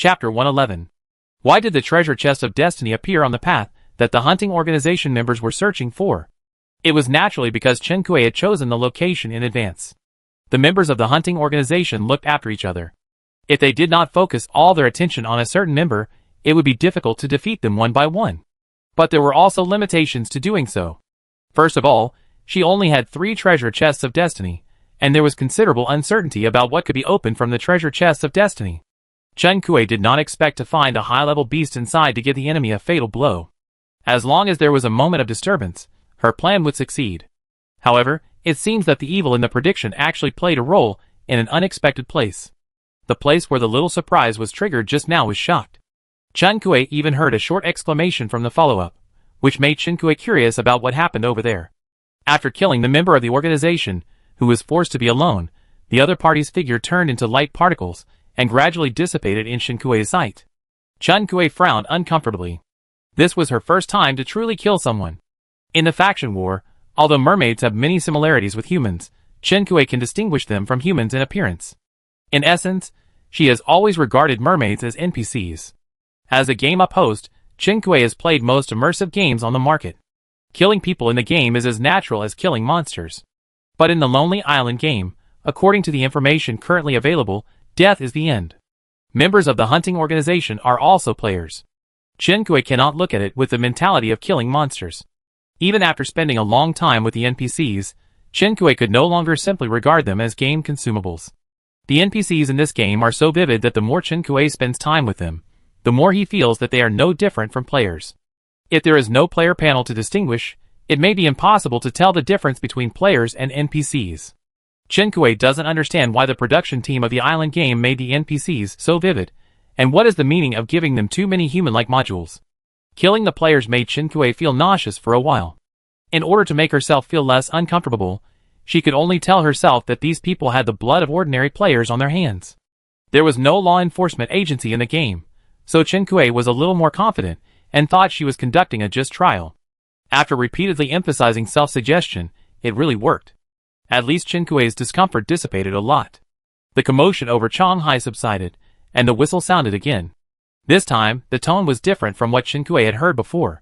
Chapter 111. Why did the treasure chest of destiny appear on the path that the hunting organization members were searching for? It was naturally because Chen Kuei had chosen the location in advance. The members of the hunting organization looked after each other. If they did not focus all their attention on a certain member, it would be difficult to defeat them one by one. But there were also limitations to doing so. First of all, she only had 3 treasure chests of destiny, and there was considerable uncertainty about what could be opened from the treasure chests of destiny. Chen Kuei did not expect to find a high-level beast inside to give the enemy a fatal blow. As long as there was a moment of disturbance, her plan would succeed. However, it seems that the evil in the prediction actually played a role in an unexpected place. The place where the little surprise was triggered just now was shocked. Chen Kuei even heard a short exclamation from the follow-up, which made Chen Kuei curious about what happened over there. After killing the member of the organization, who was forced to be alone, the other party's figure turned into light particles and gradually dissipated in Chen Kuei's sight. Chen Kuei frowned uncomfortably. This was her first time to truly kill someone. In the faction war, although mermaids have many similarities with humans, Chen Kuei can distinguish them from humans in appearance. In essence, she has always regarded mermaids as NPCs. As a game host, Chen Kuei has played most immersive games on the market. Killing people in the game is as natural as killing monsters. But in the Lonely Island game, according to the information currently available, death is the end. Members of the hunting organization are also players. Chen Kuei cannot look at it with the mentality of killing monsters. Even after spending a long time with the NPCs, Chen Kuei could no longer simply regard them as game consumables. The NPCs in this game are so vivid that the more Chen Kuei spends time with them, the more he feels that they are no different from players. If there is no player panel to distinguish, it may be impossible to tell the difference between players and NPCs. Chen Kuei doesn't understand why the production team of the island game made the NPCs so vivid, and what is the meaning of giving them too many human-like modules. Killing the players made Chen Kuei feel nauseous for a while. In order to make herself feel less uncomfortable, she could only tell herself that these people had the blood of ordinary players on their hands. There was no law enforcement agency in the game, so Chen Kuei was a little more confident and thought she was conducting a just trial. After repeatedly emphasizing self-suggestion, it really worked. At least Chen Kuei's discomfort dissipated a lot. The commotion over Shanghai subsided, and the whistle sounded again. This time, the tone was different from what Chen Kuei had heard before.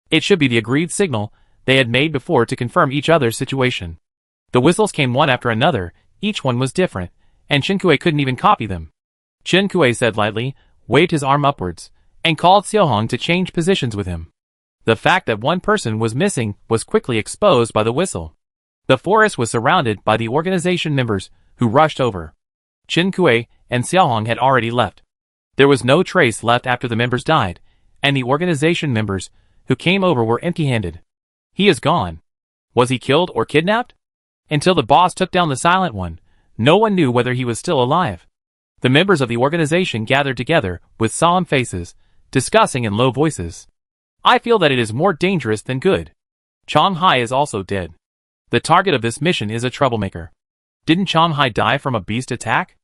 It should be the agreed signal they had made before to confirm each other's situation. The whistles came one after another, each one was different, and Chen Kuei couldn't even copy them. Chen Kuei said lightly, waved his arm upwards, and called Xiaohong to change positions with him. The fact that one person was missing was quickly exposed by the whistle. The forest was surrounded by the organization members, who rushed over. Chen Kuei and Xiaohong had already left. There was no trace left after the members died, and the organization members, who came over, were empty-handed. He is gone. Was he killed or kidnapped? Until the boss took down the Silent One, no one knew whether he was still alive. The members of the organization gathered together, with solemn faces, discussing in low voices. I feel that it is more dangerous than good. Shanghai is also dead. The target of this mission is a troublemaker. Didn't Shanghai die from a beast attack?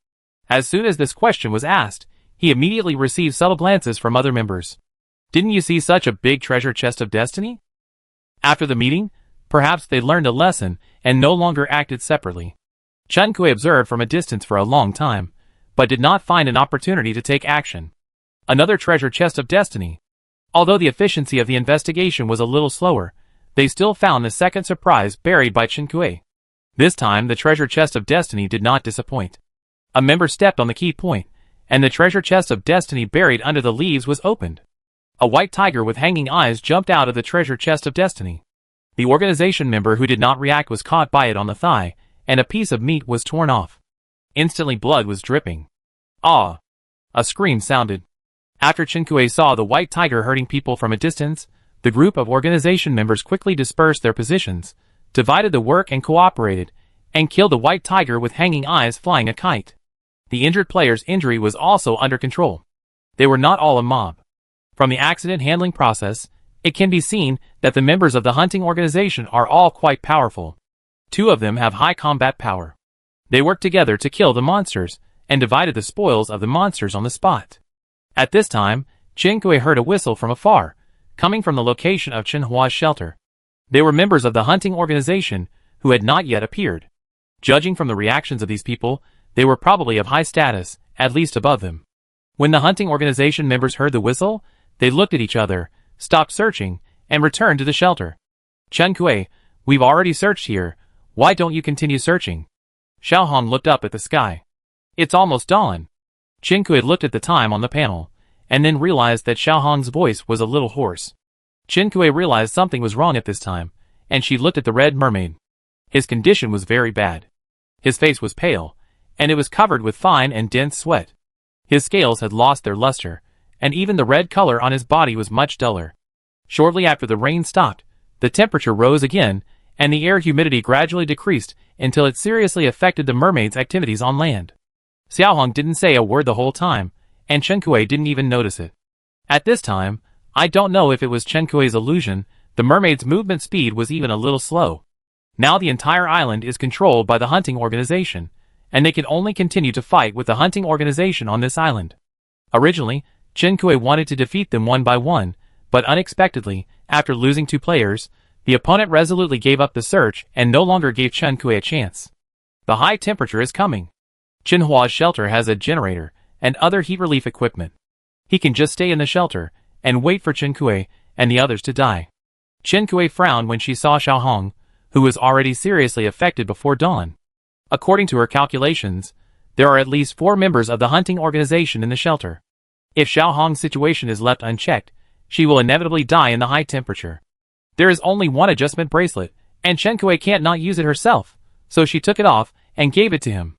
As soon as this question was asked, he immediately received subtle glances from other members. Didn't you see such a big treasure chest of destiny? After the meeting, perhaps they learned a lesson and no longer acted separately. Chen Kuei observed from a distance for a long time, but did not find an opportunity to take action. Another treasure chest of destiny. Although the efficiency of the investigation was a little slower, they still found the second surprise buried by Chen Kuei. This time, the treasure chest of destiny did not disappoint. A member stepped on the key point, and the treasure chest of destiny buried under the leaves was opened. A white tiger with hanging eyes jumped out of the treasure chest of destiny. The organization member who did not react was caught by it on the thigh, and a piece of meat was torn off. Instantly blood was dripping. Ah! A scream sounded. After Chen Kuei saw the white tiger hurting people from a distance, the group of organization members quickly dispersed their positions, divided the work and cooperated, and killed the white tiger with hanging eyes flying a kite. The injured player's injury was also under control. They were not all a mob. From the accident handling process, it can be seen that the members of the hunting organization are all quite powerful. 2 of them have high combat power. They worked together to kill the monsters, and divided the spoils of the monsters on the spot. At this time, Chen Kuei heard a whistle from afar, coming from the location of Chen Hua's shelter. They were members of the hunting organization, who had not yet appeared. Judging from the reactions of these people, they were probably of high status, at least above them. When the hunting organization members heard the whistle, they looked at each other, stopped searching, and returned to the shelter. Chen Kui, we've already searched here. Why don't you continue searching? Xiao Hong looked up at the sky. It's almost dawn. Chen Kui looked at the time on the panel, and then realized that Xiao Hong's voice was a little hoarse. Chen Kui realized something was wrong at this time, and she looked at the red mermaid. His condition was very bad. His face was pale, and it was covered with fine and dense sweat. His scales had lost their luster, and even the red color on his body was much duller. Shortly after the rain stopped, the temperature rose again, and the air humidity gradually decreased until it seriously affected the mermaid's activities on land. Xiao Hong didn't say a word the whole time, and Chen Kui didn't even notice it. At this time, I don't know if it was Chen Kui's illusion, the mermaid's movement speed was even a little slow. Now the entire island is controlled by the hunting organization, and they can only continue to fight with the hunting organization on this island. Originally, Chen Kui wanted to defeat them one by one, but unexpectedly, after losing 2 players, the opponent resolutely gave up the search and no longer gave Chen Kui a chance. The high temperature is coming. Chen Hua's shelter has a generator and other heat relief equipment. He can just stay in the shelter and wait for Chen Kui and the others to die. Chen Kui frowned when she saw Xiao Hong, who was already seriously affected before dawn. According to her calculations, there are at least 4 members of the hunting organization in the shelter. If Xiao Hong's situation is left unchecked, she will inevitably die in the high temperature. There is only one adjustment bracelet, and Chen Kui can't not use it herself, so she took it off and gave it to him.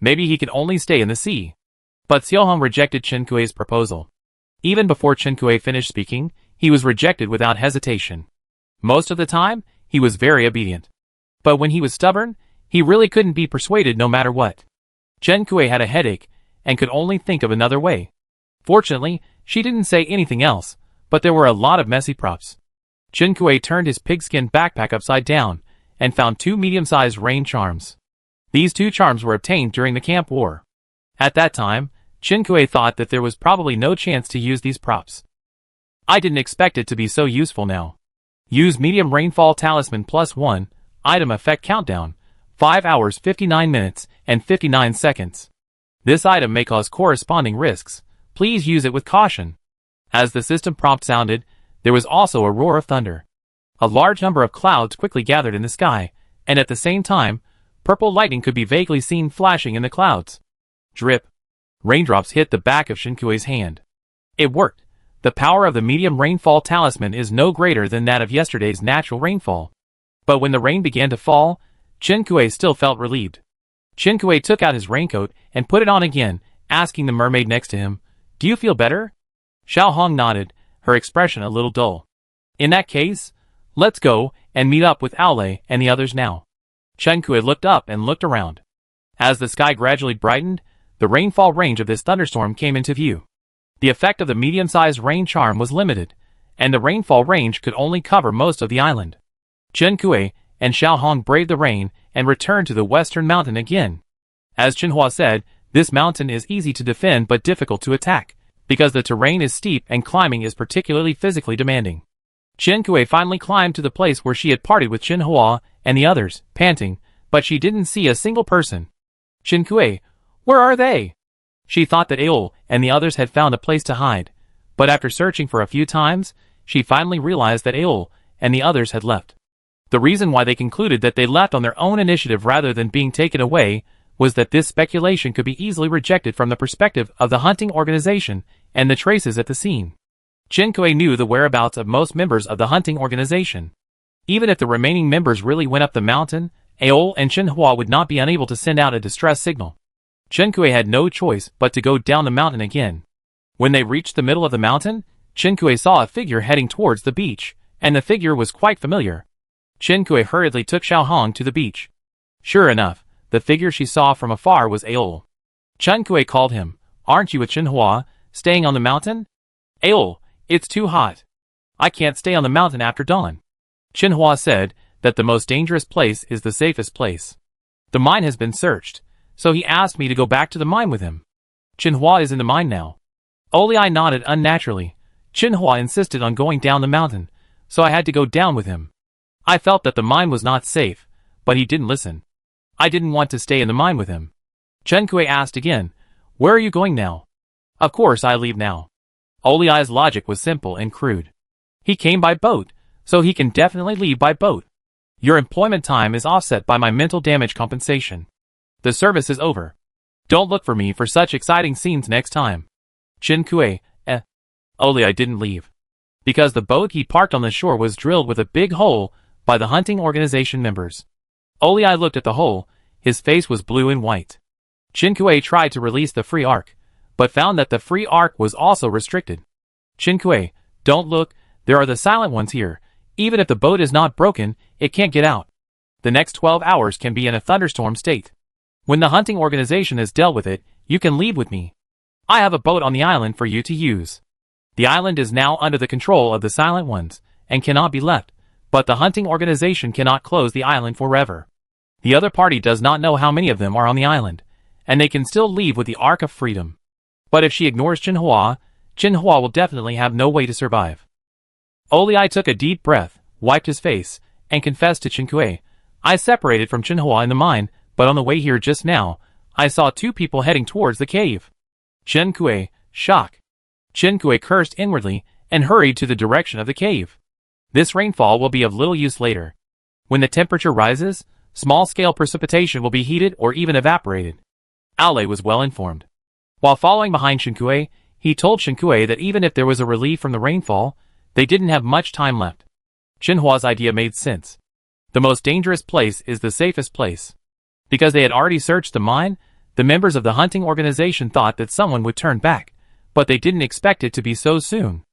Maybe he can only stay in the sea. But Xiao Hong rejected Chen Kui's proposal. Even before Chen Kui finished speaking, he was rejected without hesitation. Most of the time, he was very obedient. But when he was stubborn, he really couldn't be persuaded no matter what. Chen Kui had a headache, and could only think of another way. Fortunately, she didn't say anything else, but there were a lot of messy props. Chen Kui turned his pigskin backpack upside down, and found 2 medium-sized rain charms. These 2 charms were obtained during the camp war. At that time, Chen Kui thought that there was probably no chance to use these props. I didn't expect it to be so useful now. Use medium rainfall talisman +1, item effect countdown, 5 hours 59 minutes and 59 seconds. This item may cause corresponding risks. Please use it with caution. As the system prompt sounded, there was also a roar of thunder. A large number of clouds quickly gathered in the sky, and at the same time, purple lightning could be vaguely seen flashing in the clouds. Drip. Raindrops hit the back of Chen Kui's hand. It worked. The power of the medium rainfall talisman is no greater than that of yesterday's natural rainfall. But when the rain began to fall, Chen Kui still felt relieved. Chen Kui took out his raincoat and put it on again, asking the mermaid next to him, "Do you feel better?" Xiao Hong nodded, her expression a little dull. "In that case, let's go and meet up with Aole and the others now." Chen Kui looked up and looked around. As the sky gradually brightened, the rainfall range of this thunderstorm came into view. The effect of the medium-sized rain charm was limited, and the rainfall range could only cover most of the island. Chen Kui and Xiao Hong braved the rain and returned to the western mountain again. As Chen Hua said, this mountain is easy to defend but difficult to attack, because the terrain is steep and climbing is particularly physically demanding. Chen Kui finally climbed to the place where she had parted with Chen Hua and the others, panting, but she didn't see a single person. "Chen Kui, where are they?" She thought that Aole and the others had found a place to hide, but after searching for a few times, she finally realized that Aole and the others had left. The reason why they concluded that they left on their own initiative rather than being taken away was that this speculation could be easily rejected from the perspective of the hunting organization and the traces at the scene. Chen Kui knew the whereabouts of most members of the hunting organization. Even if the remaining members really went up the mountain, Aole and Chen Hua would not be unable to send out a distress signal. Chen Kui had no choice but to go down the mountain again. When they reached the middle of the mountain, Chen Kui saw a figure heading towards the beach, and the figure was quite familiar. Chen Kui hurriedly took Xiao Hong to the beach. Sure enough, the figure she saw from afar was Aole. Chen Kui called him, "Aren't you with Chen Hua, staying on the mountain?" "Aole, it's too hot. I can't stay on the mountain after dawn." Chen Hua said that the most dangerous place is the safest place. The mine has been searched, so he asked me to go back to the mine with him. Chen Hua is in the mine now. Only I nodded unnaturally. Chen Hua insisted on going down the mountain, so I had to go down with him. I felt that the mine was not safe, but he didn't listen. I didn't want to stay in the mine with him. Chen Kui asked again, "Where are you going now?" Of course I leave now. Oliai's logic was simple and crude. He came by boat, so he can definitely leave by boat. Your employment time is offset by my mental damage compensation. The service is over. Don't look for me for such exciting scenes next time. Chen Kuei, Oliai didn't leave. Because the boat he parked on the shore was drilled with a big hole by the hunting organization members. Oliai looked at the hole, his face was blue and white. Chen Kuei tried to release the free arc, but found that the free arc was also restricted. Chen Kuei, don't look, there are the silent ones here. Even if the boat is not broken, it can't get out. The next 12 hours can be in a thunderstorm state. When the hunting organization has dealt with it, you can leave with me. I have a boat on the island for you to use. The island is now under the control of the silent ones, and cannot be left, but the hunting organization cannot close the island forever. The other party does not know how many of them are on the island, and they can still leave with the Ark of Freedom. But if she ignores Chen Hua will definitely have no way to survive. Oliai took a deep breath, wiped his face, and confessed to Chen Kuei, I separated from Chen Hua in the mine, but on the way here just now, I saw two people heading towards the cave. Chen Kuei, shock. Chen Kuei cursed inwardly, and hurried to the direction of the cave. This rainfall will be of little use later. When the temperature rises, small-scale precipitation will be heated or even evaporated. Aolei was well informed. While following behind Chen Kuei, he told Chen Kuei that even if there was a relief from the rainfall, they didn't have much time left. Chen Hua's idea made sense. The most dangerous place is the safest place. Because they had already searched the mine, the members of the hunting organization thought that someone would turn back, but they didn't expect it to be so soon.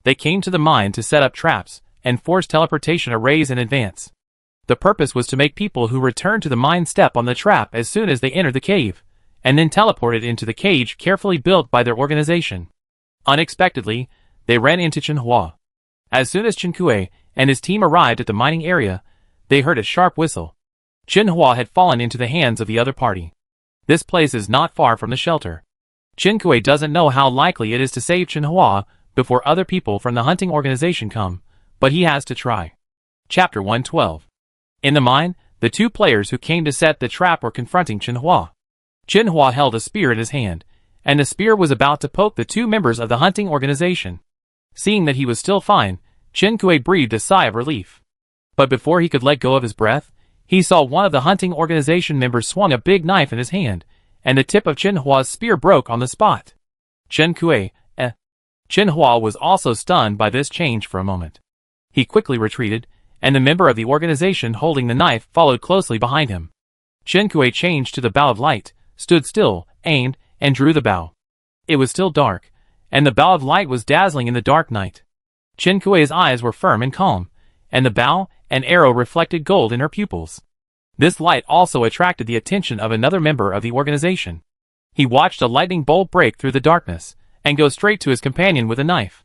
They came to the mine to set up traps and force teleportation arrays in advance. The purpose was to make people who returned to the mine step on the trap as soon as they entered the cave, and then teleported into the cage carefully built by their organization. Unexpectedly, they ran into Chen Hua. As soon as Chen Kuei and his team arrived at the mining area, they heard a sharp whistle. Chen Hua had fallen into the hands of the other party. This place is not far from the shelter. Chen Kuei doesn't know how likely it is to save Chen Hua before other people from the hunting organization come, but he has to try. Chapter 112. In the mine, the two players who came to set the trap were confronting Chen Hua. Chen Hua held a spear in his hand, and the spear was about to poke the two members of the hunting organization. Seeing that he was still fine, Chen Kuei breathed a sigh of relief. But before he could let go of his breath, he saw one of the hunting organization members swung a big knife in his hand, and the tip of Chen Hua's spear broke on the spot. Chen Kuei, Chen Hua was also stunned by this change for a moment. He quickly retreated, and the member of the organization holding the knife followed closely behind him. Chen Kuei changed to the bow of light, stood still, aimed, and drew the bow. It was still dark, and the bow of light was dazzling in the dark night. Chen Kuei's eyes were firm and calm, and the bow and arrow reflected gold in her pupils. This light also attracted the attention of another member of the organization. He watched a lightning bolt break through the darkness, and go straight to his companion with a knife.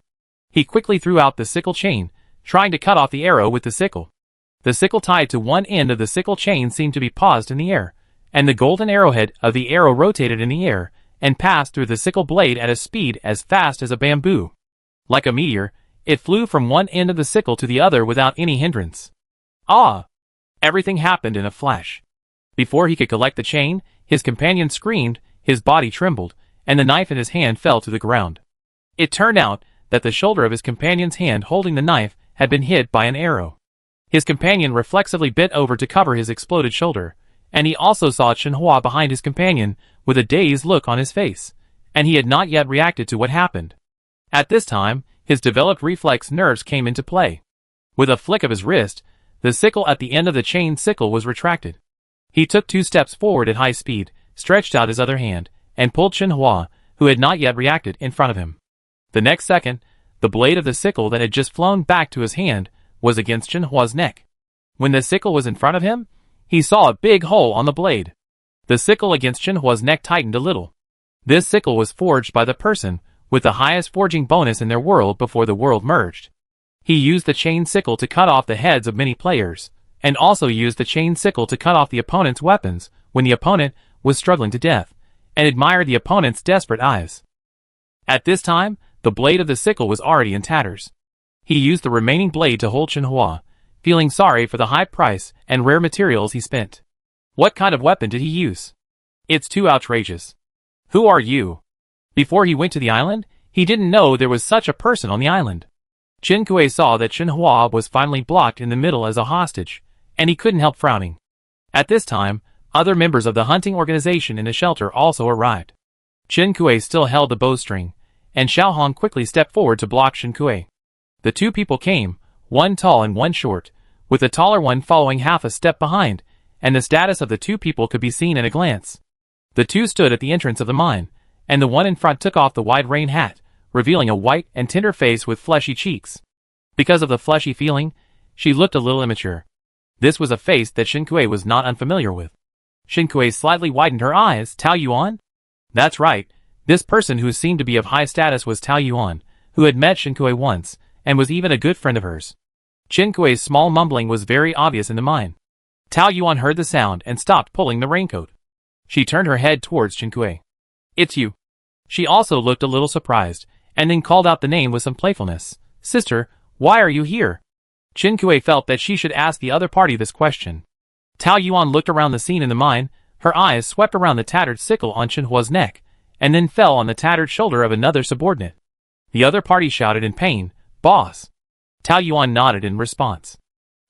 He quickly threw out the sickle chain, trying to cut off the arrow with the sickle. The sickle tied to one end of the sickle chain seemed to be paused in the air, and the golden arrowhead of the arrow rotated in the air, and passed through the sickle blade at a speed as fast as a bamboo. Like a meteor, it flew from one end of the sickle to the other without any hindrance. Ah! Everything happened in a flash. Before he could collect the chain, his companion screamed, his body trembled, and the knife in his hand fell to the ground. It turned out that the shoulder of his companion's hand holding the knife had been hit by an arrow. His companion reflexively bent over to cover his exploded shoulder, and he also saw Chen Hua behind his companion with a dazed look on his face, and he had not yet reacted to what happened. At this time, his developed reflex nerves came into play. With a flick of his wrist, the sickle at the end of the chain sickle was retracted. He took 2 steps forward at high speed, stretched out his other hand, and pulled Chen Hua, who had not yet reacted, in front of him. The next second, the blade of the sickle that had just flown back to his hand was against Chen Hua's neck. When the sickle was in front of him, he saw a big hole on the blade. The sickle against Chen Hua's neck tightened a little. This sickle was forged by the person with the highest forging bonus in their world before the world merged. He used the chain sickle to cut off the heads of many players, and also used the chain sickle to cut off the opponent's weapons when the opponent was struggling to death, and admired the opponent's desperate eyes. At this time, the blade of the sickle was already in tatters. He used the remaining blade to hold Chen Hua, feeling sorry for the high price and rare materials he spent. What kind of weapon did he use? It's too outrageous. Who are you? Before he went to the island, he didn't know there was such a person on the island. Chen Kui saw that Chen Hua was finally blocked in the middle as a hostage, and he couldn't help frowning. At this time, other members of the hunting organization in the shelter also arrived. Chen Kui still held the bowstring, and Xiao Hong quickly stepped forward to block Chen Kui. The two people came, one tall and one short, with the taller one following half a step behind, and the status of the two people could be seen in a glance. The two stood at the entrance of the mine, and the one in front took off the wide rain hat, revealing a white and tender face with fleshy cheeks. Because of the fleshy feeling, she looked a little immature. This was a face that Shen Kui was not unfamiliar with. Shen Kui slightly widened her eyes. Tao Yuan? That's right, this person who seemed to be of high status was Tao Yuan, who had met Shen Kui once, and was even a good friend of hers. Shen Kui's small mumbling was very obvious in the mine. Tao Yuan heard the sound and stopped pulling the raincoat. She turned her head towards Shen Kui. It's you. She also looked a little surprised, and then called out the name with some playfulness. Sister, why are you here? Chen Kui felt that she should ask the other party this question. Tao Yuan looked around the scene in the mine, her eyes swept around the tattered sickle on Chen Hua's neck, and then fell on the tattered shoulder of another subordinate. The other party shouted in pain, Boss! Tao Yuan nodded in response.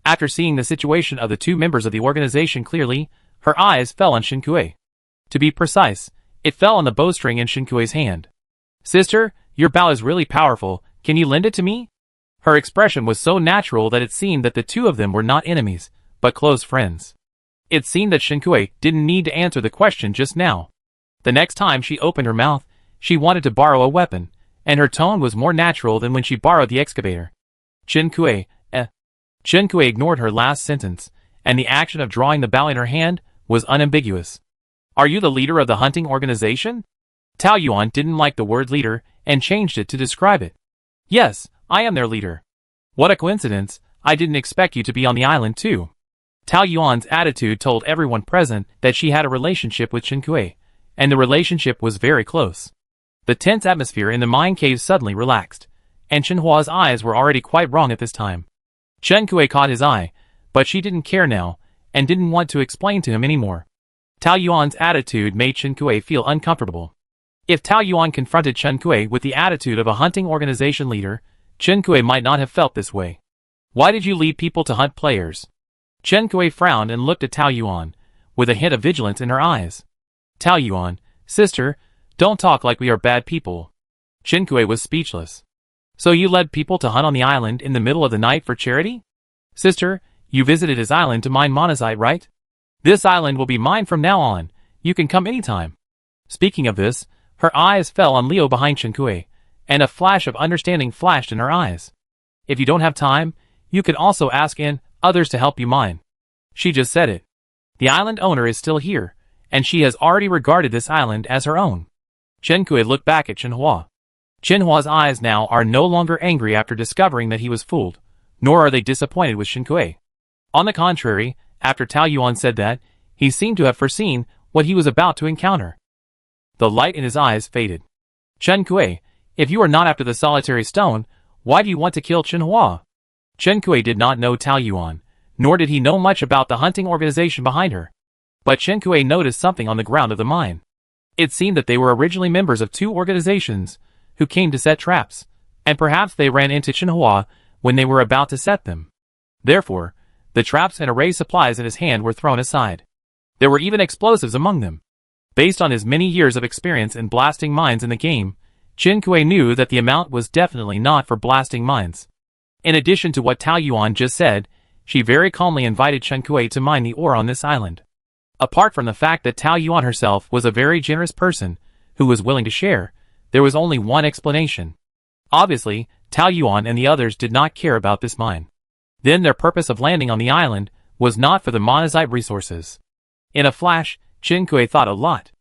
After seeing the situation of the two members of the organization clearly, her eyes fell on Shen Kui. To be precise, it fell on the bowstring in Shen Kui's hand. Sister, your bow is really powerful, can you lend it to me? Her expression was so natural that it seemed that the two of them were not enemies, but close friends. It seemed that Shen Kui didn't need to answer the question just now. The next time she opened her mouth, she wanted to borrow a weapon, and her tone was more natural than when she borrowed the excavator. Chen Kui, Chen Kui ignored her last sentence, and the action of drawing the bow in her hand was unambiguous. Are you the leader of the hunting organization? Tao Yuan didn't like the word leader and changed it to describe it. Yes, I am their leader. What a coincidence, I didn't expect you to be on the island too. Tao Yuan's attitude told everyone present that she had a relationship with Chen Kui, and the relationship was very close. The tense atmosphere in the mine cave suddenly relaxed, and Chen Hua's eyes were already quite wrong at this time. Chen Kui caught his eye, but she didn't care now, and didn't want to explain to him anymore. Tao Yuan's attitude made Chen Kui feel uncomfortable. If Tao Yuan confronted Chen Kui with the attitude of a hunting organization leader, Chen Kui might not have felt this way. Why did you lead people to hunt players? Chen Kui frowned and looked at Tao Yuan, with a hint of vigilance in her eyes. Tao Yuan, sister, don't talk like we are bad people. Chen Kui was speechless. So you led people to hunt on the island in the middle of the night for charity? Sister, you visited his island to mine monazite, right? This island will be mine from now on, you can come anytime. Speaking of this, her eyes fell on Leo behind Chen Kui, and a flash of understanding flashed in her eyes. If you don't have time, you could also ask others to help you mine. She just said it. The island owner is still here, and she has already regarded this island as her own. Chen Kui looked back at Chen Hua. Chen Hua's eyes now are no longer angry after discovering that he was fooled, nor are they disappointed with Shen Kui. On the contrary, after Tao Yuan said that, he seemed to have foreseen what he was about to encounter. The light in his eyes faded. Chen Kui, if you are not after the solitary stone, why do you want to kill Chen Hua? Chen Kui did not know Tao Yuan, nor did he know much about the hunting organization behind her. But Chen Kui noticed something on the ground of the mine. It seemed that they were originally members of two organizations who came to set traps, and perhaps they ran into Chen Hua when they were about to set them. Therefore, the traps and array supplies in his hand were thrown aside. There were even explosives among them. Based on his many years of experience in blasting mines in the game, Chen Kui knew that the amount was definitely not for blasting mines. In addition to what Tao Yuan just said, she very calmly invited Chen Kui to mine the ore on this island. Apart from the fact that Tao Yuan herself was a very generous person who was willing to share, there was only one explanation. Obviously, Tao Yuan and the others did not care about this mine. Then their purpose of landing on the island was not for the monazite resources. In a flash, Chen Kui thought a lot.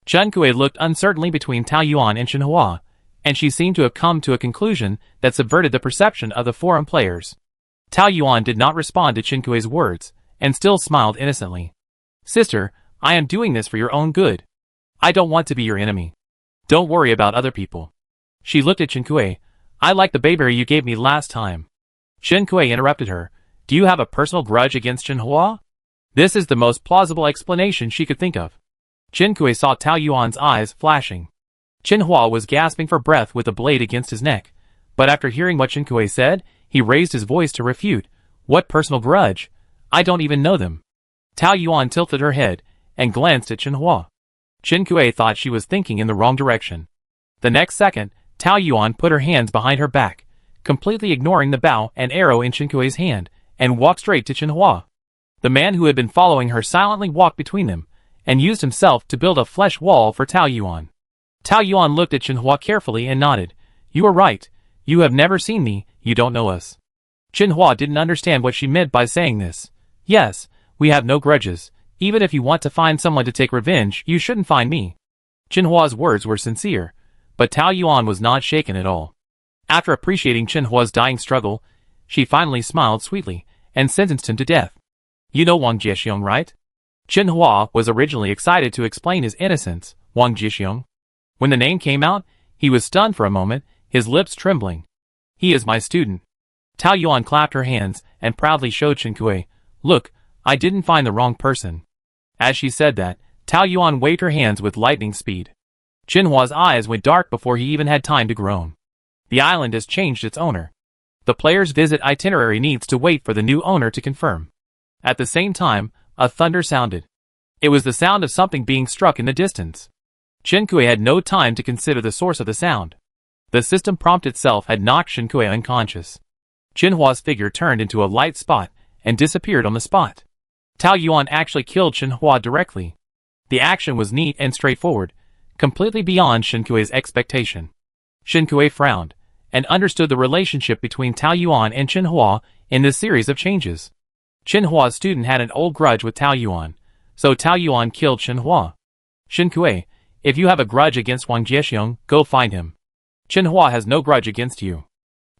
Chen Kui looked uncertainly between Tao Yuan and Chen Hua, and she seemed to have come to a conclusion that subverted the perception of the forum players. Tao Yuan did not respond to Chen Kui's words, and still smiled innocently. Sister, I am doing this for your own good. I don't want to be your enemy. Don't worry about other people. She looked at Chen Kui. I like the bayberry you gave me last time. Chen Kui interrupted her. Do you have a personal grudge against Chen Hua? This is the most plausible explanation she could think of. Chen Kui saw Tao Yuan's eyes flashing. Chen Hua was gasping for breath with the blade against his neck, but after hearing what Chen Kui said, he raised his voice to refute. What personal grudge? I don't even know them. Tao Yuan tilted her head and glanced at Chen Hua. Chen Kui thought she was thinking in the wrong direction. The next second, Tao Yuan put her hands behind her back, completely ignoring the bow and arrow in Chen Kui's hand, and walked straight to Chen Hua. The man who had been following her silently walked between them, and used himself to build a flesh wall for Tao Yuan. Tao Yuan looked at Chen Hua carefully and nodded. You are right. You have never seen me, you don't know us. Chen Hua didn't understand what she meant by saying this. Yes, we have no grudges. Even if you want to find someone to take revenge, you shouldn't find me. Chen Hua's words were sincere, but Tao Yuan was not shaken at all. After appreciating Chen Hua's dying struggle, she finally smiled sweetly and sentenced him to death. You know Wang Jiexiong, right? Chen Hua was originally excited to explain his innocence, Wang Jiexiong. When the name came out, he was stunned for a moment, his lips trembling. He is my student. Tao Yuan clapped her hands and proudly showed Chen Kui. Look, I didn't find the wrong person. As she said that, Tao Yuan waved her hands with lightning speed. Chen Hua's eyes went dark before he even had time to groan. The island has changed its owner. The player's visit itinerary needs to wait for the new owner to confirm. At the same time, a thunder sounded. It was the sound of something being struck in the distance. Chen Kui had no time to consider the source of the sound. The system prompt itself had knocked Chen Kui unconscious. Chen Hua's figure turned into a light spot and disappeared on the spot. Tao Yuan actually killed Chen Hua directly. The action was neat and straightforward, completely beyond Chen Kui's expectation. Chen Kui frowned and understood the relationship between Tao Yuan and Chen Hua in this series of changes. Chen Hua's student had an old grudge with Tao Yuan, so Tao Yuan killed Chen Hua. Chen Kui, if you have a grudge against Wang Jiexiong, go find him. Chen Hua has no grudge against you.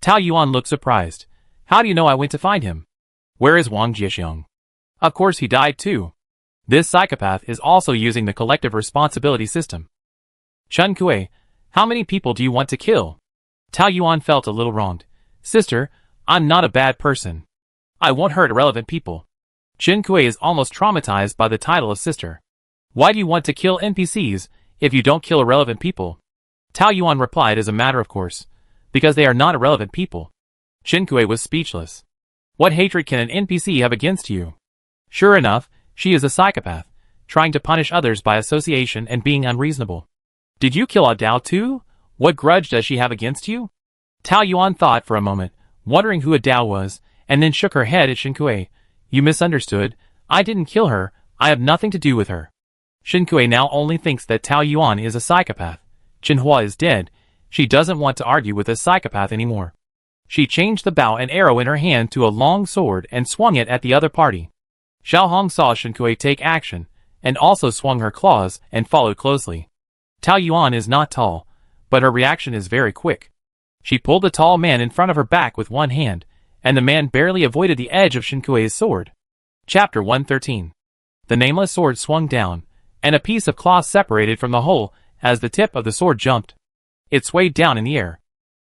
Tao Yuan looked surprised. How do you know I went to find him? Where is Wang Jiexiong? Of course he died too. This psychopath is also using the collective responsibility system. Chen Kui, how many people do you want to kill? Tao Yuan felt a little wronged. Sister, I'm not a bad person. I won't hurt irrelevant people. Chen Kui is almost traumatized by the title of sister. Why do you want to kill NPCs if you don't kill irrelevant people? Tao Yuan replied as a matter of course. Because they are not irrelevant people. Chen Kui was speechless. What hatred can an NPC have against you? Sure enough, she is a psychopath, trying to punish others by association and being unreasonable. Did you kill Adao too? What grudge does she have against you? Tao Yuan thought for a moment, wondering who Adao was, and then shook her head at Chen Kui. You misunderstood. I didn't kill her. I have nothing to do with her. Chen Kui now only thinks that Tao Yuan is a psychopath. Chen Hua is dead. She doesn't want to argue with a psychopath anymore. She changed the bow and arrow in her hand to a long sword and swung it at the other party. Xiao Hong saw Chen Kui take action, and also swung her claws and followed closely. Tao Yuan is not tall, but her reaction is very quick. She pulled the tall man in front of her back with one hand, and the man barely avoided the edge of Chen Kui's sword. Chapter 113. The nameless sword swung down, and a piece of cloth separated from the hole as the tip of the sword jumped. It swayed down in the air.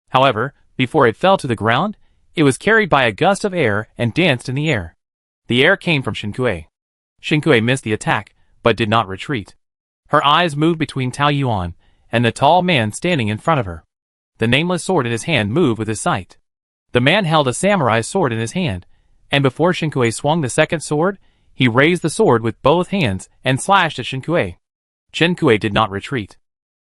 However, before it fell to the ground, it was carried by a gust of air and danced in the air. The air came from Chen Kui. Chen Kui missed the attack, but did not retreat. Her eyes moved between Tao Yuan and the tall man standing in front of her. The nameless sword in his hand moved with his sight. The man held a samurai sword in his hand, and before Chen Kui swung the second sword, he raised the sword with both hands and slashed at Chen Kui. Chen Kui did not retreat.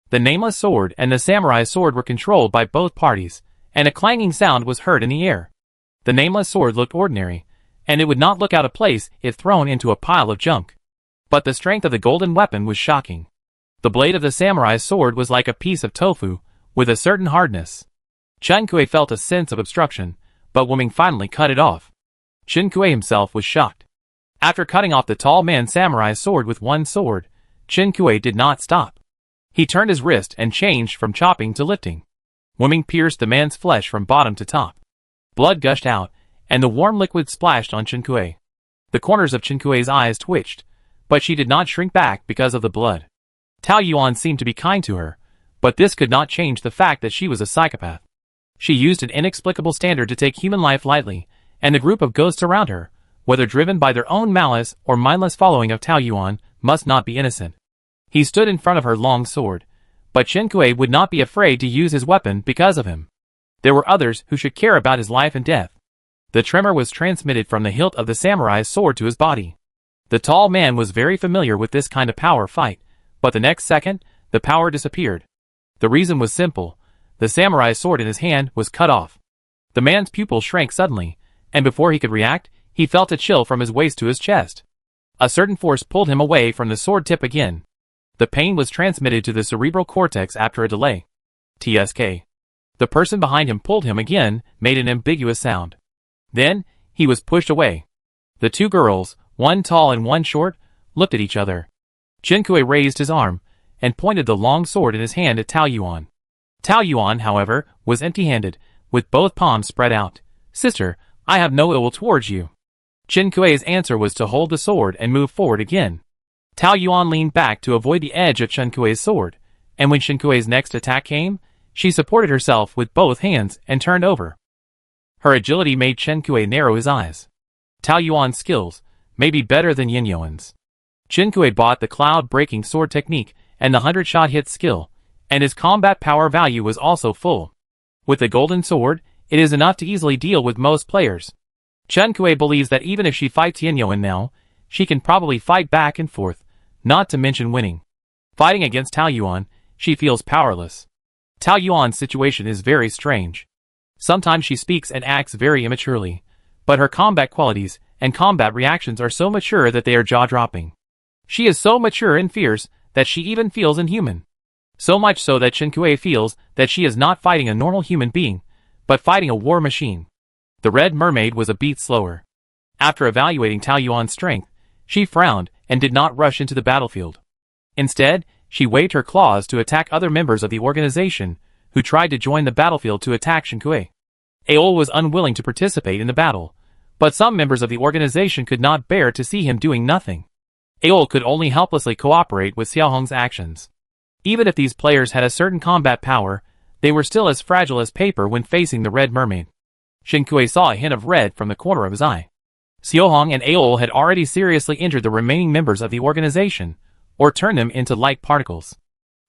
The nameless sword and the samurai sword were controlled by both parties, and a clanging sound was heard in the air. The nameless sword looked ordinary, and it would not look out of place if thrown into a pile of junk. But the strength of the golden weapon was shocking. The blade of the samurai's sword was like a piece of tofu, with a certain hardness. Chen Kui felt a sense of obstruction, but Wu Ming finally cut it off. Chen Kui himself was shocked. After cutting off the tall man's samurai's sword with one sword, Chen Kui did not stop. He turned his wrist and changed from chopping to lifting. Wu Ming pierced the man's flesh from bottom to top. Blood gushed out, and the warm liquid splashed on Chen Kui. The corners of Chen Kui's eyes twitched, but she did not shrink back because of the blood. Tao Yuan seemed to be kind to her, but this could not change the fact that she was a psychopath. She used an inexplicable standard to take human life lightly, and the group of ghosts around her, whether driven by their own malice or mindless following of Tao Yuan, must not be innocent. He stood in front of her long sword, But Chen Kui would not be afraid to use his weapon because of him. There were others who should care about his life and death. The tremor was transmitted from the hilt of the samurai's sword to his body. The tall man was very familiar with this kind of power fight, but the next second, the power disappeared. The reason was simple. The samurai's sword in his hand was cut off. The man's pupil shrank suddenly, and before he could react, he felt a chill from his waist to his chest. A certain force pulled him away from the sword tip again. The pain was transmitted to the cerebral cortex after a delay. TSK. The person behind him pulled him again, made an ambiguous sound. Then, he was pushed away. The two girls, one tall and one short, looked at each other. Chen Kui raised his arm, and pointed the long sword in his hand at Tao Yuan. Tao Yuan, however, was empty-handed, with both palms spread out. "Sister, I have no ill will towards you." Chen Kui's answer was to hold the sword and move forward again. Tao Yuan leaned back to avoid the edge of Chen Kui's sword, and when Chen Kui's next attack came, she supported herself with both hands and turned over. Her agility made Chen Kui narrow his eyes. Tao Yuan's skills may be better than Yin Yuan's. Chen Kui bought the cloud-breaking sword technique and the 100-shot hit skill, and his combat power value was also full. With the golden sword, it is enough to easily deal with most players. Chen Kui believes that even if she fights Yin Yuan now, she can probably fight back and forth, not to mention winning. Fighting against Tao Yuan, she feels powerless. Tao Yuan's situation is very strange. Sometimes she speaks and acts very immaturely, but her combat qualities and combat reactions are so mature that they are jaw-dropping. She is so mature and fierce that she even feels inhuman. So much so that Chen Kui feels that she is not fighting a normal human being, but fighting a war machine. The Red Mermaid was a beat slower. After evaluating Tao Yuan's strength, she frowned and did not rush into the battlefield. Instead, she waved her claws to attack other members of the organization who tried to join the battlefield to attack Chen Kui. Aol was unwilling to participate in the battle, but some members of the organization could not bear to see him doing nothing. Aol could only helplessly cooperate with Xiao Hong's actions. Even if these players had a certain combat power, they were still as fragile as paper when facing the Red Mermaid. Chen Kui saw a hint of red from the corner of his eye. Xiao Hong and Aol had already seriously injured the remaining members of the organization, or turned them into light particles.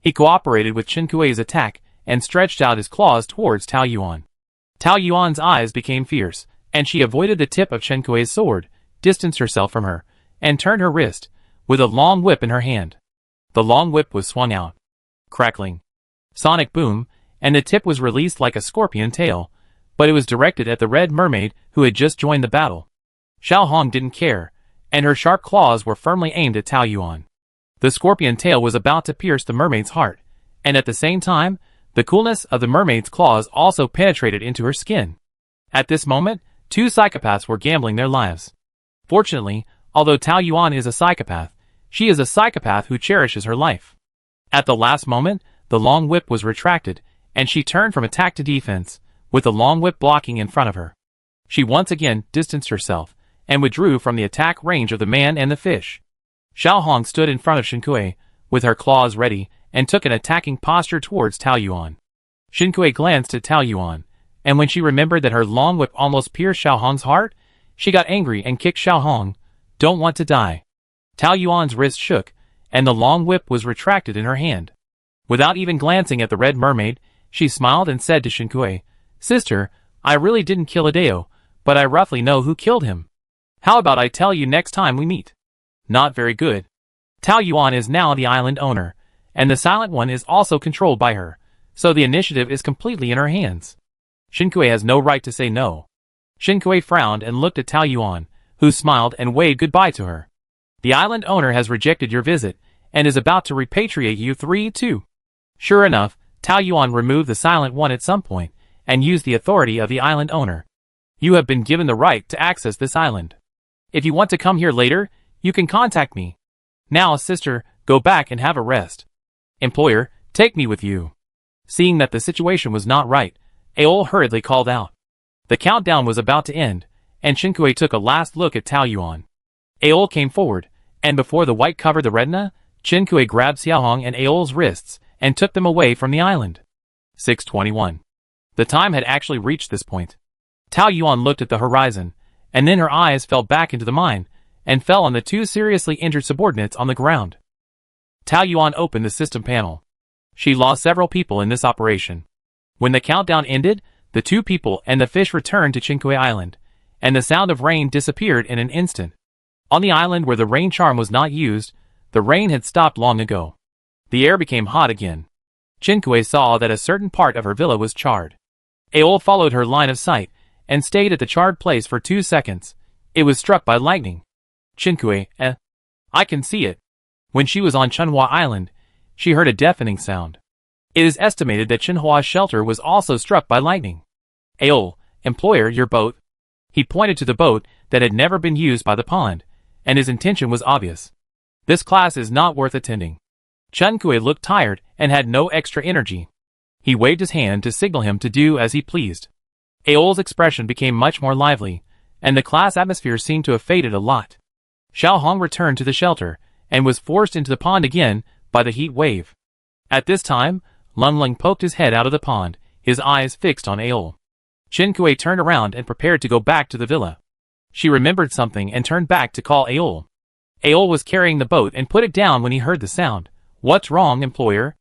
He cooperated with Chen Kui's attack and stretched out his claws towards Tao Yuan. Tao Yuan's eyes became fierce, and she avoided the tip of Chen Kui's sword, distanced herself from her, and turned her wrist, with a long whip in her hand. The long whip was swung out. Crackling. Sonic boom, and the tip was released like a scorpion tail, but it was directed at the Red Mermaid who had just joined the battle. Xiao Hong didn't care, and her sharp claws were firmly aimed at Tao Yuan. The scorpion tail was about to pierce the mermaid's heart, and at the same time, the coolness of the mermaid's claws also penetrated into her skin. At this moment, two psychopaths were gambling their lives. Fortunately, although Tao Yuan is a psychopath, she is a psychopath who cherishes her life. At the last moment, the long whip was retracted, and she turned from attack to defense, with the long whip blocking in front of her. She once again distanced herself, and withdrew from the attack range of the man and the fish. Xiao Hong stood in front of Chen Kui, with her claws ready, and took an attacking posture towards Tao Yuan. Chen Kui glanced at Tao Yuan, and when she remembered that her long whip almost pierced Xiao Hong's heart, she got angry and kicked Xiao Hong. "Don't want to die." Tao Yuan's wrist shook, and the long whip was retracted in her hand. Without even glancing at the Red Mermaid, she smiled and said to Chen Kui, "Sister, I really didn't kill Hideo, but I roughly know who killed him. How about I tell you next time we meet?" Not very good. Tao Yuan is now the island owner, and the Silent One is also controlled by her, so the initiative is completely in her hands. Chen Kui has no right to say no. Chen Kui frowned and looked at Tao Yuan, who smiled and waved goodbye to her. "The island owner has rejected your visit, and is about to repatriate you 3-2. Sure enough, Tao Yuan removed the Silent One at some point, and used the authority of the island owner. "You have been given the right to access this island. If you want to come here later, you can contact me. Now, sister, go back and have a rest. Employer, take me with you." Seeing that the situation was not right, Aol hurriedly called out. The countdown was about to end, and Chen Kui took a last look at Tao Yuan. Aol came forward, and before the white covered the retina, Chen Kui grabbed Xiao Hong and Aol's wrists and took them away from the island. 6:21. The time had actually reached this point. Tao Yuan looked at the horizon, and then her eyes fell back into the mine, and fell on the two seriously injured subordinates on the ground. Tao Yuan opened the system panel. She lost several people in this operation. When the countdown ended, the 2 people and the fish returned to Chinkue Island, and the sound of rain disappeared in an instant. On the island where the rain charm was not used, the rain had stopped long ago. The air became hot again. Chinkue saw that a certain part of her villa was charred. Aol followed her line of sight, and stayed at the charred place for 2 seconds. It was struck by lightning. Chinkue, I can see it. When she was on Chunhua Island, she heard a deafening sound. It is estimated that Chunhua's shelter was also struck by lightning. Aol, employer, your boat. He pointed to the boat that had never been used by the pond, and his intention was obvious. This class is not worth attending. Chinkue looked tired and had no extra energy. He waved his hand to signal him to do as he pleased. Aol's expression became much more lively, and the class atmosphere seemed to have faded a lot. Xiao Hong returned to the shelter, and was forced into the pond again by the heat wave. At this time, Lun Ling poked his head out of the pond, his eyes fixed on Aol. Chinkue turned around and prepared to go back to the villa. She remembered something and turned back to call Aol. Aol was carrying the boat and put it down when he heard the sound. What's wrong, employer?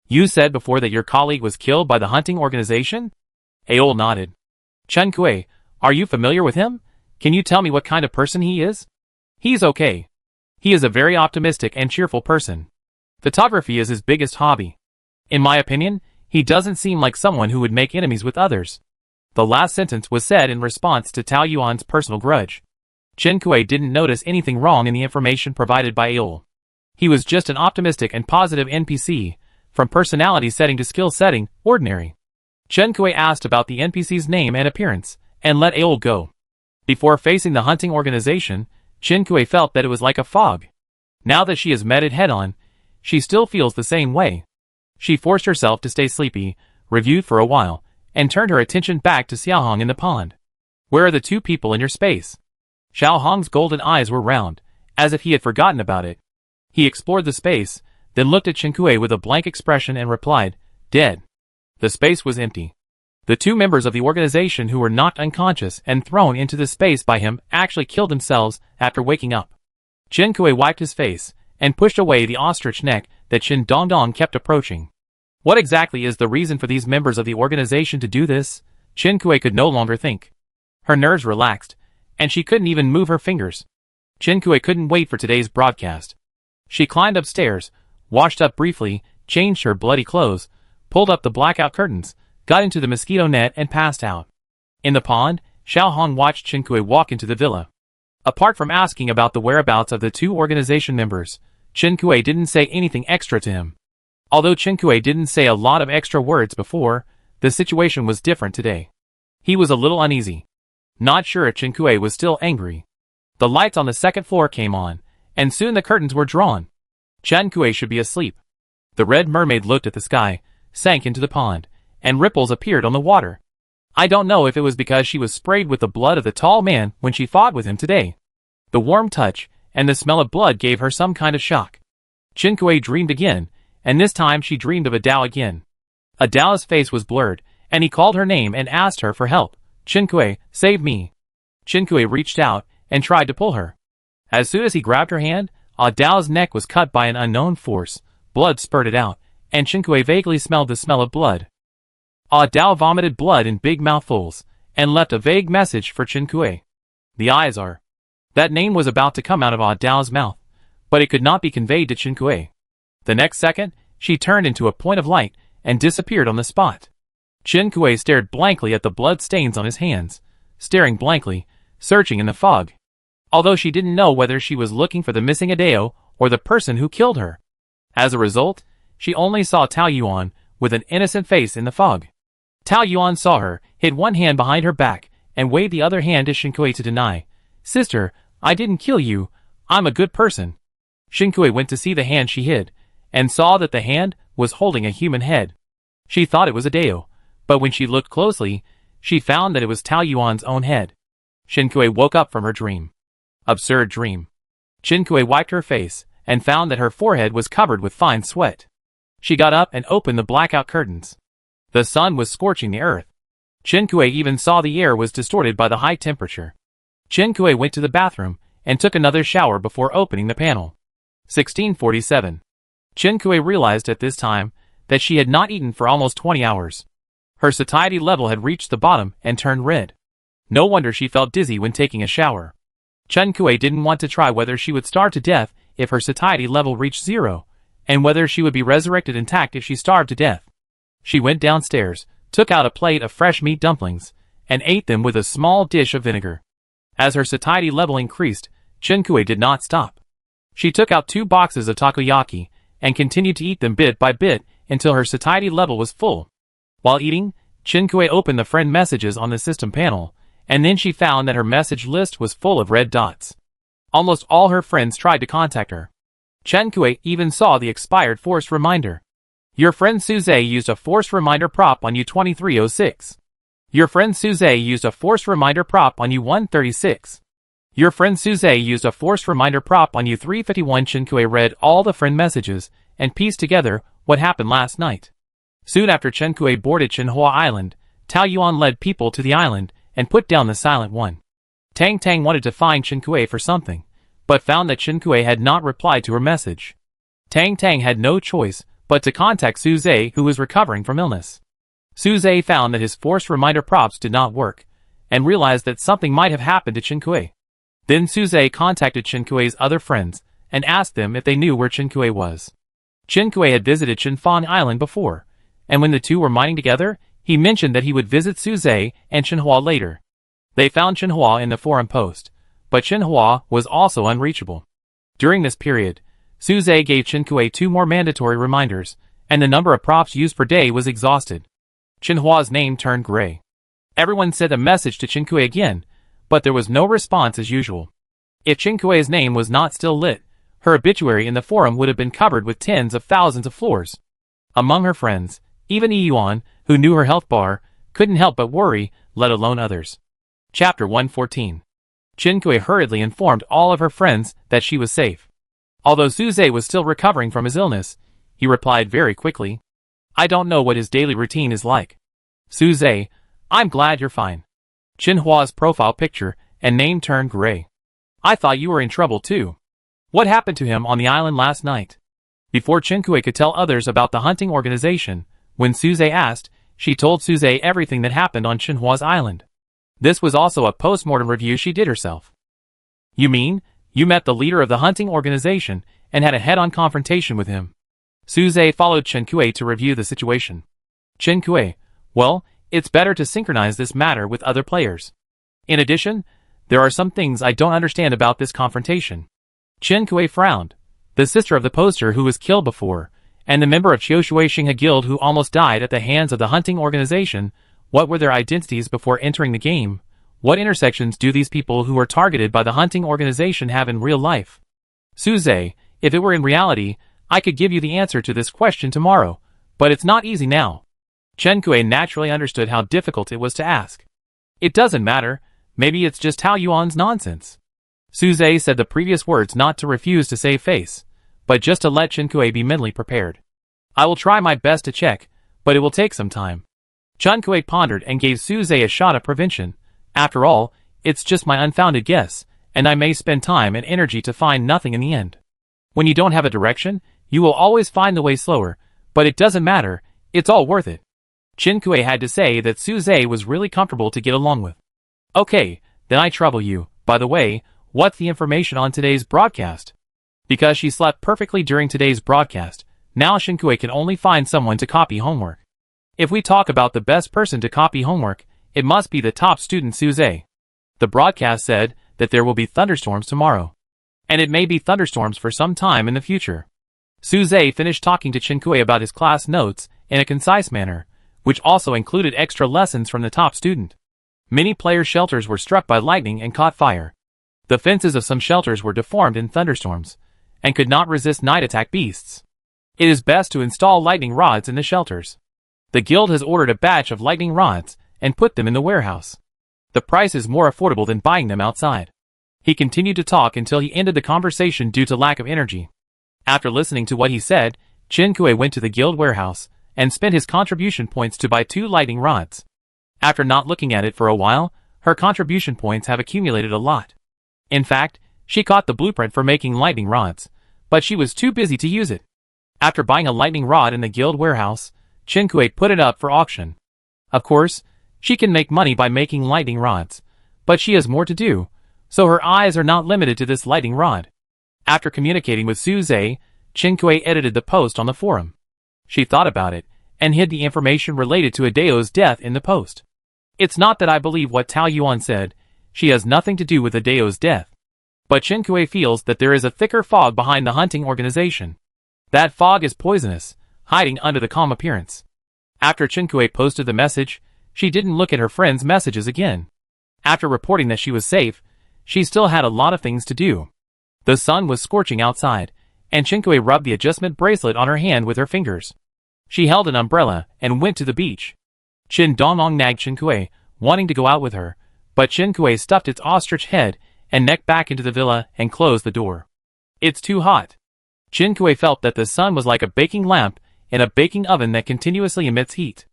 You said before that your colleague was killed by the hunting organization? Aol nodded. Chinkue, are you familiar with him? Can you tell me what kind of person he is? He's okay. He is a very optimistic and cheerful person. Photography is his biggest hobby. In my opinion, he doesn't seem like someone who would make enemies with others. The last sentence was said in response to Tao Yuan's personal grudge. Chinkue didn't notice anything wrong in the information provided by Aol. He was just an optimistic and positive NPC, from personality setting to skill setting, ordinary. Chinkue asked about the NPC's name and appearance, and let Aol go. Before facing the hunting organization, Chinkue felt that it was like a fog. Now that she has met it head-on, she still feels the same way. She forced herself to stay sleepy, reviewed for a while, and turned her attention back to Xiaohong in the pond. Where are the 2 people in your space? Xiaohong's golden eyes were round, as if he had forgotten about it. He explored the space, then looked at Chinkue with a blank expression and replied, dead. The space was empty. The 2 members of the organization who were knocked unconscious and thrown into the space by him actually killed themselves after waking up. Chinkue wiped his face, and pushed away the ostrich neck that Qin Dongdong kept approaching. What exactly is the reason for these members of the organization to do this? Chinkue could no longer think. Her nerves relaxed, and she couldn't even move her fingers. Chinkue couldn't wait for today's broadcast. She climbed upstairs, washed up briefly, changed her bloody clothes, pulled up the blackout curtains, got into the mosquito net and passed out. In the pond, Xiao Hong watched Chinkue walk into the villa. Apart from asking about the whereabouts of the 2 organization members, Chinkue didn't say anything extra to him. Although Chinkue didn't say a lot of extra words before, the situation was different today. He was a little uneasy. Not sure if Chinkue was still angry. The lights on the 2nd floor came on, and soon the curtains were drawn. Chinkue should be asleep. The red mermaid looked at the sky, sank into the pond, and ripples appeared on the water. I don't know if it was because she was sprayed with the blood of the tall man when she fought with him today. The warm touch and the smell of blood gave her some kind of shock. Chinkue dreamed again, and this time she dreamed of Adao again. Adao's face was blurred, and he called her name and asked her for help. Chinkue, save me. Chinkue reached out and tried to pull her. As soon as he grabbed her hand, Adao's neck was cut by an unknown force, blood spurted out, and Chinkue vaguely smelled the smell of blood. Adao vomited blood in big mouthfuls, and left a vague message for Chinkue. The eyes are. That name was about to come out of Adao's mouth, but it could not be conveyed to Chinkue. The next second, she turned into a point of light, and disappeared on the spot. Chinkue stared blankly at the blood stains on his hands, staring blankly, searching in the fog. Although she didn't know whether she was looking for the missing Adao, or the person who killed her. As a result, she only saw Tao Yuan, with an innocent face in the fog. Tao Yuan saw her, hid one hand behind her back, and waved the other hand to Chinkue to deny. Sister, I didn't kill you, I'm a good person. Chinkue went to see the hand she hid, and saw that the hand was holding a human head. She thought it was Adao, but when she looked closely, she found that it was Tao Yuan's own head. Chinkue woke up from her dream. Absurd dream. Chinkue wiped her face, and found that her forehead was covered with fine sweat. She got up and opened the blackout curtains. The sun was scorching the earth. Chinkue even saw the air was distorted by the high temperature. Chinkue went to the bathroom, and took another shower before opening the panel. 1647. Chinkue realized at this time that she had not eaten for almost 20 hours. Her satiety level had reached the bottom and turned red. No wonder she felt dizzy when taking a shower. Chen Kuei didn't want to try whether she would starve to death if her satiety level reached 0, and whether she would be resurrected intact if she starved to death. She went downstairs, took out a plate of fresh meat dumplings, and ate them with a small dish of vinegar. As her satiety level increased, Chen Kuei did not stop. She took out 2 boxes of takoyaki, and continued to eat them bit by bit until her satiety level was full. While eating, Chen Kuei opened the friend messages on the system panel, and then she found that her message list was full of red dots. Almost all her friends tried to contact her. Chen Kuei even saw the expired forced reminder. Your friend Suze used a forced reminder prop on U2306. Your friend Suze used a forced reminder prop on U136. Your friend Suze used a forced reminder prop on U351. Chen Kuei read all the friend messages and pieced together what happened last night. Soon after Chen Kuei boarded Chenhua Island, Tao Yuan led people to the island and put down the Silent One. Tang Tang wanted to find Chen Kuei for something, but found that Chen Kuei had not replied to her message. Tang Tang had no choice but to contact Suze, who was recovering from illness. Suze found that his forced reminder props did not work, and realized that something might have happened to Chen Kuei. Then Suze contacted Chen Kuei's other friends, and asked them if they knew where Chen Kuei was. Chen Kuei had visited Chenfan Island before, and when the two were mining together, he mentioned that he would visit Suze and Chenhua later. They found Chenhua in the forum post, but Chenhua was also unreachable. During this period, Suze gave Chen Kuei 2 more mandatory reminders, and the number of props used per day was exhausted. Chenhua's name turned gray. Everyone sent a message to Chen Kuei again, but there was no response as usual. If Chen Kuei's name was not still lit, her obituary in the forum would have been covered with tens of thousands of floors. Among her friends, even Yuan, who knew her health bar, couldn't help but worry, let alone others. Chapter 114. Chen Kuei hurriedly informed all of her friends that she was safe. Although Suze was still recovering from his illness, he replied very quickly. I don't know what his daily routine is like. Suze, I'm glad you're fine. Chenhua's profile picture and name turned gray. I thought you were in trouble too. What happened to him on the island last night? Before Chen Kuei could tell others about the hunting organization, when Suze asked, she told Suze everything that happened on Chenhua's island. This was also a post-mortem review she did herself. You mean, you met the leader of the hunting organization and had a head-on confrontation with him? Suze followed Chen Kuei to review the situation. Chen Kuei, well, it's better to synchronize this matter with other players. In addition, there are some things I don't understand about this confrontation. Chen Kuei frowned. The sister of the poster who was killed before, and the member of Qiushui Xinghe Guild who almost died at the hands of the hunting organization, what were their identities before entering the game? What intersections do these people who were targeted by the hunting organization have in real life? Suze, if it were in reality, I could give you the answer to this question tomorrow, but it's not easy now. Chen Kuei naturally understood how difficult it was to ask. It doesn't matter, maybe it's just Tao Yuan's nonsense. Suze said the previous words not to refuse to save face, but just to let Chen Kuei be mentally prepared. I will try my best to check, but it will take some time. Chen Kuei pondered and gave Suze a shot of prevention. After all, it's just my unfounded guess, and I may spend time and energy to find nothing in the end. When you don't have a direction, you will always find the way slower, but it doesn't matter, it's all worth it. Chen Kuei had to say that Suze was really comfortable to get along with. Okay, then I trouble you. By the way, what's the information on today's broadcast? Because she slept perfectly during today's broadcast, now Chen Kuei can only find someone to copy homework. If we talk about the best person to copy homework, it must be the top student Suze. The broadcast said that there will be thunderstorms tomorrow. And it may be thunderstorms for some time in the future. Suze finished talking to Chen Kuei about his class notes in a concise manner, which also included extra lessons from the top student. Many players' shelters were struck by lightning and caught fire. The fences of some shelters were deformed in thunderstorms, and could not resist night attack beasts. It is best to install lightning rods in the shelters. The guild has ordered a batch of lightning rods, and put them in the warehouse. The price is more affordable than buying them outside. He continued to talk until he ended the conversation due to lack of energy. After listening to what he said, Chen Kuei went to the guild warehouse, and spent his contribution points to buy 2 lightning rods. After not looking at it for a while, her contribution points have accumulated a lot. In fact, she caught the blueprint for making lightning rods, but she was too busy to use it. After buying a lightning rod in the guild warehouse, Chinkue put it up for auction. Of course, she can make money by making lightning rods, but she has more to do, so her eyes are not limited to this lightning rod. After communicating with Suze, Chinkue edited the post on the forum. She thought about it, and hid the information related to Hideo's death in the post. It's not that I believe what Tao Yuan said, she has nothing to do with Hideo's death. But Chinkue feels that there is a thicker fog behind the hunting organization. That fog is poisonous, hiding under the calm appearance. After Chinkue posted the message, she didn't look at her friend's messages again. After reporting that she was safe, she still had a lot of things to do. The sun was scorching outside, and Chinkue rubbed the adjustment bracelet on her hand with her fingers. She held an umbrella and went to the beach. Chin Dongong nagged Chinkue, wanting to go out with her, but Chinkue stuffed its ostrich head and neck back into the villa and closed the door. It's too hot. Chinkue felt that the sun was like a baking lamp in a baking oven that continuously emits heat.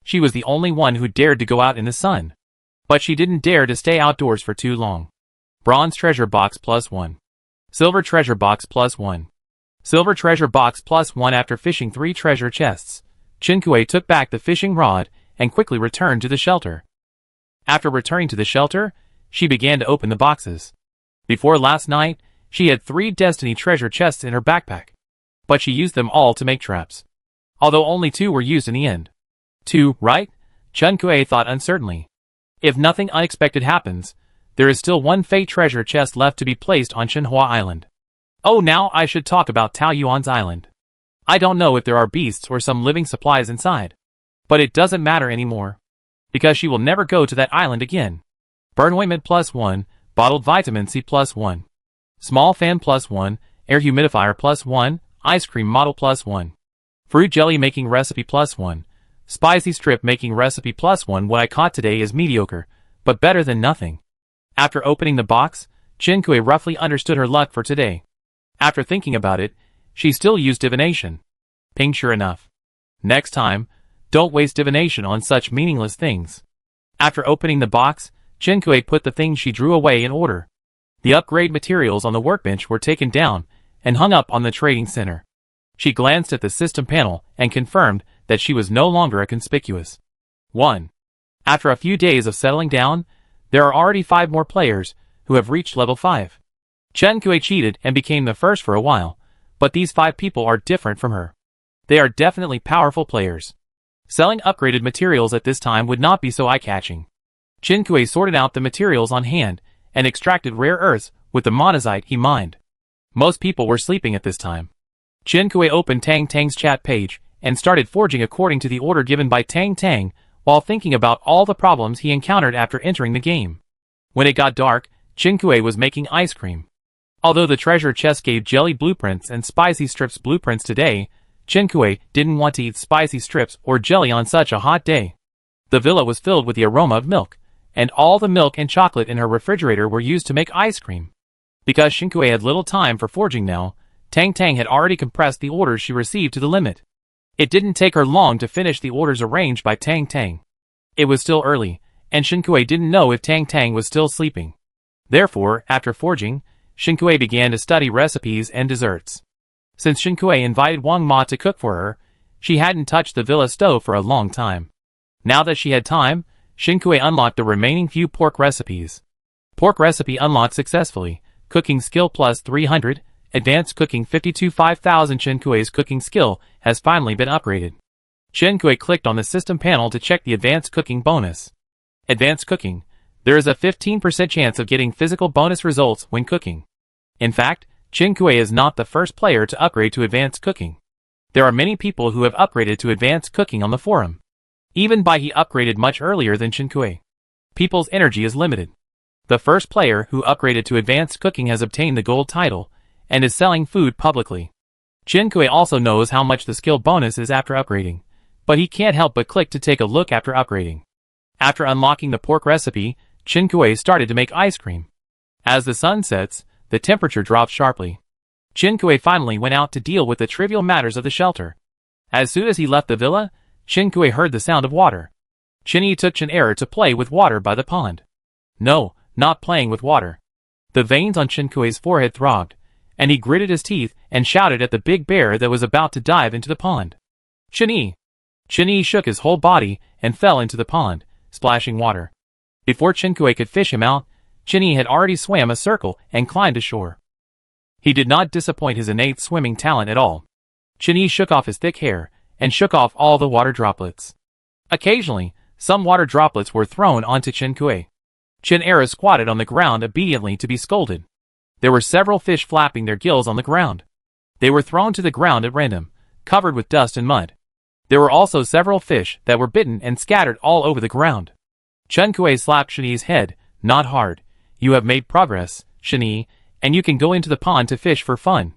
She was the only one who dared to go out in the sun. But she didn't dare to stay outdoors for too long. Bronze treasure box +1. Silver treasure box +1. Silver treasure box +1. After fishing 3 treasure chests, Chinkue took back the fishing rod and quickly returned to the shelter. After returning to the shelter, she began to open the boxes. Before last night, she had 3 destiny treasure chests in her backpack. But she used them all to make traps. Although only 2 were used in the end. 2, right? Chinkue thought uncertainly. If nothing unexpected happens, there is still 1 fate treasure chest left to be placed on Shenhua Island. Oh, now I should talk about Tao Yuan's island. I don't know if there are beasts or some living supplies inside. But it doesn't matter anymore. Because she will never go to that island again. Burn ointment +1, bottled vitamin C +1. Small fan +1, air humidifier +1, ice cream model +1. Fruit jelly making recipe +1. Spicy strip making recipe +1. What I caught today is mediocre, but better than nothing. After opening the box, Chinkue roughly understood her luck for today. After thinking about it, she still used divination. Ping sure enough. Next time, don't waste divination on such meaningless things. After opening the box, Chinkue put the things she drew away in order. The upgrade materials on the workbench were taken down and hung up on the trading center. She glanced at the system panel and confirmed that she was no longer a conspicuous 1. After a few days of settling down, there are already 5 more players who have reached level 5. Chinkue cheated and became the first for a while, but these 5 people are different from her. They are definitely powerful players. Selling upgraded materials at this time would not be so eye-catching. Chinkue sorted out the materials on hand and extracted rare earths with the monazite he mined. Most people were sleeping at this time. Chinkue opened Tang Tang's chat page and started forging according to the order given by Tang Tang while thinking about all the problems he encountered after entering the game. When it got dark, Chinkue was making ice cream. Although the treasure chest gave jelly blueprints and spicy strips blueprints today, Chinkue didn't want to eat spicy strips or jelly on such a hot day. The villa was filled with the aroma of milk, and all the milk and chocolate in her refrigerator were used to make ice cream. Because Chinkue had little time for forging now, Tang Tang had already compressed the orders she received to the limit. It didn't take her long to finish the orders arranged by Tang Tang. It was still early, and Chinkue didn't know if Tang Tang was still sleeping. Therefore, after forging, Chinkue began to study recipes and desserts. Since Chinkue invited Wang Ma to cook for her, she hadn't touched the villa stove for a long time. Now that she had time, Chinkue unlocked the remaining few pork recipes. Pork recipe unlocked successfully. Cooking skill plus 300, advanced cooking 52. 5000. Chinkue's cooking skill has finally been upgraded. Chinkue clicked on the system panel to check the advanced cooking bonus. Advanced cooking. There is a 15% chance of getting physical bonus results when cooking. In fact, Chinkue is not the first player to upgrade to advanced cooking. There are many people who have upgraded to advanced cooking on the forum. Even Bai he upgraded much earlier than Chinkue. People's energy is limited. The first player who upgraded to advanced cooking has obtained the gold title, and is selling food publicly. Chinkue also knows how much the skill bonus is after upgrading, but he can't help but click to take a look after upgrading. After unlocking the pork recipe, Chinkue started to make ice cream. As the sun sets, the temperature drops sharply. Chinkue finally went out to deal with the trivial matters of the shelter. As soon as he left the villa, Chinkue heard the sound of water. Chinyi took Chin-error to play with water by the pond. No, not playing with water. The veins on Chinkue's forehead throbbed, and he gritted his teeth and shouted at the big bear that was about to dive into the pond. Chen-Yi! Chen-Yi shook his whole body and fell into the pond, splashing water. Before Chen-Kui could fish him out, Chen-Yi had already swam a circle and climbed ashore. He did not disappoint his innate swimming talent at all. Chen-Yi shook off his thick hair and shook off all the water droplets. Occasionally, some water droplets were thrown onto Chen-Kui. Chen-Era squatted on the ground obediently to be scolded. There were several fish flapping their gills on the ground. They were thrown to the ground at random, covered with dust and mud. There were also several fish that were bitten and scattered all over the ground. Chen-Kui slapped Chen-Yi's head, not hard. You have made progress, Chen-Yi, and you can go into the pond to fish for fun.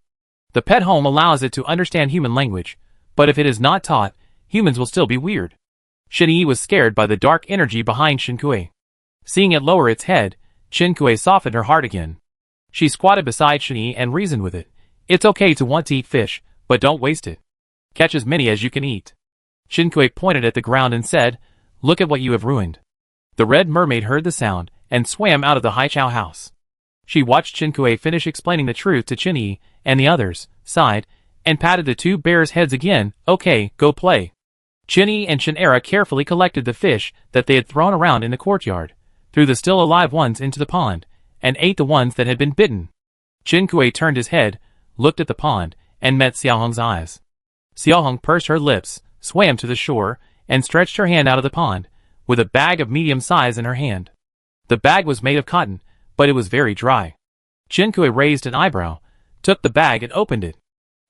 The pet home allows it to understand human language, but if it is not taught, humans will still be weird. Chen-Yi was scared by the dark energy behind Chen-Kui. Seeing it lower its head, Chen-Kui softened her heart again. She squatted beside Chen-Yi and reasoned with it. It's okay to want to eat fish, but don't waste it. Catch as many as you can eat. Chen-Kui pointed at the ground and said, Look at what you have ruined. The red mermaid heard the sound and swam out of the Haichao house. She watched Chen-Kui finish explaining the truth to Chen-Yi and the others, sighed, and patted the two bears' heads again. Okay, go play. Chen-Yi and Chen-Era carefully collected the fish that they had thrown around in the courtyard, threw the still alive ones into the pond, and ate the ones that had been bitten. Chen-Kui turned his head, looked at the pond, and met Xiaohong's eyes. Xiaohong pursed her lips, swam to the shore, and stretched her hand out of the pond, with a bag of medium size in her hand. The bag was made of cotton, but it was very dry. Chen-Kui raised an eyebrow, took the bag and opened it.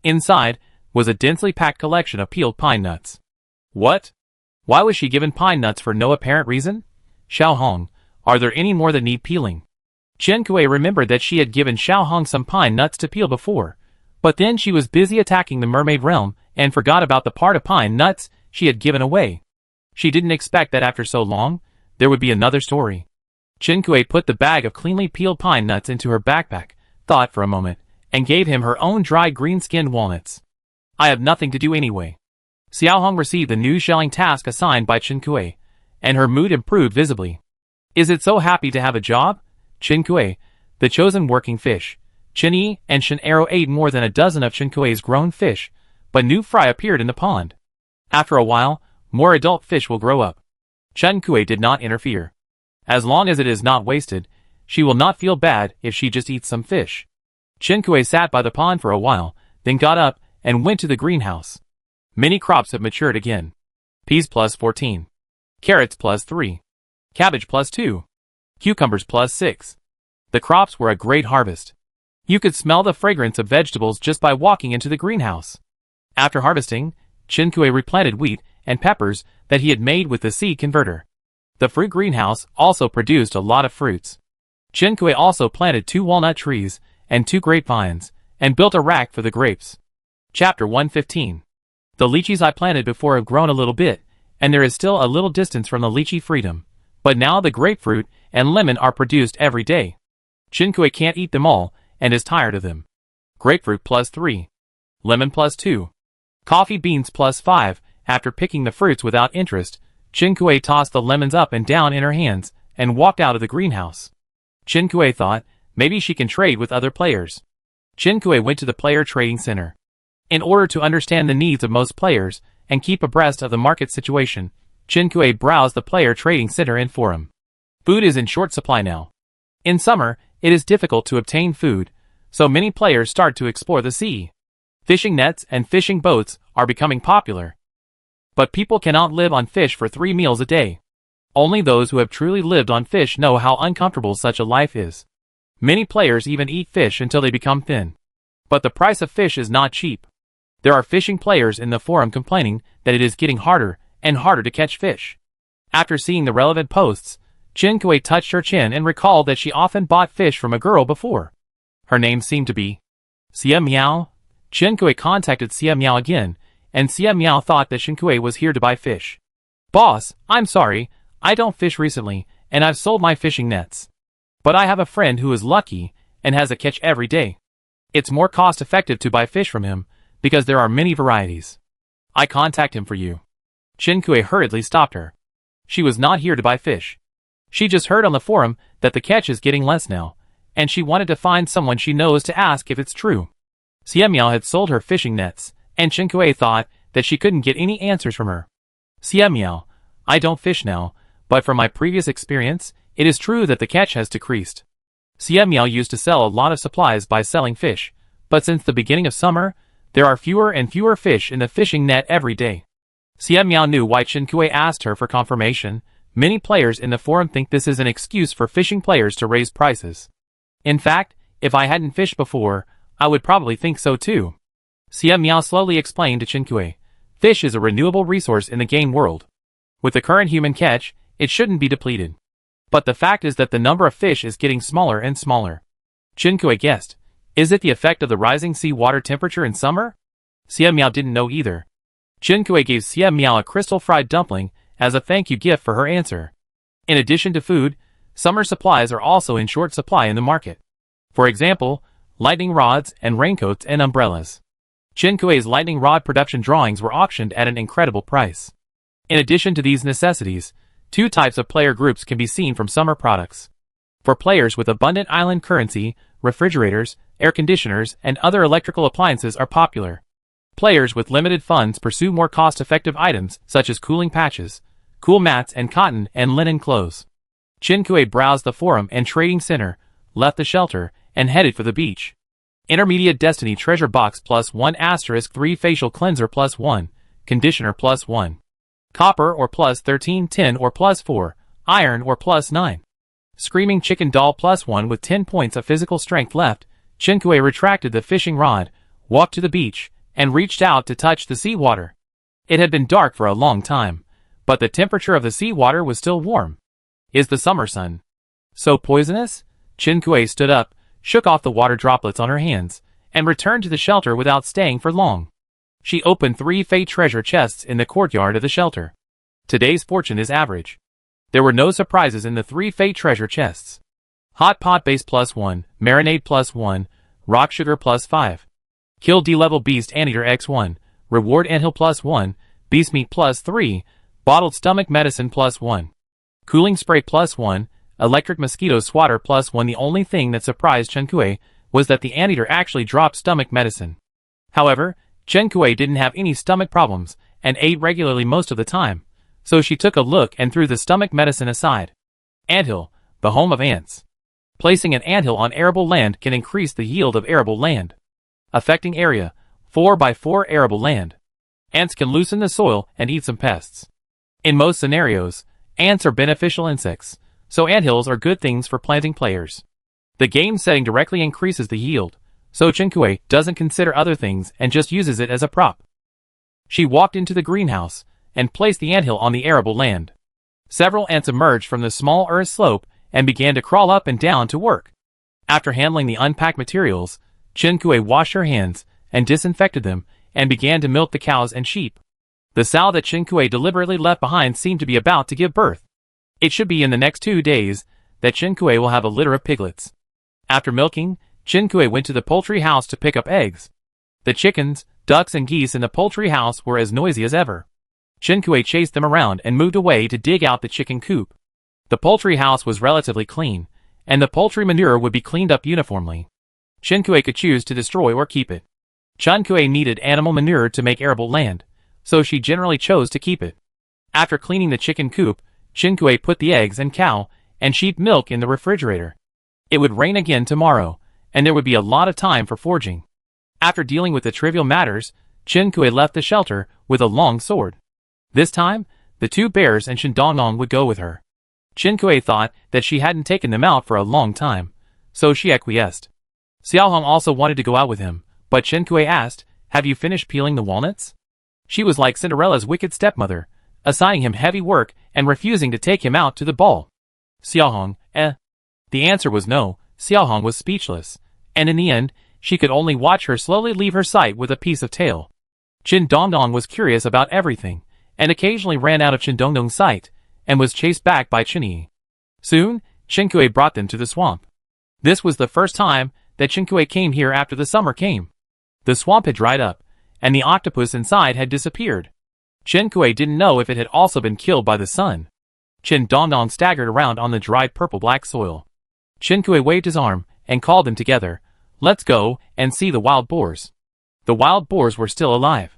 Inside was a densely packed collection of peeled pine nuts. What? Why was she given pine nuts for no apparent reason? Xiaohong, are there any more that need peeling? Chen-Kui remembered that she had given Xiaohong some pine nuts to peel before, but then she was busy attacking the mermaid realm and forgot about the part of pine nuts she had given away. She didn't expect that after so long, there would be another story. Chen-Kui put the bag of cleanly peeled pine nuts into her backpack, thought for a moment, and gave him her own dry green-skinned walnuts. I have nothing to do anyway. Xiaohong received the new shelling task assigned by Chen-Kui, and her mood improved visibly. Is it so happy to have a job? Chen-Kui, the chosen working fish. Chen-Yi and Chen-Era ate more than a dozen of Chen-Kui's grown fish, but new fry appeared in the pond. After a while, more adult fish will grow up. Chen-Kui did not interfere. As long as it is not wasted, she will not feel bad if she just eats some fish. Chen-Kui sat by the pond for a while, then got up and went to the greenhouse. Many crops have matured again. Peas plus 14. Carrots plus 3. Cabbage plus 2. Cucumbers plus 6. The crops were a great harvest. You could smell the fragrance of vegetables just by walking into the greenhouse. After harvesting, Chen-Kui replanted wheat and peppers that he had made with the seed converter. The fruit greenhouse also produced a lot of fruits. Chen-Kui also planted 2 walnut trees and 2 grapevines, and built a rack for the grapes. Chapter 115. The lychees I planted before have grown a little bit, and there is still a little distance from the lychee freedom, but now the grapefruit and lemon are produced every day. Chen-Kui can't eat them all, and is tired of them. Grapefruit plus 3. Lemon plus 2. Coffee beans plus 5. After picking the fruits without interest, Chen-Kui tossed the lemons up and down in her hands, and walked out of the greenhouse. Chen-Kui thought, maybe she can trade with other players. Chen-Kui went to the player trading center. In order to understand the needs of most players, and keep abreast of the market situation, Chen-Kui browsed the player trading center and forum. Food is in short supply now. In summer, it is difficult to obtain food, so many players start to explore the sea. Fishing nets and fishing boats are becoming popular. But people cannot live on fish for 3 meals a day. Only those who have truly lived on fish know how uncomfortable such a life is. Many players even eat fish until they become thin. But the price of fish is not cheap. There are fishing players in the forum complaining that it is getting harder and harder to catch fish. After seeing the relevant posts, Chen-Kui touched her chin and recalled that she often bought fish from a girl before. Her name seemed to be Xia Miao. Chen-Kui contacted Xia Miao again, and Xia Miao thought that Chen-Kui was here to buy fish. Boss, I'm sorry, I don't fish recently, and I've sold my fishing nets. But I have a friend who is lucky and has a catch every day. It's more cost-effective to buy fish from him, because there are many varieties. I contact him for you. Chen-Kui hurriedly stopped her. She was not here to buy fish. She just heard on the forum that the catch is getting less now, and she wanted to find someone she knows to ask if it's true. Xia Miao had sold her fishing nets, and Chen Kuei thought that she couldn't get any answers from her. Xia Miao, I don't fish now, but from my previous experience, it is true that the catch has decreased. Xia Miao used to sell a lot of supplies by selling fish, but since the beginning of summer, there are fewer and fewer fish in the fishing net every day. Xia Miao knew why Chen Kuei asked her for confirmation. Many players in the forum think this is an excuse for fishing players to raise prices. In fact, if I hadn't fished before, I would probably think so too. Xia Miao slowly explained to Chen Kuei, fish is a renewable resource in the game world. With the current human catch, it shouldn't be depleted. But the fact is that the number of fish is getting smaller and smaller. Chen Kuei guessed, is it the effect of the rising sea water temperature in summer? Xia Miao didn't know either. Chen Kuei gave Xia Miao a crystal fried dumpling as a thank you gift for her answer. In addition to food, summer supplies are also in short supply in the market. For example, lightning rods and raincoats and umbrellas. Chen Kuei's lightning rod production drawings were auctioned at an incredible price. In addition to these necessities, two types of player groups can be seen from summer products. For players with abundant island currency, refrigerators, air conditioners, and other electrical appliances are popular. Players with limited funds pursue more cost-effective items such as cooling patches, cool mats, and cotton and linen clothes. Chen Kuei browsed the forum and trading center, left the shelter, and headed for the beach. Intermediate Destiny Treasure Box +1 * 3 Facial Cleanser +1, Conditioner +1. Copper or +13 Tin or +4, Iron or +9. Screaming Chicken Doll +1 with 10 points of physical strength left. Chen Kuei retracted the fishing rod, walked to the beach, and reached out to touch the seawater. It had been dark for a long time, but the temperature of the seawater was still warm. Is the summer sun so poisonous? Chen Kuei stood up, shook off the water droplets on her hands, and returned to the shelter without staying for long. She opened 3 fate treasure chests in the courtyard of the shelter. Today's fortune is average. There were no surprises in the 3 fate treasure chests. Hot pot base +1, marinade +1, rock sugar +5. Kill D-level beast anteater X1, reward anthill +1, beast meat +3, bottled stomach medicine +1. Cooling spray +1, electric mosquito swatter +1. The only thing that surprised Chen Kuei was that the anteater actually dropped stomach medicine. However, Chen Kuei didn't have any stomach problems and ate regularly most of the time, so she took a look and threw the stomach medicine aside. Anthill, the home of ants. Placing an anthill on arable land can increase the yield of arable land. Affecting area, 4x4 arable land. Ants can loosen the soil and eat some pests. In most scenarios, ants are beneficial insects, so anthills are good things for planting players. The game setting directly increases the yield, so Chen Kuei doesn't consider other things and just uses it as a prop. She walked into the greenhouse and placed the anthill on the arable land. Several ants emerged from the small earth slope and began to crawl up and down to work. After handling the unpacked materials, Chen Kuei washed her hands and disinfected them and began to milk the cows and sheep. The sow that Chen Kuei deliberately left behind seemed to be about to give birth. It should be in the next 2 days that Chen Kuei will have a litter of piglets. After milking, Chen Kuei went to the poultry house to pick up eggs. The chickens, ducks, and geese in the poultry house were as noisy as ever. Chen Kuei chased them around and moved away to dig out the chicken coop. The poultry house was relatively clean, and the poultry manure would be cleaned up uniformly. Chen Kuei could choose to destroy or keep it. Chen Kuei needed animal manure to make arable land, so she generally chose to keep it. After cleaning the chicken coop, Chen Kuei put the eggs and cow and sheep milk in the refrigerator. It would rain again tomorrow, and there would be a lot of time for foraging. After dealing with the trivial matters, Chen Kuei left the shelter with a long sword. This time, the 2 bears and Shen Dongnong would go with her. Chen Kuei thought that she hadn't taken them out for a long time, so she acquiesced. Xiaohong also wanted to go out with him, but Chen Kuei asked, "Have you finished peeling the walnuts?" She was like Cinderella's wicked stepmother, assigning him heavy work and refusing to take him out to the ball. Xiaohong, The answer was no. Xiaohong was speechless, and in the end, she could only watch her slowly leave her sight with a piece of tail. Shen Dongnong was curious about everything, and occasionally ran out of Shen Dongnong's sight, and was chased back by Chen Yi. Soon, Chen Kuei brought them to the swamp. This was the first time that Chen Kuei came here after the summer came. The swamp had dried up, and the octopus inside had disappeared. Chen Kuei didn't know if it had also been killed by the sun. Chen Dongnong staggered around on the dried purple-black soil. Chen Kuei waved his arm and called them together. Let's go and see the wild boars. The wild boars were still alive.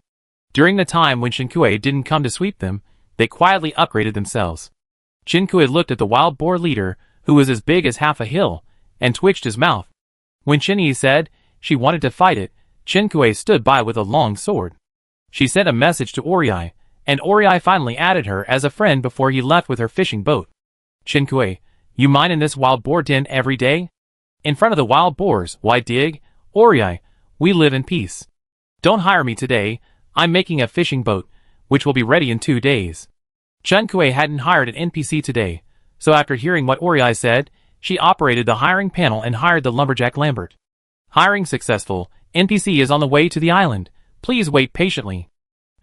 During the time when Shinkui didn't come to sweep them, they quietly upgraded themselves. Shinkui looked at the wild boar leader, who was as big as half a hill, and twitched his mouth. When Shinyi said she wanted to fight it, Shinkui stood by with a long sword. She sent a message to Oriai, and Oriai finally added her as a friend before he left with her fishing boat. Shinkui, you mine in this wild boar den every day? In front of the wild boars, why dig? Oriai, we live in peace. Don't hire me today, I'm making a fishing boat, which will be ready in 2 days. Shinkui hadn't hired an NPC today, so after hearing what Oriai said, she operated the hiring panel and hired the lumberjack Lambert. Hiring successful, NPC is on the way to the island, please wait patiently.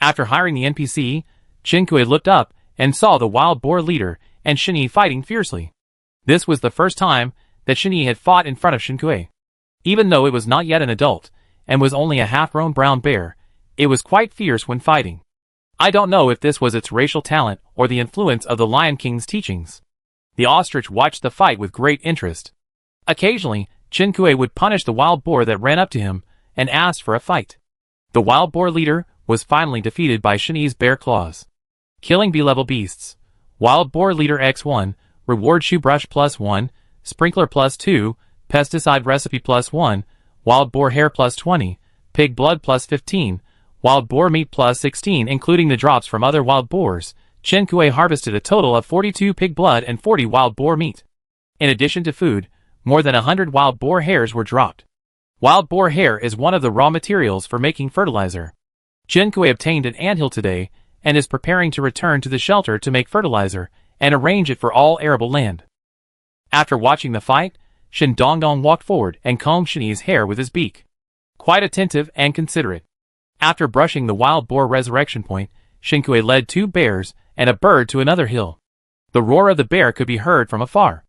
After hiring the NPC, Shinkui looked up and saw the wild boar leader and Shinyi fighting fiercely. This was the first time that Shinyi had fought in front of Shinkui. Even though it was not yet an adult, and was only a half-grown brown bear, it was quite fierce when fighting. I don't know if this was its racial talent or the influence of the Lion King's teachings. The ostrich watched the fight with great interest. Occasionally, Shinkui would punish the wild boar that ran up to him and asked for a fight. The wild boar leader was finally defeated by Shinyi's bear claws. Killing B-level beasts. Wild boar leader X1, reward shoe brush +1, sprinkler +2, pesticide recipe +1, wild boar hair +20, pig blood +15, wild boar meat +16 including the drops from other wild boars. Shinkui harvested a total of 42 pig blood and 40 wild boar meat. In addition to food, more than 100 wild boar hairs were dropped. Wild boar hair is one of the raw materials for making fertilizer. Shinkui obtained an anthill today and is preparing to return to the shelter to make fertilizer and arrange it for all arable land. After watching the fight, Shin Dongdong walked forward and combed Shinyi's hair with his beak. Quite attentive and considerate. After brushing the wild boar resurrection point, Shinkui led 2 bears and a bird to another hill. The roar of the bear could be heard from afar.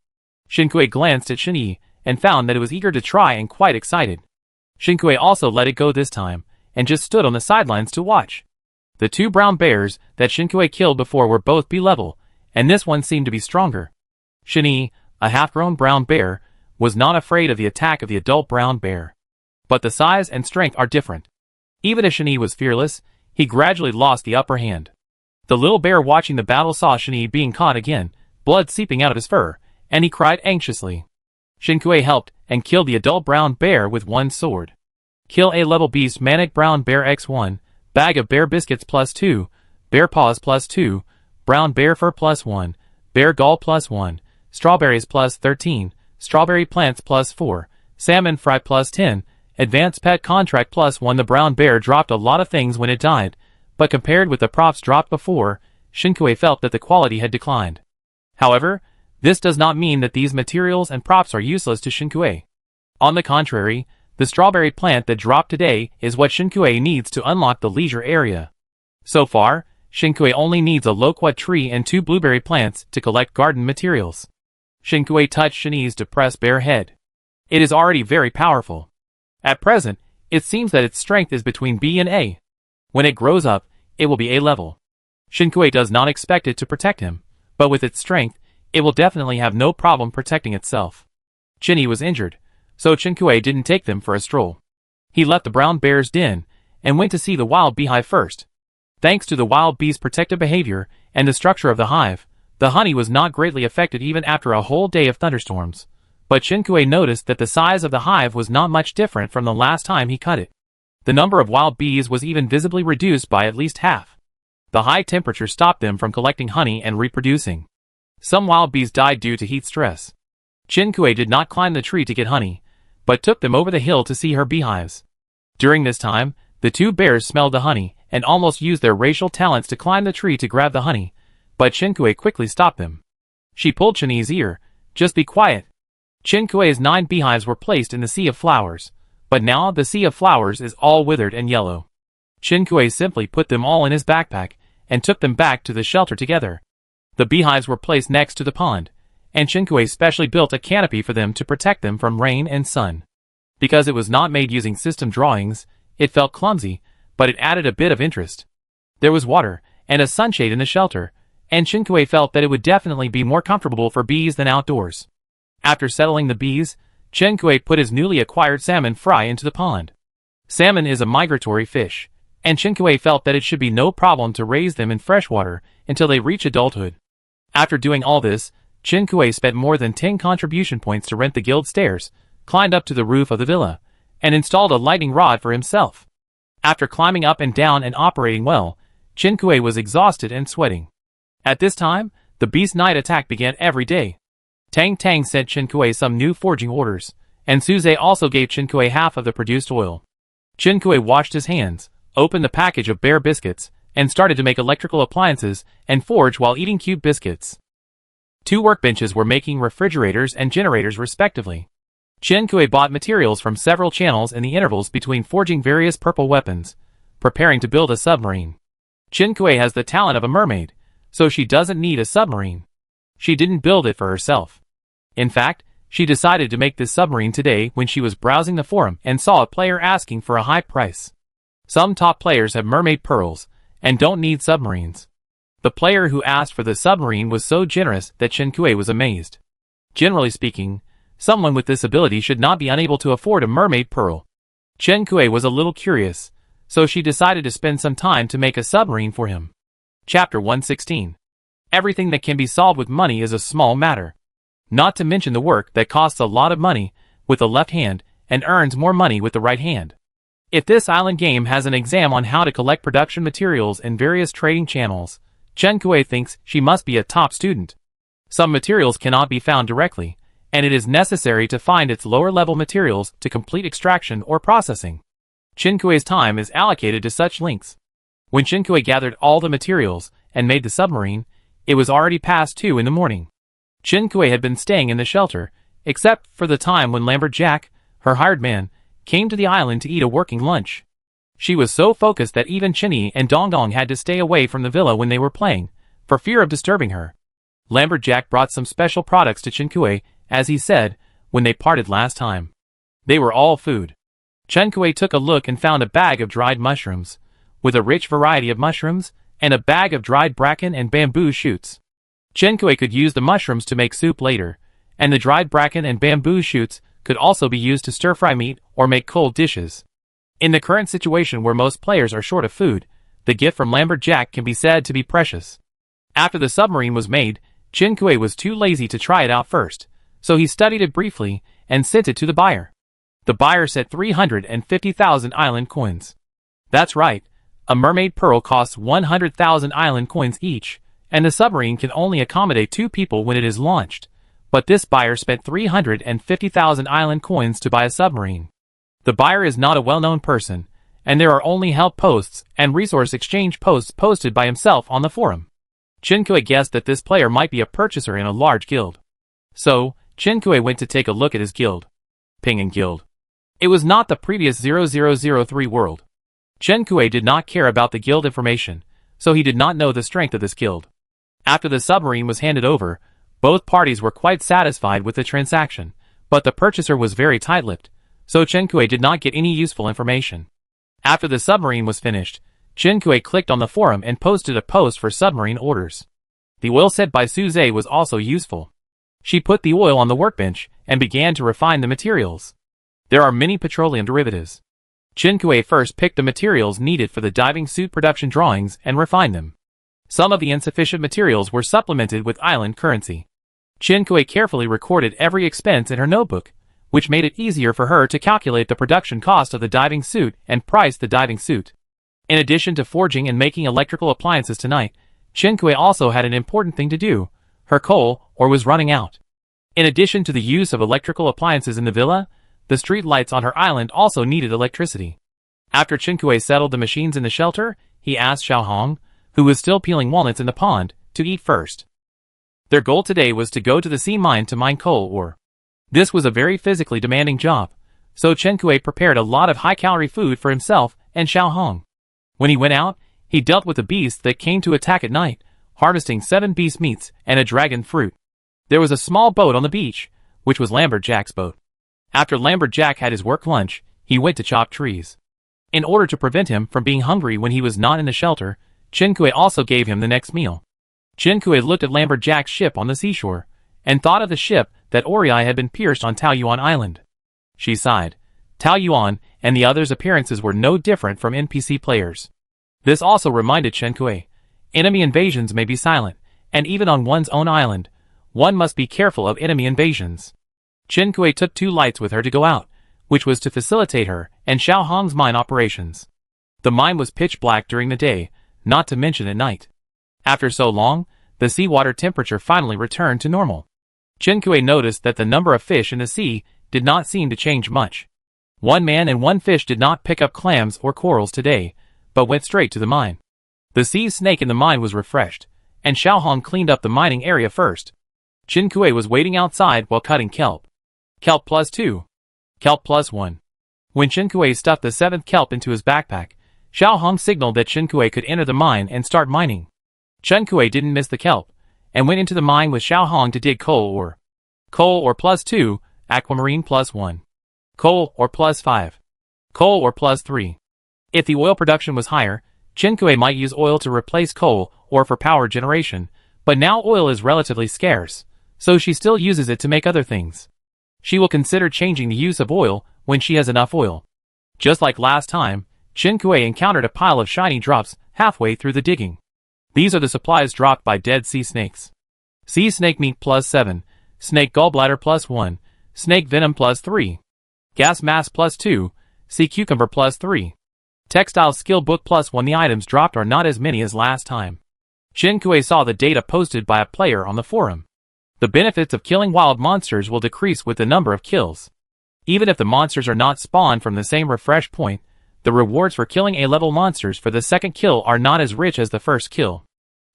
Shinkui glanced at Shinyi and found that it was eager to try and quite excited. Shinkui also let it go this time, and just stood on the sidelines to watch. The 2 brown bears that Shinkui killed before were both B-level, and this one seemed to be stronger. Shinyi, a half-grown brown bear, was not afraid of the attack of the adult brown bear. But the size and strength are different. Even if Shinyi was fearless, he gradually lost the upper hand. The little bear watching the battle saw Shinyi being caught again, blood seeping out of his fur, and he cried anxiously. Shinkui helped and killed the adult brown bear with 1 sword. Kill A-level beast Manic Brown Bear X1, bag of bear biscuits +2, bear paws +2, brown bear fur +1, bear gall +1, strawberries +13, strawberry plants +4, salmon fry +10, advanced pet contract +1. The brown bear dropped a lot of things when it died, but compared with the props dropped before, Shinkui felt that the quality had declined. However, this does not mean that these materials and props are useless to Shinkui. On the contrary, the strawberry plant that dropped today is what Shinkui needs to unlock the leisure area. So far, Shinkui only needs a loquat tree and 2 blueberry plants to collect garden materials. Shinkui touched Shinyi's depressed bare head. It is already very powerful. At present, it seems that its strength is between B and A. When it grows up, it will be A-level. Shinkui does not expect it to protect him, but with its strength, it will definitely have no problem protecting itself. Shinyi was injured, so Shinkui didn't take them for a stroll. He left the brown bear's den and went to see the wild beehive first. Thanks to the wild bee's protective behavior and the structure of the hive, the honey was not greatly affected even after a whole day of thunderstorms. But Shinkui noticed that the size of the hive was not much different from the last time he cut it. The number of wild bees was even visibly reduced by at least half. The high temperature stopped them from collecting honey and reproducing. Some wild bees died due to heat stress. Shinkui did not climb the tree to get honey, but took them over the hill to see her beehives. During this time, the 2 bears smelled the honey and almost used their racial talents to climb the tree to grab the honey, but Shinkui quickly stopped them. She pulled Shinyi's ear. Just be quiet. Shinkui's 9 beehives were placed in the sea of flowers, but now the sea of flowers is all withered and yellow. Shinkui simply put them all in his backpack and took them back to the shelter together. The beehives were placed next to the pond, and Shinkui specially built a canopy for them to protect them from rain and sun. Because it was not made using system drawings, it felt clumsy, but it added a bit of interest. There was water and a sunshade in the shelter, and Shinkui felt that it would definitely be more comfortable for bees than outdoors. After settling the bees, Chen Kui put his newly acquired salmon fry into the pond. Salmon is a migratory fish, and Chen Kui felt that it should be no problem to raise them in freshwater until they reach adulthood. After doing all this, Chen Kui spent more than 10 contribution points to rent the guild stairs, climbed up to the roof of the villa, and installed a lightning rod for himself. After climbing up and down and operating well, Chen Kui was exhausted and sweating. At this time, the beast night attack began every day. Tang Tang sent Chen Kui some new forging orders, and Suze also gave Chen Kui half of the produced oil. Chen Kui washed his hands, opened the package of bear biscuits, and started to make electrical appliances and forge while eating cube biscuits. 2 workbenches were making refrigerators and generators respectively. Chen Kui bought materials from several channels in the intervals between forging various purple weapons, preparing to build a submarine. Chen Kui has the talent of a mermaid, so she doesn't need a submarine. She didn't build it for herself. In fact, she decided to make this submarine today when she was browsing the forum and saw a player asking for a high price. Some top players have mermaid pearls and don't need submarines. The player who asked for the submarine was so generous that Chen Kui was amazed. Generally speaking, someone with this ability should not be unable to afford a mermaid pearl. Chen Kui was a little curious, so she decided to spend some time to make a submarine for him. Chapter 116. Everything that can be solved with money is a small matter. Not to mention the work that costs a lot of money with the left hand and earns more money with the right hand. If this island game has an exam on how to collect production materials in various trading channels, Chen Kui thinks she must be a top student. Some materials cannot be found directly, and it is necessary to find its lower-level materials to complete extraction or processing. Chen Kui's time is allocated to such links. When Chen Kui gathered all the materials and made the submarine, it was already past 2 in the morning. Chen Kui had been staying in the shelter, except for the time when Lumberjack, her hired man, came to the island to eat a working lunch. She was so focused that even Chinny and Dongdong had to stay away from the villa when they were playing, for fear of disturbing her. Lumberjack brought some special products to Chen Kui, as he said, when they parted last time. They were all food. Chen Kui took a look and found a bag of dried mushrooms, with a rich variety of mushrooms, and a bag of dried bracken and bamboo shoots. Chen Kui could use the mushrooms to make soup later, and the dried bracken and bamboo shoots could also be used to stir-fry meat or make cold dishes. In the current situation where most players are short of food, the gift from Lumberjack can be said to be precious. After the submarine was made, Chen Kui was too lazy to try it out first, so he studied it briefly and sent it to the buyer. The buyer said 350,000 island coins. That's right, a mermaid pearl costs 100,000 island coins each, and the submarine can only accommodate 2 people when it is launched. But this buyer spent 350,000 island coins to buy a submarine. The buyer is not a well-known person, and there are only help posts and resource exchange posts posted by himself on the forum. Chen Kui guessed that this player might be a purchaser in a large guild. So, Chen Kui went to take a look at his guild. Ping Guild. It was not the previous 0003 world. Chen Kui did not care about the guild information, so he did not know the strength of this guild. After the submarine was handed over, both parties were quite satisfied with the transaction, but the purchaser was very tight-lipped, so Chen Kui did not get any useful information. After the submarine was finished, Chen Kui clicked on the forum and posted a post for submarine orders. The oil sent by Suze was also useful. She put the oil on the workbench and began to refine the materials. There are many petroleum derivatives. Chen Kui first picked the materials needed for the diving suit production drawings and refined them. Some of the insufficient materials were supplemented with island currency. Chen Kui carefully recorded every expense in her notebook, which made it easier for her to calculate the production cost of the diving suit and price the diving suit. In addition to forging and making electrical appliances tonight, Chen Kui also had an important thing to do. Her coal ore was running out. In addition to the use of electrical appliances in the villa, the street lights on her island also needed electricity. After Chen Kui settled the machines in the shelter, he asked Xiao Hong, who was still peeling walnuts in the pond, to eat first. Their goal today was to go to the sea mine to mine coal ore. This was a very physically demanding job, so Chen Kui prepared a lot of high-calorie food for himself and Xiao Hong. When he went out, he dealt with a beast that came to attack at night, harvesting 7 beast meats and a dragon fruit. There was a small boat on the beach, which was Lumberjack's boat. After Lumberjack had his work lunch, he went to chop trees. In order to prevent him from being hungry when he was not in the shelter, Chen Kui also gave him the next meal. Chen Kui looked at Lumberjack's ship on the seashore, and thought of the ship that Oriai had been pierced on Taoyuan Island. She sighed. Taoyuan and the others' appearances were no different from NPC players. This also reminded Chen Kui. Enemy invasions may be silent, and even on one's own island, one must be careful of enemy invasions. Chen Kui took 2 lights with her to go out, which was to facilitate her and Xiao Hong's mine operations. The mine was pitch black during the day, not to mention at night. After so long, the seawater temperature finally returned to normal. Chen Kui noticed that the number of fish in the sea did not seem to change much. 1 man and 1 fish did not pick up clams or corals today, but went straight to the mine. The sea snake in the mine was refreshed, and Xiao Hong cleaned up the mining area first. Chen Kui was waiting outside while cutting kelp. Kelp +2. Kelp +1. When Chen Kui stuffed the 7th kelp into his backpack, Xiao Hong signaled that Chen Kui could enter the mine and start mining. Chen Kui didn't miss the kelp, and went into the mine with Xiao Hong to dig coal ore. Coal ore +2, aquamarine +1. Coal ore +5. Coal ore +3. If the oil production was higher, Chen Kui might use oil to replace coal or for power generation, but now oil is relatively scarce, so she still uses it to make other things. She will consider changing the use of oil when she has enough oil. Just like last time, Chen Kui encountered a pile of shiny drops halfway through the digging. These are the supplies dropped by dead sea snakes. Sea snake meat +7, snake gallbladder +1, snake venom +3, gas mask +2, sea cucumber +3. Textile skill book +1. The items dropped are not as many as last time. Chen Kui saw the data posted by a player on the forum. The benefits of killing wild monsters will decrease with the number of kills. Even if the monsters are not spawned from the same refresh point, the rewards for killing A-level monsters for the second kill are not as rich as the first kill.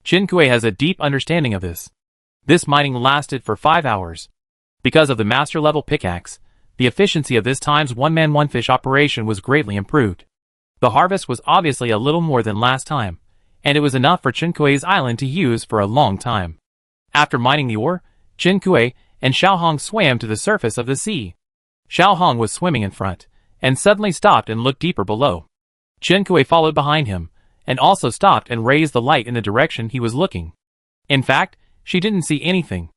Chen Kui has a deep understanding of this. This mining lasted for 5 hours. Because of the master level pickaxe, the efficiency of this times 1 man 1 fish operation was greatly improved. The harvest was obviously a little more than last time, and it was enough for Chen Kui's island to use for a long time. After mining the ore, Chen Kui and Xiao Hong swam to the surface of the sea. Xiao Hong was swimming in front, and suddenly stopped and looked deeper below. Chen Kui followed behind him, and also stopped and raised the light in the direction he was looking. In fact, she didn't see anything.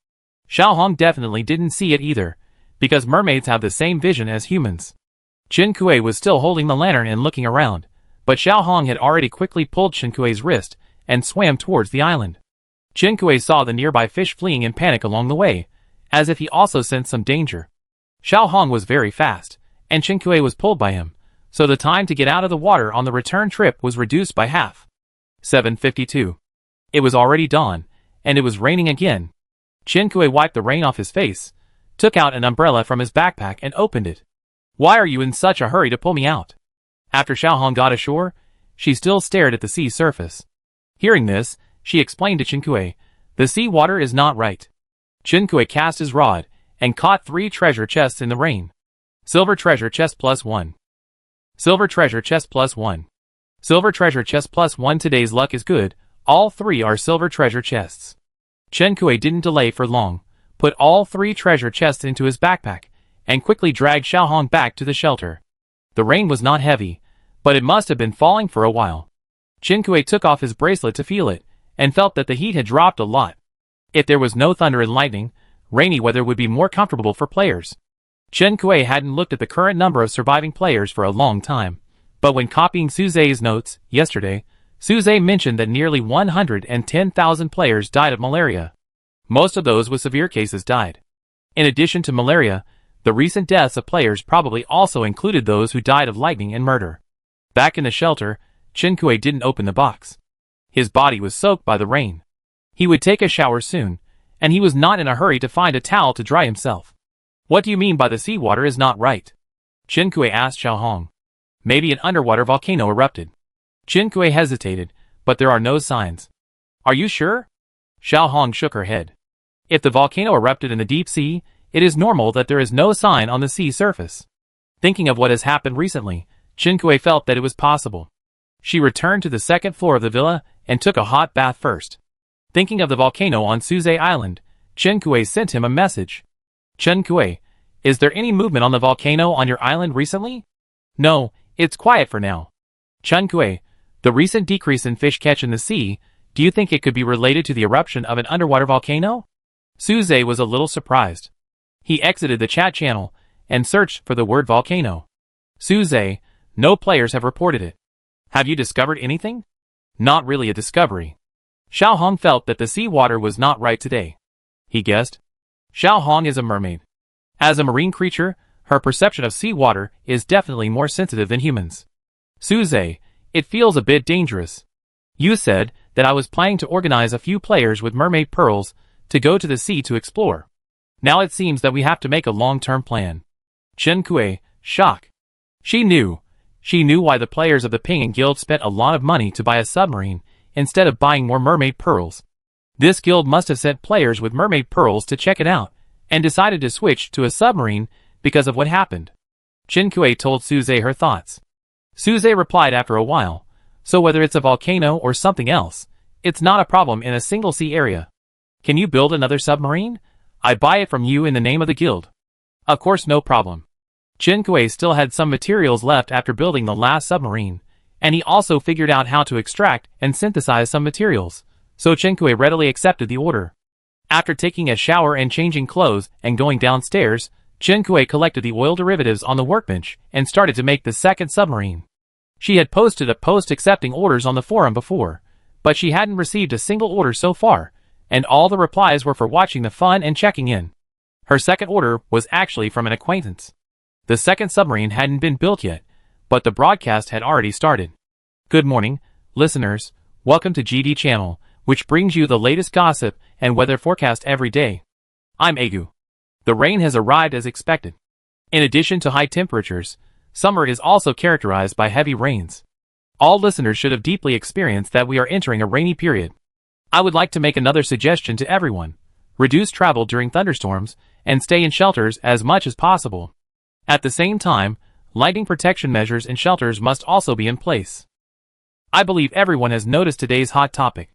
Xiao Hong definitely didn't see it either, because mermaids have the same vision as humans. Chen Kui was still holding the lantern and looking around, but Xiao Hong had already quickly pulled Chen Kui's wrist and swam towards the island. Chen Kui saw the nearby fish fleeing in panic along the way, as if he also sensed some danger. Xiao Hong was very fast, and Chen Kui was pulled by him, so the time to get out of the water on the return trip was reduced by half. 7:52. It was already dawn, and it was raining again. Chen Kui wiped the rain off his face, took out an umbrella from his backpack and opened it. "Why are you in such a hurry to pull me out?" After Xiao Hong got ashore, she still stared at the sea surface. Hearing this, she explained to Chen Kui, "The sea water is not right." Chen Kui cast his rod, and caught 3 treasure chests in the rain. Silver treasure chest +1. Silver treasure chest +1. Silver treasure chest +1. Today's luck is good, all 3 are silver treasure chests. Chen Kui didn't delay for long, put all 3 treasure chests into his backpack, and quickly dragged Xiao Hong back to the shelter. The rain was not heavy, but it must have been falling for a while. Chen Kui took off his bracelet to feel it, and felt that the heat had dropped a lot. If there was no thunder and lightning, rainy weather would be more comfortable for players. Chen Kui hadn't looked at the current number of surviving players for a long time, but when copying Suzai's notes yesterday, Suzai mentioned that nearly 110,000 players died of malaria. Most of those with severe cases died. In addition to malaria, the recent deaths of players probably also included those who died of lightning and murder. Back in the shelter, Chen Kui didn't open the box. His body was soaked by the rain. He would take a shower soon, and he was not in a hurry to find a towel to dry himself. "What do you mean by the seawater is not right?" Chen Kui asked Xiao Hong. "Maybe an underwater volcano erupted." Chen Kui hesitated, but there are no signs. "Are you sure?" Xiao Hong shook her head. "If the volcano erupted in the deep sea, it is normal that there is no sign on the sea surface." Thinking of what has happened recently, Chen Kui felt that it was possible. She returned to the second floor of the villa and took a hot bath first. Thinking of the volcano on Suzai Island, Chen Kui sent him a message. "Chen Kui, is there any movement on the volcano on your island recently?" "No, it's quiet for now." "Chen Kui, the recent decrease in fish catch in the sea, do you think it could be related to the eruption of an underwater volcano?" Suzai was a little surprised. He exited the chat channel and searched for the word volcano. Suze, no players have reported it. Have you discovered anything? Not really a discovery. Xiao Hong felt that the seawater was not right today. He guessed. Xiao Hong is a mermaid. As a marine creature, her perception of seawater is definitely more sensitive than humans. Suze, it feels a bit dangerous. You said that I was planning to organize a few players with mermaid pearls to go to the sea to explore. Now it seems that we have to make a long-term plan. Chen Kui, shock. She knew why the players of the Ping Guild spent a lot of money to buy a submarine instead of buying more mermaid pearls. This guild must have sent players with mermaid pearls to check it out, and decided to switch to a submarine because of what happened. Chen Kui told Suze her thoughts. Suze replied after a while, so whether it's a volcano or something else, it's not a problem in a single sea area. Can you build another submarine? I buy it from you in the name of the guild. Of course, no problem. Chen Kui still had some materials left after building the last submarine, and he also figured out how to extract and synthesize some materials, so Chen Kui readily accepted the order. After taking a shower and changing clothes and going downstairs, Chen Kui collected the oil derivatives on the workbench and started to make the second submarine. She had posted a post accepting orders on the forum before, but she hadn't received a single order so far, and all the replies were for watching the fun and checking in. Her second order was actually from an acquaintance. The second submarine hadn't been built yet, but the broadcast had already started. Good morning, listeners. Welcome to GD Channel, which brings you the latest gossip and weather forecast every day. I'm Agu. The rain has arrived as expected. In addition to high temperatures, summer is also characterized by heavy rains. All listeners should have deeply experienced that we are entering a rainy period. I would like to make another suggestion to everyone. Reduce travel during thunderstorms and stay in shelters as much as possible. At the same time, lightning protection measures in shelters must also be in place. I believe everyone has noticed today's hot topic.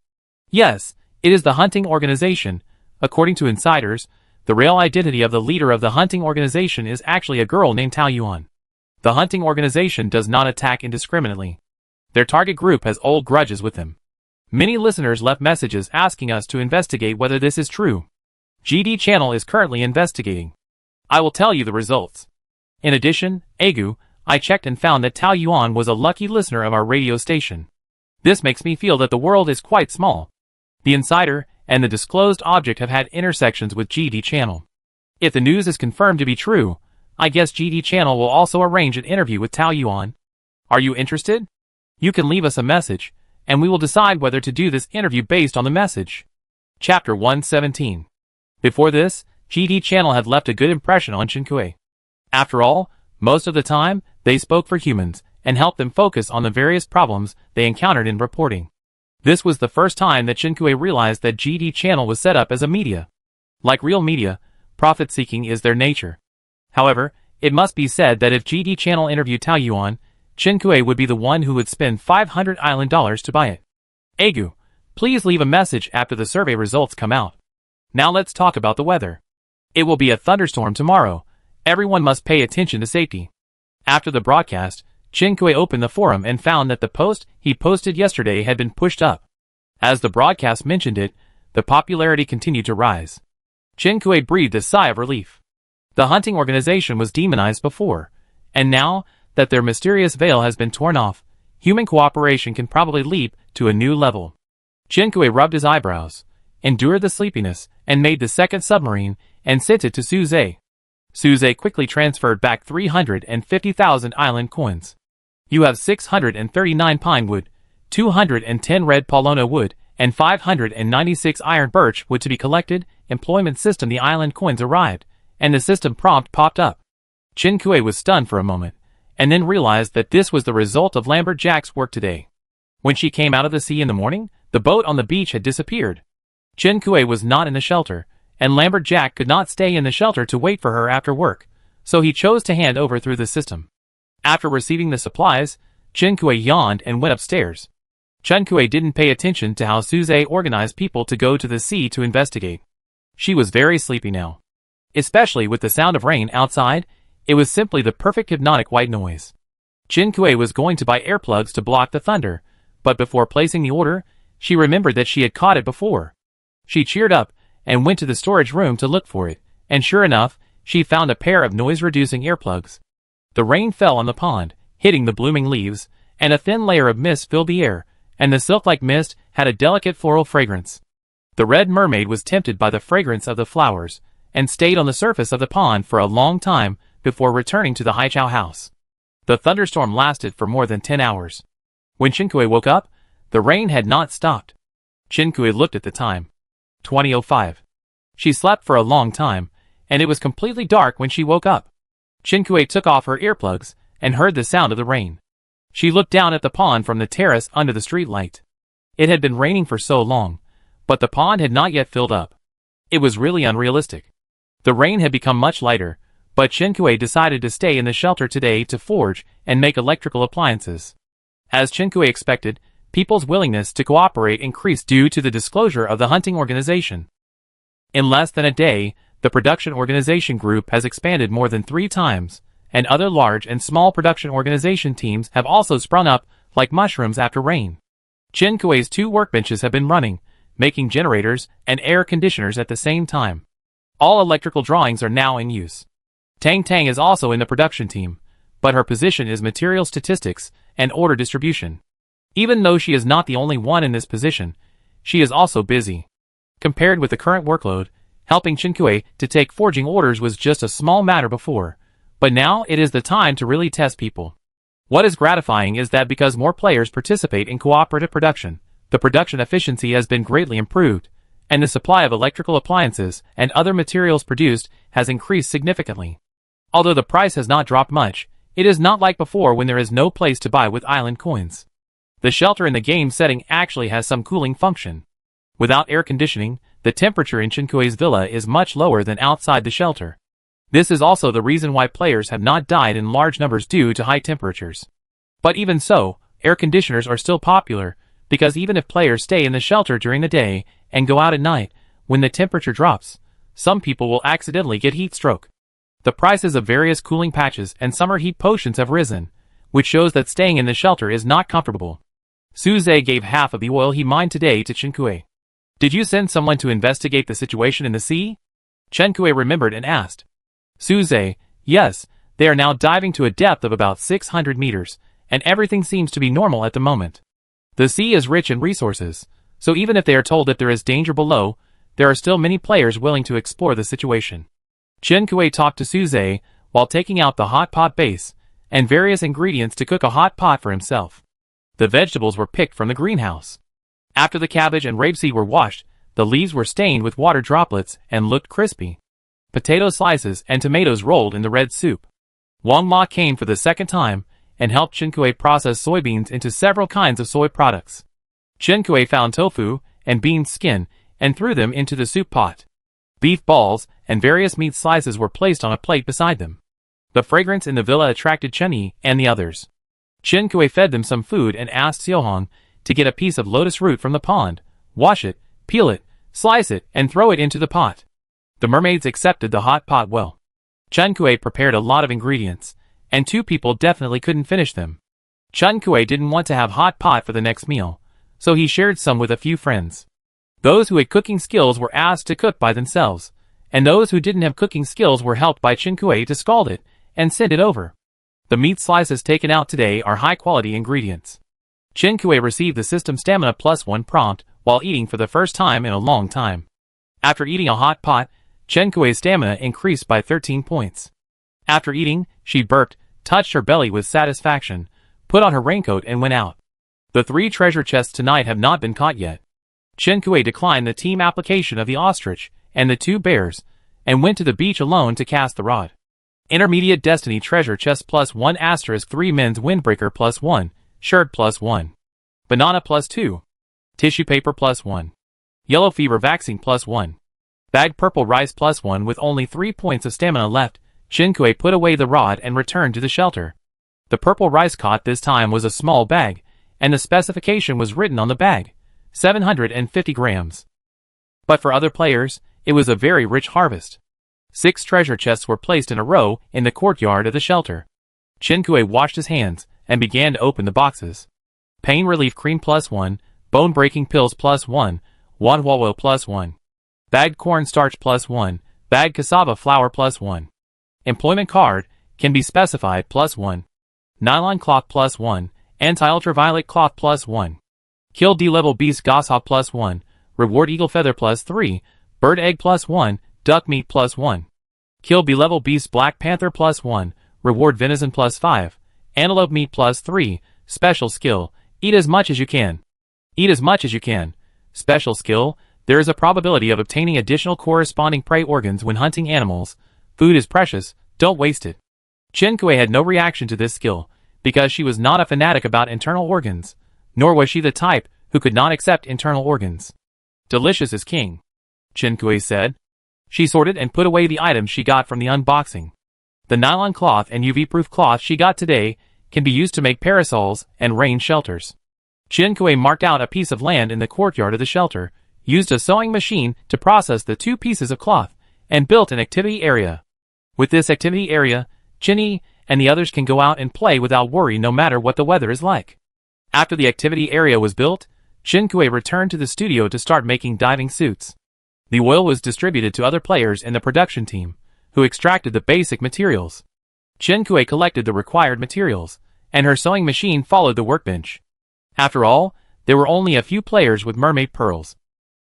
Yes, it is the hunting organization. According to insiders, the real identity of the leader of the hunting organization is actually a girl named Tao Yuan. The hunting organization does not attack indiscriminately. Their target group has old grudges with them. Many listeners left messages asking us to investigate whether this is true. GD Channel is currently investigating. I will tell you the results. In addition, Agu, I checked and found that Tao Yuan was a lucky listener of our radio station. This makes me feel that the world is quite small. The insider and the disclosed object have had intersections with GD Channel. If the news is confirmed to be true, I guess GD Channel will also arrange an interview with Tao Yuan. Are you interested? You can leave us a message, and we will decide whether to do this interview based on the message. Chapter 117. Before this, GD Channel had left a good impression on Chen Kui. After all, most of the time, they spoke for humans and helped them focus on the various problems they encountered in reporting. This was the first time that Chen Kui realized that GD Channel was set up as a media. Like real media, profit-seeking is their nature. However, it must be said that if GD Channel interviewed Tao Yuan, Chen Kui would be the one who would spend $500 island to buy it. Agu, please leave a message after the survey results come out. Now let's talk about the weather. It will be a thunderstorm tomorrow. Everyone must pay attention to safety. After the broadcast, Chen Kui opened the forum and found that the post he posted yesterday had been pushed up. As the broadcast mentioned it, the popularity continued to rise. Chen Kui breathed a sigh of relief. The hunting organization was demonized before, and now that their mysterious veil has been torn off, human cooperation can probably leap to a new level. Chen Kui rubbed his eyebrows, endured the sleepiness, and made the second submarine and sent it to Suze. Suze quickly transferred back 350,000 island coins. You have 639 pine wood, 210 red paulownia wood, and 596 iron birch wood to be collected. Employment system. The island coins arrived, and the system prompt popped up. Chen Kui was stunned for a moment, and then realized that this was the result of Lumberjack's work today. When she came out of the sea in the morning, the boat on the beach had disappeared. Chen Kui was not in the shelter, and Lumberjack could not stay in the shelter to wait for her after work, so he chose to hand over through the system. After receiving the supplies, Chen Kui yawned and went upstairs. Chen Kui didn't pay attention to how Suze organized people to go to the sea to investigate. She was very sleepy now. Especially with the sound of rain outside, it was simply the perfect hypnotic white noise. Chen Kui was going to buy earplugs to block the thunder, but before placing the order, she remembered that she had caught it before. She cheered up and went to the storage room to look for it, and sure enough, she found a pair of noise-reducing earplugs. The rain fell on the pond, hitting the blooming leaves, and a thin layer of mist filled the air, and the silk-like mist had a delicate floral fragrance. The red mermaid was tempted by the fragrance of the flowers, and stayed on the surface of the pond for a long time before returning to the Haichao house. The thunderstorm lasted for more than 10 hours. When Qinkui woke up, the rain had not stopped. Qinkui looked at the time. 20:05. She slept for a long time, and it was completely dark when she woke up. Qinkui took off her earplugs and heard the sound of the rain. She looked down at the pond from the terrace under the street light. It had been raining for so long, but the pond had not yet filled up. It was really unrealistic. The rain had become much lighter, but Qinkui decided to stay in the shelter today to forge and make electrical appliances. As Qinkui expected, people's willingness to cooperate increased due to the disclosure of the hunting organization. In less than a day, the production organization group has expanded more than 3 times, and other large and small production organization teams have also sprung up like mushrooms after rain. Qinkui's 2 workbenches have been running, making generators and air conditioners at the same time. All electrical drawings are now in use. Tang Tang is also in the production team, but her position is material statistics and order distribution. Even though she is not the only one in this position, she is also busy. Compared with the current workload, helping Qinkui to take forging orders was just a small matter before, but now it is the time to really test people. What is gratifying is that because more players participate in cooperative production, the production efficiency has been greatly improved, and the supply of electrical appliances and other materials produced has increased significantly. Although the price has not dropped much, it is not like before when there is no place to buy with island coins. The shelter in the game setting actually has some cooling function. Without air conditioning, the temperature in Qinkui's villa is much lower than outside the shelter. This is also the reason why players have not died in large numbers due to high temperatures. But even so, air conditioners are still popular, because even if players stay in the shelter during the day and go out at night, when the temperature drops, some people will accidentally get heat stroke. The prices of various cooling patches and summer heat potions have risen, which shows that staying in the shelter is not comfortable. Su Zhe gave half of the oil he mined today to Qinkui. Did you send someone to investigate the situation in the sea? Qinkui remembered and asked. Su Zhe, yes, they are now diving to a depth of about 600 meters, and everything seems to be normal at the moment. The sea is rich in resources, so even if they are told that there is danger below, there are still many players willing to explore the situation. Qinkui talked to Su Zhe while taking out the hot pot base and various ingredients to cook a hot pot for himself. The vegetables were picked from the greenhouse. After the cabbage and rapeseed were washed, the leaves were stained with water droplets and looked crispy. Potato slices and tomatoes rolled in the red soup. Wang Ma came for the second time and helped Qinkui process soybeans into several kinds of soy products. Qinkui found tofu and bean skin and threw them into the soup pot. Beef balls and various meat slices were placed on a plate beside them. The fragrance in the villa attracted Chen Yi and the others. Qinkui fed them some food and asked Xiaohong to get a piece of lotus root from the pond, wash it, peel it, slice it, and throw it into the pot. The mermaids accepted the hot pot well. Qinkui prepared a lot of ingredients, and 2 people definitely couldn't finish them. Qinkui didn't want to have hot pot for the next meal, so he shared some with a few friends. Those who had cooking skills were asked to cook by themselves, and those who didn't have cooking skills were helped by Qinkui to scald it and send it over. The meat slices taken out today are high-quality ingredients. Qinkui received the System Stamina +1 prompt while eating for the first time in a long time. After eating a hot pot, Qinkhui's stamina increased by 13 points. After eating, she burped, touched her belly with satisfaction, put on her raincoat and went out. The 3 treasure chests tonight have not been caught yet. Qinkui declined the team application of the ostrich and the 2 bears, and went to the beach alone to cast the rod. Intermediate Destiny Treasure Chest +1 * 3 Men's Windbreaker +1, Shirt +1. Banana +2. Tissue paper +1. Yellow fever vaccine +1. Bag purple rice +1. With only 3 points of stamina left, Qinkui put away the rod and returned to the shelter. The purple rice caught this time was a small bag, and the specification was written on the bag, 750 grams. But for other players, it was a very rich harvest. 6 treasure chests were placed in a row in the courtyard of the shelter. Qinkui washed his hands and began to open the boxes. Pain relief cream +1, bone breaking pills +1, wanhua oil +1. Bagged corn starch +1, bagged cassava flour +1. Employment card can be specified +1. Nylon cloth +1. Anti-ultraviolet cloth +1. Kill D-level beast goshawk +1. Reward eagle feather +3. Bird egg +1. Duck meat +1. Kill B-level beast black panther +1. Reward venison +5. Antelope meat +3. Special skill, eat as much as you can. Eat as much as you can. Special skill, there is a probability of obtaining additional corresponding prey organs when hunting animals. Food is precious, don't waste it. Chen Kui had no reaction to this skill, because she was not a fanatic about internal organs, nor was she the type who could not accept internal organs. Delicious is king, Chen Kui said. She sorted and put away the items she got from the unboxing. The nylon cloth and UV-proof cloth she got today can be used to make parasols and rain shelters. Chen Kui marked out a piece of land in the courtyard of the shelter, used a sewing machine to process the 2 pieces of cloth, and built an activity area. With this activity area, Chinny and the others can go out and play without worry no matter what the weather is like. After the activity area was built, Chen Kui returned to the studio to start making diving suits. The oil was distributed to other players in the production team, who extracted the basic materials. Chen Kui collected the required materials, and her sewing machine followed the workbench. After all, there were only a few players with mermaid pearls.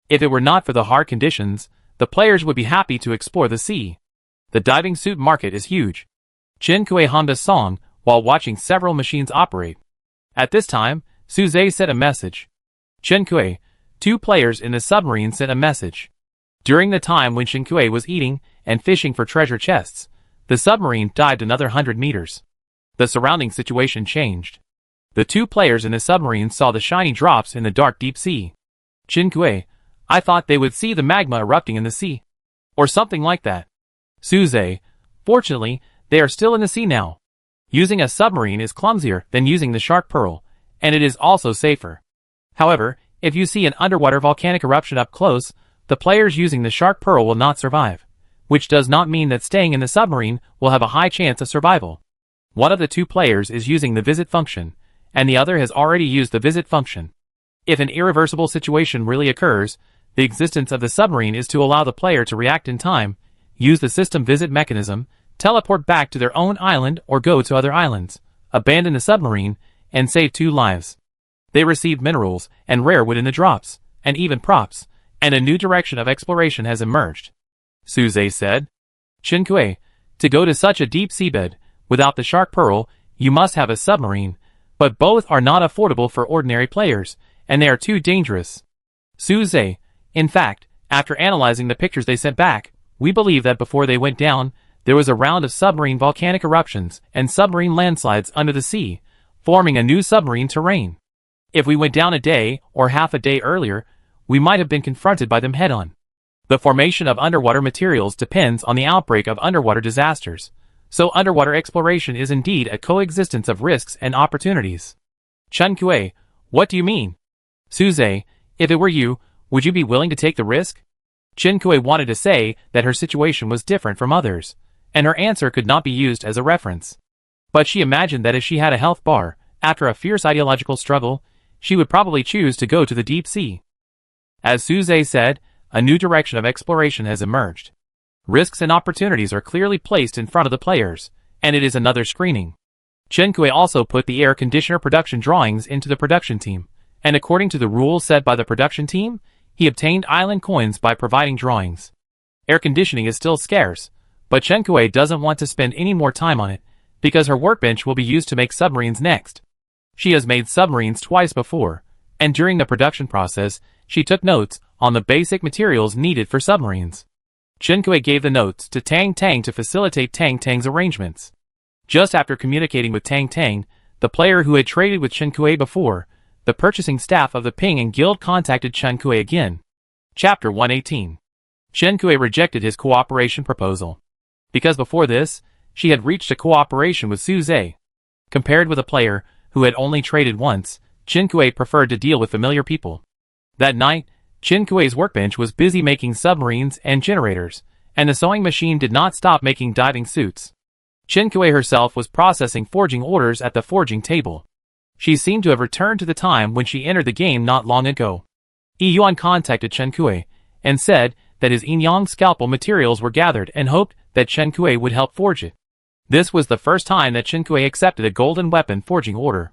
If it were not for the hard conditions, the players would be happy to explore the sea. The diving suit market is huge. Chen Kui hummed a song while watching several machines operate. At this time, Suze sent a message. Chen Kui, 2 players in the submarine sent a message. During the time when Chen Kui was eating and fishing for treasure chests, the submarine dived another 100 meters. The surrounding situation changed. The 2 players in the submarine saw the shiny drops in the dark deep sea. Chen Kui, I thought they would see the magma erupting in the sea. Or something like that. Suze, fortunately, they are still in the sea now. Using a submarine is clumsier than using the shark pearl, and it is also safer. However, if you see an underwater volcanic eruption up close, the players using the shark pearl will not survive, which does not mean that staying in the submarine will have a high chance of survival. One of the 2 players is using the visit function, and the other has already used the visit function. If an irreversible situation really occurs, the existence of the submarine is to allow the player to react in time, use the system visit mechanism, teleport back to their own island or go to other islands, abandon the submarine, and save 2 lives. They received minerals and rare wood in the drops, and even props, and a new direction of exploration has emerged. Suze said. Chen Kui, to go to such a deep seabed, without the shark pearl, you must have a submarine, but both are not affordable for ordinary players, and they are too dangerous. Suze, in fact, after analyzing the pictures they sent back, we believe that before they went down, there was a round of submarine volcanic eruptions and submarine landslides under the sea, forming a new submarine terrain. If we went down a day or half a day earlier, we might have been confronted by them head-on. The formation of underwater materials depends on the outbreak of underwater disasters, so underwater exploration is indeed a coexistence of risks and opportunities. Chen Kui, what do you mean? Suze, if it were you, would you be willing to take the risk? Chen Kui wanted to say that her situation was different from others, and her answer could not be used as a reference. But she imagined that if she had a health bar, after a fierce ideological struggle, she would probably choose to go to the deep sea. As Suze said, a new direction of exploration has emerged. Risks and opportunities are clearly placed in front of the players, and it is another screening. Chen Kui also put the air conditioner production drawings into the production team, and according to the rules set by the production team, he obtained island coins by providing drawings. Air conditioning is still scarce, but Chen Kui doesn't want to spend any more time on it, because her workbench will be used to make submarines next. She has made submarines twice before, and during the production process, she took notes on the basic materials needed for submarines. Chen Kui gave the notes to Tang Tang to facilitate Tang Tang's arrangements. Just after communicating with Tang Tang, the player who had traded with Chen Kui before, the purchasing staff of the Ping and Guild contacted Chen Kui again. Chapter 118. Chen Kui rejected his cooperation proposal. Because before this, she had reached a cooperation with Suze. Compared with a player who had only traded once, Chen Kui preferred to deal with familiar people. That night, Chen Kui's workbench was busy making submarines and generators, and the sewing machine did not stop making diving suits. Chen Kui herself was processing forging orders at the forging table. She seemed to have returned to the time when she entered the game not long ago. Yuan contacted Chen Kui and said that his Yin Yang scalpel materials were gathered and hoped that Chen Kuei would help forge it. This was the first time that Chen Kuei accepted a golden weapon forging order.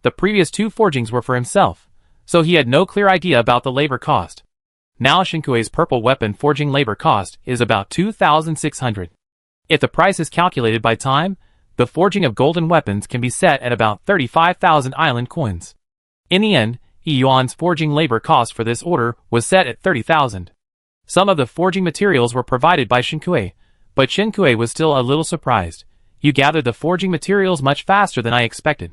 The previous 2 forgings were for himself, so he had no clear idea about the labor cost. Now Chen Kuei's purple weapon forging labor cost is about 2,600. If the price is calculated by time, the forging of golden weapons can be set at about 35,000 island coins. In the end, Yuan's forging labor cost for this order was set at 30,000. Some of the forging materials were provided by Chen Kuei, but Chen Kuei was still a little surprised. You gathered the forging materials much faster than I expected.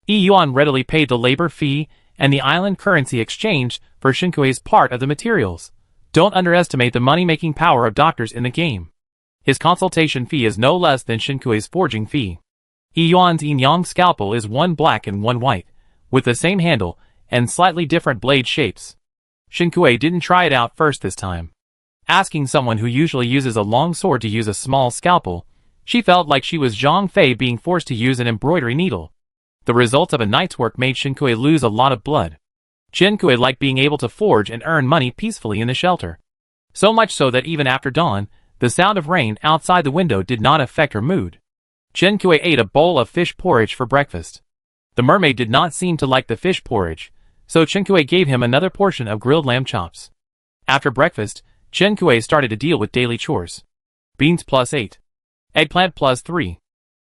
Yuan readily paid the labor fee and the island currency exchanged for Chen Kuei's part of the materials. Don't underestimate the money-making power of doctors in the game. His consultation fee is no less than Chen Kuei's forging fee. Yuan's yin-yang scalpel is 1 black and 1 white, with the same handle and slightly different blade shapes. Chen Kuei didn't try it out first this time. Asking someone who usually uses a long sword to use a small scalpel, she felt like she was Zhang Fei being forced to use an embroidery needle. The results of a night's work made Chen Kuei lose a lot of blood. Chen Kuei liked being able to forge and earn money peacefully in the shelter. So much so that even after dawn, the sound of rain outside the window did not affect her mood. Chen Kuei ate a bowl of fish porridge for breakfast. The mermaid did not seem to like the fish porridge, so Chen Kuei gave him another portion of grilled lamb chops. After breakfast, Chen Kuei started to deal with daily chores. Beans +8. Eggplant +3.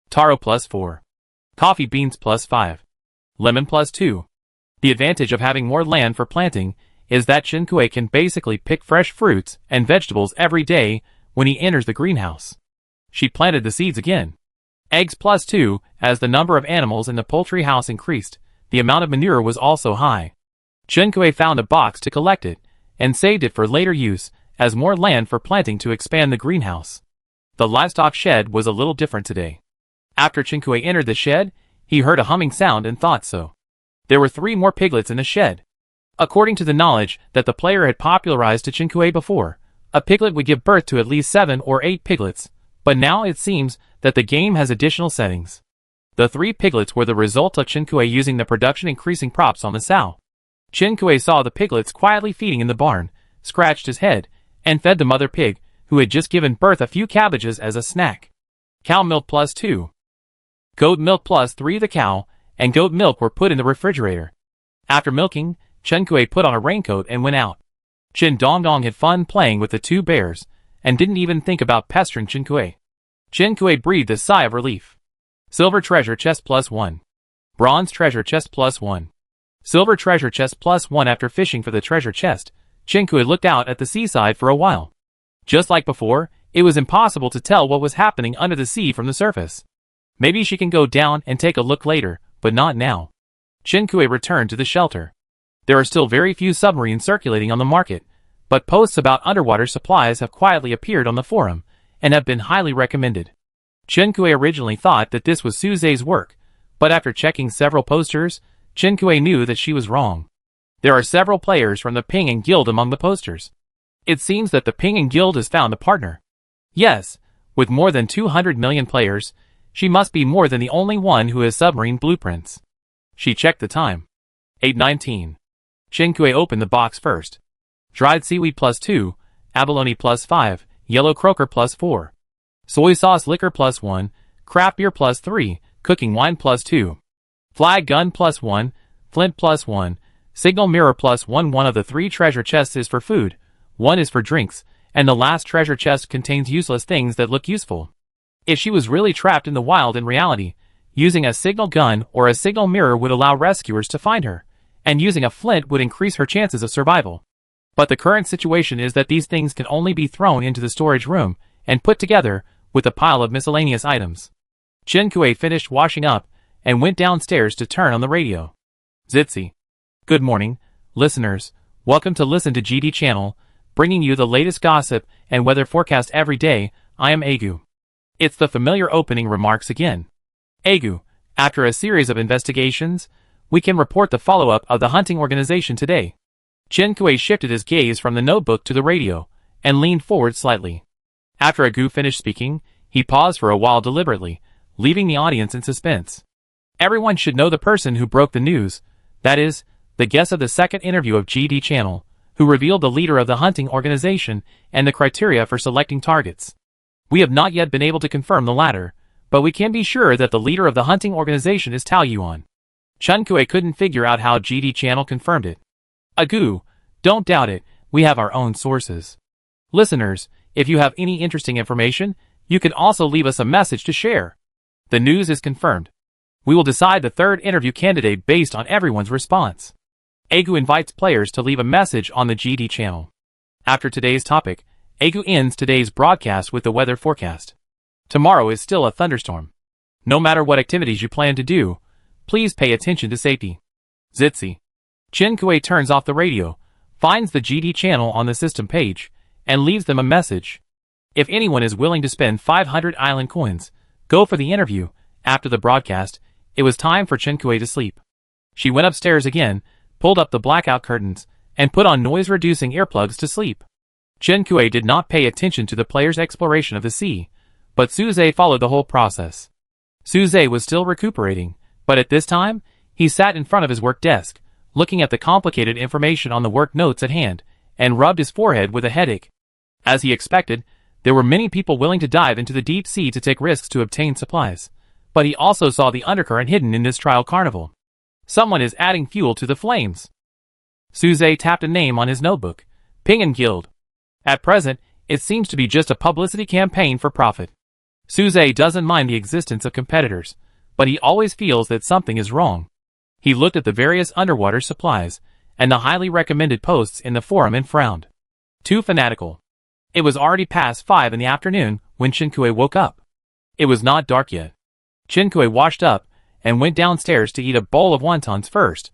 Taro +4. Coffee beans +5. Lemon +2. The advantage of having more land for planting is that Chen Kuei can basically pick fresh fruits and vegetables every day when he enters the greenhouse. She planted the seeds again. Eggs +2, as the number of animals in the poultry house increased, the amount of manure was also high. Chen Kuei found a box to collect it, and saved it for later use, as more land for planting to expand the greenhouse. The livestock shed was a little different today. After Chen Kuei entered the shed, he heard a humming sound and thought so. There were 3 more piglets in the shed. According to the knowledge that the player had popularized to Chen Kuei before, a piglet would give birth to at least 7 or 8 piglets, but now it seems that the game has additional settings. The 3 piglets were the result of Chen Kuei using the production increasing props on the sow. Chen Kuei saw the piglets quietly feeding in the barn, scratched his head, and fed the mother pig, who had just given birth a few cabbages as a snack. Cow milk +2. Goat milk +3. The cow and goat milk were put in the refrigerator. After milking, Chen Kuei put on a raincoat and went out. Chen Dongdong had fun playing with the 2 bears, and didn't even think about pestering Chen Kuei. Chen Kuei breathed a sigh of relief. Silver treasure chest +1. Bronze treasure chest +1. Silver treasure chest +1. After fishing for the treasure chest, Chen Kuei looked out at the seaside for a while. Just like before, it was impossible to tell what was happening under the sea from the surface. Maybe she can go down and take a look later, but not now. Chen Kuei returned to the shelter. There are still very few submarines circulating on the market, but posts about underwater supplies have quietly appeared on the forum, and have been highly recommended. Chen Kuei originally thought that this was Su Zhe's work, but after checking several posters, Chen Kuei knew that she was wrong. There are several players from the Ping and Guild among the posters. It seems that the Ping and Guild has found a partner. Yes, with more than 200 million players, she must be more than the only one who has submarine blueprints. She checked the time. 8:19. Chen Kuei opened the box first. Dried seaweed +2, abalone +5, yellow croaker +4. Soy sauce liquor +1, craft beer +3, cooking wine +2. Flag gun +1, flint +1, signal mirror +1. One of the 3 treasure chests is for food, 1 is for drinks, and the last treasure chest contains useless things that look useful. If she was really trapped in the wild in reality, using a signal gun or a signal mirror would allow rescuers to find her, and using a flint would increase her chances of survival. But the current situation is that these things can only be thrown into the storage room and put together with a pile of miscellaneous items. Chen Kuei finished washing up and went downstairs to turn on the radio. Zitzi. Good morning, listeners. Welcome to Listen to GD channel, bringing you the latest gossip and weather forecast every day. I am Agu. It's the familiar opening remarks again. Agu, after a series of investigations, we can report the follow-up of the hunting organization today. Chen Kuei shifted his gaze from the notebook to the radio, and leaned forward slightly. After Agu finished speaking, he paused for a while deliberately, leaving the audience in suspense. Everyone should know the person who broke the news, that is, the guest of the second interview of GD channel, who revealed the leader of the hunting organization and the criteria for selecting targets. We have not yet been able to confirm the latter, but we can be sure that the leader of the hunting organization is Tao Yuan. Chen Kuei couldn't figure out how GD Channel confirmed it. Agoo, don't doubt it, we have our own sources. Listeners, if you have any interesting information, you can also leave us a message to share. The news is confirmed. We will decide the third interview candidate based on everyone's response. Agoo invites players to leave a message on the GD channel. After today's topic, Agoo ends today's broadcast with the weather forecast. Tomorrow is still a thunderstorm. No matter what activities you plan to do, please pay attention to safety. Zitzi. Chen Kuei turns off the radio, finds the GD channel on the system page, and leaves them a message. If anyone is willing to spend 500 island coins, go for the interview. After the broadcast, it was time for Chen Kuei to sleep. She went upstairs again, pulled up the blackout curtains, and put on noise-reducing earplugs to sleep. Chen Kuei did not pay attention to the player's exploration of the sea, but Suze followed the whole process. Suze was still recuperating, but at this time, he sat in front of his work desk, looking at the complicated information on the work notes at hand, and rubbed his forehead with a headache. As he expected, there were many people willing to dive into the deep sea to take risks to obtain supplies, but he also saw the undercurrent hidden in this trial carnival. Someone is adding fuel to the flames. Suze tapped a name on his notebook, Pingan Guild. At present, it seems to be just a publicity campaign for profit. Suze doesn't mind the existence of competitors, but he always feels that something is wrong. He looked at the various underwater supplies, and the highly recommended posts in the forum and frowned. Too fanatical. It was already past 5 in the afternoon when Chen Kuei woke up. It was not dark yet. Chen Kuei washed up and went downstairs to eat a bowl of wontons first.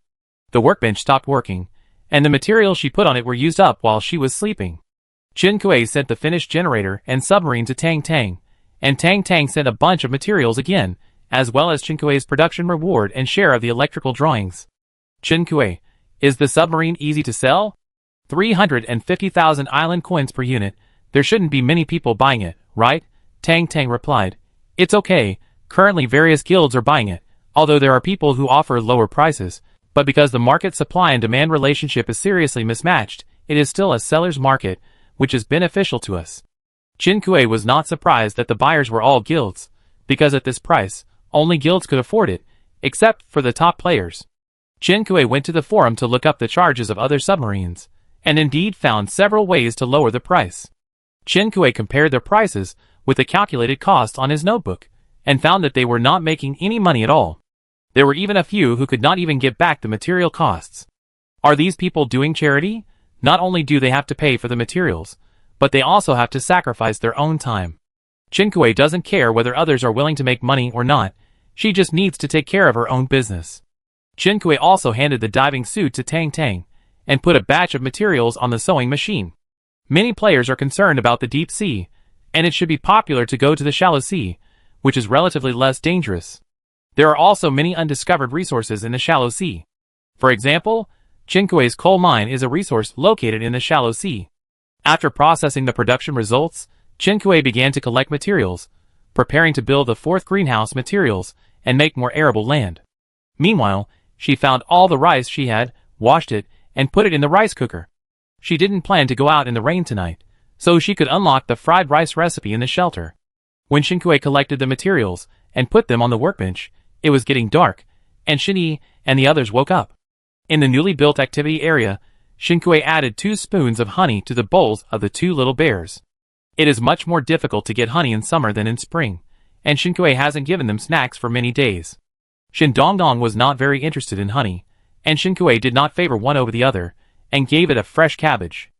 The workbench stopped working, and the materials she put on it were used up while she was sleeping. Chen Kuei sent the finished generator and submarine to Tang Tang, and Tang Tang sent a bunch of materials again, as well as Chen Kuei's production reward and share of the electrical drawings. Chen Kuei, is the submarine easy to sell? 350,000 island coins per unit. There shouldn't be many people buying it, right? Tang Tang replied. It's okay, currently various guilds are buying it, although there are people who offer lower prices, but because the market supply and demand relationship is seriously mismatched, it is still a seller's market, which is beneficial to us. Chen Kuei was not surprised that the buyers were all guilds, because at this price, only guilds could afford it, except for the top players. Chen Kuei went to the forum to look up the charges of other submarines, and indeed found several ways to lower the price. Chen Kuei compared their prices with the calculated cost on his notebook, and found that they were not making any money at all. There were even a few who could not even get back the material costs. Are these people doing charity? Not only do they have to pay for the materials, but they also have to sacrifice their own time. Chen Kuei doesn't care whether others are willing to make money or not, she just needs to take care of her own business. Chen Kuei also handed the diving suit to Tang Tang, and put a batch of materials on the sewing machine. Many players are concerned about the deep sea, and it should be popular to go to the shallow sea, which is relatively less dangerous. There are also many undiscovered resources in the shallow sea. For example, Chen Kuei's coal mine is a resource located in the shallow sea. After processing the production results, Chen Kuei began to collect materials, preparing to build the 4th greenhouse materials and make more arable land. Meanwhile, she found all the rice she had, washed it, and put it in the rice cooker. She didn't plan to go out in the rain tonight, so she could unlock the fried rice recipe in the shelter. When Chen Kuei collected the materials and put them on the workbench, it was getting dark, and Shin Yi and the others woke up. In the newly built activity area, Chen Kuei added 2 spoons of honey to the bowls of the 2 little bears. It is much more difficult to get honey in summer than in spring, and Chen Kuei hasn't given them snacks for many days. Shin Dongdong was not very interested in honey, and Chen Kuei did not favor one over the other, and gave it a fresh cabbage.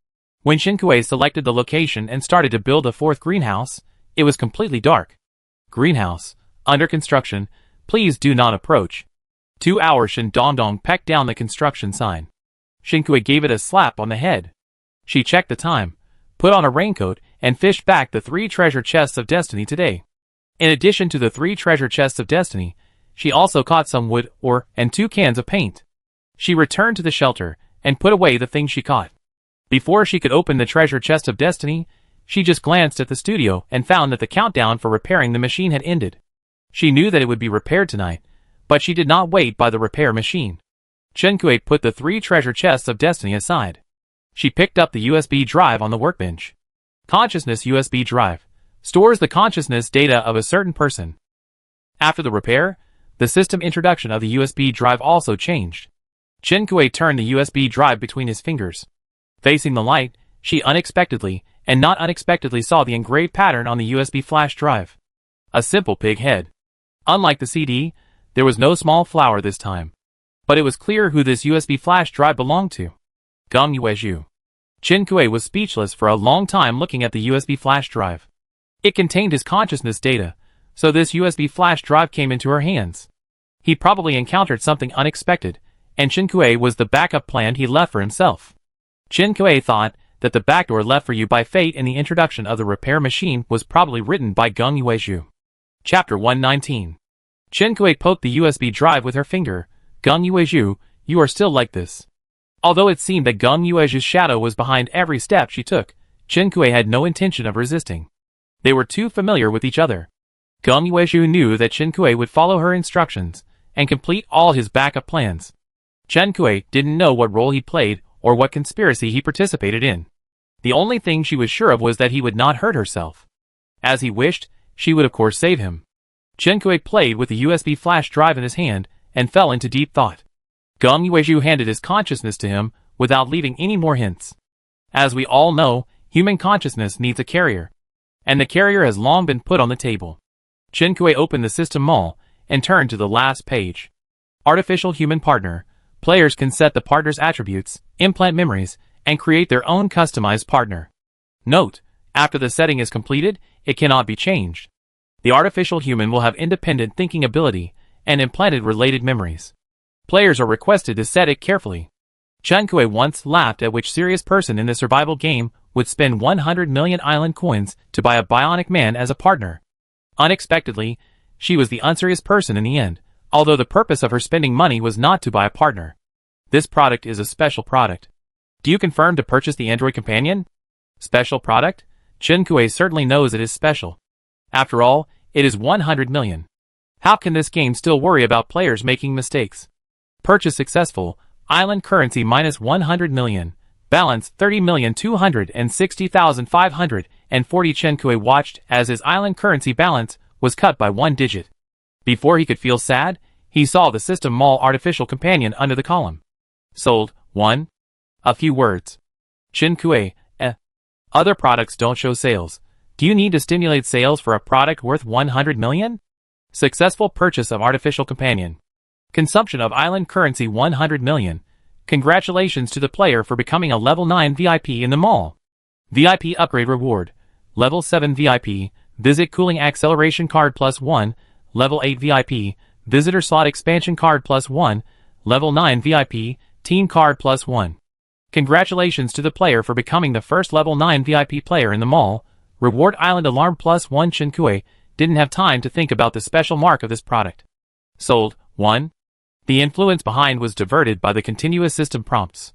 When Chen Kuei selected the location and started to build the 4th greenhouse, it was completely dark. Greenhouse, under construction, please do not approach. 2 hours Shin Dongdong pecked down the construction sign. Chen Kuei gave it a slap on the head. She checked the time, put on a raincoat, and fished back the 3 treasure chests of destiny today. In addition to the 3 treasure chests of destiny, she also caught some wood ore and 2 cans of paint. She returned to the shelter and put away the things she caught. Before she could open the treasure chest of destiny, she just glanced at the studio and found that the countdown for repairing the machine had ended. She knew that it would be repaired tonight, but she did not wait by the repair machine. Chen Kuei put the 3 treasure chests of destiny aside. She picked up the USB drive on the workbench. Consciousness USB drive. stores the consciousness data of a certain person. After the repair, the system introduction of the USB drive also changed. Chen Kuei turned the USB drive between his fingers. Facing the light, she unexpectedly, and not unexpectedly, saw the engraved pattern on the USB flash drive. A simple pig head. Unlike the CD, there was no small flower this time. But it was clear who this USB flash drive belonged to. Gong Yuezhu. Chen Kuei was speechless for a long time looking at the USB flash drive. It contained his consciousness data, so this USB flash drive came into her hands. He probably encountered something unexpected, and Chen Kuei was the backup plan he left for himself. Chen Kuei thought that the backdoor left for you by fate in the introduction of the repair machine was probably written by Gong Yuezhu. Chapter 119. Chen Kuei poked the USB drive with her finger. Gong Yuezhu, you are still like this. Although it seemed that Gong Yuezhu's shadow was behind every step she took, Chen Kuei had no intention of resisting. They were too familiar with each other. Gong Yuezhu knew that Chen Kuei would follow her instructions and complete all his backup plans. Chen Kuei didn't know what role he played or what conspiracy he participated in. The only thing she was sure of was that he would not hurt herself. As he wished, she would of course save him. Chen Kuei played with the USB flash drive in his hand and fell into deep thought. Gong Yuezhu handed his consciousness to him without leaving any more hints. As we all know, human consciousness needs a carrier. And the carrier has long been put on the table. Chen Kuei opened the system mall and turned to the last page. Artificial human partner. Players can set the partner's attributes, implant memories, and create their own customized partner. Note, after the setting is completed, it cannot be changed. The artificial human will have independent thinking ability and implanted related memories. Players are requested to set it carefully. Chen Kuei once laughed at which serious person in the survival game would spend 100 million island coins to buy a bionic man as a partner. Unexpectedly, she was the unserious person in the end, although the purpose of her spending money was not to buy a partner. This product is a special product. Do you confirm to purchase the Android companion? Special product? Chen Kuei certainly knows it is special. After all, it is 100 million. How can this game still worry about players making mistakes? Purchase successful. Island currency minus 100 million. Balance 30,260,540. Chen Kuei watched as his island currency balance was cut by one digit. Before he could feel sad, he saw the system mall artificial companion under the column. Sold, 1. A few words. Chen Kuei, Other products don't show sales. Do you need to stimulate sales for a product worth 100 million? Successful purchase of artificial companion. Consumption of island currency 100 million. Congratulations to the player for becoming a level 9 VIP in the mall. VIP upgrade reward. Level 7 VIP, visit cooling acceleration card plus 1. Level 8 VIP, visitor slot expansion card plus 1. Level 9 VIP, team card plus 1. Congratulations to the player for becoming the first level 9 VIP player in the mall. Reward island alarm plus 1. Chen Kuei didn't have time to think about the special mark of this product. Sold, 1. The influence behind was diverted by the continuous system prompts.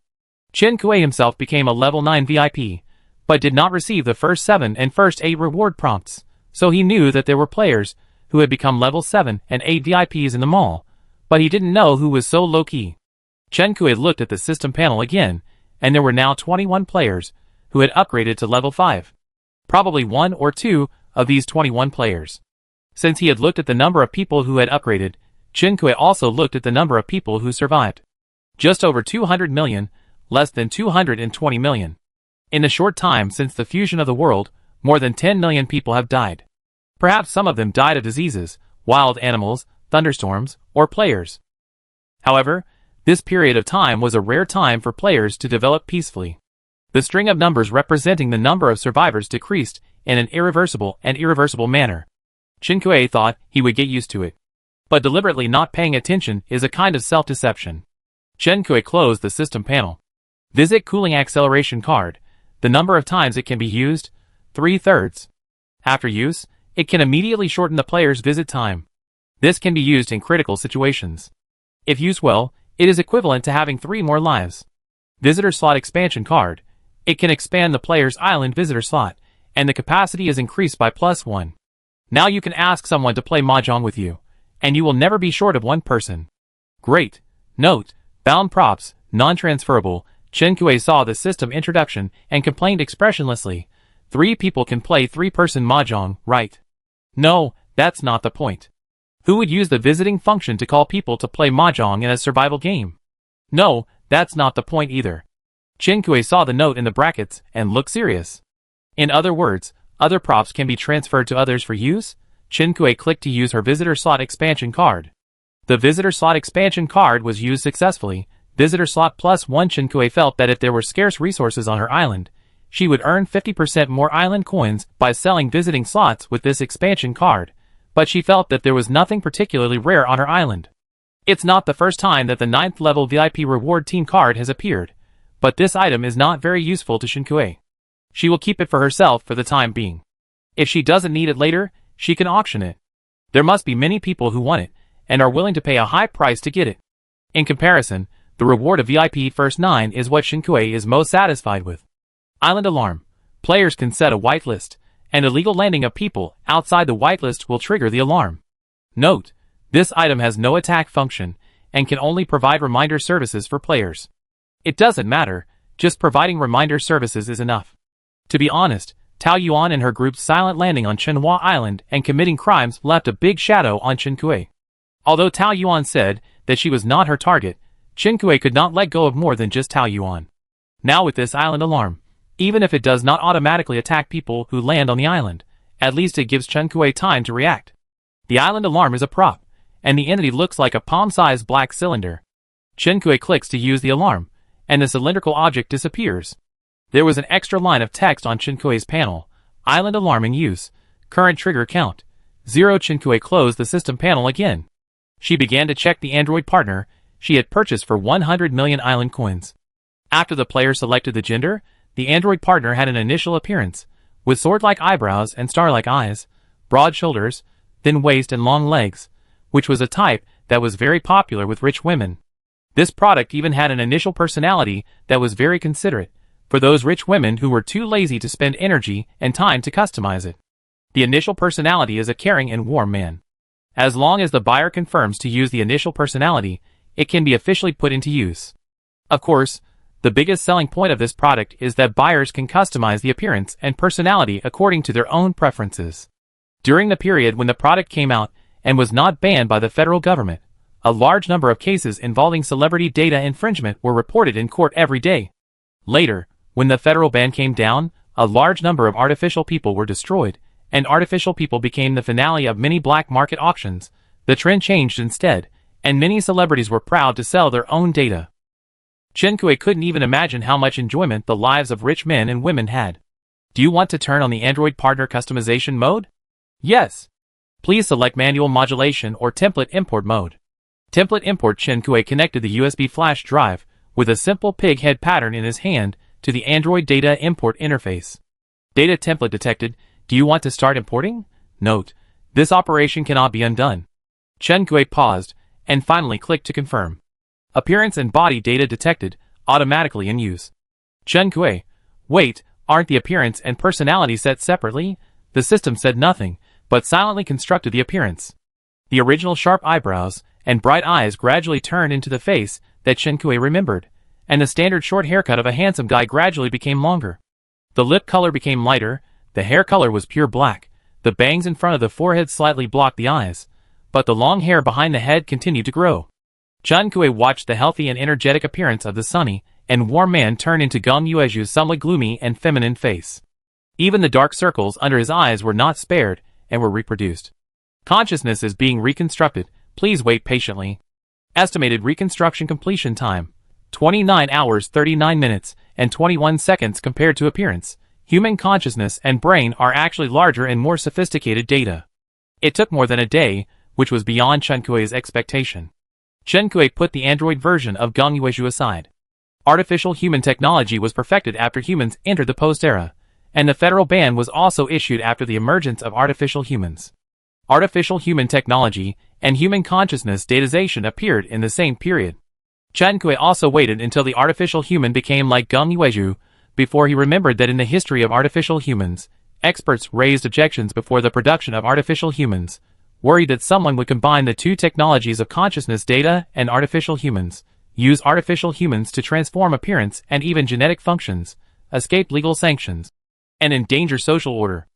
Chen Kuei himself became a level 9 VIP, but did not receive the first 7 and first 8 reward prompts, so he knew that there were players who had become level 7 and 8 VIPs in the mall, but he didn't know who was so low-key. Chen Kuei looked at the system panel again, and there were now 21 players who had upgraded to level 5. Probably 1 or 2 of these 21 players. Since he had looked at the number of people who had upgraded, Chen Kuei also looked at the number of people who survived. Just over 200 million, less than 220 million. In the short time since the fusion of the world, more than 10 million people have died. Perhaps some of them died of diseases, wild animals, thunderstorms, or players. However, this period of time was a rare time for players to develop peacefully. The string of numbers representing the number of survivors decreased in an irreversible manner. Chen Kuei thought he would get used to it. But deliberately not paying attention is a kind of self-deception. Chen Kuei closed the system panel. Visit cooling acceleration card. The number of times it can be used, 3/3. After use, it can immediately shorten the player's visit time. This can be used in critical situations. If used well, it is equivalent to having 3 more lives. Visitor slot expansion card. It can expand the player's island visitor slot, and the capacity is increased by +1. Now you can ask someone to play mahjong with you, and you will never be short of one person. Great. Note, bound props, non-transferable. Chen Kuei saw the system introduction and complained expressionlessly. 3 people can play 3-person mahjong, right? No, that's not the point. Who would use the visiting function to call people to play mahjong in a survival game? No, that's not the point either. Chen Kui saw the note in the brackets and looked serious. In other words, other props can be transferred to others for use? Chen Kui clicked to use her visitor slot expansion card. The visitor slot expansion card was used successfully. Visitor slot +1. Chen Kui felt that if there were scarce resources on her island, she would earn 50% more island coins by selling visiting slots with this expansion card, but she felt that there was nothing particularly rare on her island. It's not the first time that the 9th level VIP reward team card has appeared, but this item is not very useful to Chen Kui. She will keep it for herself for the time being. If she doesn't need it later, she can auction it. There must be many people who want it, and are willing to pay a high price to get it. In comparison, the reward of VIP First 9 is what Chen Kui is most satisfied with. Island Alarm. Players can set a whitelist, and illegal landing of people outside the whitelist will trigger the alarm. Note, this item has no attack function, and can only provide reminder services for players. It doesn't matter, just providing reminder services is enough. To be honest, Tao Yuan and her group's silent landing on Chenhua Island and committing crimes left a big shadow on Chen Kui. Although Tao Yuan said that she was not her target, Chen Kui could not let go of more than just Tao Yuan. Now with this island alarm, even if it does not automatically attack people who land on the island, at least it gives Chen Kui time to react. The island alarm is a prop, and the entity looks like a palm-sized black cylinder. Chen Kui clicks to use the alarm, and the cylindrical object disappears. There was an extra line of text on Chen Kui's panel. Island alarm in use. Current trigger count 0. Chen Kui closed the system panel again. She began to check the Android partner she had purchased for 100 million island coins. After the player selected the gender, the Android partner had an initial appearance, with sword-like eyebrows and star-like eyes, broad shoulders, thin waist and long legs, which was a type that was very popular with rich women. This product even had an initial personality that was very considerate, for those rich women who were too lazy to spend energy and time to customize it. The initial personality is a caring and warm man. As long as the buyer confirms to use the initial personality, it can be officially put into use. Of course, the biggest selling point of this product is that buyers can customize the appearance and personality according to their own preferences. During the period when the product came out and was not banned by the federal government, a large number of cases involving celebrity data infringement were reported in court every day. Later, when the federal ban came down, a large number of artificial people were destroyed, and artificial people became the finale of many black market auctions. The trend changed instead, and many celebrities were proud to sell their own data. Chen Kui couldn't even imagine how much enjoyment the lives of rich men and women had. Do you want to turn on the Android partner customization mode? Yes. Please select manual modulation or template import mode. Template import. Chen Kui connected the USB flash drive with a simple pig head pattern in his hand to the Android data import interface. Data template detected. Do you want to start importing? Note, this operation cannot be undone. Chen Kui paused and finally clicked to confirm. Appearance and body data detected, automatically in use. Chen Kui, wait, aren't the appearance and personality set separately? The system said nothing, but silently constructed the appearance. The original sharp eyebrows and bright eyes gradually turned into the face that Chen Kui remembered, and the standard short haircut of a handsome guy gradually became longer. The lip color became lighter, the hair color was pure black, the bangs in front of the forehead slightly blocked the eyes, but the long hair behind the head continued to grow. Chen Kui watched the healthy and energetic appearance of the sunny and warm man turn into Gong Yuezhu's somewhat gloomy and feminine face. Even the dark circles under his eyes were not spared and were reproduced. Consciousness is being reconstructed. Please wait patiently. Estimated reconstruction completion time: 29 hours 39 minutes and 21 seconds. Compared to appearance, human consciousness and brain are actually larger and more sophisticated data. It took more than a day, which was beyond Chen Kui's expectation. Chen Kui put the Android version of Gong Yuezhu aside. Artificial human technology was perfected after humans entered the post-era, and the federal ban was also issued after the emergence of artificial humans. Artificial human technology and human consciousness datization appeared in the same period. Chen Kui also waited until the artificial human became like Gong Yuezhu before he remembered that in the history of artificial humans, experts raised objections before the production of artificial humans, worried that someone would combine the two technologies of consciousness data and artificial humans, use artificial humans to transform appearance and even genetic functions, escape legal sanctions. and endanger social order.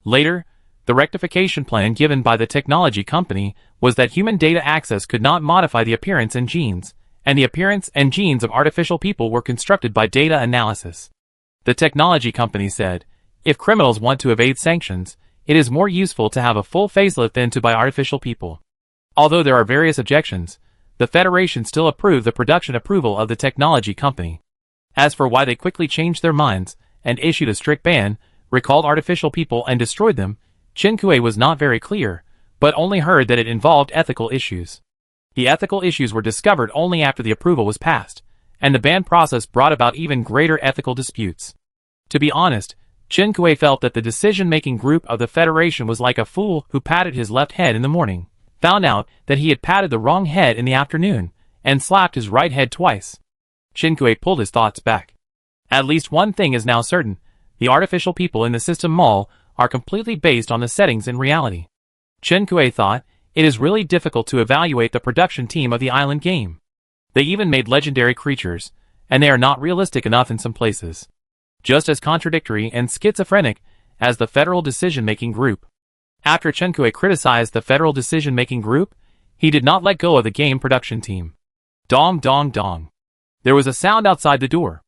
Later, the rectification plan given by the technology company was that human data access could not modify the appearance and genes, and the appearance and genes of artificial people were constructed by data analysis. The technology company said, if criminals want to evade sanctions, it is more useful to have a full facelift than to buy artificial people. Although there are various objections, the Federation still approved the production approval of the technology company. As for why they quickly changed their minds and issued a strict ban, recalled artificial people and destroyed them, Chen Kuei was not very clear, but only heard that it involved ethical issues. The ethical issues were discovered only after the approval was passed, and the ban process brought about even greater ethical disputes. To be honest, Chen Kuei felt that the decision-making group of the Federation was like a fool who patted his left head in the morning, found out that he had patted the wrong head in the afternoon, and slapped his right head twice. Chen Kuei pulled his thoughts back. At least one thing is now certain: the artificial people in the system mall are completely based on the settings in reality. Chen Kuei thought, it is really difficult to evaluate the production team of the island game. They even made legendary creatures, and they are not realistic enough in some places. Just as contradictory and schizophrenic as the Federal Decision-Making Group. After Chen Kuei criticized the Federal Decision-Making Group, he did not let go of the game production team. Dong dong dong. There was a sound outside the door.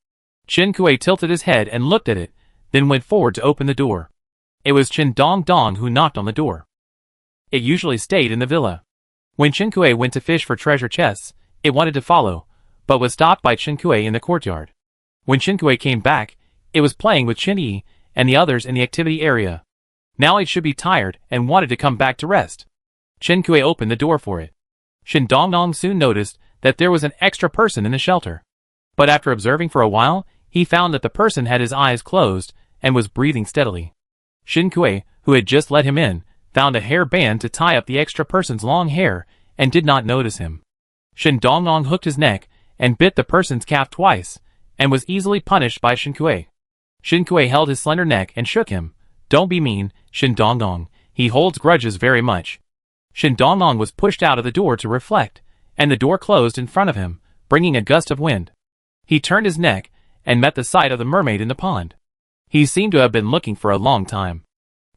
Chen Kuei tilted his head and looked at it, then went forward to open the door. It was Chen Dong Dong who knocked on the door. It usually stayed in the villa. When Chen Kuei went to fish for treasure chests, it wanted to follow, but was stopped by Chen Kuei in the courtyard. When Chen Kuei came back, it was playing with Chen Yi and the others in the activity area. Now it should be tired and wanted to come back to rest. Chen Kuei opened the door for it. Shen Dongdong soon noticed that there was an extra person in the shelter. But after observing for a while, he found that the person had his eyes closed and was breathing steadily. Shen Kuei, who had just let him in, found a hair band to tie up the extra person's long hair and did not notice him. Shen Dongdong hooked his neck and bit the person's calf twice, and was easily punished by Shen Kuei. Shen Kuei held his slender neck and shook him. Don't be mean, Shen Dongdong. He holds grudges very much. Shen Dongdong was pushed out of the door to reflect, and the door closed in front of him, bringing a gust of wind. He turned his neck and met the sight of the mermaid in the pond. He seemed to have been looking for a long time.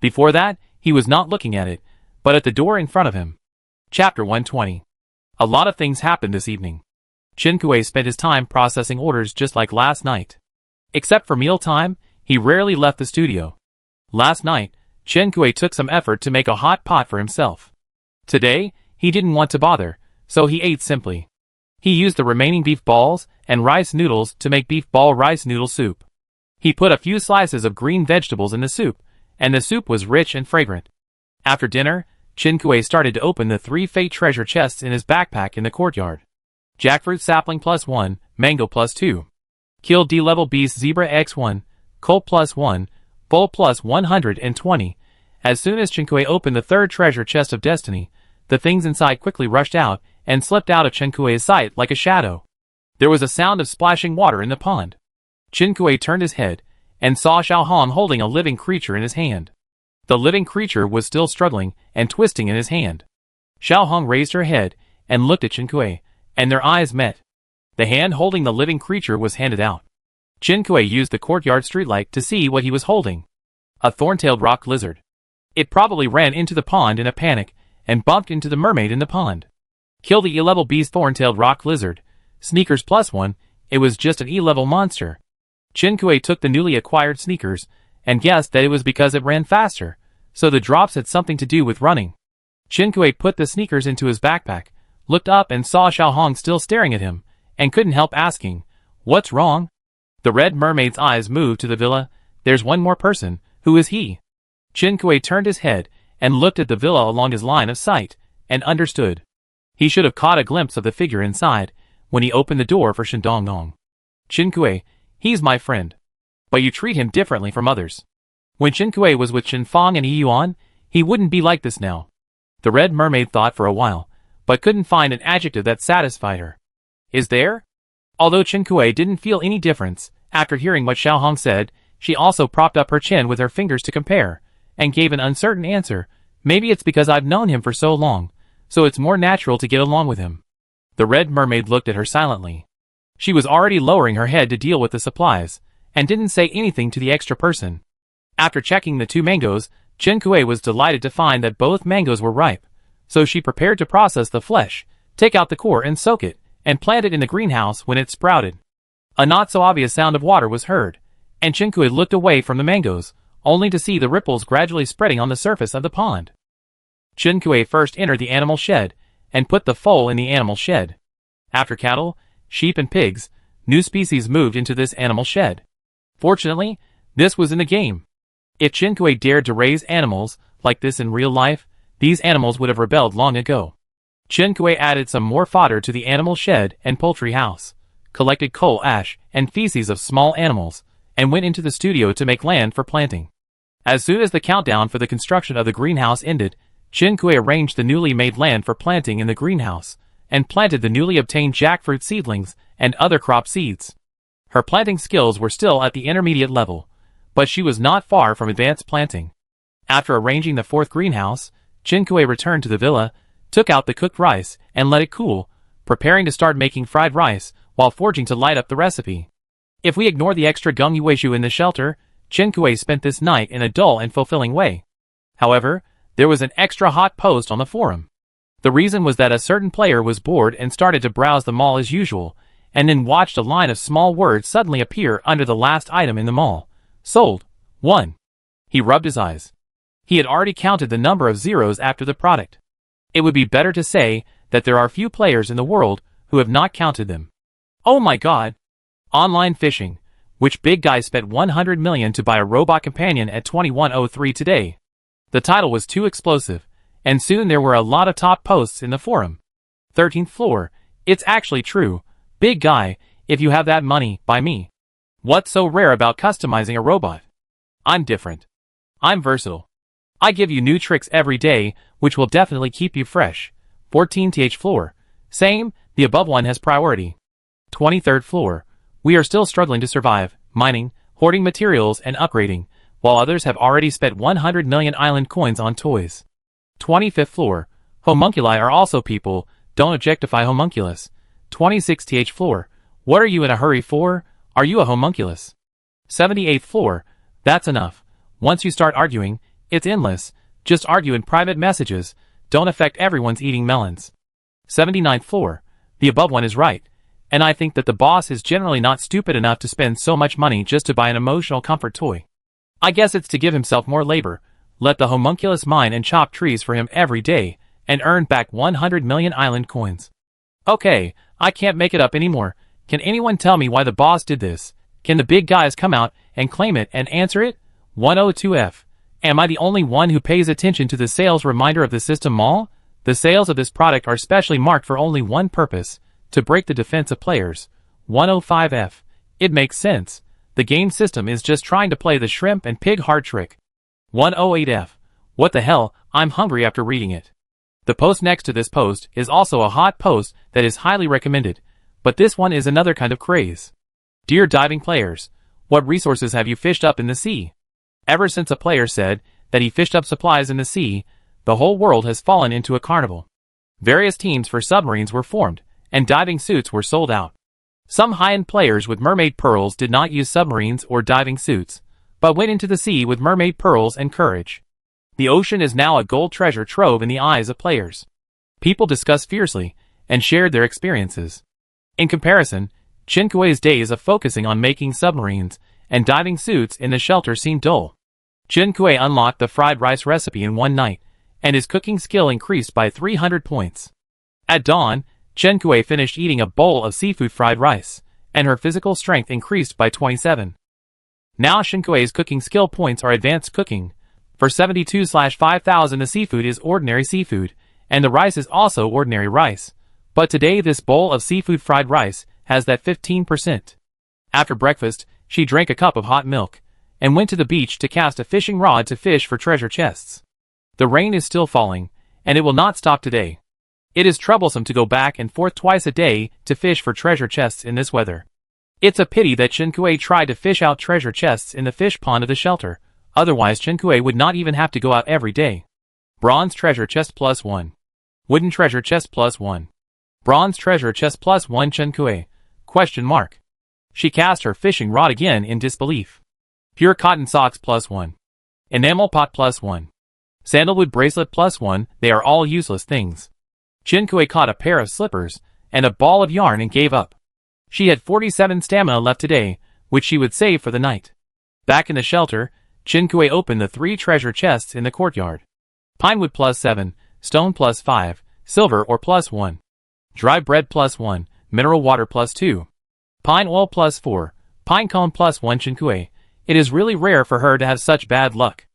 Before that, he was not looking at it, but at the door in front of him. Chapter 120. A lot of things happened this evening. Chen Kuei spent his time processing orders just like last night. Except for meal time, he rarely left the studio. Last night, Chen Kuei took some effort to make a hot pot for himself. Today, he didn't want to bother, so he ate simply. He used the remaining beef balls and rice noodles to make beef ball rice noodle soup. He put a few slices of green vegetables in the soup, and the soup was rich and fragrant. After dinner, Chen Kuei started to open the 3 fate treasure chests in his backpack in the courtyard. Jackfruit sapling +1, mango +2. Kill D-level beast zebra x1, colt +1, bull +120. As soon as Chen Kuei opened the 3rd treasure chest of destiny, the things inside quickly rushed out and slipped out of Chen Kuei's sight like a shadow. There was a sound of splashing water in the pond. Chen Kuei turned his head and saw Xiao Hong holding a living creature in his hand. The living creature was still struggling and twisting in his hand. Xiao Hong raised her head and looked at Chen Kuei, and their eyes met. The hand holding the living creature was handed out. Chen Kuei used the courtyard streetlight to see what he was holding. A thorn-tailed rock lizard. It probably ran into the pond in a panic and bumped into the mermaid in the pond. Kill the E-level beast thorn-tailed rock lizard. Sneakers +1, it was just an E-level monster. Chen Kuei took the newly acquired sneakers and guessed that it was because it ran faster, so the drops had something to do with running. Chen Kuei put the sneakers into his backpack, looked up and saw Xiao Hong still staring at him, and couldn't help asking, "What's wrong?" The red mermaid's eyes moved to the villa. There's one more person. Who is he? Chen Kuei turned his head and looked at the villa along his line of sight, and understood. He should have caught a glimpse of the figure inside when he opened the door for Shen Dongdong. Chen Kuei, he's my friend. But you treat him differently from others. When Chen Kuei was with Chen Fang and Yi Yuan, he wouldn't be like this now. The red mermaid thought for a while, but couldn't find an adjective that satisfied her. Is there? Although Chen Kuei didn't feel any difference, after hearing what Xiao Hong said, she also propped up her chin with her fingers to compare, and gave an uncertain answer. Maybe it's because I've known him for so long, so it's more natural to get along with him. The red mermaid looked at her silently. She was already lowering her head to deal with the supplies, and didn't say anything to the extra person. After checking the 2 mangoes, Chen Kuei was delighted to find that both mangoes were ripe, so she prepared to process the flesh, take out the core and soak it, and plant it in the greenhouse when it sprouted. A not-so-obvious sound of water was heard, and Chen Kuei looked away from the mangoes, only to see the ripples gradually spreading on the surface of the pond. Chen Kuei first entered the animal shed, and put the foal in the animal shed. After cattle, sheep and pigs, new species moved into this animal shed. Fortunately, this was in the game. If Chen Kuei dared to raise animals like this in real life, these animals would have rebelled long ago. Chen Kuei added some more fodder to the animal shed and poultry house, collected coal ash and feces of small animals, and went into the studio to make land for planting. As soon as the countdown for the construction of the greenhouse ended, Chen Kuei arranged the newly made land for planting in the greenhouse, and planted the newly obtained jackfruit seedlings and other crop seeds. Her planting skills were still at the intermediate level, but she was not far from advanced planting. After arranging the 4th greenhouse, Chen Kuei returned to the villa, took out the cooked rice, and let it cool, preparing to start making fried rice while forging to light up the recipe. If we ignore the extra gumyueshu in the shelter, Chen Kuei spent this night in a dull and fulfilling way. However, there was an extra hot post on the forum. The reason was that a certain player was bored and started to browse the mall as usual, and then watched a line of small words suddenly appear under the last item in the mall. Sold. 1. He rubbed his eyes. He had already counted the number of zeros after the product. It would be better to say that there are few players in the world who have not counted them. Oh my god! Online fishing, which big guy spent 100 million to buy a robot companion at 2103 today. The title was too explosive, and soon there were a lot of top posts in the forum. 13th floor, it's actually true. Big guy, if you have that money, buy me. What's so rare about customizing a robot? I'm different. I'm versatile. I give you new tricks every day, which will definitely keep you fresh. 14th floor. Same, the above one has priority. 23rd floor. We are still struggling to survive, mining, hoarding materials and upgrading, while others have already spent 100 million island coins on toys. 25th floor. Homunculi are also people, don't objectify homunculus. 26th floor. What are you in a hurry for? Are you a homunculus? 78th floor. That's enough. Once you start arguing, it's endless. Just argue in private messages. Don't affect everyone's eating melons. 79th floor. The above one is right. And I think that the boss is generally not stupid enough to spend so much money just to buy an emotional comfort toy. I guess it's to give himself more labor. Let the homunculus mine and chop trees for him every day, and earn back 100 million island coins. Okay, I can't make it up anymore. Can anyone tell me why the boss did this? Can the big guys come out and claim it and answer it? 102F. Am I the only one who pays attention to the sales reminder of the system mall? The sales of this product are specially marked for only one purpose, to break the defense of players. 105F. It makes sense. The game system is just trying to play the shrimp and pig hard trick. 108F. What the hell, I'm hungry after reading it. The post next to this post is also a hot post that is highly recommended, but this one is another kind of craze. Dear diving players, what resources have you fished up in the sea? Ever since a player said that he fished up supplies in the sea, the whole world has fallen into a carnival. Various teams for submarines were formed, and diving suits were sold out. Some high-end players with mermaid pearls did not use submarines or diving suits, but went into the sea with mermaid pearls and courage. The ocean is now a gold treasure trove in the eyes of players. People discussed fiercely, and shared their experiences. In comparison, Chen Kuei's days of focusing on making submarines and diving suits in the shelter seemed dull. Chen Kuei unlocked the fried rice recipe in one night, and his cooking skill increased by 300 points. At dawn, Chen Kuei finished eating a bowl of seafood fried rice, and her physical strength increased by 27. Now Chen Kuei's cooking skill points are advanced cooking. For 72/5000 the seafood is ordinary seafood, and the rice is also ordinary rice. But today this bowl of seafood fried rice has that 15%. After breakfast, she drank a cup of hot milk, and went to the beach to cast a fishing rod to fish for treasure chests. The rain is still falling, and it will not stop today. It is troublesome to go back and forth twice a day to fish for treasure chests in this weather. It's a pity that Chen Kuei tried to fish out treasure chests in the fish pond of the shelter, otherwise Chen Kuei would not even have to go out every day. Bronze treasure chest +1. Wooden treasure chest +1. Bronze treasure chest +1 Chen Kuei? ? She cast her fishing rod again in disbelief. Pure cotton socks +1. Enamel pot +1. Sandalwood bracelet +1, they are all useless things. Chinkue caught a pair of slippers and a ball of yarn and gave up. She had 47 stamina left today, which she would save for the night. Back in the shelter, Chinkue opened the 3 treasure chests in the courtyard. Pinewood +7, stone +5, silver or +1. Dry bread +1, mineral water +2. Pine oil +4, pine cone +1. Chinkue, it is really rare for her to have such bad luck.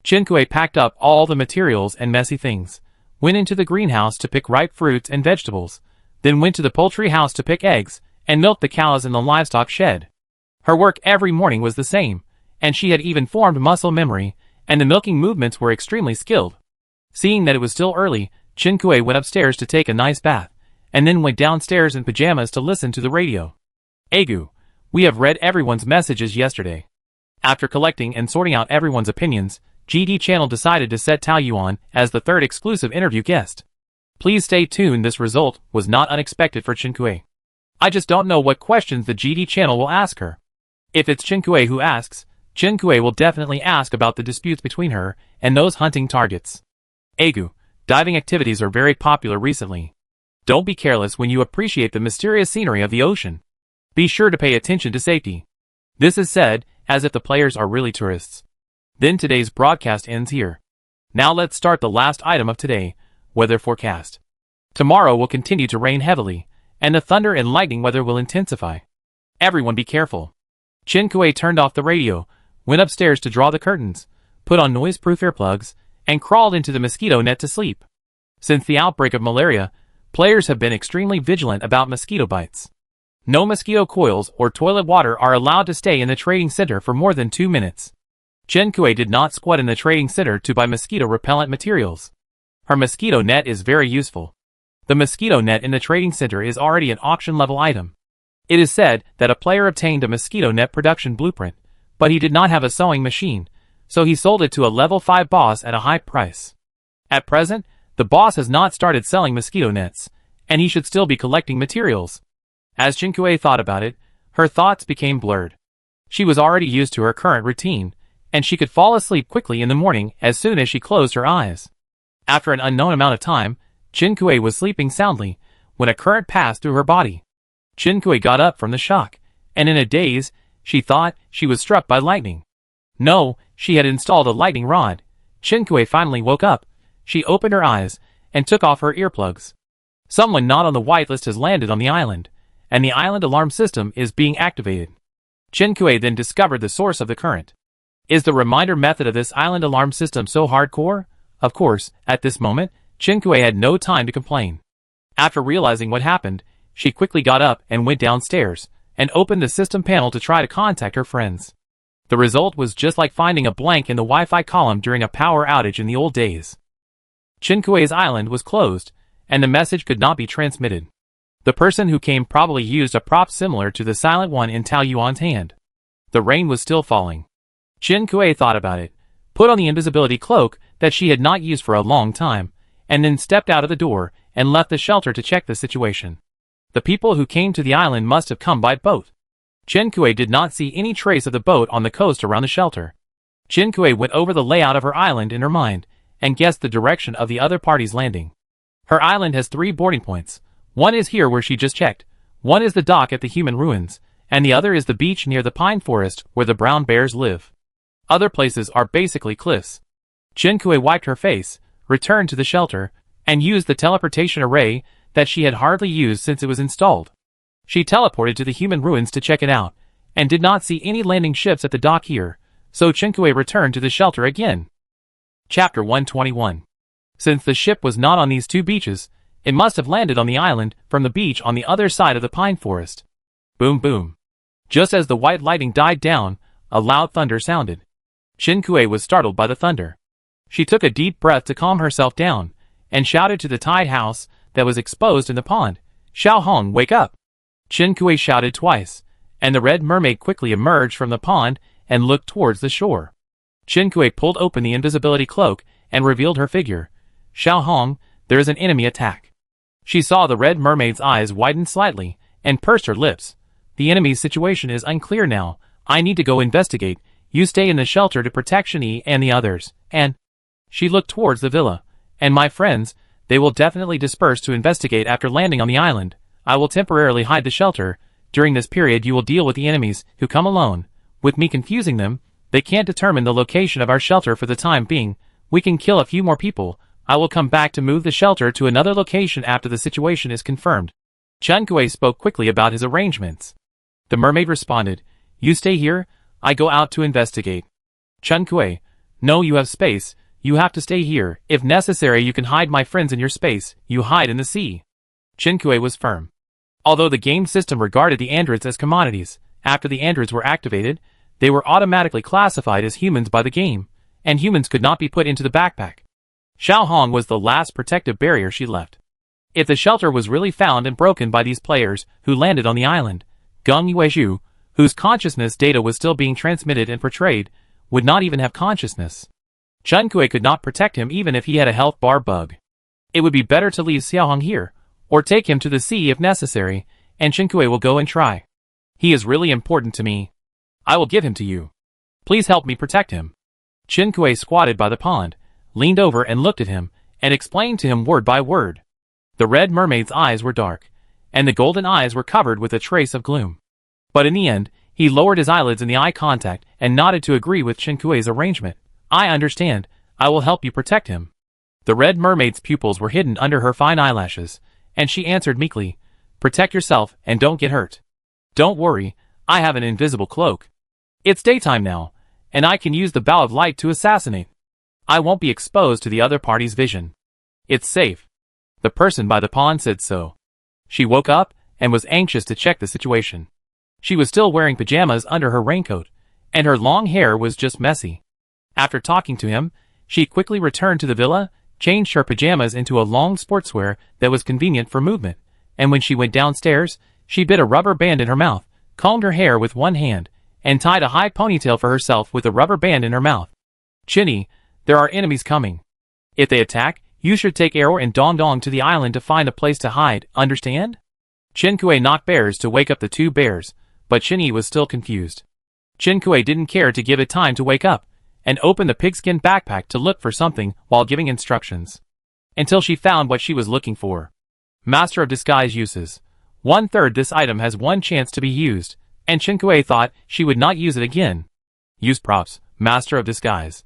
Chinkue packed up all the materials and messy things, went into the greenhouse to pick ripe fruits and vegetables, then went to the poultry house to pick eggs, and milk the cows in the livestock shed. Her work every morning was the same, and she had even formed muscle memory, and the milking movements were extremely skilled. Seeing that it was still early, Chinkue went upstairs to take a nice bath, and then went downstairs in pajamas to listen to the radio. Agu, we have read everyone's messages yesterday. After collecting and sorting out everyone's opinions, GD Channel decided to set Tao Yuan as the 3rd exclusive interview guest. Please stay tuned, this result was not unexpected for Chinkue. I just don't know what questions the GD Channel will ask her. If it's Chinkue who asks, Chinkue will definitely ask about the disputes between her and those hunting targets. Agu, diving activities are very popular recently. Don't be careless when you appreciate the mysterious scenery of the ocean. Be sure to pay attention to safety. This is said as if the players are really tourists. Then today's broadcast ends here. Now let's start the last item of today, weather forecast. Tomorrow will continue to rain heavily, and the thunder and lightning weather will intensify. Everyone be careful. Chinkue turned off the radio, went upstairs to draw the curtains, put on noise-proof earplugs, and crawled into the mosquito net to sleep. Since the outbreak of malaria, players have been extremely vigilant about mosquito bites. No mosquito coils or toilet water are allowed to stay in the trading center for more than 2 minutes. Chinkue did not squat in the trading center to buy mosquito repellent materials. Her mosquito net is very useful. The mosquito net in the trading center is already an auction-level item. It is said that a player obtained a mosquito net production blueprint, but he did not have a sewing machine, so he sold it to a level 5 boss at a high price. At present, the boss has not started selling mosquito nets, and he should still be collecting materials. As Chinkue thought about it, her thoughts became blurred. She was already used to her current routine, and she could fall asleep quickly in the morning as soon as she closed her eyes. After an unknown amount of time, Chinkue was sleeping soundly when a current passed through her body. Chinkue got up from the shock, and in a daze, she thought she was struck by lightning. No, she had installed a lightning rod. Chinkue finally woke up. She opened her eyes and took off her earplugs. Someone not on the whitelist has landed on the island, and the island alarm system is being activated. Chinkue then discovered the source of the current. Is the reminder method of this island alarm system so hardcore? Of course, at this moment, Chinkue had no time to complain. After realizing what happened, she quickly got up and went downstairs, and opened the system panel to try to contact her friends. The result was just like finding a blank in the Wi-Fi column during a power outage in the old days. Chinkue's island was closed, and the message could not be transmitted. The person who came probably used a prop similar to the silent one in Tao Yuan's hand. The rain was still falling. Chinkue thought about it, put on the invisibility cloak that she had not used for a long time, and then stepped out of the door and left the shelter to check the situation. The people who came to the island must have come by boat. Chinkue did not see any trace of the boat on the coast around the shelter. Chinkue went over the layout of her island in her mind, and guessed the direction of the other party's landing. Her island has 3 boarding points. One is here where she just checked, one is the dock at the human ruins, and the other is the beach near the pine forest where the brown bears live. Other places are basically cliffs. Chinkue wiped her face, returned to the shelter, and used the teleportation array that she had hardly used since it was installed. She teleported to the human ruins to check it out, and did not see any landing ships at the dock here, so Chinkue returned to the shelter again. Chapter 121. Since the ship was not on these 2 beaches, it must have landed on the island from the beach on the other side of the pine forest. Boom boom. Just as the white lightning died down, a loud thunder sounded. Chinkue was startled by the thunder. She took a deep breath to calm herself down, and shouted to the tide house that was exposed in the pond, "Xiao Hong, wake up!" Chinkue shouted twice, and the red mermaid quickly emerged from the pond and looked towards the shore. Chinkue pulled open the invisibility cloak and revealed her figure. "Xiao Hong, there is an enemy attack." She saw the red mermaid's eyes widen slightly, and pursed her lips. "The enemy's situation is unclear now. I need to go investigate. You stay in the shelter to protect Shani and the others, and she looked towards the villa. And my friends, they will definitely disperse to investigate after landing on the island. I will temporarily hide the shelter. During this period you will deal with the enemies who come alone. With me confusing them, they can't determine the location of our shelter for the time being. We can kill a few more people. I will come back to move the shelter to another location after the situation is confirmed. Chen Kui spoke quickly about his arrangements. The mermaid responded, you stay here, I go out to investigate. Chen Kui, no, you have space, you have to stay here. If necessary you can hide my friends in your space, you hide in the sea. Chen Kui was firm. Although the game system regarded the androids as commodities, after the androids were activated, they were automatically classified as humans by the game, and humans could not be put into the backpack. Xiao Hong was the last protective barrier she left. If the shelter was really found and broken by these players who landed on the island, Geng Yuezhu, whose consciousness data was still being transmitted and portrayed, would not even have consciousness. Chen Kui could not protect him even if he had a health bar bug. It would be better to leave Xiao Hong here, or take him to the sea if necessary, and Chen Kui will go and try. He is really important to me. I will give him to you. Please help me protect him. Chen Kui squatted by the pond, leaned over and looked at him, and explained to him word by word. The red mermaid's eyes were dark, and the golden eyes were covered with a trace of gloom. But in the end, he lowered his eyelids in the eye contact and nodded to agree with Chen Kui's arrangement. I understand. I will help you protect him. The red mermaid's pupils were hidden under her fine eyelashes, and she answered meekly, protect yourself and don't get hurt. Don't worry, I have an invisible cloak. It's daytime now, and I can use the bow of light to assassinate. I won't be exposed to the other party's vision. It's safe. The person by the pond said so. She woke up and was anxious to check the situation. She was still wearing pajamas under her raincoat, and her long hair was just messy. After talking to him, she quickly returned to the villa, changed her pajamas into a long sportswear that was convenient for movement, and when she went downstairs, she bit a rubber band in her mouth, combed her hair with one hand, and tied a high ponytail for herself with a rubber band in her mouth. Chinny, there are enemies coming. If they attack, you should take Arrow and Dong Dong to the island to find a place to hide, understand? Chen Kui knocked bears to wake up the two bears, but Chinny was still confused. Chen Kui didn't care to give it time to wake up, and opened the pigskin backpack to look for something while giving instructions. Until she found what she was looking for. Master of Disguise uses. 1/3 this item has one chance to be used, and Chen Kui thought she would not use it again. Use props, Master of Disguise.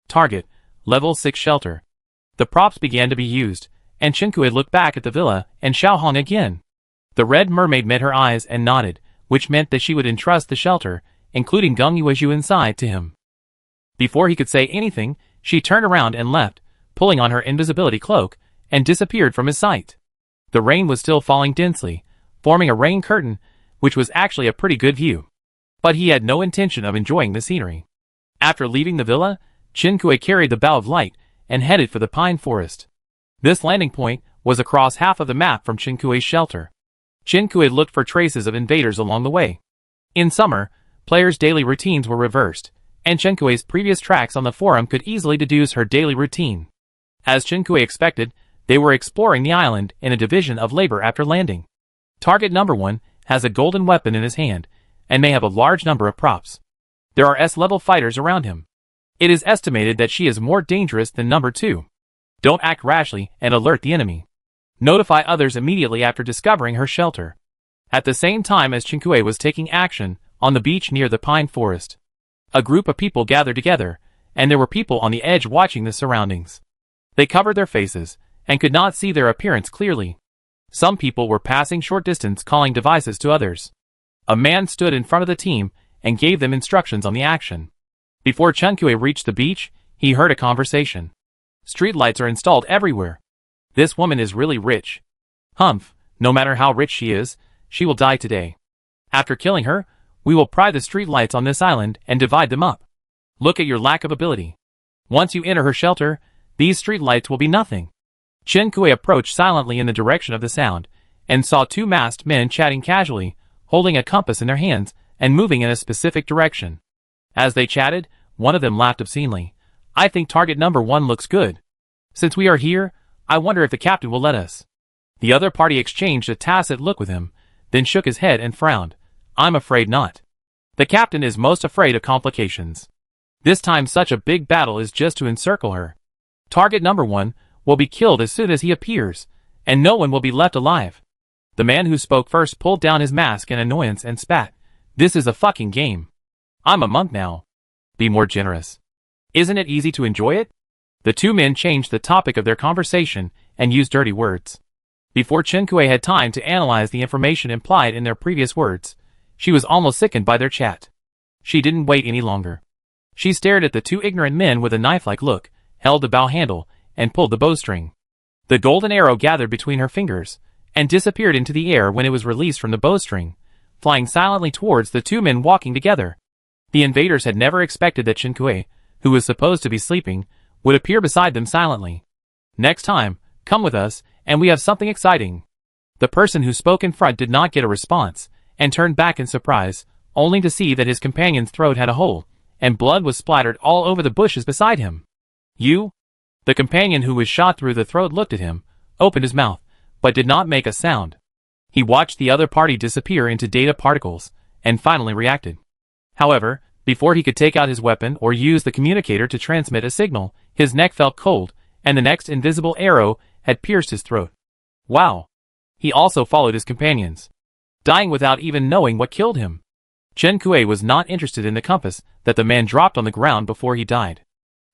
Target, level 6 shelter. The props began to be used, and Chen Kui looked back at the villa and Xiao Hong again. The red mermaid met her eyes and nodded, which meant that she would entrust the shelter, including Geng Yuezhu inside, to him. Before he could say anything, she turned around and left, pulling on her invisibility cloak, and disappeared from his sight. The rain was still falling densely, forming a rain curtain, which was actually a pretty good view. But he had no intention of enjoying the scenery. After leaving the villa, Chen Kui carried the bow of light and headed for the pine forest. This landing point was across half of the map from Chen Kui's shelter. Chen Kui looked for traces of invaders along the way. In summer, players' daily routines were reversed, and Chen Kui's previous tracks on the forum could easily deduce her daily routine. As Chen Kui expected, they were exploring the island in a division of labor after landing. Target number 1 has a golden weapon in his hand, and may have a large number of props. There are S-level fighters around him. It is estimated that she is more dangerous than number 2. Don't act rashly and alert the enemy. Notify others immediately after discovering her shelter. At the same time as Chen Kui was taking action, on the beach near the pine forest, a group of people gathered together, and there were people on the edge watching the surroundings. They covered their faces, and could not see their appearance clearly. Some people were passing short distance calling devices to others. A man stood in front of the team, and gave them instructions on the action. Before Chen Kui reached the beach, he heard a conversation. Streetlights are installed everywhere. This woman is really rich. Humph, no matter how rich she is, she will die today. After killing her, we will pry the streetlights on this island and divide them up. Look at your lack of ability. Once you enter her shelter, these streetlights will be nothing. Chen Kui approached silently in the direction of the sound, and saw two masked men chatting casually, holding a compass in their hands, and moving in a specific direction. As they chatted, one of them laughed obscenely. I think target number 1 looks good. Since we are here, I wonder if the captain will let us. The other party exchanged a tacit look with him, then shook his head and frowned. I'm afraid not. The captain is most afraid of complications. This time such a big battle is just to encircle her. Target number 1 will be killed as soon as he appears, and no one will be left alive. The man who spoke first pulled down his mask in annoyance and spat. This is a fucking game. I'm a monk now. Be more generous. Isn't it easy to enjoy it? The two men changed the topic of their conversation and used dirty words. Before Chen Kui had time to analyze the information implied in their previous words, she was almost sickened by their chat. She didn't wait any longer. She stared at the two ignorant men with a knife-like look, held the bow handle, and pulled the bowstring. The golden arrow gathered between her fingers, and disappeared into the air when it was released from the bowstring, flying silently towards the two men walking together. The invaders had never expected that Chen Kui, who was supposed to be sleeping, would appear beside them silently. Next time, come with us, and we have something exciting. The person who spoke in front did not get a response, and turned back in surprise, only to see that his companion's throat had a hole, and blood was splattered all over the bushes beside him. You? The companion who was shot through the throat looked at him, opened his mouth, but did not make a sound. He watched the other party disappear into data particles, and finally reacted. However, before he could take out his weapon or use the communicator to transmit a signal, his neck felt cold, and the next invisible arrow had pierced his throat. Wow! He also followed his companions, dying without even knowing what killed him. Chen Kui was not interested in the compass that the man dropped on the ground before he died.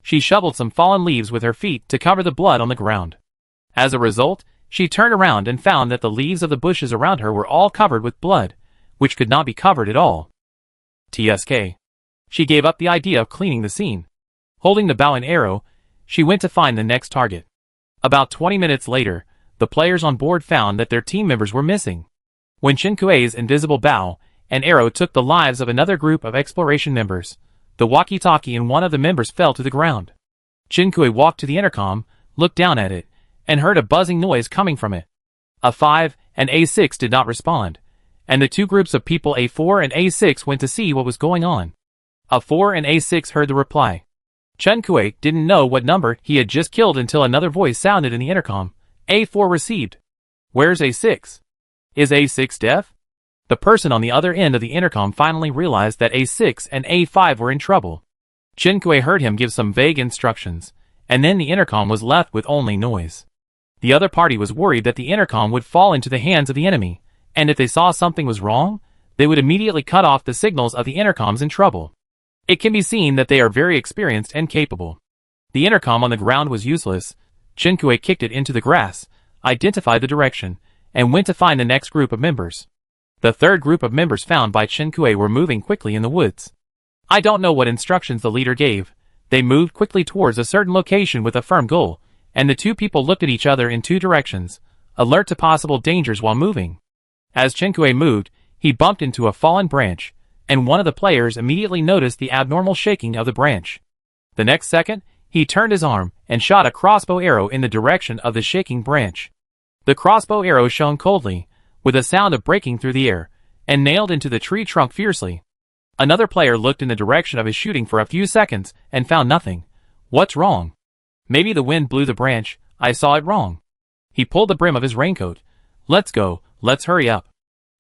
She shoveled some fallen leaves with her feet to cover the blood on the ground. As a result, she turned around and found that the leaves of the bushes around her were all covered with blood, which could not be covered at all. TSK. She gave up the idea of cleaning the scene. Holding the bow and arrow, she went to find the next target. About 20 minutes later, the players on board found that their team members were missing. When Chen Kui's invisible bow and arrow took the lives of another group of exploration members, the walkie-talkie in one of the members fell to the ground. Chen Kui walked to the intercom, looked down at it, and heard a buzzing noise coming from it. A5 and A6 did not respond, and the two groups of people A4 and A6 went to see what was going on. A4 and A6 heard the reply. Chen Kui didn't know what number he had just killed until another voice sounded in the intercom. A4 received. Where's A6? Is A6 deaf? The person on the other end of the intercom finally realized that A6 and A5 were in trouble. Chen Kui heard him give some vague instructions, and then the intercom was left with only noise. The other party was worried that the intercom would fall into the hands of the enemy, and if they saw something was wrong, they would immediately cut off the signals of the intercoms in trouble. It can be seen that they are very experienced and capable. The intercom on the ground was useless. Chen Kui kicked it into the grass, identified the direction, and went to find the next group of members. The third group of members found by Chen Kui were moving quickly in the woods. I don't know what instructions the leader gave. They moved quickly towards a certain location with a firm goal, and the two people looked at each other in two directions, alert to possible dangers while moving. As Chen Kui moved, he bumped into a fallen branch, and one of the players immediately noticed the abnormal shaking of the branch. The next second, he turned his arm and shot a crossbow arrow in the direction of the shaking branch. The crossbow arrow shone coldly, with a sound of breaking through the air, and nailed into the tree trunk fiercely. Another player looked in the direction of his shooting for a few seconds and found nothing. What's wrong? Maybe the wind blew the branch. I saw it wrong. He pulled the brim of his raincoat. Let's go, let's hurry up.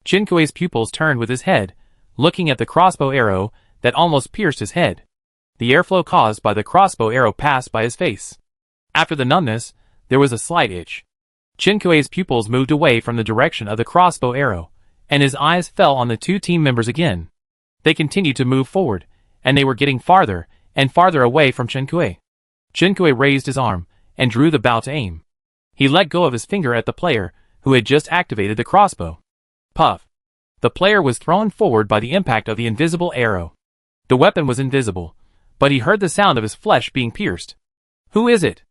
Chen Kui's pupils turned with his head, looking at the crossbow arrow that almost pierced his head. The airflow caused by the crossbow arrow passed by his face. After the numbness, there was a slight itch. Chen Kui's pupils moved away from the direction of the crossbow arrow, and his eyes fell on the two team members again. They continued to move forward, and they were getting farther and farther away from Chen Kui. Chen Kui raised his arm and drew the bow to aim. He let go of his finger at the player who had just activated the crossbow. Puff! The player was thrown forward by the impact of the invisible arrow. The weapon was invisible, but he heard the sound of his flesh being pierced. Who is it?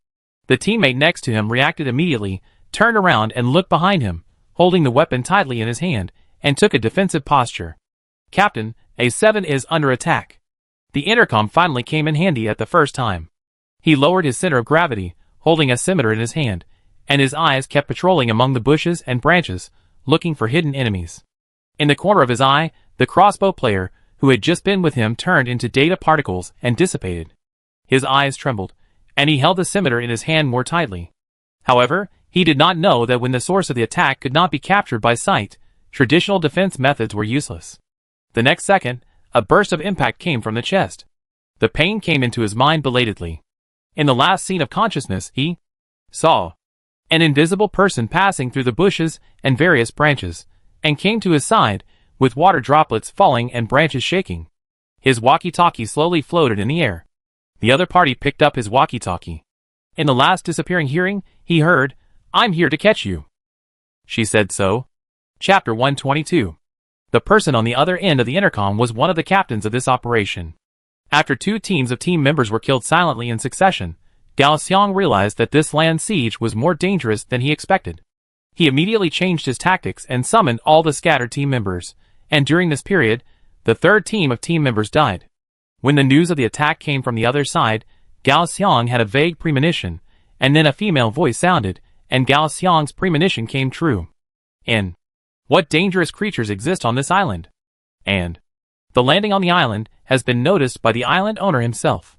The teammate next to him reacted immediately, turned around and looked behind him, holding the weapon tightly in his hand, and took a defensive posture. Captain, A7 is under attack. The intercom finally came in handy at the first time. He lowered his center of gravity, holding a scimitar in his hand, and his eyes kept patrolling among the bushes and branches, looking for hidden enemies. In the corner of his eye, the crossbow player, who had just been with him, turned into data particles and dissipated. His eyes trembled, and he held the scimitar in his hand more tightly. However, he did not know that when the source of the attack could not be captured by sight, traditional defense methods were useless. The next second, A burst of impact came from the chest. The pain came into his mind belatedly. In the last scene of consciousness, he saw an invisible person passing through the bushes and various branches, and came to his side, with water droplets falling and branches shaking. His walkie-talkie slowly floated in the air. The other party picked up his walkie-talkie. In the last disappearing hearing, he heard, "I'm here to catch you." She said so. Chapter 122. The person on the other end of the intercom was one of the captains of this operation. After 2 teams of team members were killed silently in succession, Gao Xiang realized that this land siege was more dangerous than he expected. He immediately changed his tactics and summoned all the scattered team members, and during this period, the 3rd team of team members died. When the news of the attack came from the other side, Gao Xiang had a vague premonition, and then a female voice sounded, and Gao Xiang's premonition came true. In what dangerous creatures exist on this island? And the landing on the island has been noticed by the island owner himself.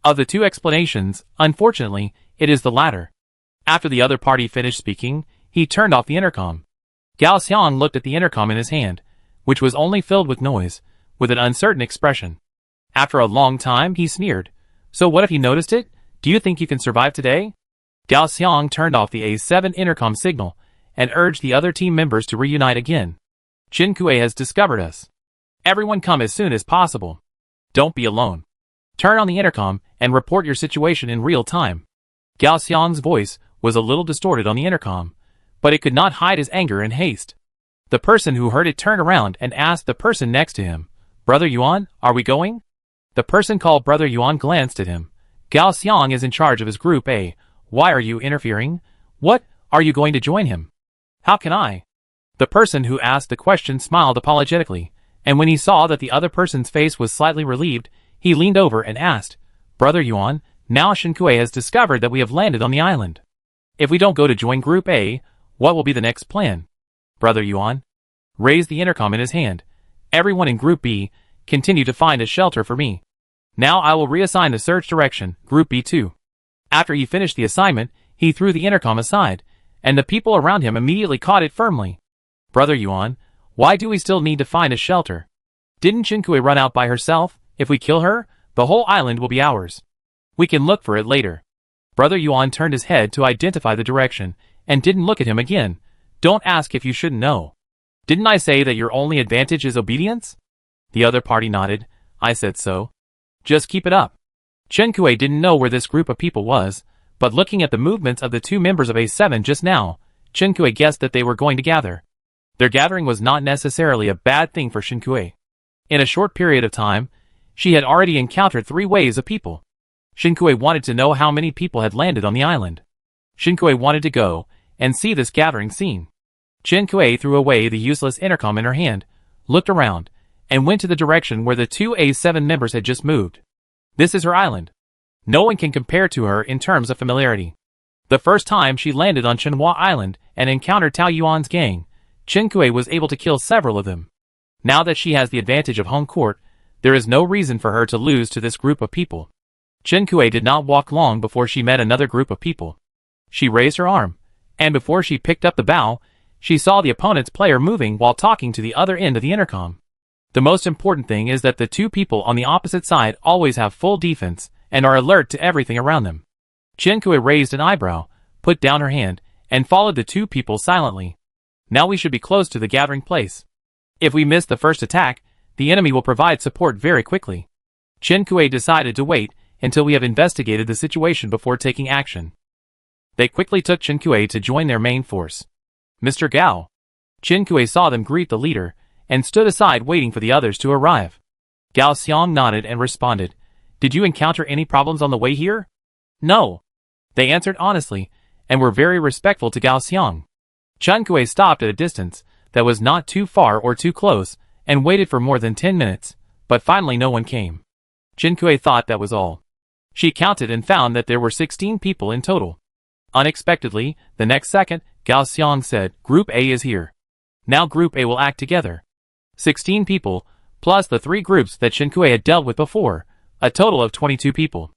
Of the 2 explanations, unfortunately, it is the latter. After the other party finished speaking, he turned off the intercom. Gao Xiang looked at the intercom in his hand, which was only filled with noise, with an uncertain expression. After a long time, he sneered. "So what if you noticed it? Do you think you can survive today?" Gao Xiang turned off the A7 intercom signal, and urged the other team members to reunite again. "Chen Kuei has discovered us. Everyone come as soon as possible. Don't be alone. Turn on the intercom and report your situation in real time." Gao Xiang's voice was a little distorted on the intercom, but it could not hide his anger and haste. The person who heard it turned around and asked the person next to him, "Brother Yuan, are we going?" The person called Brother Yuan glanced at him. "Gao Xiang is in charge of his group A. Why are you interfering? What, are you going to join him?" "How can I?" The person who asked the question smiled apologetically, and when he saw that the other person's face was slightly relieved, he leaned over and asked, "Brother Yuan, now Chen Kuei has discovered that we have landed on the island. If we don't go to join Group A, what will be the next plan?" Brother Yuan raised the intercom in his hand. "Everyone in Group B, continue to find a shelter for me. Now I will reassign the search direction, Group B2. After he finished the assignment, he threw the intercom aside, and the people around him immediately caught it firmly. "Brother Yuan, why do we still need to find a shelter? Didn't Chen Kuei run out by herself? If we kill her, the whole island will be ours. We can look for it later." Brother Yuan turned his head to identify the direction, and didn't look at him again. "Don't ask if you shouldn't know. Didn't I say that your only advantage is obedience?" The other party nodded. "I said so. Just keep it up." Chen Kuei didn't know where this group of people was, but looking at the movements of the 2 members of A7 just now, Chen Kuei guessed that they were going to gather. Their gathering was not necessarily a bad thing for Chen Kuei. In a short period of time, she had already encountered 3 waves of people. Chen Kuei wanted to know how many people had landed on the island. Chen Kuei wanted to go and see this gathering scene. Chen Kuei threw away the useless intercom in her hand, looked around, and went to the direction where the 2 A7 members had just moved. This is her island. No one can compare to her in terms of familiarity. The first time she landed on Chenhua Island and encountered Tao Yuan's gang, Chen Kuei was able to kill several of them. Now that she has the advantage of home court, there is no reason for her to lose to this group of people. Chen Kuei did not walk long before she met another group of people. She raised her arm, and before she picked up the bow, she saw the opponent's player moving while talking to the other end of the intercom. The most important thing is that the 2 people on the opposite side always have full defense and are alert to everything around them. Chen Kuei raised an eyebrow, put down her hand, and followed the 2 people silently. Now we should be close to the gathering place. If we miss the first attack, the enemy will provide support very quickly. Chen Kuei decided to wait until we have investigated the situation before taking action. They quickly took Chen Kuei to join their main force. "Mr. Gao." Chen Kuei saw them greet the leader, and stood aside waiting for the others to arrive. Gao Xiang nodded and responded, "Did you encounter any problems on the way here?" "No." They answered honestly, and were very respectful to Gao Xiang. Chen Kuei stopped at a distance that was not too far or too close, and waited for more than 10 minutes, but finally no one came. Chen Kuei thought that was all. She counted and found that there were 16 people in total. Unexpectedly, the next second, Gao Xiang said, "Group A is here. Now Group A will act together." 16 people, plus the 3 groups that Chen Kuei had dealt with before, a total of 22 people.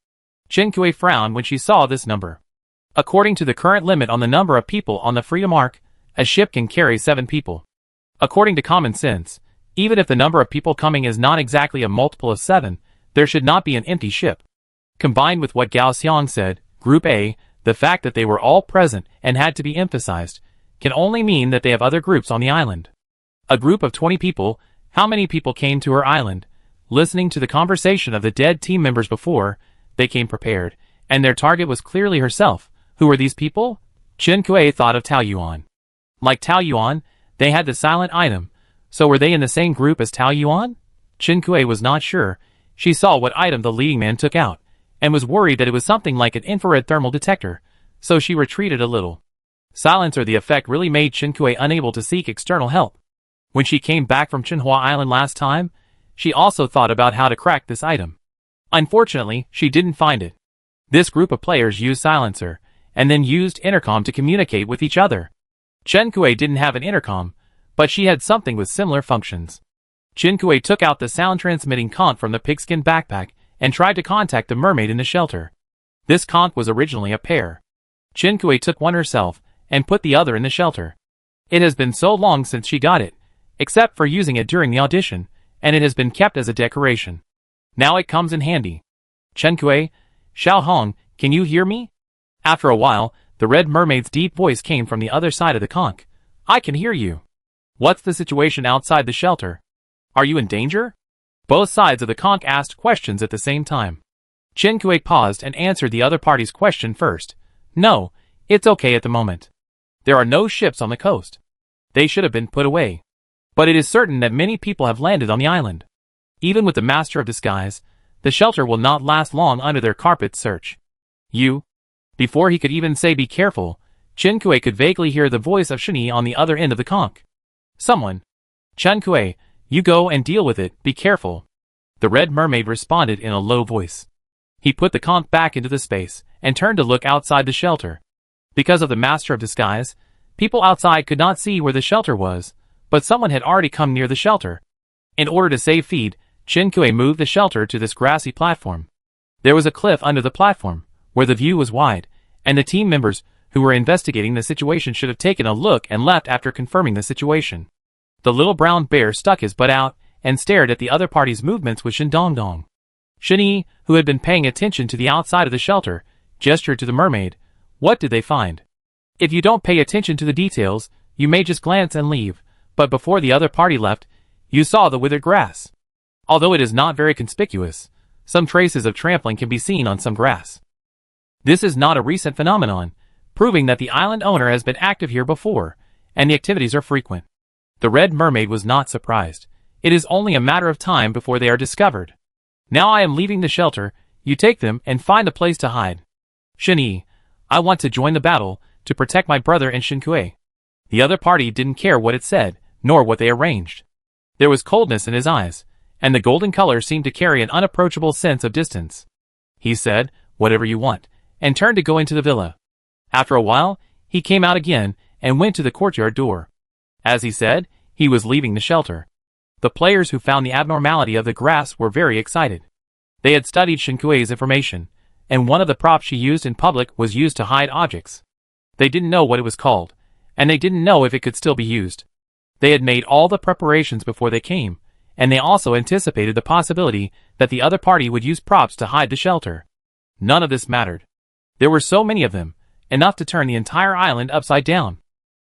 Chen Kuei frowned when she saw this number. According to the current limit on the number of people on the Freedom Arc, a ship can carry 7 people. According to common sense, Even if the number of people coming is not exactly a multiple of 7, there should not be an empty ship. Combined with what Gao Xiang said, Group A, the fact that they were all present and had to be emphasized, can only mean that they have other groups on the island. A group of 20 people, how many people came to her island? Listening to the conversation of the dead team members before, they came prepared, and their target was clearly herself. Who were these people? Chen Kuei thought of Tao Yuan. Like Tao Yuan, they had the silent item, so were they in the same group as Tao Yuan? Chen Kuei was not sure. She saw what item the leading man took out, and was worried that it was something like an infrared thermal detector, so she retreated a little. Silence or the effect really made Chen Kuei unable to seek external help. When she came back from Chenhua Island last time, she also thought about how to crack this item. Unfortunately, she didn't find it. This group of players used silencer, and then used intercom to communicate with each other. Chen Kuei didn't have an intercom, but she had something with similar functions. Chen Kuei took out the sound-transmitting conch from the pigskin backpack and tried to contact the mermaid in the shelter. This conch was originally a pair. Chen Kuei took one herself and put the other in the shelter. It has been so long since she got it, except for using it during the audition, and it has been kept as a decoration. Now it comes in handy. Chen Kuei, Xiao Hong, can you hear me? After a while, the Red Mermaid's deep voice came from the other side of the conch. I can hear you. What's the situation outside the shelter? Are you in danger? Both sides of the conch asked questions at the same time. Chen Kuei paused and answered the other party's question first. No, it's okay at the moment. There are no ships on the coast. They should have been put away. But it is certain that many people have landed on the island. Even with the Master of Disguise, the shelter will not last long under their carpet search. You? Before he could even say be careful, Chen Kuei could vaguely hear the voice of Shini on the other end of the conch. Someone. Chen Kuei, you go and deal with it, be careful. The Red Mermaid responded in a low voice. He put the conch back into the space, and turned to look outside the shelter. Because of the Master of Disguise, people outside could not see where the shelter was, but someone had already come near the shelter. In order to save feed, Chen Kuei moved the shelter to this grassy platform. There was a cliff under the platform, where the view was wide, and the team members who were investigating the situation should have taken a look and left after confirming the situation. The little brown bear stuck his butt out and stared at the other party's movements with Shindongdong. Shini, who had been paying attention to the outside of the shelter, gestured to the mermaid. What did they find? If you don't pay attention to the details, you may just glance and leave, but before the other party left, you saw the withered grass. Although it is not very conspicuous, some traces of trampling can be seen on some grass. This is not a recent phenomenon, proving that the island owner has been active here before, and the activities are frequent. The Red Mermaid was not surprised. It is only a matter of time before they are discovered. Now I am leaving the shelter, you take them and find a place to hide. Shini, I want to join the battle, to protect my brother and Chen Kuei. The other party didn't care what it said, nor what they arranged. There was coldness in his eyes, and the golden color seemed to carry an unapproachable sense of distance. He said, whatever you want, and turned to go into the villa. After a while, he came out again, and went to the courtyard door. As he said, he was leaving the shelter. The players who found the abnormality of the grass were very excited. They had studied Chen Kuei's information, and one of the props she used in public was used to hide objects. They didn't know what it was called, and they didn't know if it could still be used. They had made all the preparations before they came, and they also anticipated the possibility that the other party would use props to hide the shelter. None of this mattered. There were so many of them, enough to turn the entire island upside down.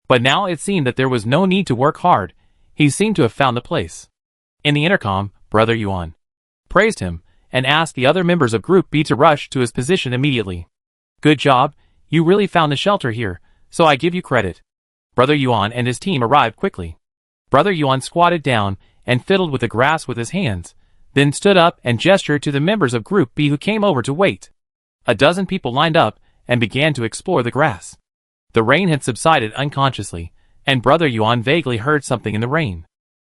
But now it seemed that there was no need to work hard. He seemed to have found the place. In the intercom, Brother Yuan praised him, and asked the other members of Group B to rush to his position immediately. Good job, you really found the shelter here, so I give you credit. Brother Yuan and his team arrived quickly. Brother Yuan squatted down and fiddled with the grass with his hands, then stood up and gestured to the members of Group B who came over to wait. A dozen people lined up and began to explore the grass. The rain had subsided unconsciously, and Brother Yuan vaguely heard something in the rain.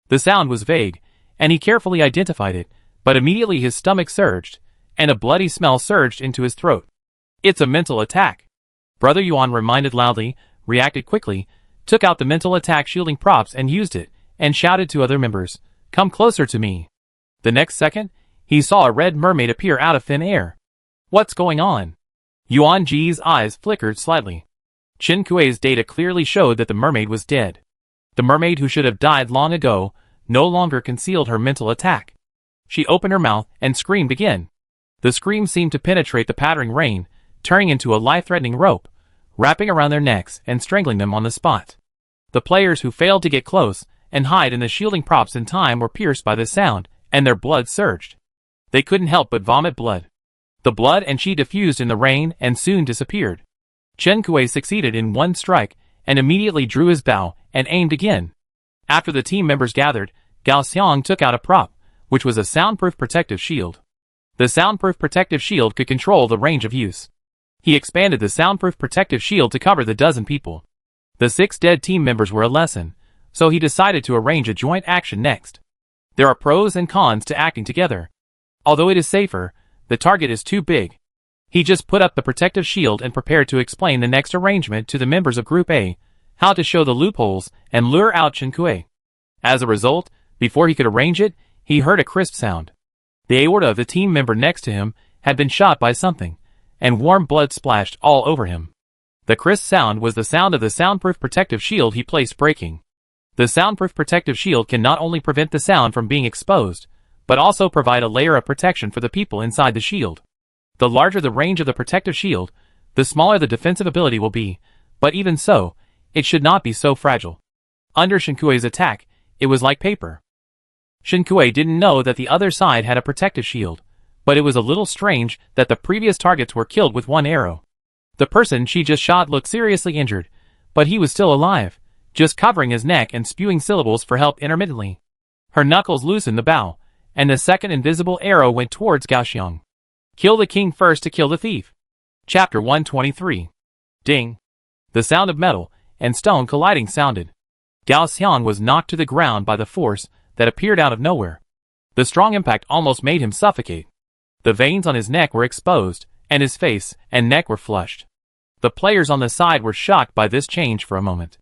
The sound was vague, and he carefully identified it, but immediately his stomach surged, and a bloody smell surged into his throat. It's a mental attack. Brother Yuan reminded loudly, reacted quickly, took out the mental attack shielding props and used it, and shouted to other members, come closer to me. The next second, he saw a red mermaid appear out of thin air. What's going on? Yuan Ji's eyes flickered slightly. Chen Kuei's data clearly showed that the mermaid was dead. The mermaid who should have died long ago, no longer concealed her mental attack. She opened her mouth and screamed again. The scream seemed to penetrate the pattering rain, turning into a life-threatening rope, wrapping around their necks and strangling them on the spot. The players who failed to get close and hide in the shielding props in time were pierced by the sound, and their blood surged. They couldn't help but vomit blood. The blood and chi diffused in the rain and soon disappeared. Chen Kuei succeeded in one strike and immediately drew his bow and aimed again. After the team members gathered, Gao Xiang took out a prop, which was a soundproof protective shield. The soundproof protective shield could control the range of use. He expanded the soundproof protective shield to cover the dozen people. The 6 dead team members were a lesson, so he decided to arrange a joint action next. There are pros and cons to acting together. Although it is safer, the target is too big. He just put up the protective shield and prepared to explain the next arrangement to the members of Group A, how to show the loopholes and lure out Chen Kuei. As a result, before he could arrange it, he heard a crisp sound. The aorta of the team member next to him had been shot by something, and warm blood splashed all over him. The crisp sound was the sound of the soundproof protective shield he placed breaking. The soundproof protective shield can not only prevent the sound from being exposed, but also provide a layer of protection for the people inside the shield. The larger the range of the protective shield, the smaller the defensive ability will be, but even so, it should not be so fragile. Under Chen Kuei's attack, it was like paper. Chen Kuei didn't know that the other side had a protective shield, but it was a little strange that the previous targets were killed with one arrow. The person she just shot looked seriously injured, but he was still alive, just covering his neck and spewing syllables for help intermittently. Her knuckles loosened the bow, and the second invisible arrow went towards Gao Xiang. Kill the king first to kill the thief. Chapter 123. Ding. The sound of metal and stone colliding sounded. Gao Xiang was knocked to the ground by the force that appeared out of nowhere. The strong impact almost made him suffocate. The veins on his neck were exposed, and his face and neck were flushed. The players on the side were shocked by this change for a moment.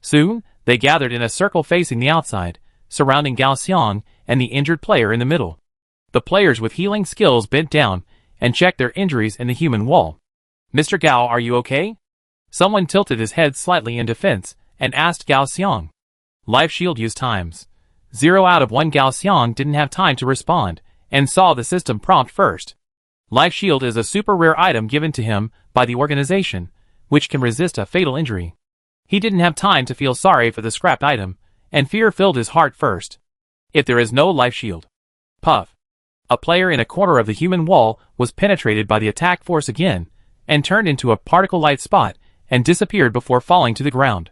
Soon, they gathered in a circle facing the outside, surrounding Gao Xiang and the injured player in the middle. The players with healing skills bent down and checked their injuries in the human wall. "Mr. Gao, are you okay?" Someone tilted his head slightly in defense and asked Gao Xiang. Life shield use times. 0 out of 1. Gao Xiang didn't have time to respond and saw the system prompt first. Life shield is a super rare item given to him by the organization, which can resist a fatal injury. He didn't have time to feel sorry for the scrapped item, and fear filled his heart first. If there is no life shield. Puff. A player in a corner of the human wall was penetrated by the attack force again, and turned into a particle-light spot, and disappeared before falling to the ground.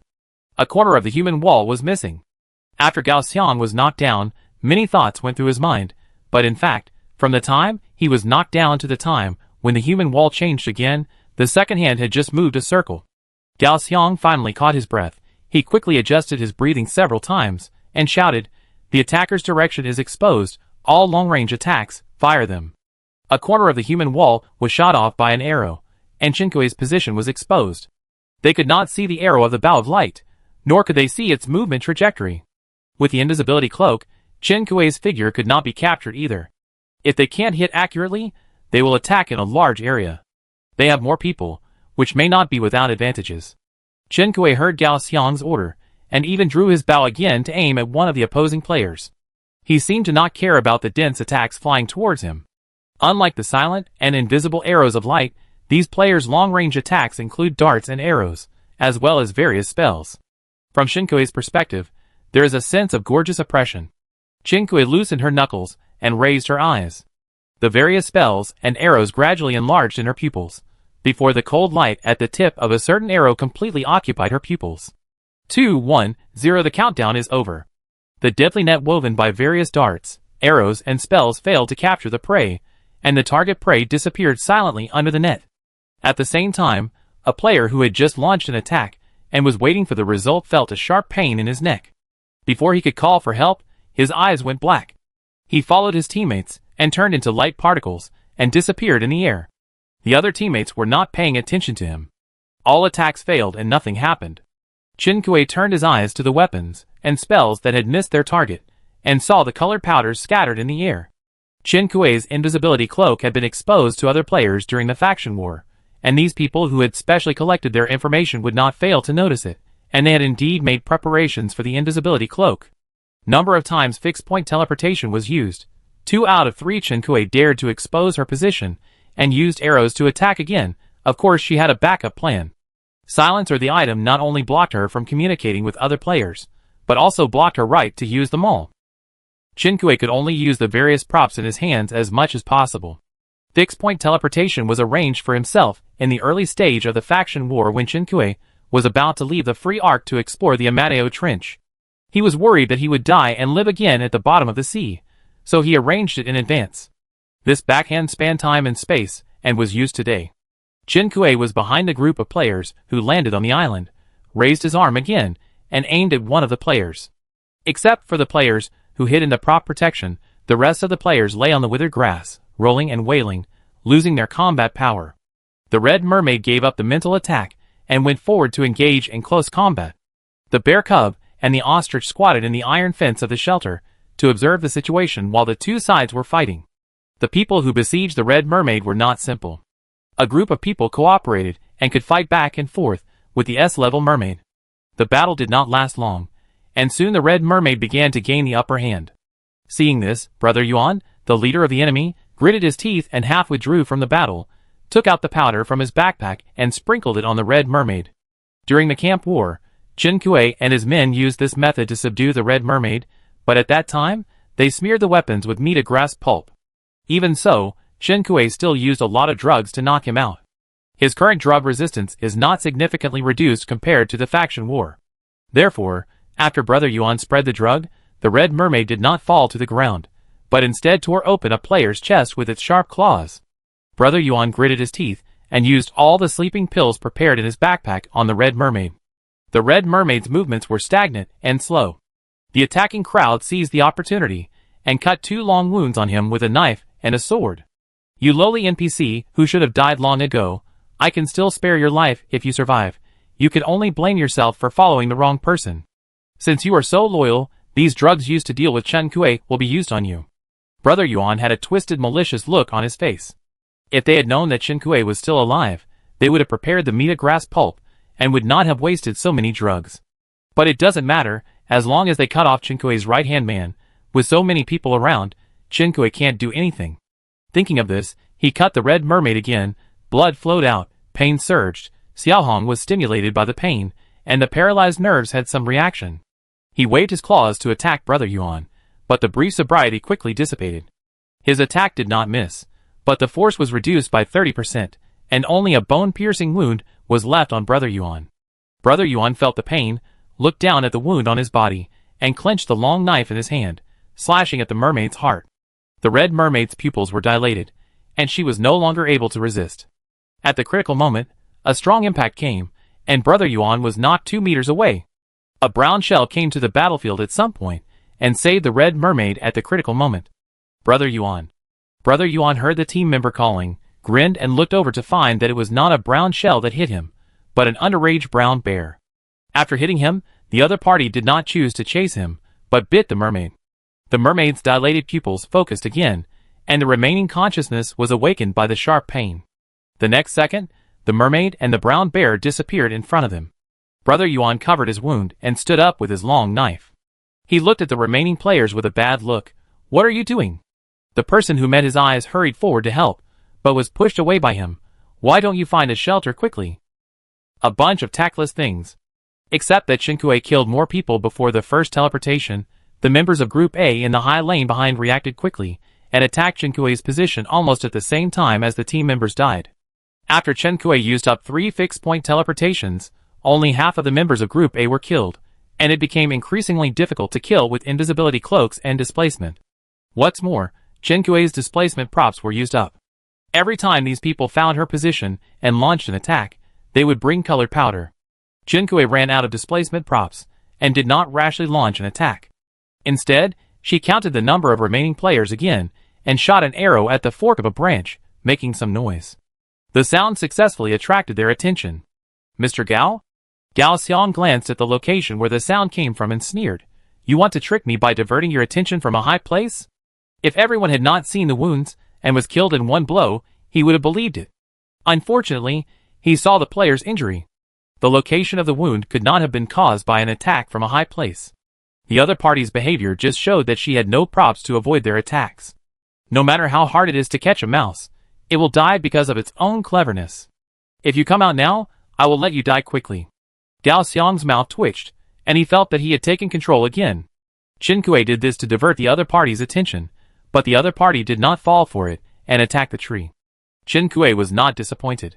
A corner of the human wall was missing. After Gao Xiang was knocked down, many thoughts went through his mind, but in fact, from the time he was knocked down to the time when the human wall changed again, the second hand had just moved a circle. Gao Xiang finally caught his breath. He quickly adjusted his breathing several times, and shouted, "The attacker's direction is exposed. All long-range attacks, fire them." A corner of the human wall was shot off by an arrow, and Chen Kuei's position was exposed. They could not see the arrow of the bow of light, nor could they see its movement trajectory. With the invisibility cloak, Chen Kuei's figure could not be captured either. If they can't hit accurately, they will attack in a large area. They have more people, which may not be without advantages. Chen Kuei heard Gao Xiang's order, and even drew his bow again to aim at one of the opposing players. He seemed to not care about the dense attacks flying towards him. Unlike the silent and invisible arrows of light, these players' long-range attacks include darts and arrows, as well as various spells. From Chen Kuei's perspective, there is a sense of gorgeous oppression. Chen Kuei loosened her knuckles and raised her eyes. The various spells and arrows gradually enlarged in her pupils, before the cold light at the tip of a certain arrow completely occupied her pupils. 2, 1, 0. The countdown is over. The deadly net woven by various darts, arrows, and spells failed to capture the prey, and the target prey disappeared silently under the net. At the same time, a player who had just launched an attack and was waiting for the result felt a sharp pain in his neck. Before he could call for help, his eyes went black. He followed his teammates and turned into light particles and disappeared in the air. The other teammates were not paying attention to him. All attacks failed and nothing happened. Chen Kuei turned his eyes to the weapons and spells that had missed their target, and saw the colored powders scattered in the air. Chen Kuei's invisibility cloak had been exposed to other players during the faction war, and these people who had specially collected their information would not fail to notice it, and they had indeed made preparations for the invisibility cloak. Number of times fixed-point teleportation was used. 2 out of 3. Chen Kui dared to expose her position and used arrows to attack again. Of course, she had a backup plan. Silence or the item not only blocked her from communicating with other players, but also blocked her right to use them all. Chen Kui could only use the various props in his hands as much as possible. Fixed-point teleportation was arranged for himself in the early stage of the faction war when Chen Kui was about to leave the free arc to explore the Amadeo Trench. He was worried that he would die and live again at the bottom of the sea, so he arranged it in advance. This backhand spanned time and space and was used today. Chen Kui was behind a group of players who landed on the island, raised his arm again, and aimed at one of the players. Except for the players who hid in the prop protection, the rest of the players lay on the withered grass, rolling and wailing, losing their combat power. The Red Mermaid gave up the mental attack and went forward to engage in close combat. The bear cub and the ostrich squatted in the iron fence of the shelter to observe the situation while the two sides were fighting. The people who besieged the Red Mermaid were not simple. A group of people cooperated and could fight back and forth with the S-level mermaid. The battle did not last long, and soon the Red Mermaid began to gain the upper hand. Seeing this, Brother Yuan, the leader of the enemy, gritted his teeth and half withdrew from the battle, took out the powder from his backpack and sprinkled it on the Red Mermaid. During the camp war, Chen Kui and his men used this method to subdue the Red Mermaid, but at that time, they smeared the weapons with meta grass pulp. Even so, Chen Kui still used a lot of drugs to knock him out. His current drug resistance is not significantly reduced compared to the faction war. Therefore, after Brother Yuan spread the drug, the Red Mermaid did not fall to the ground, but instead tore open a player's chest with its sharp claws. Brother Yuan gritted his teeth and used all the sleeping pills prepared in his backpack on the Red Mermaid. The Red Mermaid's movements were stagnant and slow. The attacking crowd seized the opportunity and cut 2 long wounds on him with a knife and a sword. You lowly NPC who should have died long ago, I can still spare your life if you survive. You can only blame yourself for following the wrong person. Since you are so loyal, these drugs used to deal with Chen Kui will be used on you. Brother Yuan had a twisted malicious look on his face. If they had known that Chen Kui was still alive, they would have prepared the meta grass pulp and would not have wasted so many drugs. But it doesn't matter, as long as they cut off Chen Kui's right-hand man. With so many people around, Chen Kui can't do anything. Thinking of this, he cut the Red Mermaid again, blood flowed out, pain surged, Xiaohong was stimulated by the pain, and the paralyzed nerves had some reaction. He waved his claws to attack Brother Yuan, but the brief sobriety quickly dissipated. His attack did not miss, but the force was reduced by 30%, and only a bone-piercing wound was left on Brother Yuan. Brother Yuan felt the pain, looked down at the wound on his body, and clenched the long knife in his hand, slashing at the mermaid's heart. The Red Mermaid's pupils were dilated, and she was no longer able to resist. At the critical moment, a strong impact came, and Brother Yuan was knocked 2 meters away. A brown shell came to the battlefield at some point, and saved the Red Mermaid at the critical moment. Brother Yuan. Brother Yuan heard the team member calling, grinned and looked over to find that it was not a brown shell that hit him, but an underage brown bear. After hitting him, the other party did not choose to chase him, but bit the mermaid. The mermaid's dilated pupils focused again, and the remaining consciousness was awakened by the sharp pain. The next second, the mermaid and the brown bear disappeared in front of him. Brother Yuan covered his wound and stood up with his long knife. He looked at the remaining players with a bad look. What are you doing? The person who met his eyes hurried forward to help, but was pushed away by him. Why don't you find a shelter quickly? A bunch of tactless things. Except that Chen Kui killed more people before the first teleportation, the members of Group A in the high lane behind reacted quickly, and attacked Chen Kui's position almost at the same time as the team members died. After Chen Kui used up 3 fixed-point teleportations, only half of the members of Group A were killed, and it became increasingly difficult to kill with invisibility cloaks and displacement. What's more, Chen Kui's displacement props were used up. Every time these people found her position and launched an attack, they would bring colored powder. Chen Kui ran out of displacement props, and did not rashly launch an attack. Instead, she counted the number of remaining players again, and shot an arrow at the fork of a branch, making some noise. The sound successfully attracted their attention. Mr. Gao? Gao Xiang glanced at the location where the sound came from and sneered. You want to trick me by diverting your attention from a high place? If everyone had not seen the wounds, and was killed in one blow, he would have believed it. Unfortunately, he saw the player's injury. The location of the wound could not have been caused by an attack from a high place. The other party's behavior just showed that she had no props to avoid their attacks. No matter how hard it is to catch a mouse, it will die because of its own cleverness. If you come out now, I will let you die quickly. Gao Xiang's mouth twitched, and he felt that he had taken control again. Chen Kuei did this to divert the other party's attention, but the other party did not fall for it and attacked the tree. Chen Kuei was not disappointed.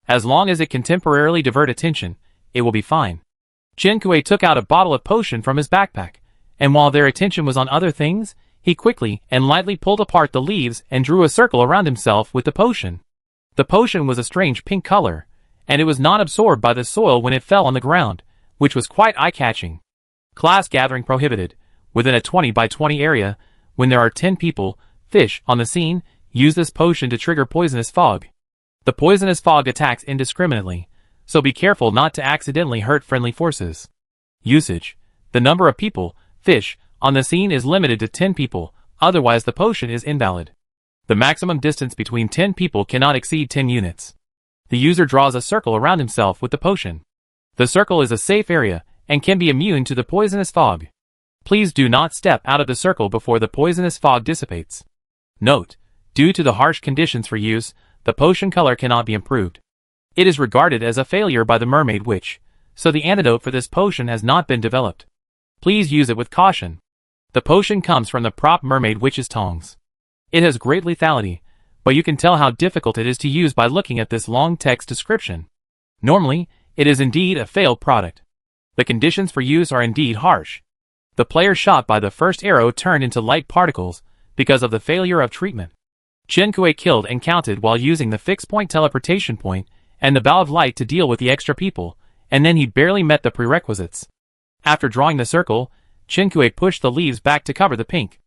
As long as it can temporarily divert attention, it will be fine. Chen Kuei took out a bottle of potion from his backpack, and while their attention was on other things, he quickly and lightly pulled apart the leaves and drew a circle around himself with the potion. The potion was a strange pink color, and it was not absorbed by the soil when it fell on the ground, which was quite eye-catching. Class gathering prohibited. Within a 20 by 20 area, when there are 10 people, fish, on the scene, use this potion to trigger poisonous fog. The poisonous fog attacks indiscriminately, so be careful not to accidentally hurt friendly forces. Usage. The number of people, fish, on the scene is limited to 10 people, otherwise the potion is invalid. The maximum distance between 10 people cannot exceed 10 units. The user draws a circle around himself with the potion. The circle is a safe area and can be immune to the poisonous fog. Please do not step out of the circle before the poisonous fog dissipates. Note: due to the harsh conditions for use, the potion color cannot be improved. It is regarded as a failure by the mermaid witch, so the antidote for this potion has not been developed. Please use it with caution. The potion comes from the prop mermaid witch's tongs. It has great lethality, but you can tell how difficult it is to use by looking at this long text description. Normally, it is indeed a failed product. The conditions for use are indeed harsh. The player shot by the first arrow turned into light particles because of the failure of treatment. Chen Kuei killed and counted while using the fixed point teleportation point and the bow of light to deal with the extra people, and then he barely met the prerequisites. After drawing the circle, Chen Kuei pushed the leaves back to cover the pink.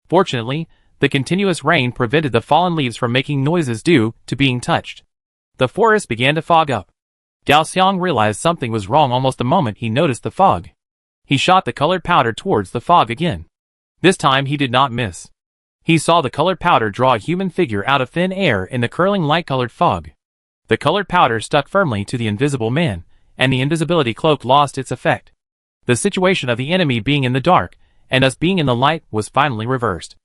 Fortunately, the continuous rain prevented the fallen leaves from making noises due to being touched. The forest began to fog up. Gao Xiang realized something was wrong almost the moment he noticed the fog. He shot the colored powder towards the fog again. This time he did not miss. He saw the colored powder draw a human figure out of thin air in the curling light-colored fog. The colored powder stuck firmly to the invisible man, and the invisibility cloak lost its effect. The situation of the enemy being in the dark, and us being in the light, was finally reversed.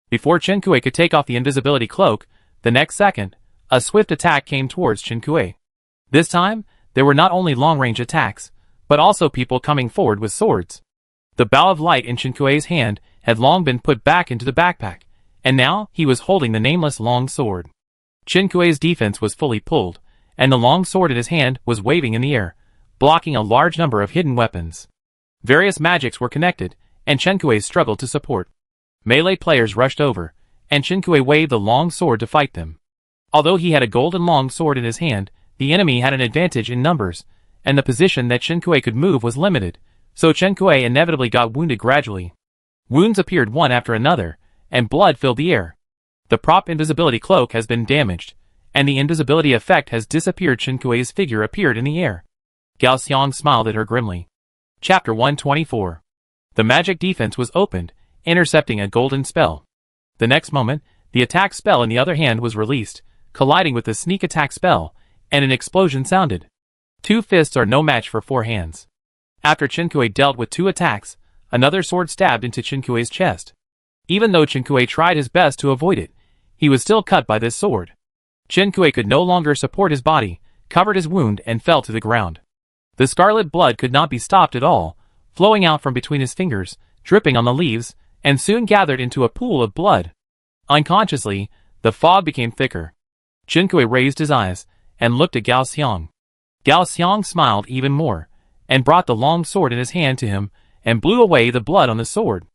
Before Chen Kuei could take off the invisibility cloak, the next second, a swift attack came towards Chen Kuei. This time, there were not only long-range attacks, but also people coming forward with swords. The bow of light in Chen Kuei's hand had long been put back into the backpack, and now he was holding the nameless long sword. Chen Kuei's defense was fully pulled, and the long sword in his hand was waving in the air, blocking a large number of hidden weapons. Various magics were connected, and Chen Kuei struggled to support. Melee players rushed over, and Chen Kuei waved the long sword to fight them. Although he had a golden long sword in his hand, the enemy had an advantage in numbers, and the position that Chen Kuei could move was limited, so Chen Kuei inevitably got wounded gradually. Wounds appeared one after another, and blood filled the air. The prop invisibility cloak has been damaged, and the invisibility effect has disappeared. Chen Kuei's figure appeared in the air. Gao Xiang smiled at her grimly. Chapter 124. The magic defense was opened, intercepting a golden spell. The next moment, the attack spell in the other hand was released, colliding with the sneak attack spell, and an explosion sounded. 2 fists are no match for 4 hands. After Chen Kuei dealt with 2 attacks, another sword stabbed into Chen Kuei's chest. Even though Chen Kuei tried his best to avoid it, he was still cut by this sword. Chen Kuei could no longer support his body, covered his wound, and fell to the ground. The scarlet blood could not be stopped at all, flowing out from between his fingers, dripping on the leaves, and soon gathered into a pool of blood. Unconsciously, the fog became thicker. Chen Kuei raised his eyes, and looked at Gao Xiang. Gao Xiang smiled even more, and brought the long sword in his hand to him, and blew away the blood on the sword.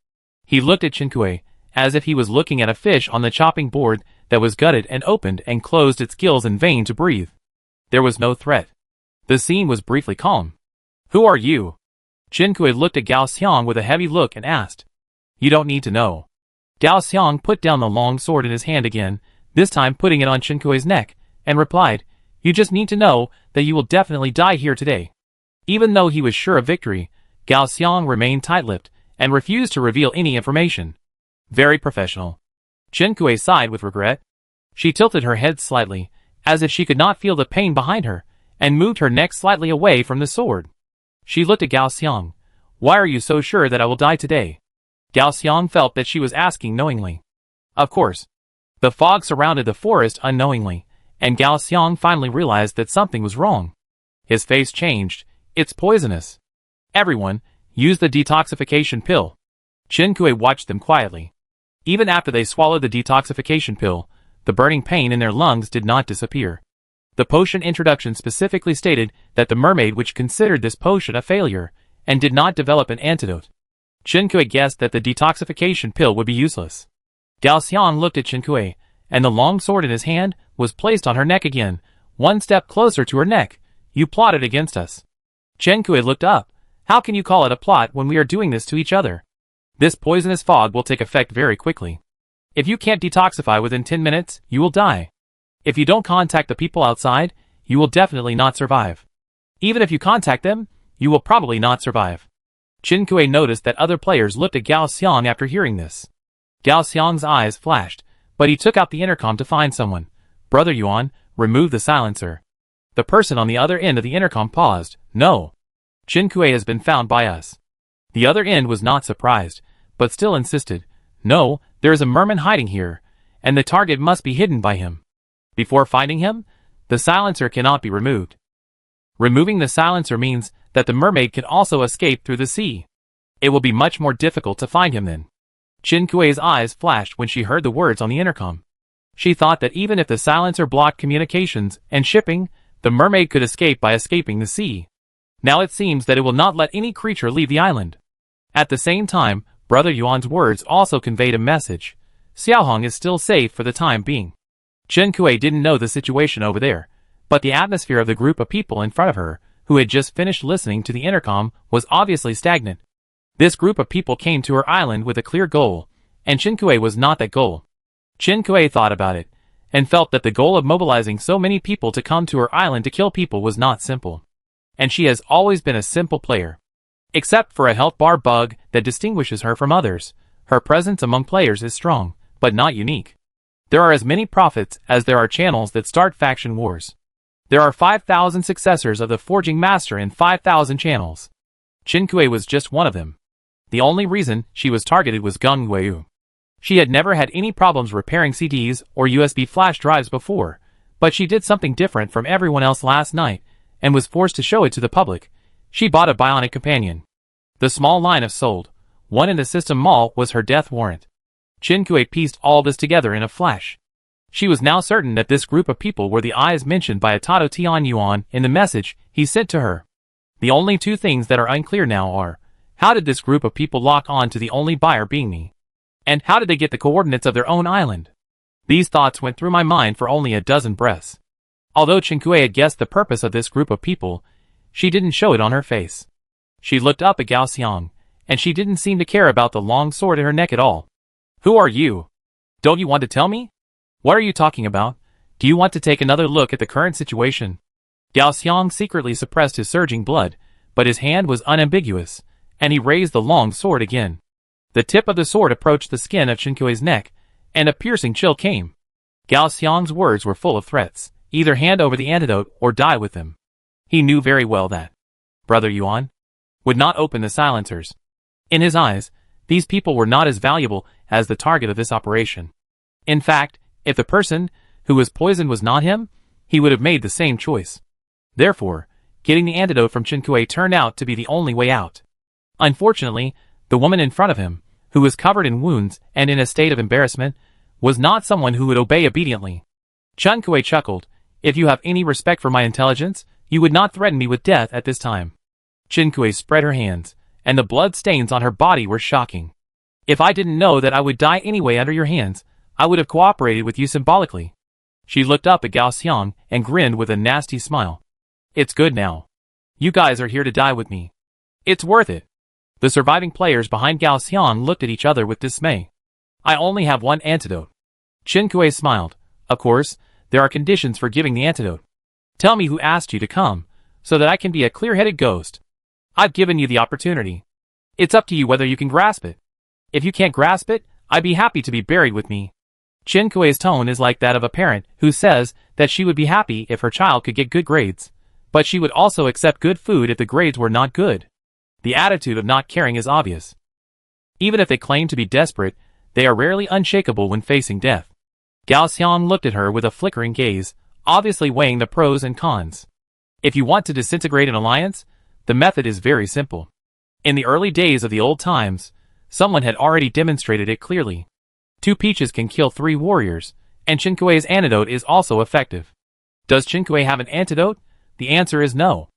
He looked at Chen Kuei, as if he was looking at a fish on the chopping board that was gutted and opened and closed its gills in vain to breathe. There was no threat. The scene was briefly calm. "Who are you?" Chen Kuei looked at Gao Xiang with a heavy look and asked. "You don't need to know." Gao Xiang put down the long sword in his hand again, this time putting it on Chen Kuei's neck, and replied, "You just need to know that you will definitely die here today." Even though he was sure of victory, Gao Xiang remained tight-lipped and refused to reveal any information. Very professional. Chen Kuei sighed with regret. She tilted her head slightly, as if she could not feel the pain behind her, and moved her neck slightly away from the sword. She looked at Gao Xiang. Why are you so sure that I will die today? Gao Xiang felt that she was asking knowingly. Of course. The fog surrounded the forest unknowingly, and Gao Xiang finally realized that something was wrong. His face changed. It's poisonous. Everyone, use the detoxification pill. Chen Kui watched them quietly. Even after they swallowed the detoxification pill, the burning pain in their lungs did not disappear. The potion introduction specifically stated that the mermaid which considered this potion a failure, and did not develop an antidote. Chen Kui guessed that the detoxification pill would be useless. Gao Xiang looked at Chen Kui, and the long sword in his hand was placed on her neck again, one step closer to her neck. You plotted against us. Chen Kui looked up. How can you call it a plot when we are doing this to each other? This poisonous fog will take effect very quickly. If you can't detoxify within 10 minutes, you will die. If you don't contact the people outside, you will definitely not survive. Even if you contact them, you will probably not survive. Chen Kui noticed that other players looked at Gao Xiang after hearing this. Gao Xiang's eyes flashed, but he took out the intercom to find someone. Brother Yuan, remove the silencer. The person on the other end of the intercom paused. No. Chen Kui has been found by us. The other end was not surprised, but still insisted. No, there is a merman hiding here, and the target must be hidden by him. Before finding him, the silencer cannot be removed. Removing the silencer means that the mermaid can also escape through the sea. It will be much more difficult to find him then. Chen Kui's eyes flashed when she heard the words on the intercom. She thought that even if the silencer blocked communications and shipping, the mermaid could escape by escaping the sea. Now it seems that it will not let any creature leave the island. At the same time, Brother Yuan's words also conveyed a message. Xiaohong is still safe for the time being. Chen Kui didn't know the situation over there, but the atmosphere of the group of people in front of her, who had just finished listening to the intercom, was obviously stagnant. This group of people came to her island with a clear goal, and Chen Kui was not that goal. Chen Kui thought about it, and felt that the goal of mobilizing so many people to come to her island to kill people was not simple. And she has always been a simple player. Except for a health bar bug that distinguishes her from others, her presence among players is strong, but not unique. There are as many prophets as there are channels that start faction wars. There are 5,000 successors of the Forging Master in 5,000 channels. Chen Kui was just one of them. The only reason she was targeted was Gung Guiyu. She had never had any problems repairing CDs or USB flash drives before, but she did something different from everyone else last night, and was forced to show it to the public. She bought a bionic companion. The small line of sold, one in the system mall was her death warrant. Chen Kui pieced all this together in a flash. She was now certain that this group of people were the eyes mentioned by Atato Tian Yuan in the message he sent to her. The only two things that are unclear now are, how did this group of people lock on to the only buyer being me? And how did they get the coordinates of their own island? These thoughts went through my mind for only a dozen breaths. Although Chen Kui had guessed the purpose of this group of people, she didn't show it on her face. She looked up at Gao Xiang, and she didn't seem to care about the long sword in her neck at all. Who are you? Don't you want to tell me? What are you talking about? Do you want to take another look at the current situation? Gao Xiang secretly suppressed his surging blood, but his hand was unambiguous, and he raised the long sword again. The tip of the sword approached the skin of Chen Kui's neck, and a piercing chill came. Gao Xiang's words were full of threats. Either hand over the antidote or die with them. He knew very well that Brother Yuan would not open the silencers. In his eyes, these people were not as valuable as the target of this operation. In fact, if the person who was poisoned was not him, he would have made the same choice. Therefore, getting the antidote from Chen Kui turned out to be the only way out. Unfortunately, the woman in front of him, who was covered in wounds and in a state of embarrassment, was not someone who would obey obediently. Chen Kui chuckled. If you have any respect for my intelligence, you would not threaten me with death at this time. Chen Kui spread her hands, and the blood stains on her body were shocking. If I didn't know that I would die anyway under your hands, I would have cooperated with you symbolically. She looked up at Gao Xiang and grinned with a nasty smile. It's good now. You guys are here to die with me. It's worth it. The surviving players behind Gao Xiang looked at each other with dismay. I only have one antidote. Chen Kui smiled. Of course, there are conditions for giving the antidote. Tell me who asked you to come, so that I can be a clear-headed ghost. I've given you the opportunity. It's up to you whether you can grasp it. If you can't grasp it, I'd be happy to be buried with me. Chen Kui's tone is like that of a parent who says that she would be happy if her child could get good grades, but she would also accept good food if the grades were not good. The attitude of not caring is obvious. Even if they claim to be desperate, they are rarely unshakable when facing death. Gao Xiang looked at her with a flickering gaze, obviously weighing the pros and cons. If you want to disintegrate an alliance, the method is very simple. In the early days of the old times, someone had already demonstrated it clearly. 2 peaches can kill 3 warriors, and Chen Kuei's antidote is also effective. Does Chen Kui have an antidote? The answer is no.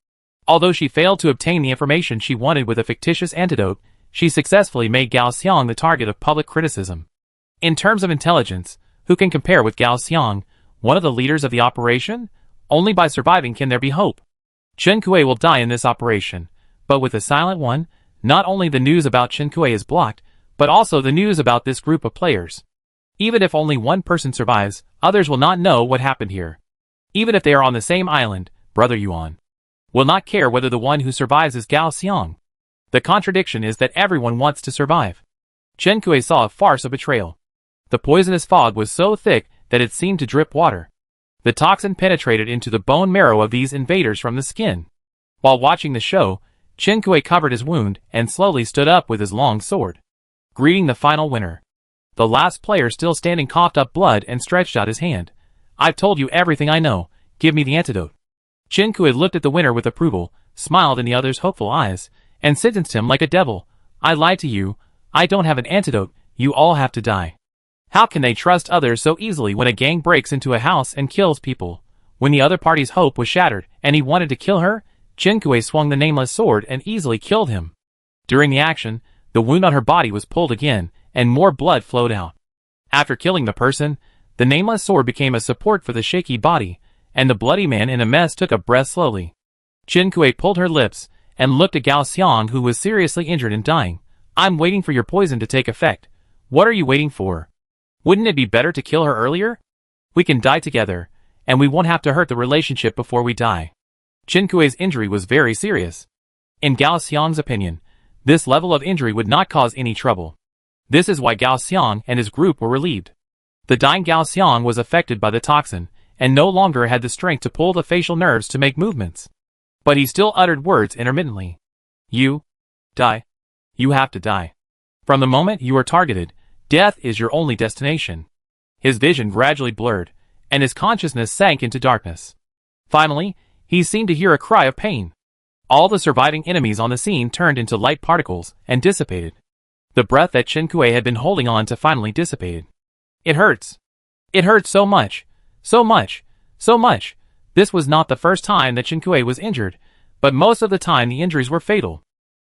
Although she failed to obtain the information she wanted with a fictitious antidote, she successfully made Gao Xiang the target of public criticism. In terms of intelligence, who can compare with Gao Xiang, one of the leaders of the operation? Only by surviving can there be hope. Chen Kui will die in this operation, but with the Silent One, not only the news about Chen Kui is blocked, but also the news about this group of players. Even if only one person survives, others will not know what happened here. Even if they are on the same island, Brother Yuan will not care whether the one who survives is Gao Xiang. The contradiction is that everyone wants to survive. Chen Kui saw a farce of betrayal. The poisonous fog was so thick that it seemed to drip water. The toxin penetrated into the bone marrow of these invaders from the skin. While watching the show, Chen Kui covered his wound and slowly stood up with his long sword, greeting the final winner. The last player still standing coughed up blood and stretched out his hand. I've told you everything I know, give me the antidote. Chen Kui looked at the winner with approval, smiled in the other's hopeful eyes, and sentenced him like a devil. I lied to you, I don't have an antidote, you all have to die. How can they trust others so easily when a gang breaks into a house and kills people? When the other party's hope was shattered and he wanted to kill her, Chen Kui swung the nameless sword and easily killed him. During the action, the wound on her body was pulled again, and more blood flowed out. After killing the person, the nameless sword became a support for the shaky body, and the bloody man in a mess took a breath slowly. Chen Kui pulled her lips and looked at Gao Xiang, who was seriously injured and dying. I'm waiting for your poison to take effect. What are you waiting for? Wouldn't it be better to kill her earlier? We can die together, and we won't have to hurt the relationship before we die. Chen Kui's injury was very serious. In Gao Xiang's opinion, this level of injury would not cause any trouble. This is why Gao Xiang and his group were relieved. The dying Gao Xiang was affected by the toxin, and no longer had the strength to pull the facial nerves to make movements. But he still uttered words intermittently. You die. You have to die. From the moment you are targeted, death is your only destination. His vision gradually blurred, and his consciousness sank into darkness. Finally, he seemed to hear a cry of pain. All the surviving enemies on the scene turned into light particles and dissipated. The breath that Chen Kui had been holding on to finally dissipated. It hurts. It hurts so much. So much. So much. This was not the first time that Chen Kui was injured, but most of the time the injuries were fatal.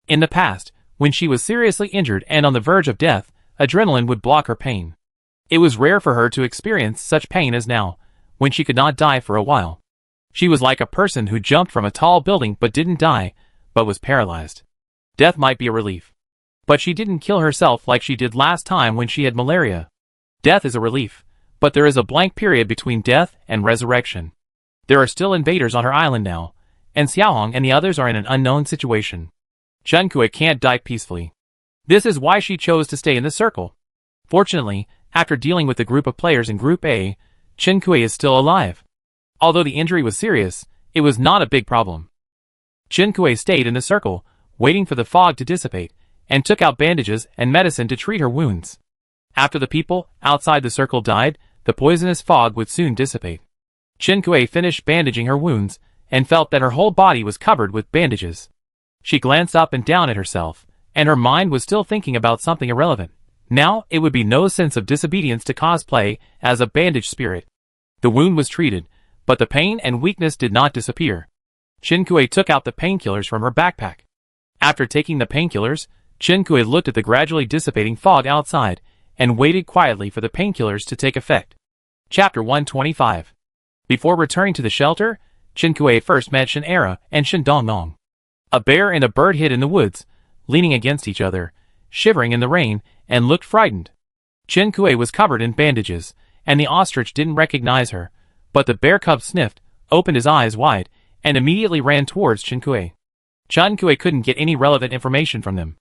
In the past, when she was seriously injured and on the verge of death, adrenaline would block her pain. It was rare for her to experience such pain as now, when she could not die for a while. She was like a person who jumped from a tall building but didn't die, but was paralyzed. Death might be a relief. But she didn't kill herself like she did last time when she had malaria. Death is a relief, but there is a blank period between death and resurrection. There are still invaders on her island now, and Xiaohong and the others are in an unknown situation. Chen Kui can't die peacefully. This is why she chose to stay in the circle. Fortunately, after dealing with the group of players in Group A, Chen Kui is still alive. Although the injury was serious, it was not a big problem. Chen Kui stayed in the circle, waiting for the fog to dissipate, and took out bandages and medicine to treat her wounds. After the people outside the circle died, the poisonous fog would soon dissipate. Chen Kui finished bandaging her wounds, and felt that her whole body was covered with bandages. She glanced up and down at herself, and her mind was still thinking about something irrelevant. Now, it would be no sense of disobedience to cosplay as a bandaged spirit. The wound was treated, but the pain and weakness did not disappear. Chen Kui took out the painkillers from her backpack. After taking the painkillers, Chen Kui looked at the gradually dissipating fog outside, and waited quietly for the painkillers to take effect. Chapter 125. Before returning to the shelter, Chen Kui first met Shen Era and Shen Dongnong. A bear and a bird hid in the woods, leaning against each other, shivering in the rain, and looked frightened. Chen Kui was covered in bandages, and the ostrich didn't recognize her, but the bear cub sniffed, opened his eyes wide, and immediately ran towards Chen Kui. Chen Kui couldn't get any relevant information from them.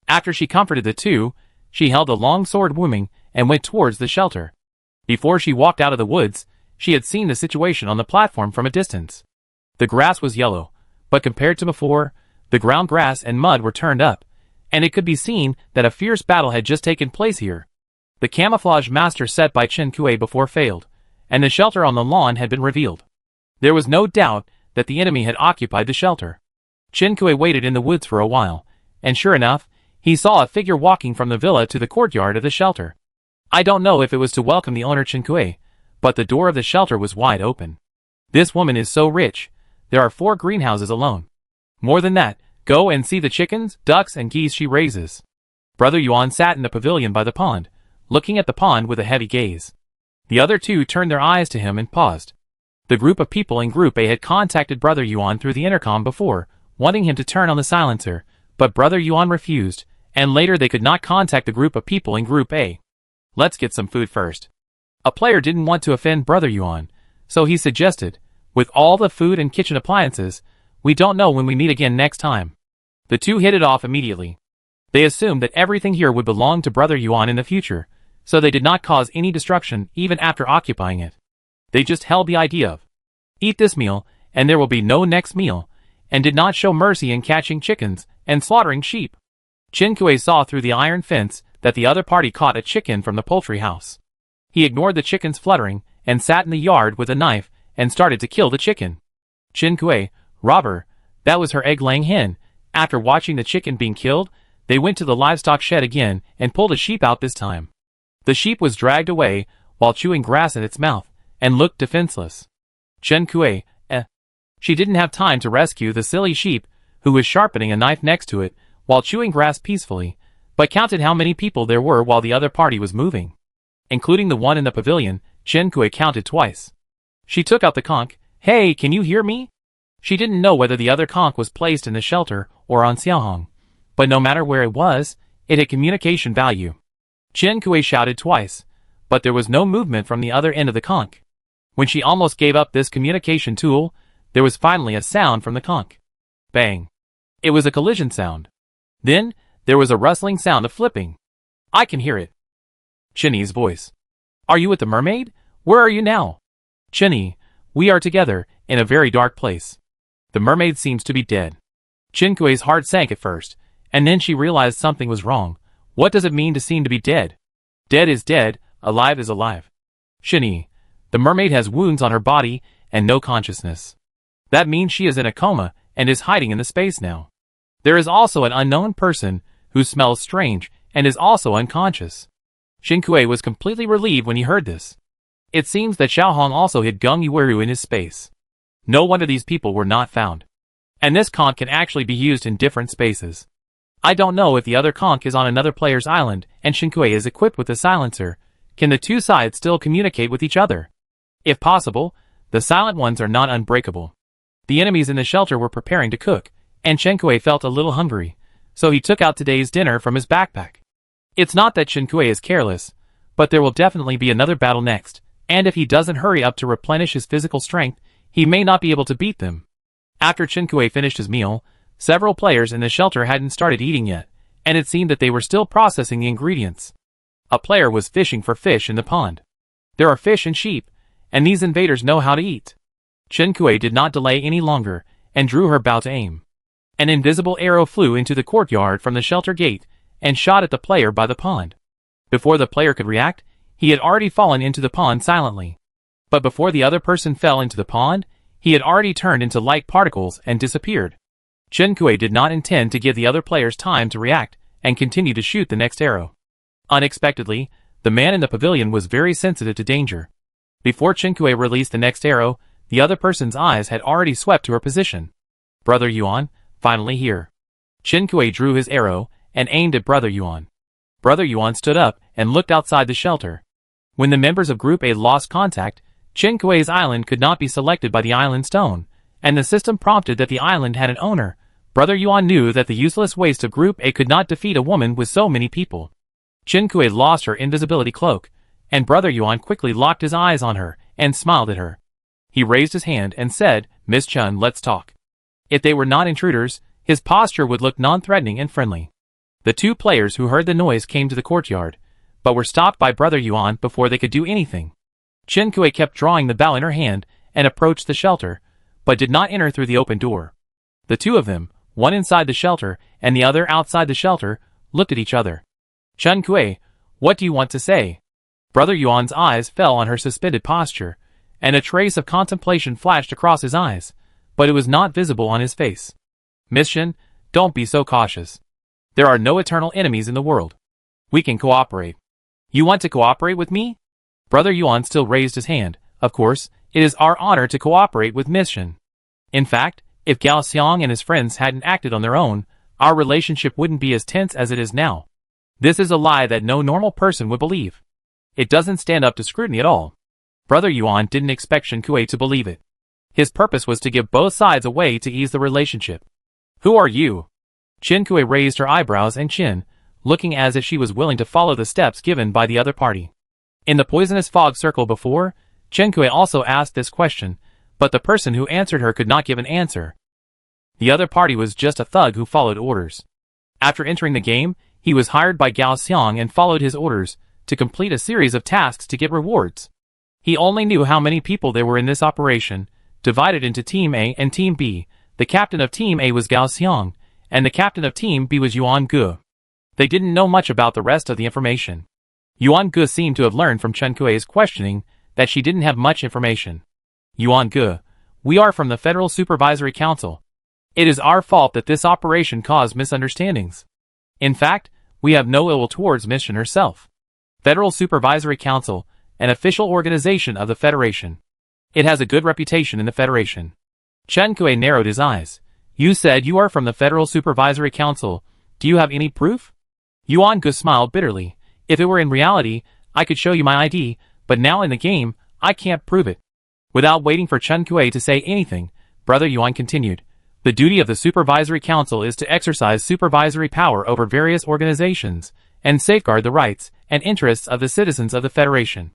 After she comforted the two, she held the long sword Wuming and went towards the shelter. Before she walked out of the woods, she had seen the situation on the platform from a distance. The grass was yellow, but compared to before, The ground grass and mud were turned up, and it could be seen that a fierce battle had just taken place here. The camouflage master set by Chen Kuei before failed, and the shelter on the lawn had been revealed. There was no doubt that the enemy had occupied the shelter. Chen Kuei waited in the woods for a while, and sure enough, he saw a figure walking from the villa to the courtyard of the shelter. I don't know if it was to welcome the owner Chen Kuei, but the door of the shelter was wide open. This woman is so rich, there are 4 greenhouses alone. More than that, go and see the chickens, ducks, and geese she raises. Brother Yuan sat in the pavilion by the pond, looking at the pond with a heavy gaze. The other 2 turned their eyes to him and paused. The group of people in Group A had contacted Brother Yuan through the intercom before, wanting him to turn on the silencer, but Brother Yuan refused, and later they could not contact the group of people in Group A. Let's get some food first. A player didn't want to offend Brother Yuan, so he suggested, with all the food and kitchen appliances, we don't know when we meet again next time. The 2 hit it off immediately. They assumed that everything here would belong to Brother Yuan in the future, so they did not cause any destruction even after occupying it. They just held the idea of, eat this meal, and there will be no next meal, and did not show mercy in catching chickens and slaughtering sheep. Chen Kuei saw through the iron fence that the other party caught a chicken from the poultry house. He ignored the chicken's fluttering and sat in the yard with a knife and started to kill the chicken. Chen Kuei, robber, that was her egg-laying hen. After watching the chicken being killed, they went to the livestock shed again and pulled a sheep out this time. The sheep was dragged away while chewing grass in its mouth and looked defenseless. Chen Kuei, She didn't have time to rescue the silly sheep, who was sharpening a knife next to it while chewing grass peacefully, but counted how many people there were while the other party was moving. Including the one in the pavilion, Chen Kuei counted twice. She took out the conch. Hey, can you hear me? She didn't know whether the other conch was placed in the shelter or on Xiaohong, but no matter where it was, it had communication value. Chen Kuei shouted twice, but there was no movement from the other end of the conch. When she almost gave up this communication tool, there was finally a sound from the conch. Bang. It was a collision sound. Then, there was a rustling sound of flipping. I can hear it. Chenyi's voice. Are you with the mermaid? Where are you now? Chenyi, we are together, in a very dark place. The mermaid seems to be dead. Chen Kuei's heart sank at first, and then she realized something was wrong. What does it mean to seem to be dead? Dead is dead, alive is alive. Chenyi, the mermaid has wounds on her body and no consciousness. That means she is in a coma and is hiding in the space now. There is also an unknown person who smells strange and is also unconscious. Chen Kuei was completely relieved when he heard this. It seems that Xiaohong also hid Geng Yueru in his space. No wonder these people were not found. And this conch can actually be used in different spaces. I don't know if the other conch is on another player's island and Chen Kuei is equipped with a silencer. Can the 2 sides still communicate with each other? If possible, the silent ones are not unbreakable. The enemies in the shelter were preparing to cook, and Chen Kuei felt a little hungry, so he took out today's dinner from his backpack. It's not that Chen Kuei is careless, but there will definitely be another battle next, and if he doesn't hurry up to replenish his physical strength, he may not be able to beat them. After Chen Kuei finished his meal, several players in the shelter hadn't started eating yet, and it seemed that they were still processing the ingredients. A player was fishing for fish in the pond. There are fish and sheep, and these invaders know how to eat. Chen Kuei did not delay any longer, and drew her bow to aim. An invisible arrow flew into the courtyard from the shelter gate, and shot at the player by the pond. Before the player could react, he had already fallen into the pond silently. But before the other person fell into the pond, he had already turned into light particles and disappeared. Chen Kuei did not intend to give the other players time to react, and continued to shoot the next arrow. Unexpectedly, the man in the pavilion was very sensitive to danger. Before Chen Kuei released the next arrow, the other person's eyes had already swept to her position. Brother Yuan, finally here. Chen Kuei drew his arrow and aimed at Brother Yuan. Brother Yuan stood up and looked outside the shelter. When the members of Group A lost contact, Chen Kuei's island could not be selected by the island stone, and the system prompted that the island had an owner. Brother Yuan knew that the useless waste of Group A could not defeat a woman with so many people. Chen Kuei lost her invisibility cloak, and Brother Yuan quickly locked his eyes on her and smiled at her. He raised his hand and said, Miss Chen, let's talk. If they were not intruders, his posture would look non-threatening and friendly. The 2 players who heard the noise came to the courtyard, but were stopped by Brother Yuan before they could do anything. Chen Kuei kept drawing the bow in her hand and approached the shelter, but did not enter through the open door. The 2 of them, one inside the shelter and the other outside the shelter, looked at each other. Chen Kuei, what do you want to say? Brother Yuan's eyes fell on her suspended posture, and a trace of contemplation flashed across his eyes, but it was not visible on his face. Miss Shen, don't be so cautious. There are no eternal enemies in the world. We can cooperate. You want to cooperate with me? Brother Yuan still raised his hand. Of course, it is our honor to cooperate with Miss Shen. In fact, if Gao Xiang and his friends hadn't acted on their own, our relationship wouldn't be as tense as it is now. This is a lie that no normal person would believe. It doesn't stand up to scrutiny at all. Brother Yuan didn't expect Chen Kuei to believe it. His purpose was to give both sides a way to ease the relationship. Who are you? Chen Kuei raised her eyebrows and chin, looking as if she was willing to follow the steps given by the other party. In the poisonous fog circle before, Chen Kuei also asked this question, but the person who answered her could not give an answer. The other party was just a thug who followed orders. After entering the game, he was hired by Gao Xiang and followed his orders to complete a series of tasks to get rewards. He only knew how many people there were in this operation, divided into Team A and Team B. The captain of Team A was Gao Xiang, and the captain of Team B was Yuan Ge. They didn't know much about the rest of the information. Yuan Ge seemed to have learned from Chen Kuei's questioning that she didn't have much information. Yuan Ge, we are from the Federal Supervisory Council. It is our fault that this operation caused misunderstandings. In fact, we have no ill will towards Miss Shen herself. Federal Supervisory Council, an official organization of the Federation. It has a good reputation in the Federation. Chen Kuei narrowed his eyes. You said you are from the Federal Supervisory Council. Do you have any proof? Yuan Ge smiled bitterly. If it were in reality, I could show you my ID, but now in the game, I can't prove it. Without waiting for Chen Kuei to say anything, Brother Yuan continued. The duty of the Supervisory Council is to exercise supervisory power over various organizations, and safeguard the rights and interests of the citizens of the Federation.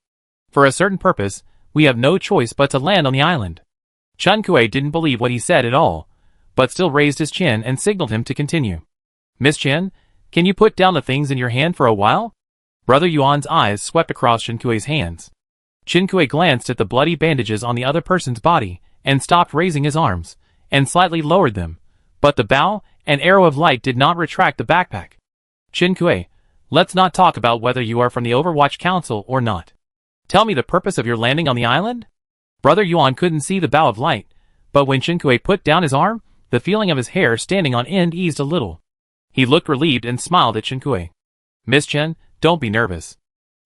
For a certain purpose, we have no choice but to land on the island. Chen Kuei didn't believe what he said at all, but still raised his chin and signaled him to continue. Miss Chen, can you put down the things in your hand for a while? Brother Yuan's eyes swept across Chen Kuei's hands. Chen Kuei glanced at the bloody bandages on the other person's body, and stopped raising his arms, and slightly lowered them, but the bow and arrow of light did not retract the backpack. Chen Kuei, let's not talk about whether you are from the Overwatch Council or not. Tell me the purpose of your landing on the island? Brother Yuan couldn't see the bow of light, but when Chen Kuei put down his arm, the feeling of his hair standing on end eased a little. He looked relieved and smiled at Chen Kuei. Miss Chen, don't be nervous.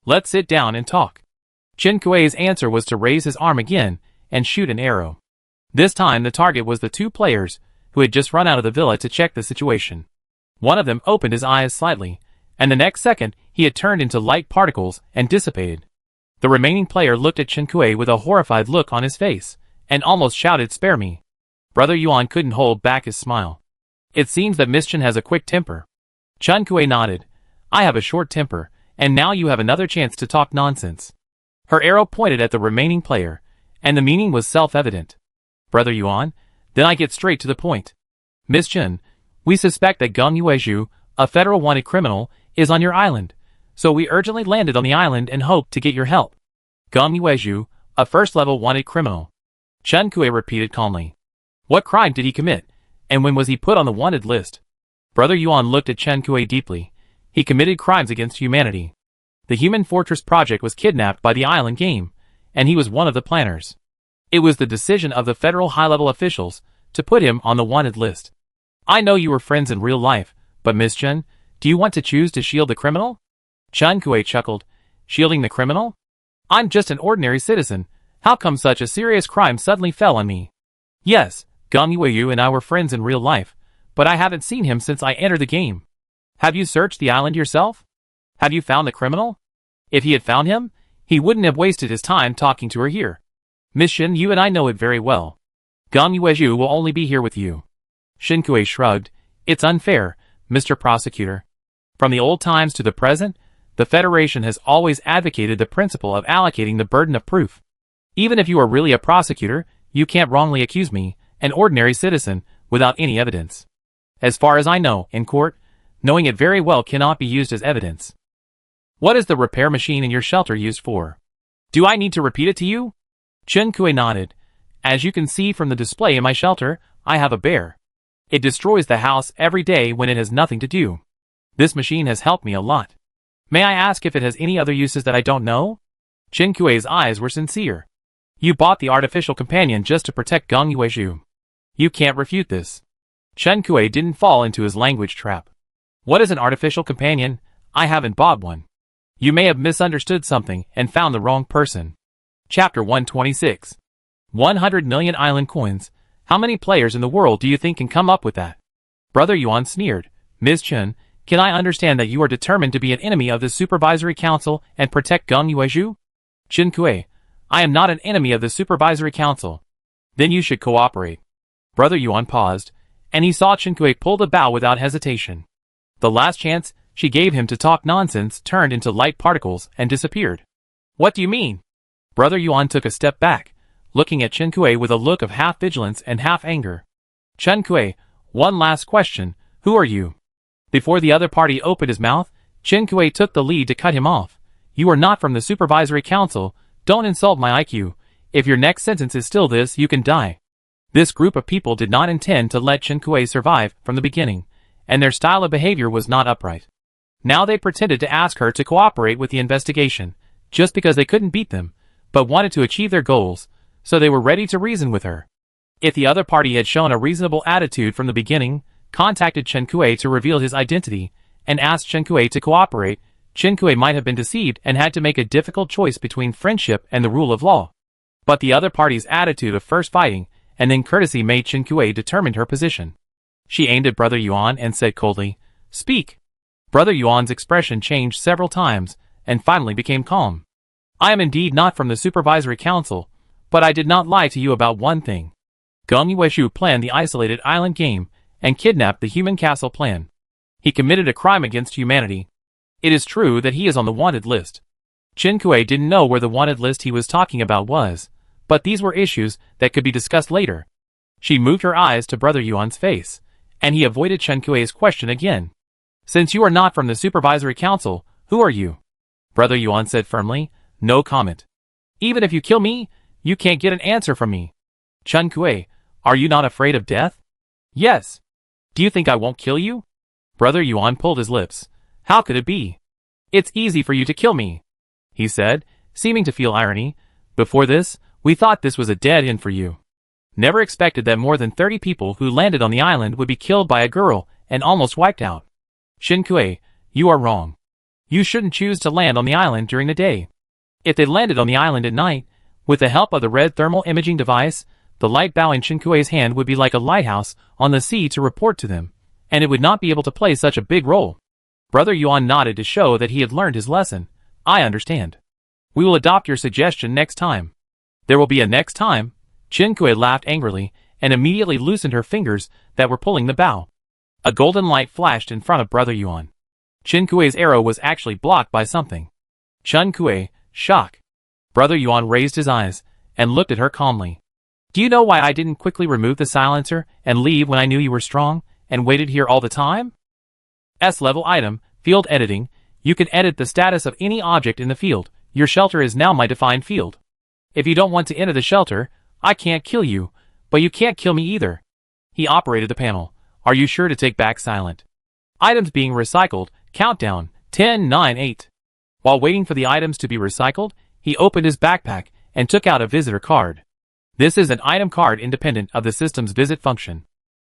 Let's sit down and talk. Chen Kuei's answer was to raise his arm again and shoot an arrow. This time the target was the two players who had just run out of the villa to check the situation. One of them opened his eyes slightly, and the next second he had turned into light particles and dissipated. The remaining player looked at Chen Kuei with a horrified look on his face, and almost shouted, "Spare me." Brother Yuan couldn't hold back his smile. It seems that Miss Chen has a quick temper. Chen Kuei nodded. I have a short temper, and now you have another chance to talk nonsense. Her arrow pointed at the remaining player, and the meaning was self-evident. Brother Yuan, then I get straight to the point. Miss Chen, we suspect that Geng Yuezhu, a federal wanted criminal, is on your island, so we urgently landed on the island and hoped to get your help. Geng Yuezhu, a first-level wanted criminal. Chen Kuei repeated calmly. What crime did he commit, and when was he put on the wanted list? Brother Yuan looked at Chen Kuei deeply. He committed crimes against humanity. The Human Fortress project was kidnapped by the island game, and he was one of the planners. It was the decision of the federal high-level officials to put him on the wanted list. I know you were friends in real life, but Miss Chen, do you want to choose to shield the criminal? Chen Kuei chuckled. Shielding the criminal? I'm just an ordinary citizen. How come such a serious crime suddenly fell on me? Yes, Geng Yuezhu and I were friends in real life, but I haven't seen him since I entered the game. Have you searched the island yourself? Have you found the criminal? If he had found him, he wouldn't have wasted his time talking to her here. Miss Shen, you and I know it very well. Geng Yuezhu will only be here with you. Chen Kuei shrugged. It's unfair, Mr. Prosecutor. From the old times to the present, the Federation has always advocated the principle of allocating the burden of proof. Even if you are really a prosecutor, you can't wrongly accuse me, an ordinary citizen, without any evidence. As far as I know, in court, knowing it very well cannot be used as evidence. What is the repair machine in your shelter used for? Do I need to repeat it to you? Chen Kuei nodded. As you can see from the display in my shelter, I have a bear. It destroys the house every day when it has nothing to do. This machine has helped me a lot. May I ask if it has any other uses that I don't know? Chen Kuei's eyes were sincere. You bought the artificial companion just to protect Gong Yuezhu. You can't refute this. Chen Kuei didn't fall into his language trap. What is an artificial companion? I haven't bought one. You may have misunderstood something and found the wrong person. Chapter 126. 100 million island coins. How many players in the world do you think can come up with that? Brother Yuan sneered. Ms. Chen, can I understand that you are determined to be an enemy of the Supervisory Council and protect Gong Yuezhu? Chen Kuei, I am not an enemy of the Supervisory Council. Then you should cooperate. Brother Yuan paused, and he saw Chen Kuei pull the bow without hesitation. The last chance she gave him to talk nonsense turned into light particles and disappeared. What do you mean? Brother Yuan took a step back, looking at Chen Kuei with a look of half vigilance and half anger. Chen Kuei, one last question, who are you? Before the other party opened his mouth, Chen Kuei took the lead to cut him off. You are not from the Supervisory Council, don't insult my IQ. If your next sentence is still this, you can die. This group of people did not intend to let Chen Kuei survive from the beginning, and their style of behavior was not upright. Now they pretended to ask her to cooperate with the investigation, just because they couldn't beat them, but wanted to achieve their goals, so they were ready to reason with her. If the other party had shown a reasonable attitude from the beginning, contacted Chen Kuei to reveal his identity, and asked Chen Kuei to cooperate, Chen Kuei might have been deceived and had to make a difficult choice between friendship and the rule of law. But the other party's attitude of first fighting, and then courtesy made Chen Kuei determine her position. She aimed at Brother Yuan and said coldly, Speak. Brother Yuan's expression changed several times, and finally became calm. I am indeed not from the Supervisory Council, but I did not lie to you about one thing. Gong Yuezhu planned the isolated island game, and kidnapped the human castle plan. He committed a crime against humanity. It is true that he is on the wanted list. Chen Kuei didn't know where the wanted list he was talking about was, but these were issues that could be discussed later. She moved her eyes to Brother Yuan's face, and he avoided Chen Kuei's question again. Since you are not from the Supervisory Council, who are you? Brother Yuan said firmly, no comment. Even if you kill me, you can't get an answer from me. Chen Kuei, are you not afraid of death? Yes. Do you think I won't kill you? Brother Yuan pulled his lips. How could it be? It's easy for you to kill me, he said, seeming to feel irony. Before this, we thought this was a dead end for you. Never expected that more than 30 people who landed on the island would be killed by a girl and almost wiped out. Chen Kuei, you are wrong. You shouldn't choose to land on the island during the day. If they landed on the island at night, with the help of the red thermal imaging device, the light bow in Chen Kuei's hand would be like a lighthouse on the sea to report to them, and it would not be able to play such a big role. Brother Yuan nodded to show that he had learned his lesson. I understand. We will adopt your suggestion next time. There will be a next time. Chen Kuei laughed angrily, and immediately loosened her fingers that were pulling the bow. A golden light flashed in front of Brother Yuan. Chen Kuei's arrow was actually blocked by something. Chen Kuei, shock. Brother Yuan raised his eyes, and looked at her calmly. Do you know why I didn't quickly remove the silencer, and leave when I knew you were strong, and waited here all the time? S-level item, field editing. You can edit the status of any object in the field. Your shelter is now my defined field. If you don't want to enter the shelter, I can't kill you, but you can't kill me either. He operated the panel. Are you sure to take back silent? Items being recycled. Countdown. 10, 9, 8. While waiting for the items to be recycled, he opened his backpack and took out a visitor card. This is an item card independent of the system's visit function.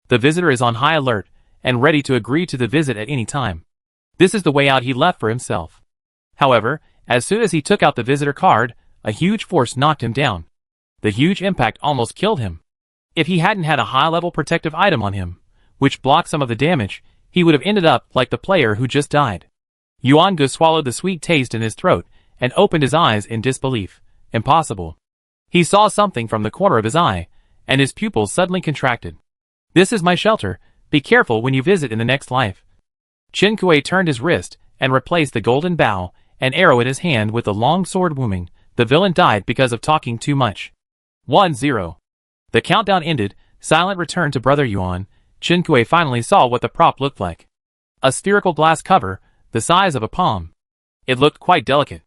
The visitor is on high alert and ready to agree to the visit at any time. This is the way out he left for himself. However, as soon as he took out the visitor card, a huge force knocked him down. The huge impact almost killed him. If he hadn't had a high-level protective item on him, which blocked some of the damage, he would have ended up like the player who just died. Yuan Gu swallowed the sweet taste in his throat and opened his eyes in disbelief. Impossible. He saw something from the corner of his eye, and his pupils suddenly contracted. This is my shelter. Be careful when you visit in the next life. Chen Kuei turned his wrist and replaced the golden bow and arrow in his hand with the long sword wooming. The villain died because of talking too much. 1-0. The countdown ended. Silent returned to Brother Yuan. Chen Kuei finally saw what the prop looked like. A spherical glass cover, the size of a palm. It looked quite delicate.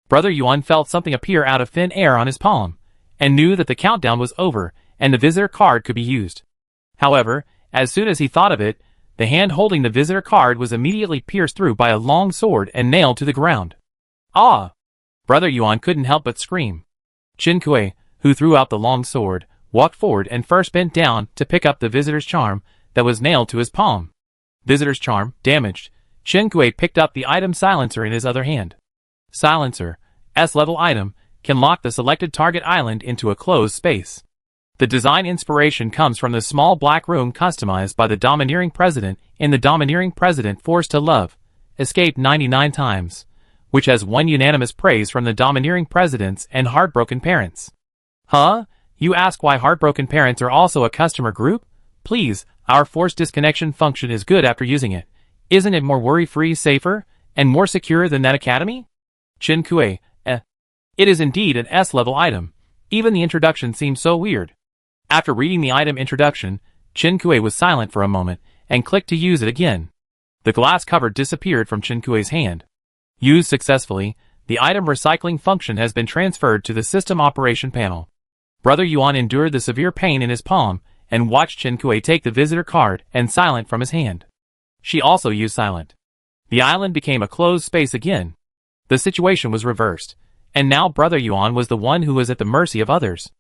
Brother Yuan felt something appear out of thin air on his palm, and knew that the countdown was over and the visitor card could be used. However, As soon as he thought of it, the hand holding the visitor card was immediately pierced through by a long sword and nailed to the ground. Ah! Brother Yuan couldn't help but scream. Chen Kui, who threw out the long sword, walked forward and first bent down to pick up the visitor's charm that was nailed to his palm. Visitor's charm, damaged. Chen Kui picked up the item silencer in his other hand. Silencer, S-level item, can lock the selected target island into a closed space. The design inspiration comes from the small black room customized by the domineering president in The Domineering President Forced to Love, Escaped 99 Times, which has won unanimous praise from the domineering presidents and heartbroken parents. Huh? You ask why heartbroken parents are also a customer group? Please, our forced disconnection function is good after using it. Isn't it more worry-free, safer, and more secure than that academy? Chen Kui, It is indeed an S-level item. Even the introduction seems so weird. After reading the item introduction, Chen Kui was silent for a moment and clicked to use it again. The glass cover disappeared from Chen Kui's hand. Used successfully, the item recycling function has been transferred to the system operation panel. Brother Yuan endured the severe pain in his palm and watched Chen Kui take the visitor card and silent from his hand. She also used silent. The island became a closed space again. The situation was reversed, and now Brother Yuan was the one who was at the mercy of others.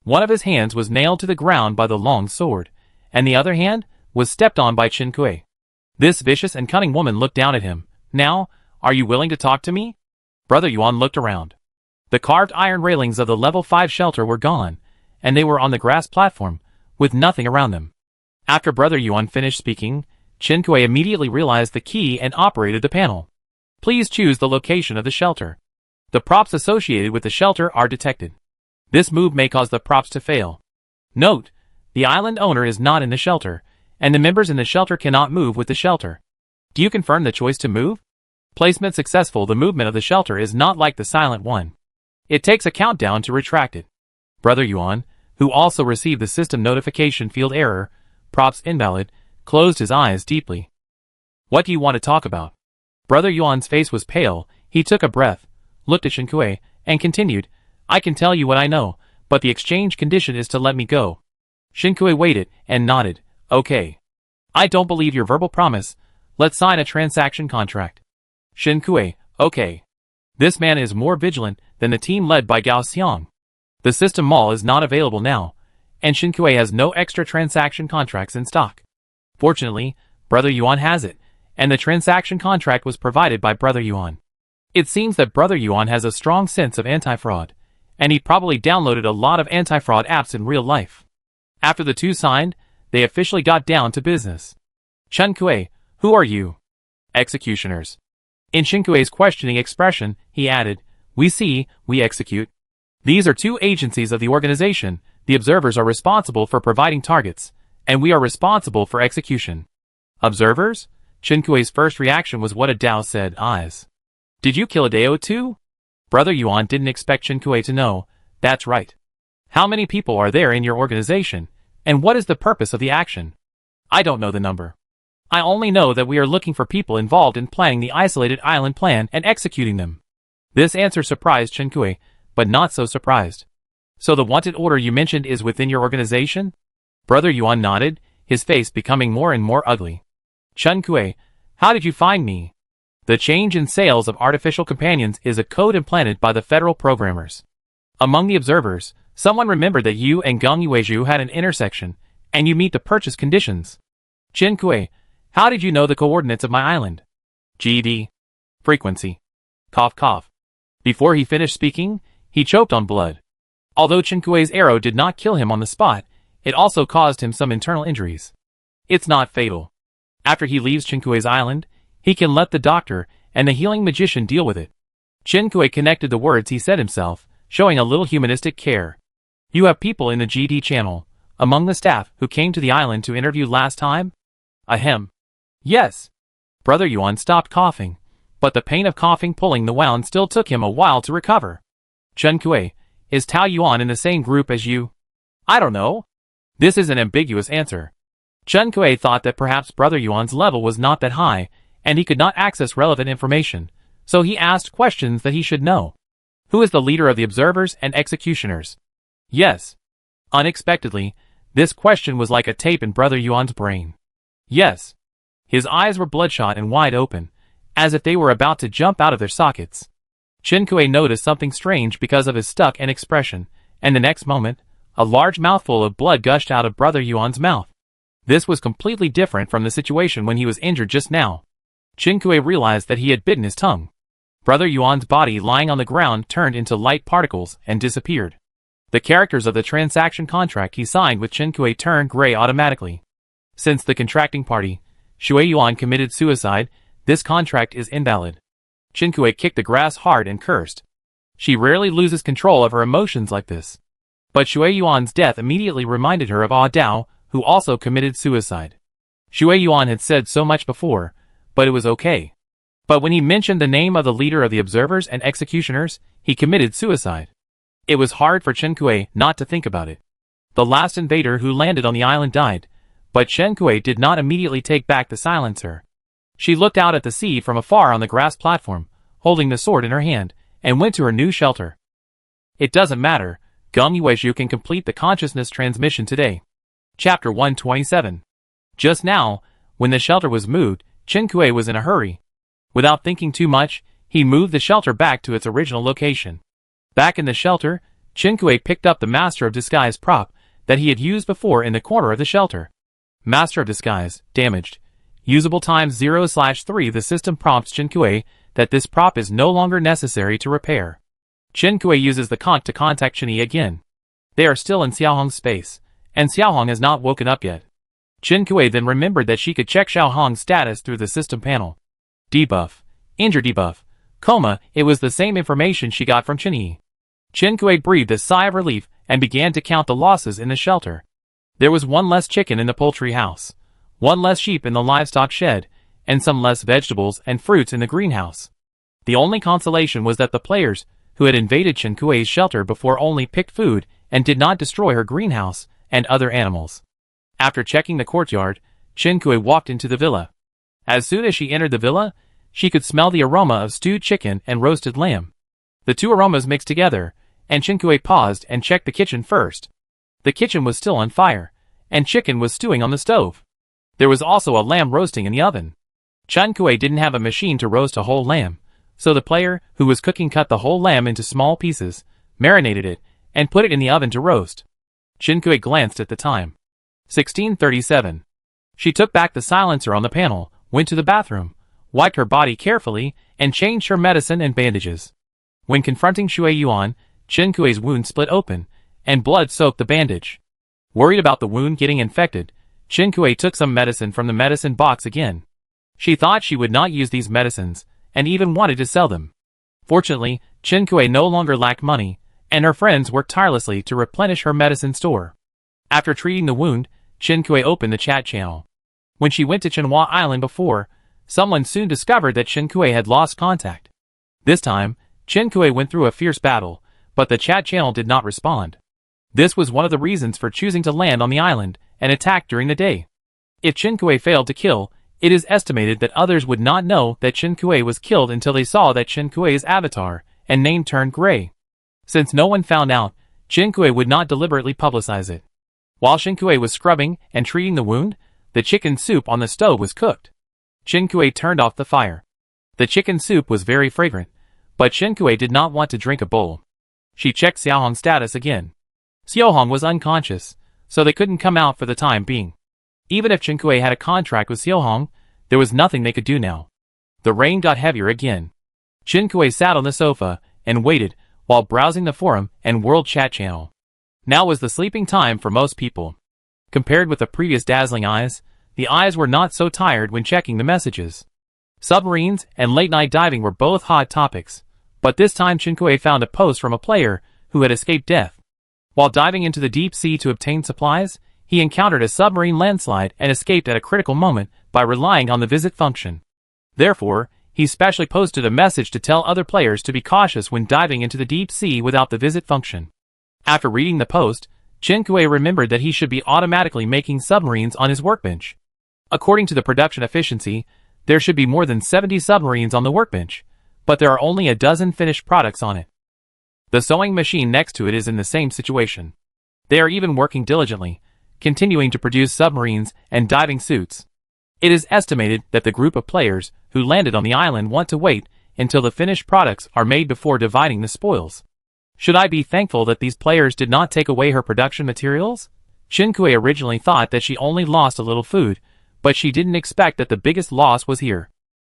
One of his hands was nailed to the ground by the long sword, and the other hand was stepped on by Chen Kui. This vicious and cunning woman looked down at him. Now, are you willing to talk to me? Brother Yuan looked around. The carved iron railings of the level 5 shelter were gone, and they were on the grass platform, with nothing around them. After Brother Yuan finished speaking, Chen Kui immediately realized the key and operated the panel. Please choose the location of the shelter. The props associated with the shelter are detected. This move may cause the props to fail. Note, the island owner is not in the shelter, and the members in the shelter cannot move with the shelter. Do you confirm the choice to move? Placement successful. The movement of the shelter is not like the silent one. It takes a countdown to retract it. Brother Yuan, who also received the system notification field error, props invalid, closed his eyes deeply. What do you want to talk about? Brother Yuan's face was pale. He took a breath, looked at Chen Kui, and continued, I can tell you what I know, but the exchange condition is to let me go. Chen Kui waited and nodded. Okay. I don't believe your verbal promise. Let's sign a transaction contract. Chen Kui, okay. This man is more vigilant than the team led by Gao Xiang. The system mall is not available now, and Chen Kui has no extra transaction contracts in stock. Fortunately, Brother Yuan has it, and the transaction contract was provided by Brother Yuan. It seems that Brother Yuan has a strong sense of anti-fraud, and he probably downloaded a lot of anti-fraud apps in real life. After the two signed, they officially got down to business. Chen Kui, who are you? Executioners. In Chen Kui's questioning expression, he added, we execute. These are two agencies of the organization. The observers are responsible for providing targets, and we are responsible for execution. Observers? Chen Kui's first reaction was what a Dao said, eyes. Did you kill a Dao too? Brother Yuan didn't expect Chen Kui to know. That's right. How many people are there in your organization, and what is the purpose of the action? I don't know the number. I only know that we are looking for people involved in planning the isolated island plan and executing them. This answer surprised Chen Kui, but not so surprised. So the wanted order you mentioned is within your organization? Brother Yuan nodded, his face becoming more and more ugly. Chen Kui, how did you find me? The change in sales of artificial companions is a code implanted by the federal programmers. Among the observers, someone remembered that you and Geng Yuezhu had an intersection, and you meet the purchase conditions. Chen Kui, how did you know the coordinates of my island? GD. Frequency. Cough cough. Before he finished speaking, he choked on blood. Although Chen Kui's arrow did not kill him on the spot, it also caused him some internal injuries. It's not fatal. After he leaves Chen Kui's island, he can let the doctor and the healing magician deal with it. Chen Kui connected the words he said himself, showing a little humanistic care. You have people in the GD channel, among the staff who came to the island to interview last time? Ahem. Yes. Brother Yuan stopped coughing, but the pain of coughing pulling the wound still took him a while to recover. Chen Kui, is Tao Yuan in the same group as you? I don't know. This is an ambiguous answer. Chen Kui thought that perhaps Brother Yuan's level was not that high, and he could not access relevant information, so he asked questions that he should know. Who is the leader of the observers and executioners? Yes. Unexpectedly, This question was like a tape in Brother Yuan's brain. Yes. His eyes were bloodshot and wide open, as if they were about to jump out of their sockets. Chen Kuei noticed something strange because of his stuck-in expression, and the next moment, a large mouthful of blood gushed out of Brother Yuan's mouth. This was completely different from the situation when he was injured just now. Chen Kuei realized that he had bitten his tongue. Brother Yuan's body lying on the ground turned into light particles and disappeared. The characters of the transaction contract he signed with Chen Kuei turned gray automatically. Since the contracting party, Shui Yuan, committed suicide, this contract is invalid. Chen Kuei kicked the grass hard and cursed. She rarely loses control of her emotions like this. But Shui Yuan's death immediately reminded her of Ah Dao, who also committed suicide. Shui Yuan had said so much before, but it was okay. But when he mentioned the name of the leader of the observers and executioners, he committed suicide. It was hard for Chen Kuei not to think about it. The last invader who landed on the island died, but Chen Kuei did not immediately take back the silencer. She looked out at the sea from afar on the grass platform, holding the sword in her hand, and went to her new shelter. It doesn't matter, Geng Yuexiu can complete the consciousness transmission today. Chapter 127. Just now, when the shelter was moved, Chen Kuei was in a hurry. Without thinking too much, he moved the shelter back to its original location. Back in the shelter, Chen Kuei picked up the Master of Disguise prop that he had used before in the corner of the shelter. Master of Disguise, damaged. Usable times 0/3. The system prompts Chen Kuei that this prop is no longer necessary to repair. Chen Kuei uses the conch to contact Chen Yi again. They are still in Xiaohong's space, and Xiaohong has not woken up yet. Chen Kuei then remembered that she could check Xiaohong's status through the system panel. Debuff, injured debuff, coma. It was the same information she got from Chen Yi. Chen Kuei breathed a sigh of relief and began to count the losses in the shelter. There was one less chicken in the poultry house, one less sheep in the livestock shed, and some less vegetables and fruits in the greenhouse. The only consolation was that the players who had invaded Chen Kuei's shelter before only picked food and did not destroy her greenhouse and other animals. After checking the courtyard, Chen Kuei walked into the villa. As soon as she entered the villa, she could smell the aroma of stewed chicken and roasted lamb. The two aromas mixed together, and Chen Kuei paused and checked the kitchen first. The kitchen was still on fire, and chicken was stewing on the stove. There was also a lamb roasting in the oven. Chen Kuei didn't have a machine to roast a whole lamb, so the player who was cooking cut the whole lamb into small pieces, marinated it, and put it in the oven to roast. Chen Kuei glanced at the time. 16:37. She took back the silencer on the panel, went to the bathroom, wiped her body carefully, and changed her medicine and bandages. When confronting Shui Yuan, Chen Kuei's wound split open, and blood soaked the bandage. Worried about the wound getting infected, Chen Kuei took some medicine from the medicine box again. She thought she would not use these medicines, and even wanted to sell them. Fortunately, Chen Kuei no longer lacked money, and her friends worked tirelessly to replenish her medicine store. After treating the wound, Chen Kuei opened the chat channel. When she went to Chenhua Island before, someone soon discovered that Chen Kuei had lost contact. This time, Chen Kuei went through a fierce battle, but the chat channel did not respond. This was one of the reasons for choosing to land on the island and attack during the day. If Chen Kuei failed to kill, it is estimated that others would not know that Chen Kuei was killed until they saw that Chen Kuei's avatar and name turned gray. Since no one found out, Chen Kuei would not deliberately publicize it. While Chen Kuei was scrubbing and treating the wound, the chicken soup on the stove was cooked. Chen Kuei turned off the fire. The chicken soup was very fragrant, but Chen Kuei did not want to drink a bowl. She checked Xiaohong's status again. Xiaohong was unconscious, so they couldn't come out for the time being. Even if Chen Kuei had a contract with Xiaohong, there was nothing they could do now. The rain got heavier again. Chen Kuei sat on the sofa and waited while browsing the forum and world chat channel. Now was the sleeping time for most people. Compared with the previous dazzling eyes, the eyes were not so tired when checking the messages. Submarines and late-night diving were both hot topics, but this time Chen Kuei found a post from a player who had escaped death. While diving into the deep sea to obtain supplies, he encountered a submarine landslide and escaped at a critical moment by relying on the visit function. Therefore, he specially posted a message to tell other players to be cautious when diving into the deep sea without the visit function. After reading the post, Chen Kuei remembered that he should be automatically making submarines on his workbench. According to the production efficiency, there should be more than 70 submarines on the workbench, but there are only a dozen finished products on it. The sewing machine next to it is in the same situation. They are even working diligently, continuing to produce submarines and diving suits. It is estimated that the group of players who landed on the island want to wait until the finished products are made before dividing the spoils. Should I be thankful that these players did not take away her production materials? Chinkui originally thought that she only lost a little food, but she didn't expect that the biggest loss was here.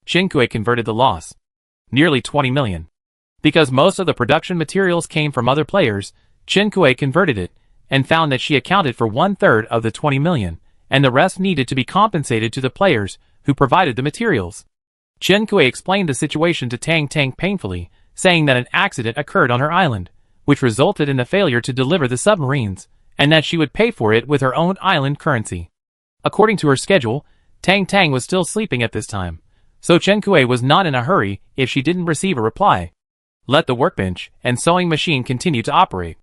Chinkui converted the loss. Nearly 20 million. Because most of the production materials came from other players, Chinkui converted it, and found that she accounted for 1/3 of the 20 million, and the rest needed to be compensated to the players who provided the materials. Chinkui explained the situation to Tang Tang painfully, saying that an accident occurred on her island, which resulted in the failure to deliver the submarines, and that she would pay for it with her own island currency. According to her schedule, Tang Tang was still sleeping at this time, so Chinkui was not in a hurry if she didn't receive a reply. Let the workbench and sewing machine continue to operate.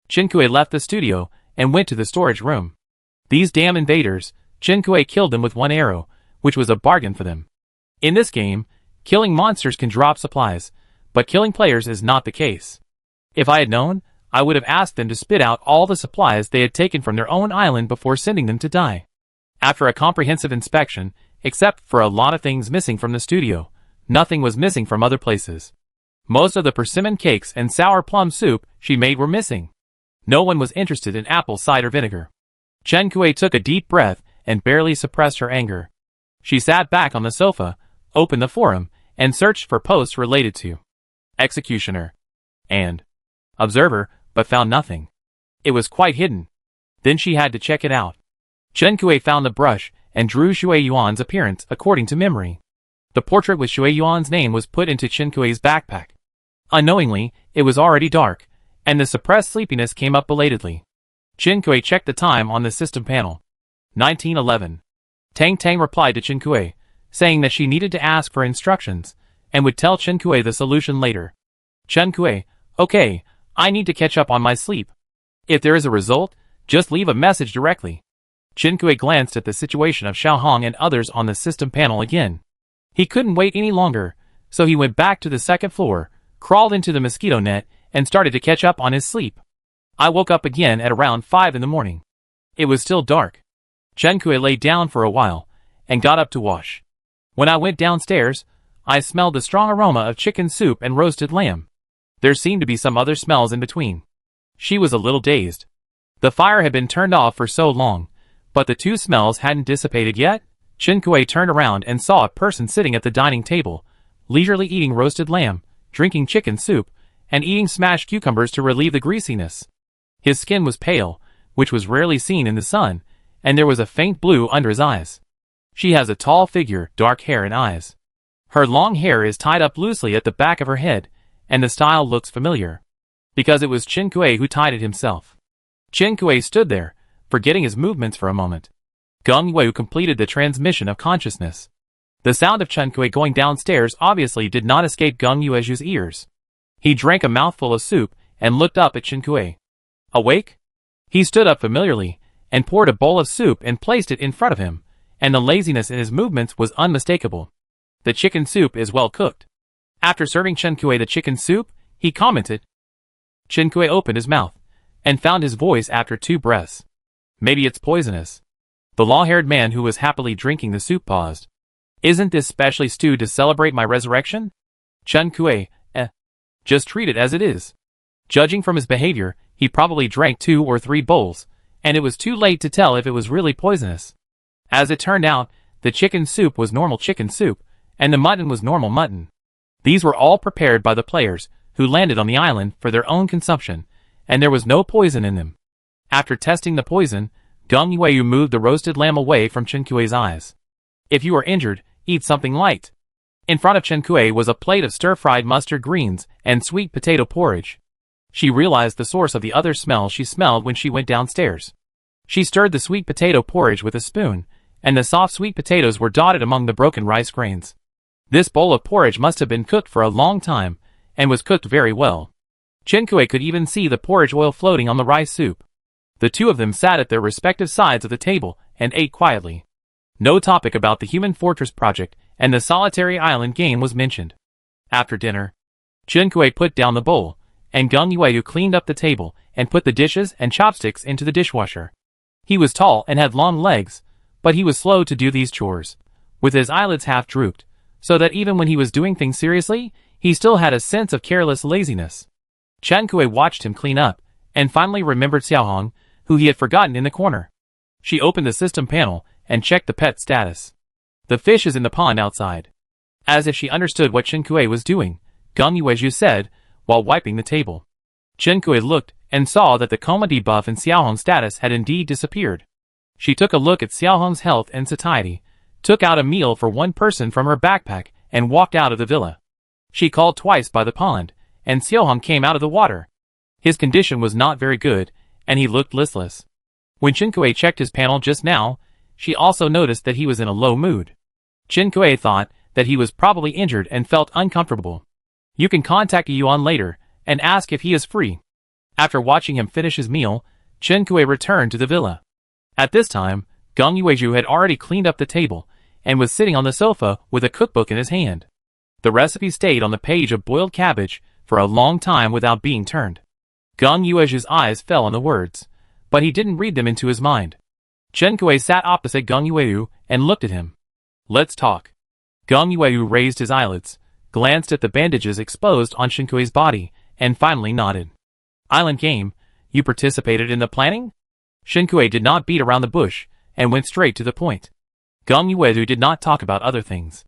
Chinkui left the studio and went to the storage room. These damn invaders, Chinkui killed them with one arrow, which was a bargain for them. In this game, killing monsters can drop supplies, but killing players is not the case. If I had known, I would have asked them to spit out all the supplies they had taken from their own island before sending them to die. After a comprehensive inspection, except for a lot of things missing from the studio, nothing was missing from other places. Most of the persimmon cakes and sour plum soup she made were missing. No one was interested in apple cider vinegar. Chinkui took a deep breath and barely suppressed her anger. She sat back on the sofa, opened the forum, and searched for posts related to Executioner and Observer, but found nothing. It was quite hidden. Then she had to check it out. Chinkui found the brush and drew Shui Yuan's appearance according to memory. The portrait with Shui Yuan's name was put into Chinkui's backpack. Unknowingly, it was already dark, and the suppressed sleepiness came up belatedly. Chinkui checked the time on the system panel. 1911. Tang Tang replied to Chinkui, saying that she needed to ask for instructions, and would tell Chinkui the solution later. Chinkui, okay, I need to catch up on my sleep. If there is a result, just leave a message directly. Chinkui glanced at the situation of Xiaohong and others on the system panel again. He couldn't wait any longer, so he went back to the second floor, crawled into the mosquito net, and started to catch up on his sleep. I woke up again at around 5 in the morning. It was still dark. Chinkui lay down for a while, and got up to wash. When I went downstairs, I smelled the strong aroma of chicken soup and roasted lamb. There seemed to be some other smells in between. She was a little dazed. The fire had been turned off for so long, but the two smells hadn't dissipated yet. Chinkui turned around and saw a person sitting at the dining table, leisurely eating roasted lamb, drinking chicken soup, and eating smashed cucumbers to relieve the greasiness. His skin was pale, which was rarely seen in the sun, and there was a faint blue under his eyes. She has a tall figure, dark hair and eyes. Her long hair is tied up loosely at the back of her head, and the style looks familiar. Because it was Chinkui who tied it himself. Chinkui stood there, forgetting his movements for a moment. Gung Yue completed the transmission of consciousness. The sound of Chinkui going downstairs obviously did not escape Gung Yue's ears. He drank a mouthful of soup and looked up at Chinkui. Awake? He stood up familiarly, and poured a bowl of soup and placed it in front of him, and the laziness in his movements was unmistakable. The chicken soup is well cooked. After serving Chinkui the chicken soup, he commented. Chinkui opened his mouth, and found his voice after 2 breaths. Maybe it's poisonous. The long-haired man who was happily drinking the soup paused. Isn't this specially stewed to celebrate my resurrection? Chinkui, just treat it as it is. Judging from his behavior, he probably drank 2 or 3 bowls, and it was too late to tell if it was really poisonous. As it turned out, the chicken soup was normal chicken soup, and the mutton was normal mutton. These were all prepared by the players, who landed on the island for their own consumption, and there was no poison in them. After testing the poison, Gung Yue moved the roasted lamb away from Chinkui's eyes. If you are injured, eat something light. In front of Chinkui was a plate of stir-fried mustard greens and sweet potato porridge. She realized the source of the other smell she smelled when she went downstairs. She stirred the sweet potato porridge with a spoon, and the soft sweet potatoes were dotted among the broken rice grains. This bowl of porridge must have been cooked for a long time, and was cooked very well. Chinkui could even see the porridge oil floating on the rice soup. The two of them sat at their respective sides of the table and ate quietly. No topic about the Human Fortress project and the Solitary Island game was mentioned. After dinner, Chinkui put down the bowl, and Gung Yue cleaned up the table and put the dishes and chopsticks into the dishwasher. He was tall and had long legs, but he was slow to do these chores, with his eyelids half drooped, so that even when he was doing things seriously, he still had a sense of careless laziness. Chen Kui watched him clean up, and finally remembered Xiaohong, who he had forgotten in the corner. She opened the system panel and checked the pet status. The fish is in the pond outside. As if she understood what Chen Kui was doing, Geng Yuezhu said, while wiping the table. Chen Kui looked and saw that the coma debuff in Xiaohong's status had indeed disappeared. She took a look at Xiaohong's health and satiety, took out a meal for one person from her backpack, and walked out of the villa. She called twice by the pond, and Xiaohong came out of the water. His condition was not very good, and he looked listless. When Chen Kui checked his panel just now, she also noticed that he was in a low mood. Chen Kui thought that he was probably injured and felt uncomfortable. You can contact Yuan later and ask if he is free. After watching him finish his meal, Chen Kui returned to the villa. At this time, Geng Yuezhu had already cleaned up the table and was sitting on the sofa with a cookbook in his hand. The recipe stayed on the page of boiled cabbage for a long time without being turned. Geng Yuezhu's eyes fell on the words, but he didn't read them into his mind. Chen Kui sat opposite Geng Yuezhu and looked at him. Let's talk. Geng Yuezhu raised his eyelids, glanced at the bandages exposed on Chen Kui's body, and finally nodded. Island game, you participated in the planning? Chen Kui did not beat around the bush, and went straight to the point. Geng Yuezhu did not talk about other things.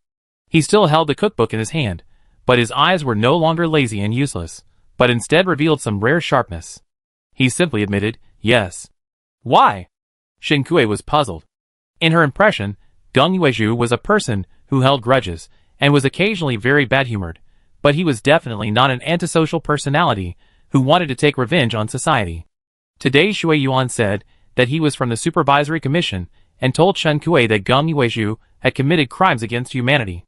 He still held the cookbook in his hand, but his eyes were no longer lazy and useless, but instead revealed some rare sharpness. He simply admitted, yes. Why? Chen Kui was puzzled. In her impression, Geng Yuezhu was a person who held grudges, and was occasionally very bad-humored, but he was definitely not an antisocial personality who wanted to take revenge on society. Today Shui Yuan said that he was from the Supervisory Commission and told Chen Kui that Geng Yuezhu had committed crimes against humanity.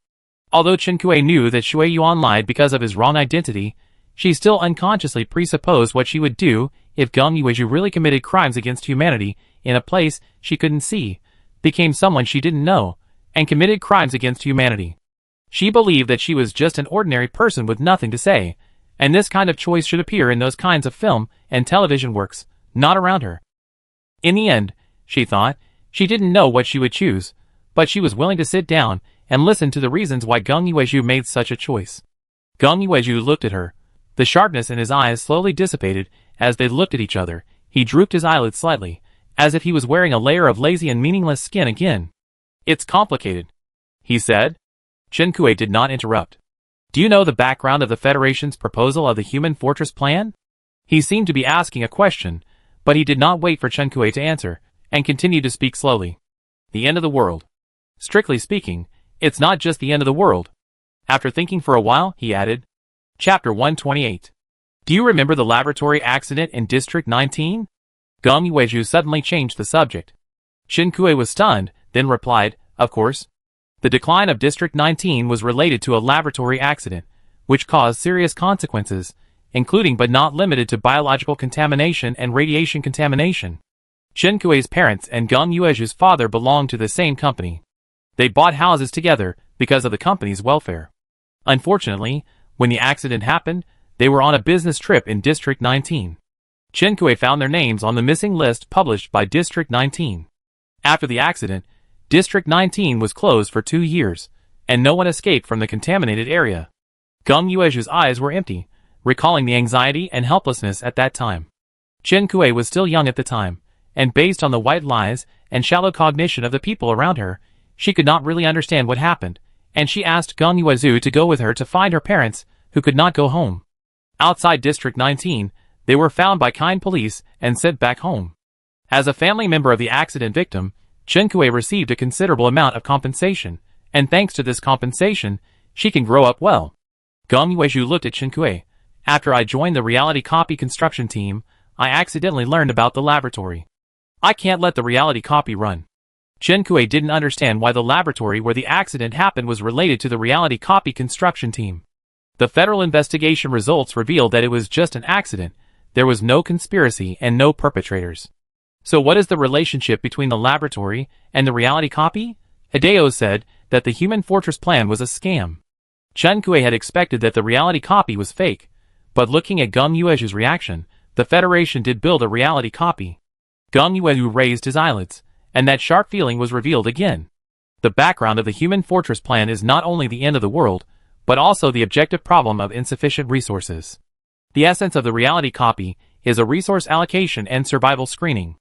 Although Chen Kui knew that Shui Yuan lied because of his wrong identity, she still unconsciously presupposed what she would do if Geng Yuezhu really committed crimes against humanity in a place she couldn't see, became someone she didn't know, and committed crimes against humanity. She believed that she was just an ordinary person with nothing to say, and this kind of choice should appear in those kinds of film and television works, not around her. In the end, she thought, she didn't know what she would choose, but she was willing to sit down and listen to the reasons why Geng Yuezhu made such a choice. Geng Yuezhu looked at her. The sharpness in his eyes slowly dissipated as they looked at each other. He drooped his eyelids slightly, as if he was wearing a layer of lazy and meaningless skin again. It's complicated, he said. Chen Kui did not interrupt. Do you know the background of the Federation's proposal of the Human Fortress Plan? He seemed to be asking a question, but he did not wait for Chen Kui to answer, and continued to speak slowly. The end of the world. Strictly speaking, it's not just the end of the world. After thinking for a while, he added. Chapter 128. Do you remember the laboratory accident in District 19? Geng Yuezhu suddenly changed the subject. Chen Kui was stunned, then replied, of course. The decline of District 19 was related to a laboratory accident, which caused serious consequences, including but not limited to biological contamination and radiation contamination. Chen Kui's parents and Geng Yuezhu's father belonged to the same company. They bought houses together because of the company's welfare. Unfortunately, when the accident happened, they were on a business trip in District 19. Chen Kui found their names on the missing list published by District 19. After the accident, District 19 was closed for 2 years, and no one escaped from the contaminated area. Geng Yuezhu's eyes were empty, recalling the anxiety and helplessness at that time. Chen Kui was still young at the time, and based on the white lies and shallow cognition of the people around her, she could not really understand what happened, and she asked Geng Yuezhu to go with her to find her parents, who could not go home. Outside District 19, they were found by kind police and sent back home. As a family member of the accident victim, Chen Kui received a considerable amount of compensation, and thanks to this compensation, she can grow up well. Geng Yuezhu looked at Chen Kui. After I joined the reality copy construction team, I accidentally learned about the laboratory. I can't let the reality copy run. Chen Kui didn't understand why the laboratory where the accident happened was related to the reality copy construction team. The federal investigation results revealed that it was just an accident. There was no conspiracy and no perpetrators. So what is the relationship between the laboratory and the reality copy? Hideo said that the Human Fortress plan was a scam. Chen Kui had expected that the reality copy was fake, but looking at Geng Yuezhu's reaction, the Federation did build a reality copy. Gong Yueyu raised his eyelids, and that sharp feeling was revealed again. The background of the human fortress plan is not only the end of the world, but also the objective problem of insufficient resources. The essence of the reality copy is a resource allocation and survival screening.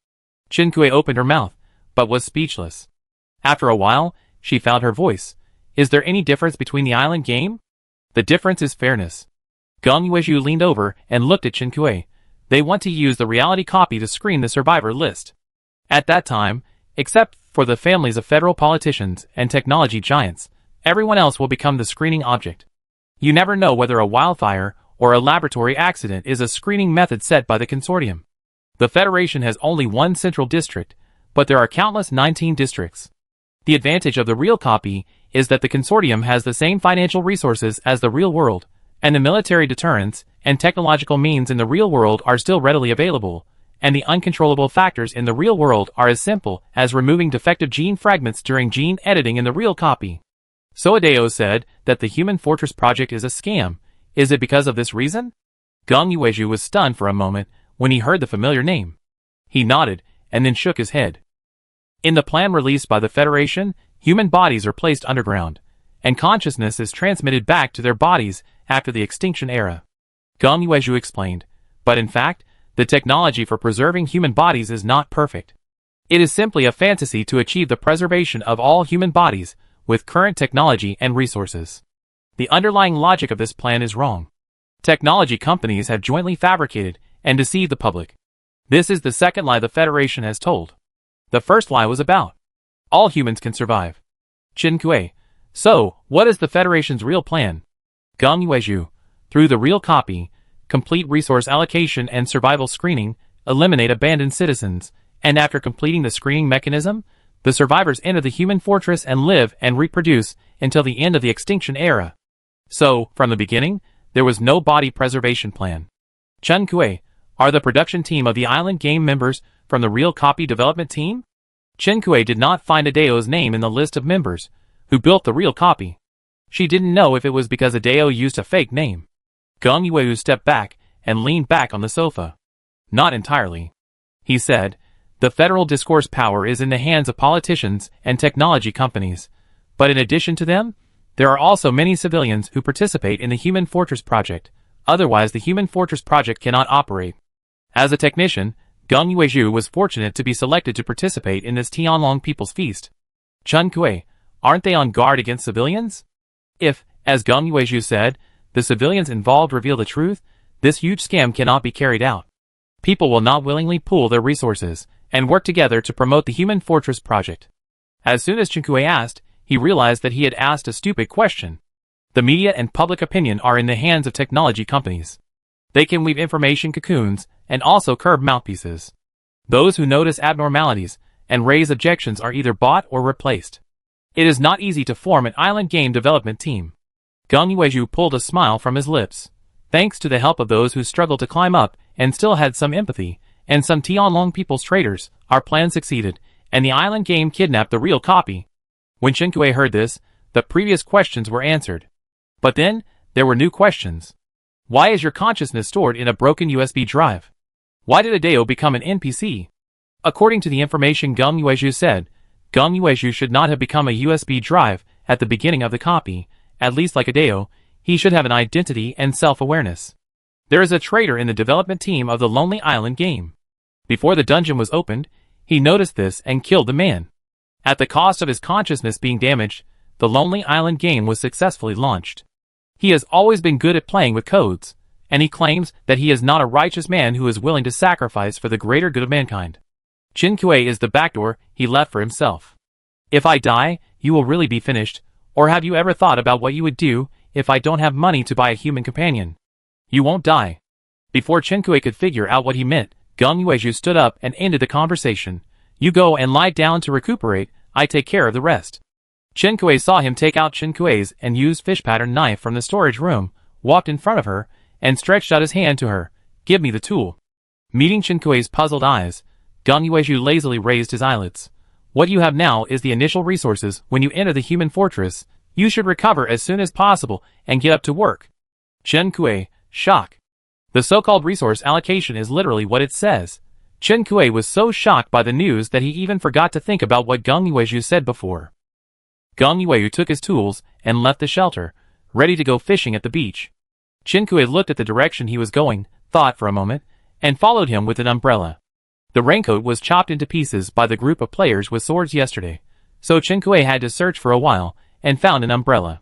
Chen Kui opened her mouth, but was speechless. After a while, she found her voice. Is there any difference between the island game? The difference is fairness. Gong Yuezhu leaned over and looked at Chen Kui. They want to use the reality copy to screen the survivor list. At that time, except for the families of federal politicians and technology giants, everyone else will become the screening object. You never know whether a wildfire or a laboratory accident is a screening method set by the consortium. The Federation has only one central district, but there are countless 19 districts. The advantage of the real copy is that the consortium has the same financial resources as the real world, and the military deterrence and technological means in the real world are still readily available, and the uncontrollable factors in the real world are as simple as removing defective gene fragments during gene editing in the real copy. So Adeo said that the Human Fortress project is a scam. Is it because of this reason? Gong Yuezhu was stunned for a moment when he heard the familiar name. He nodded and then shook his head. In the plan released by the Federation, human bodies are placed underground, and consciousness is transmitted back to their bodies after the extinction era. Gong Yuezhu explained, but in fact, the technology for preserving human bodies is not perfect. It is simply a fantasy to achieve the preservation of all human bodies with current technology and resources. The underlying logic of this plan is wrong. Technology companies have jointly fabricated and deceived the public. This is the second lie the Federation has told. The first lie was about all humans can survive. Chen Kui. So, what is the Federation's real plan? Gong Yuezhu. Through the real copy, complete resource allocation and survival screening, eliminate abandoned citizens, and after completing the screening mechanism, the survivors enter the human fortress and live and reproduce until the end of the extinction era. So, from the beginning, there was no body preservation plan. Chen Kui. Are the production team of the island game members from the real copy development team? Chen Kui did not find Adeo's name in the list of members who built the real copy. She didn't know if it was because Adeo used a fake name. Gong Yuezhu stepped back and leaned back on the sofa. Not entirely. He said, the federal discourse power is in the hands of politicians and technology companies, but in addition to them, there are also many civilians who participate in the Human Fortress project. Otherwise, the Human Fortress project cannot operate. As a technician, Gong Yuezhu was fortunate to be selected to participate in this Tianlong People's Feast. Chen Kui, aren't they on guard against civilians? If, as Gong Yuezhu said, the civilians involved reveal the truth, this huge scam cannot be carried out. People will not willingly pool their resources and work together to promote the Human Fortress project. As soon as Chen Kui asked, he realized that he had asked a stupid question. The media and public opinion are in the hands of technology companies. They can weave information cocoons and also curb mouthpieces. Those who notice abnormalities and raise objections are either bought or replaced. It is not easy to form an island game development team. Gong Yuezhu pulled a smile from his lips. Thanks to the help of those who struggled to climb up and still had some empathy, and some Tianlong people's traitors, our plan succeeded, and the island game kidnapped the real copy. When Chen Kui heard this, the previous questions were answered. But then, there were new questions. Why is your consciousness stored in a broken USB drive? Why did Adeo become an NPC? According to the information Gong Yuezhu said, Gong Yuezhu should not have become a USB drive at the beginning of the copy. At least like Adeo, he should have an identity and self-awareness. There is a traitor in the development team of the Lonely Island game. Before the dungeon was opened, he noticed this and killed the man. At the cost of his consciousness being damaged, the Lonely Island game was successfully launched. He has always been good at playing with codes, and he claims that he is not a righteous man who is willing to sacrifice for the greater good of mankind. Chen Kui is the backdoor he left for himself. If I die, you will really be finished, or have you ever thought about what you would do if I don't have money to buy a human companion? You won't die. Before Chen Kui could figure out what he meant, Gong Yuezhu stood up and ended the conversation. You go and lie down to recuperate, I take care of the rest. Chen Kui saw him take out Chen Kui's and used fish-pattern knife from the storage room, walked in front of her, and stretched out his hand to her. Give me the tool. Meeting Chen Kui's puzzled eyes, Gong Yuezhu lazily raised his eyelids. What you have now is the initial resources when you enter the human fortress. You should recover as soon as possible and get up to work. Chen Kui, shock. The so-called resource allocation is literally what it says. Chen Kuei was so shocked by the news that he even forgot to think about what Geng Yuezhu said before. Geng Yuezhu took his tools and left the shelter, ready to go fishing at the beach. Chen Kuei looked at the direction he was going, thought for a moment, and followed him with an umbrella. The raincoat was chopped into pieces by the group of players with swords yesterday, so Chen Kuei had to search for a while and found an umbrella.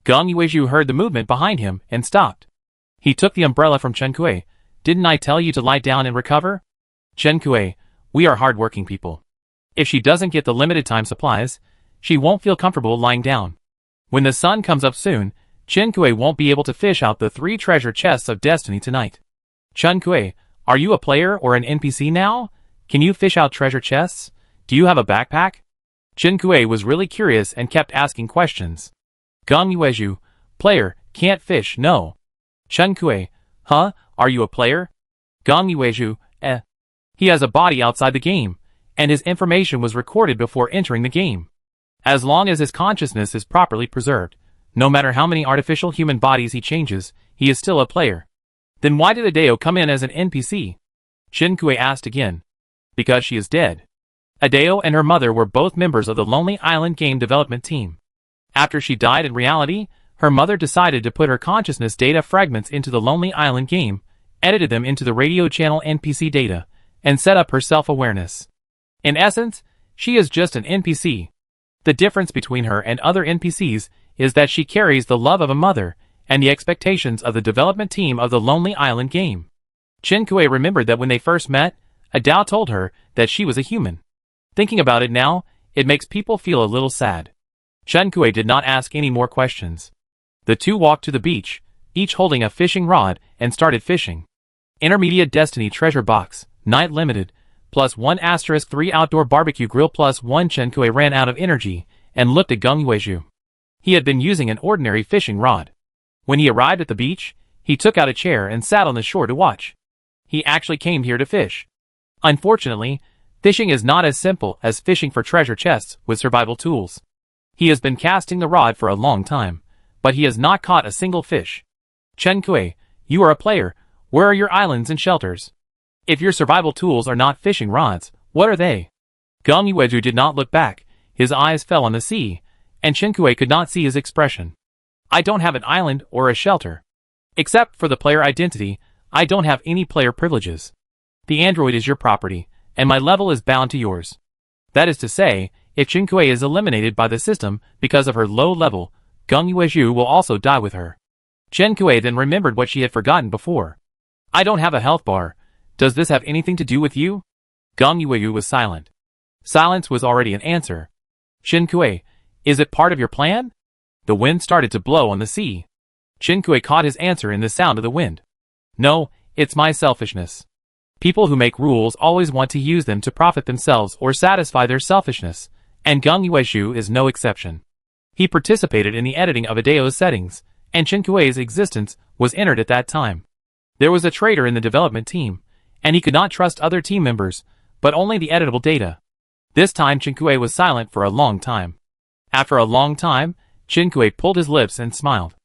Geng Yuezhu heard the movement behind him and stopped. He took the umbrella from Chen Kuei. "Didn't I tell you to lie down and recover?" "Chen Kuei, we are hard-working people. If she doesn't get the limited time supplies, she won't feel comfortable lying down. When the sun comes up soon, Chen Kuei won't be able to fish out the 3 treasure chests of destiny tonight." "Chen Kuei, are you a player or an NPC now? Can you fish out treasure chests? Do you have a backpack?" Chen Kuei was really curious and kept asking questions. Geng Yuezhu, "Player, can't fish, no." Chen Kuei, "Huh, are you a player?" Geng Yuezhu, "Eh. He has a body outside the game, and his information was recorded before entering the game. As long as his consciousness is properly preserved, no matter how many artificial human bodies he changes, he is still a player." "Then why did Adeo come in as an NPC?" Chen Kuei asked again. "Because she is dead." Adeo and her mother were both members of the Lonely Island game development team. After she died in reality, her mother decided to put her consciousness data fragments into the Lonely Island game, edited them into the radio channel NPC data, and set up her self-awareness. In essence, she is just an NPC. The difference between her and other NPCs is that she carries the love of a mother and the expectations of the development team of the Lonely Island game. Chen Kuei remembered that when they first met, Adao told her that she was a human. Thinking about it now, it makes people feel a little sad. Chen Kuei did not ask any more questions. The two walked to the beach, each holding a fishing rod, and started fishing. Intermediate Destiny Treasure Box, Night Limited, +1 * 3 Outdoor Barbecue Grill +1. Chen Kuei ran out of energy and looked at Geng Yuezhu. He had been using an ordinary fishing rod. When he arrived at the beach, he took out a chair and sat on the shore to watch. He actually came here to fish. Unfortunately, fishing is not as simple as fishing for treasure chests with survival tools. He has been casting the rod for a long time, but he has not caught a single fish. Chen Kuei, you are a player. Where are your islands and shelters? If your survival tools are not fishing rods, what are they? Geng Yuezhu did not look back. His eyes fell on the sea, and Chen Kuei could not see his expression. I don't have an island or a shelter. Except for the player identity, I don't have any player privileges. The android is your property, and my level is bound to yours. That is to say, if Chen Kuei is eliminated by the system because of her low level, Geng Yuezhu will also die with her. Chen Kuei then remembered what she had forgotten before. I don't have a health bar. Does this have anything to do with you? Geng Yuezhu was silent. Silence was already an answer. Chen Kuei, is it part of your plan? The wind started to blow on the sea. Chen Kuei caught his answer in the sound of the wind. No, it's my selfishness. People who make rules always want to use them to profit themselves or satisfy their selfishness, and Geng Yuezhu is no exception. He participated in the editing of Adeo's settings, and Chen Kuei's existence was entered at that time. There was a traitor in the development team, and he could not trust other team members, but only the editable data. This time Chen Kuei was silent for a long time. After a long time, Chen Kuei pulled his lips and smiled.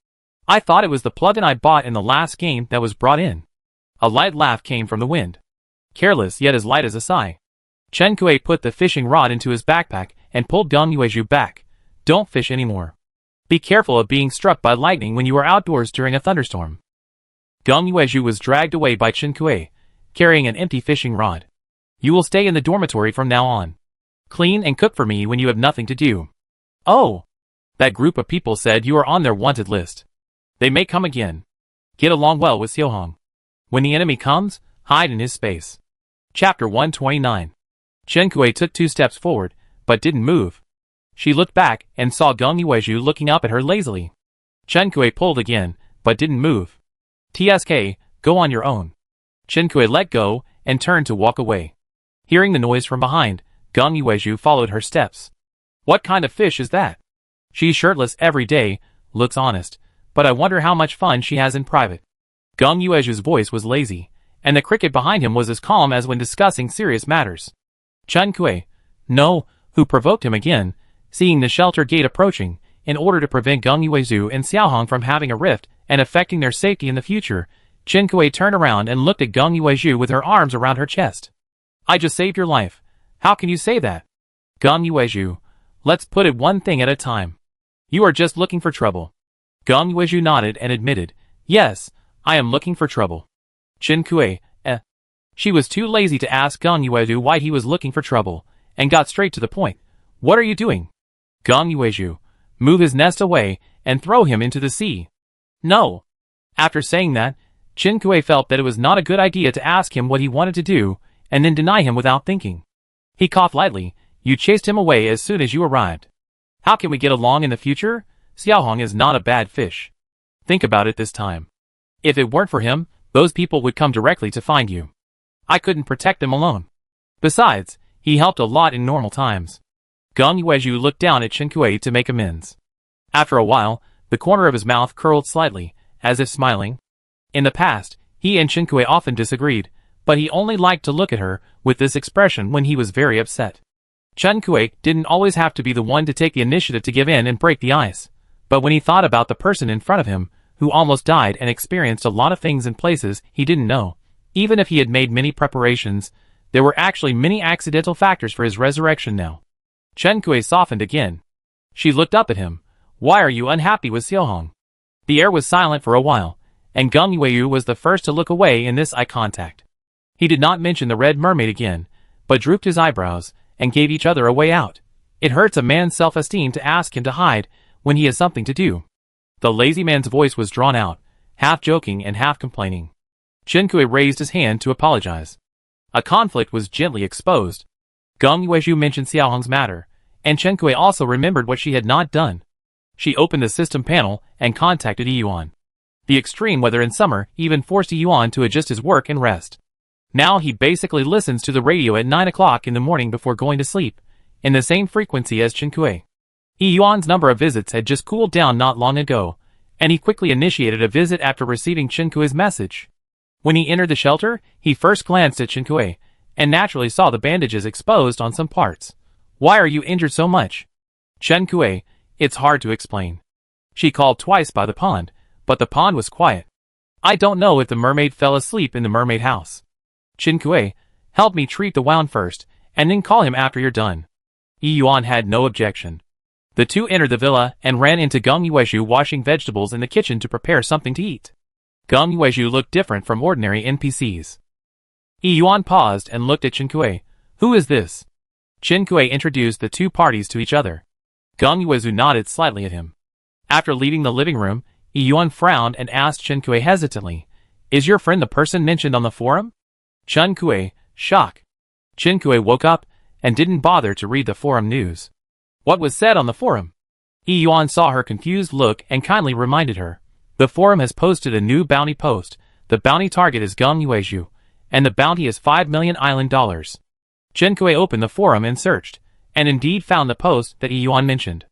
I thought it was the plugin I bought in the last game that was brought in. A light laugh came from the wind. Careless yet as light as a sigh. Chen Kuei put the fishing rod into his backpack and pulled Geng Yuezhu back. Don't fish anymore. Be careful of being struck by lightning when you are outdoors during a thunderstorm. Geng Yuezhu was dragged away by Chen Kuei, carrying an empty fishing rod. You will stay in the dormitory from now on. Clean and cook for me when you have nothing to do. Oh! That group of people said you are on their wanted list. They may come again. Get along well with Xiaohong. When the enemy comes, hide in his space. Chapter 129. Chen Kuei took 2 steps forward, but didn't move. She looked back and saw Geng Yuezhu looking up at her lazily. Chen Kuei pulled again, but didn't move. TSK, go on your own. Chen Kuei let go and turned to walk away. Hearing the noise from behind, Geng Yuezhu followed her steps. What kind of fish is that? She's shirtless every day, looks honest, but I wonder how much fun she has in private. Geng Yuezhu's voice was lazy, and the cricket behind him was as calm as when discussing serious matters. Chen Kuei, no, who provoked him again, seeing the shelter gate approaching, in order to prevent Geng Yuezhu and Xiaohong from having a rift and affecting their safety in the future. Chen Kuei turned around and looked at Geng Yuezhu with her arms around her chest. I just saved your life. How can you say that? Gong Yuezhu, let's put it one thing at a time. You are just looking for trouble. Gong Yuezhu nodded and admitted, yes, I am looking for trouble. Chen Kuei, She was too lazy to ask Gong Yuezhu why he was looking for trouble, and got straight to the point. What are you doing? Gong Yuezhu, move his nest away, and throw him into the sea. No. After saying that, Chen Kuei felt that it was not a good idea to ask him what he wanted to do, and then deny him without thinking. He coughed lightly. You chased him away as soon as you arrived. How can we get along in the future? Xiaohong is not a bad fish. Think about it this time. If it weren't for him, those people would come directly to find you. I couldn't protect them alone. Besides, he helped a lot in normal times. Gong Yuezhu looked down at Chen Kuei to make amends. After a while, the corner of his mouth curled slightly, as if smiling. In the past, he and Chen Kuei often disagreed, but he only liked to look at her with this expression when he was very upset. Chen Kuei didn't always have to be the one to take the initiative to give in and break the ice, but when he thought about the person in front of him, who almost died and experienced a lot of things in places he didn't know, even if he had made many preparations, there were actually many accidental factors for his resurrection now. Chen Kuei softened again. She looked up at him. Why are you unhappy with Xiaohong? The air was silent for a while, and Gong Yuezhu was the first to look away in this eye contact. He did not mention the red mermaid again, but drooped his eyebrows, and gave each other a way out. It hurts a man's self-esteem to ask him to hide when he has something to do. The lazy man's voice was drawn out, half joking and half complaining. Chen Kuei raised his hand to apologize. A conflict was gently exposed. Gong Yuezhu mentioned Xiaohong's matter, and Chen Kuei also remembered what she had not done. She opened the system panel and contacted Yuan. The extreme weather in summer even forced Yuan to adjust his work and rest. Now he basically listens to the radio at 9 o'clock in the morning before going to sleep, in the same frequency as Chen Kuei. Yuan's number of visits had just cooled down not long ago, and he quickly initiated a visit after receiving Chen Kuei's message. When he entered the shelter, he first glanced at Chen Kuei, and naturally saw the bandages exposed on some parts. Why are you injured so much? Chen Kuei, it's hard to explain. She called twice by the pond, but the pond was quiet. I don't know if the mermaid fell asleep in the mermaid house. Chen Kuei, help me treat the wound first, and then call him after you're done. Yuan had no objection. The two entered the villa and ran into Gong Yuezhu washing vegetables in the kitchen to prepare something to eat. Gong Yuezhu looked different from ordinary NPCs. Yuan paused and looked at Chen Kuei. Who is this? Chen Kuei introduced the two parties to each other. Gong Yuezhu nodded slightly at him. After leaving the living room, Yuan frowned and asked Chen Kuei hesitantly, Is your friend the person mentioned on the forum? Chen Kuei, shock. Chen Kuei woke up and didn't bother to read the forum news. What was said on the forum? Yuan saw her confused look and kindly reminded her. The forum has posted a new bounty post. The bounty target is Gong Yuezhu, and the bounty is 5 million island dollars. Chen Kuei opened the forum and searched, and indeed found the post that Yuan mentioned.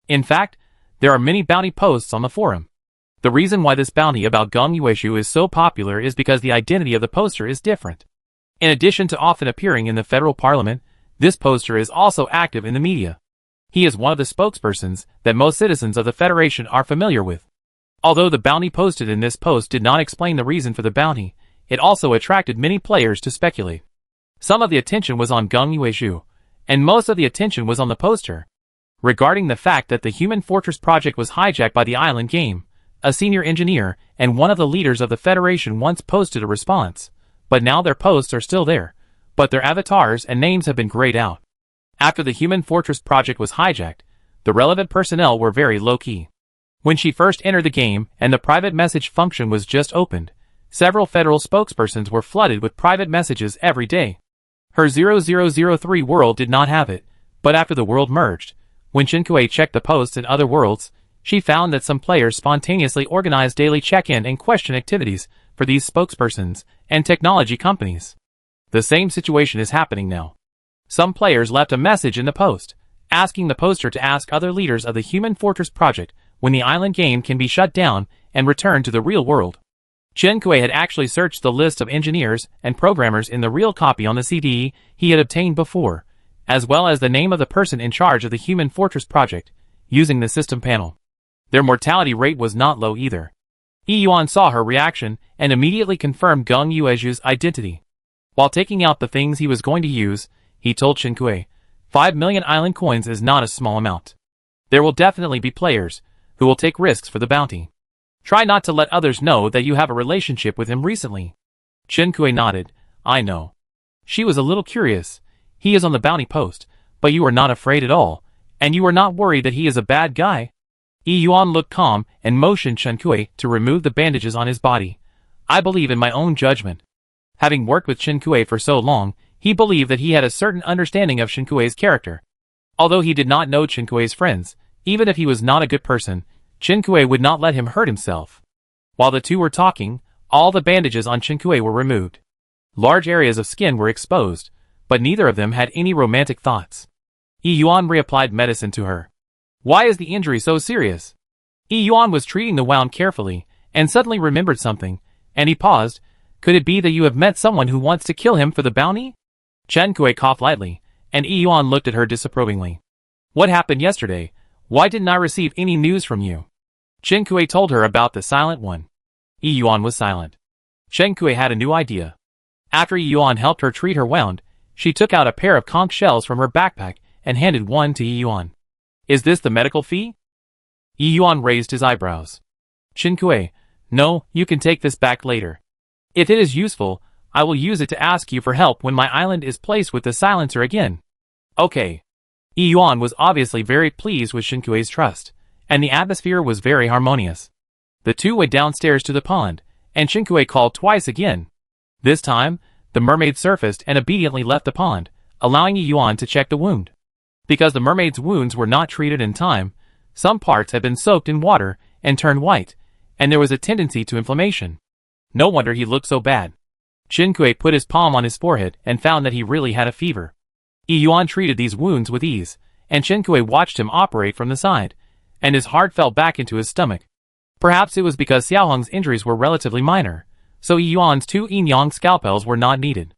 In fact, there are many bounty posts on the forum. The reason why this bounty about Gong Yuezhu is so popular is because the identity of the poster is different. In addition to often appearing in the federal parliament, this poster is also active in the media. He is one of the spokespersons that most citizens of the Federation are familiar with. Although the bounty posted in this post did not explain the reason for the bounty, it also attracted many players to speculate. Some of the attention was on Gong Yuezhu, and most of the attention was on the poster. Regarding the fact that the Human Fortress project was hijacked by the island game, a senior engineer and one of the leaders of the Federation once posted a response, but now their posts are still there, but their avatars and names have been grayed out. After the Human Fortress project was hijacked, the relevant personnel were very low-key. When she first entered the game and the private message function was just opened, several federal spokespersons were flooded with private messages every day. Her 0003 world did not have it, but after the world merged, when Chen Kuei checked the posts in other worlds, she found that some players spontaneously organized daily check-in and question activities for these spokespersons and technology companies. The same situation is happening now. Some players left a message in the post, asking the poster to ask other leaders of the Human Fortress project when the island game can be shut down and return to the real world. Chen Kuei had actually searched the list of engineers and programmers in the real copy on the CD he had obtained before, as well as the name of the person in charge of the Human Fortress project, using the system panel. Their mortality rate was not low either. Yuan saw her reaction and immediately confirmed Gong Yuezhu's identity. While taking out the things he was going to use, he told Chen Kui, 5 million island coins is not a small amount. There will definitely be players who will take risks for the bounty. Try not to let others know that you have a relationship with him recently. Chen Kui nodded. I know. She was a little curious. He is on the bounty post, but you are not afraid at all, and you are not worried that he is a bad guy. Yi Yuan looked calm and motioned Chen Kui to remove the bandages on his body. I believe in my own judgment. Having worked with Chen Kui for so long, he believed that he had a certain understanding of Chen Kui's character. Although he did not know Chen Kui's friends, even if he was not a good person, Chen Kui would not let him hurt himself. While the two were talking, all the bandages on Chen Kui were removed. Large areas of skin were exposed, but neither of them had any romantic thoughts. Yi Yuan reapplied medicine to her. Why is the injury so serious? Yi Yuan was treating the wound carefully, and suddenly remembered something, and he paused. Could it be that you have met someone who wants to kill him for the bounty? Chen Kui coughed lightly, and Yi Yuan looked at her disapprovingly. What happened yesterday? Why didn't I receive any news from you? Chen Kui told her about the silent one. Yi Yuan was silent. Chen Kui had a new idea. After Yi Yuan helped her treat her wound, she took out a pair of conch shells from her backpack and handed one to Yi Yuan. Is this the medical fee? Yi Yuan raised his eyebrows. Chen Kui, no, you can take this back later. If it is useful, I will use it to ask you for help when my island is placed with the silencer again. Okay. Yi Yuan was obviously very pleased with Chen Kui's trust, and the atmosphere was very harmonious. The two went downstairs to the pond, and Chen Kui called twice again. This time, the mermaid surfaced and obediently left the pond, allowing Yi Yuan to check the wound. Because the mermaid's wounds were not treated in time, some parts had been soaked in water and turned white, and there was a tendency to inflammation. No wonder he looked so bad. Chen Kui put his palm on his forehead and found that he really had a fever. Yi Yuan treated these wounds with ease, and Chen Kui watched him operate from the side, and his heart fell back into his stomach. Perhaps it was because Xiao Hong's injuries were relatively minor, so Yi Yuan's 2 yin-yang scalpels were not needed.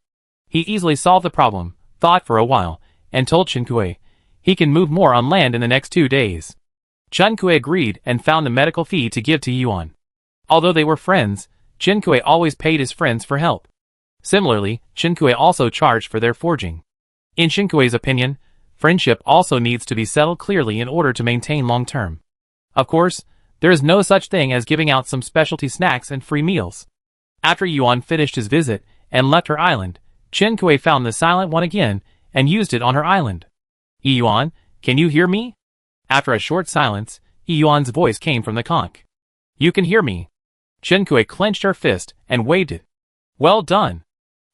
He easily solved the problem, thought for a while, and told Chen Kui he can move more on land in the next 2 days. Chen Kui agreed and found the medical fee to give to Yi Yuan. Although they were friends, Chen Kui always paid his friends for help. Similarly, Chen Kui also charged for their forging. In Chen Kui's opinion, friendship also needs to be settled clearly in order to maintain long-term. Of course, there is no such thing as giving out some specialty snacks and free meals. After Yuan finished his visit and left her island, Chen Kui found the silent one again and used it on her island. Yi Yuan, can you hear me? After a short silence, Yi Yuan's voice came from the conch. You can hear me. Chen Kui clenched her fist and waved it. Well done.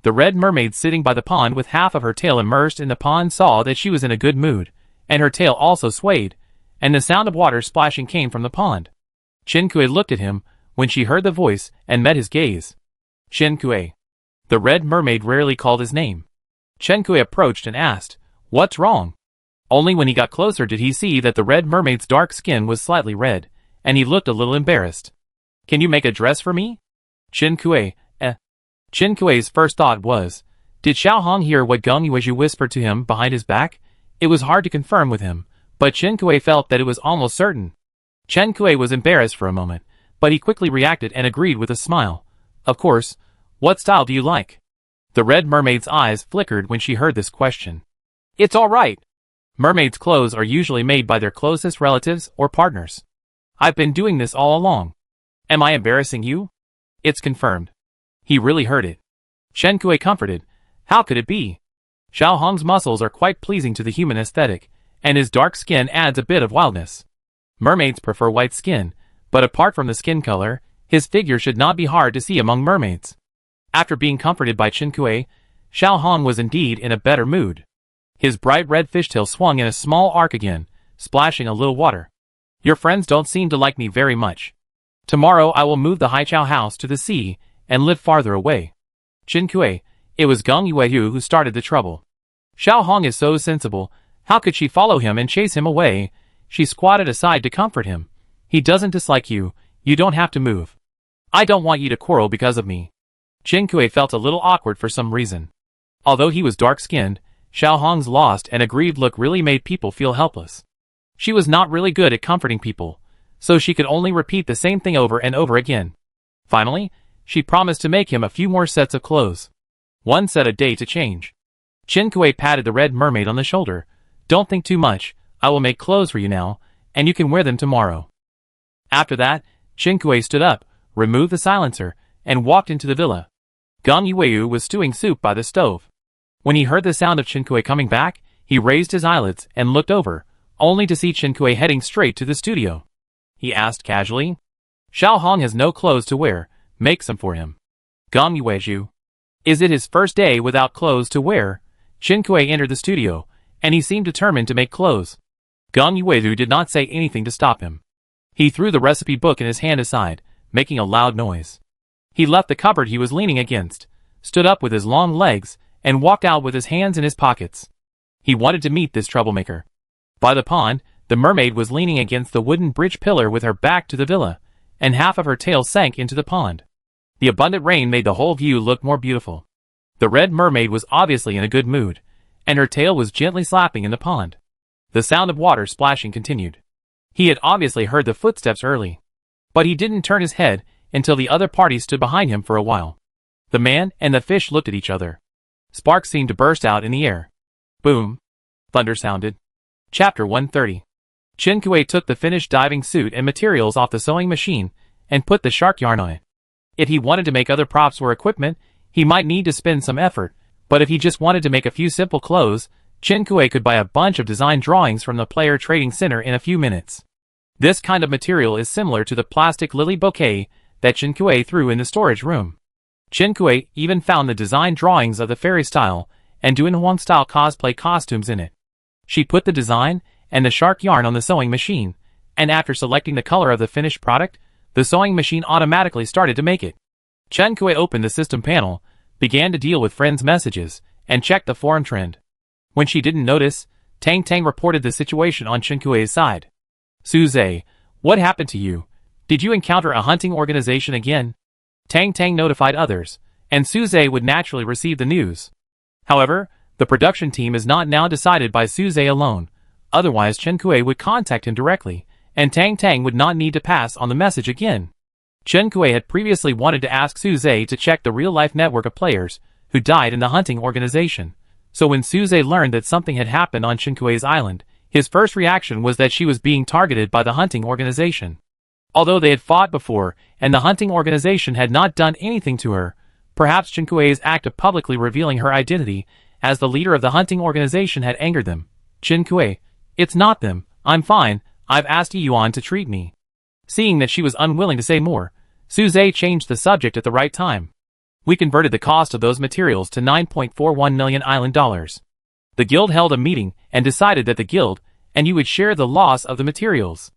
The red mermaid sitting by the pond with half of her tail immersed in the pond saw that she was in a good mood, and her tail also swayed, and the sound of water splashing came from the pond. Chen Kui looked at him when she heard the voice and met his gaze. Chen Kui. The red mermaid rarely called his name. Chen Kui approached and asked, What's wrong? Only when he got closer did he see that the red mermaid's dark skin was slightly red, and he looked a little embarrassed. Can you make a dress for me? Chen Kui, Chen Kui's first thought was, did Xiao Hong hear what Geng Yuezhu whispered to him behind his back? It was hard to confirm with him, but Chen Kui felt that it was almost certain. Chen Kui was embarrassed for a moment, but he quickly reacted and agreed with a smile. Of course. What style do you like? The red mermaid's eyes flickered when she heard this question. It's all right. Mermaids' clothes are usually made by their closest relatives or partners. I've been doing this all along. Am I embarrassing you? It's confirmed. He really heard it. Chen Kui comforted. How could it be? Xiao Hong's muscles are quite pleasing to the human aesthetic, and his dark skin adds a bit of wildness. Mermaids prefer white skin, but apart from the skin color, his figure should not be hard to see among mermaids. After being comforted by Chen Kui, Xiao Hong was indeed in a better mood. His bright red fishtail swung in a small arc again, splashing a little water. Your friends don't seem to like me very much. Tomorrow I will move the Haichao house to the sea, and live farther away. Chen Kui, it was Geng Yuezhu who started the trouble. Xiao Hong is so sensible, how could she follow him and chase him away? She squatted aside to comfort him. He doesn't dislike you, you don't have to move. I don't want you to quarrel because of me. Chen Kui felt a little awkward for some reason. Although he was dark-skinned, Xiao Hong's lost and aggrieved look really made people feel helpless. She was not really good at comforting people, so she could only repeat the same thing over and over again. Finally, she promised to make him a few more sets of clothes. One said a day to change. Chen Kui patted the red mermaid on the shoulder. Don't think too much, I will make clothes for you now, and you can wear them tomorrow. After that, Chen Kui stood up, removed the silencer, and walked into the villa. Gong Yueyu was stewing soup by the stove. When he heard the sound of Chen Kui coming back, he raised his eyelids and looked over, only to see Chen Kui heading straight to the studio. He asked casually, Xiao Hong has no clothes to wear, make some for him. Gong Yueyu. Is it his first day without clothes to wear? Chen Kui entered the studio, and he seemed determined to make clothes. Gong Yueyu did not say anything to stop him. He threw the recipe book in his hand aside, making a loud noise. He left the cupboard he was leaning against, stood up with his long legs, and walked out with his hands in his pockets. He wanted to meet this troublemaker. By the pond, the mermaid was leaning against the wooden bridge pillar with her back to the villa, and half of her tail sank into the pond. The abundant rain made the whole view look more beautiful. The red mermaid was obviously in a good mood, and her tail was gently slapping in the pond. The sound of water splashing continued. He had obviously heard the footsteps early, but he didn't turn his head until the other party stood behind him for a while. The man and the fish looked at each other. Sparks seemed to burst out in the air. Boom! Thunder sounded. Chapter 130. Chen Kui took the finished diving suit and materials off the sewing machine and put the shark yarn on it. If he wanted to make other props or equipment, he might need to spend some effort, but if he just wanted to make a few simple clothes, Chen Kui could buy a bunch of design drawings from the player trading center in a few minutes. This kind of material is similar to the plastic lily bouquet that Chen Kui threw in the storage room. Chen Kui even found the design drawings of the fairy style and Duan Huang style cosplay costumes in it. She put the design and the shark yarn on the sewing machine, and after selecting the color of the finished product, the sewing machine automatically started to make it. Chen Kui opened the system panel, began to deal with friends' messages, and checked the forum trend. When she didn't notice, Tang Tang reported the situation on Chen Kui's side. Suze, what happened to you? Did you encounter a hunting organization again? Tang Tang notified others, and Suze would naturally receive the news. However, the production team is not now decided by Suze alone, otherwise Chen Kui would contact him directly, and Tang Tang would not need to pass on the message again. Chen Kui had previously wanted to ask Suze to check the real-life network of players who died in the hunting organization, so when Suze learned that something had happened on Chen Kui's island, his first reaction was that she was being targeted by the hunting organization. Although they had fought before, and the hunting organization had not done anything to her, perhaps Chen Kui's act of publicly revealing her identity as the leader of the hunting organization had angered them. Chen Kui, it's not them, I'm fine, I've asked Yuan to treat me. Seeing that she was unwilling to say more, Suze changed the subject at the right time. We converted the cost of those materials to 9.41 million island dollars. The guild held a meeting and decided that the guild and you would share the loss of the materials.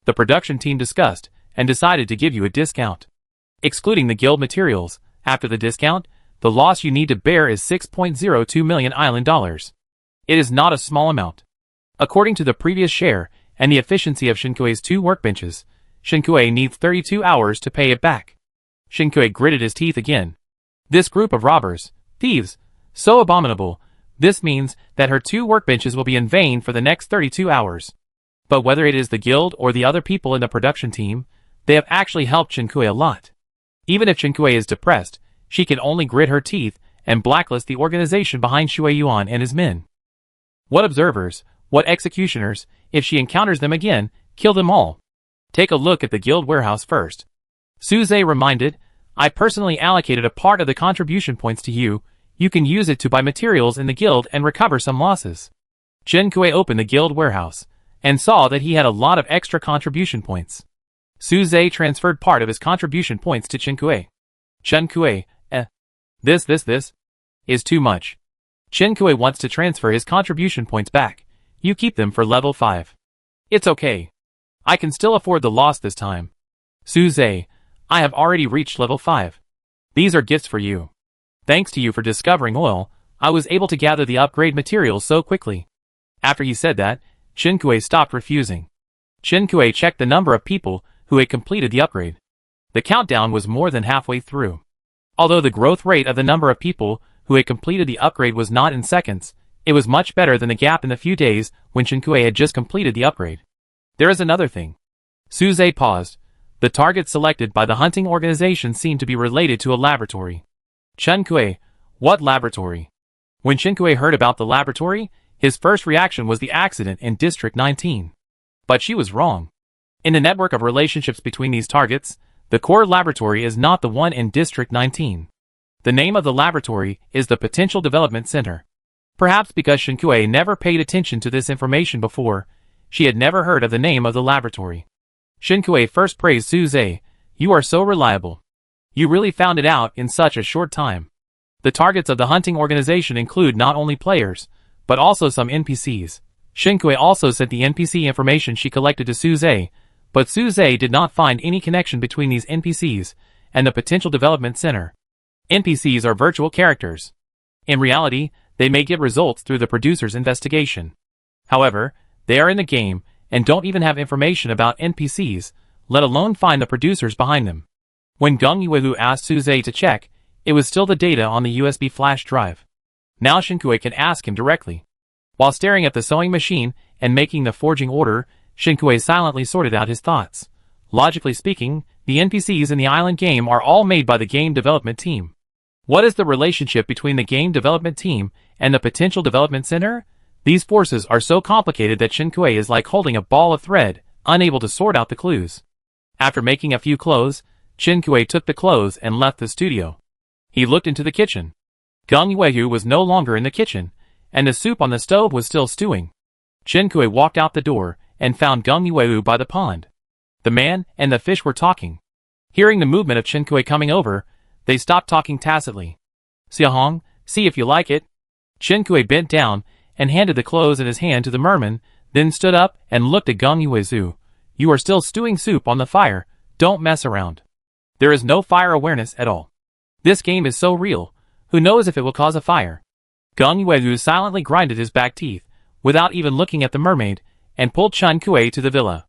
The production team discussed and decided to give you a discount. Excluding the guild materials, after the discount, the loss you need to bear is 6.02 million island dollars. It is not a small amount. According to the previous share and the efficiency of Shinkui's 2 workbenches, Shinkui needs 32 hours to pay it back. Shinkui gritted his teeth again. This group of robbers, thieves, so abominable, this means that her 2 workbenches will be in vain for the next 32 hours. But whether it is the guild or the other people in the production team, they have actually helped Shinkui a lot. Even if Shinkui is depressed, she can only grit her teeth and blacklist the organization behind Shui Yuan and his men. What observers, what executioners, if she encounters them again, kill them all. Take a look at the guild warehouse first. Suze reminded, I personally allocated a part of the contribution points to you. You can use it to buy materials in the guild and recover some losses. Chen Kui opened the guild warehouse and saw that he had a lot of extra contribution points. Suze transferred part of his contribution points to Chen Kui. Chen Kui, this is too much. Chen Kui wants to transfer his contribution points back. You keep them for level 5. It's okay. I can still afford the loss this time. Suze, I have already reached level 5. These are gifts for you. Thanks to you for discovering oil, I was able to gather the upgrade materials so quickly. After he said that, Chen Kui stopped refusing. Chen Kui checked the number of people who had completed the upgrade. The countdown was more than halfway through. Although the growth rate of the number of people who had completed the upgrade was not in seconds, it was much better than the gap in the few days when Chen Kui had just completed the upgrade. There is another thing. Suze paused. The target selected by the hunting organization seemed to be related to a laboratory. Chen Kui, What laboratory? When Shinkui heard about the laboratory, his first reaction was the accident in District 19. But she was wrong. In the network of relationships between these targets, the core laboratory is not the one in District 19. The name of the laboratory is the Potential Development Center. Perhaps because Shinkui never paid attention to this information before, she had never heard of the name of the laboratory. Shinkui first praised Suze. You are so reliable. You really found it out in such a short time. The targets of the hunting organization include not only players, but also some NPCs. Shinkui also sent the NPC information she collected to Suze, but Suze did not find any connection between these NPCs and the Potential Development Center. NPCs are virtual characters. In reality, they may get results through the producer's investigation. However, they are in the game and don't even have information about NPCs, let alone find the producers behind them. When Geng Yuelu asked Suze to check, it was still the data on the USB flash drive. Now Shinkui can ask him directly. While staring at the sewing machine and making the forging order, Shinkui silently sorted out his thoughts. Logically speaking, the NPCs in the island game are all made by the game development team. What is the relationship between the game development team and the Potential Development Center? These forces are so complicated that Shinkui is like holding a ball of thread, unable to sort out the clues. After making a few clothes, Shinkui took the clothes and left the studio. He looked into the kitchen. Geng Yuelu was no longer in the kitchen, and the soup on the stove was still stewing. Shinkui walked out the door and found Geng Yuelu by the pond. The man and the fish were talking. Hearing the movement of Shinkui coming over, they stopped talking tacitly. Xiahong, see if you like it. Shinkui bent down and handed the clothes in his hand to the merman, then stood up and looked at Geng Yuelu. You are still stewing soup on the fire, don't mess around. There is no fire awareness at all. This game is so real, who knows if it will cause a fire. Geng Yuelu silently grinded his back teeth, without even looking at the mermaid, and pulled Shinkui to the villa.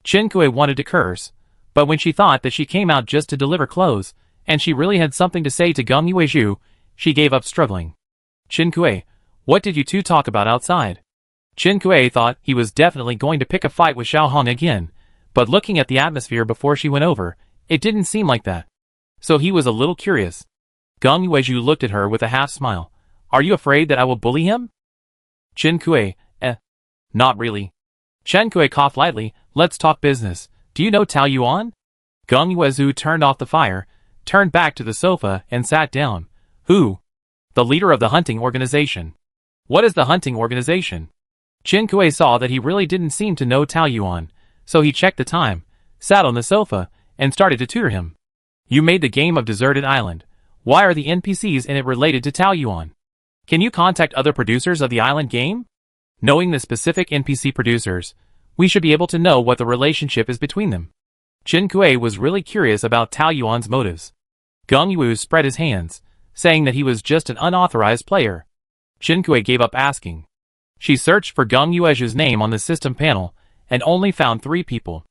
Shinkui wanted to curse, but when she thought that she came out just to deliver clothes, and she really had something to say to Geng Yuelu, she gave up struggling. Shinkui, what did you two talk about outside? Shinkui thought he was definitely going to pick a fight with Xiaohong again, but looking at the atmosphere before she went over, it didn't seem like that. So he was a little curious. Geng Yuelu looked at her with a half smile. Are you afraid that I will bully him? Shinkui, not really. Shinkui coughed lightly. Let's talk business. Do you know Tao Yuan? Geng Yuelu turned off the fire, turned back to the sofa, and sat down. Who? The leader of the hunting organization. What is the hunting organization? Shinkui saw that he really didn't seem to know Tao Yuan, so he checked the time, sat on the sofa, and started to tutor him. You made the game of Deserted Island. Why are the NPCs in it related to Tao Yuan? Can you contact other producers of the island game? Knowing the specific NPC producers, we should be able to know what the relationship is between them. Shinkui was really curious about Tao Yuan's motives. Geng Yuelu spread his hands, saying that he was just an unauthorized player. Shinkui gave up asking. She searched for Geng Yuelu's name on the system panel, and only found 3 people.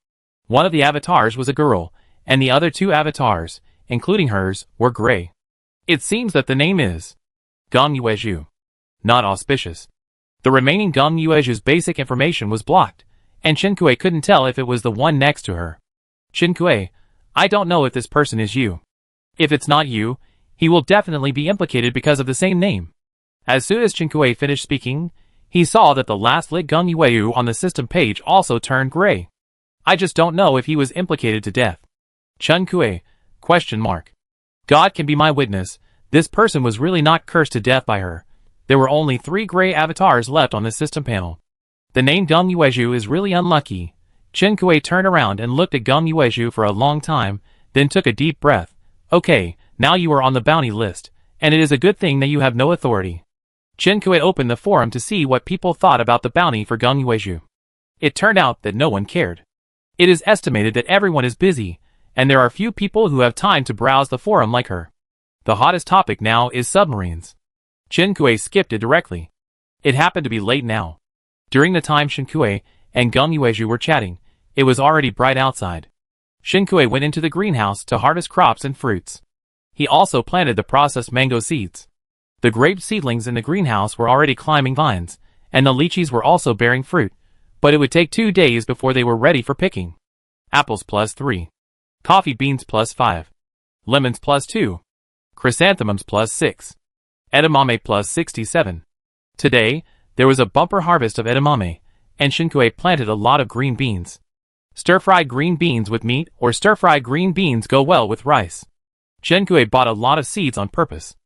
One of the avatars was a girl, and the other 2 avatars, including hers, were gray. It seems that the name is Geng Yuelu. Not auspicious. The remaining Geng Yuelu's basic information was blocked, and Shinkui couldn't tell if it was the one next to her. Shinkui, I don't know if this person is you. If it's not you, he will definitely be implicated because of the same name. As soon as Shinkui finished speaking, he saw that the last lit Geng Yuelu on the system page also turned gray. I just don't know if he was implicated to death. Shinkui, ? God can be my witness, this person was really not cursed to death by her. There were only 3 gray avatars left on the system panel. The name Geng Yuelu is really unlucky. Shinkui turned around and looked at Geng Yuelu for a long time, then took a deep breath. Okay, now you are on the bounty list, and it is a good thing that you have no authority. Shinkui opened the forum to see what people thought about the bounty for Geng Yuelu. It turned out that no one cared. It is estimated that everyone is busy, and there are few people who have time to browse the forum like her. The hottest topic now is submarines. Shinkui skipped it directly. It happened to be late now. During the time Shinkui and Geng Yuelu were chatting, it was already bright outside. Shinkui went into the greenhouse to harvest crops and fruits. He also planted the processed mango seeds. The grape seedlings in the greenhouse were already climbing vines, and the lychees were also bearing fruit, but it would take 2 days before they were ready for picking. Apples +3. Coffee beans +5. Lemons +2. Chrysanthemums +6. Edamame plus 67. Today, there was a bumper harvest of edamame, and Shinkue planted a lot of green beans. Stir-fried green beans with meat or stir-fried green beans go well with rice. Shinkue bought a lot of seeds on purpose.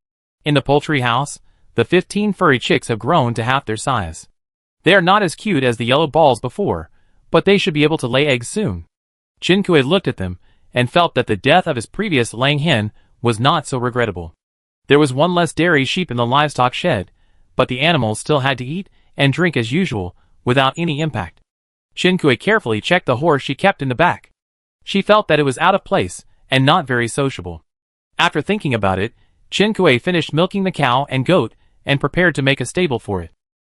In the poultry house, the 15 furry chicks have grown to half their size. They are not as cute as the yellow balls before, but they should be able to lay eggs soon. Shinkue looked at them and felt that the death of his previous laying hen was not so regrettable. There was one less dairy sheep in the livestock shed, but the animals still had to eat and drink as usual, without any impact. Shinkue carefully checked the horse she kept in the back. She felt that it was out of place and not very sociable. After thinking about it, Shinkue finished milking the cow and goat and prepared to make a stable for it.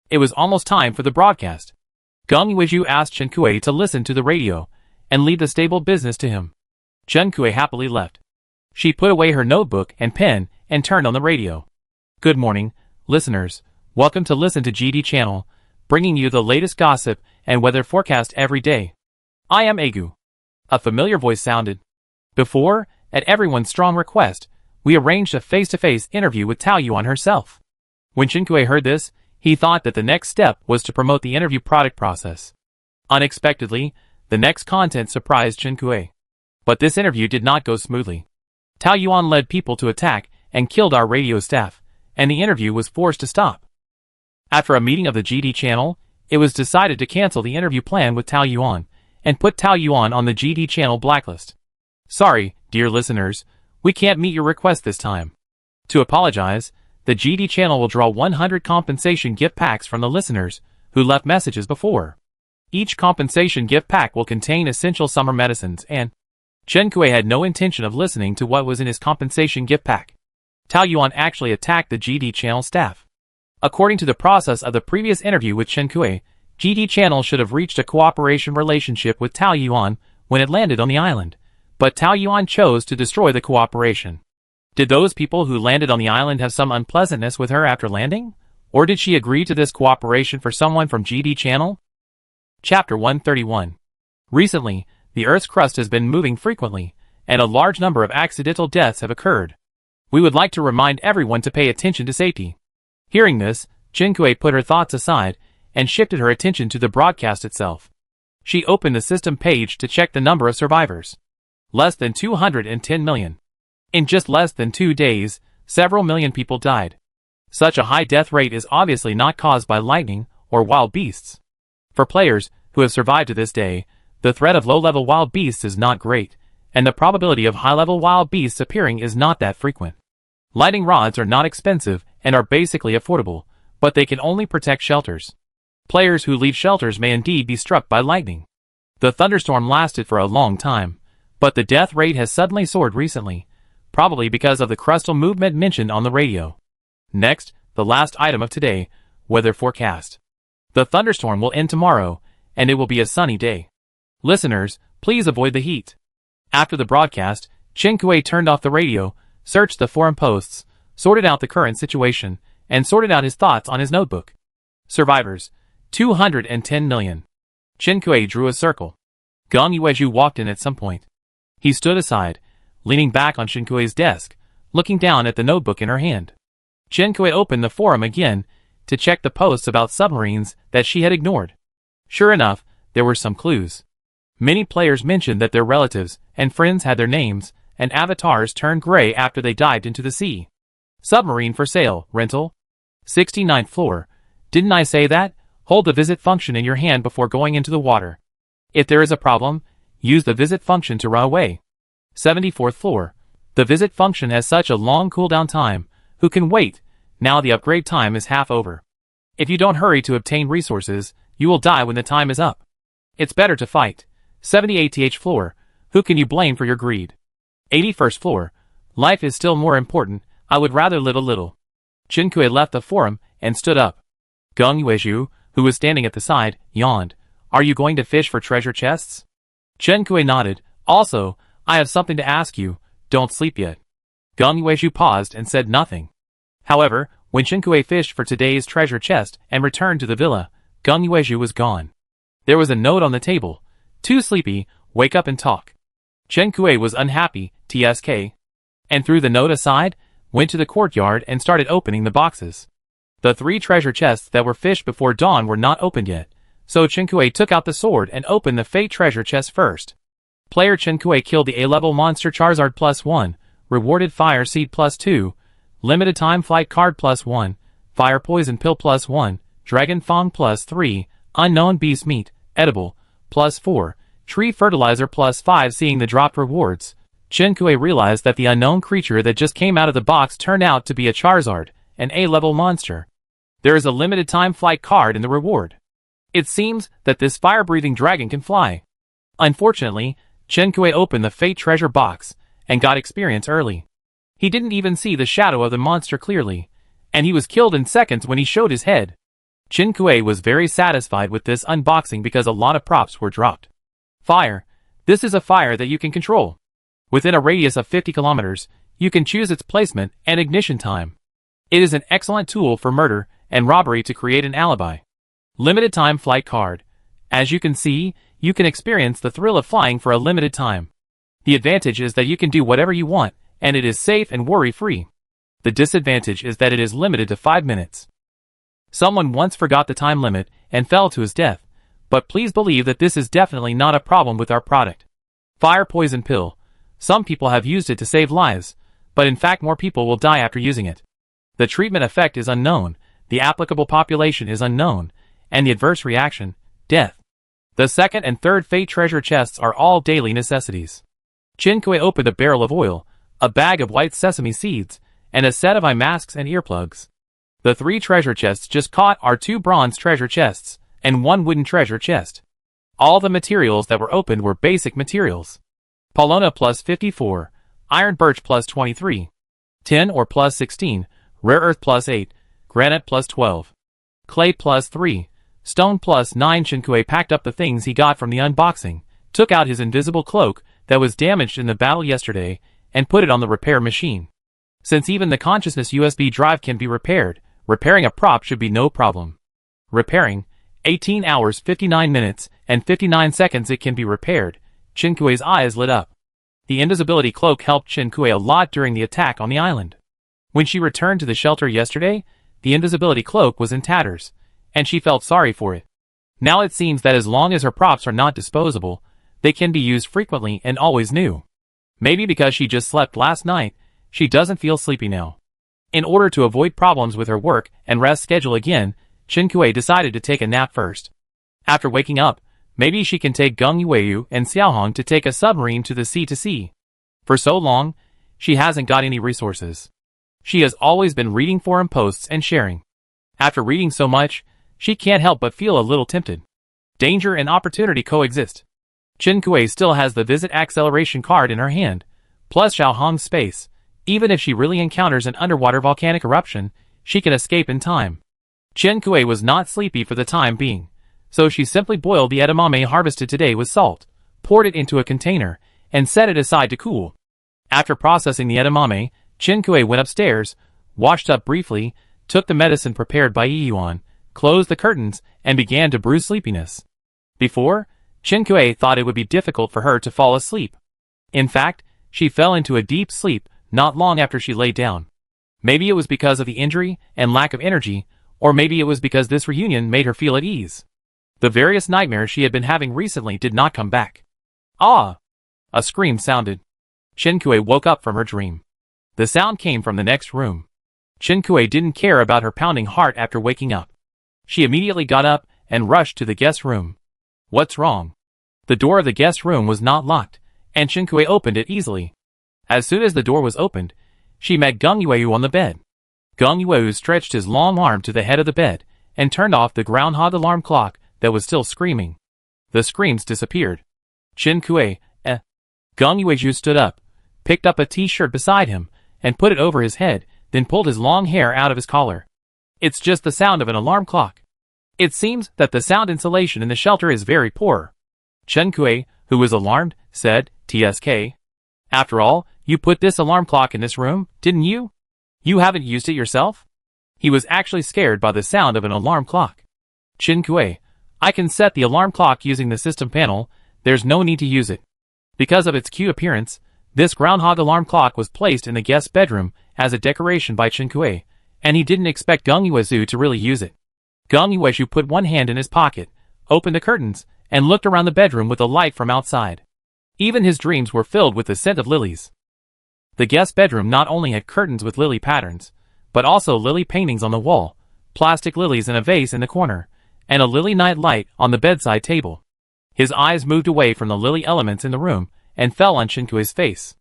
It was almost time for the broadcast. Geng Yuizhu asked Shinkue to listen to the radio and leave the stable business to him. Shinkue happily left. She put away her notebook and pen and turned on the radio. Good morning, listeners. Welcome to Listen to GD Channel, bringing you the latest gossip and weather forecast every day. I am Agu. A familiar voice sounded. Before, at everyone's strong request, we arranged a face-to-face interview with Tao Yuan herself. When Shinkue heard this, he thought that the next step was to promote the interview product process. Unexpectedly, the next content surprised Shinkue. But this interview did not go smoothly. Tao Yuan led people to attack and killed our radio staff, and the interview was forced to stop. After a meeting of the GD channel, it was decided to cancel the interview plan with Tao Yuan and put Tao Yuan on the GD channel blacklist. Sorry, dear listeners, we can't meet your request this time. To apologize, the GD channel will draw 100 compensation gift packs from the listeners who left messages before. Each compensation gift pack will contain essential summer medicines and Shinkue had no intention of listening to what was in his compensation gift pack. Tao Yuan actually attacked the GD channel staff. According to the process of the previous interview with Shinkue, GD channel should have reached a cooperation relationship with Tao Yuan when it landed on the island, but Tao Yuan chose to destroy the cooperation. Did those people who landed on the island have some unpleasantness with her after landing? Or did she agree to this cooperation for someone from GD channel? Chapter 131. Recently, the Earth's crust has been moving frequently, and a large number of accidental deaths have occurred. We would like to remind everyone to pay attention to safety. Hearing this, Shinkue put her thoughts aside and shifted her attention to the broadcast itself. She opened the system page to check the number of survivors. Less than 210 million. In just less than 2 days, several million people died. Such a high death rate is obviously not caused by lightning or wild beasts. For players who have survived to this day, the threat of low-level wild beasts is not great, and the probability of high-level wild beasts appearing is not that frequent. Lightning rods are not expensive and are basically affordable, but they can only protect shelters. Players who leave shelters may indeed be struck by lightning. The thunderstorm lasted for a long time, but the death rate has suddenly soared recently, probably because of the crustal movement mentioned on the radio. Next, the last item of today, weather forecast. The thunderstorm will end tomorrow, and it will be a sunny day. Listeners, please avoid the heat. After the broadcast, Shinkue turned off the radio, searched the forum posts, sorted out the current situation, and sorted out his thoughts on his notebook. Survivors, 210 million. Shinkue drew a circle. Geng Yuizhu walked in at some point. He stood aside, leaning back on Shinkue's desk, looking down at the notebook in her hand. Shinkue opened the forum again to check the posts about submarines that she had ignored. Sure enough, there were some clues. Many players mentioned that their relatives and friends had their names and avatars turned gray after they dived into the sea. Submarine for sale, rental. 69th floor. Didn't I say that? Hold the visit function in your hand before going into the water. If there is a problem, use the visit function to run away. 74th floor. The visit function has such a long cooldown time. Who can wait? Now the upgrade time is half over. If you don't hurry to obtain resources, you will die when the time is up. It's better to fight. 78th floor. Who can you blame for your greed? 81st floor. Life is still more important. I would rather live a little. Shinkue left the forum and stood up. Geng Yuizhu, who was standing at the side, yawned. Are you going to fish for treasure chests? Shinkue nodded. Also, I have something to ask you. Don't sleep yet. Geng Yuizhu paused and said nothing. However, when Shinkue fished for today's treasure chest and returned to the villa, Geng Yuizhu was gone. There was a note on the table. Too sleepy, wake up and talk. Shinkue was unhappy, TSK. And threw the note aside, went to the courtyard and started opening the boxes. The 3 treasure chests that were fished before dawn were not opened yet, so Chen Kuei took out the sword and opened the Fate treasure chest first. Player Chen Kuei killed the A-level monster Charizard +1, rewarded Fire Seed +2, limited time flight card +1, Fire Poison Pill +1, Dragon Fang +3, Unknown Beast Meat, edible, +4, Tree Fertilizer +5. Seeing the dropped rewards, Chen Kuei realized that the unknown creature that just came out of the box turned out to be a Charizard, an A-level monster. There is a limited time flight card in the reward. It seems that this fire-breathing dragon can fly. Unfortunately, Chen Kuei opened the Fate treasure box and got experience early. He didn't even see the shadow of the monster clearly, and he was killed in seconds when he showed his head. Chen Kuei was very satisfied with this unboxing because a lot of props were dropped. Fire. This is a fire that you can control. Within a radius of 50 kilometers, you can choose its placement and ignition time. It is an excellent tool for murder and robbery to create an alibi. Limited time flight card. As you can see, you can experience the thrill of flying for a limited time. The advantage is that you can do whatever you want, and it is safe and worry-free. The disadvantage is that it is limited to 5 minutes. Someone once forgot the time limit and fell to his death, but please believe that this is definitely not a problem with our product. Fire Poison Pill. Some people have used it to save lives, but in fact more people will die after using it. The treatment effect is unknown, the applicable population is unknown, and the adverse reaction, death. The second and third Fate treasure chests are all daily necessities. Chen Kuei opened a barrel of oil, a bag of white sesame seeds, and a set of eye masks and earplugs. The 3 treasure chests just caught are 2 bronze treasure chests, and 1 wooden treasure chest. All the materials that were opened were basic materials. Paulownia +54, Iron Birch +23, Tin or +16, Rare Earth +8, Granite +12, Clay +3, Stone +9. Chen Kuei packed up the things he got from the unboxing, took out his invisible cloak that was damaged in the battle yesterday, and put it on the repair machine. Since even the consciousness USB drive can be repaired, repairing a prop should be no problem. Repairing, 18 hours 59 minutes and 59 seconds it can be repaired. Chen Kuei's eyes lit up. The invisibility cloak helped Chen Kuei a lot during the attack on the island. When she returned to the shelter yesterday, the invisibility cloak was in tatters, and she felt sorry for it. Now it seems that as long as her props are not disposable, they can be used frequently and always new. Maybe because she just slept last night, she doesn't feel sleepy now. In order to avoid problems with her work and rest schedule again, Chen Kuei decided to take a nap first. After waking up, maybe she can take Gung Yueyu and Xiaohong to take a submarine to the sea to see. For so long, she hasn't got any resources. She has always been reading forum posts and sharing. After reading so much, she can't help but feel a little tempted. Danger and opportunity coexist. Chen Kuei still has the visit acceleration card in her hand, plus Xiaohong's space. Even if she really encounters an underwater volcanic eruption, she can escape in time. Chen Kuei was not sleepy for the time being, so she simply boiled the edamame harvested today with salt, poured it into a container, and set it aside to cool. After processing the edamame, Chen Kuei went upstairs, washed up briefly, took the medicine prepared by Yuan, closed the curtains, and began to brew sleepiness. Before, Chen Kuei thought it would be difficult for her to fall asleep. In fact, she fell into a deep sleep not long after she lay down. Maybe it was because of the injury and lack of energy, or maybe it was because this reunion made her feel at ease. The various nightmares she had been having recently did not come back. Ah! A scream sounded. Chen Kuei woke up from her dream. The sound came from the next room. Chen Kuei didn't care about her pounding heart after waking up. She immediately got up and rushed to the guest room. What's wrong? The door of the guest room was not locked, and Chen Kuei opened it easily. As soon as the door was opened, she met Gung Yueyu on the bed. Gung Yueyu stretched his long arm to the head of the bed and turned off the groundhog alarm clock that was still screaming. The screams disappeared. Chen Kuei, Gung Yueyu stood up, picked up a t-shirt beside him, and put it over his head, then pulled his long hair out of his collar. It's just the sound of an alarm clock. It seems that the sound insulation in the shelter is very poor. Chen Kuei, who was alarmed, said, TSK. After all, you put this alarm clock in this room, didn't you? You haven't used it yourself? He was actually scared by the sound of an alarm clock. Chen Kuei, I can set the alarm clock using the system panel, there's no need to use it. Because of its cute appearance, This groundhog alarm clock was placed in the guest bedroom as a decoration by Chen Kuei, and he didn't expect Geng Yuezhu to really use it. Geng Yuezhu put one hand in his pocket, opened the curtains, and looked around the bedroom with a light from outside. Even his dreams were filled with the scent of lilies. The guest bedroom not only had curtains with lily patterns, but also lily paintings on the wall, plastic lilies in a vase in the corner, and a lily night light on the bedside table. His eyes moved away from the lily elements in the room and fell on Chen Kuei's face.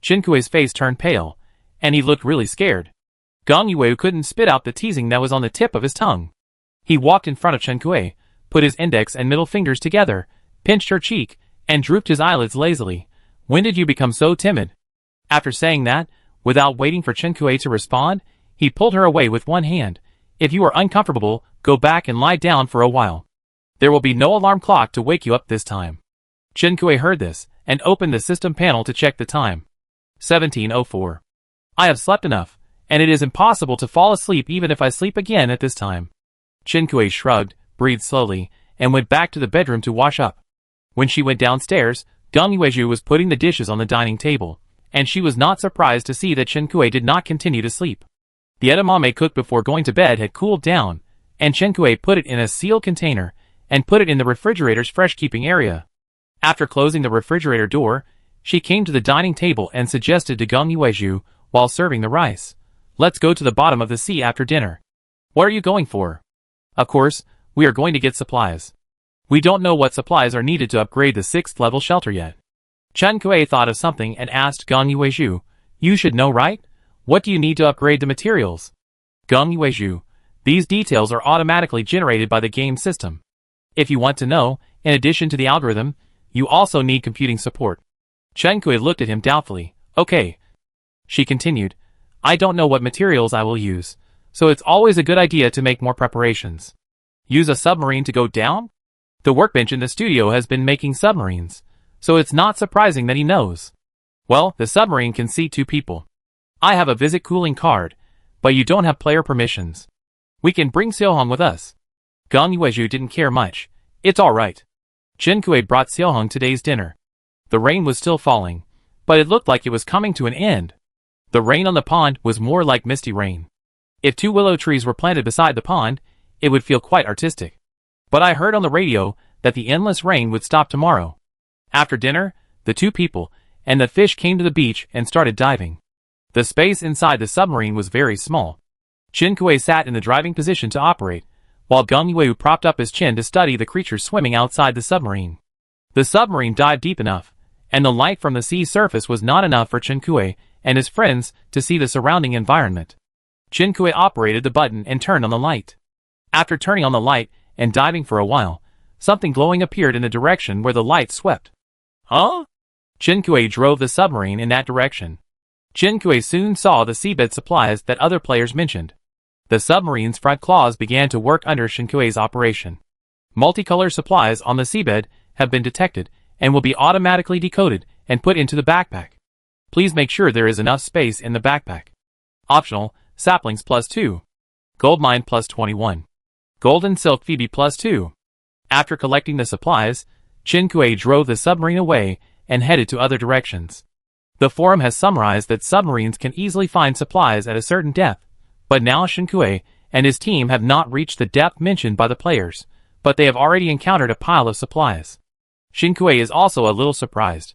Chen Kuei's face turned pale, and he looked really scared. Geng Yuezhu couldn't spit out the teasing that was on the tip of his tongue. He walked in front of Chen Kuei, put his index and middle fingers together, pinched her cheek, and drooped his eyelids lazily. "When did you become so timid?" After saying that, without waiting for Chen Kuei to respond, he pulled her away with one hand. "If you are uncomfortable, go back and lie down for a while. There will be no alarm clock to wake you up this time." Chen Kuei heard this, and opened the system panel to check the time. 17:04. "I have slept enough, and it is impossible to fall asleep even if I sleep again at this time." Chen Kuei shrugged, breathed slowly, and went back to the bedroom to wash up. When she went downstairs, Geng Yuezhu was putting the dishes on the dining table, and she was not surprised to see that Chen Kuei did not continue to sleep. The edamame cooked before going to bed had cooled down, and Chen Kuei put it in a sealed container and put it in the refrigerator's fresh-keeping area. After closing the refrigerator door, she came to the dining table and suggested to Geng Yuezhu while serving the rice, "Let's go to the bottom of the sea after dinner." "What are you going for?" "Of course, we are going to get supplies. We don't know what supplies are needed to upgrade the 6th level shelter yet." Chen Kuei thought of something and asked Geng Yuezhu, "You should know, right? What do you need to upgrade the materials?" Geng Yuezhu, "These details are automatically generated by the game system. If you want to know, in addition to the algorithm, you also need computing support." Chen Kuei looked at him doubtfully. "Okay." She continued, "I don't know what materials I will use, so it's always a good idea to make more preparations." "Use a submarine to go down?" The workbench in the studio has been making submarines, so it's not surprising that he knows. "Well, the submarine can seat 2 people. I have a visit cooling card, but you don't have player permissions. We can bring Xiaohong with us." Geng Yuezhu didn't care much. "It's alright." Chen Kuei brought Xiaohong today's dinner. The rain was still falling, but it looked like it was coming to an end. The rain on the pond was more like misty rain. If 2 willow trees were planted beside the pond, it would feel quite artistic. But I heard on the radio that the endless rain would stop tomorrow. After dinner, the 2 people and the fish came to the beach and started diving. The space inside the submarine was very small. Chen Kuei sat in the driving position to operate, while Geng Yuezhu propped up his chin to study the creatures swimming outside the submarine. The submarine dived deep enough, and the light from the sea surface was not enough for Chen Kuei and his friends to see the surrounding environment. Chen Kuei operated the button and turned on the light. After turning on the light and diving for a while, something glowing appeared in the direction where the light swept. "Huh?" Chen Kuei drove the submarine in that direction. Chen Kuei soon saw the seabed supplies that other players mentioned. The submarine's front claws began to work under Chen Kuei's operation. Multicolor supplies on the seabed have been detected and will be automatically decoded and put into the backpack. Please make sure there is enough space in the backpack. Optional, saplings +2. Gold mine +21. Golden silk Phoebe +2. After collecting the supplies, Chen Kuei drove the submarine away and headed to other directions. The forum has summarized that submarines can easily find supplies at a certain depth, but now Chen Kuei and his team have not reached the depth mentioned by the players, but they have already encountered a pile of supplies. Chen Kuei is also a little surprised.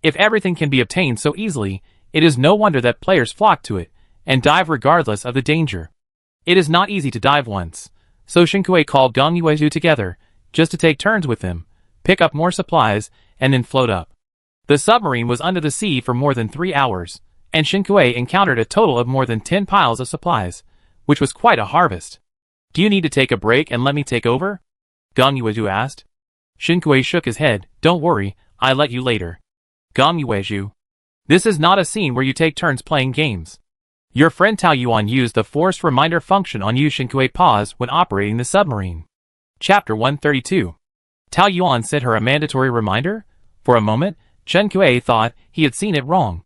If everything can be obtained so easily, it is no wonder that players flock to it and dive regardless of the danger. It is not easy to dive once, so Chen Kuei called Geng Yuezhu together just to take turns with him, pick up more supplies, and then float up. The submarine was under the sea for more than 3 hours, and Chen Kuei encountered a total of more than 10 piles of supplies, which was quite a harvest. "Do you need to take a break and let me take over?" Geng Yuezhu asked. Chen Kuei shook his head. "Don't worry, I'll let you later." Geng Yuezhu, "This is not a scene where you take turns playing games. Your friend Tao Yuan used the forced reminder function on you." Chen Kuei paused when operating the submarine. Chapter 132. Tao Yuan sent her a mandatory reminder? For a moment, Chen Kuei thought he had seen it wrong.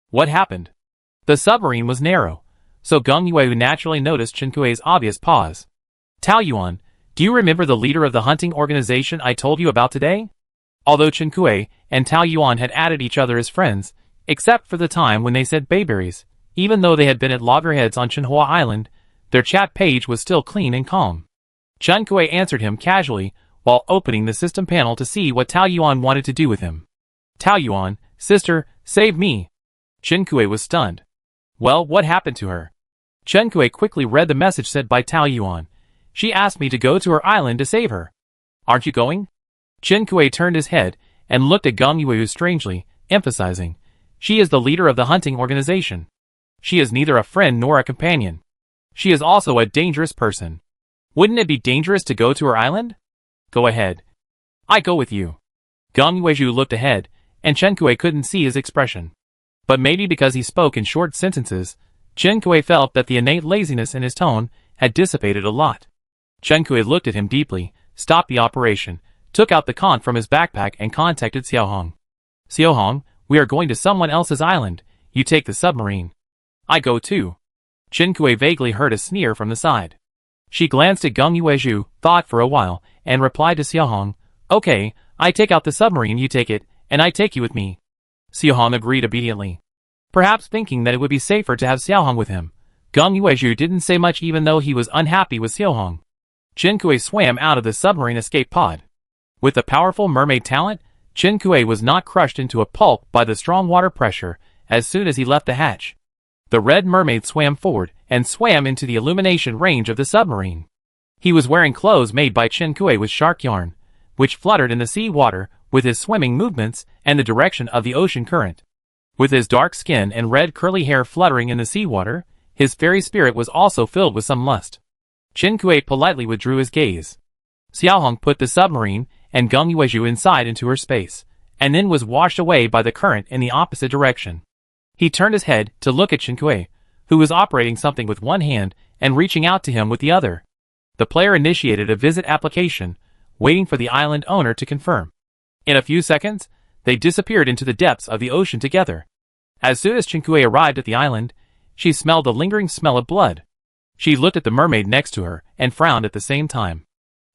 What happened? The submarine was narrow, so Geng Yuezhu naturally noticed Chen Kuei's obvious pause. "Tao Yuan, do you remember the leader of the hunting organization I told you about today?" Although Chen Kuei and Tao Yuan had added each other as friends, except for the time when they said bayberries. Even though they had been at loggerheads on Chenhua Island, their chat page was still clean and calm. Chen Kuei answered him casually while opening the system panel to see what Tao Yuan wanted to do with him. Tao Yuan, sister, save me. Chen Kuei was stunned. Well, what happened to her? Chen Kuei quickly read the message said by Tao Yuan. She asked me to go to her island to save her. Aren't you going? Chen Kuei turned his head and looked at Gong Yueyu strangely, emphasizing, she is the leader of the hunting organization. She is neither a friend nor a companion. She is also a dangerous person. Wouldn't it be dangerous to go to her island? Go ahead. I go with you. Gong Yueyu looked ahead, and Chen Kuei couldn't see his expression. But maybe because he spoke in short sentences, Chen Kuei felt that the innate laziness in his tone had dissipated a lot. Chen Kuei looked at him deeply, stopped the operation, took out the con from his backpack and contacted Xiao Hong. Xiao Hong, we are going to someone else's island. You take the submarine. I go too. Chen Kuei vaguely heard a sneer from the side. She glanced at Gong Yueju, thought for a while, and replied to Xiao Hong, okay, I take out the submarine, you take it, and I take you with me. Xiao Hong agreed obediently. Perhaps thinking that it would be safer to have Xiao Hong with him, Gong Yueju didn't say much even though he was unhappy with Xiao Hong. Chen Kuei swam out of the submarine escape pod. With the powerful mermaid talent, Chen Kuei was not crushed into a pulp by the strong water pressure as soon as he left the hatch. The red mermaid swam forward and swam into the illumination range of the submarine. He was wearing clothes made by Chen Kuei with shark yarn, which fluttered in the sea water with his swimming movements and the direction of the ocean current. With his dark skin and red curly hair fluttering in the seawater, his fairy spirit was also filled with some lust. Chen Kuei politely withdrew his gaze. Xiao Hong put the submarine and Gong Yueju inside into her space, and then was washed away by the current in the opposite direction. He turned his head to look at Chen Kuei, who was operating something with one hand and reaching out to him with the other. The player initiated a visit application, waiting for the island owner to confirm. In a few seconds, they disappeared into the depths of the ocean together. As soon as Chen Kuei arrived at the island, she smelled the lingering smell of blood. She looked at the mermaid next to her and frowned at the same time.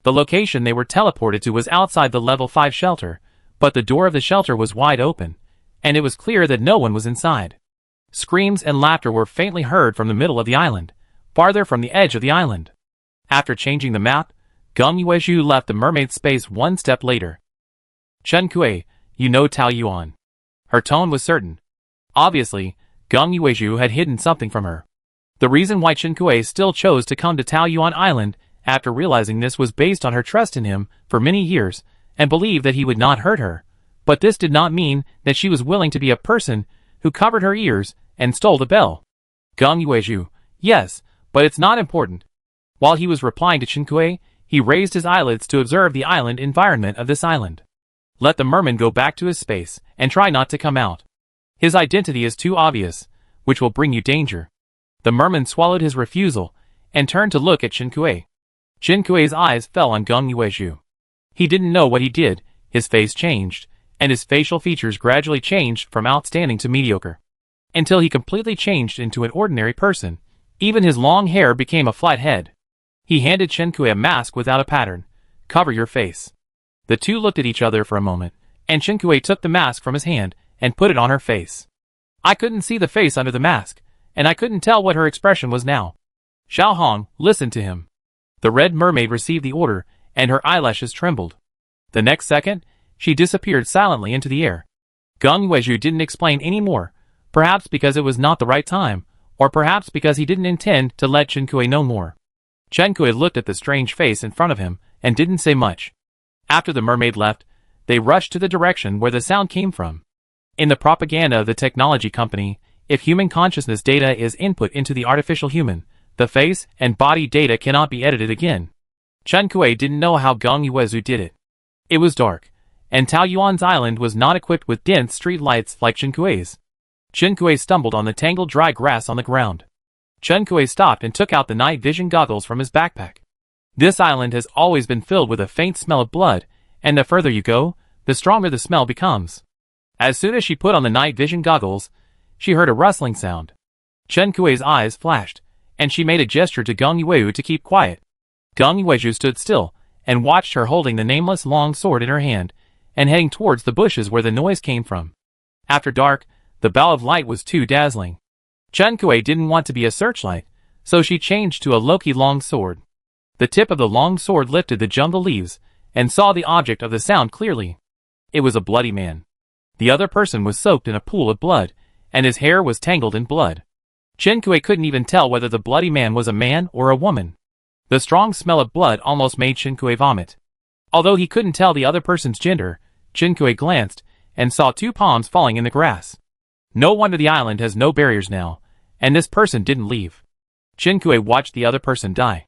The location they were teleported to was outside the level 5 shelter, but the door of the shelter was wide open, and it was clear that no one was inside. Screams and laughter were faintly heard from the middle of the island, farther from the edge of the island. After changing the map, Gong Yueju left the mermaid space one step later. Chen Kuei, you know Tao Yuan. Her tone was certain. Obviously, Gong Yueju had hidden something from her. The reason why Chen Kuei still chose to come to Tao Yuan Island after realizing this was based on her trust in him for many years and believed that he would not hurt her. But this did not mean that she was willing to be a person who covered her ears and stole the bell. Gong Yueju, yes, but it's not important. While he was replying to Chen Kuei, he raised his eyelids to observe the island environment of this island. Let the merman go back to his space and try not to come out. His identity is too obvious, which will bring you danger. The merman swallowed his refusal and turned to look at Chen Kuei. Chen Kuei's eyes fell on Gong Yueju. He didn't know what he did, his face changed, and his facial features gradually changed from outstanding to mediocre. Until he completely changed into an ordinary person. Even his long hair became a flat head. He handed Chen Kuei a mask without a pattern. Cover your face. The two looked at each other for a moment, and Chen Kuei took the mask from his hand and put it on her face. I couldn't see the face under the mask, and I couldn't tell what her expression was now. Xiao Hong listened to him. The red mermaid received the order, and her eyelashes trembled. The next second, she disappeared silently into the air. Gong Yueju didn't explain any more, perhaps because it was not the right time, or perhaps because he didn't intend to let Chen Kuei know more. Chen Kuei looked at the strange face in front of him and didn't say much. After the mermaid left, they rushed to the direction where the sound came from. In the propaganda of the technology company, if human consciousness data is input into the artificial human, the face and body data cannot be edited again. Chen Kuei didn't know how Gong Yueju did it. It was dark, and Tao Yuan's island was not equipped with dense street lights like Chen Kuei's. Chen Kuei stumbled on the tangled dry grass on the ground. Chen Kuei stopped and took out the night vision goggles from his backpack. This island has always been filled with a faint smell of blood, and the further you go, the stronger the smell becomes. As soon as she put on the night vision goggles, she heard a rustling sound. Chen Kuei's eyes flashed, and she made a gesture to Gong Yueju to keep quiet. Gong Yueju stood still and watched her holding the nameless long sword in her hand and heading towards the bushes where the noise came from. After dark, The ball of light was too dazzling. Chen Kui didn't want to be a searchlight, so she changed to a Loki long sword. The tip of the long sword lifted the jungle leaves, and saw the object of the sound clearly. It was a bloody man. The other person was soaked in a pool of blood, and his hair was tangled in blood. Chen Kui couldn't even tell whether the bloody man was a man or a woman. The strong smell of blood almost made Chen Kui vomit. Although he couldn't tell the other person's gender, Chen Kui glanced, and saw 2 palms falling in the grass. No wonder the island has no barriers now, and this person didn't leave. Chen Kui watched the other person die.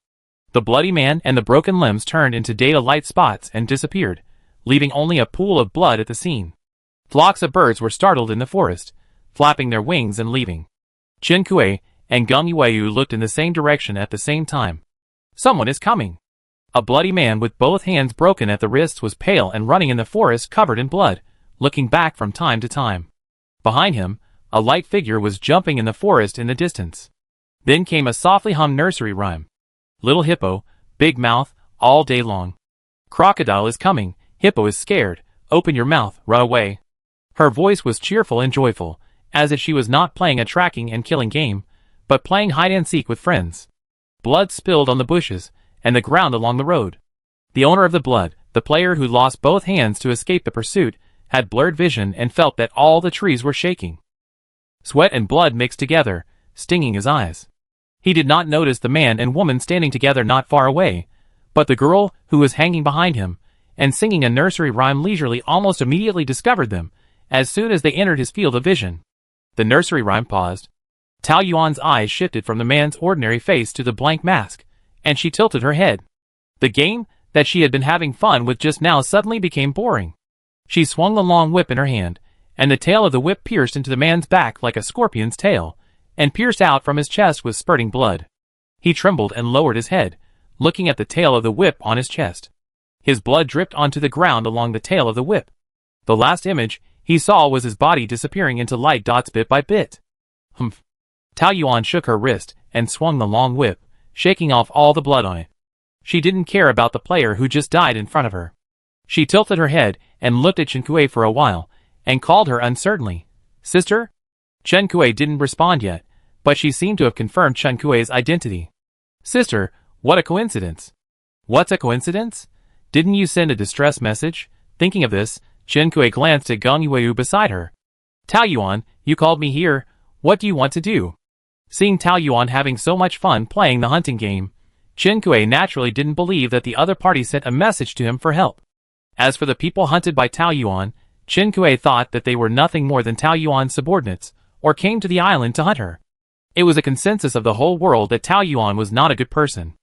The bloody man and the broken limbs turned into data light spots and disappeared, leaving only a pool of blood at the scene. Flocks of birds were startled in the forest, flapping their wings and leaving. Chen Kui and Geng Yueyu looked in the same direction at the same time. Someone is coming. A bloody man with both hands broken at the wrists was pale and running in the forest covered in blood, looking back from time to time. Behind him, a light figure was jumping in the forest in the distance. Then came a softly hummed nursery rhyme. Little hippo, big mouth, all day long. Crocodile is coming, hippo is scared, open your mouth, run away. Her voice was cheerful and joyful, as if she was not playing a tracking and killing game, but playing hide-and-seek with friends. Blood spilled on the bushes, and the ground along the road. The owner of the blood, the player who lost both hands to escape the pursuit, had blurred vision and felt that all the trees were shaking. Sweat and blood mixed together, stinging his eyes. He did not notice the man and woman standing together not far away, but the girl who was hanging behind him, and singing a nursery rhyme leisurely almost immediately discovered them, as soon as they entered his field of vision. The nursery rhyme paused. Tao Yuan's eyes shifted from the man's ordinary face to the blank mask, and she tilted her head. The game that she had been having fun with just now suddenly became boring. She swung the long whip in her hand, and the tail of the whip pierced into the man's back like a scorpion's tail, and pierced out from his chest with spurting blood. He trembled and lowered his head, looking at the tail of the whip on his chest. His blood dripped onto the ground along the tail of the whip. The last image he saw was his body disappearing into light dots bit by bit. Humph. Tao Yuan shook her wrist and swung the long whip, shaking off all the blood on it. She didn't care about the player who just died in front of her. She tilted her head and looked at Chen Kui for a while, and called her uncertainly, Sister? Chen Kui didn't respond yet, but she seemed to have confirmed Chen Kui's identity. Sister, what a coincidence. What's a coincidence? Didn't you send a distress message? Thinking of this, Chen Kui glanced at Geng Yueyu beside her. Tao Yuan, you called me here. What do you want to do? Seeing Tao Yuan having so much fun playing the hunting game, Chen Kui naturally didn't believe that the other party sent a message to him for help. As for the people hunted by Tao Yuan, Chen Kui thought that they were nothing more than Tao Yuan's subordinates, or came to the island to hunt her. It was a consensus of the whole world that Tao Yuan was not a good person.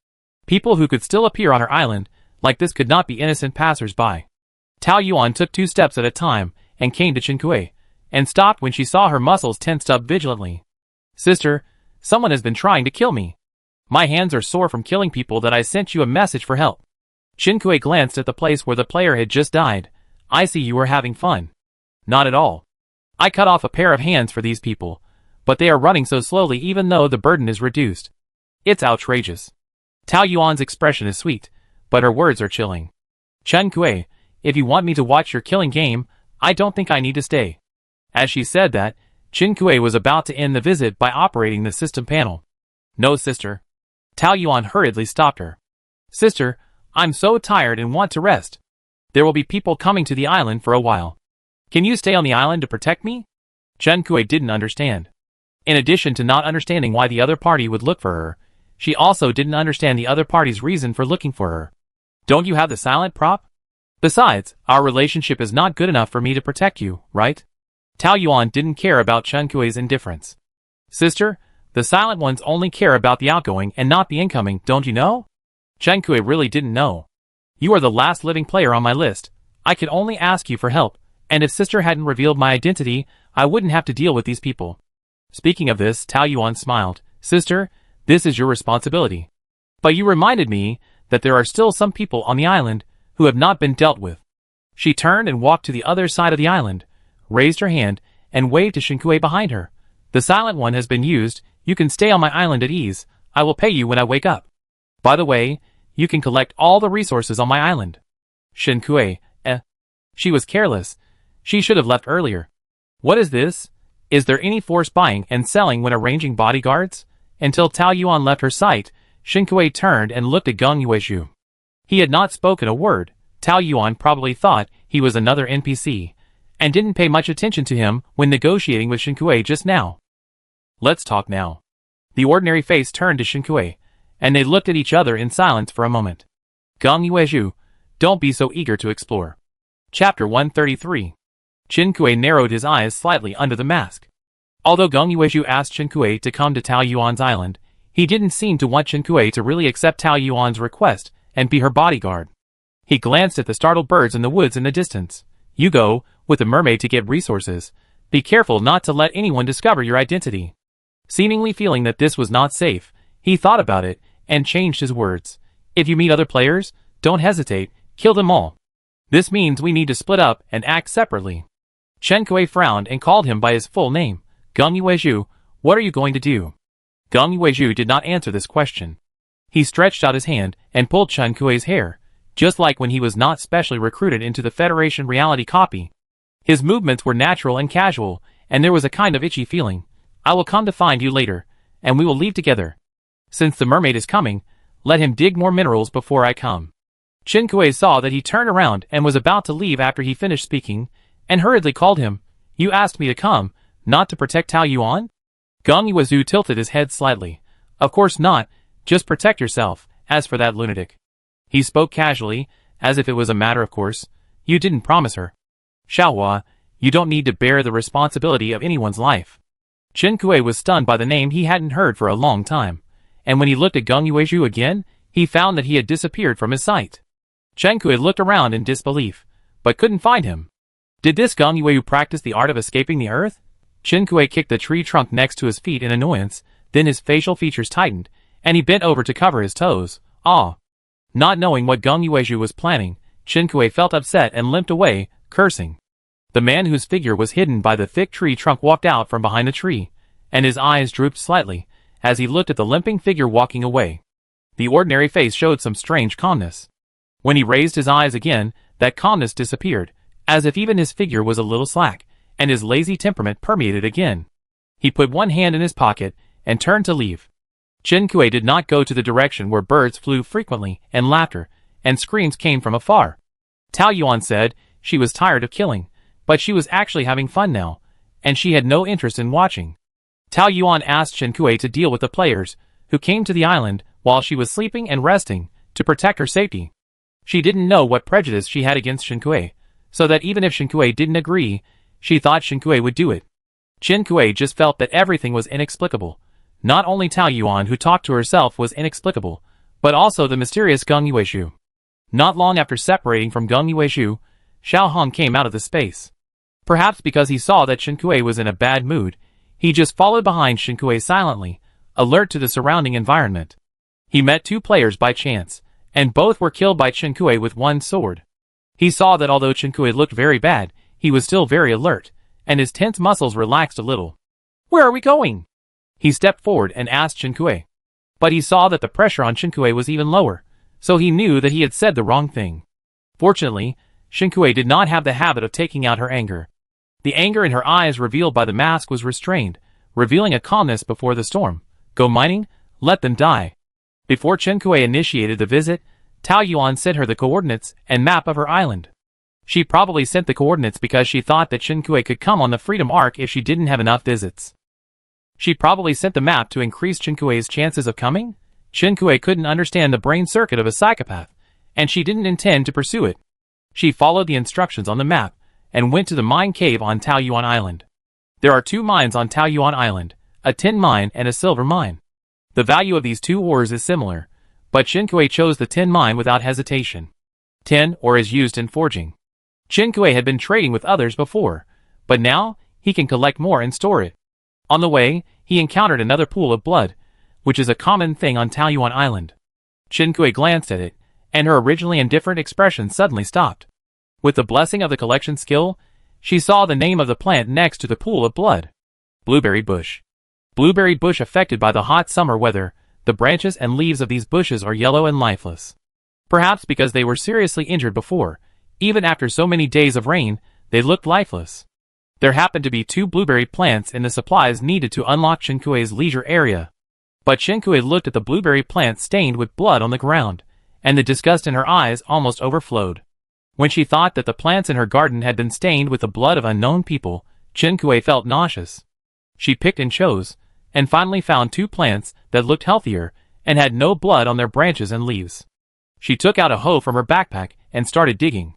People who could still appear on her island, like this, could not be innocent passers-by. Tao Yuan took 2 steps at a time, and came to Chen Kui, and stopped when she saw her muscles tensed up vigilantly. Sister, someone has been trying to kill me. My hands are sore from killing people that I sent you a message for help. Chen Kui glanced at the place where the player had just died. I see you are having fun. Not at all. I cut off a pair of hands for these people, but they are running so slowly even though the burden is reduced. It's outrageous. Tao Yuan's expression is sweet, but her words are chilling. Chen Kui, if you want me to watch your killing game, I don't think I need to stay. As she said that, Chen Kui was about to end the visit by operating the system panel. No, sister. Tao Yuan hurriedly stopped her. Sister, I'm so tired and want to rest. There will be people coming to the island for a while. Can you stay on the island to protect me? Chen Kui didn't understand. In addition to not understanding why the other party would look for her, she also didn't understand the other party's reason for looking for her. Don't you have the silent prop? Besides, our relationship is not good enough for me to protect you, right? Tao Yuan didn't care about Chen Kui's indifference. Sister, the silent ones only care about the outgoing and not the incoming, don't you know? Chen Kui really didn't know. You are the last living player on my list. I could only ask you for help, and if sister hadn't revealed my identity, I wouldn't have to deal with these people. Speaking of this, Tao Yuan smiled. Sister, this is your responsibility. But you reminded me that there are still some people on the island who have not been dealt with. She turned and walked to the other side of the island, raised her hand, and waved to Chen Kui behind her. The silent one has been used. You can stay on my island at ease. I will pay you when I wake up. By the way, you can collect all the resources on my island. Chen Kui, She was careless. She should have left earlier. What is this? Is there any force buying and selling when arranging bodyguards? Until Tao Yuan left her sight, Shin-Kuei turned and looked at Geng Yuezhu. He had not spoken a word. Tao Yuan probably thought he was another NPC, and didn't pay much attention to him when negotiating with Shin-Kuei just now. Let's talk now. The ordinary face turned to Shin-Kuei, and they looked at each other in silence for a moment. Geng Yuezhu, don't be so eager to explore. Chapter 133. Shin-Kuei narrowed his eyes slightly under the mask. Although Geng Yuezhu asked Shin-Kuei to come to Tao Yuan's island, he didn't seem to want Shin-Kuei to really accept Tao Yuan's request and be her bodyguard. He glanced at the startled birds in the woods in the distance. You go with the mermaid to get resources. Be careful not to let anyone discover your identity. Seemingly feeling that this was not safe, he thought about it and changed his words. If you meet other players, don't hesitate, kill them all. This means we need to split up and act separately. Shin-Kuei frowned and called him by his full name. Geng Yuezhu, what are you going to do? Geng Yuezhu did not answer this question. He stretched out his hand and pulled Shin-Kuei's hair, just like when he was not specially recruited into the Federation reality copy. His movements were natural and casual, and there was a kind of itchy feeling. I will come to find you later, and we will leave together. Since the mermaid is coming, let him dig more minerals before I come. Shin-Kuei saw that he turned around and was about to leave after he finished speaking, and hurriedly called him. You asked me to come, not to protect Tao Yuan? Geng Yuezhu tilted his head slightly. Of course not, just protect yourself. As for that lunatic. He spoke casually, as if it was a matter of course. You didn't promise her. Xiaohua, you don't need to bear the responsibility of anyone's life. Shin-Kuei was stunned by the name he hadn't heard for a long time, and when he looked at Geng Yuezhu again, he found that he had disappeared from his sight. Shin-Kuei looked around in disbelief, but couldn't find him. Did this Geng Yuezhu practice the art of escaping the earth? Shin-Kuei kicked the tree trunk next to his feet in annoyance, then his facial features tightened, and he bent over to cover his toes. Ah! Not knowing what Geng Yuezhu was planning, Shin-Kuei felt upset and limped away, cursing. The man whose figure was hidden by the thick tree trunk walked out from behind the tree, and his eyes drooped slightly, as he looked at the limping figure walking away. The ordinary face showed some strange calmness. When he raised his eyes again, that calmness disappeared, as if even his figure was a little slack, and his lazy temperament permeated again. He put one hand in his pocket, and turned to leave. Shin-Kuei did not go to the direction where birds flew frequently, and laughter, and screams came from afar. Tao Yuan said she was tired of killing, but she was actually having fun now, and she had no interest in watching. Tao Yuan asked Shin-Kuei to deal with the players, who came to the island while she was sleeping and resting, to protect her safety. She didn't know what prejudice she had against Shin-Kuei, so that even if Shin-Kuei didn't agree, she thought Shin-Kuei would do it. Shin-Kuei just felt that everything was inexplicable. Not only Tao Yuan who talked to herself was inexplicable, but also the mysterious Geng Yuezhu. Not long after separating from Geng Yuezhu, Xiao Hong came out of the space. Perhaps because he saw that Shin-Kuei was in a bad mood, he just followed behind Shin-Kuei silently, alert to the surrounding environment. He met two players by chance, and both were killed by Shin-Kuei with one sword. He saw that although Shin-Kuei looked very bad, he was still very alert, and his tense muscles relaxed a little. Where are we going? He stepped forward and asked Shin-Kuei. But he saw that the pressure on Shin-Kuei was even lower, so he knew that he had said the wrong thing. Fortunately, Shin-Kuei did not have the habit of taking out her anger. The anger in her eyes revealed by the mask was restrained, revealing a calmness before the storm. Go mining? Let them die. Before Shin-Kuei initiated the visit, Tao Yuan sent her the coordinates and map of her island. She probably sent the coordinates because she thought that Shin-Kuei could come on the Freedom Arc if she didn't have enough visits. She probably sent the map to increase Shin-Kuei's chances of coming? Shin-Kuei couldn't understand the brain circuit of a psychopath, and she didn't intend to pursue it. She followed the instructions on the map, and went to the mine cave on Tao Yuan Island. There are two mines on Tao Yuan Island, a tin mine and a silver mine. The value of these two ores is similar, but Shin-Kuei chose the tin mine without hesitation. Tin ore is used in forging. Shin-Kuei had been trading with others before, but now he can collect more and store it. On the way, he encountered another pool of blood, which is a common thing on Tao Yuan Island. Shin-Kuei glanced at it, and her originally indifferent expression suddenly stopped. With the blessing of the collection skill, she saw the name of the plant next to the pool of blood. Blueberry bush. Blueberry bush affected by the hot summer weather, the branches and leaves of these bushes are yellow and lifeless. Perhaps because they were seriously injured before, even after so many days of rain, they looked lifeless. There happened to be 2 blueberry plants in the supplies needed to unlock Chen Kuei's leisure area. But Chen Kuei looked at the blueberry plants stained with blood on the ground, and the disgust in her eyes almost overflowed. When she thought that the plants in her garden had been stained with the blood of unknown people, Chen Kuei felt nauseous. She picked and chose, and finally found 2 plants that looked healthier and had no blood on their branches and leaves. She took out a hoe from her backpack and started digging.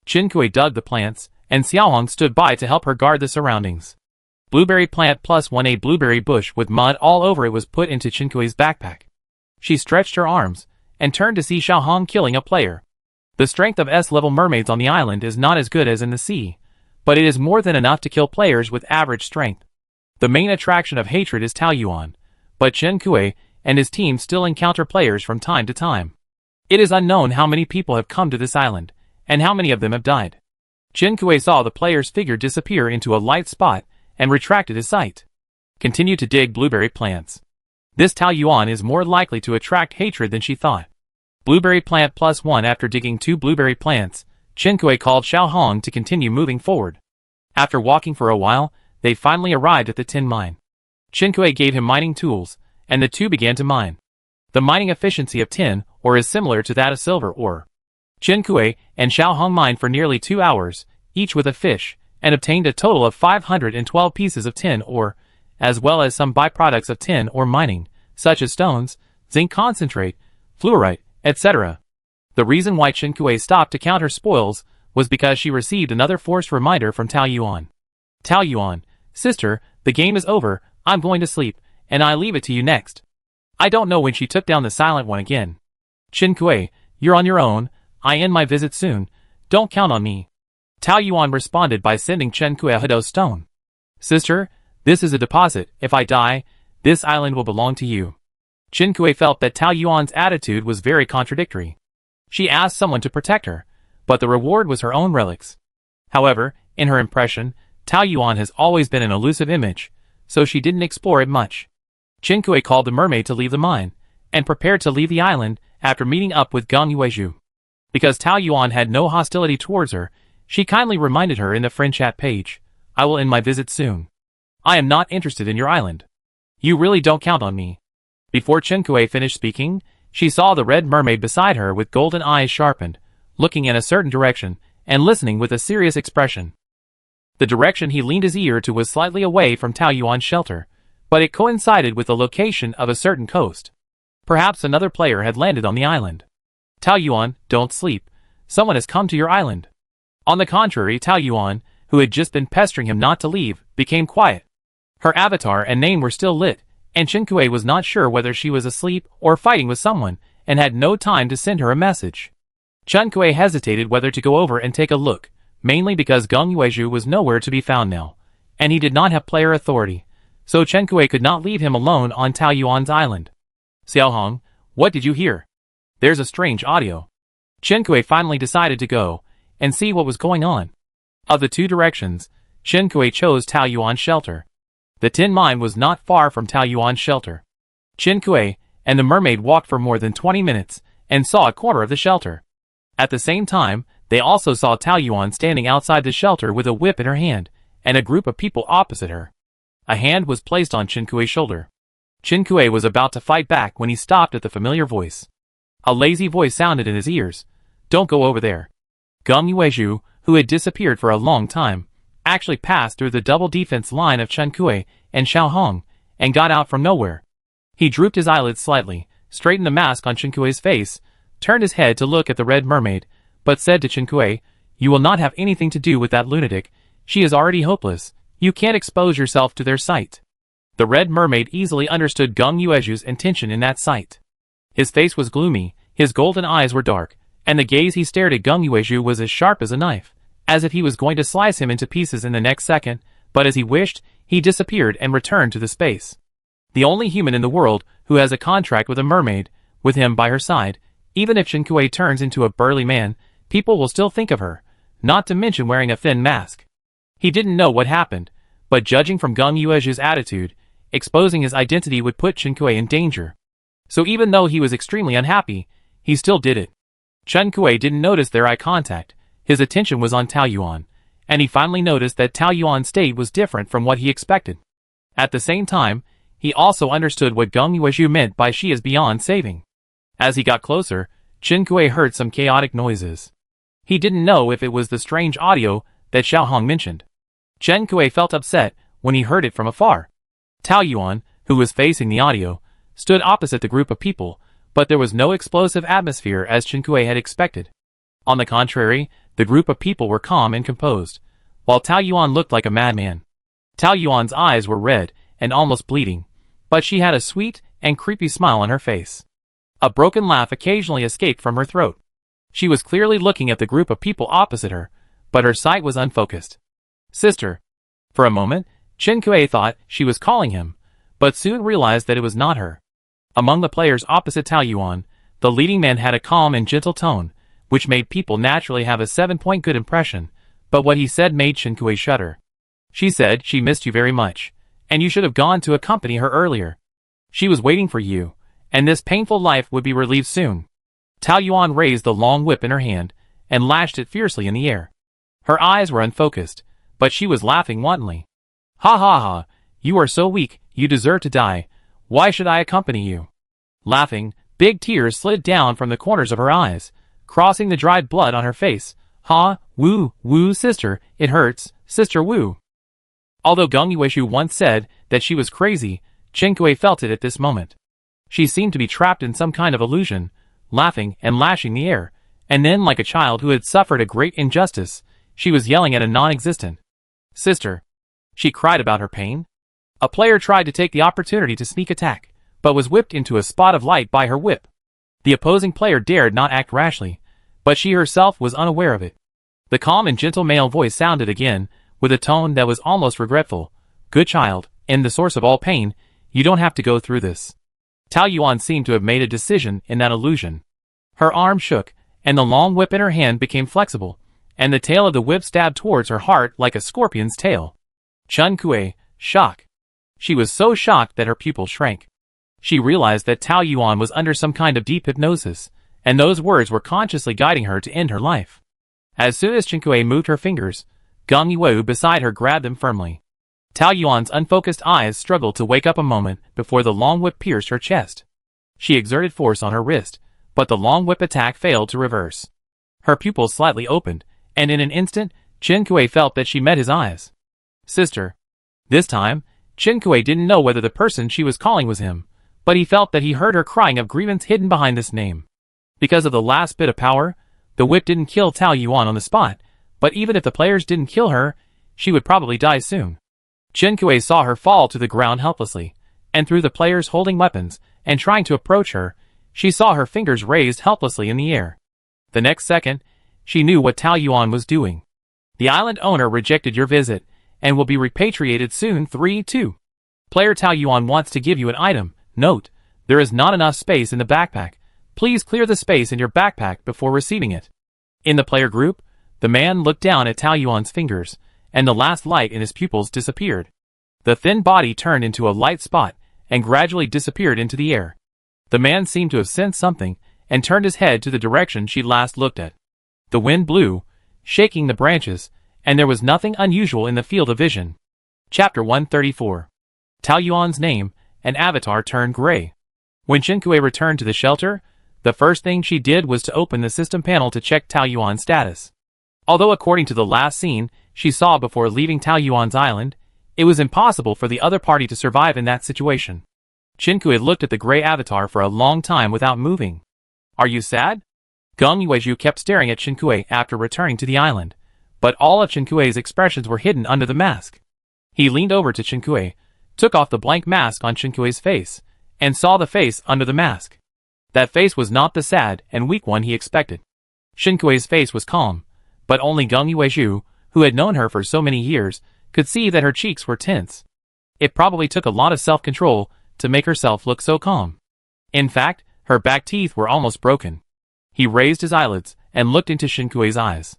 Chen Kuei dug the plants, and Xiaohong stood by to help her guard the surroundings. Blueberry plant plus 1, a blueberry bush with mud all over it was put into Chen Kuei's backpack. She stretched her arms, and turned to see Xiaohong killing a player. The strength of S-level mermaids on the island is not as good as in the sea, but it is more than enough to kill players with average strength. The main attraction of hatred is Taoyuan, but Chen Kuei and his team still encounter players from time to time. It is unknown how many people have come to this island, and how many of them have died. Chen Kuei saw the player's figure disappear into a light spot and retracted his sight. Continue to dig blueberry plants. This Taoyuan is more likely to attract hatred than she thought. Blueberry plant plus 1. After digging 2 blueberry plants, Chen Kuei called Xiaohong to continue moving forward. After walking for a while, they finally arrived at the tin mine. Chen Kuei gave him mining tools, and the two began to mine. The mining efficiency of tin ore is similar to that of silver ore. Chen Kuei and Xiaohong mined for nearly 2 hours, each with a fish, and obtained a total of 512 pieces of tin ore, as well as some byproducts of tin ore mining, such as stones, zinc concentrate, fluorite, etc. The reason why Chen Kuei stopped to count her spoils was because she received another forced reminder from Taoyuan. Taoyuan, sister, the game is over, I'm going to sleep, and I leave it to you next. I don't know when she took down the silent one again. Chen Kuei, you're on your own, I end my visit soon, don't count on me. Taoyuan responded by sending Chen Kuei a Hado stone. Sister, this is a deposit, if I die, this island will belong to you. Chen Kuei felt that Taoyuan's attitude was very contradictory. She asked someone to protect her, but the reward was her own relics. However, in her impression, Taoyuan has always been an elusive image, so she didn't explore it much. Chen Kuei called the mermaid to leave the mine, and prepared to leave the island after meeting up with Geng Yuezhu. Because Taoyuan had no hostility towards her, she kindly reminded her in the friend chat page, I will end my visit soon. I am not interested in your island. You really don't count on me. Before Chen Kuei finished speaking, she saw the red mermaid beside her with golden eyes sharpened, looking in a certain direction, and listening with a serious expression. The direction he leaned his ear to was slightly away from Taoyuan's shelter, but it coincided with the location of a certain coast. Perhaps another player had landed on the island. Taoyuan, don't sleep. Someone has come to your island. On the contrary, Taoyuan, who had just been pestering him not to leave, became quiet. Her avatar and name were still lit, and Chen Kuei was not sure whether she was asleep or fighting with someone, and had no time to send her a message. Chen Kuei hesitated whether to go over and take a look, mainly because Geng Yuezhu was nowhere to be found now, and he did not have player authority, so Chen Kuei could not leave him alone on Taoyuan's island. Xiaohong, what did you hear? There's a strange audio. Chen Kuei finally decided to go and see what was going on. Of the 2 directions, Chen Kuei chose Taoyuan's shelter. The tin mine was not far from Taoyuan's shelter. Chen Kuei and the mermaid walked for more than 20 minutes and saw a corner of the shelter. At the same time, they also saw Taoyuan standing outside the shelter with a whip in her hand, and a group of people opposite her. A hand was placed on Chen Kuei's shoulder. Chen Kuei was about to fight back when he stopped at the familiar voice. A lazy voice sounded in his ears. Don't go over there. Geng Yuezhu, who had disappeared for a long time, actually passed through the double defense line of Chen Kuei and Xiaohong, and got out from nowhere. He drooped his eyelids slightly, straightened the mask on Chen Kuei's face, turned his head to look at the red mermaid, but said to Chen Kuei, You will not have anything to do with that lunatic, she is already hopeless, you can't expose yourself to their sight. The red mermaid easily understood Geng Yuezhu's intention in that sight. His face was gloomy, his golden eyes were dark, and the gaze he stared at Geng Yuezhu was as sharp as a knife, as if he was going to slice him into pieces in the next second, but as he wished, he disappeared and returned to the space. The only human in the world who has a contract with a mermaid, with him by her side, even if Chen Kuei turns into a burly man, people will still think of her, not to mention wearing a thin mask. He didn't know what happened, but judging from Geng Yuezhu's attitude, exposing his identity would put Chen Kuei in danger. So even though he was extremely unhappy, he still did it. Chen Kuei didn't notice their eye contact, his attention was on Taoyuan, and he finally noticed that Tao Yuan's state was different from what he expected. At the same time, he also understood what Geng Yuezhu meant by she is beyond saving. As he got closer, Chen Kuei heard some chaotic noises. He didn't know if it was the strange audio that Xiao Hong mentioned. Chen Kuei felt upset when he heard it from afar. Tao Yuan, who was facing the audio, stood opposite the group of people, but there was no explosive atmosphere as Chen Kuei had expected. On the contrary, the group of people were calm and composed, while Tao Yuan looked like a madman. Tao Yuan's eyes were red and almost bleeding, but she had a sweet and creepy smile on her face. A broken laugh occasionally escaped from her throat. She was clearly looking at the group of people opposite her, but her sight was unfocused. Sister. For a moment, Chen Kuei thought she was calling him, but soon realized that it was not her. Among the players opposite Tao Yuan, the leading man had a calm and gentle tone, which made people naturally have a 7-point good impression, but what he said made Chen Kuei shudder. She said she missed you very much, and you should have gone to accompany her earlier. She was waiting for you, and this painful life would be relieved soon. Tao Yuan raised the long whip in her hand, and lashed it fiercely in the air. Her eyes were unfocused, but she was laughing wantonly. Ha ha ha, you are so weak, you deserve to die. Why should I accompany you? Laughing, big tears slid down from the corners of her eyes, crossing the dried blood on her face. Ha, woo, sister, it hurts, sister woo. Although Geng Yuezhu once said that she was crazy, Chen Kuei felt it at this moment. She seemed to be trapped in some kind of illusion, laughing and lashing the air, and then like a child who had suffered a great injustice, she was yelling at a non-existent. Sister. She cried about her pain. A player tried to take the opportunity to sneak attack, but was whipped into a spot of light by her whip. The opposing player dared not act rashly, but she herself was unaware of it. The calm and gentle male voice sounded again, with a tone that was almost regretful. Good child, and the source of all pain, you don't have to go through this. Tao Yuan seemed to have made a decision in that illusion. Her arm shook, and the long whip in her hand became flexible, and the tail of the whip stabbed towards her heart like a scorpion's tail. Chen Kuei, shock. She was so shocked that her pupils shrank. She realized that Tao Yuan was under some kind of deep hypnosis, and those words were consciously guiding her to end her life. As soon as Chen Kuei moved her fingers, Geng Yuezhu beside her grabbed them firmly. Tao Yuan's unfocused eyes struggled to wake up a moment before the long whip pierced her chest. She exerted force on her wrist, but the long whip attack failed to reverse. Her pupils slightly opened, and in an instant, Chen Kuei felt that she met his eyes. Sister. This time, Chen Kuei didn't know whether the person she was calling was him, but he felt that he heard her crying of grievance hidden behind this name. Because of the last bit of power, the whip didn't kill Tao Yuan on the spot, but even if the players didn't kill her, she would probably die soon. Chen Kuei saw her fall to the ground helplessly, and through the players holding weapons and trying to approach her, she saw her fingers raised helplessly in the air. The next second, she knew what Tao Yuan was doing. The island owner rejected your visit, and will be repatriated soon. 3-2. Player Tao Yuan wants to give you an item. Note, there is not enough space in the backpack. Please clear the space in your backpack before receiving it. In the player group, the man looked down at Tao Yuan's fingers, and the last light in his pupils disappeared. The thin body turned into a light spot, and gradually disappeared into the air. The man seemed to have sensed something, and turned his head to the direction she last looked at. The wind blew, shaking the branches, and there was nothing unusual in the field of vision. Chapter 134. Tao Yuan's name, an avatar turned gray. When Chen Kuei returned to the shelter, the first thing she did was to open the system panel to check Tao Yuan's status. Although according to the last scene she saw before leaving Tao Yuan's island, it was impossible for the other party to survive in that situation. Chen Kuei looked at the gray avatar for a long time without moving. Are you sad? Geng Yuezhu kept staring at Chen Kuei after returning to the island, but all of Chen Kuei's expressions were hidden under the mask. He leaned over to Chen Kuei, took off the blank mask on Chen Kuei's face, and saw the face under the mask. That face was not the sad and weak one he expected. Chen Kuei's face was calm, but only Geng Yuezhu, who had known her for so many years, could see that her cheeks were tense. It probably took a lot of self-control to make herself look so calm. In fact, her back teeth were almost broken. He raised his eyelids and looked into Chen Kuei's eyes.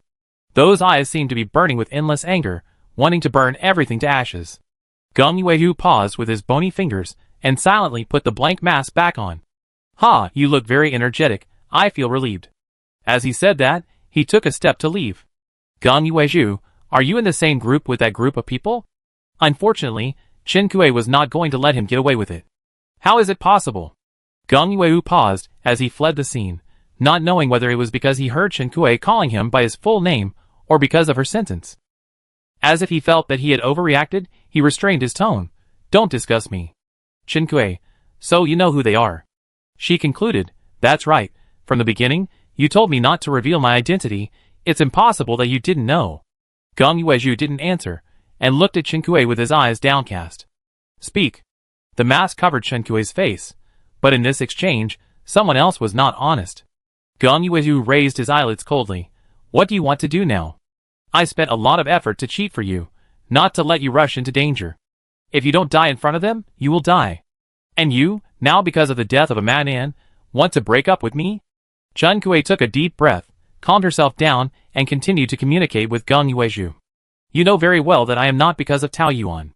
Those eyes seemed to be burning with endless anger, wanting to burn everything to ashes. Geng Yuezhu paused with his bony fingers and silently put the blank mask back on. Ha, you look very energetic, I feel relieved. As he said that, he took a step to leave. Geng Yuezhu, Are you in the same group with that group of people? Unfortunately, Chen Kuei was not going to let him get away with it. How is it possible? Gong Yueyu paused as he fled the scene, not knowing whether it was because he heard Chen Kuei calling him by his full name or because of her sentence. As if he felt that he had overreacted, he restrained his tone. Don't discuss me. Chen Kuei, so you know who they are. She concluded, that's right, from the beginning, you told me not to reveal my identity, it's impossible that you didn't know. Gong Yueju didn't answer, and looked at Chen Kuei with his eyes downcast. Speak. The mask covered Chen Kuei's face, but in this exchange, someone else was not honest. Gong Yueju raised his eyelids coldly. What do you want to do now? I spent a lot of effort to cheat for you, not to let you rush into danger. If you don't die in front of them, you will die. And you, now because of the death of a madman, want to break up with me? Chen Kuei took a deep breath, calmed herself down, and continued to communicate with Gong Yueju. You know very well that I am not because of Tao Yuan.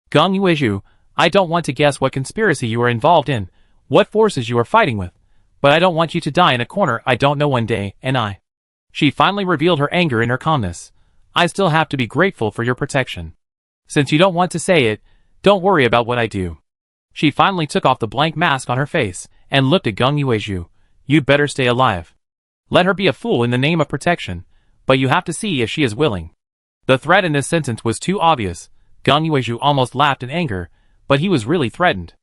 Gong Yueju, I don't want to guess what conspiracy you are involved in, what forces you are fighting with, but I don't want you to die in a corner I don't know one day, and I. She finally revealed her anger in her calmness. I still have to be grateful for your protection. Since you don't want to say it, don't worry about what I do. She finally took off the blank mask on her face, and looked at Gong Yueju. You'd better stay alive. Let her be a fool in the name of protection, but you have to see if she is willing. The threat in this sentence was too obvious. Gong Yueju almost laughed in anger, but he was really threatened.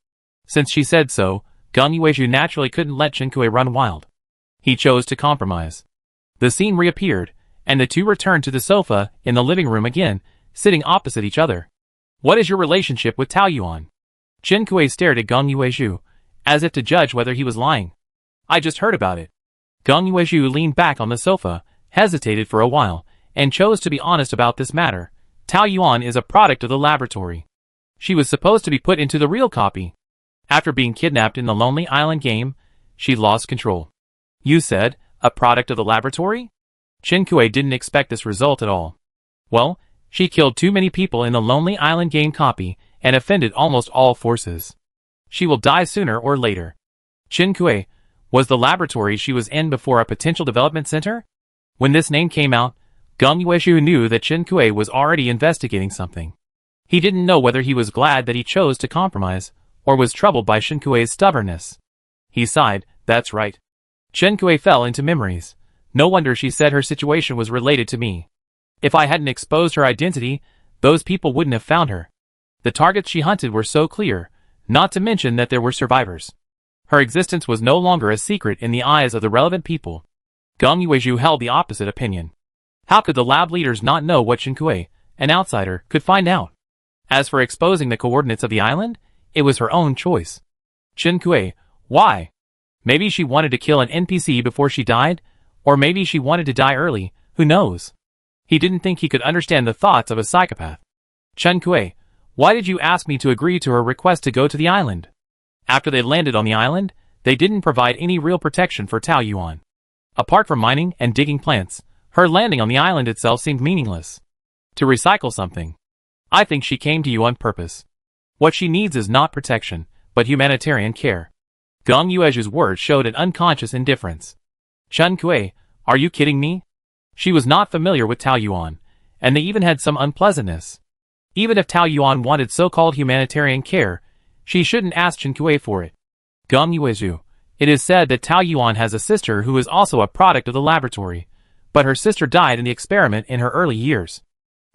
Since she said so, Gong Yueju naturally couldn't let Chen Kuei run wild. He chose to compromise. The scene reappeared, and the two returned to the sofa in the living room again, sitting opposite each other. What is your relationship with Tao Yuan? Chen Kuei stared at Gong Yueju, as if to judge whether he was lying. I just heard about it. Gong Yueju leaned back on the sofa, hesitated for a while, and chose to be honest about this matter. Tao Yuan is a product of the laboratory. She was supposed to be put into the real copy. After being kidnapped in the Lonely Island game, she lost control. You said, a product of the laboratory? Chen Kuei didn't expect this result at all. Well, she killed too many people in the Lonely Island game copy and offended almost all forces. She will die sooner or later. Chen Kuei, was the laboratory she was in before a potential development center? When this name came out, Gong Yueju knew that Chen Kuei was already investigating something. He didn't know whether he was glad that he chose to compromise, or was troubled by Chen Kuei's stubbornness. He sighed, that's right. Chen Kuei fell into memories. No wonder she said her situation was related to me. If I hadn't exposed her identity, those people wouldn't have found her. The targets she hunted were so clear, not to mention that there were survivors. Her existence was no longer a secret in the eyes of the relevant people. Gong Yueju held the opposite opinion. How could the lab leaders not know what Chen Kuei, an outsider, could find out? As for exposing the coordinates of the island, it was her own choice. Chen Kuei, why? Maybe she wanted to kill an NPC before she died, or maybe she wanted to die early, who knows? He didn't think he could understand the thoughts of a psychopath. Chen Kuei, why did you ask me to agree to her request to go to the island? After they landed on the island, they didn't provide any real protection for Tao Yuan. Apart from mining and digging plants, her landing on the island itself seemed meaningless. To recycle something. I think she came to you on purpose. What she needs is not protection, but humanitarian care. Gong Yueju's words showed an unconscious indifference. Chen Kuei, are you kidding me? She was not familiar with Tao Yuan, and they even had some unpleasantness. Even if Tao Yuan wanted so-called humanitarian care, she shouldn't ask Chen Kuei for it. Gong Yueju, it is said that Tao Yuan has a sister who is also a product of the laboratory, but her sister died in the experiment in her early years.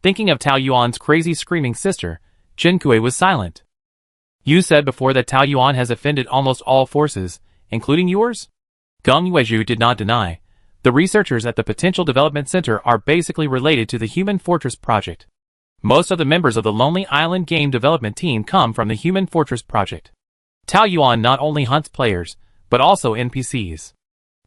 Thinking of Tao Yuan's crazy screaming sister, Chen Kuei was silent. You said before that Tao Yuan has offended almost all forces, including yours? Gong Yueju did not deny. The researchers at the Potential Development Center are basically related to the Human Fortress project. Most of the members of the Lonely Island game development team come from the Human Fortress project. Tao Yuan not only hunts players, but also NPCs.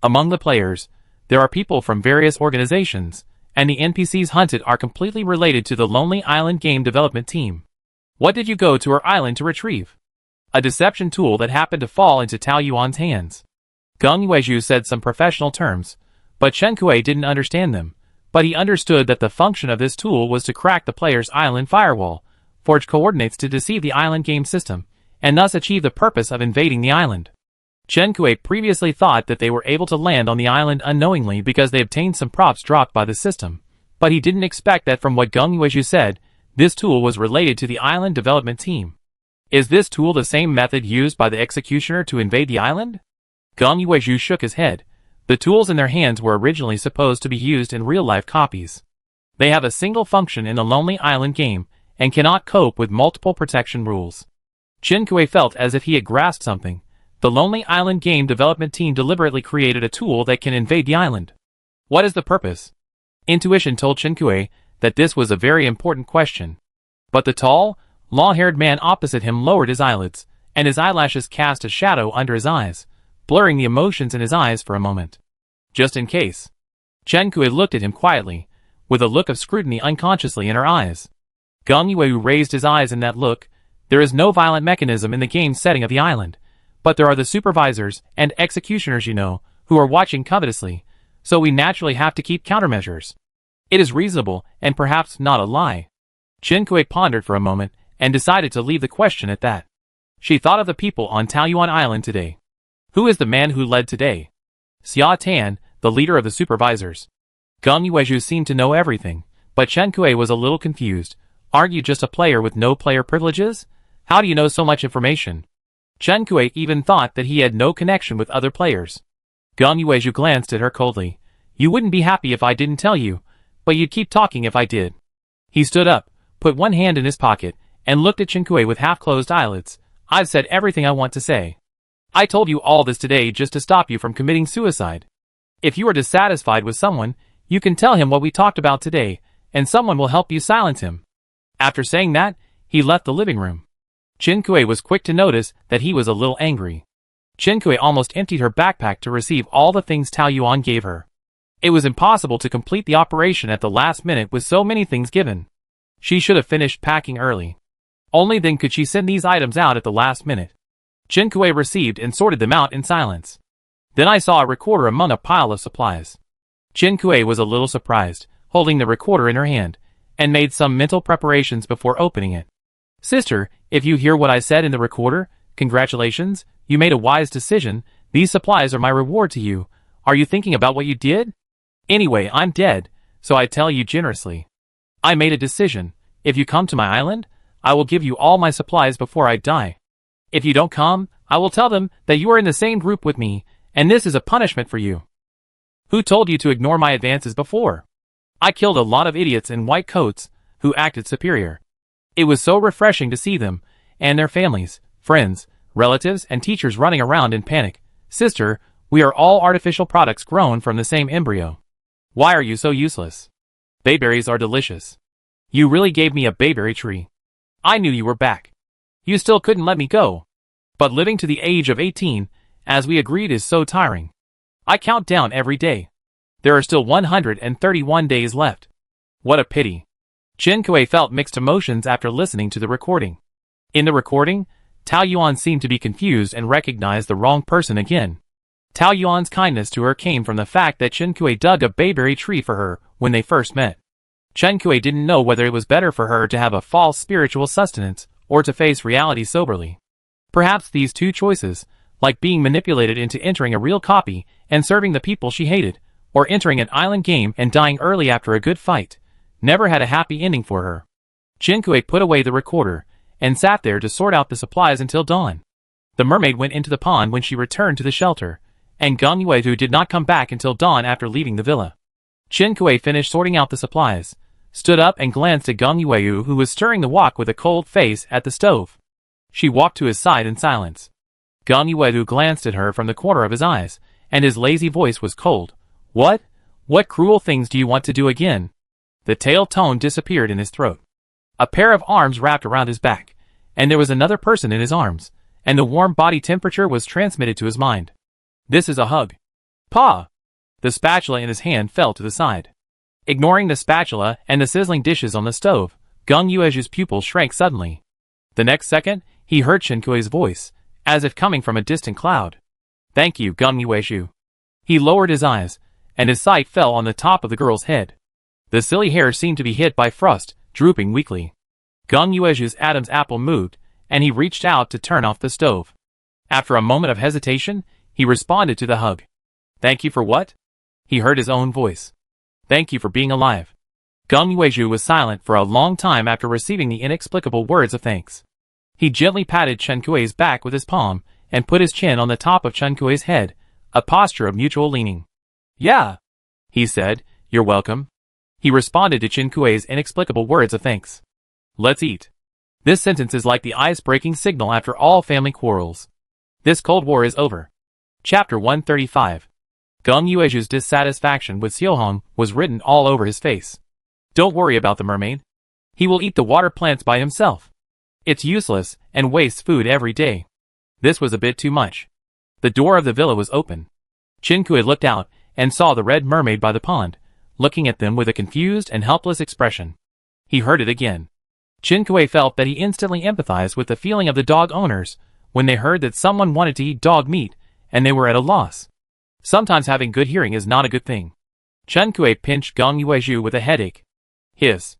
Among the players, there are people from various organizations, and the NPCs hunted are completely related to the Lonely Island game development team. What did you go to her island to retrieve? A deception tool that happened to fall into Tao Yuan's hands. Gong Yueju said some professional terms, but Chen Kuei didn't understand them. But he understood that the function of this tool was to crack the player's island firewall, forge coordinates to deceive the island game system, and thus achieve the purpose of invading the island. Chen Kuei previously thought that they were able to land on the island unknowingly because they obtained some props dropped by the system, But he didn't expect that from what Gung Yuezhu said, this tool was related to the island development team. Is this tool the same method used by the executioner to invade the island? Gung Yuezhu shook his head. The tools in their hands were originally supposed to be used in real-life copies. They have a single function in the Lonely Island game, and cannot cope with multiple protection rules. Chen Kui felt as if he had grasped something. The Lonely Island game development team deliberately created a tool that can invade the island. What is the purpose? Intuition told Chen Kui that this was a very important question. But the tall, long-haired man opposite him lowered his eyelids, and his eyelashes cast a shadow under his eyes, blurring the emotions in his eyes for a moment. Just in case. Chen Kui looked at him quietly, with a look of scrutiny unconsciously in her eyes. Gung Yuezhu raised his eyes in that look. There is no violent mechanism in the game setting of the island, but there are the supervisors and executioners who are watching covetously, so we naturally have to keep countermeasures. It is reasonable, and perhaps not a lie. Chen Kui pondered for a moment, and decided to leave the question at that. She thought of the people on Taoyuan Island today. Who is the man who led today? Xia Tan, the leader of the supervisors. Gung Yuezhu seemed to know everything, but Chen Kui was a little confused. Aren't you just a player with no player privileges? How do you know so much information? Chen Kui even thought that he had no connection with other players. Gung Yuezhu glanced at her coldly. You wouldn't be happy if I didn't tell you, but you'd keep talking if I did. He stood up, put one hand in his pocket, and looked at Chen Kui with half-closed eyelids. I've said everything I want to say. I told you all this today just to stop you from committing suicide. If you are dissatisfied with someone, you can tell him what we talked about today, and someone will help you silence him. After saying that, he left the living room. Chen Kui was quick to notice that he was a little angry. Chen Kui almost emptied her backpack to receive all the things Tao Yuan gave her. It was impossible to complete the operation at the last minute with so many things given. She should have finished packing early. Only then could she send these items out at the last minute. Chen Kui received and sorted them out in silence. Then I saw a recorder among a pile of supplies. Chen Kui was a little surprised, holding the recorder in her hand, and made some mental preparations before opening it. Sister, if you hear what I said in the recorder, congratulations, you made a wise decision. These supplies are my reward to you. Are you thinking about what you did? Anyway, I'm dead, so I tell you generously. I made a decision. If you come to my island, I will give you all my supplies before I die. If you don't come, I will tell them that you are in the same group with me, and this is a punishment for you. Who told you to ignore my advances before? I killed a lot of idiots in white coats, who acted superior. It was so refreshing to see them, and their families, friends, relatives, and teachers running around in panic. Sister, we are all artificial products grown from the same embryo. Why are you so useless? Bayberries are delicious. You really gave me a bayberry tree. I knew you were back. You still couldn't let me go. But living to the age of 18, as we agreed, is so tiring. I count down every day. There are still 131 days left. What a pity. Chen Kui felt mixed emotions after listening to the recording. In the recording, Tao Yuan seemed to be confused and recognized the wrong person again. Tao Yuan's kindness to her came from the fact that Chen Kui dug a bayberry tree for her when they first met. Chen Kui didn't know whether it was better for her to have a false spiritual sustenance or to face reality soberly. Perhaps these two choices, like being manipulated into entering a real copy and serving the people she hated, or entering an island game and dying early after a good fight, never had a happy ending for her. Chen Kui put away the recorder and sat there to sort out the supplies until dawn. The mermaid went into the pond when she returned to the shelter, and Gung Yuezhu did not come back until dawn after leaving the villa. Chen Kui finished sorting out the supplies, stood up and glanced at Gung Yuezhu, who was stirring the wok with a cold face at the stove. She walked to his side in silence. Gung Yuezhu glanced at her from the corner of his eyes, and his lazy voice was cold. What? What cruel things do you want to do again? The tail tone disappeared in his throat. A pair of arms wrapped around his back, and there was another person in his arms, and the warm body temperature was transmitted to his mind. This is a hug. Pa! The spatula in his hand fell to the side. Ignoring the spatula and the sizzling dishes on the stove, Gung Yuezhu's pupils shrank suddenly. The next second, he heard Chen Kui's voice, as if coming from a distant cloud. Thank you, Gung Yuezhu. He lowered his eyes, and his sight fell on the top of the girl's head. The silly hair seemed to be hit by frost, drooping weakly. Gung Yuezhu's Adam's apple moved, and he reached out to turn off the stove. After a moment of hesitation, he responded to the hug. Thank you for what? He heard his own voice. Thank you for being alive. Geng Yuezhu was silent for a long time after receiving the inexplicable words of thanks. He gently patted Chen Kui's back with his palm and put his chin on the top of Chen Kui's head, a posture of mutual leaning. Yeah, he said, you're welcome. He responded to Chen Kui's inexplicable words of thanks. Let's eat. This sentence is like the ice-breaking signal after all family quarrels. This Cold War is over. Chapter 135. Geng Yuezhu's dissatisfaction with Xiaohong was written all over his face. Don't worry about the mermaid. He will eat the water plants by himself. It's useless and wastes food every day. This was a bit too much. The door of the villa was open. Chen Kui looked out and saw the red mermaid by the pond, looking at them with a confused and helpless expression. He heard it again. Chen Kui felt that he instantly empathized with the feeling of the dog owners when they heard that someone wanted to eat dog meat and they were at a loss. Sometimes having good hearing is not a good thing. Chen Kui pinched Geng Yuezhu with a headache. Hiss.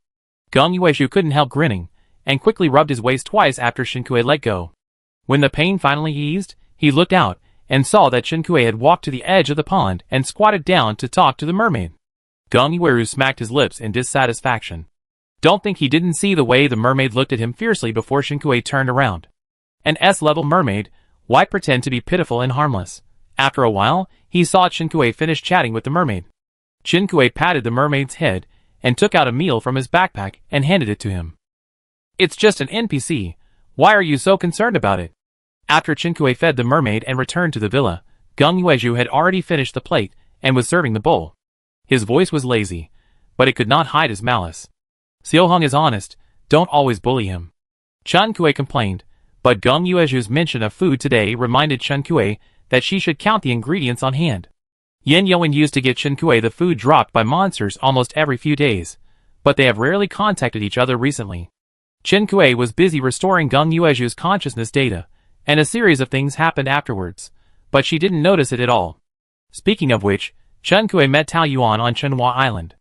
Geng Yuezhu couldn't help grinning, and quickly rubbed his waist twice after Chen Kui let go. When the pain finally eased, he looked out and saw that Chen Kui had walked to the edge of the pond and squatted down to talk to the mermaid. Geng Yuezhu smacked his lips in dissatisfaction. Don't think he didn't see the way the mermaid looked at him fiercely before Chen Kui turned around. An S-level mermaid, why pretend to be pitiful and harmless? After a while, he saw Chen Kui finish chatting with the mermaid. Chen Kui patted the mermaid's head and took out a meal from his backpack and handed it to him. It's just an NPC. Why are you so concerned about it? After Chen Kui fed the mermaid and returned to the villa, Geng Yuezhu had already finished the plate and was serving the bowl. His voice was lazy, but it could not hide his malice. Xiaohong is honest, don't always bully him. Chen Kui complained, but Geng Yuezhu's mention of food today reminded Chen Kui that she should count the ingredients on hand. Yan Yuan used to get Chen Kui the food dropped by monsters almost every few days, but they have rarely contacted each other recently. Chen Kui was busy restoring Geng Yuezhu's consciousness data, and a series of things happened afterwards, but she didn't notice it at all. Speaking of which, Chen Kui met Tao Yuan on Chenhua Island.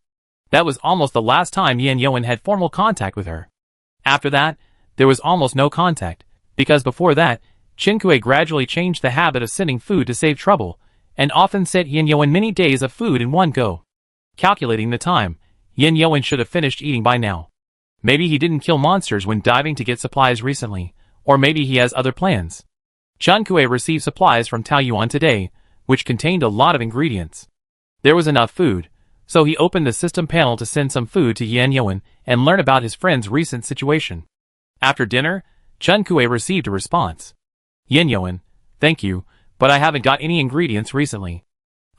That was almost the last time Yan Yuan had formal contact with her. After that, there was almost no contact, because before that, Chen Kui gradually changed the habit of sending food to save trouble, and often sent Yan Yuan many days of food in one go. Calculating the time, Yan Yuan should have finished eating by now. Maybe he didn't kill monsters when diving to get supplies recently, or maybe he has other plans. Chen Kui received supplies from Tao Yuan today, which contained a lot of ingredients. There was enough food, so he opened the system panel to send some food to Yan Yuan and learn about his friend's recent situation. After dinner, Chen Kui received a response. Yan Yuan, thank you, but I haven't got any ingredients recently.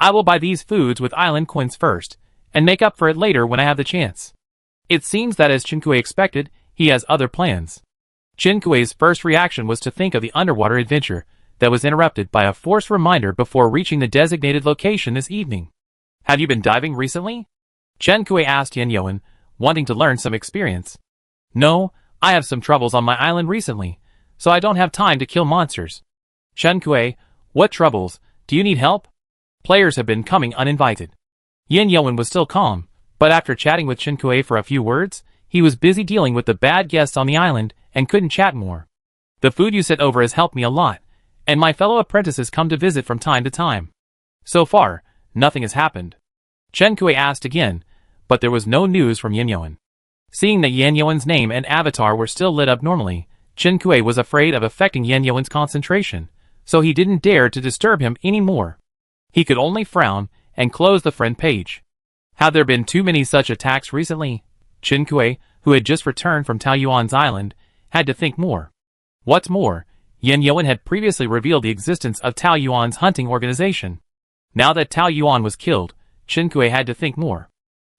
I will buy these foods with island coins first, and make up for it later when I have the chance. It seems that as Chen Kui expected, he has other plans. Chen Kui's first reaction was to think of the underwater adventure that was interrupted by a forced reminder before reaching the designated location this evening. Have you been diving recently? Chen Kui asked Yan Yuan, wanting to learn some experience. No, I have some troubles on my island recently, so I don't have time to kill monsters. Chen Kui, what troubles? Do you need help? Players have been coming uninvited. Yan Yuan was still calm, but after chatting with Chen Kui for a few words, he was busy dealing with the bad guests on the island and couldn't chat more. The food you sent over has helped me a lot, and my fellow apprentices come to visit from time to time. So far, nothing has happened. Chen Kui asked again, but there was no news from Yan Yuan. Seeing that Yan Yuan's name and avatar were still lit up normally, Chen Kui was afraid of affecting Yan Yuan's concentration, so he didn't dare to disturb him anymore. He could only frown and close the friend page. Had there been too many such attacks recently? Chen Kui, who had just returned from Tao Yuan's island, had to think more. What's more, Yan Yuan had previously revealed the existence of Tao Yuan's hunting organization. Now that Tao Yuan was killed, Chen Kui had to think more.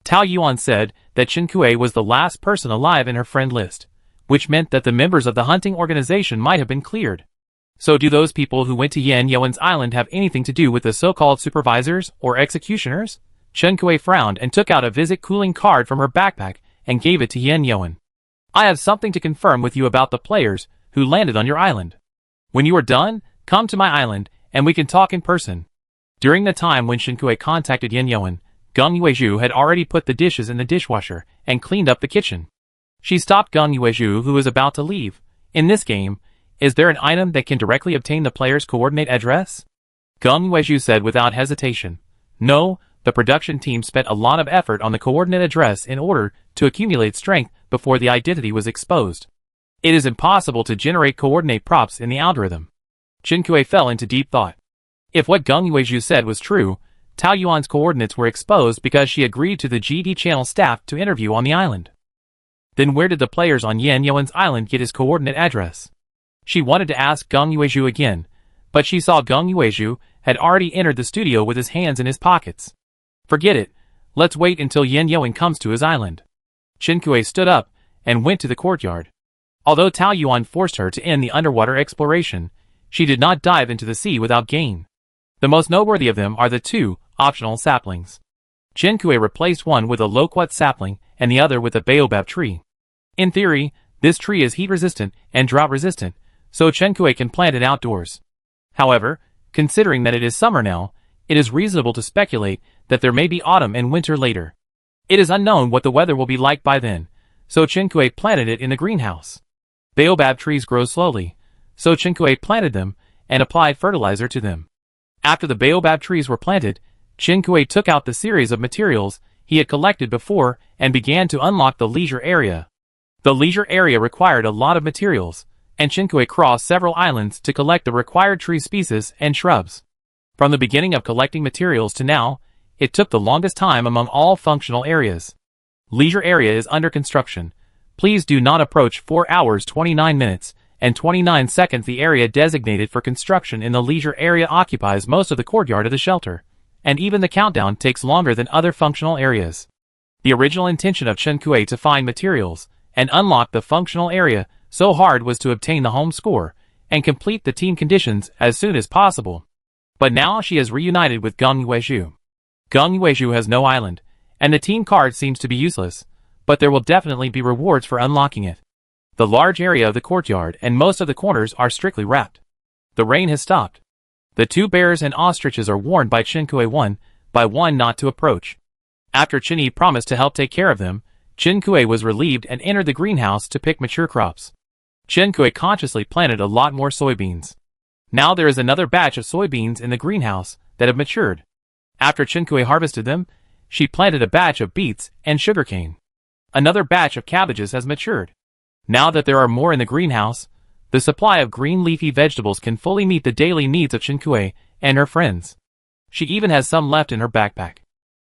Tao Yuan said that Chen Kui was the last person alive in her friend list, which meant that the members of the hunting organization might have been cleared. So do those people who went to Yan Yuan's island have anything to do with the so-called supervisors or executioners? Chen Kui frowned and took out a visit cooling card from her backpack and gave it to Yan Yuan. I have something to confirm with you about the players who landed on your island. When you are done, come to my island and we can talk in person. During the time when Chen Kui contacted Yan Yuan, Geng Yuezhu had already put the dishes in the dishwasher and cleaned up the kitchen. She stopped Geng Yuezhu, who was about to leave. In this game, is there an item that can directly obtain the player's coordinate address? Geng Yuezhu said without hesitation. No, the production team spent a lot of effort on the coordinate address in order to accumulate strength before the identity was exposed. It is impossible to generate coordinate props in the algorithm. Chen Kuei fell into deep thought. If what Geng Yuezhu said was true, Tao Yuan's coordinates were exposed because she agreed to the GD channel staff to interview on the island. Then where did the players on Yan Yuan's island get his coordinate address? She wanted to ask Geng Yuezhu again, but she saw Geng Yuezhu had already entered the studio with his hands in his pockets. Forget it, let's wait until Yan Yuan comes to his island. Chen Kuei stood up and went to the courtyard. Although Tao Yuan forced her to end the underwater exploration, she did not dive into the sea without gain. The most noteworthy of them are the two optional saplings. Chen Kuei replaced one with a loquat sapling and the other with a baobab tree. In theory, this tree is heat-resistant and drought-resistant, so Chen Kuei can plant it outdoors. However, considering that it is summer now, it is reasonable to speculate that there may be autumn and winter later. It is unknown what the weather will be like by then, so Chen Kuei planted it in the greenhouse. Baobab trees grow slowly, so Chen Kuei planted them and applied fertilizer to them. After the baobab trees were planted, Chen Kuei took out the series of materials he had collected before and began to unlock the leisure area. The leisure area required a lot of materials, and Chen Kuei crossed several islands to collect the required tree species and shrubs. From the beginning of collecting materials to now, it took the longest time among all functional areas. Leisure area is under construction. Please do not approach 4 hours 29 minutes and 29 seconds. The area designated for construction in the leisure area occupies most of the courtyard of the shelter, and even the countdown takes longer than other functional areas. The original intention of Chen Kuei to find materials and unlock the functional area so hard was to obtain the home score and complete the team conditions as soon as possible. But now she is reunited with Geng Yuezhu. Geng Yuezhu has no island, and the team card seems to be useless, but there will definitely be rewards for unlocking it. The large area of the courtyard and most of the corners are strictly wrapped. The rain has stopped. The two bears and ostriches are warned by Chen Kuei one by one not to approach. After Chen Yi promised to help take care of them, Chen Kuei was relieved and entered the greenhouse to pick mature crops. Chen Kuei consciously planted a lot more soybeans. Now there is another batch of soybeans in the greenhouse that have matured. After Chen Kuei harvested them, she planted a batch of beets and sugarcane. Another batch of cabbages has matured. Now that there are more in the greenhouse, the supply of green leafy vegetables can fully meet the daily needs of Chen Kuei and her friends. She even has some left in her backpack.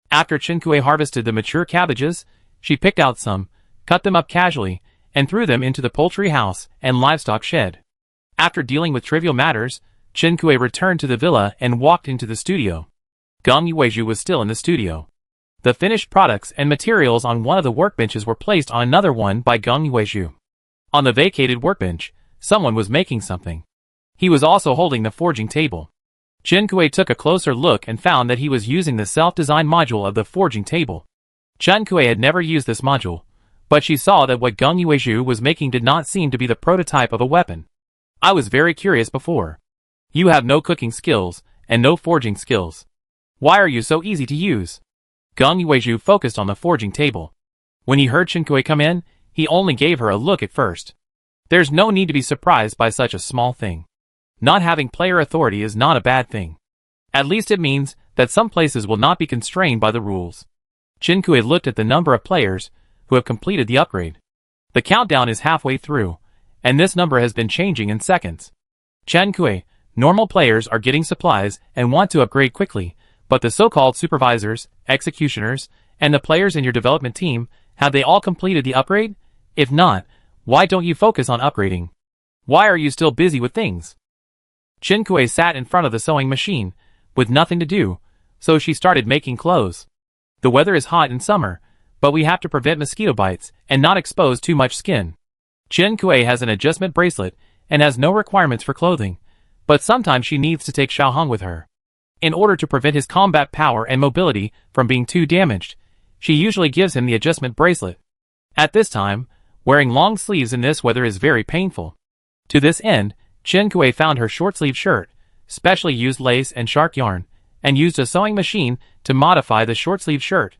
After Chen Kuei harvested the mature cabbages, she picked out some, cut them up casually, and threw them into the poultry house and livestock shed. After dealing with trivial matters, Chen Kuei returned to the villa and walked into the studio. Geng Yuezhu was still in the studio. The finished products and materials on one of the workbenches were placed on another one by Geng Yuezhu. On the vacated workbench, someone was making something. He was also holding the forging table. Chen Kuei took a closer look and found that he was using the self-designed module of the forging table. Chen Kuei had never used this module, but she saw that what Geng Yuezhu was making did not seem to be the prototype of a weapon. I was very curious before. You have no cooking skills and no forging skills. Why are you so easy to use? Geng Yuezhu focused on the forging table. When he heard Chen Kuei come in, he only gave her a look at first. There's no need to be surprised by such a small thing. Not having player authority is not a bad thing. At least it means that some places will not be constrained by the rules. Chen Kuei looked at the number of players who have completed the upgrade. The countdown is halfway through, and this number has been changing in seconds. Chen Kuei, normal players are getting supplies and want to upgrade quickly, but the so-called supervisors, executioners, and the players in your development team, have they all completed the upgrade? If not, why don't you focus on upgrading? Why are you still busy with things? Chen Kuei sat in front of the sewing machine, with nothing to do, so she started making clothes. The weather is hot in summer, but we have to prevent mosquito bites and not expose too much skin. Chen Kuei has an adjustment bracelet and has no requirements for clothing, but sometimes she needs to take Xiaohong with her. In order to prevent his combat power and mobility from being too damaged, she usually gives him the adjustment bracelet. At this time, wearing long sleeves in this weather is very painful. To this end, Chen Kuei found her short-sleeve shirt, specially used lace and shark yarn, and used a sewing machine to modify the short-sleeve shirt.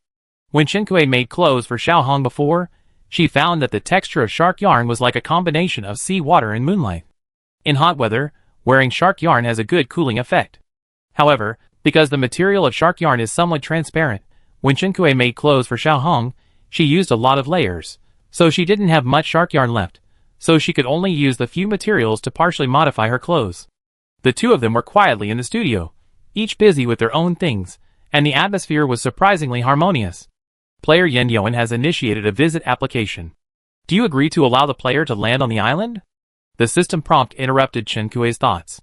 When Chen Kuei made clothes for Xiaohong before, she found that the texture of shark yarn was like a combination of sea water and moonlight. In hot weather, wearing shark yarn has a good cooling effect. However, Because the material of shark yarn is somewhat transparent, when Chen Kuei made clothes for Xiao Hong, she used a lot of layers, so she didn't have much shark yarn left, so she could only use the few materials to partially modify her clothes. The two of them were quietly in the studio, each busy with their own things, and the atmosphere was surprisingly harmonious. Player Yen Yoan has initiated a visit application. Do you agree to allow the player to land on the island? The system prompt interrupted Chen Kuei's thoughts.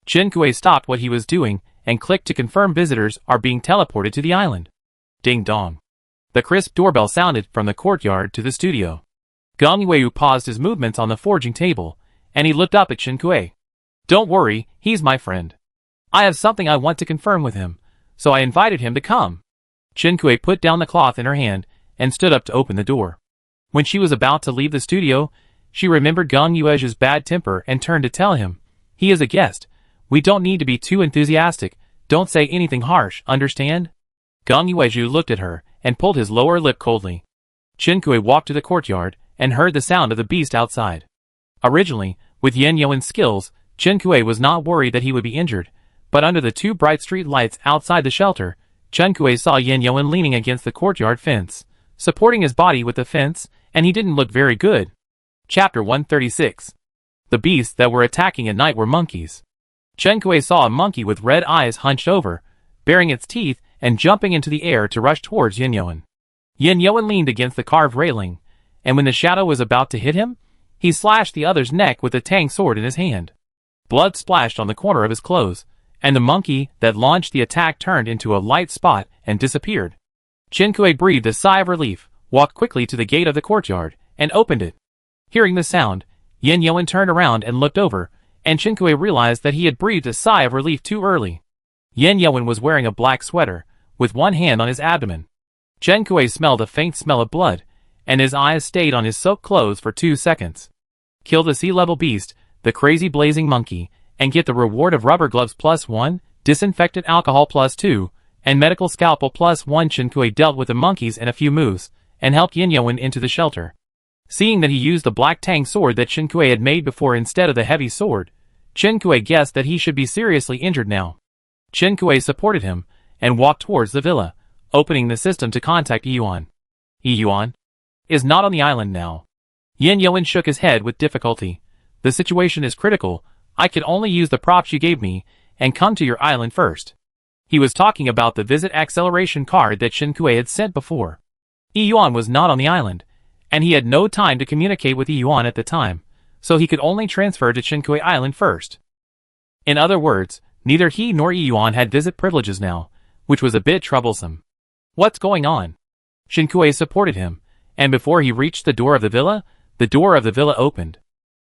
Chen Kuei stopped what he was doing and clicked to confirm visitors are being teleported to the island. Ding dong. The crisp doorbell sounded from the courtyard to the studio. Gong Yueyu paused his movements on the forging table, and he looked up at Chen Kuei. Don't worry, he's my friend. I have something I want to confirm with him, so I invited him to come. Chen Kuei put down the cloth in her hand and stood up to open the door. When she was about to leave the studio, she remembered Gong Yueju's bad temper and turned to tell him, he is a guest. We don't need to be too enthusiastic. Don't say anything harsh, understand? Gong Yueju looked at her and pulled his lower lip coldly. Chen Kuei walked to the courtyard and heard the sound of the beast outside. Originally, with Yen Yoan's skills, Chen Kuei was not worried that he would be injured, but under the two bright street lights outside the shelter, Chen Kuei saw Yen Yoan leaning against the courtyard fence, supporting his body with the fence, and he didn't look very good. Chapter 136. The beasts that were attacking at night were monkeys. Chen Kuei saw a monkey with red eyes hunched over, baring its teeth and jumping into the air to rush towards Yen Yoan. Yen Yoan leaned against the carved railing, and when the shadow was about to hit him, he slashed the other's neck with a tang sword in his hand. Blood splashed on the corner of his clothes, and the monkey that launched the attack turned into a light spot and disappeared. Chen Kuei breathed a sigh of relief, walked quickly to the gate of the courtyard, and opened it. Hearing the sound, Yen Yoan turned around and looked over, and Chen Kuei realized that he had breathed a sigh of relief too early. Yen Yoan was wearing a black sweater, with one hand on his abdomen. Chen Kuei smelled a faint smell of blood, and his eyes stayed on his soaked clothes for 2 seconds. Kill the sea-level beast, the crazy blazing monkey, and get the reward of rubber gloves +1, disinfectant alcohol +2, and medical scalpel +1. Chen Kuei dealt with the monkeys in a few moves, and helped Yen Yoan into the shelter. Seeing that he used the black tang sword that Chen Kuei had made before instead of the heavy sword, Chen Kuei guessed that he should be seriously injured now. Chen Kuei supported him, and walked towards the villa, opening the system to contact Yuan. Yuan is not on the island now. Yen Yoan shook his head with difficulty. The situation is critical. I can only use the props you gave me, and come to your island first. He was talking about the visit acceleration card that Chen Kuei had sent before. Yuan was not on the island, and he had no time to communicate with Yuan at the time, so he could only transfer to Chen Kuei Island first. In other words, neither he nor Yuan had visit privileges now, which was a bit troublesome. What's going on? Chen Kuei supported him, and before he reached the door of the villa opened.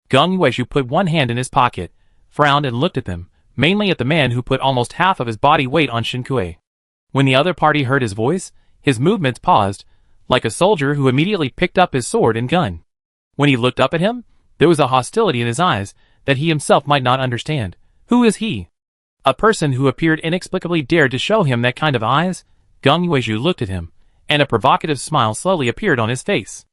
Gong Yueju put one hand in his pocket, frowned and looked at them, mainly at the man who put almost half of his body weight on Chen Kuei. When the other party heard his voice, his movements paused, like a soldier who immediately picked up his sword and gun. When he looked up at him, there was a hostility in his eyes that he himself might not understand. Who is he? A person who appeared inexplicably dared to show him that kind of eyes? Gong Yueju looked at him, and a provocative smile slowly appeared on his face.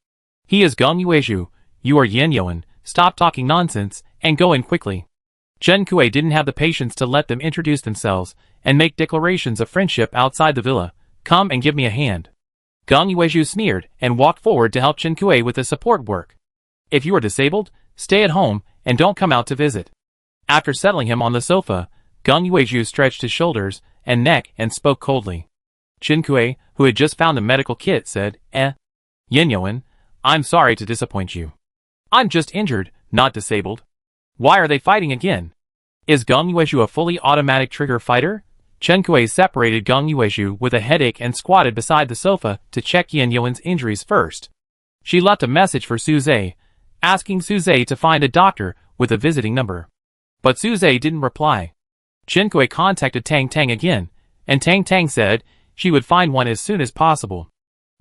He is Gong Yueju, you are Yen Yoan, stop talking nonsense, and go in quickly. Chen Kuei didn't have the patience to let them introduce themselves, and make declarations of friendship outside the villa. Come and give me a hand. Gong Yueju sneered, and walked forward to help Chen Kuei with the support work. If you are disabled, stay at home, and don't come out to visit. After settling him on the sofa, Gong Yueju stretched his shoulders and neck and spoke coldly. Chen Kuei, who had just found a medical kit, said, Yen Yoan, I'm sorry to disappoint you. I'm just injured, not disabled. Why are they fighting again? Is Gong Yueju a fully automatic trigger fighter? Chen Kuei separated Gong Yueju with a headache and squatted beside the sofa to check Yen Yoan's injuries first. She left a message for Suze, asking Suze to find a doctor with a visiting number. But Suze didn't reply. Chen Kuei contacted Tang Tang again, and Tang Tang said she would find one as soon as possible.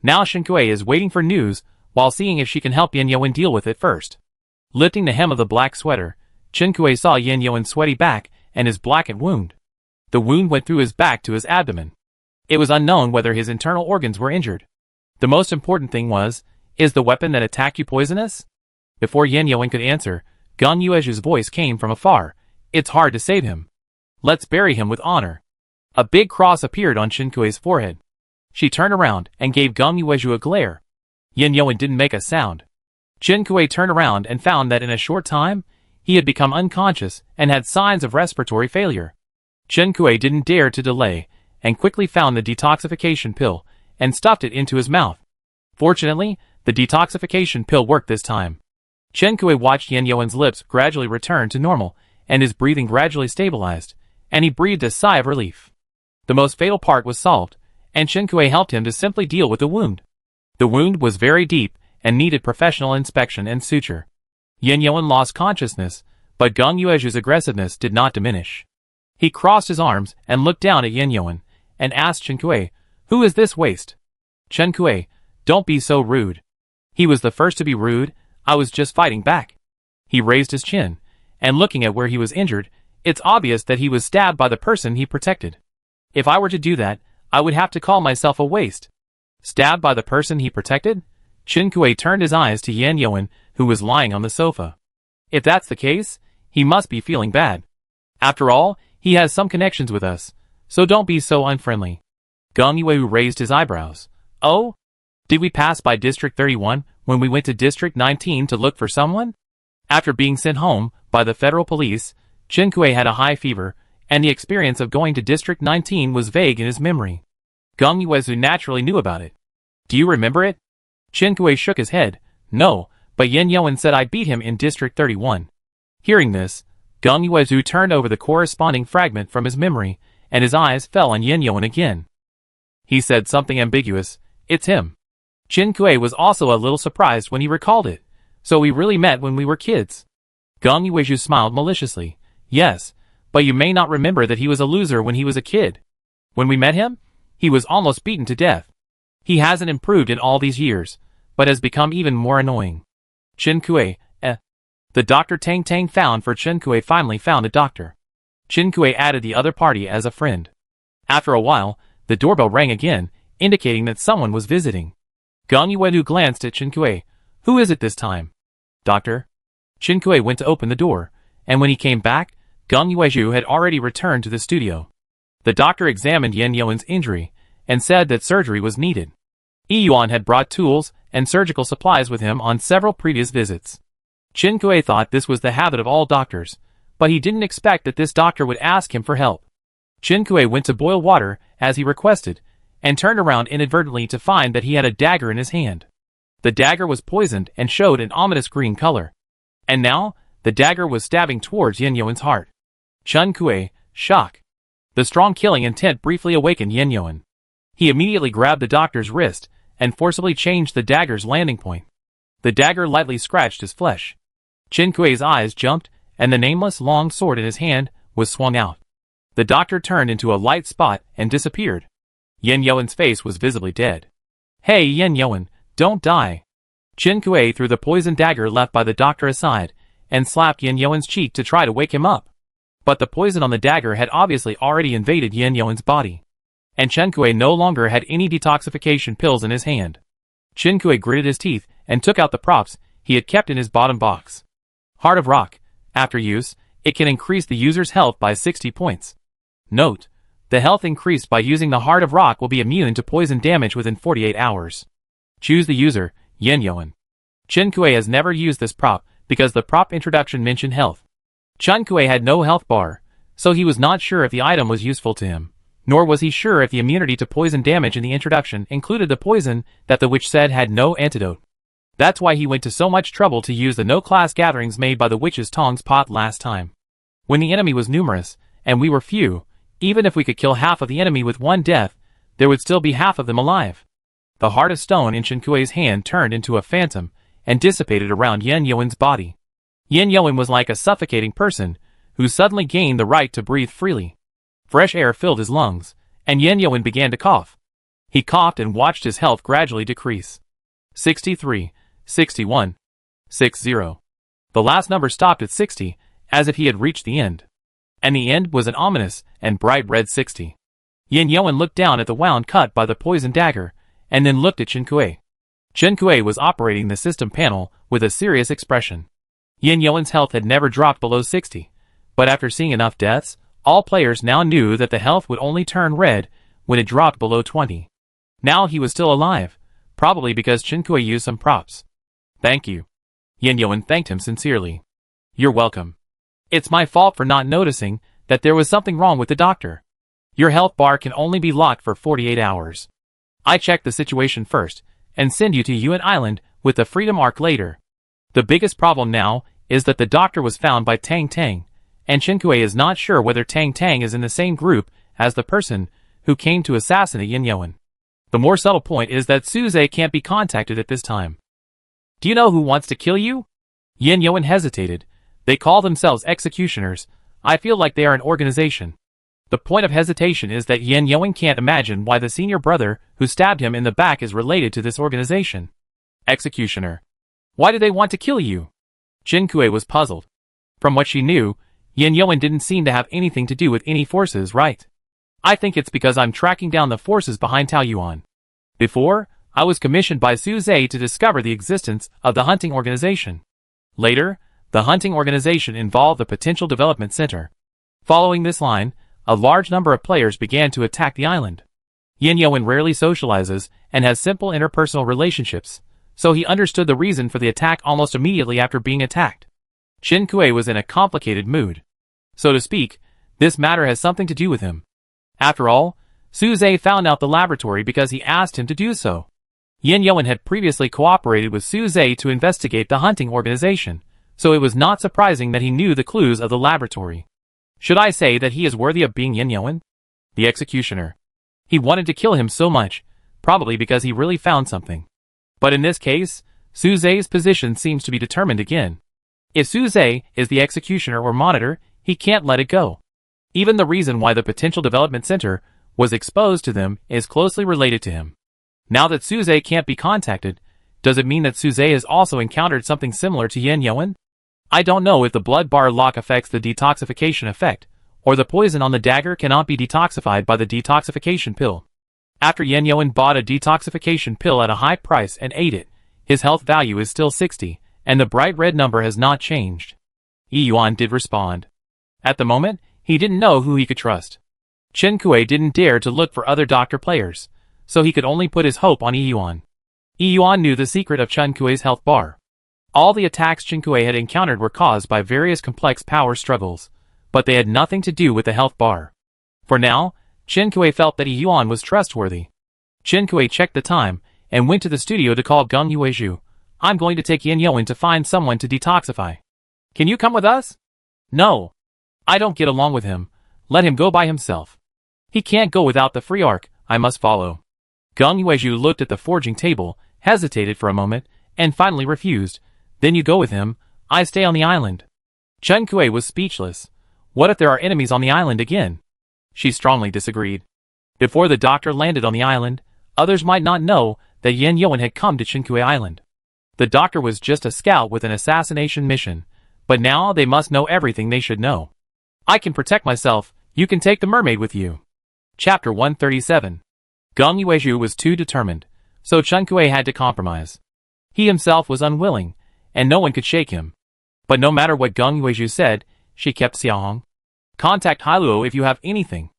Now Chen Kuei is waiting for news while seeing if she can help Yen Yoan deal with it first. Lifting the hem of the black sweater, Chen Kuei saw Yen Yoan's sweaty back and his blackened wound. The wound went through his back to his abdomen. It was unknown whether his internal organs were injured. The most important thing was, is the weapon that attacked you poisonous? Before Yen Yoan could answer, Gong Yueju's voice came from afar. It's hard to save him. Let's bury him with honor. A big cross appeared on Chen Kui's forehead. She turned around and gave Geng Yuezhu a glare. Yin Yuan didn't make a sound. Chen Kui turned around and found that in a short time, he had become unconscious and had signs of respiratory failure. Chen Kui didn't dare to delay, and quickly found the detoxification pill, and stuffed it into his mouth. Fortunately, the detoxification pill worked this time. Chen Kui watched Yin Yuan's lips gradually return to normal, and his breathing gradually stabilized, and he breathed a sigh of relief. The most fatal part was solved, and Chen Kui helped him to simply deal with the wound. The wound was very deep, and needed professional inspection and suture. Yin Yuan lost consciousness, but Geng Yuezhu's aggressiveness did not diminish. He crossed his arms and looked down at Yin Yuan, and asked Chen Kui, "Who is this waste?" "Chen Kui, don't be so rude." "He was the first to be rude, I was just fighting back." He raised his chin, and looking at where he was injured, it's obvious that he was stabbed by the person he protected. If I were to do that, I would have to call myself a waste. Stabbed by the person he protected? Chen Kui turned his eyes to Yin Yuan, who was lying on the sofa. If that's the case, he must be feeling bad. After all, he has some connections with us, so don't be so unfriendly. Geng Yuezhu raised his eyebrows. Oh? Did we pass by District 31 when we went to District 19 to look for someone? After being sent home by the federal police, Chen Kui had a high fever, and the experience of going to District 19 was vague in his memory. Geng Yuezhu naturally knew about it. Do you remember it? Chen Kui shook his head. No, but Yin Yuan said I beat him in District 31. Hearing this, Geng Yuezhu turned over the corresponding fragment from his memory, and his eyes fell on Yin Yuan again. He said something ambiguous. It's him. Chen Kui was also a little surprised when he recalled it. So we really met when we were kids. Geng Yuezhu smiled maliciously. Yes, but you may not remember that he was a loser when he was a kid. When we met him, he was almost beaten to death. He hasn't improved in all these years, but has become even more annoying. Chen Kui, The doctor Tang Tang found for Chen Kui finally found a doctor. Chen Kui added the other party as a friend. After a while, the doorbell rang again, indicating that someone was visiting. Geng Yuezhu glanced at Chen Kui. Who is it this time? Doctor? Chen Kui went to open the door, and when he came back, Geng Yuezhu had already returned to the studio. The doctor examined Yin Yuan's injury, and said that surgery was needed. Yuan had brought tools and surgical supplies with him on several previous visits. Chen Kui thought this was the habit of all doctors, but he didn't expect that this doctor would ask him for help. Chen Kui went to boil water, as he requested, and turned around inadvertently to find that he had a dagger in his hand. The dagger was poisoned and showed an ominous green color. And now, the dagger was stabbing towards Yin Yuan's heart. Chen Kui, shock. The strong killing intent briefly awakened Yin Yuan. He immediately grabbed the doctor's wrist, and forcibly changed the dagger's landing point. The dagger lightly scratched his flesh. Chen Kui's eyes jumped, and the nameless long sword in his hand was swung out. The doctor turned into a light spot and disappeared. Yin Yuan's face was visibly dead. Hey Yin Yuan, don't die. Chen Kui threw the poisoned dagger left by the doctor aside, and slapped Yin Yuan's cheek to try to wake him up. But the poison on the dagger had obviously already invaded Yin Yuan's body. And Chen Kui no longer had any detoxification pills in his hand. Chen Kui gritted his teeth and took out the props he had kept in his bottom box. Heart of Rock. After use, it can increase the user's health by 60 points. Note: the health increased by using the Heart of Rock will be immune to poison damage within 48 hours. Choose the user, Yin Yuan. Chen Kui has never used this prop because the prop introduction mentioned health. Chen Kui had no health bar, so he was not sure if the item was useful to him, nor was he sure if the immunity to poison damage in the introduction included the poison that the witch said had no antidote. That's why he went to so much trouble to use the no-class gatherings made by the witch's tongs pot last time. When the enemy was numerous, and we were few, even if we could kill half of the enemy with one death, there would still be half of them alive. The heart of stone in Chen Kui's hand turned into a phantom, and dissipated around Yin Yuan's body. Yin Yuan was like a suffocating person, who suddenly gained the right to breathe freely. Fresh air filled his lungs, and Yin Yuan began to cough. He coughed and watched his health gradually decrease. 63, 61, 60. The last number stopped at 60, as if he had reached the end. And the end was an ominous and bright red 60. Yin Yuan looked down at the wound cut by the poison dagger, and then looked at Chen Kui. Chen Kui was operating the system panel with a serious expression. Yin Yuan's health had never dropped below 60, but after seeing enough deaths, All players now knew that the health would only turn red when it dropped below 20. Now he was still alive, probably because Chinkui used some props. Thank you. Yin Yoan thanked him sincerely. You're welcome. It's my fault for not noticing that there was something wrong with the doctor. Your health bar can only be locked for 48 hours. I checked the situation first and send you to Yuan Island with the Freedom Arc later. The biggest problem now is that the doctor was found by Tang Tang, and Chinkui is not sure whether Tang Tang is in the same group as the person who came to assassinate Yin Yoan. The more subtle point is that Suze can't be contacted at this time. Do you know who wants to kill you? Yin Yoan hesitated. They call themselves executioners. I feel like they are an organization. The point of hesitation is that Yin Yoan can't imagine why the senior brother who stabbed him in the back is related to this organization. Executioner. Why do they want to kill you? Chinkui was puzzled. From what she knew, Yin Yoan didn't seem to have anything to do with any forces, right? I think it's because I'm tracking down the forces behind Taoyuan. Before, I was commissioned by Suze to discover the existence of the hunting organization. Later, the hunting organization involved the Potential Development Center. Following this line, a large number of players began to attack the island. Yin Yoan rarely socializes and has simple interpersonal relationships, so he understood the reason for the attack almost immediately after being attacked. Chinkui was in a complicated mood. So to speak, this matter has something to do with him. After all, Suze found out the laboratory because he asked him to do so. Yin Yoan had previously cooperated with Suze to investigate the hunting organization, so it was not surprising that he knew the clues of the laboratory. Should I say that he is worthy of being Yin Yoan? The executioner. He wanted to kill him so much, probably because he really found something. But in this case, Suze's position seems to be determined again. If Suze is the executioner or monitor, he can't let it go. Even the reason why the Potential Development Center was exposed to them is closely related to him. Now that Suze can't be contacted, does it mean that Suze has also encountered something similar to Yin Yoan? I don't know if the blood bar lock affects the detoxification effect, or the poison on the dagger cannot be detoxified by the detoxification pill. After Yin Yoan bought a detoxification pill at a high price and ate it, his health value is still 60, and the bright red number has not changed. Yuan did respond. At the moment, he didn't know who he could trust. Chinkui didn't dare to look for other doctor players, so he could only put his hope on Yuan. Yuan knew the secret of Chinkui's health bar. All the attacks Chinkui had encountered were caused by various complex power struggles, but they had nothing to do with the health bar. For now, Chinkui felt that Yuan was trustworthy. Chinkui checked the time and went to the studio to call Gung Yuezhu. I'm going to take Yin Yoan to find someone to detoxify. Can you come with us? No. I don't get along with him. Let him go by himself. He can't go without the free arc. I must follow. Gung Yuezhu looked at the forging table, hesitated for a moment, and finally refused. Then you go with him. I stay on the island. Chinkui was speechless. What if there are enemies on the island again? She strongly disagreed. Before the doctor landed on the island, others might not know that Yin Yoan had come to Chinkui Island. The doctor was just a scout with an assassination mission, but now they must know everything they should know. I can protect myself. You can take the mermaid with you. Chapter 137. Gung Yuezhu was too determined, so Chinkui had to compromise. He himself was unwilling, and no one could shake him. But no matter what Gung Yuezhu said, she kept Xiaohong. Contact Hailuo if you have anything.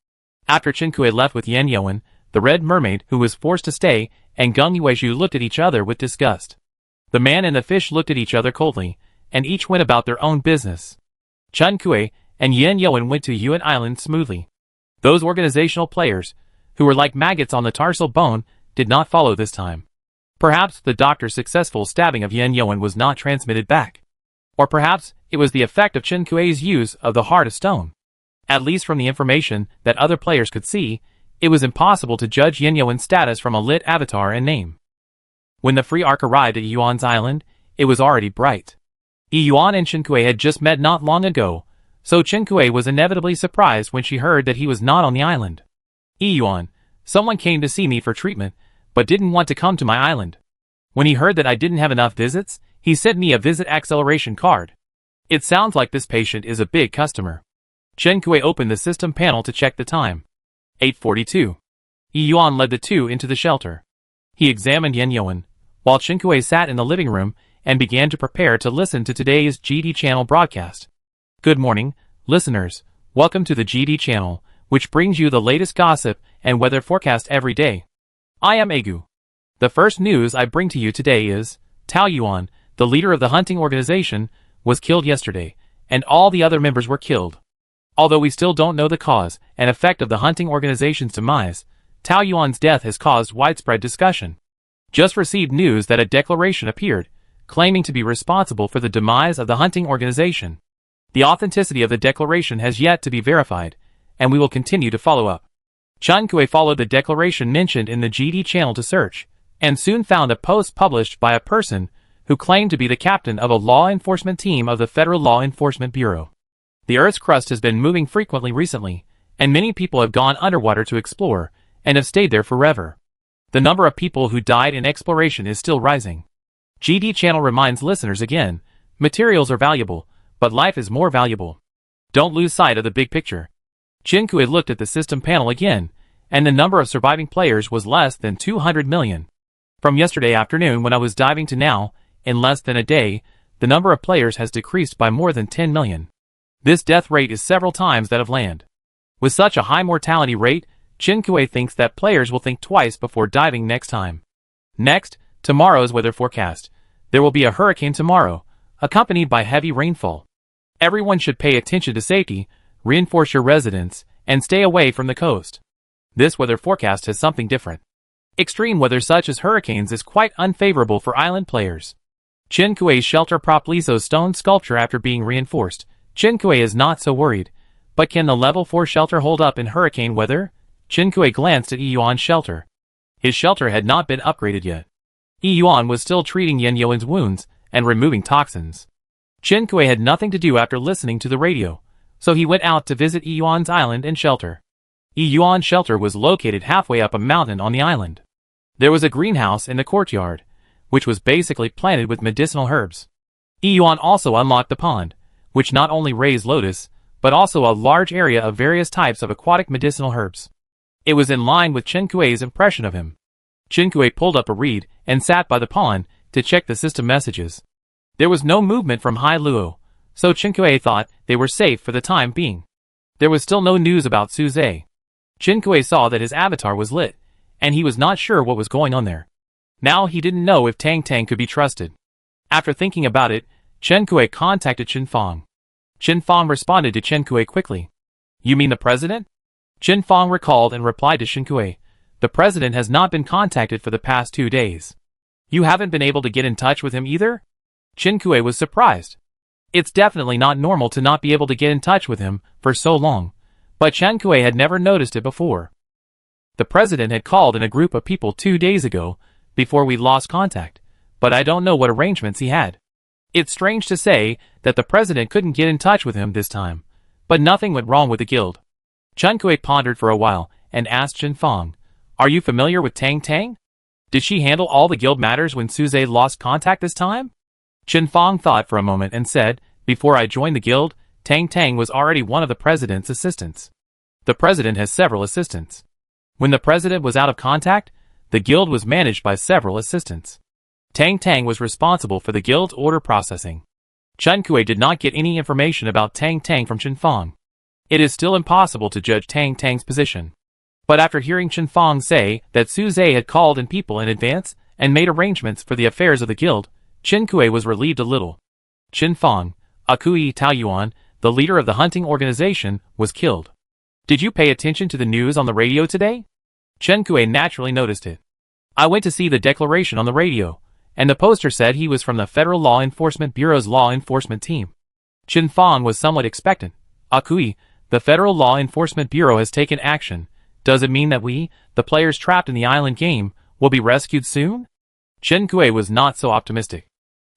After Chinkui left with Yin Yoan, the red mermaid who was forced to stay, and Gung Yuezhu looked at each other with disgust. The man and the fish looked at each other coldly, and each went about their own business. Chinkui and Yin Yoan went to Yuan Island smoothly. Those organizational players, who were like maggots on the tarsal bone, did not follow this time. Perhaps the doctor's successful stabbing of Yin Yoan was not transmitted back. Or perhaps it was the effect of Chinkui's use of the Heart of Stone. At least from the information that other players could see, it was impossible to judge Yin Yoan's status from a lit avatar and name. When the free arc arrived at Yuan's island, it was already bright. Yuan and Chinkui had just met not long ago, so Chinkui was inevitably surprised when she heard that he was not on the island. Yuan, someone came to see me for treatment, but didn't want to come to my island. When he heard that I didn't have enough visits, he sent me a visit acceleration card. It sounds like this patient is a big customer. Chinkui opened the system panel to check the time. 8:42. Yuan led the two into the shelter. He examined Yin Yoan, while Chinkui sat in the living room and began to prepare to listen to today's GD channel broadcast. Good morning, listeners. Welcome to the GD channel, which brings you the latest gossip and weather forecast every day. I am Agu. The first news I bring to you today is, Tao Yuan, the leader of the hunting organization, was killed yesterday, and all the other members were killed. Although we still don't know the cause and effect of the hunting organization's demise, Tao Yuan's death has caused widespread discussion. Just received news that a declaration appeared, claiming to be responsible for the demise of the hunting organization. The authenticity of the declaration has yet to be verified, and we will continue to follow up. Chen Kui followed the declaration mentioned in the GD channel to search, and soon found a post published by a person who claimed to be the captain of a law enforcement team of the Federal Law Enforcement Bureau. The Earth's crust has been moving frequently recently, and many people have gone underwater to explore, and have stayed there forever. The number of people who died in exploration is still rising. GD channel reminds listeners again, materials are valuable, but life is more valuable. Don't lose sight of the big picture. Chen Kui looked at the system panel again, and the number of surviving players was less than 200 million. From yesterday afternoon when I was diving to now, in less than a day, the number of players has decreased by more than 10 million. This death rate is several times that of land. With such a high mortality rate, Chen Kui thinks that players will think twice before diving next time. Next, tomorrow's weather forecast. There will be a hurricane tomorrow, accompanied by heavy rainfall. Everyone should pay attention to safety, reinforce your residence, and stay away from the coast. This weather forecast has something different. Extreme weather such as hurricanes is quite unfavorable for island players. Chen Kui's shelter prop Liso's stone sculpture after being reinforced. Chen Kui is not so worried. But can the level 4 shelter hold up in hurricane weather? Chen Kui glanced at Yuan's shelter. His shelter had not been upgraded yet. Yuan was still treating Yen Yuan's wounds and removing toxins. Chen Kui had nothing to do after listening to the radio, so he went out to visit Yuan's island and shelter. Yuan's shelter was located halfway up a mountain on the island. There was a greenhouse in the courtyard, which was basically planted with medicinal herbs. Yuan also unlocked the pond, which not only raised lotus, but also a large area of various types of aquatic medicinal herbs. It was in line with Chen Kui's impression of him. Chen Kui pulled up a reed and sat by the pond to check the system messages. There was no movement from Hai Luo, so Chen Kui thought they were safe for the time being. There was still no news about Su Zhe. Chen Kui saw that his avatar was lit, and he was not sure what was going on there. Now he didn't know if Tang Tang could be trusted. After thinking about it, Chen Kui contacted Chen Fong. Chen Fong responded to Chen Kui quickly. You mean the president? Chen Fong recalled and replied to Chen Kui. The president has not been contacted for the past 2 days. You haven't been able to get in touch with him either? Chen Kui was surprised. It's definitely not normal to not be able to get in touch with him for so long, but Chen Kui had never noticed it before. The president had called in a group of people 2 days ago, before we lost contact, but I don't know what arrangements he had. It's strange to say that the president couldn't get in touch with him this time, but nothing went wrong with the guild. Chen Kui pondered for a while and asked Chen Fong, are you familiar with Tang Tang? Did she handle all the guild matters when Su Zhe lost contact this time? Chen Fong thought for a moment and said, before I joined the guild, Tang Tang was already one of the president's assistants. The president has several assistants. When the president was out of contact, the guild was managed by several assistants. Tang Tang was responsible for the guild's order processing. Chen Kui did not get any information about Tang Tang from Chen Fong. It is still impossible to judge Tang Tang's position. But after hearing Chen Fong say that Su Zhe had called in people in advance and made arrangements for the affairs of the guild, Chen Kui was relieved a little. Chen Fong, Akui Tao Yuan, the leader of the hunting organization, was killed. Did you pay attention to the news on the radio today? Chen Kui naturally noticed it. I went to see the declaration on the radio, and the poster said he was from the Federal Law Enforcement Bureau's law enforcement team. Chen Fong was somewhat expectant. Akui, the Federal Law Enforcement Bureau has taken action. Does it mean that we, the players trapped in the island game, will be rescued soon? Chen Kui was not so optimistic.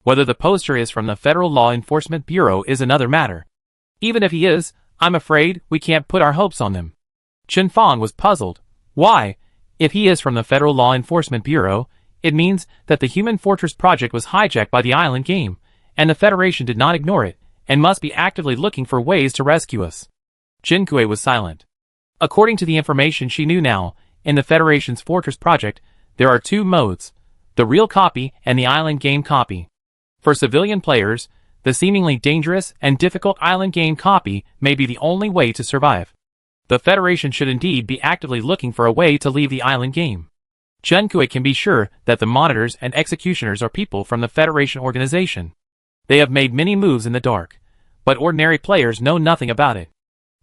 Whether the poster is from the Federal Law Enforcement Bureau is another matter. Even if he is, I'm afraid we can't put our hopes on them. Chen Fong was puzzled. Why? If he is from the Federal Law Enforcement Bureau, it means that the Human Fortress project was hijacked by the island game, and the Federation did not ignore it, and must be actively looking for ways to rescue us. Chen Kui was silent. According to the information she knew now, in the Federation's Fortress project, there are 2 modes, the real copy and the island game copy. For civilian players, the seemingly dangerous and difficult island game copy may be the only way to survive. The Federation should indeed be actively looking for a way to leave the island game. Chen Kui can be sure that the monitors and executioners are people from the Federation organization. They have made many moves in the dark, but ordinary players know nothing about it.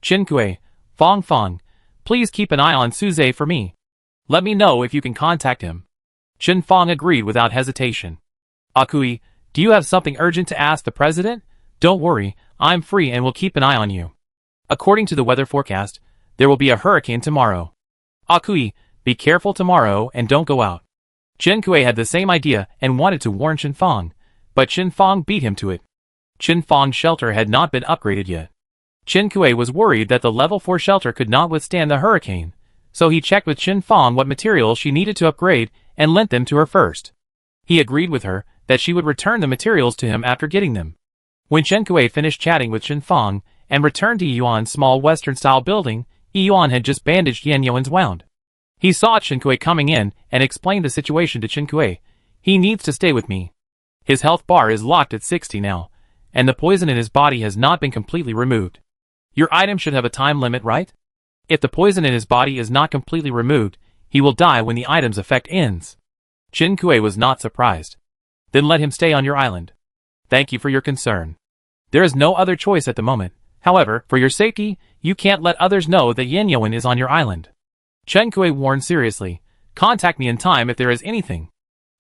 Chen Kui, Fong, please keep an eye on Suze for me. Let me know if you can contact him. Chen Fong agreed without hesitation. Akui, do you have something urgent to ask the president? Don't worry, I'm free and will keep an eye on you. According to the weather forecast, there will be a hurricane tomorrow. Akui, be careful tomorrow and don't go out. Chen Kui had the same idea and wanted to warn Chen Fong, but Chen Fong beat him to it. Chen Fong's shelter had not been upgraded yet. Chen Kui was worried that the level 4 shelter could not withstand the hurricane, so he checked with Chen Fong what materials she needed to upgrade and lent them to her first. He agreed with her that she would return the materials to him after getting them. When Chen Kui finished chatting with Chen Fong and returned to Yuan's small western-style building, Yuan had just bandaged Yan Yuan's wound. He saw Chen Kui coming in and explained the situation to Chen Kui. He needs to stay with me. His health bar is locked at 60 now, and the poison in his body has not been completely removed. Your item should have a time limit, right? If the poison in his body is not completely removed, he will die when the item's effect ends. Chen Kui was not surprised. Then let him stay on your island. Thank you for your concern. There is no other choice at the moment. However, for your safety, you can't let others know that Yan Yuan is on your island. Chen Kui warned seriously. Contact me in time if there is anything.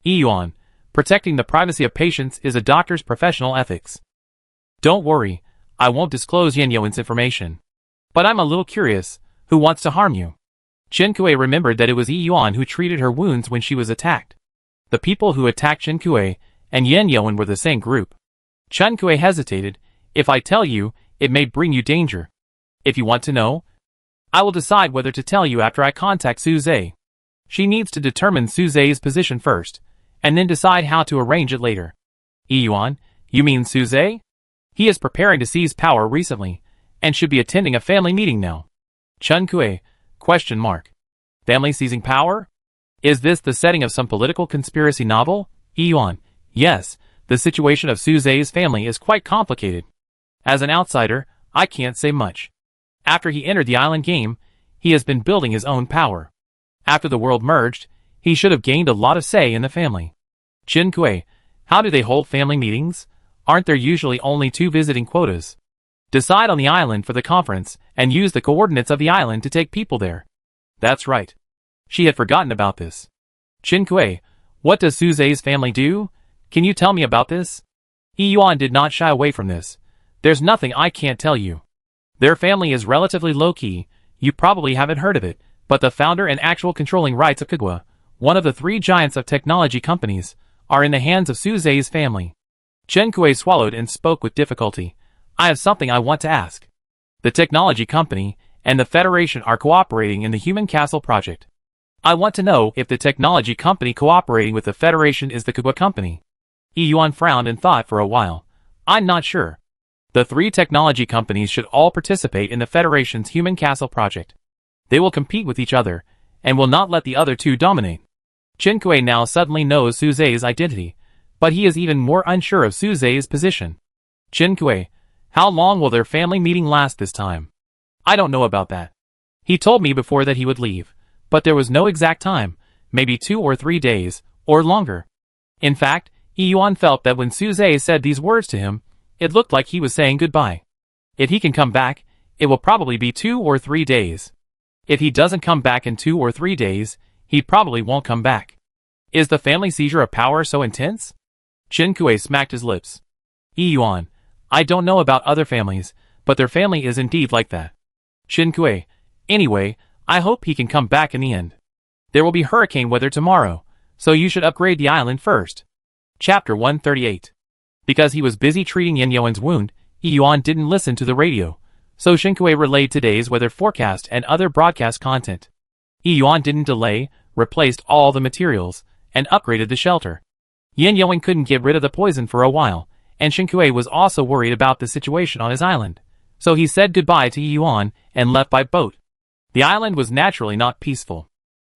Yuan, protecting the privacy of patients is a doctor's professional ethics. Don't worry, I won't disclose Yan Yuan's information. But I'm a little curious, who wants to harm you? Chen Kui remembered that it was Yuan who treated her wounds when she was attacked. The people who attacked Chen Kui and Yan Yuan were the same group. Chen Kui hesitated. If I tell you, it may bring you danger. If you want to know, I will decide whether to tell you after I contact Suze. She needs to determine Suze's position first, and then decide how to arrange it later. Yuan, you mean Suze? He is preparing to seize power recently, and should be attending a family meeting now. Chen Kui, ? Family seizing power? Is this the setting of some political conspiracy novel? Yuan, yes, the situation of Suze's family is quite complicated. As an outsider, I can't say much. After he entered the island game, he has been building his own power. After the world merged, he should have gained a lot of say in the family. Chen Kui, how do they hold family meetings? Aren't there usually only 2 visiting quotas? Decide on the island for the conference, and use the coordinates of the island to take people there. That's right. She had forgotten about this. Chen Kui, what does Suze's family do? Can you tell me about this? Yuan did not shy away from this. There's nothing I can't tell you. Their family is relatively low-key, you probably haven't heard of it, but the founder and actual controlling rights of Kugwa, one of the 3 giants of technology companies, are in the hands of Suze's family. Chen Kui swallowed and spoke with difficulty. I have something I want to ask. The technology company and the Federation are cooperating in the Human Castle project. I want to know if the technology company cooperating with the Federation is the Kugwa company. Yuan frowned and thought for a while. I'm not sure. The 3 technology companies should all participate in the Federation's Human Castle project. They will compete with each other, and will not let the other 2 dominate. Chen Kui now suddenly knows Suze's identity, but he is even more unsure of Suze's position. Chen Kui, how long will their family meeting last this time? I don't know about that. He told me before that he would leave, but there was no exact time, maybe 2 or 3 days, or longer. In fact, Yuan felt that when Suze said these words to him, it looked like he was saying goodbye. If he can come back, it will probably be 2 or 3 days. If he doesn't come back in 2 or 3 days, he probably won't come back. Is the family seizure of power so intense? Chen Kui smacked his lips. Yuan, I don't know about other families, but their family is indeed like that. Chen Kui, anyway, I hope he can come back in the end. There will be hurricane weather tomorrow, so you should upgrade the island first. Chapter 138. Because he was busy treating Yan Yuan's wound, Yuan didn't listen to the radio, so Chen Kui relayed today's weather forecast and other broadcast content. Yuan didn't delay, replaced all the materials, and upgraded the shelter. Yan Yuan couldn't get rid of the poison for a while, and Chen Kui was also worried about the situation on his island, so he said goodbye to Yuan and left by boat. The island was naturally not peaceful.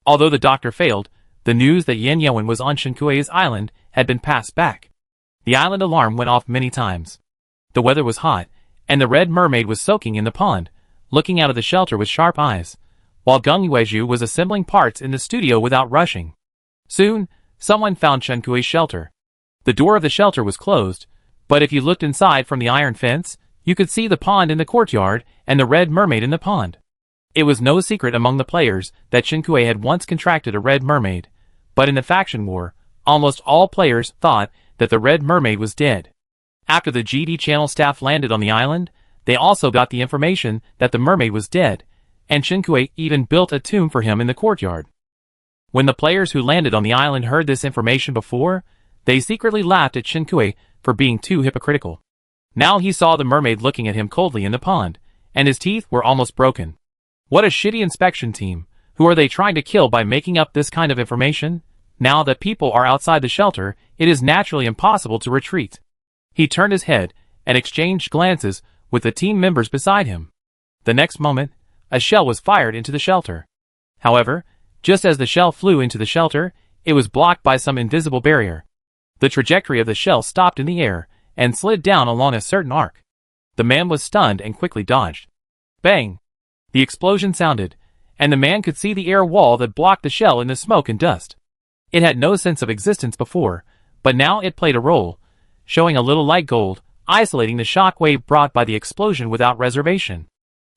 Although the doctor failed, the news that Yan Yuan was on Chen Kui's island had been passed back. The island alarm went off many times. The weather was hot, and the red mermaid was soaking in the pond, looking out of the shelter with sharp eyes, while Gung Yuezhu was assembling parts in the studio without rushing. Soon, someone found Chen Kui's shelter. The door of the shelter was closed, but if you looked inside from the iron fence, you could see the pond in the courtyard and the red mermaid in the pond. It was no secret among the players that Chen Kui had once contracted a red mermaid, but in the faction war, almost all players thought that the red mermaid was dead. After the GD channel staff landed on the island, they also got the information that the mermaid was dead, and Chen Kui even built a tomb for him in the courtyard. When the players who landed on the island heard this information before, they secretly laughed at Chen Kui for being too hypocritical. Now he saw the mermaid looking at him coldly in the pond, and his teeth were almost broken. What a shitty inspection team. Who are they trying to kill by making up this kind of information? Now that people are outside the shelter, it is naturally impossible to retreat. He turned his head and exchanged glances with the team members beside him. The next moment, a shell was fired into the shelter. However, just as the shell flew into the shelter, it was blocked by some invisible barrier. The trajectory of the shell stopped in the air and slid down along a certain arc. The man was stunned and quickly dodged. Bang! The explosion sounded, and the man could see the air wall that blocked the shell in the smoke and dust. It had no sense of existence before, but now it played a role, showing a little light gold, isolating the shock wave brought by the explosion without reservation.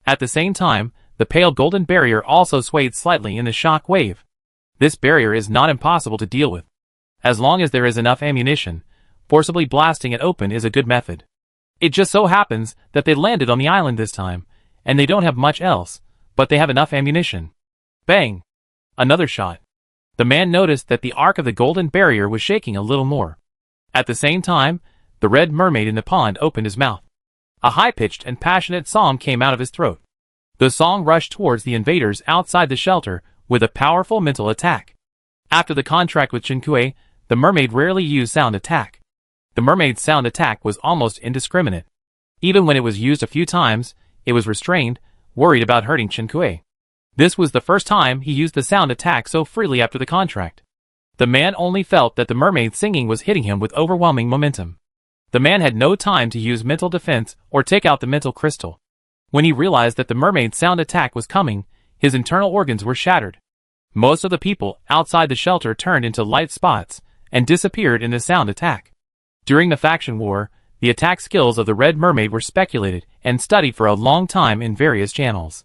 At the same time, the pale golden barrier also swayed slightly in the shock wave. This barrier is not impossible to deal with. As long as there is enough ammunition, forcibly blasting it open is a good method. It just so happens that they landed on the island this time, and they don't have much else, but they have enough ammunition. Bang! Another shot. The man noticed that the arc of the golden barrier was shaking a little more. At the same time, the red mermaid in the pond opened his mouth. A high-pitched and passionate song came out of his throat. The song rushed towards the invaders outside the shelter with a powerful mental attack. After the contract with Chen Kui, the mermaid rarely used sound attack. The mermaid's sound attack was almost indiscriminate. Even when it was used a few times, it was restrained, worried about hurting Chen Kui. This was the first time he used the sound attack so freely after the contract. The man only felt that the mermaid's singing was hitting him with overwhelming momentum. The man had no time to use mental defense or take out the mental crystal. When he realized that the mermaid's sound attack was coming, his internal organs were shattered. Most of the people outside the shelter turned into light spots and disappeared in the sound attack. During the faction war, the attack skills of the Red Mermaid were speculated and studied for a long time in various channels.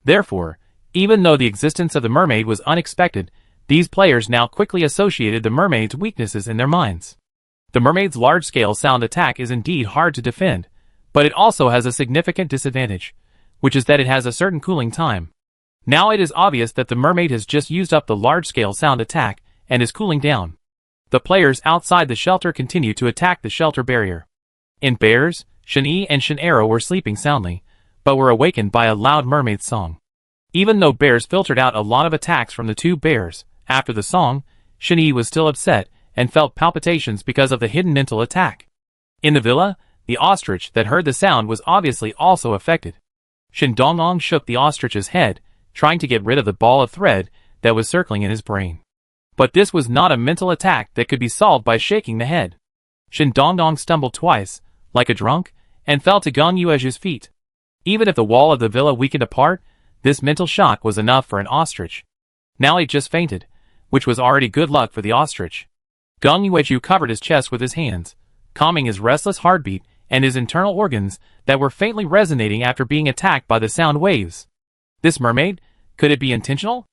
Therefore, even though the existence of the mermaid was unexpected, these players now quickly associated the mermaid's weaknesses in their minds. The mermaid's large-scale sound attack is indeed hard to defend, but it also has a significant disadvantage, which is that it has a certain cooling time. Now it is obvious that the mermaid has just used up the large-scale sound attack and is cooling down. The players outside the shelter continue to attack the shelter barrier. In Bears, Shen-Yi and Shen-Ero were sleeping soundly, but were awakened by a loud mermaid song. Even though Bears filtered out a lot of attacks from the two bears, after the song, Shen-Yi was still upset and felt palpitations because of the hidden mental attack. In the villa, the ostrich that heard the sound was obviously also affected. Shen Donglong shook the ostrich's head, trying to get rid of the ball of thread that was circling in his brain. But this was not a mental attack that could be solved by shaking the head. Shen Donglong stumbled twice, like a drunk, and fell to Gung Yuezhu's feet. Even if the wall of the villa weakened apart, this mental shock was enough for an ostrich. Now he just fainted, which was already good luck for the ostrich. Gung Yuezhu covered his chest with his hands, calming his restless heartbeat and his internal organs that were faintly resonating after being attacked by the sound waves. This mermaid? Could it be intentional?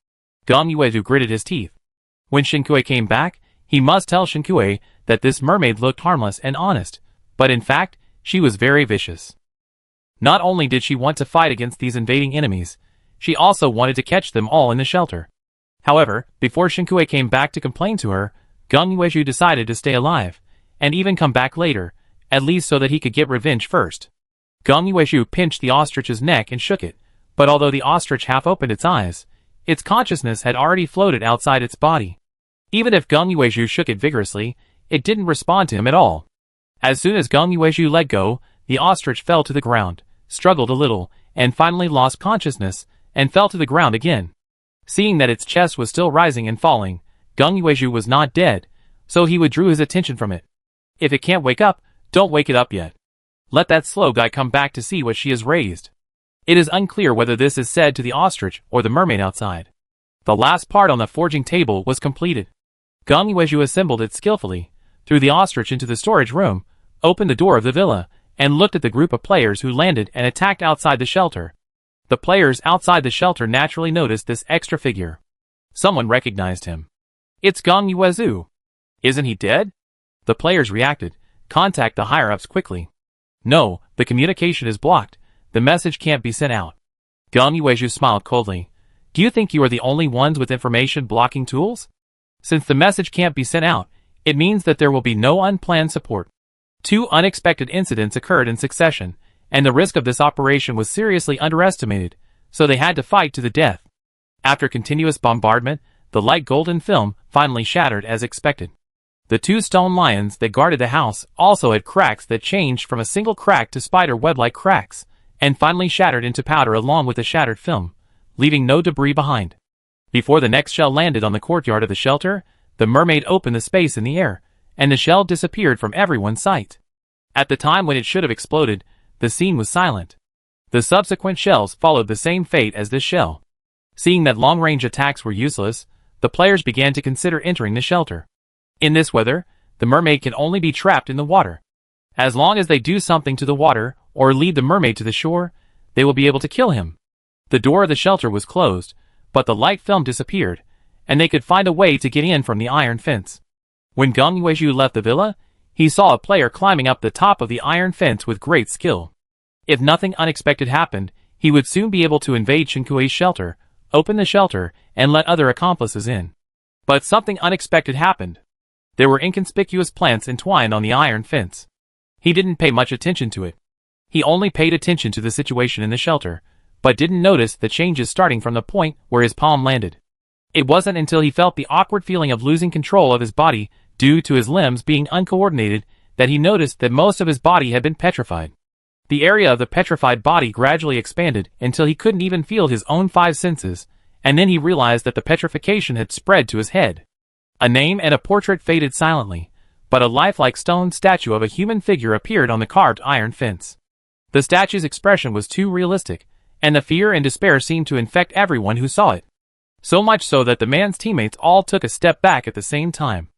Gung Yuezhu gritted his teeth. When Shen Kui came back, he must tell Shen Kui that this mermaid looked harmless and honest, but in fact, she was very vicious. Not only did she want to fight against these invading enemies, she also wanted to catch them all in the shelter. However, before Shen Kui came back to complain to her, Gung Yuezhu decided to stay alive, and even come back later, at least so that he could get revenge first. Gung Yuezhu pinched the ostrich's neck and shook it, but although the ostrich half opened its eyes, its consciousness had already floated outside its body. Even if Gung Yuezhu shook it vigorously, it didn't respond to him at all. As soon as Gung Yuezhu let go, the ostrich fell to the ground, struggled a little, and finally lost consciousness, and fell to the ground again. Seeing that its chest was still rising and falling, Gung Yuezhu was not dead, so he withdrew his attention from it. If it can't wake up, don't wake it up yet. Let that slow guy come back to see what she has raised. It is unclear whether this is said to the ostrich or the mermaid outside. The last part on the forging table was completed. Gong Yuezhu assembled it skillfully, threw the ostrich into the storage room, opened the door of the villa, and looked at the group of players who landed and attacked outside the shelter. The players outside the shelter naturally noticed this extra figure. Someone recognized him. It's Gong Yuezhu. Isn't he dead? The players reacted. Contact the higher-ups quickly. No, the communication is blocked. The message can't be sent out. Gong Yuezhu smiled coldly. Do you think you are the only ones with information blocking tools? Since the message can't be sent out, it means that there will be no unplanned support. 2 unexpected incidents occurred in succession, and the risk of this operation was seriously underestimated, so they had to fight to the death. After continuous bombardment, the light golden film finally shattered as expected. The 2 stone lions that guarded the house also had cracks that changed from a single crack to spider web-like cracks, and finally shattered into powder along with the shattered film, leaving no debris behind. Before the next shell landed on the courtyard of the shelter, the mermaid opened the space in the air, and the shell disappeared from everyone's sight. At the time when it should have exploded, the scene was silent. The subsequent shells followed the same fate as this shell. Seeing that long-range attacks were useless, the players began to consider entering the shelter. In this weather, the mermaid can only be trapped in the water. As long as they do something to the water, or lead the mermaid to the shore, they will be able to kill him. The door of the shelter was closed, but the light film disappeared, and they could find a way to get in from the iron fence. When Gong Yuezhu left the villa, he saw a player climbing up the top of the iron fence with great skill. If nothing unexpected happened, he would soon be able to invade Chenkui's shelter, open the shelter, and let other accomplices in. But something unexpected happened. There were inconspicuous plants entwined on the iron fence. He didn't pay much attention to it. He only paid attention to the situation in the shelter, but didn't notice the changes starting from the point where his palm landed. It wasn't until he felt the awkward feeling of losing control of his body due to his limbs being uncoordinated that he noticed that most of his body had been petrified. The area of the petrified body gradually expanded until he couldn't even feel his own 5 senses, and then he realized that the petrification had spread to his head. A name and a portrait faded silently, but a lifelike stone statue of a human figure appeared on the carved iron fence. The statue's expression was too realistic, and the fear and despair seemed to infect everyone who saw it. So much so that the man's teammates all took a step back at the same time.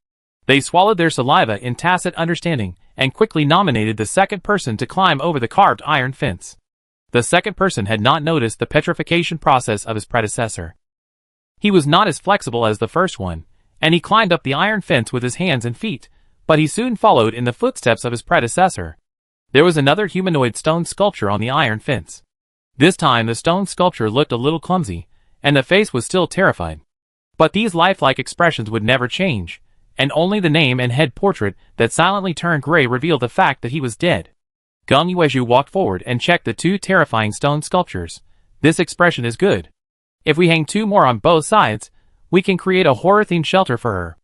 They swallowed their saliva in tacit understanding, and quickly nominated the second person to climb over the carved iron fence. The second person had not noticed the petrification process of his predecessor. He was not as flexible as the first one, and he climbed up the iron fence with his hands and feet, but he soon followed in the footsteps of his predecessor. There was another humanoid stone sculpture on the iron fence. This time the stone sculpture looked a little clumsy, and the face was still terrified. But these lifelike expressions would never change, and only the name and head portrait that silently turned gray revealed the fact that he was dead. Gong Yuezhu walked forward and checked the 2 terrifying stone sculptures. This expression is good. If we hang 2 more on both sides, we can create a horror-themed shelter for her.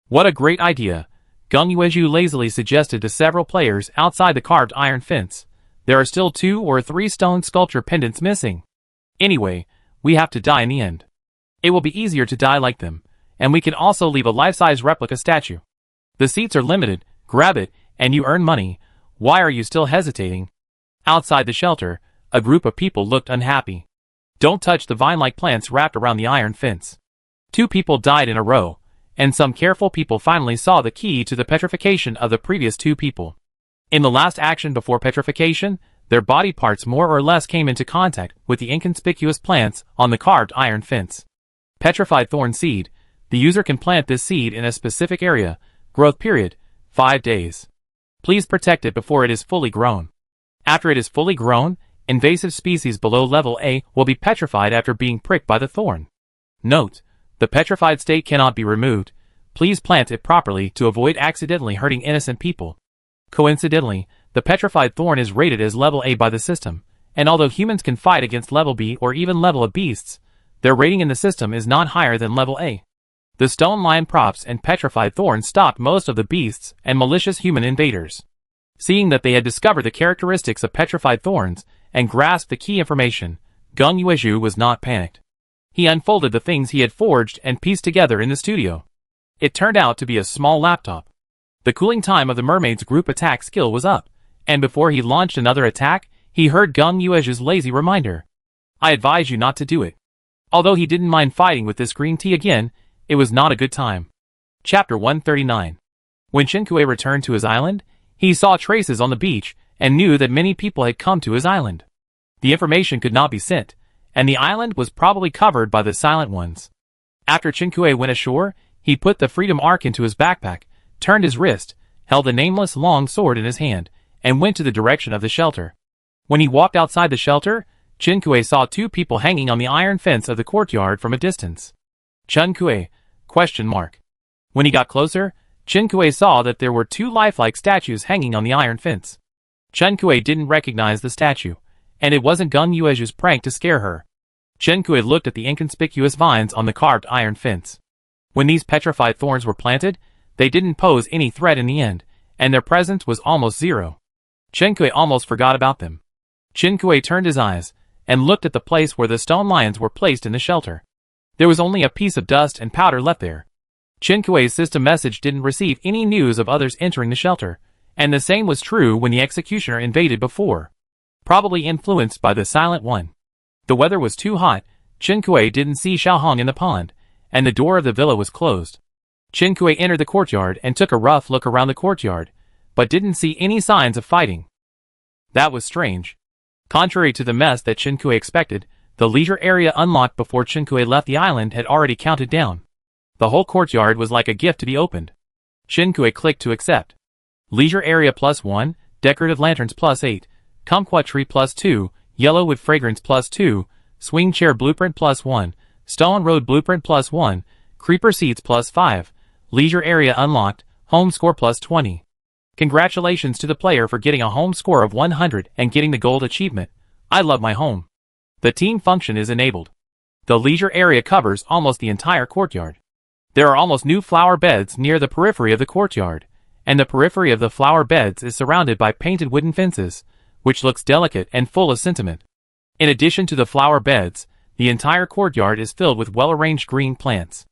What a great idea, Gong Yuezhu lazily suggested to several players outside the carved iron fence. There are still 2 or 3 stone sculpture pendants missing. Anyway, we have to die in the end. It will be easier to die like them, and we can also leave a life-size replica statue. The seats are limited, grab it, and you earn money. Why are you still hesitating? Outside the shelter, a group of people looked unhappy. Don't touch the vine-like plants wrapped around the iron fence. 2 people died in a row, and some careful people finally saw the key to the petrification of the previous 2 people. In the last action before petrification, their body parts more or less came into contact with the inconspicuous plants on the carved iron fence. Petrified thorn seed. The user can plant this seed in a specific area. Growth period, 5 days. Please protect it before it is fully grown. After it is fully grown, invasive species below level A will be petrified after being pricked by the thorn. Note: the petrified state cannot be removed. Please plant it properly to avoid accidentally hurting innocent people. Coincidentally, the petrified thorn is rated as level A by the system, and although humans can fight against level B or even level A beasts, their rating in the system is not higher than level A. The stone lion props and petrified thorn stopped most of the beasts and malicious human invaders. Seeing that they had discovered the characteristics of petrified thorns and grasped the key information, Gong Yuezhu was not panicked. He unfolded the things he had forged and pieced together in the studio. It turned out to be a small laptop. The cooling time of the mermaid's group attack skill was up, And before he launched another attack, he heard Gung Yuezhu's lazy reminder. I advise you not to do it. Although he didn't mind fighting with this green tea again, it was not a good time. Chapter 139. When Chen Kuei returned to his island, he saw traces on the beach and knew that many people had come to his island. The information could not be sent, and the island was probably covered by the Silent Ones. After Chen Kuei went ashore, he put the Freedom Arc into his backpack, turned his wrist, held the nameless long sword in his hand, and went to the direction of the shelter. When he walked outside the shelter, Chen Kuei saw two people hanging on the iron fence of the courtyard from a distance. Chen Kuei? When he got closer, Chen Kuei saw that there were two lifelike statues hanging on the iron fence. Chen Kuei didn't recognize the statue, and it wasn't Gung Yuezhu's prank to scare her. Chen Kuei looked at the inconspicuous vines on the carved iron fence. When these petrified thorns were planted, they didn't pose any threat in the end, and their presence was almost zero. Chen Kuei almost forgot about them. Chen Kuei turned his eyes and looked at the place where the stone lions were placed in the shelter. There was only a piece of dust and powder left there. Chen Kuei's system message didn't receive any news of others entering the shelter, and the same was true when the executioner invaded before. Probably influenced by the Silent One. The weather was too hot, Chen Kuei didn't see Xiaohong in the pond, and the door of the villa was closed. Chen Kuei entered the courtyard and took a rough look around the courtyard, but didn't see any signs of fighting. That was strange. Contrary to the mess that Chen Kuei expected, the leisure area unlocked before Chen Kuei left the island had already counted down. The whole courtyard was like a gift to be opened. Chen Kuei clicked to accept. Leisure area +1, decorative lanterns +8, kumquat tree +2, yellow wood fragrance +2, swing chair blueprint +1, stone road blueprint +1, creeper seeds +5, leisure area unlocked, home score +20. Congratulations to the player for getting a home score of 100 and getting the gold achievement. I love my home. The team function is enabled. The leisure area covers almost the entire courtyard. There are almost new flower beds near the periphery of the courtyard, and the periphery of the flower beds is surrounded by painted wooden fences, which looks delicate and full of sentiment. In addition to the flower beds, the entire courtyard is filled with well-arranged green plants.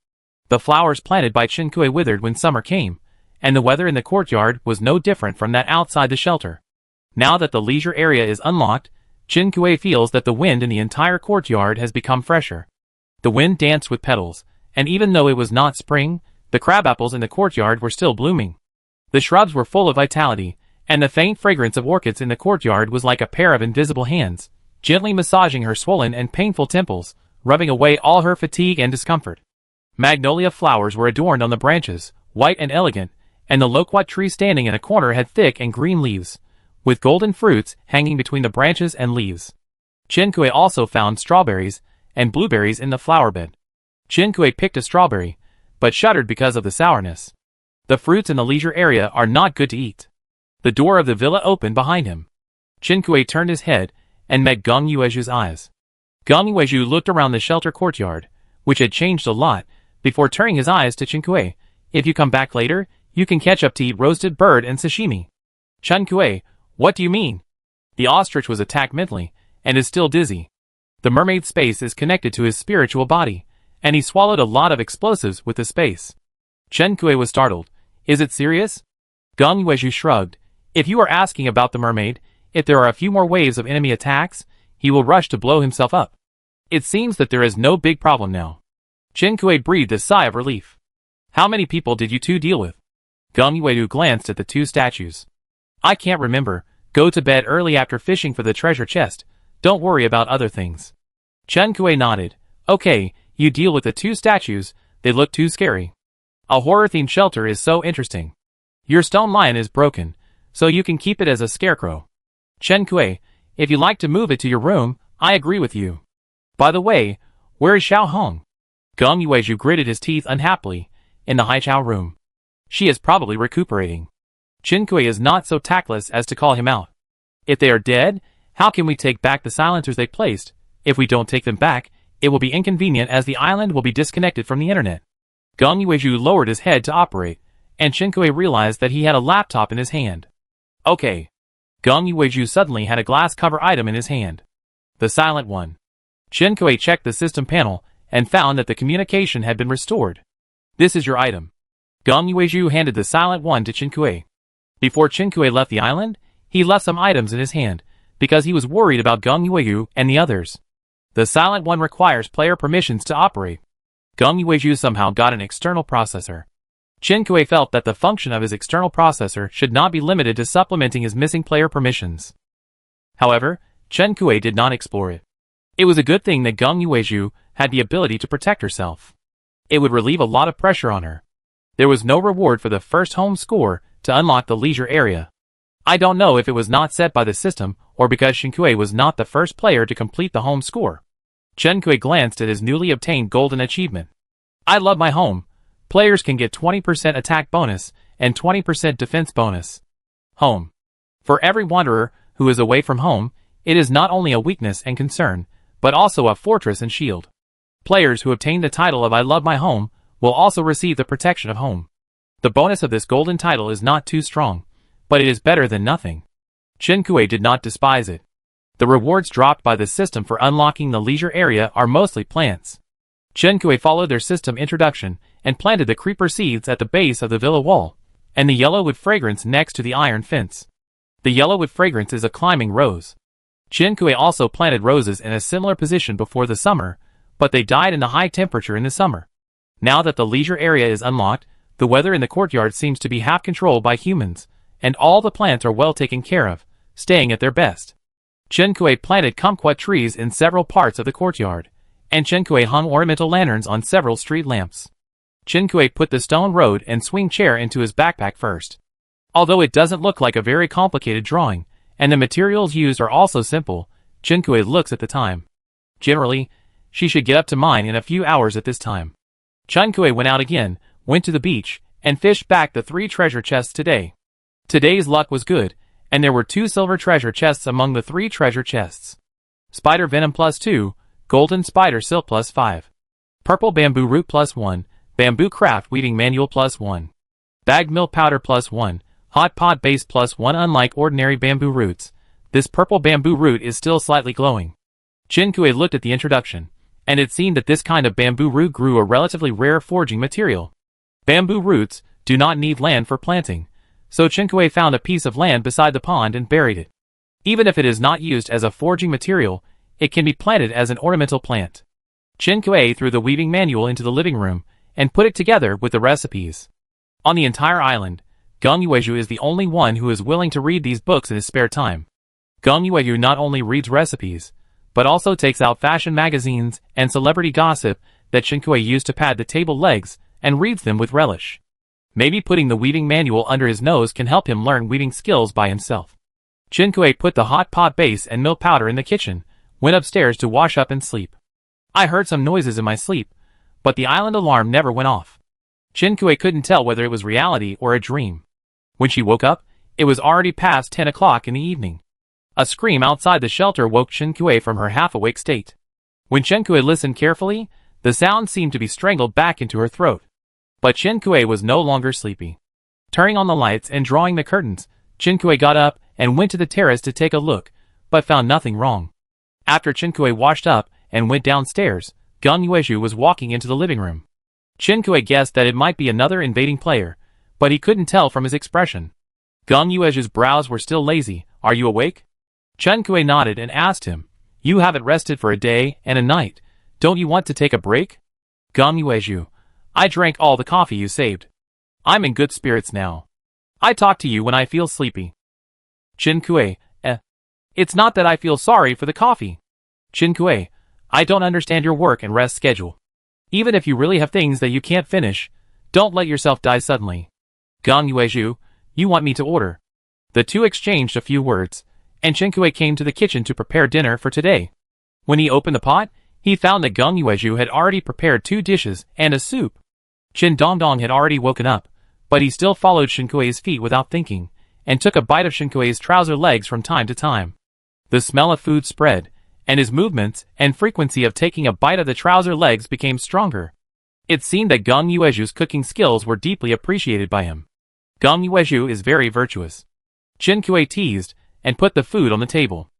The flowers planted by Chen Kuei withered when summer came, and the weather in the courtyard was no different from that outside the shelter. Now that the leisure area is unlocked, Chen Kuei feels that the wind in the entire courtyard has become fresher. The wind danced with petals, and even though it was not spring, the crabapples in the courtyard were still blooming. The shrubs were full of vitality, and the faint fragrance of orchids in the courtyard was like a pair of invisible hands, gently massaging her swollen and painful temples, rubbing away all her fatigue and discomfort. Magnolia flowers were adorned on the branches, white and elegant, and the loquat tree standing in a corner had thick and green leaves, with golden fruits hanging between the branches and leaves. Chen Kuei also found strawberries and blueberries in the flower bed. Chen Kuei picked a strawberry, but shuddered because of the sourness. The fruits in the leisure area are not good to eat. The door of the villa opened behind him. Chen Kuei turned his head and met Gung Yuezhu's eyes. Gung Yuezhu looked around the shelter courtyard, which had changed a lot, before turning his eyes to Chen Kuei. If you come back later, you can catch up to eat roasted bird and sashimi. Chen Kuei, what do you mean? The ostrich was attacked mentally, and is still dizzy. The mermaid's space is connected to his spiritual body, and he swallowed a lot of explosives with the space. Chen Kuei was startled. Is it serious? Gung Yuezhu shrugged. If you are asking about the mermaid, if there are a few more waves of enemy attacks, he will rush to blow himself up. It seems that there is no big problem now. Chen Kuei breathed a sigh of relief. How many people did you two deal with? Gung Yuezhu glanced at the two statues. I can't remember. Go to bed early after fishing for the treasure chest. Don't worry about other things. Chen Kuei nodded. Okay, you deal with the two statues, they look too scary. A horror-themed shelter is so interesting. Your stone lion is broken, so you can keep it as a scarecrow. Chen Kuei, if you like to move it to your room, I agree with you. By the way, where is Xiaohong? Gung Yuezhu gritted his teeth unhappily. In the Haichao room. She is probably recuperating. Chen Kuei is not so tactless as to call him out. If they are dead, how can we take back the silencers they placed? If we don't take them back, it will be inconvenient as the island will be disconnected from the internet. Gung Yuezhu lowered his head to operate, and Chen Kuei realized that he had a laptop in his hand. Okay. Gung Yuezhu suddenly had a glass cover item in his hand. The Silent One. Chen Kuei checked the system panel and found that the communication had been restored. This is your item. Gung Yuezhu handed the Silent One to Chen Kuei. Before Chen Kuei left the island, He left some items in his hand, because he was worried about Gung Yueyu and the others. The silent one requires player permissions to operate. Gung Yueyu somehow got an external processor. Chen Kuei felt that the function of his external processor should not be limited to supplementing his missing player permissions. However, Chen Kuei did not explore it. It was a good thing that Gung Yueyu had the ability to protect herself. It would relieve a lot of pressure on her. There was no reward for the first home score to unlock the leisure area. I don't know if it was not set by the system or because Chen Kuei was not the first player to complete the home score. Chen Kuei glanced at his newly obtained golden achievement. I love my home. Players can get 20% attack bonus and 20% defense bonus. Home. For every wanderer who is away from home, it is not only a weakness and concern, but also a fortress and shield. Players who obtain the title of I love my home will also receive the protection of home. The bonus of this golden title is not too strong, but it is better than nothing. Chen Kuei did not despise it. The rewards dropped by the system for unlocking the leisure area are mostly plants. Chen Kuei followed their system introduction and planted the creeper seeds at the base of the villa wall, and the yellowwood fragrance next to the iron fence. The yellowwood fragrance is a climbing rose. Chen Kuei also planted roses in a similar position before the summer, but they died in the high temperature in the summer. Now that the leisure area is unlocked, the weather in the courtyard seems to be half controlled by humans, and all the plants are well taken care of, staying at their best. Chen Kuei planted kumquat trees in several parts of the courtyard, and Chen Kuei hung ornamental lanterns on several street lamps. Chen Kuei put the stone road and swing chair into his backpack first. Although it doesn't look like a very complicated drawing, and the materials used are also simple, Chen Kuei looks at the time. Generally, she should get up to mine in a few hours at this time. Chen Kuei went out again, went to the beach, and fished back the 3 treasure chests today. Today's luck was good, and there were 2 silver treasure chests among the 3 treasure chests. Spider venom +2, golden spider silk +5. Purple bamboo root +1, bamboo craft weaving manual +1. Bagged milk powder +1, hot pot base +1. Unlike ordinary bamboo roots, this purple bamboo root is still slightly glowing. Chen Kuei looked at the introduction, and it seemed that this kind of bamboo root grew a relatively rare forging material. Bamboo roots do not need land for planting, so Chen Kuei found a piece of land beside the pond and buried it. Even if it is not used as a forging material, it can be planted as an ornamental plant. Chen Kuei threw the weaving manual into the living room and put it together with the recipes. On the entire island, Gung Yueju is the only one who is willing to read these books in his spare time. Gung Yueju not only reads recipes, but also takes out fashion magazines and celebrity gossip that Chen Kuei used to pad the table legs and reads them with relish. Maybe putting the weaving manual under his nose can help him learn weaving skills by himself. Chen Kuei put the hot pot base and milk powder in the kitchen, went upstairs to wash up and sleep. I heard some noises in my sleep, but the island alarm never went off. Chen Kuei couldn't tell whether it was reality or a dream. When she woke up, it was already past 10 o'clock in the evening. A scream outside the shelter woke Chen Kuei from her half-awake state. When Chen Kuei listened carefully, the sound seemed to be strangled back into her throat. But Chen Kuei was no longer sleepy. Turning on the lights and drawing the curtains, Chen Kuei got up and went to the terrace to take a look, but found nothing wrong. After Chen Kuei washed up and went downstairs, Gung Yueju was walking into the living room. Chen Kuei guessed that it might be another invading player, but he couldn't tell from his expression. Gung Yueju's brows were still lazy. Are you awake? Chen Kuei nodded and asked him, You haven't rested for a day and a night. Don't you want to take a break? Gung Yueju, I drank all the coffee you saved. I'm in good spirits now. I talk to you when I feel sleepy. Chen Kuei, It's not that I feel sorry for the coffee. Chen Kuei, I don't understand your work and rest schedule. Even if you really have things that you can't finish, don't let yourself die suddenly. Gung Yueju, you want me to order. The two exchanged a few words, and Chen Kuei came to the kitchen to prepare dinner for today. When he opened the pot, he found that Gung Yueju had already prepared 2 dishes and a soup. Chen Dongdong had already woken up, but he still followed Chen Kuei's feet without thinking, and took a bite of Chen Kuei's trouser legs from time to time. The smell of food spread, and his movements and frequency of taking a bite of the trouser legs became stronger. It seemed that Gung Yueju's cooking skills were deeply appreciated by him. Gung Yueju is very virtuous. Chen Kuei teased, and put the food on the table.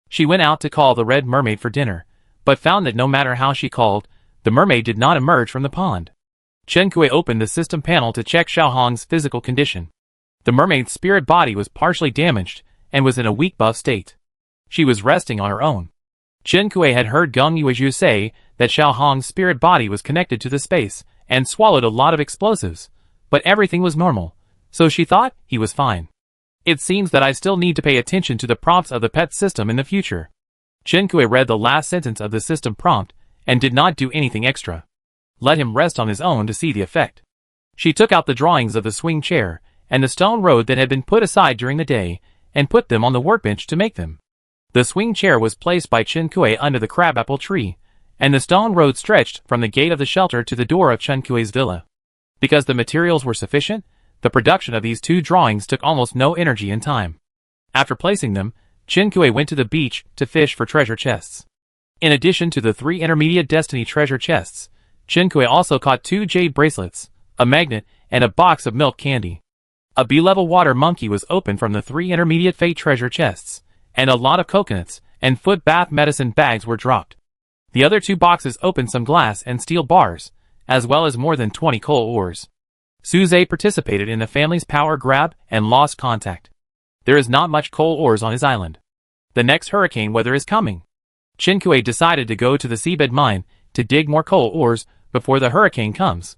She went out to call the Red Mermaid for dinner, but found that no matter how she called, the mermaid did not emerge from the pond. Chen Kuei opened the system panel to check Xiao Hong's physical condition. The mermaid's spirit body was partially damaged, and was in a weak buff state. She was resting on her own. Chen Kuei had heard Geng Yuezhu say that Xiao Hong's spirit body was connected to the space and swallowed a lot of explosives, but everything was normal, so she thought he was fine. It seems that I still need to pay attention to the prompts of the pet system in the future. Chen Kuei read the last sentence of the system prompt and did not do anything extra. Let him rest on his own to see the effect. She took out the drawings of the swing chair and the stone road that had been put aside during the day and put them on the workbench to make them. The swing chair was placed by Chen Kuei under the crabapple tree, and the stone road stretched from the gate of the shelter to the door of Chen Kuei's villa. Because the materials were sufficient, the production of these 2 drawings took almost no energy and time. After placing them, Chen Kuei went to the beach to fish for treasure chests. In addition to the 3 intermediate destiny treasure chests, Chen Kuei also caught 2 jade bracelets, a magnet, and a box of milk candy. A B-level water monkey was opened from the 3 intermediate fate treasure chests, and a lot of coconuts and foot bath medicine bags were dropped. The other 2 boxes opened some glass and steel bars, as well as more than 20 coal ores. Suze participated in the family's power grab and lost contact. There is not much coal ores on his island. The next hurricane weather is coming. Chen Kuei decided to go to the seabed mine to dig more coal ores before the hurricane comes.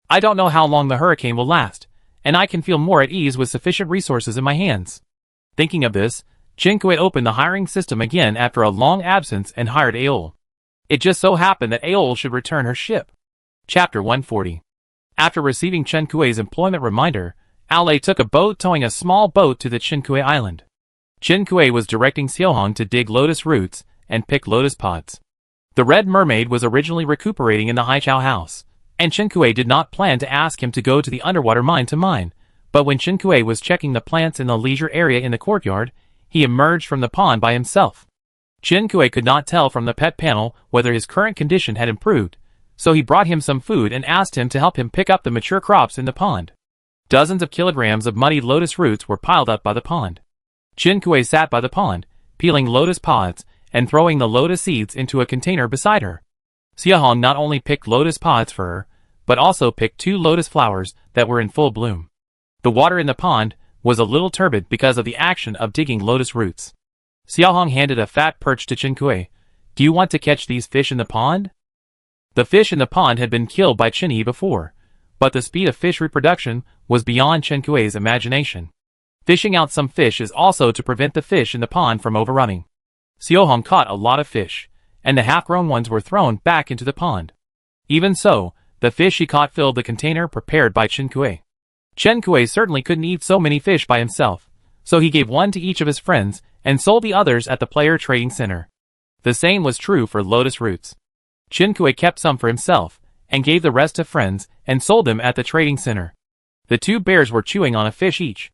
I don't know how long the hurricane will last, and I can feel more at ease with sufficient resources in my hands. Thinking of this, Chen Kuei opened the hiring system again after a long absence and hired Aol. It just so happened that Aol should return her ship. Chapter 140. After receiving Chen Kuei's employment reminder, Aolei took a boat towing a small boat to the Chen Kuei island. Chen Kuei was directing Xiao Hong to dig lotus roots and pick lotus pods. The Red Mermaid was originally recuperating in the Haichao house, and Chen Kuei did not plan to ask him to go to the underwater mine to mine, but when Chen Kuei was checking the plants in the leisure area in the courtyard, he emerged from the pond by himself. Chen Kuei could not tell from the pet panel whether his current condition had improved, so he brought him some food and asked him to help him pick up the mature crops in the pond. Dozens of kilograms of muddy lotus roots were piled up by the pond. Chen Kuei sat by the pond, peeling lotus pods and throwing the lotus seeds into a container beside her. Xiao Hong not only picked lotus pods for her, but also picked 2 lotus flowers that were in full bloom. The water in the pond was a little turbid because of the action of digging lotus roots. Xiao Hong handed a fat perch to Chen Kuei. Do you want to catch these fish in the pond? The fish in the pond had been killed by Chen Yi before, but the speed of fish reproduction was beyond Chen Kuei's imagination. Fishing out some fish is also to prevent the fish in the pond from overrunning. Xiao Hong caught a lot of fish, and the half-grown ones were thrown back into the pond. Even so, the fish he caught filled the container prepared by Chen Kuei. Chen Kuei certainly couldn't eat so many fish by himself, so he gave one to each of his friends and sold the others at the player trading center. The same was true for lotus roots. Chen Kuei kept some for himself and gave the rest to friends and sold them at the trading center. The 2 bears were chewing on a fish each.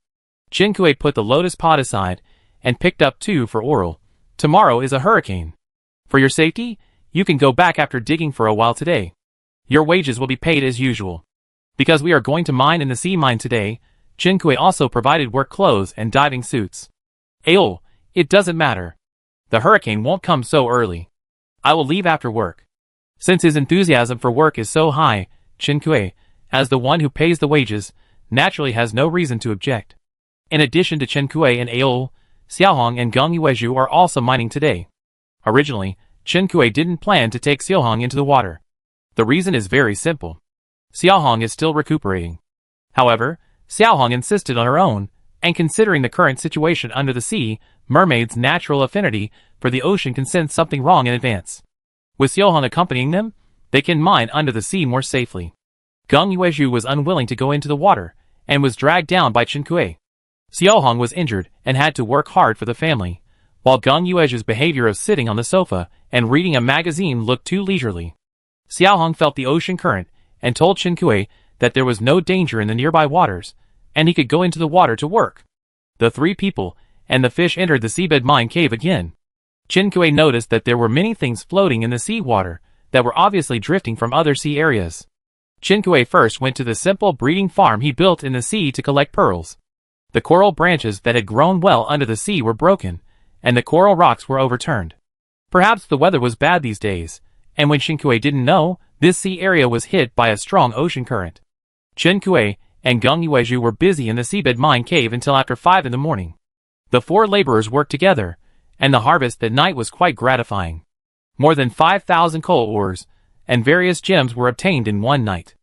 Chen Kuei put the lotus pod aside and picked up 2 for oral. Tomorrow is a hurricane. For your safety, you can go back after digging for a while today. Your wages will be paid as usual. Because we are going to mine in the sea mine today, Chen Kuei also provided work clothes and diving suits. Aol, it doesn't matter. The hurricane won't come so early. I will leave after work. Since his enthusiasm for work is so high, Chen Kuei, as the one who pays the wages, naturally has no reason to object. In addition to Chen Kuei and Aol, Xiao Hong and Geng Yuezhu are also mining today. Originally, Chen Kuei didn't plan to take Xiao Hong into the water. The reason is very simple. Xiao Hong is still recuperating. However, Xiao Hong insisted on her own, and considering the current situation under the sea, mermaids' natural affinity for the ocean can sense something wrong in advance. With Xiao Hong accompanying them, they can mine under the sea more safely. Geng Yuezhu was unwilling to go into the water, and was dragged down by Chen Kuei. Xiao Hong was injured and had to work hard for the family, while Geng Yuezhu's behavior of sitting on the sofa and reading a magazine looked too leisurely. Xiao Hong felt the ocean current and told Chen Kuei that there was no danger in the nearby waters, and he could go into the water to work. The 3 people and the fish entered the seabed mine cave again. Chen Kuei noticed that there were many things floating in the sea water that were obviously drifting from other sea areas. Chen Kuei first went to the simple breeding farm he built in the sea to collect pearls. The coral branches that had grown well under the sea were broken, and the coral rocks were overturned. Perhaps the weather was bad these days, and when Chen Kuei didn't know, this sea area was hit by a strong ocean current. Chen Kuei and Geng Yuezhu were busy in the seabed mine cave until after 5 in the morning. The 4 laborers worked together, and the harvest that night was quite gratifying. More than 5,000 coal ores and various gems were obtained in one night.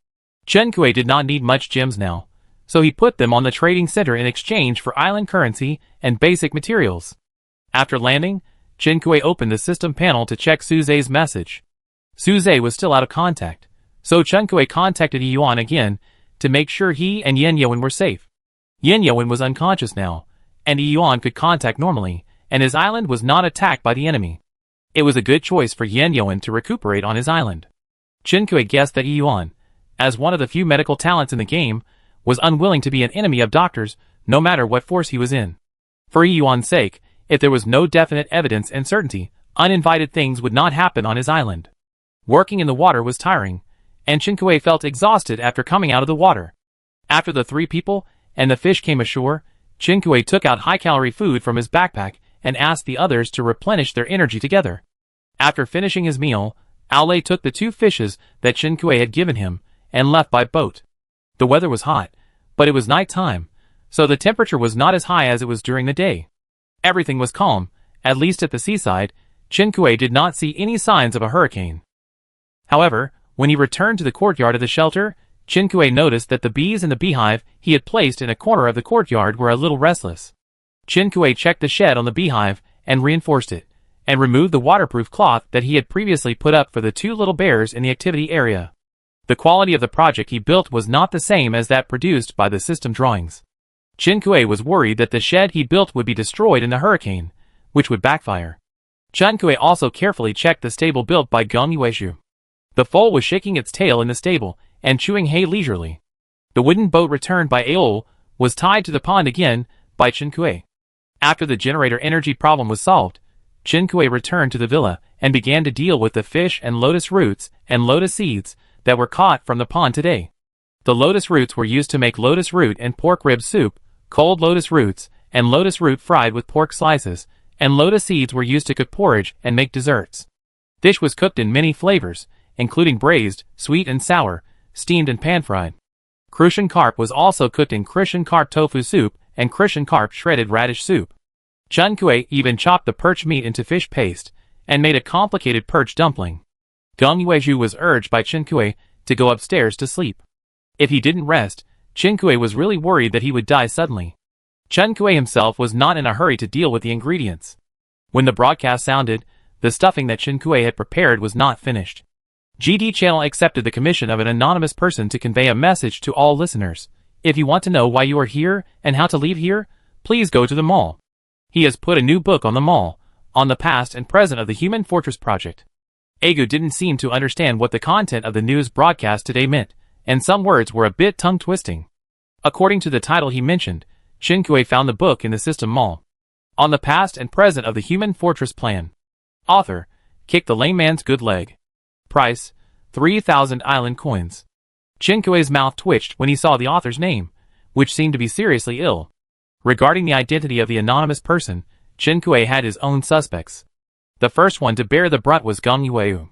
Chen Kui did not need much gems now, so he put them on the trading center in exchange for island currency and basic materials. After landing, Chen Kui opened the system panel to check Suze's message. Suze was still out of contact, so Chen Kui contacted Yuan again to make sure he and Yen Yuan were safe. Yen Yuan was unconscious now, and Yuan could contact normally, and his island was not attacked by the enemy. It was a good choice for Yen Yuan to recuperate on his island. Chen Kui guessed that Yuan, as one of the few medical talents in the game, was unwilling to be an enemy of doctors, no matter what force he was in. For Yuan's sake, if there was no definite evidence and certainty, uninvited things would not happen on his island. Working in the water was tiring, and Chen Kui felt exhausted after coming out of the water. After the 3 people and the fish came ashore, Chen Kui took out high-calorie food from his backpack and asked the others to replenish their energy together. After finishing his meal, Aolei took the 2 fishes that Chen Kui had given him and left by boat. The weather was hot, but it was night time, so the temperature was not as high as it was during the day. Everything was calm, at least at the seaside. Chen Kui did not see any signs of a hurricane. However, when he returned to the courtyard of the shelter, Chen Kui noticed that the bees in the beehive he had placed in a corner of the courtyard were a little restless. Chen Kui checked the shed on the beehive and reinforced it, and removed the waterproof cloth that he had previously put up for the 2 little bears in the activity area. The quality of the project he built was not the same as that produced by the system drawings. Chen Kui was worried that the shed he built would be destroyed in the hurricane, which would backfire. Chen Kui also carefully checked the stable built by Geng Yuezhu. The foal was shaking its tail in the stable and chewing hay leisurely. The wooden boat returned by Aol was tied to the pond again by Chen Kui. After the generator energy problem was solved, Chen Kui returned to the villa and began to deal with the fish and lotus roots and lotus seeds that were caught from the pond today. The lotus roots were used to make lotus root and pork rib soup, cold lotus roots and lotus root fried with pork slices, and lotus seeds were used to cook porridge and make desserts. Fish was cooked in many flavors, including braised, sweet and sour, steamed and pan-fried. Crucian carp was also cooked in Crucian carp tofu soup and Crucian carp shredded radish soup. Chen Kui even chopped the perch meat into fish paste and made a complicated perch dumpling. Geng Yuezhu was urged by Chen Kui to go upstairs to sleep. If he didn't rest, Chen Kui was really worried that he would die suddenly. Chen Kui himself was not in a hurry to deal with the ingredients. When the broadcast sounded, the stuffing that Chen Kui had prepared was not finished. GD Channel accepted the commission of an anonymous person to convey a message to all listeners. If you want to know why you are here and how to leave here, please go to the mall. He has put a new book on the mall, on the past and present of the Human Fortress Project. Agu didn't seem to understand what the content of the news broadcast today meant, and some words were a bit tongue-twisting. According to the title he mentioned, Chen Kui found the book in the system mall. On the past and present of the Human Fortress Plan. Author, Kick the Lame Man's Good Leg. Price, 3,000 island coins. Chen Kui's mouth twitched when he saw the author's name, which seemed to be seriously ill. Regarding the identity of the anonymous person, Chen Kui had his own suspects. The first one to bear the brunt was Geng Yuezhu.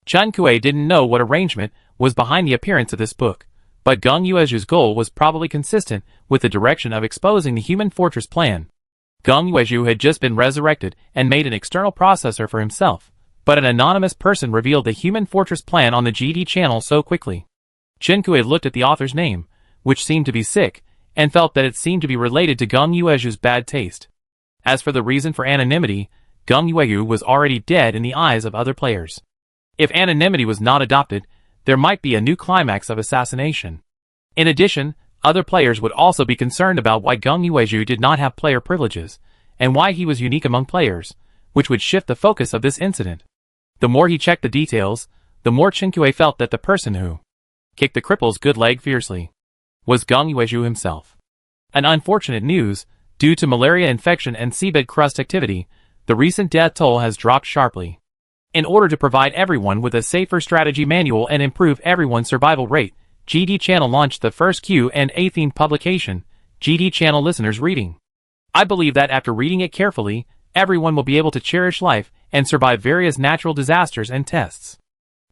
Chen Kui didn't know what arrangement was behind the appearance of this book, but Geng Yuezhu's goal was probably consistent with the direction of exposing the Human Fortress Plan. Geng Yuezhu had just been resurrected and made an external processor for himself, but an anonymous person revealed the Human Fortress Plan on the GD channel so quickly. Chen Kui looked at the author's name, which seemed to be sick, and felt that it seemed to be related to Geng Yuezhu's bad taste. As for the reason for anonymity, Geng Yuezhu was already dead in the eyes of other players. If anonymity was not adopted, there might be a new climax of assassination. In addition, other players would also be concerned about why Geng Yuezhu did not have player privileges, and why he was unique among players, which would shift the focus of this incident. The more he checked the details, the more Chen Kui felt that the person who kicked the cripple's good leg fiercely was Geng Yuezhu himself. An unfortunate news, due to malaria infection and seabed crust activity, the recent death toll has dropped sharply. In order to provide everyone with a safer strategy manual and improve everyone's survival rate, GD Channel launched the first Q&A themed publication, GD Channel Listeners Reading. I believe that after reading it carefully, everyone will be able to cherish life and survive various natural disasters and tests.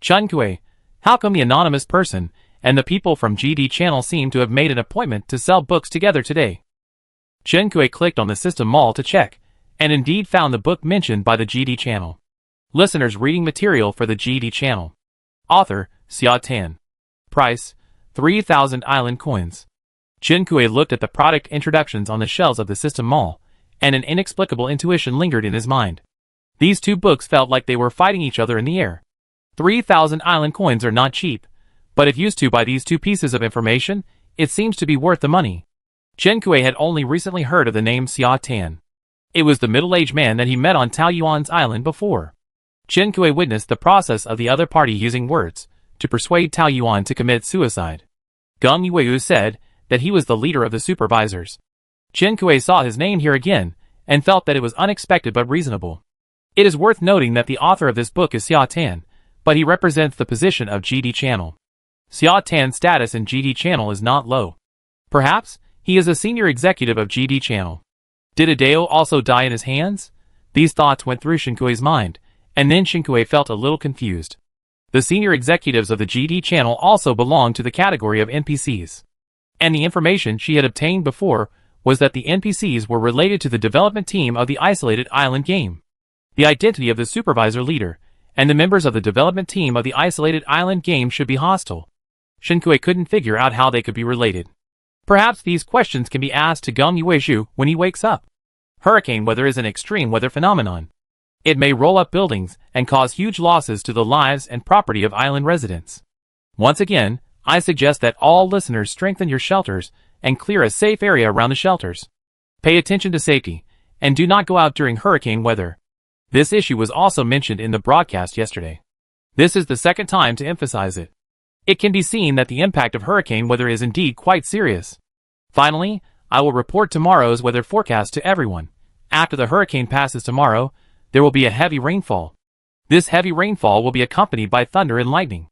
Chen Kui, how come the anonymous person and the people from GD Channel seem to have made an appointment to sell books together today? Chen Kui clicked on the system mall to check, and indeed found the book mentioned by the GD channel. Listeners reading material for the GD channel. Author, Xia Tan. Price, 3,000 island coins. Chen Kui looked at the product introductions on the shelves of the system mall, and an inexplicable intuition lingered in his mind. These two books felt like they were fighting each other in the air. 3,000 island coins are not cheap, but if used to buy these two pieces of information, it seems to be worth the money. Chen Kui had only recently heard of the name Xia Tan. It was the middle-aged man that he met on Taoyuan's island before. Chen Kui witnessed the process of the other party using words to persuade Taoyuan to commit suicide. Geng Yueyu said that he was the leader of the supervisors. Chen Kui saw his name here again and felt that it was unexpected but reasonable. It is worth noting that the author of this book is Xia Tan, but he represents the position of GD Channel. Xia Tan's status in GD Channel is not low. Perhaps he is a senior executive of GD Channel. Did Hideo also die in his hands? These thoughts went through Chen Kui's mind, and then Chen Kui felt a little confused. The senior executives of the GD Channel also belonged to the category of NPCs. And the information she had obtained before was that the NPCs were related to the development team of the isolated island game. The identity of the supervisor leader and the members of the development team of the isolated island game should be hostile. Chen Kui couldn't figure out how they could be related. Perhaps these questions can be asked to Geng Yueju when he wakes up. Hurricane weather is an extreme weather phenomenon. It may roll up buildings and cause huge losses to the lives and property of island residents. Once again, I suggest that all listeners strengthen your shelters and clear a safe area around the shelters. Pay attention to safety, and do not go out during hurricane weather. This issue was also mentioned in the broadcast yesterday. This is the second time to emphasize it. It can be seen that the impact of hurricane weather is indeed quite serious. Finally, I will report tomorrow's weather forecast to everyone. After the hurricane passes tomorrow, there will be a heavy rainfall. This heavy rainfall will be accompanied by thunder and lightning.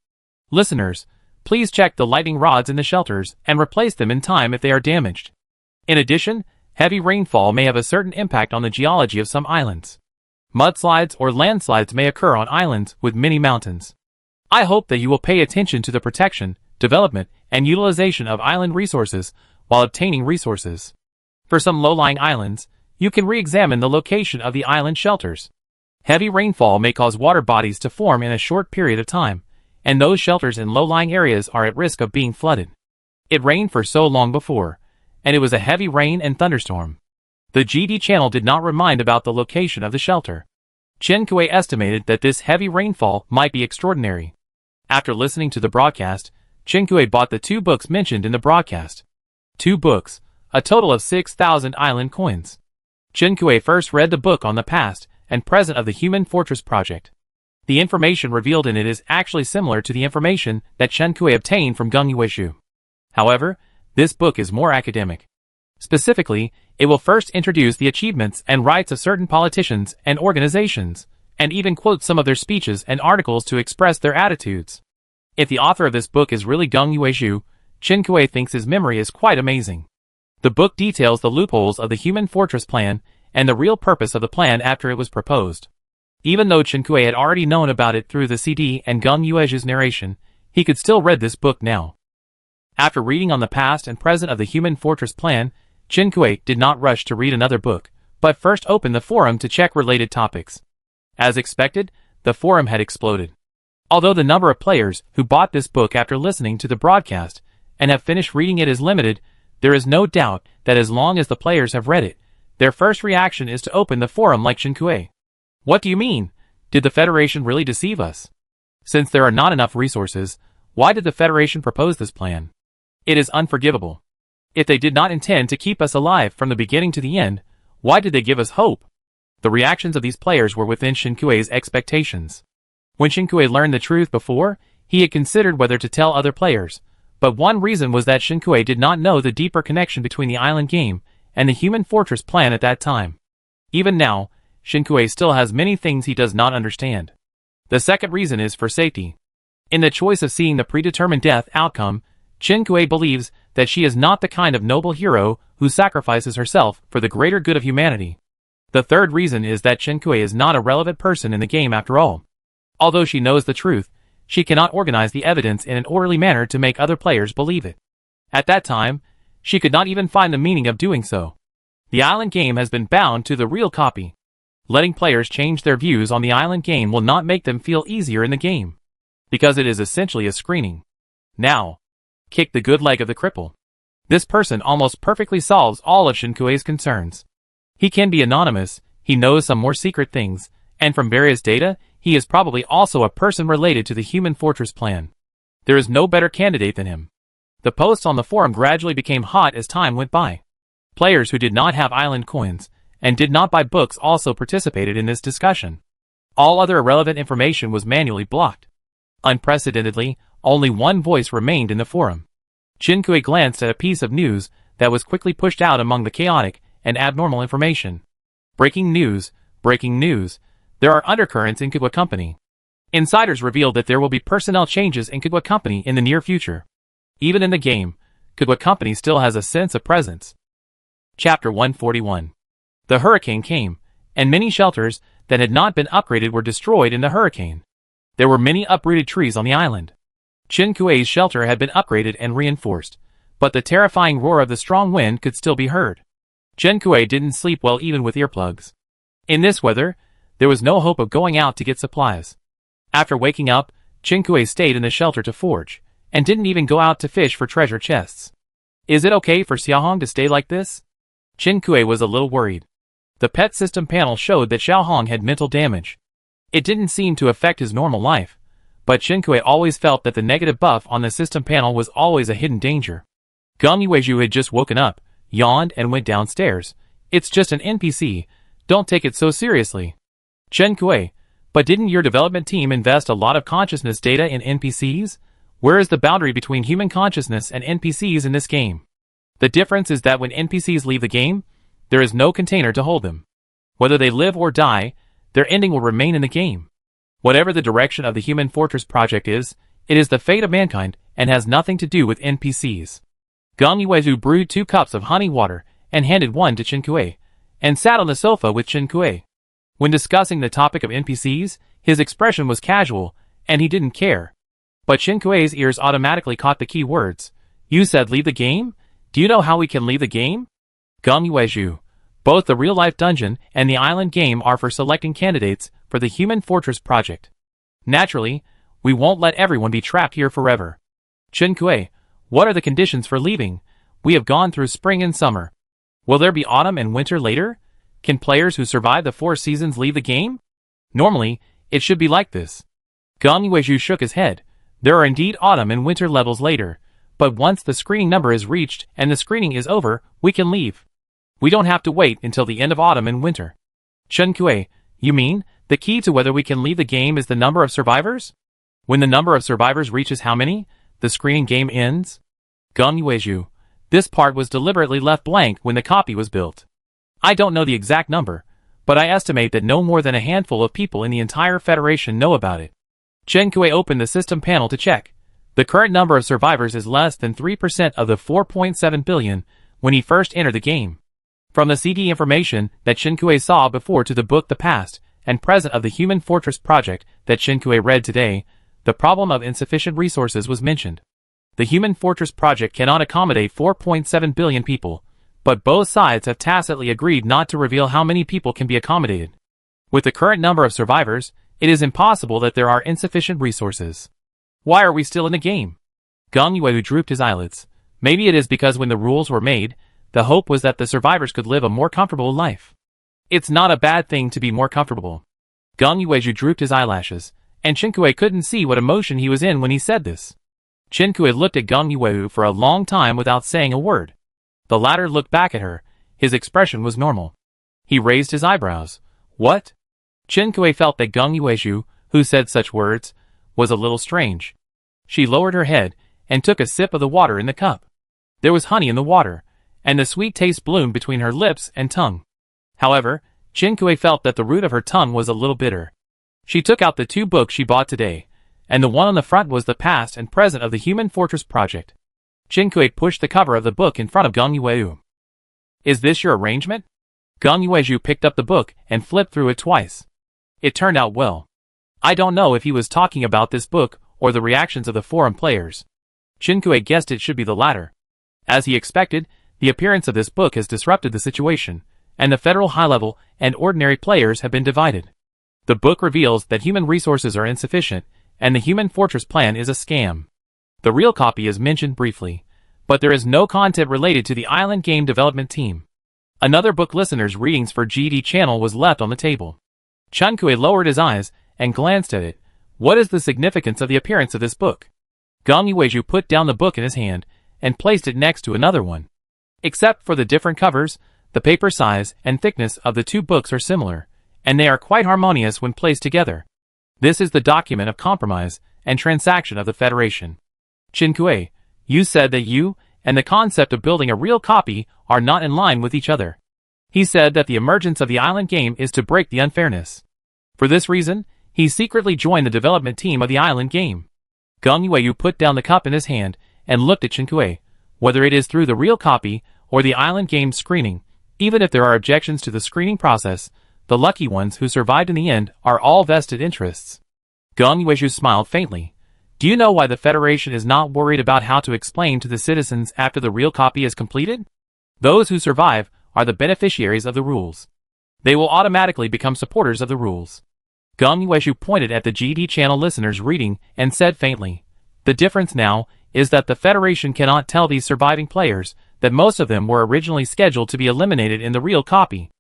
Listeners, please check the lightning rods in the shelters and replace them in time if they are damaged. In addition, heavy rainfall may have a certain impact on the geology of some islands. Mudslides or landslides may occur on islands with many mountains. I hope that you will pay attention to the protection, development, and utilization of island resources while obtaining resources. For some low-lying islands, you can re-examine the location of the island shelters. Heavy rainfall may cause water bodies to form in a short period of time, and those shelters in low-lying areas are at risk of being flooded. It rained for so long before, and it was a heavy rain and thunderstorm. The GD channel did not remind about the location of the shelter. Chen Kui estimated that this heavy rainfall might be extraordinary. After listening to the broadcast, Chen Kui bought the two books mentioned in the broadcast. 2 books, a total of 6,000 island coins. Chen Kui first read the book on the past and present of the Human Fortress project. The information revealed in it is actually similar to the information that Chen Kui obtained from Geng Yueju. However, this book is more academic. Specifically, it will first introduce the achievements and rights of certain politicians and organizations, and even quote some of their speeches and articles to express their attitudes. If the author of this book is really Geng Yueju, Chen Kui thinks his memory is quite amazing. The book details the loopholes of the Human Fortress plan and the real purpose of the plan after it was proposed. Even though Chen Kui had already known about it through the CD and Geng Yueju's narration, he could still read this book now. After reading on the past and present of the Human Fortress plan, Chen Kui did not rush to read another book, but first opened the forum to check related topics. As expected, the forum had exploded. Although the number of players who bought this book after listening to the broadcast and have finished reading it is limited, there is no doubt that as long as the players have read it, their first reaction is to open the forum like Chen Kui. What do you mean? Did the Federation really deceive us? Since there are not enough resources, why did the Federation propose this plan? It is unforgivable. If they did not intend to keep us alive from the beginning to the end, why did they give us hope? The reactions of these players were within Chen Kui's expectations. When Chen Kui learned the truth before, he had considered whether to tell other players, but one reason was that Chen Kui did not know the deeper connection between the island game and the Human Fortress plan at that time. Even now, Chen Kui still has many things he does not understand. The second reason is for safety. In the choice of seeing the predetermined death outcome, Chen Kui believes that she is not the kind of noble hero who sacrifices herself for the greater good of humanity. The third reason is that Chen Kui is not a relevant person in the game after all. Although she knows the truth, she cannot organize the evidence in an orderly manner to make other players believe it. At that time, she could not even find the meaning of doing so. The island game has been bound to the real copy. Letting players change their views on the island game will not make them feel easier in the game, because it is essentially a screening. Now, kick the good leg of the cripple. This person almost perfectly solves all of Shinkue's concerns. He can be anonymous, he knows some more secret things, and from various data, he is probably also a person related to the Human Fortress plan. There is no better candidate than him. The posts on the forum gradually became hot as time went by. Players who did not have island coins and did not buy books also participated in this discussion. All other irrelevant information was manually blocked. Unprecedentedly, only one voice remained in the forum. Chinkue glanced at a piece of news that was quickly pushed out among the chaotic and abnormal information. Breaking news, breaking news. There are undercurrents in Kagwa Company. Insiders revealed that there will be personnel changes in Kagwa Company in the near future. Even in the game, Kagwa Company still has a sense of presence. Chapter 141. The hurricane came, and many shelters that had not been upgraded were destroyed in the hurricane. There were many uprooted trees on the island. Chinkue's shelter had been upgraded and reinforced, but the terrifying roar of the strong wind could still be heard. Chinkue didn't sleep well even with earplugs. In this weather, there was no hope of going out to get supplies. After waking up, Chinkue stayed in the shelter to forge, and didn't even go out to fish for treasure chests. Is it okay for Xiaohong to stay like this? Chinkue was a little worried. The pet system panel showed that Xiaohong had mental damage. It didn't seem to affect his normal life, but Chinkue always felt that the negative buff on the system panel was always a hidden danger. Gong Yueju had just woken up, yawned and went downstairs. It's just an NPC, don't take it so seriously. Chinkue, but didn't your development team invest a lot of consciousness data in NPCs? Where is the boundary between human consciousness and NPCs in this game? The difference is that when NPCs leave the game, there is no container to hold them. Whether they live or die, their ending will remain in the game. Whatever the direction of the Human Fortress project is, it is the fate of mankind and has nothing to do with NPCs. Gong Yuezu brewed 2 cups of honey water and handed one to Chinkue, and sat on the sofa with Chinkue. When discussing the topic of NPCs, his expression was casual, and he didn't care. But Chinkue's ears automatically caught the key words. You said leave the game? Do you know how we can leave the game? Gong Yueju. Both the real-life dungeon and the island game are for selecting candidates for the Human Fortress project. Naturally, we won't let everyone be trapped here forever. Chinkue, what are the conditions for leaving? We have gone through spring and summer. Will there be autumn and winter later? Can players who survive the 4 seasons leave the game? Normally, it should be like this. Gong Yueju shook his head. There are indeed autumn and winter levels later, but once the screening number is reached and the screening is over, we can leave. We don't have to wait until the end of autumn and winter. Chinkue, you mean, the key to whether we can leave the game is the number of survivors? When the number of survivors reaches how many, the screening game ends? Gong Yueju, this part was deliberately left blank when the copy was built. I don't know the exact number, but I estimate that no more than a handful of people in the entire Federation know about it. Chinkue opened the system panel to check. The current number of survivors is less than 3% of the 4.7 billion when he first entered the game. From the CD information that Chinkue saw before to the book The Past and Present of the Human Fortress project that Chinkue read today, the problem of insufficient resources was mentioned. The Human Fortress project cannot accommodate 4.7 billion people, but both sides have tacitly agreed not to reveal how many people can be accommodated. With the current number of survivors, it is impossible that there are insufficient resources. Why are we still in the game? Gong Yueju drooped his eyelids. Maybe it is because when the rules were made, the hope was that the survivors could live a more comfortable life. It's not a bad thing to be more comfortable. Gong Yueju drooped his eyelashes, and Chinkue couldn't see what emotion he was in when he said this. Chinkue looked at Gong Yueju for a long time without saying a word. The latter looked back at her. His expression was normal. He raised his eyebrows. What? Chinkue felt that Gong Yueju, who said such words, was a little strange. She lowered her head and took a sip of the water in the cup. There was honey in the water, and the sweet taste bloomed between her lips and tongue. However, Chinkue felt that the root of her tongue was a little bitter. She took out the 2 books she bought today, and the one on the front was The Past and Present of the Human Fortress project. Chinkue pushed the cover of the book in front of Gong Yueju. Is this your arrangement? Gong Yueju picked up the book and flipped through it twice. It turned out well. I don't know if he was talking about this book or the reactions of the forum players. Chinkue guessed it should be the latter. As he expected, The appearance of this book has disrupted the situation, and the federal high-level and ordinary players have been divided. The book reveals that human resources are insufficient, and the Human Fortress plan is a scam. The real copy is mentioned briefly, but there is no content related to the island game development team. Another book listener's readings for GD channel was left on the table. Chun-Kuei lowered his eyes and glanced at it. What is the significance of the appearance of this book? Gong Yueju put down the book in his hand and placed it next to another one. Except for the different covers, the paper size and thickness of the two books are similar, and they are quite harmonious when placed together. This is the document of compromise and transaction of the Federation. Chun-Kuei, you said that you and the concept of building a real copy are not in line with each other. He said that the emergence of the island game is to break the unfairness. For this reason, he secretly joined the development team of the island game. Gong Yueyu put down the cup in his hand and looked at Chun-Kuei. Whether it is through the real copy or the island game screening, even if there are objections to the screening process, the lucky ones who survived in the end are all vested interests. Gong Yueju smiled faintly. Do you know why the Federation is not worried about how to explain to the citizens after the real copy is completed? Those who survive are the beneficiaries of the rules. They will automatically become supporters of the rules. Gong Yueju pointed at the GD channel listeners reading and said faintly, the difference now is that the Federation cannot tell these surviving players that most of them were originally scheduled to be eliminated in the real copy.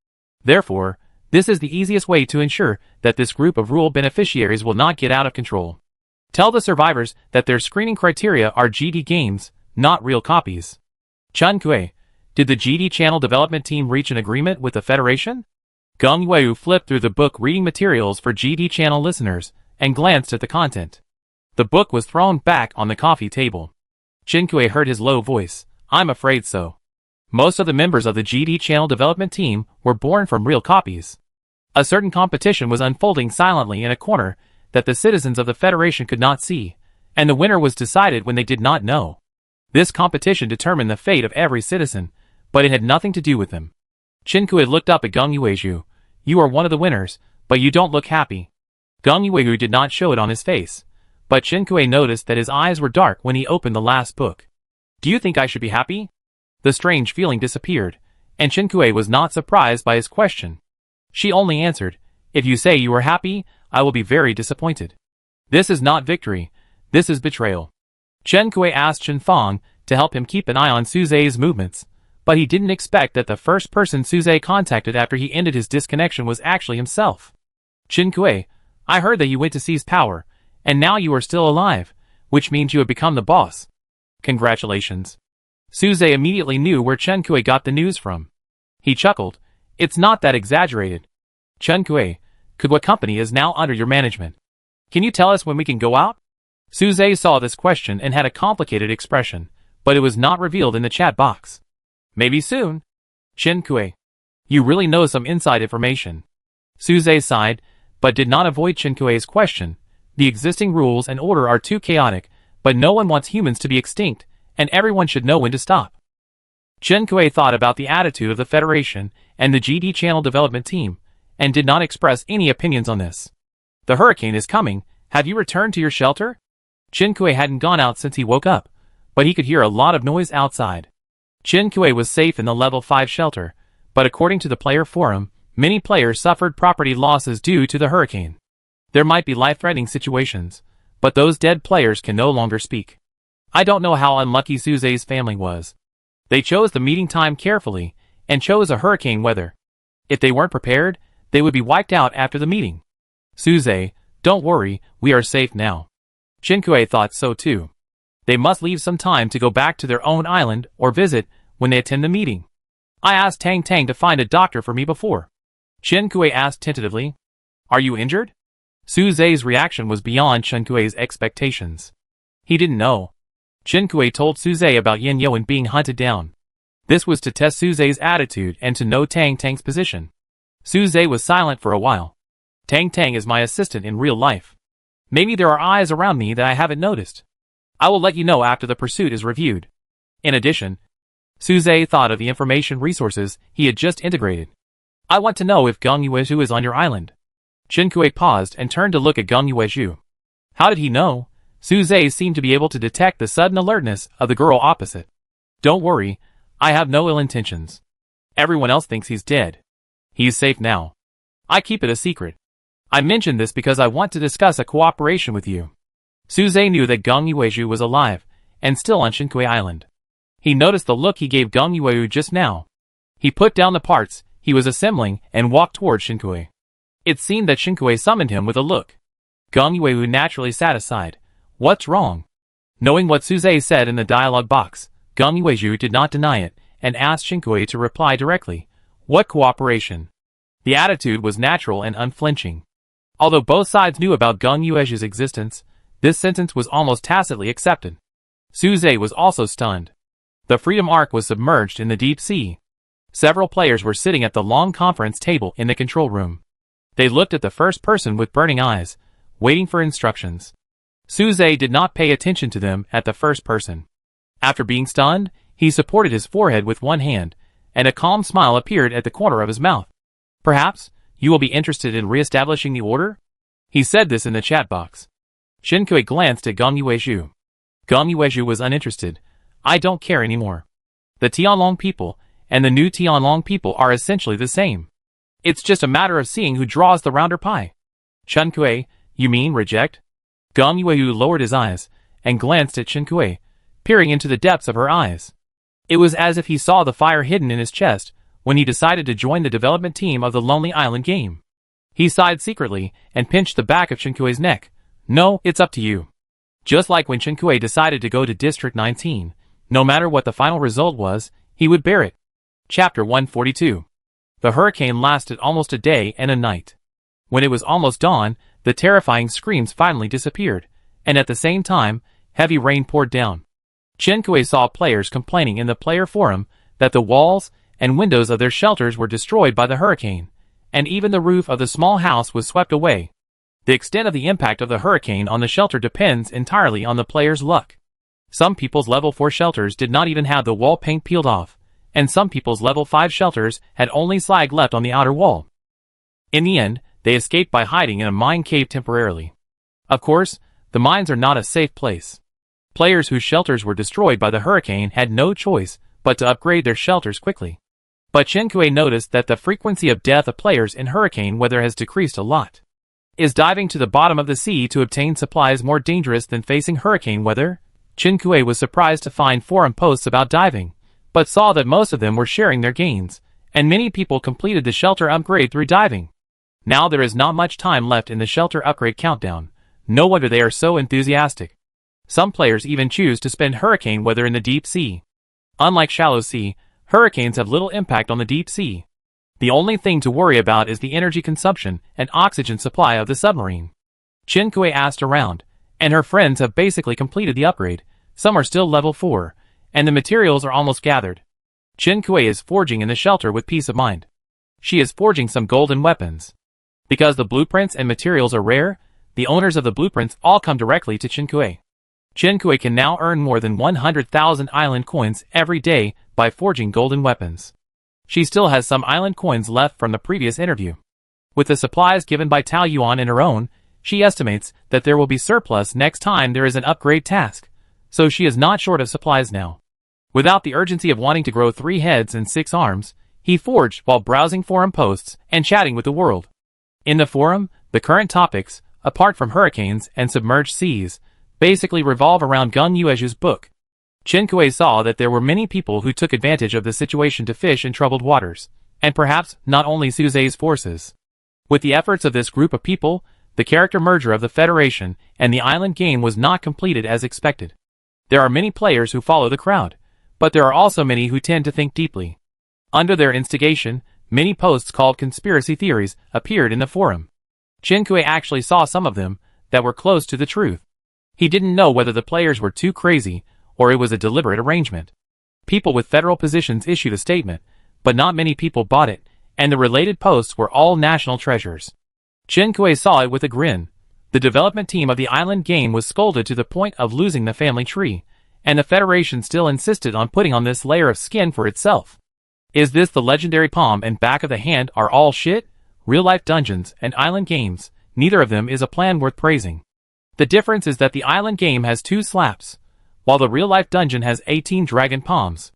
Therefore, this is the easiest way to ensure that this group of rule beneficiaries will not get out of control. Tell the survivors that their screening criteria are GD games, not real copies. Chun-Kuei, did the GD channel development team reach an agreement with the Federation? Gong Yueyu flipped through the book reading materials for GD channel listeners and glanced at the content. The book was thrown back on the coffee table. Chun-Kuei heard his low voice. I'm afraid so. Most of the members of the GD channel development team were born from real copies. A certain competition was unfolding silently in a corner that the citizens of the Federation could not see, and the winner was decided when they did not know. This competition determined the fate of every citizen, but it had nothing to do with them. Chun-Kuei looked up at Gong Yueju. You are one of the winners, but you don't look happy. Gong Yueju did not show it on his face, but Chun-Kuei noticed that his eyes were dark when he opened the last book. Do you think I should be happy? The strange feeling disappeared, and Chun-Kuei was not surprised by his question. She only answered, if you say you are happy, I will be very disappointed. This is not victory, this is betrayal. Chun-Kuei asked Chen Fong to help him keep an eye on Suzai's movements, but he didn't expect that the first person Suzai contacted after he ended his disconnection was actually himself. Chun-Kuei, I heard that you went to seize power, and now you are still alive, which means you have become the boss. Congratulations. Suzai immediately knew where Chun-Kuei got the news from. He chuckled. It's not that exaggerated. Chun-Kuei, what company is now under your management? Can you tell us when we can go out? Suzai saw this question and had a complicated expression, but it was not revealed in the chat box. Maybe soon. Chun-Kuei, you really know some inside information. Suzai sighed, but did not avoid Chun-Kuei's question. The existing rules and order are too chaotic, but no one wants humans to be extinct, and everyone should know when to stop. Chun-Kuei thought about the attitude of the Federation and the GD channel development team, and did not express any opinions on this. The hurricane is coming, have you returned to your shelter? Chun-Kuei hadn't gone out since he woke up, but he could hear a lot of noise outside. Chun-Kuei was safe in the level 5 shelter, but according to the player forum, many players suffered property losses due to the hurricane. There might be life-threatening situations, but those dead players can no longer speak. I don't know how unlucky Suzai's family was. They chose the meeting time carefully, and chose a hurricane weather. If they weren't prepared, they would be wiped out after the meeting. Suzai, don't worry, we are safe now. Chun-Kuei thought so too. They must leave some time to go back to their own island or visit when they attend the meeting. I asked Tang Tang to find a doctor for me before. Chun-Kuei asked tentatively. Are you injured? Suzai's reaction was beyond Chun-Kuei's expectations. He didn't know. Chun-Kuei told Suzai about Yin Yoan being hunted down. This was to test Suzai's attitude and to know Tang Tang's position. Suzai was silent for a while. Tang Tang is my assistant in real life. Maybe there are eyes around me that I haven't noticed. I will let you know after the pursuit is reviewed. In addition, Suzai thought of the information resources he had just integrated. I want to know if Gong Yueju is on your island. Chun-Kuei paused and turned to look at Gong Yueju. How did he know? Suzai seemed to be able to detect the sudden alertness of the girl opposite. Don't worry, I have no ill intentions. Everyone else thinks he's dead. He's safe now. I keep it a secret. I mention this because I want to discuss a cooperation with you. Suze knew that Gong Yueju was alive, and still on Shinkui Island. He noticed the look he gave Gong Yueju just now. He put down the parts he was assembling and walked towards Shinkui. It seemed that Shinkui summoned him with a look. Gong Yueju naturally sat aside. What's wrong? Knowing what Suze said in the dialogue box, Gong Yueju did not deny it, and asked Shinkui to reply directly. What cooperation? The attitude was natural and unflinching. Although both sides knew about Gong Yueju's existence, this sentence was almost tacitly accepted. Suze was also stunned. The Freedom Ark was submerged in the deep sea. Several players were sitting at the long conference table in the control room. They looked at the first person with burning eyes, waiting for instructions. Suze did not pay attention to them at the first person. After being stunned, he supported his forehead with one hand, and a calm smile appeared at the corner of his mouth. Perhaps, you will be interested in re-establishing the order? He said this in the chat box. Shinkui glanced at Gong Yueju. Gong Yueju was uninterested. I don't care anymore. The Tianlong people and the new Tianlong people are essentially the same. It's just a matter of seeing who draws the rounder pie. Shinkui, you mean reject? Gong Yueju lowered his eyes and glanced at Shinkui, peering into the depths of her eyes. It was as if he saw the fire hidden in his chest when he decided to join the development team of the Lonely Island game. He sighed secretly and pinched the back of Shinkui's neck. No, it's up to you. Just like when Shinkui decided to go to District 19, no matter what the final result was, he would bear it. Chapter 142. The hurricane lasted almost a day and a night. When it was almost dawn, the terrifying screams finally disappeared, and at the same time, heavy rain poured down. Shinkui saw players complaining in the player forum that the walls and windows of their shelters were destroyed by the hurricane, and even the roof of the small house was swept away. The extent of the impact of the hurricane on the shelter depends entirely on the player's luck. Some people's level 4 shelters did not even have the wall paint peeled off, and some people's level 5 shelters had only slag left on the outer wall. In the end, they escaped by hiding in a mine cave temporarily. Of course, the mines are not a safe place. Players whose shelters were destroyed by the hurricane had no choice but to upgrade their shelters quickly. But Shinkui noticed that the frequency of death of players in hurricane weather has decreased a lot. Is diving to the bottom of the sea to obtain supplies more dangerous than facing hurricane weather? Shinkui was surprised to find forum posts about diving, but saw that most of them were sharing their gains, and many people completed the shelter upgrade through diving. Now there is not much time left in the shelter upgrade countdown. No wonder they are so enthusiastic. Some players even choose to spend hurricane weather in the deep sea. Unlike shallow sea, hurricanes have little impact on the deep sea. The only thing to worry about is the energy consumption and oxygen supply of the submarine. Shinkui asked around, and her friends have basically completed the upgrade. Some are still level 4, and the materials are almost gathered. Shinkui is forging in the shelter with peace of mind. She is forging some golden weapons. Because the blueprints and materials are rare, the owners of the blueprints all come directly to Shinkui. Shinkui can now earn more than 100,000 island coins every day by forging golden weapons. She still has some island coins left from the previous interview. With the supplies given by Tao Yuan and her own, she estimates that there will be surplus next time there is an upgrade task, so she is not short of supplies now. Without the urgency of wanting to grow 3 heads and 6 arms, he forged while browsing forum posts and chatting with the world. In the forum, the current topics, apart from hurricanes and submerged seas, basically revolve around Gong Yueju's book. Shinkui saw that there were many people who took advantage of the situation to fish in troubled waters, and perhaps not only Suze's forces. With the efforts of this group of people, the character merger of the Federation and the island game was not completed as expected. There are many players who follow the crowd, but there are also many who tend to think deeply. Under their instigation, many posts called conspiracy theories appeared in the forum. Shinkui actually saw some of them that were close to the truth. He didn't know whether the players were too crazy or it was a deliberate arrangement. People with federal positions issued a statement, but not many people bought it, and the related posts were all national treasures. Shinkui saw it with a grin. The development team of the island game was scolded to the point of losing the family tree, and the Federation still insisted on putting on this layer of skin for itself. Is this the legendary palm and back of the hand are all shit? Real-life dungeons and island games, neither of them is a plan worth praising. The difference is that the island game has 2 slaps, while the real-life dungeon has 18 dragon palms.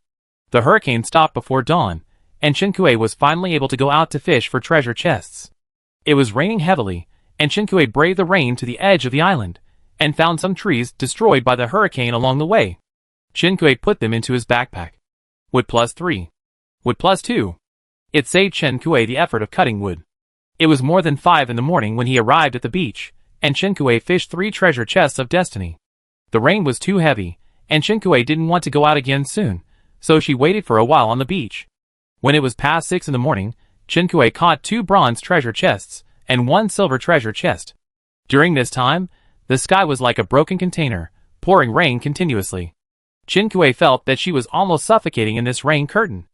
The hurricane stopped before dawn, and Chen Kuei was finally able to go out to fish for treasure chests. It was raining heavily, and Chen Kuei braved the rain to the edge of the island, and found some trees destroyed by the hurricane along the way. Chen Kuei put them into his backpack. Wood +3. Wood +2. It saved Chen Kuei the effort of cutting wood. It was more than 5 in the morning when he arrived at the beach, and Chen Kuei fished 3 treasure chests of destiny. The rain was too heavy, and Chen Kuei didn't want to go out again soon, so she waited for a while on the beach. When it was past 6 in the morning, Chen Kuei caught 2 bronze treasure chests and 1 silver treasure chest. During this time, the sky was like a broken container, pouring rain continuously. Chen Kuei felt that she was almost suffocating in this rain curtain.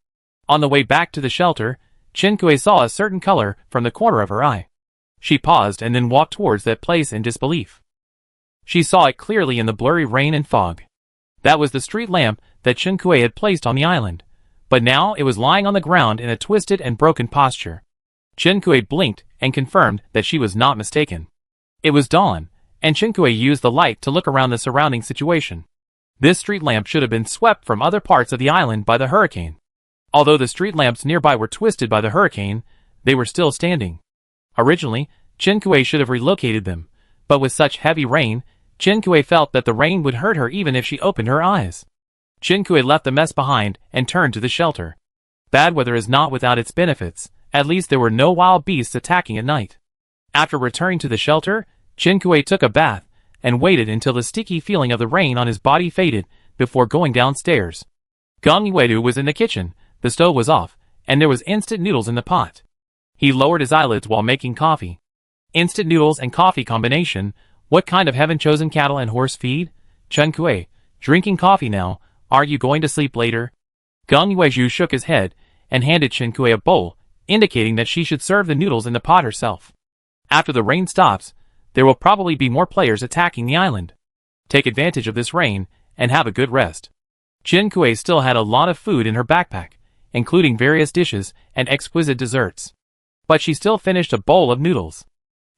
On the way back to the shelter, Chen Kuei saw a certain color from the corner of her eye. She paused and then walked towards that place in disbelief. She saw it clearly in the blurry rain and fog. That was the street lamp that Chen Kuei had placed on the island, but now it was lying on the ground in a twisted and broken posture. Chen Kuei blinked and confirmed that she was not mistaken. It was dawn, and Chen Kuei used the light to look around the surrounding situation. This street lamp should have been swept from other parts of the island by the hurricane. Although the street lamps nearby were twisted by the hurricane, they were still standing. Originally, Chen Kuei should have relocated them, but with such heavy rain, Chen Kuei felt that the rain would hurt her even if she opened her eyes. Chen Kuei left the mess behind and turned to the shelter. Bad weather is not without its benefits. At least there were no wild beasts attacking at night. After returning to the shelter, Chen Kuei took a bath and waited until the sticky feeling of the rain on his body faded before going downstairs. Gong Yuedu was in the kitchen, the stove was off, and there was instant noodles in the pot. He lowered his eyelids while making coffee. Instant noodles and coffee combination, what kind of heaven-chosen cattle and horse feed? Chen Kuei, drinking coffee now, are you going to sleep later? Gong Yueju shook his head and handed Chen Kuei a bowl, indicating that she should serve the noodles in the pot herself. After the rain stops, there will probably be more players attacking the island. Take advantage of this rain and have a good rest. Chen Kuei still had a lot of food in her backpack, including various dishes and exquisite desserts. But she still finished a bowl of noodles.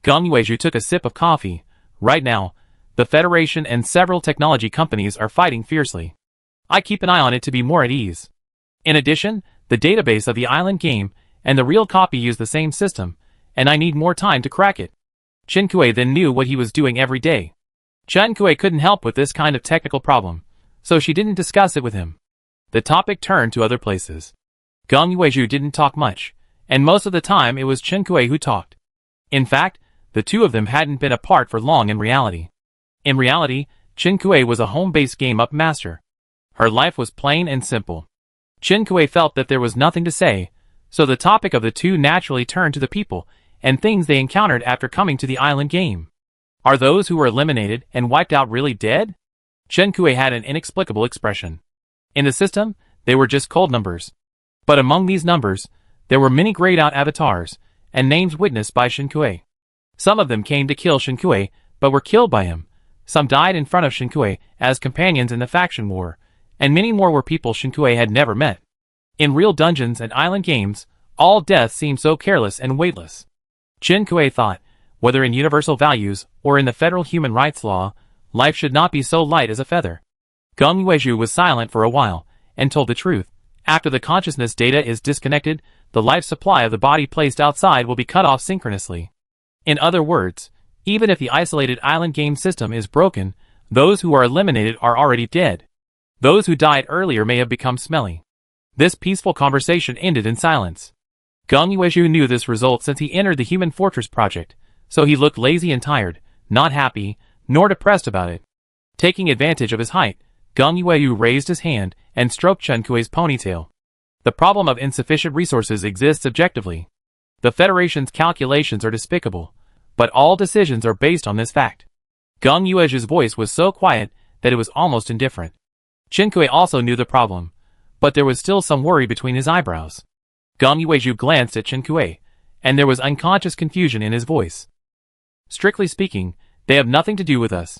Gong Yueju took a sip of coffee. Right now, the Federation and several technology companies are fighting fiercely. I keep an eye on it to be more at ease. In addition, the database of the island game and the real copy use the same system, and I need more time to crack it. Chen Kuei then knew what he was doing every day. Chen Kuei couldn't help with this kind of technical problem, so she didn't discuss it with him. The topic turned to other places. Gong Yueju didn't talk much, and most of the time it was Chen Kuei who talked. In fact, the two of them hadn't been apart for long in reality. In reality, Chen Kuei was a home-based game-up master. Her life was plain and simple. Chen Kuei felt that there was nothing to say, so the topic of the two naturally turned to the people and things they encountered after coming to the island game. Are those who were eliminated and wiped out really dead? Chen Kuei had an inexplicable expression. In the system, they were just cold numbers. But among these numbers, there were many grayed-out avatars and names witnessed by Chen Kuei. Some of them came to kill Chen Kuei, but were killed by him. Some died in front of Chen Kuei as companions in the faction war, and many more were people Chen Kuei had never met. In real dungeons and island games, all death seemed so careless and weightless. Chen Kuei thought, whether in universal values or in the federal human rights law, life should not be so light as a feather. Gong Yueju was silent for a while, and told the truth. After the consciousness data is disconnected, the life supply of the body placed outside will be cut off synchronously. In other words, even if the isolated island game system is broken, those who are eliminated are already dead. Those who died earlier may have become smelly. This peaceful conversation ended in silence. Gong Yueju knew this result since he entered the Human Fortress project, so he looked lazy and tired, not happy, nor depressed about it. Taking advantage of his height, Gong Yueju raised his hand and stroked Chen Kuei's ponytail. The problem of insufficient resources exists objectively. The Federation's calculations are despicable, but all decisions are based on this fact. Gong Yueju's voice was so quiet that it was almost indifferent. Chen Kuei also knew the problem, but there was still some worry between his eyebrows. Gong Yueju glanced at Chen Kuei, and there was unconscious confusion in his voice. Strictly speaking, they have nothing to do with us.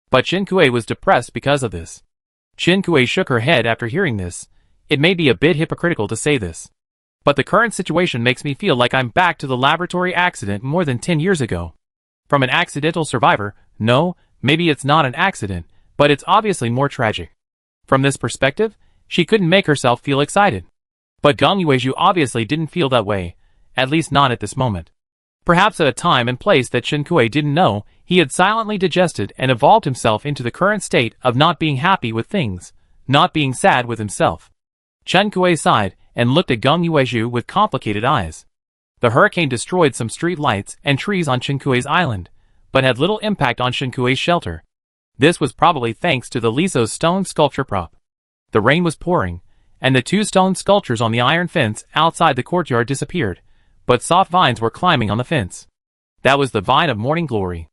But Chen Kuei was depressed because of this. Chen Kuei shook her head after hearing this. It may be a bit hypocritical to say this, but the current situation makes me feel like I'm back to the laboratory accident more than 10 years ago. From an accidental survivor, no, maybe it's not an accident, but it's obviously more tragic. From this perspective, She couldn't make herself feel excited. But Gong Yuezhu obviously didn't feel that way, at least not at this moment. Perhaps at a time and place that Chen Kuei didn't know, he had silently digested and evolved himself into the current state of not being happy with things, not being sad with himself. Chen Kuei sighed and looked at Gong Yuezhu with complicated eyes. The hurricane destroyed some street lights and trees on Chen Kuei's island, but had little impact on Chen Kuei's shelter. This was probably thanks to the Liso's stone sculpture prop. The rain was pouring, and the 2 stone sculptures on the iron fence outside the courtyard disappeared, but soft vines were climbing on the fence. That was the vine of morning glory.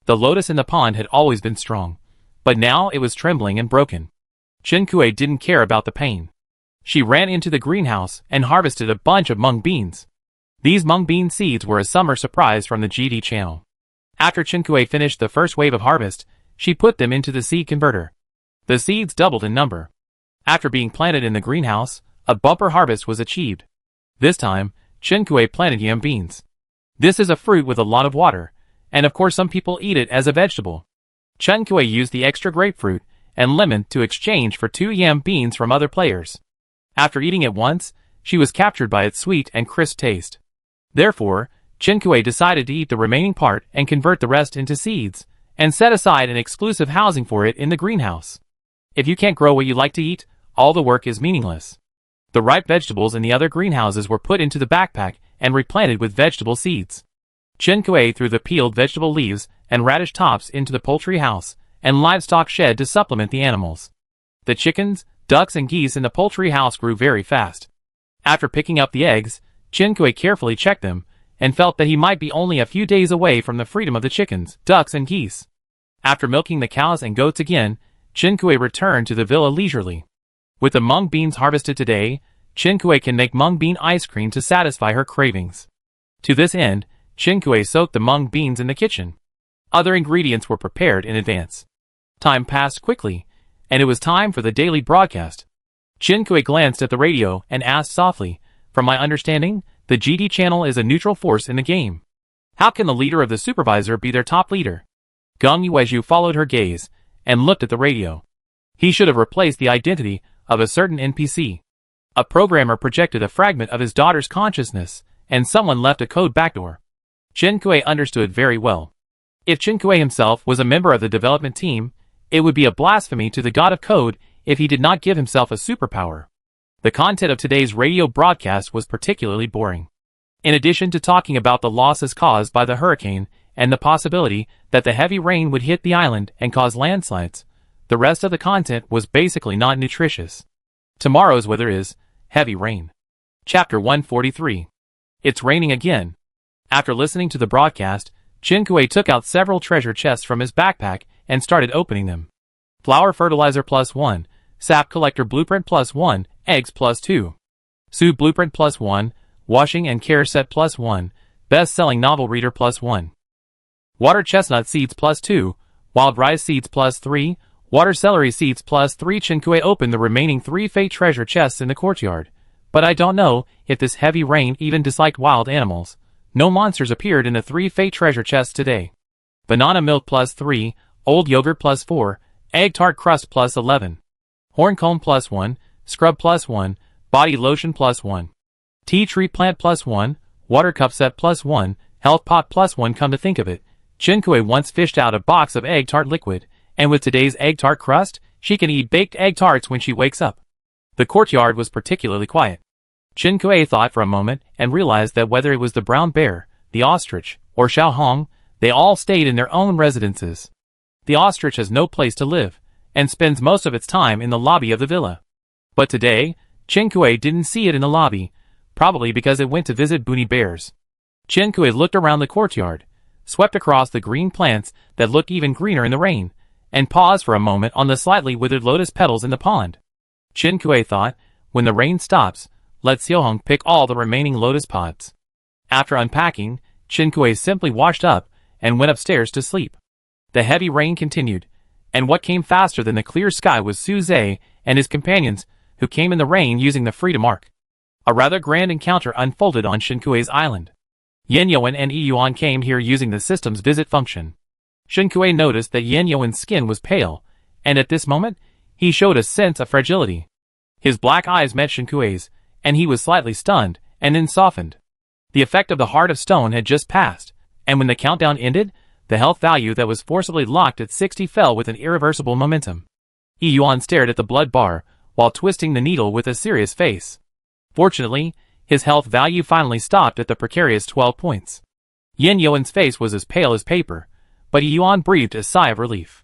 The lotus in the pond had always been strong, but now it was trembling and broken. Chen Kuei didn't care about the pain. She ran into the greenhouse and harvested a bunch of mung beans. These mung bean seeds were a summer surprise from the GD channel. After Chen Kuei finished the first wave of harvest, she put them into the seed converter. The seeds doubled in number. After being planted in the greenhouse, a bumper harvest was achieved. This time, Chen Kuei planted yam beans. This is a fruit with a lot of water, and of course some people eat it as a vegetable. Chen Kuei used the extra grapefruit and lemon to exchange for 2 yam beans from other players. After eating it once, she was captured by its sweet and crisp taste. Therefore, Chen Kuei decided to eat the remaining part and convert the rest into seeds, and set aside an exclusive housing for it in the greenhouse. If you can't grow what you like to eat, all the work is meaningless. The ripe vegetables in the other greenhouses were put into the backpack and replanted with vegetable seeds. Chen Kuei threw the peeled vegetable leaves and radish tops into the poultry house and livestock shed to supplement the animals. The chickens, ducks and geese in the poultry house grew very fast. After picking up the eggs, Chen Kuei carefully checked them and felt that he might be only a few days away from the freedom of the chickens, ducks and geese. After milking the cows and goats again, Chen Kuei returned to the villa leisurely. With the mung beans harvested today, Chen Kuei can make mung bean ice cream to satisfy her cravings. To this end, Chen Kuei soaked the mung beans in the kitchen. Other ingredients were prepared in advance. Time passed quickly, and it was time for the daily broadcast. Chen Kuei glanced at the radio and asked softly, "From my understanding, the GD channel is a neutral force in the game. How can the leader of the supervisor be their top leader?" Gong Yuezhu followed her gaze and looked at the radio. He should have replaced the identity of a certain NPC. A programmer projected a fragment of his daughter's consciousness, and someone left a code backdoor. Chen Kuei understood very well. If Chen Kuei himself was a member of the development team, it would be a blasphemy to the god of code if he did not give himself a superpower. The content of today's radio broadcast was particularly boring. In addition to talking about the losses caused by the hurricane and the possibility that the heavy rain would hit the island and cause landslides, the rest of the content was basically not nutritious. Tomorrow's weather is heavy rain. Chapter 143. It's raining again. After listening to the broadcast, Chen Kuei took out several treasure chests from his backpack and started opening them. Flower fertilizer +1, sap collector blueprint +1, eggs +2. Sue blueprint +1, washing and care set +1, best-selling novel reader +1. Water chestnut seeds +2, wild rice seeds +3, water celery seeds +3. Chen Kuei opened the remaining 3 fate treasure chests in the courtyard. But I don't know if this heavy rain even disliked wild animals. No monsters appeared in the 3 fate treasure chests today. Banana milk +3, old yogurt +4, egg tart crust +11. Horncomb +1, scrub +1, body lotion +1. Tea tree plant +1, water cup set +1, health pot +1. Come to think of it, Chen Kuei once fished out a box of egg tart liquid, and with today's egg tart crust, she can eat baked egg tarts when she wakes up. The courtyard was particularly quiet. Chen Kuei thought for a moment and realized that whether it was the brown bear, the ostrich, or Xiao Hong, they all stayed in their own residences. The ostrich has no place to live, and spends most of its time in the lobby of the villa. But today, Chen Kuei didn't see it in the lobby, probably because it went to visit Boonie Bears. Chen Kuei looked around the courtyard, swept across the green plants that looked even greener in the rain, and paused for a moment on the slightly withered lotus petals in the pond. Chen Kuei thought, when the rain stops, let Xiaohong pick all the remaining lotus pods. After unpacking, Chen Kuei simply washed up and went upstairs to sleep. The heavy rain continued, and what came faster than the clear sky was Su Zhe and his companions, who came in the rain using the Freedom Arc. A rather grand encounter unfolded on Chen Kuei's island. Yen Yuan and Yi Yuan came here using the system's visit function. Chen Kuei noticed that Yen Yuan's skin was pale, and at this moment, he showed a sense of fragility. His black eyes met Shinkue's, and he was slightly stunned, and then softened. The effect of the Heart of Stone had just passed, and when the countdown ended, the health value that was forcibly locked at 60 fell with an irreversible momentum. Yuan stared at the blood bar, while twisting the needle with a serious face. Fortunately, his health value finally stopped at the precarious 12 points. Yin Yuan's face was as pale as paper, but Yuan breathed a sigh of relief.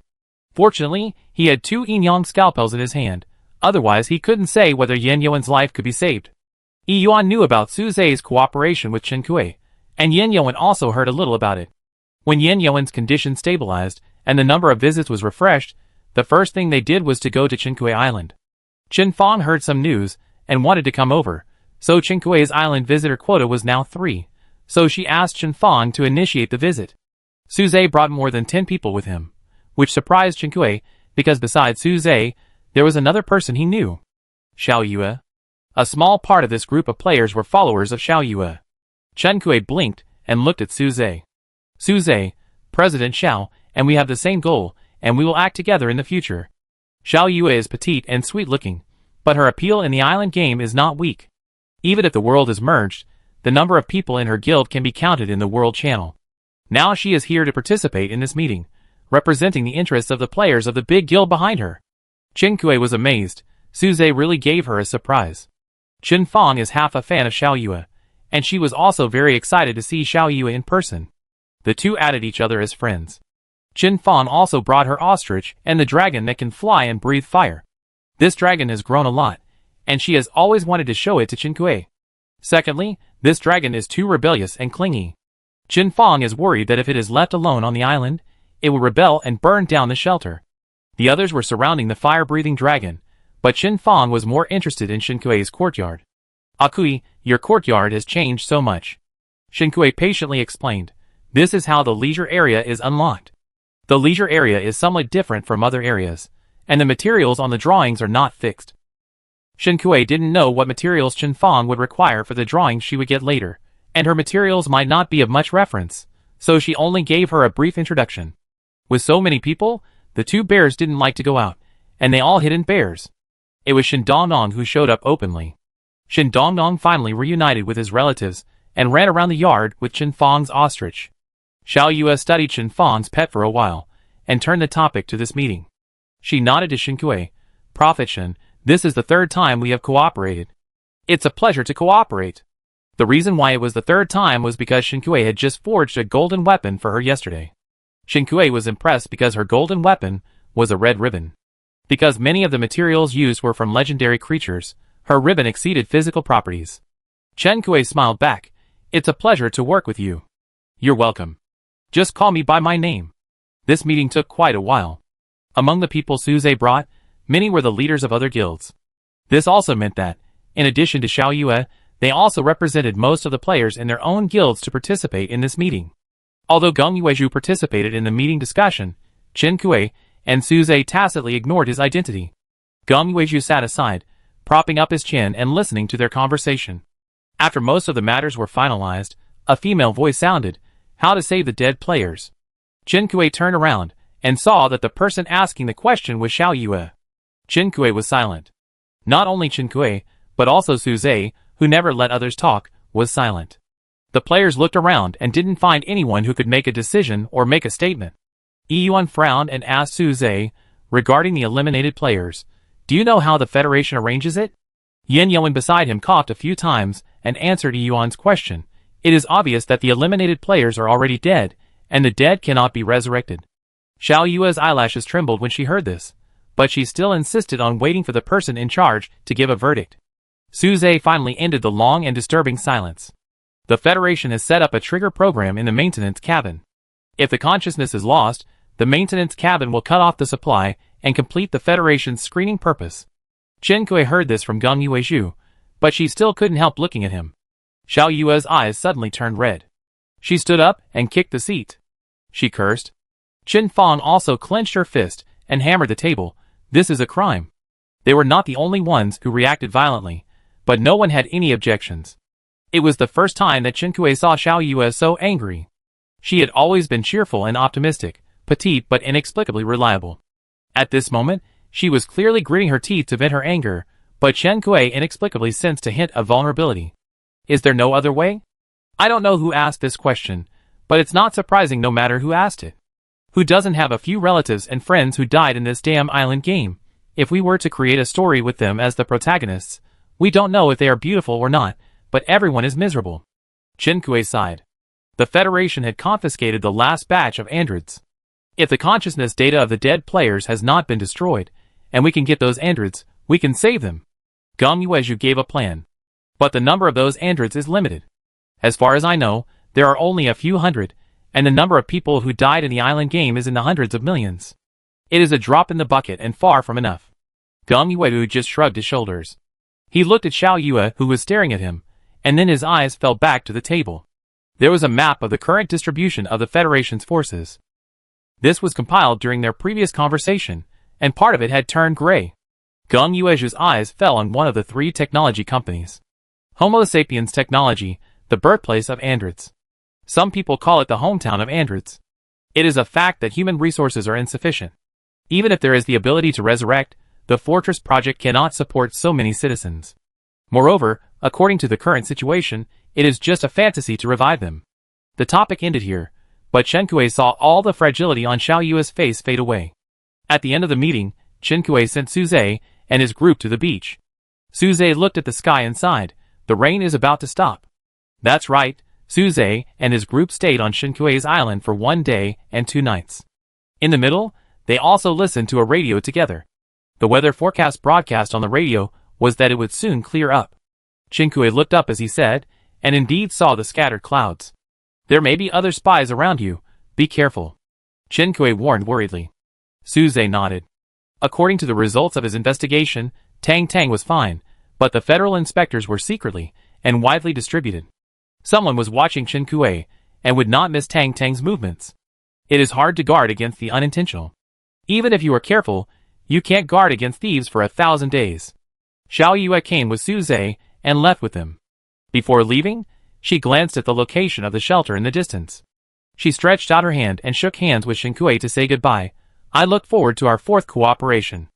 Fortunately, he had 2 yin-yang scalpels in his hand, otherwise he couldn't say whether Yin Yuan's life could be saved. Yuan knew about Su Zhe's cooperation with Chen Kui, and Yin Yuan also heard a little about it. When Yin Yuan's condition stabilized, and the number of visits was refreshed, the first thing they did was to go to Chen Kui Island. Chen Fang heard some news, and wanted to come over, so Chen Kui's island visitor quota was now 3, so she asked Chen Fang to initiate the visit. Su Zhe brought more than 10 people with him, which surprised Chen Kui, because besides Su Zhe, there was another person he knew. Xiao Yue. A small part of this group of players were followers of Xiao Yue. Chen Kui blinked and looked at Su Zhe. Su Zhe, President Xiao, and we have the same goal, and we will act together in the future. Xiao Yue is petite and sweet-looking, but her appeal in the island game is not weak. Even if the world is merged, the number of people in her guild can be counted in the world channel. Now she is here to participate in this meeting, representing the interests of the players of the big guild behind her. Chen Kui was amazed. Su Zhe really gave her a surprise. Chen Fang is half a fan of Xiao Yue, and she was also very excited to see Xiao Yue in person. The two added each other as friends. Chen Fang also brought her ostrich and the dragon that can fly and breathe fire. This dragon has grown a lot, and she has always wanted to show it to Chen Kui. Secondly, this dragon is too rebellious and clingy. Chen Fang is worried that if it is left alone on the island, it will rebel and burn down the shelter. The others were surrounding the fire-breathing dragon, but Chen Fang was more interested in Shen Kui's courtyard. Akui, your courtyard has changed so much. Shen Kui patiently explained. This is how the leisure area is unlocked. The leisure area is somewhat different from other areas, and the materials on the drawings are not fixed. Shen Kui didn't know what materials Chen Fang would require for the drawings she would get later, and her materials might not be of much reference, so she only gave her a brief introduction. With so many people, the two bears didn't like to go out, and they all hid in bears. It was Shen Dongnong who showed up openly. Shen Dongnong finally reunited with his relatives, and ran around the yard with Chen Fang's ostrich. Xiao Yue studied Chen Fang's pet for a while, and turned the topic to this meeting. She nodded to Shen Kui. Prophet Shen, this is the 3rd time we have cooperated. It's a pleasure to cooperate. The reason why it was the 3rd time was because Shen Kui had just forged a golden weapon for her yesterday. Shen Kui was impressed because her golden weapon was a red ribbon. Because many of the materials used were from legendary creatures, her ribbon exceeded physical properties. Chen Kui smiled back. It's a pleasure to work with you. You're welcome. Just call me by my name. This meeting took quite a while. Among the people Su Zhe brought, many were the leaders of other guilds. This also meant that, in addition to Xiao Yue, they also represented most of the players in their own guilds to participate in this meeting. Although Geng Yuezhu participated in the meeting discussion, Chen Kui and Su Zhe tacitly ignored his identity. Geng Yuezhu sat aside, propping up his chin and listening to their conversation. After most of the matters were finalized, a female voice sounded, how to save the dead players. Chen Kui turned around, and saw that the person asking the question was Xiao Yue. Chen Kui was silent. Not only Chen Kui, but also Su Zhe, who never let others talk, was silent. The players looked around and didn't find anyone who could make a decision or make a statement. Yuan frowned and asked Su Zhe, regarding the eliminated players, do you know how the Federation arranges it? Yin Yuan beside him coughed a few times and answered Yuan's question. It is obvious that the eliminated players are already dead, and the dead cannot be resurrected. Xiao Yue's eyelashes trembled when she heard this, but she still insisted on waiting for the person in charge to give a verdict. Su Zhe finally ended the long and disturbing silence. The Federation has set up a trigger program in the maintenance cabin. If the consciousness is lost, the maintenance cabin will cut off the supply and complete the Federation's screening purpose. Chen Kui heard this from Geng Yuezhu, but she still couldn't help looking at him. Xiao Yue's eyes suddenly turned red. She stood up and kicked the seat. She cursed. Chen Fang also clenched her fist and hammered the table. This is a crime. They were not the only ones who reacted violently, but no one had any objections. It was the first time that Chen Kui saw Xiao Yue so angry. She had always been cheerful and optimistic, petite but inexplicably reliable. At this moment, she was clearly gritting her teeth to vent her anger, But Chen Kuei inexplicably sensed a hint of vulnerability. Is there no other way? I don't know who asked this question, but it's not surprising no matter who asked it. Who doesn't have a few relatives and friends who died in this damn island game? If we were to create a story with them as the protagonists, we don't know if they are beautiful or not, but everyone is miserable. Chen Kuei sighed. The Federation had confiscated the last batch of androids. If the consciousness data of the dead players has not been destroyed, and we can get those androids, we can save them. Gong Yuezhu gave a plan. But the number of those androids is limited. As far as I know, there are only a few hundred, and the number of people who died in the island game is in the hundreds of millions. It is a drop in the bucket and far from enough. Gong Yuezhu just shrugged his shoulders. He looked at Xiao Yue, who was staring at him, and then his eyes fell back to the table. There was a map of the current distribution of the Federation's forces. This was compiled during their previous conversation, and part of it had turned gray. Gong Yuezhu's eyes fell on one of the three technology companies. Homo sapiens Technology, the birthplace of androids. Some people call it the hometown of androids. It is a fact that human resources are insufficient. Even if there is the ability to resurrect, the Fortress Project cannot support so many citizens. Moreover, according to the current situation, it is just a fantasy to revive them. The topic ended here, but Chen Kuei saw all the fragility on Xiao Yue's face fade away. At the end of the meeting, Chen Kuei sent Suze and his group to the beach. Suze looked at the sky and sighed. The rain is about to stop. That's right, Suze and his group stayed on Chen Kuei's island for 1 day and 2 nights. In the middle, they also listened to a radio together. The weather forecast broadcast on the radio was that it would soon clear up. Chen Kuei looked up as he said, and indeed saw the scattered clouds. There may be other spies around you, be careful. Chen Kuei warned worriedly. Suze nodded. According to the results of his investigation, Tang Tang was fine, but the federal inspectors were secretly and widely distributed. Someone was watching Chen Kuei and would not miss Tang Tang's movements. It is hard to guard against the unintentional. Even if you are careful, you can't guard against thieves for 1,000 days. Xiao Yue came with Suze and left with them. Before leaving, she glanced at the location of the shelter in the distance. She stretched out her hand and shook hands with Chen Kuei to say goodbye. I look forward to our 4th cooperation.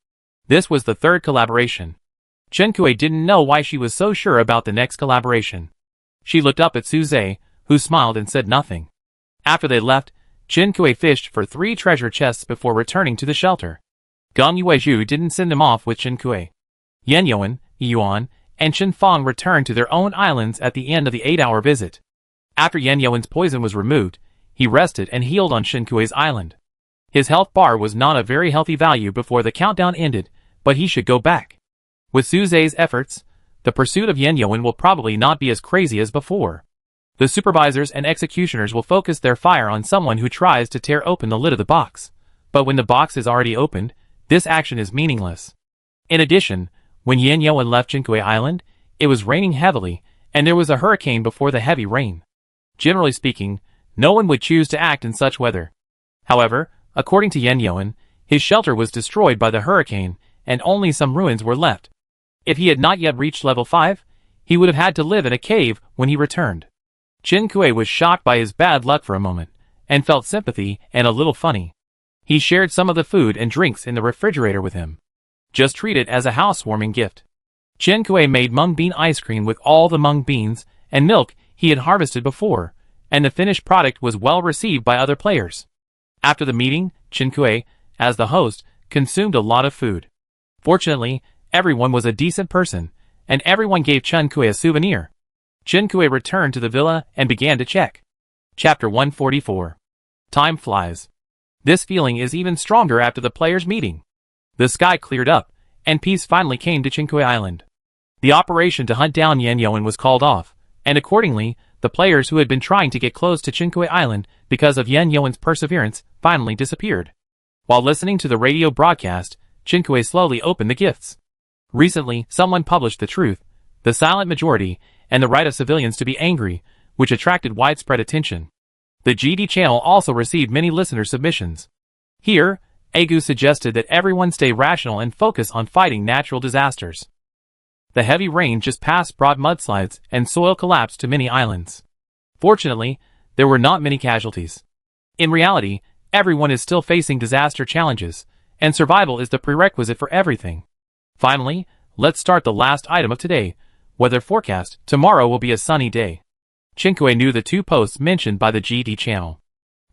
This was the 3rd collaboration. Chen Kuei didn't know why she was so sure about the next collaboration. She looked up at Suze, who smiled and said nothing. After they left, Chen Kuei fished for 3 treasure chests before returning to the shelter. Gong Yuezhu didn't send them off with Chen Kuei. Yan Yuan, Yuan, and Chen Fang returned to their own islands at the end of the 8-hour visit. After Yan Yuan's poison was removed, he rested and healed on Chen Kuei's island. His health bar was not a very healthy value before the countdown ended, but he should go back. With Suze's efforts, the pursuit of Yan Yuan will probably not be as crazy as before. The supervisors and executioners will focus their fire on someone who tries to tear open the lid of the box. But when the box is already opened, this action is meaningless. In addition, when Yan Yuan left Chen Kuei Island, it was raining heavily, and there was a hurricane before the heavy rain. Generally speaking, no one would choose to act in such weather. However, according to Yan Yuan, his shelter was destroyed by the hurricane, and only some ruins were left. If he had not yet reached level 5, he would have had to live in a cave when he returned. Chen Kuei was shocked by his bad luck for a moment, and felt sympathy and a little funny. He shared some of the food and drinks in the refrigerator with him. Just treat it as a housewarming gift. Chen Kuei made mung bean ice cream with all the mung beans and milk he had harvested before, and the finished product was well received by other players. After the meeting, Chen Kuei, as the host, consumed a lot of food. Fortunately, everyone was a decent person, and everyone gave Chen Kuei a souvenir. Chen Kuei returned to the villa and began to check. Chapter 144. Time flies. This feeling is even stronger after the players' meeting. The sky cleared up, and peace finally came to Chen Kuei Island. The operation to hunt down Yan Yuan was called off, and accordingly, the players who had been trying to get close to Chen Kuei Island because of Yan Yuan's perseverance finally disappeared. While listening to the radio broadcast, Chen Kuei slowly opened the gifts. Recently, someone published the truth, the silent majority, and the right of civilians to be angry, which attracted widespread attention. The GD channel also received many listener submissions. Here, Agu suggested that everyone stay rational and focus on fighting natural disasters. The heavy rain just past brought mudslides and soil collapse to many islands. Fortunately, there were not many casualties. In reality, everyone is still facing disaster challenges, and survival is the prerequisite for everything. Finally, Let's start the last item of today. Weather forecast. Tomorrow will be a sunny day. Chinkue knew the two posts mentioned by the GD channel.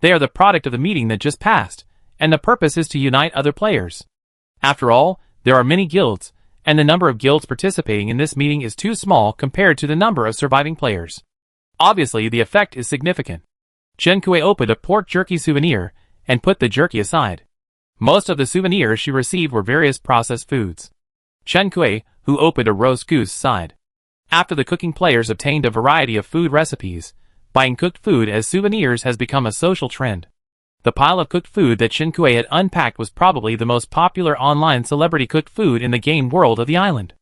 They are the product of the meeting that just passed, and the purpose is to unite other players. After all, there are many guilds, and the number of guilds participating in this meeting is too small compared to the number of surviving players. Obviously, the effect is significant. Chinkue opened a pork jerky souvenir and put the jerky aside. Most of the souvenirs she received were various processed foods. Chinkue, who opened a roast goose, sighed. After the cooking players obtained a variety of food recipes, buying cooked food as souvenirs has become a social trend. The pile of cooked food that Chinkue had unpacked was probably the most popular online celebrity cooked food in the game world of the island.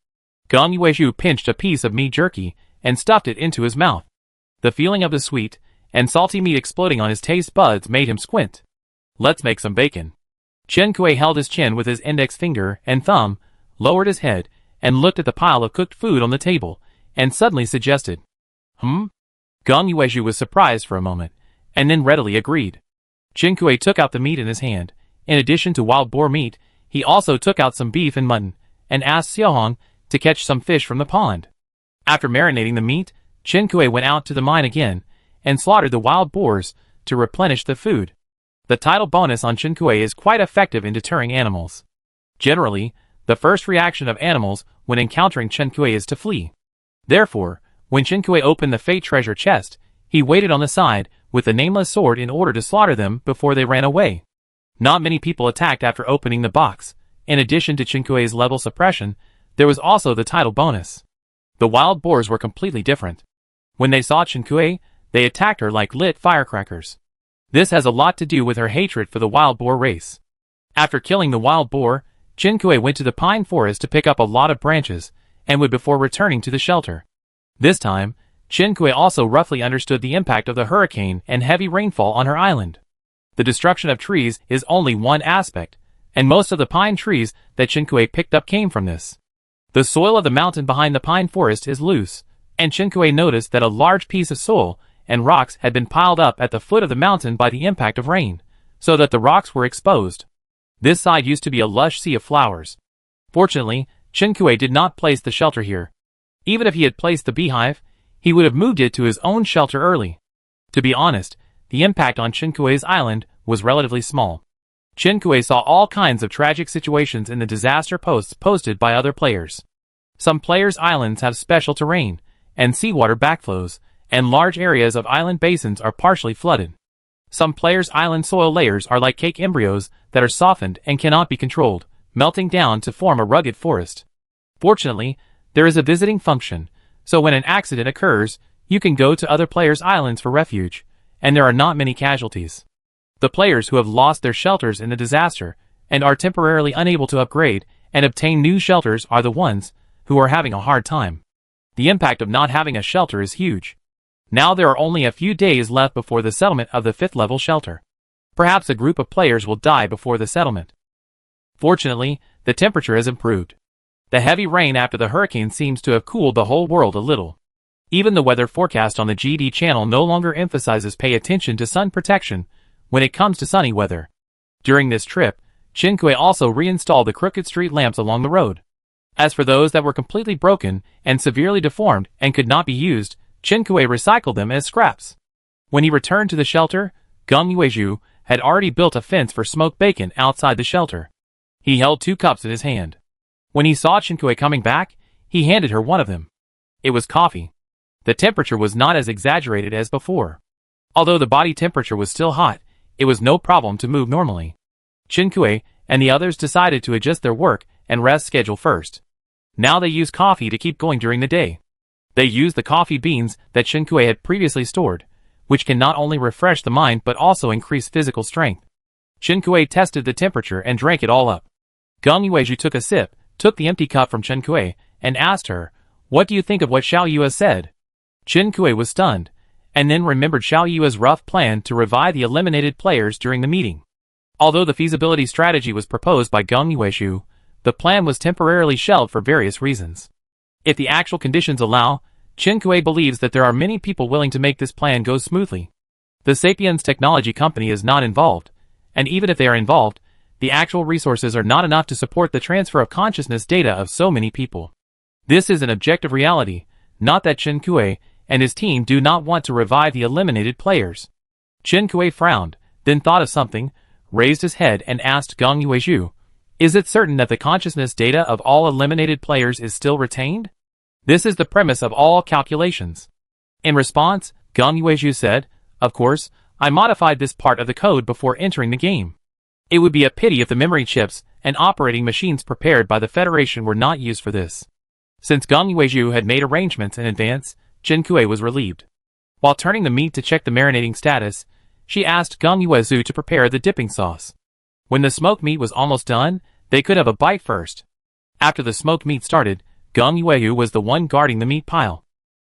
Gong Yuezhu pinched a piece of meat jerky and stuffed it into his mouth. The feeling of the sweet and salty meat exploding on his taste buds made him squint. Let's make some bacon. Chinkue held his chin with his index finger and thumb, lowered his head, and looked at the pile of cooked food on the table, and suddenly suggested, Gong Yuezhu was surprised for a moment, and then readily agreed. Chinkue took out the meat in his hand. In addition to wild boar meat, he also took out some beef and mutton, and asked Xiaohong to catch some fish from the pond. After marinating the meat, Chinkue went out to the mine again, and slaughtered the wild boars to replenish the food. The title bonus on Chinkue is quite effective in deterring animals. Generally, the first reaction of animals when encountering Chinkue is to flee. Therefore, when Chinkue opened the fate treasure chest, he waited on the side with the nameless sword in order to slaughter them before they ran away. Not many people attacked after opening the box. In addition to Chinkue's level suppression, there was also the title bonus. The wild boars were completely different. When they saw Chinkue, they attacked her like lit firecrackers. This has a lot to do with her hatred for the wild boar race. After killing the wild boar, Chinkue went to the pine forest to pick up a lot of branches, and would before returning to the shelter. This time, Chinkue also roughly understood the impact of the hurricane and heavy rainfall on her island. The destruction of trees is only one aspect, and most of the pine trees that Chinkue picked up came from this. The soil of the mountain behind the pine forest is loose, and Chinkue noticed that a large piece of soil and rocks had been piled up at the foot of the mountain by the impact of rain, so that the rocks were exposed. This side used to be a lush sea of flowers. Fortunately, Chinkue did not place the shelter here. Even if he had placed the beehive, he would have moved it to his own shelter early. To be honest, the impact on Chinkue's island was relatively small. Chinkue saw all kinds of tragic situations in the disaster posts posted by other players. Some players' islands have special terrain, and seawater backflows, and large areas of island basins are partially flooded. Some players' island soil layers are like cake embryos that are softened and cannot be controlled, melting down to form a rugged forest. Fortunately, there is a visiting function, so when an accident occurs, you can go to other players' islands for refuge, and there are not many casualties. The players who have lost their shelters in the disaster and are temporarily unable to upgrade and obtain new shelters are the ones who are having a hard time. The impact of not having a shelter is huge. Now there are only a few days left before the settlement of the 5th level shelter. Perhaps a group of players will die before the settlement. Fortunately, the temperature has improved. The heavy rain after the hurricane seems to have cooled the whole world a little. Even the weather forecast on the GD channel no longer emphasizes pay attention to sun protection when it comes to sunny weather. During this trip, Chinkue also reinstalled the crooked street lamps along the road. As for those that were completely broken and severely deformed and could not be used, Chinkue recycled them as scraps. When he returned to the shelter, Gong Yuezhu had already built a fence for smoked bacon outside the shelter. He held 2 cups in his hand. When he saw Chinkue coming back, he handed her one of them. It was coffee. The temperature was not as exaggerated as before. Although the body temperature was still hot, it was no problem to move normally. Chinkue and the others decided to adjust their work and rest schedule first. Now they used coffee to keep going during the day. They used the coffee beans that Chinkue had previously stored, which can not only refresh the mind but also increase physical strength. Chinkue tested the temperature and drank it all up. Gong Yuezhu took a sip, took the empty cup from Chinkue, and asked her, "What do you think of what Xiao Yue said?" Chinkue was stunned, and then remembered Xiao Yue's rough plan to revive the eliminated players during the meeting. Although the feasibility strategy was proposed by Gong Yuezhu, the plan was temporarily shelved for various reasons. If the actual conditions allow, Chinkue believes that there are many people willing to make this plan go smoothly. The Sapiens Technology Company is not involved, and even if they are involved, the actual resources are not enough to support the transfer of consciousness data of so many people. This is an objective reality, not that Chen Kuei and his team do not want to revive the eliminated players. Chen Kuei frowned, then thought of something, raised his head and asked Gong Yuezhu, "Is it certain that the consciousness data of all eliminated players is still retained? This is the premise of all calculations." In response, Gong Yuezhu said, "Of course, I modified this part of the code before entering the game. It would be a pity if the memory chips and operating machines prepared by the Federation were not used for this." Since Gong Yuezhu had made arrangements in advance, Chen Kuei was relieved. While turning the meat to check the marinating status, she asked Gong Yuezhu to prepare the dipping sauce. When the smoked meat was almost done, they could have a bite first. After the smoked meat started, Gong Yuezhu was the one guarding the meat pile.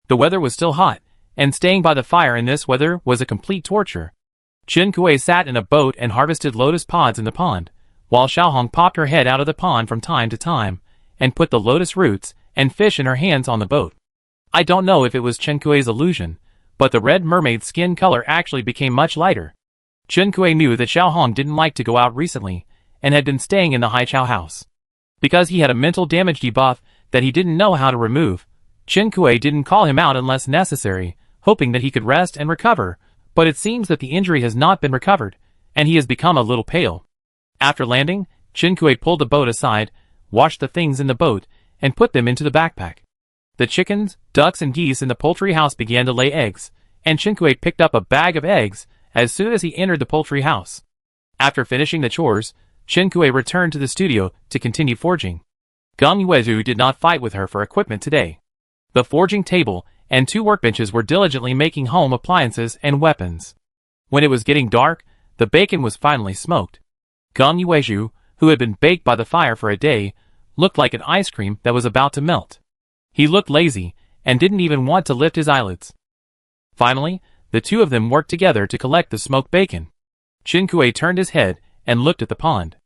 The weather was still hot, and staying by the fire in this weather was a complete torture. Chen Kuei sat in a boat and harvested lotus pods in the pond, while Xiaohong popped her head out of the pond from time to time, and put the lotus roots and fish in her hands on the boat. I don't know if it was Chen Kuei's illusion, but the red mermaid's skin color actually became much lighter. Chen Kuei knew that Xiaohong didn't like to go out recently, and had been staying in the Haichao house. Because he had a mental damage debuff that he didn't know how to remove, Chen Kuei didn't call him out unless necessary, hoping that he could rest and recover, but it seems that the injury has not been recovered, and he has become a little pale. After landing, Chen Kuei pulled the boat aside, washed the things in the boat, and put them into the backpack. The chickens, ducks and geese in the poultry house began to lay eggs, and Chen Kuei picked up a bag of eggs as soon as he entered the poultry house. After finishing the chores, Chen Kuei returned to the studio to continue forging. Gong Yuezhu did not fight with her for equipment today. The forging table and 2 workbenches were diligently making home appliances and weapons. When it was getting dark, the bacon was finally smoked. Gong Yuezhu, who had been baked by the fire for a day, looked like an ice cream that was about to melt. He looked lazy, and didn't even want to lift his eyelids. Finally, the two of them worked together to collect the smoked bacon. Chen Kuei turned his head and looked at the pond.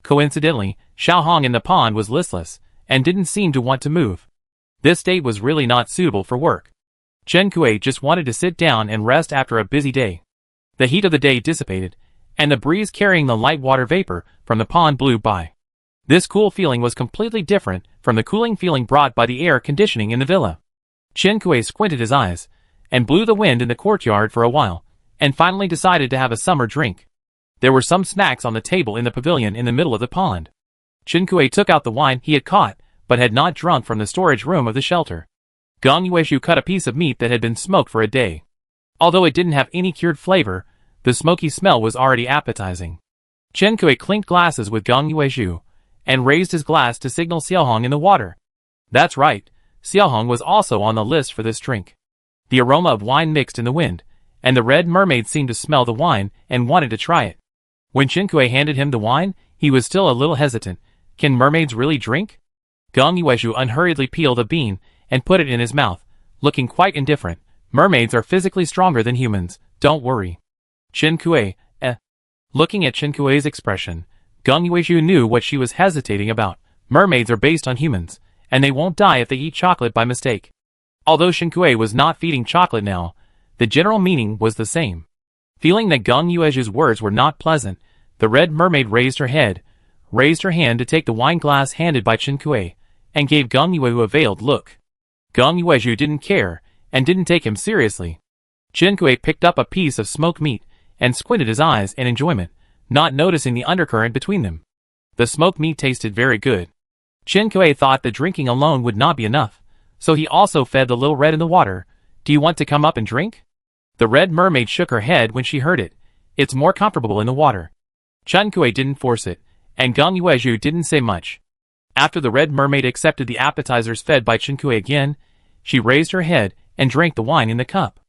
Coincidentally, Xiaohong in the pond was listless, and didn't seem to want to move. This state was really not suitable for work. Chen Kuei just wanted to sit down and rest after a busy day. The heat of the day dissipated, and the breeze carrying the light water vapor from the pond blew by. This cool feeling was completely different from the cooling feeling brought by the air conditioning in the villa. Chen Kuei squinted his eyes, and blew the wind in the courtyard for a while, and finally decided to have a summer drink. There were some snacks on the table in the pavilion in the middle of the pond. Chen Kuei took out the wine he had caught, but had not drunk from the storage room of the shelter. Gong Yuezhu cut a piece of meat that had been smoked for a day. Although it didn't have any cured flavor, the smoky smell was already appetizing. Chen Kuei clinked glasses with Gong Yuezhu, and raised his glass to signal Xiaohong in the water. That's right, Xiaohong was also on the list for this drink. The aroma of wine mixed in the wind, and the red mermaid seemed to smell the wine and wanted to try it. When Chen Kuei handed him the wine, he was still a little hesitant. Can mermaids really drink? Gong Yuezhu unhurriedly peeled a bean and put it in his mouth, looking quite indifferent. Mermaids are physically stronger than humans, don't worry. Chen Kuei, Looking at Chen Kuei's expression, Gong Yuezhu knew what she was hesitating about. Mermaids are based on humans, and they won't die if they eat chocolate by mistake. Although Chen Kuei was not feeding chocolate now, the general meaning was the same. Feeling that Gong Yuezhu's words were not pleasant, the red mermaid raised her head, raised her hand to take the wine glass handed by Chen Kuei, and gave Gong Yuezhu a veiled look. Gong Yuezhu didn't care, and didn't take him seriously. Chen Kuei picked up a piece of smoked meat, and squinted his eyes in enjoyment, not noticing the undercurrent between them. The smoked meat tasted very good. Chen Kuei thought that drinking alone would not be enough, so he also fed the little red in the water. Do you want to come up and drink? The red mermaid shook her head when she heard it. It's more comfortable in the water. Chen Kuei didn't force it, and Gong Yuezhu didn't say much. After the red mermaid accepted the appetizers fed by Chen Kuei again, she raised her head and drank the wine in the cup.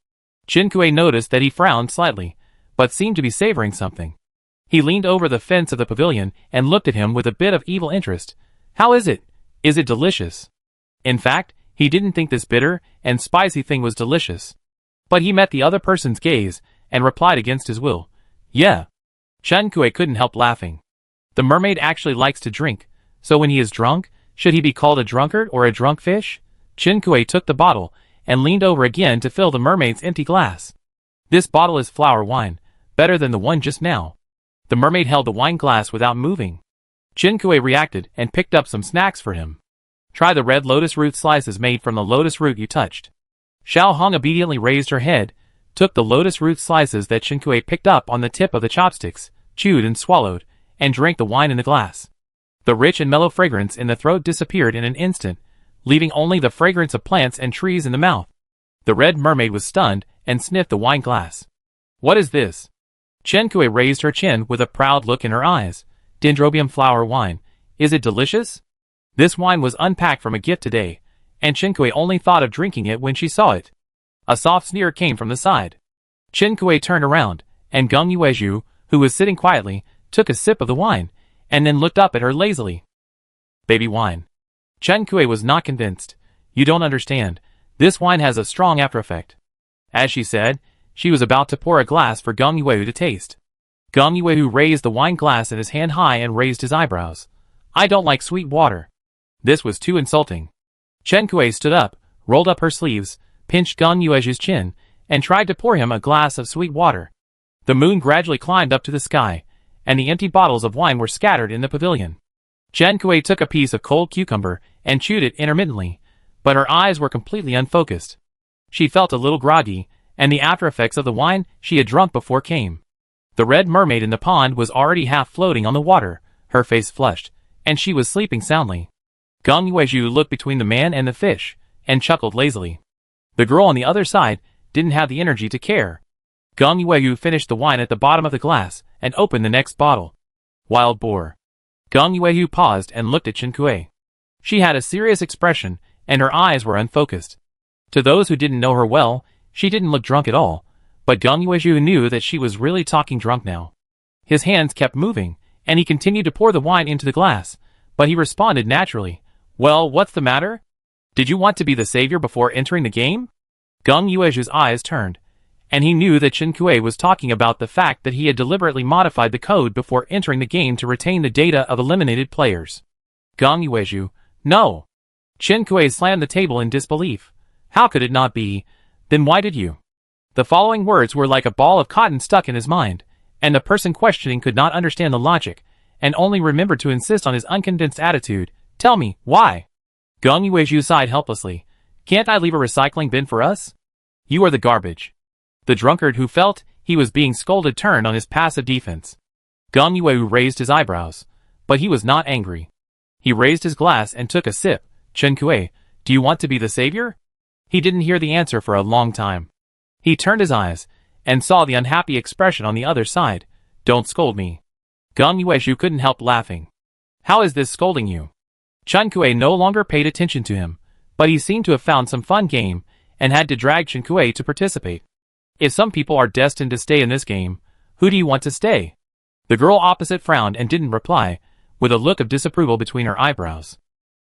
Chen Kuei noticed that he frowned slightly, but seemed to be savoring something. He leaned over the fence of the pavilion and looked at him with a bit of evil interest. How is it? Is it delicious? In fact, he didn't think this bitter and spicy thing was delicious. But he met the other person's gaze and replied against his will. Yeah. Chen Kuei couldn't help laughing. The mermaid actually likes to drink, so when he is drunk, should he be called a drunkard or a drunk fish? Chen Kuei took the bottle and leaned over again to fill the mermaid's empty glass. This bottle is flower wine, better than the one just now. The The mermaid held the wine glass without moving. Chen Kui reacted and picked up some snacks for him. Try the red lotus root slices made from the lotus root you touched. Xiao Hong obediently raised her head, took the lotus root slices that Chen Kui picked up on the tip of the chopsticks, chewed and swallowed, and drank the wine in the glass. The rich and mellow fragrance in the throat disappeared in an instant, leaving only the fragrance of plants and trees in the mouth. The red mermaid was stunned and sniffed the wine glass. What is this? Chen Kui raised her chin with a proud look in her eyes. Dendrobium flower wine. Is it delicious? This wine was unpacked from a gift today, and Chen Kui only thought of drinking it when she saw it. A soft sneer came from the side. Chen Kui turned around, and Geng Yuezhu, who was sitting quietly, took a sip of the wine, and then looked up at her lazily. Baby wine. Chen Kui was not convinced. You don't understand. This wine has a strong after effect. As she said, she was about to pour a glass for Geng Yuezhu to taste. Geng Yuezhu raised the wine glass in his hand high and raised his eyebrows. I don't like sweet water. This was too insulting. Chen Kui stood up, rolled up her sleeves, pinched Geng Yuezhu's chin, and tried to pour him a glass of sweet water. The moon gradually climbed up to the sky, and the empty bottles of wine were scattered in the pavilion. Chen Kui took a piece of cold cucumber and chewed it intermittently, but her eyes were completely unfocused. She felt a little groggy, and the after effects of the wine she had drunk before came. The red mermaid in the pond was already half floating on the water, her face flushed, and she was sleeping soundly. Geng Yuezhu looked between the man and the fish, and chuckled lazily. The girl on the other side didn't have the energy to care. Geng Yuezhu finished the wine at the bottom of the glass, and opened the next bottle. Wild boar. Geng Yuezhu paused and looked at Chen Kui. She had a serious expression, and her eyes were unfocused. To those who didn't know her well, she didn't look drunk at all, but Geng Yuezhu knew that she was really talking drunk now. His hands kept moving, and he continued to pour the wine into the glass, but he responded naturally. Well, what's the matter? Did you want to be the savior before entering the game? Geng Yuezhu's eyes turned, and he knew that Chen Kui was talking about the fact that he had deliberately modified the code before entering the game to retain the data of eliminated players. Geng Yuezhu, no. Chen Kui slammed the table in disbelief. How could it not be? Then why did you? The following words were like a ball of cotton stuck in his mind, and the person questioning could not understand the logic, and only remembered to insist on his unconvinced attitude. Tell me, why? Geng Yuezhu sighed helplessly. Can't I leave a recycling bin for us? You are the garbage. The drunkard who felt he was being scolded turned on his passive defense. Geng Yuezhu raised his eyebrows, but he was not angry. He raised his glass and took a sip. Chen Kui, do you want to be the savior? He didn't hear the answer for a long time. He turned his eyes, and saw the unhappy expression on the other side. Don't scold me. Geng Yuezhu couldn't help laughing. How is this scolding you? Chen Kui no longer paid attention to him, but he seemed to have found some fun game, and had to drag Chen Kui to participate. If some people are destined to stay in this game, who do you want to stay? The girl opposite frowned and didn't reply, with a look of disapproval between her eyebrows.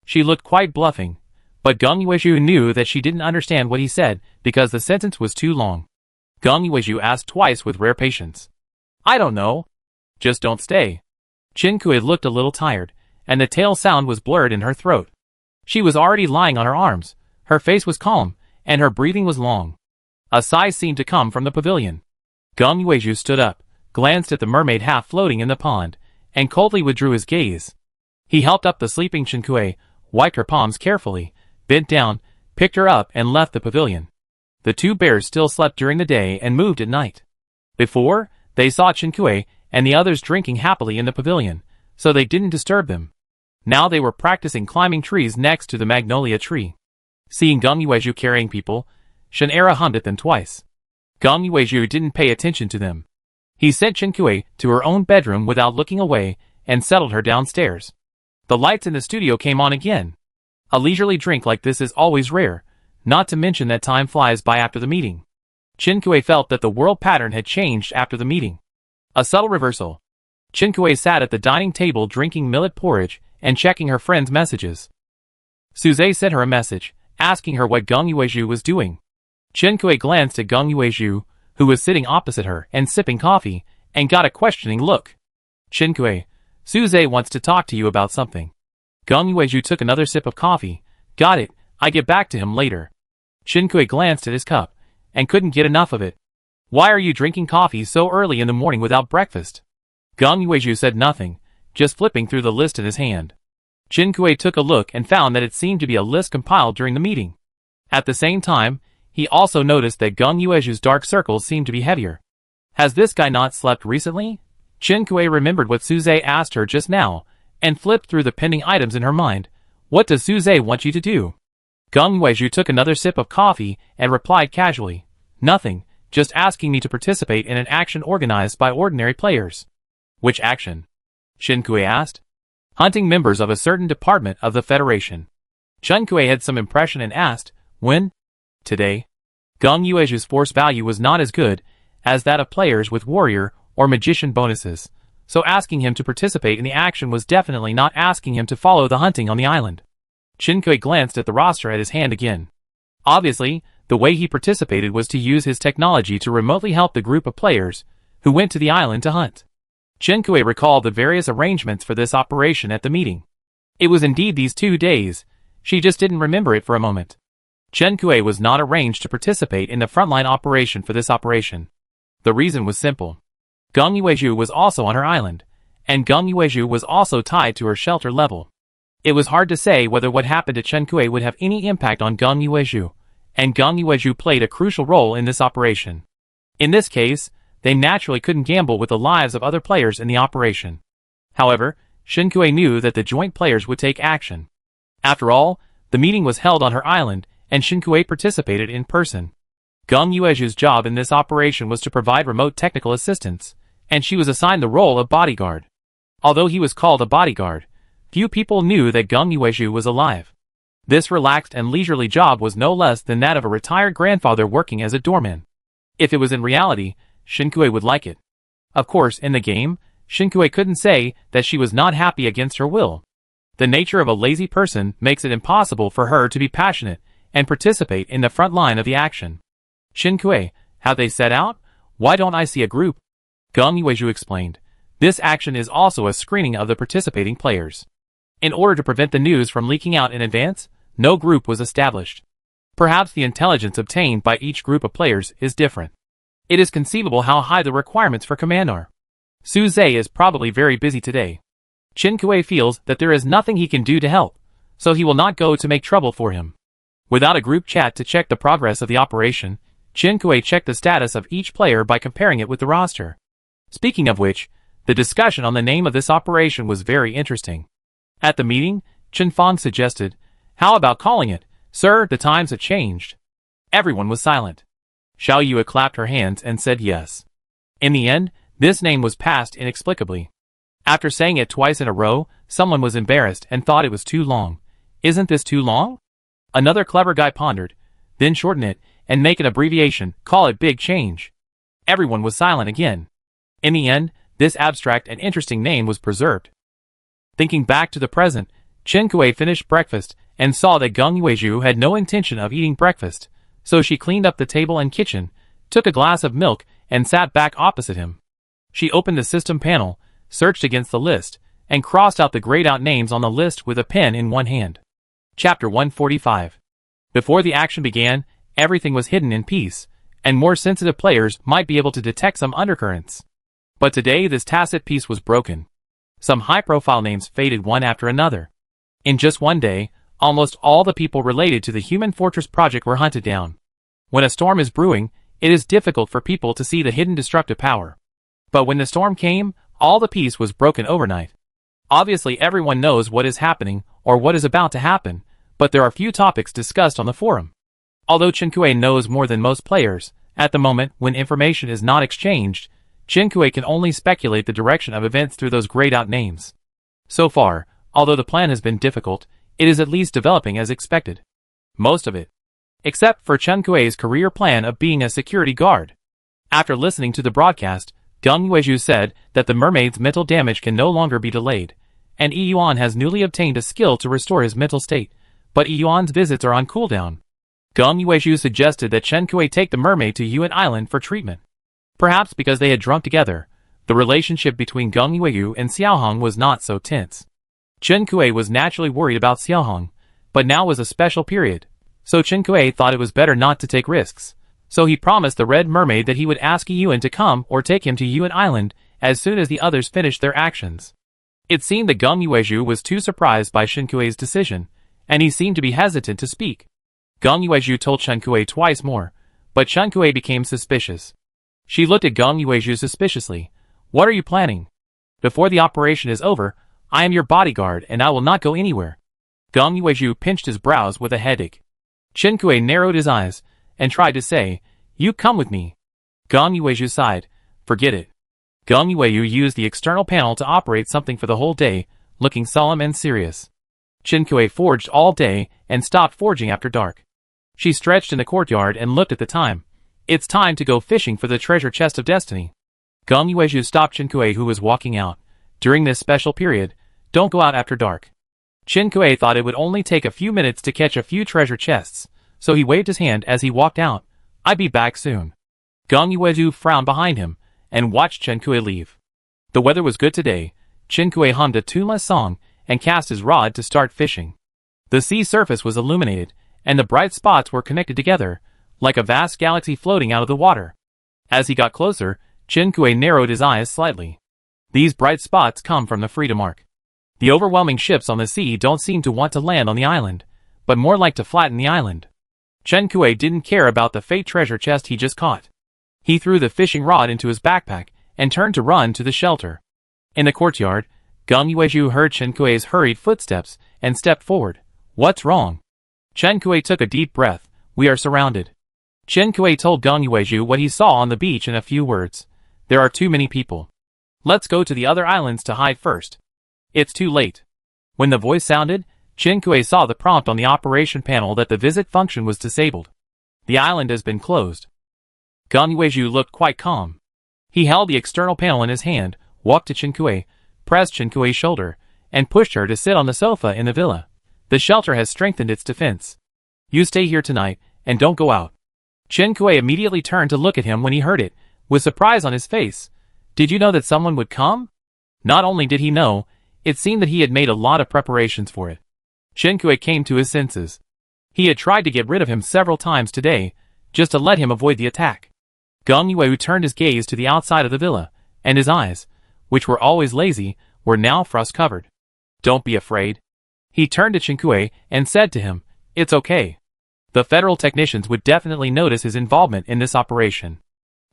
She looked quite bluffing, but Geng Yuezhu knew that she didn't understand what he said because the sentence was too long. Geng Yuezhu asked twice with rare patience. I don't know. Just don't stay. Chen Kui looked a little tired, and the tail sound was blurred in her throat. She was already lying on her arms, her face was calm, and her breathing was long. A sigh seemed to come from the pavilion. Geng Yuezhu stood up, glanced at the mermaid half floating in the pond, and coldly withdrew his gaze. He helped up the sleeping Chen Kui, wiped her palms carefully, bent down, picked her up and left the pavilion. The two bears still slept during the day and moved at night. Before, they saw Chen Kui and the others drinking happily in the pavilion, so they didn't disturb them. Now they were practicing climbing trees next to the magnolia tree. Seeing Geng Yuezhu carrying people, Shanera hummed at them twice. Geng Yuezhu didn't pay attention to them. He sent Chen Kui to her own bedroom without looking away and settled her downstairs. The lights in the studio came on again. A leisurely drink like this is always rare, not to mention that time flies by after the meeting. Chen Kui felt that the world pattern had changed after the meeting. A subtle reversal. Chen Kui sat at the dining table drinking millet porridge and checking her friend's messages. Suze sent her a message, asking her what Geng Yuezhu was doing. Chen Kui glanced at Geng Yuezhu, who was sitting opposite her and sipping coffee, and got a questioning look. Chen Kui, Suze wants to talk to you about something. Geng Yuezhu took another sip of coffee. Got it, I get back to him later. Chen Kui glanced at his cup, and couldn't get enough of it. Why are you drinking coffee so early in the morning without breakfast? Gong Yuezhu said nothing, just flipping through the list in his hand. Chen Kuei took a look and found that it seemed to be a list compiled during the meeting. At the same time, he also noticed that Gong Yuezhu's dark circles seemed to be heavier. Has this guy not slept recently? Chen Kuei remembered what Suze asked her just now, and flipped through the pending items in her mind. What does Suze want you to do? Gong Yuezhu took another sip of coffee and replied casually. Nothing, just asking me to participate in an action organized by ordinary players. Which action? Chen Kuei asked. Hunting members of a certain department of the Federation. Chen Kuei had some impression and asked, when? Today. Gong Yuezhu's force value was not as good as that of players with warrior or magician bonuses, so asking him to participate in the action was definitely not asking him to follow the hunting on the island. Chen Kuei glanced at the roster at his hand again. Obviously, the way he participated was to use his technology to remotely help the group of players who went to the island to hunt. Chen Kuei recalled the various arrangements for this operation at the meeting. It was indeed these 2 days, she just didn't remember it for a moment. Chen Kuei was not arranged to participate in the frontline operation for this operation. The reason was simple. Gong Yuezhu was also on her island, and Gong Yuezhu was also tied to her shelter level. It was hard to say whether what happened to Chen Kuei would have any impact on Gong Yuezhu, and Gong Yuezhu played a crucial role in this operation. In this case, they naturally couldn't gamble with the lives of other players in the operation. However, Chen Kuei knew that the joint players would take action. After all, the meeting was held on her island, and Chen Kuei participated in person. Gong Yuezhu's job in this operation was to provide remote technical assistance, and she was assigned the role of bodyguard. Although he was called a bodyguard, few people knew that Gong Yuezhu was alive. This relaxed and leisurely job was no less than that of a retired grandfather working as a doorman. If it was in reality, Chen Kuei would like it. Of course, in the game, Chen Kuei couldn't say that she was not happy against her will. The nature of a lazy person makes it impossible for her to be passionate and participate in the front line of the action. Chen Kuei, have they set out? Why don't I see a group? Gong Yuezhu explained. This action is also a screening of the participating players. In order to prevent the news from leaking out in advance, no group was established. Perhaps the intelligence obtained by each group of players is different. It is conceivable how high the requirements for command are. Suze is probably very busy today. Chen Kuei feels that there is nothing he can do to help, so he will not go to make trouble for him. Without a group chat to check the progress of the operation, Chen Kuei checked the status of each player by comparing it with the roster. Speaking of which, the discussion on the name of this operation was very interesting. At the meeting, Chen Fong suggested, how about calling it, Sir, the times have changed. Everyone was silent. Xiao Yue clapped her hands and said yes. In the end, this name was passed inexplicably. After saying it twice in a row, someone was embarrassed and thought it was too long. Isn't this too long? Another clever guy pondered, then shorten it and make an abbreviation, call it Big Change. Everyone was silent again. In the end, this abstract and interesting name was preserved. Thinking back to the present, Chen Kuei finished breakfast and saw that Gong Yuezhu had no intention of eating breakfast, so she cleaned up the table and kitchen, took a glass of milk, and sat back opposite him. She opened the system panel, searched against the list, and crossed out the grayed out names on the list with a pen in one hand. Chapter 145. Before the action began, everything was hidden in peace, and more sensitive players might be able to detect some undercurrents. But today this tacit peace was broken. Some high-profile names faded one after another. In just one day, almost all the people related to the Human Fortress project were hunted down. When a storm is brewing, it is difficult for people to see the hidden destructive power. But when the storm came, all the peace was broken overnight. Obviously everyone knows what is happening or what is about to happen, but there are few topics discussed on the forum. Although Chen Kuei knows more than most players, at the moment when information is not exchanged, Chen Kuei can only speculate the direction of events through those grayed out names. So far, although the plan has been difficult, it is at least developing as expected. Most of it. Except for Chen Kuei's career plan of being a security guard. After listening to the broadcast, Gong Yuezhu said that the mermaid's mental damage can no longer be delayed, and Yuan has newly obtained a skill to restore his mental state, but Yuan's visits are on cooldown. Gong Yuezhu suggested that Chen Kuei take the mermaid to Yuan Island for treatment. Perhaps because they had drunk together, the relationship between Gong Yuezhu and Xiaohong was not so tense. Chen Kuei was naturally worried about Xiaohong, but now was a special period, so Chen Kuei thought it was better not to take risks. So he promised the Red Mermaid that he would ask Yuan to come or take him to Yuan Island as soon as the others finished their actions. It seemed that Geng Yuezhu was too surprised by Chen Kuei's decision, and he seemed to be hesitant to speak. Geng Yuezhu told Chen Kuei twice more, but Chen Kuei became suspicious. She looked at Geng Yuezhu suspiciously. "What are you planning? Before the operation is over, I am your bodyguard and I will not go anywhere." Geng Yuezhu pinched his brows with a headache. Chen Kuei narrowed his eyes and tried to say, "You come with me." Geng Yuezhu sighed. "Forget it." Geng Yuezhu used the external panel to operate something for the whole day, looking solemn and serious. Chen Kuei forged all day and stopped forging after dark. She stretched in the courtyard and looked at the time. "It's time to go fishing for the treasure chest of destiny." Geng Yuezhu stopped Chen Kuei, who was walking out. "During this special period, don't go out after dark." Chen Kuei thought it would only take a few minutes to catch a few treasure chests, so he waved his hand as he walked out. "I'll be back soon." Geng Yuezhu frowned behind him and watched Chen Kuei leave. The weather was good today. Chen Kuei hummed a tuneless song and cast his rod to start fishing. The sea surface was illuminated, and the bright spots were connected together, like a vast galaxy floating out of the water. As he got closer, Chen Kuei narrowed his eyes slightly. These bright spots come from the freedom arc. The overwhelming ships on the sea don't seem to want to land on the island, but more like to flatten the island. Chen Kuei didn't care about the fate treasure chest he just caught. He threw the fishing rod into his backpack and turned to run to the shelter. In the courtyard, Geng Yuezhu heard Chen Kuei's hurried footsteps and stepped forward. "What's wrong?" Chen Kuei took a deep breath. "We are surrounded." Chen Kuei told Geng Yuezhu what he saw on the beach in a few words. "There are too many people. Let's go to the other islands to hide first." "It's too late." When the voice sounded, Chen Kuei saw the prompt on the operation panel that the visit function was disabled. "The island has been closed." Geng Yuezhu looked quite calm. He held the external panel in his hand, walked to Chen Kuei, pressed Chen Kuei's shoulder, and pushed her to sit on the sofa in the villa. "The shelter has strengthened its defense. You stay here tonight, and don't go out." Chen Kuei immediately turned to look at him when he heard it, with surprise on his face. "Did you know that someone would come?" Not only did he know, it seemed that he had made a lot of preparations for it. Chen Kuei came to his senses. He had tried to get rid of him several times today, just to let him avoid the attack. Geng Yuezhu turned his gaze to the outside of the villa, and his eyes, which were always lazy, were now frost-covered. "Don't be afraid." He turned to Chen Kuei and said to him, "It's okay." The federal technicians would definitely notice his involvement in this operation.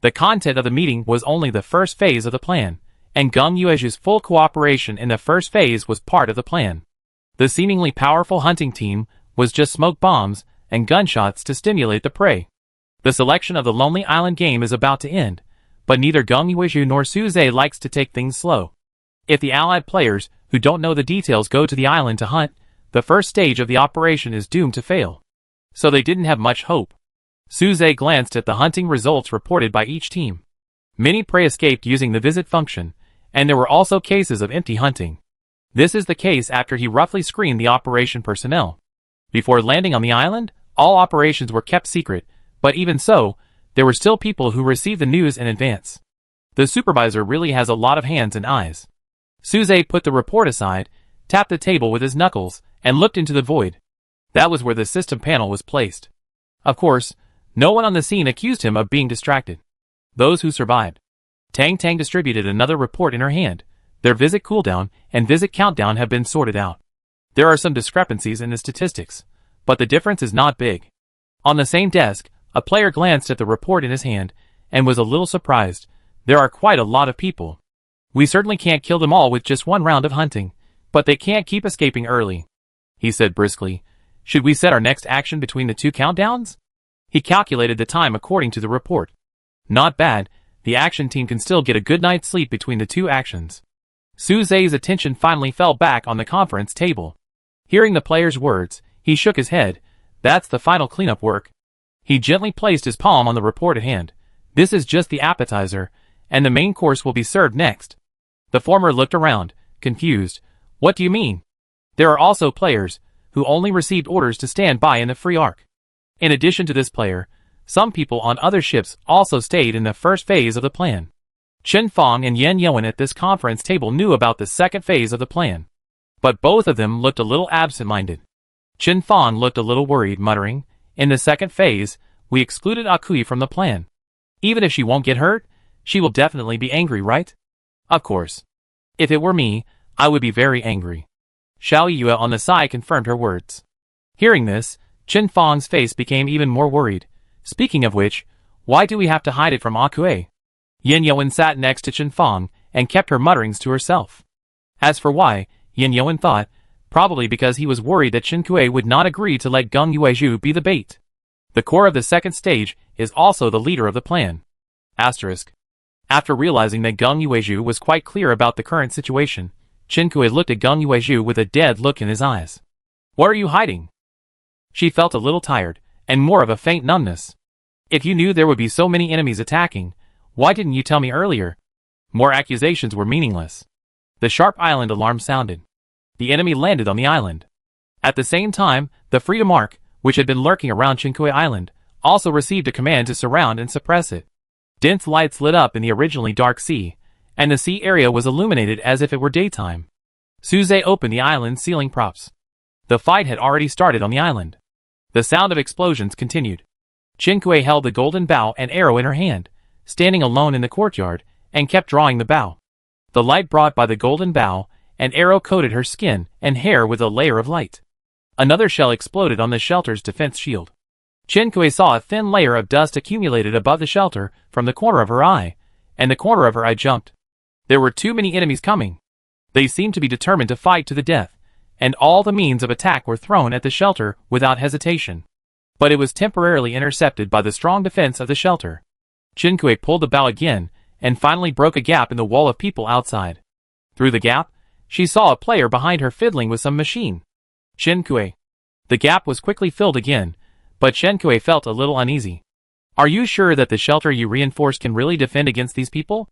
The content of the meeting was only the first phase of the plan, and Geng Yuezhu's full cooperation in the first phase was part of the plan. The seemingly powerful hunting team was just smoke bombs and gunshots to stimulate the prey. The selection of the Lonely Island game is about to end, but neither Geng Yuezhu nor Su Zhe likes to take things slow. If the allied players, who don't know the details, go to the island to hunt, the first stage of the operation is doomed to fail. So they didn't have much hope. Su Zhe glanced at the hunting results reported by each team. Many prey escaped using the visit function, and there were also cases of empty hunting. This is the case after he roughly screened the operation personnel. Before landing on the island, all operations were kept secret, but even so, there were still people who received the news in advance. The supervisor really has a lot of hands and eyes. Su Zhe put the report aside, tapped the table with his knuckles, and looked into the void. That was where the system panel was placed. Of course, no one on the scene accused him of being distracted. Those who survived. Tang Tang distributed another report in her hand. Their visit cooldown and visit countdown have been sorted out. There are some discrepancies in the statistics, but the difference is not big. On the same desk, a player glanced at the report in his hand and was a little surprised. There are quite a lot of people. We certainly can't kill them all with just one round of hunting, but they can't keep escaping early, he said briskly. Should we set our next action between the two countdowns? He calculated the time according to the report. Not bad, the action team can still get a good night's sleep between the two actions. Su Zhe's attention finally fell back on the conference table. Hearing the player's words, he shook his head. That's the final cleanup work. He gently placed his palm on the report at hand. This is just the appetizer, and the main course will be served next. The former looked around, confused. What do you mean? There are also players who only received orders to stand by in the free arc. In addition to this player, some people on other ships also stayed in the first phase of the plan. Chen Fong and Yan Yuan at this conference table knew about the second phase of the plan. But both of them looked a little absent-minded. Chen Fong looked a little worried, muttering, "In the second phase, we excluded Akui from the plan. Even if she won't get hurt, she will definitely be angry, right?" Of course. If it were me, I would be very angry. Xiao Yue on the side confirmed her words. Hearing this, Chen Fang's face became even more worried. Speaking of which, why do we have to hide it from Akue? Yin Yuan sat next to Chen Fang and kept her mutterings to herself. As for why, Yin Yuan thought, probably because he was worried that Chen Kue would not agree to let Geng Yuezhu be the bait. The core of the second stage is also the leader of the plan. Asterisk. After realizing that Geng Yuezhu was quite clear about the current situation, Chen Kue looked at Geng Yuezhu with a dead look in his eyes. What are you hiding? She felt a little tired, and more of a faint numbness. If you knew there would be so many enemies attacking, why didn't you tell me earlier? More accusations were meaningless. The sharp island alarm sounded. The enemy landed on the island. At the same time, the Freedom Ark, which had been lurking around Chinkui Island, also received a command to surround and suppress it. Dense lights lit up in the originally dark sea, and the sea area was illuminated as if it were daytime. Suze opened the island's ceiling props. The fight had already started on the island. The sound of explosions continued. Chinkui held the golden bow and arrow in her hand, standing alone in the courtyard, and kept drawing the bow. The light brought by the golden bow and arrow coated her skin and hair with a layer of light. Another shell exploded on the shelter's defense shield. Chinkui saw a thin layer of dust accumulated above the shelter from the corner of her eye, and the corner of her eye jumped. There were too many enemies coming. They seemed to be determined to fight to the death, and all the means of attack were thrown at the shelter without hesitation. But it was temporarily intercepted by the strong defense of the shelter. Chinkui pulled the bow again, and finally broke a gap in the wall of people outside. Through the gap, she saw a player behind her fiddling with some machine. Chinkui. The gap was quickly filled again, but Chinkui felt a little uneasy. Are you sure that the shelter you reinforced can really defend against these people?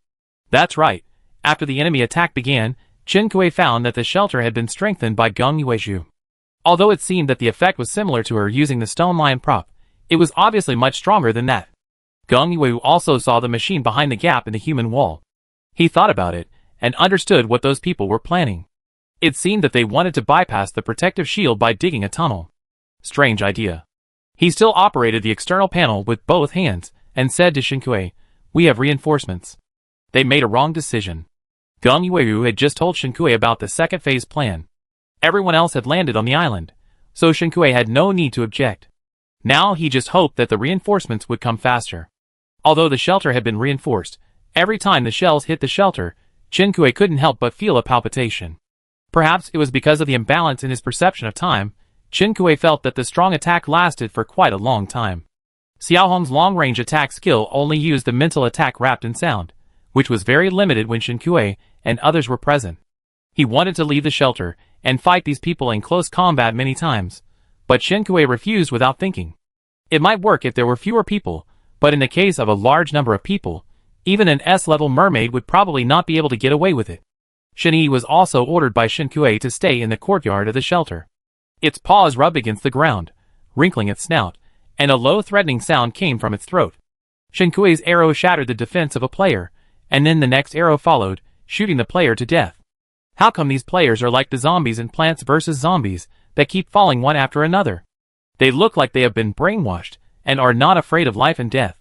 That's right. After the enemy attack began, Chinkui found that the shelter had been strengthened by Geng Yuezhu. Although it seemed that the effect was similar to her using the stone lion prop, it was obviously much stronger than that. Geng Yuezhu also saw the machine behind the gap in the human wall. He thought about it, and understood what those people were planning. It seemed that they wanted to bypass the protective shield by digging a tunnel. Strange idea. He still operated the external panel with both hands, and said to Chinkui, "We have reinforcements." They made a wrong decision. Geng Yuezhu had just told Chinkui about the second phase plan. Everyone else had landed on the island, so Chinkui had no need to object. Now he just hoped that the reinforcements would come faster. Although the shelter had been reinforced, every time the shells hit the shelter, Chinkui couldn't help but feel a palpitation. Perhaps it was because of the imbalance in his perception of time. Chinkui felt that the strong attack lasted for quite a long time. Xiao Hong's long-range attack skill only used the mental attack wrapped in sound, which was very limited when Chinkui and others were present. He wanted to leave the shelter and fight these people in close combat many times, but Chinkui refused without thinking. It might work if there were fewer people, but in the case of a large number of people, even an S-level mermaid would probably not be able to get away with it. Shen-Yi was also ordered by Chinkui to stay in the courtyard of the shelter. Its paws rubbed against the ground, wrinkling its snout, and a low threatening sound came from its throat. Chinkui's arrow shattered the defense of a player, and then the next arrow followed, shooting the player to death. How come these players are like the zombies in Plants vs. Zombies, that keep falling one after another? They look like they have been brainwashed, and are not afraid of life and death.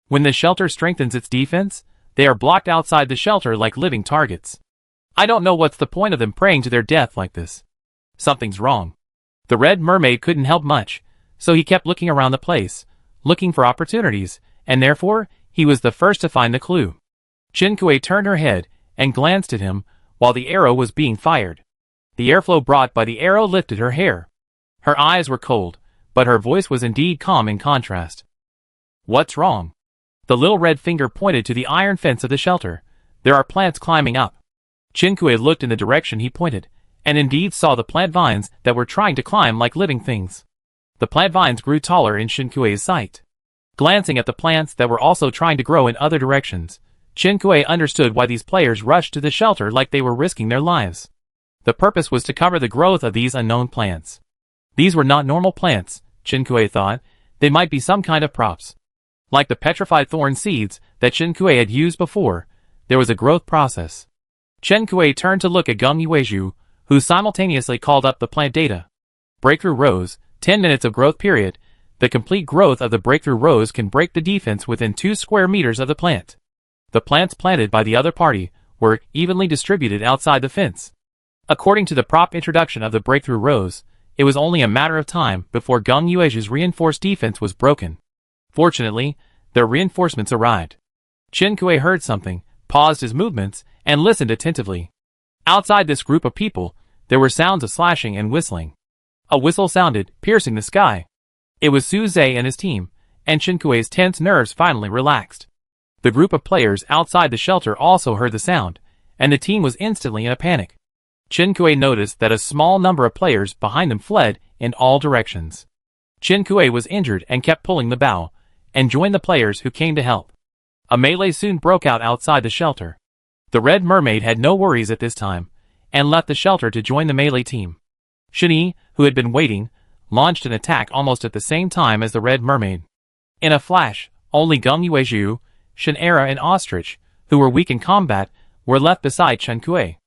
When the shelter strengthens its defense, they are blocked outside the shelter like living targets. I don't know what's the point of them praying to their death like this. Something's wrong. The Red Mermaid couldn't help much, so he kept looking around the place, looking for opportunities, and therefore, he was the first to find the clue. Chinkui turned her head and glanced at him while the arrow was being fired. The airflow brought by the arrow lifted her hair. Her eyes were cold, but her voice was indeed calm in contrast. What's wrong? The little red finger pointed to the iron fence of the shelter. There are plants climbing up. Chinkui looked in the direction he pointed, and indeed saw the plant vines that were trying to climb like living things. The plant vines grew taller in Chinkui's sight. Glancing at the plants that were also trying to grow in other directions, Chinkui understood why these players rushed to the shelter like they were risking their lives. The purpose was to cover the growth of these unknown plants. These were not normal plants, Chinkui thought. They might be some kind of props. Like the petrified thorn seeds that Chinkui had used before, there was a growth process. Chinkui turned to look at Geng Yuezhu, who simultaneously called up the plant data. Breakthrough rows, 10 minutes of growth period. The complete growth of the breakthrough rows can break the defense within 2 square meters of the plant. The plants planted by the other party were evenly distributed outside the fence. According to the prop introduction of the breakthrough rows, it was only a matter of time before Gung Yueju's reinforced defense was broken. Fortunately, their reinforcements arrived. Chen Kui heard something, paused his movements, and listened attentively. Outside this group of people, there were sounds of slashing and whistling. A whistle sounded, piercing the sky. It was Su Zhe and his team, and Chen Kui's tense nerves finally relaxed. The group of players outside the shelter also heard the sound, and the team was instantly in a panic. Chen Kui noticed that a small number of players behind them fled in all directions. Chen Kui was injured and kept pulling the bow, and joined the players who came to help. A melee soon broke out outside the shelter. The Red Mermaid had no worries at this time, and left the shelter to join the melee team. Shen Yi, who had been waiting, launched an attack almost at the same time as the Red Mermaid. In a flash, only Gung Yueju, Shen Era and Ostrich, who were weak in combat, were left beside Chen Kui.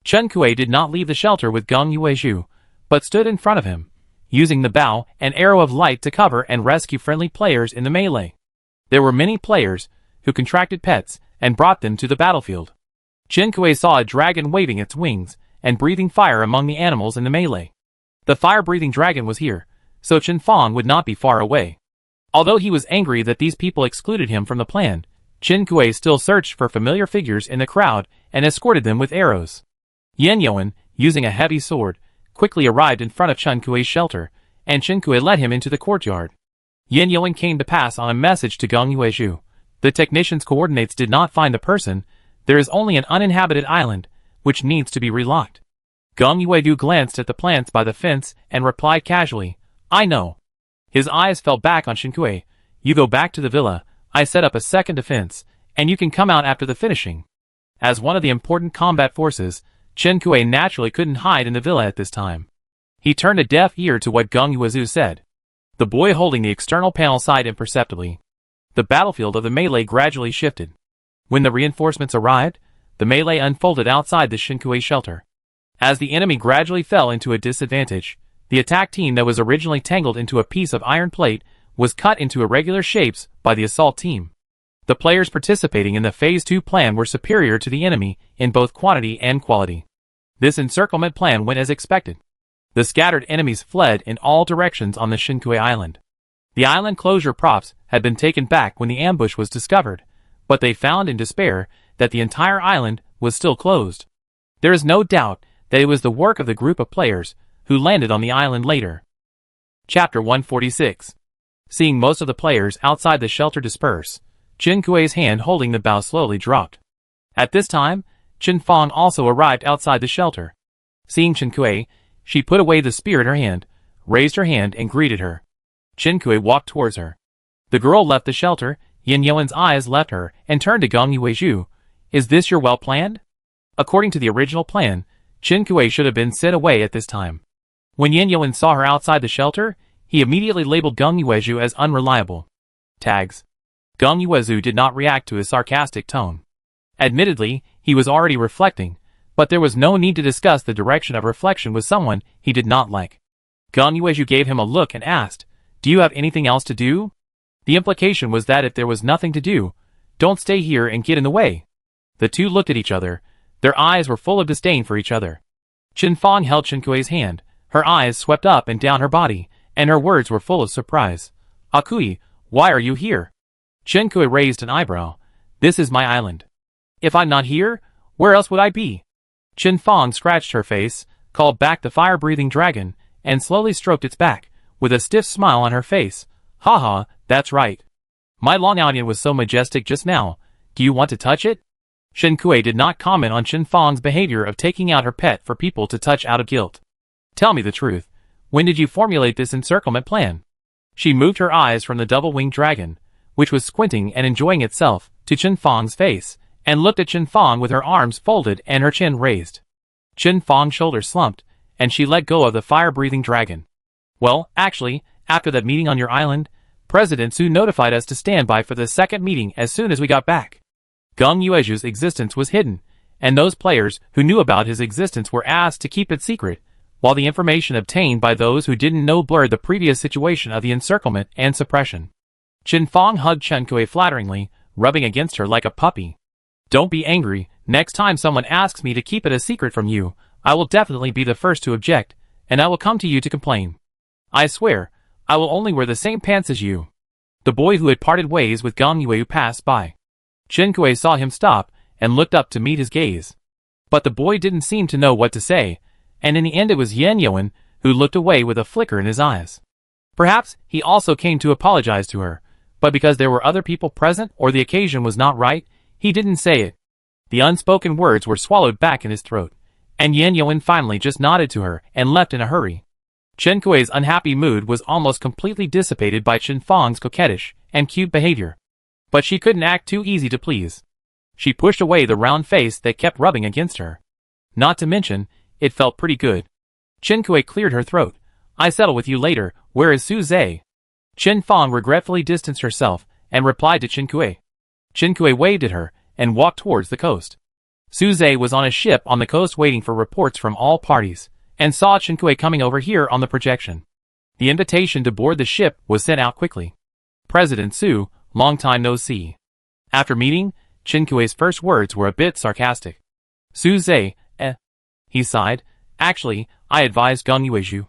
Chen Kui did not leave the shelter with Gung Yueju, but stood in front of him, using the bow and arrow of light to cover and rescue friendly players in the melee. There were many players who contracted pets and brought them to the battlefield. Chen Kui saw a dragon waving its wings and breathing fire among the animals in the melee. The fire-breathing dragon was here, so Chen Fong would not be far away. Although he was angry that these people excluded him from the plan, Chen Kui still searched for familiar figures in the crowd and escorted them with arrows. Yan Yuan, using a heavy sword, quickly arrived in front of Chen Kui's shelter, and Chen Kui led him into the courtyard. Yan Yuan came to pass on a message to Gung Yueju. The technician's coordinates did not find the person. There is only an uninhabited island, which needs to be relocked. Gung Yueju glanced at the plants by the fence and replied casually, I know. His eyes fell back on Chen Kui. You go back to the villa, I set up a second defense, and you can come out after the finishing. As one of the important combat forces, Chen Kui naturally couldn't hide in the villa at this time. He turned a deaf ear to what Gung Yueju said. The boy holding the external panel sighed imperceptibly. The battlefield of the melee gradually shifted. When the reinforcements arrived, the melee unfolded outside the Chen Kui shelter. As the enemy gradually fell into a disadvantage, the attack team that was originally tangled into a piece of iron plate was cut into irregular shapes by the assault team. The players participating in the Phase 2 plan were superior to the enemy in both quantity and quality. This encirclement plan went as expected. The scattered enemies fled in all directions on the Chen Kui Island. The island closure props had been taken back when the ambush was discovered, but they found in despair that the entire island was still closed. There is no doubt that it was the work of the group of players who landed on the island later. Chapter 146. Seeing most of the players outside the shelter disperse, Chen Kui's hand holding the bow slowly dropped. At this time, Chen Fong also arrived outside the shelter. Seeing Chen Kui, she put away the spear in her hand, raised her hand and greeted her. Chen Kui walked towards her. The girl left the shelter. Yan Yuan's eyes left her and turned to Gung Yueju. Is this your well-planned? According to the original plan, Chen Kui should have been sent away at this time. When Yan Yuan saw her outside the shelter, he immediately labeled Gung Yueju as unreliable. Tags. Gung Yueju did not react to his sarcastic tone. Admittedly, he was already reflecting, but there was no need to discuss the direction of reflection with someone he did not like. Gung Yueju gave him a look and asked, Do you have anything else to do? The implication was that if there was nothing to do, don't stay here and get in the way. The two looked at each other. Their eyes were full of disdain for each other. Chen Fong held Chen Kui's hand. Her eyes swept up and down her body, and her words were full of surprise. Akui, why are you here? Chen Kui raised an eyebrow. This is my island. If I'm not here, where else would I be? Chen Fong scratched her face, called back the fire-breathing dragon, and slowly stroked its back, with a stiff smile on her face. Haha, that's right. My long outline was so majestic just now. Do you want to touch it? Shen Kui did not comment on Chen Fong's behavior of taking out her pet for people to touch out of guilt. Tell me the truth. When did you formulate this encirclement plan? She moved her eyes from the double-winged dragon, which was squinting and enjoying itself, to Chen Fong's face, and looked at Chen Fong with her arms folded and her chin raised. Chen Fong's shoulders slumped, and she let go of the fire-breathing dragon. Well, actually, after that meeting on your island, President Su notified us to stand by for the second meeting as soon as we got back. Gung Yueju's existence was hidden, and those players who knew about his existence were asked to keep it secret, while the information obtained by those who didn't know blurred the previous situation of the encirclement and suppression. Chen Fong hugged Chen Kui flatteringly, rubbing against her like a puppy. Don't be angry, Next time someone asks me to keep it a secret from you, I will definitely be the first to object, and I will come to you to complain. I swear, I will only wear the same pants as you." The boy who had parted ways with Gong Yue passed by. Chen Kui saw him stop and looked up to meet his gaze. But the boy didn't seem to know what to say, and in the end it was Yan Yuan who looked away with a flicker in his eyes. Perhaps he also came to apologize to her, but because there were other people present or the occasion was not right, he didn't say it. The unspoken words were swallowed back in his throat, and Yan Yuan finally just nodded to her and left in a hurry. Chen Kui's unhappy mood was almost completely dissipated by Chen Fang's coquettish and cute behavior. But she couldn't act too easy to please. She pushed away the round face that kept rubbing against her. Not to mention, it felt pretty good. Chen Kui cleared her throat. "I settle with you later, where is Su Zhe?" Chen Fang regretfully distanced herself and replied to Chen Kui. Chen Kui waved at her and walked towards the coast. Su Zhe was on a ship on the coast waiting for reports from all parties, and saw Chen Kui coming over here on the projection. The invitation to board the ship was sent out quickly. "President Su, long time no see." After meeting, Chen Kui's first words were a bit sarcastic. "Su Zhe, he sighed. "Actually, I advised Gong Yuezhu.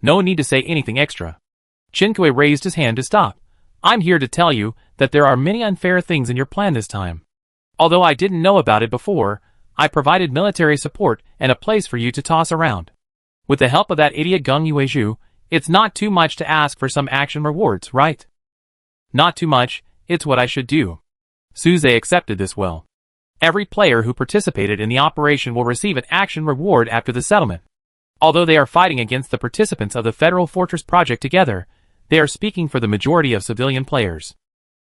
No need to say anything extra." Chen Kui raised his hand to stop. "I'm here to tell you that there are many unfair things in your plan this time. Although I didn't know about it before, I provided military support and a place for you to toss around. With the help of that idiot Gong Yuezhu, it's not too much to ask for some action rewards, right?" "Not too much, it's what I should do." Su Zhe accepted this well. Every player who participated in the operation will receive an action reward after the settlement. Although they are fighting against the participants of the Federal Fortress project together, they are speaking for the majority of civilian players.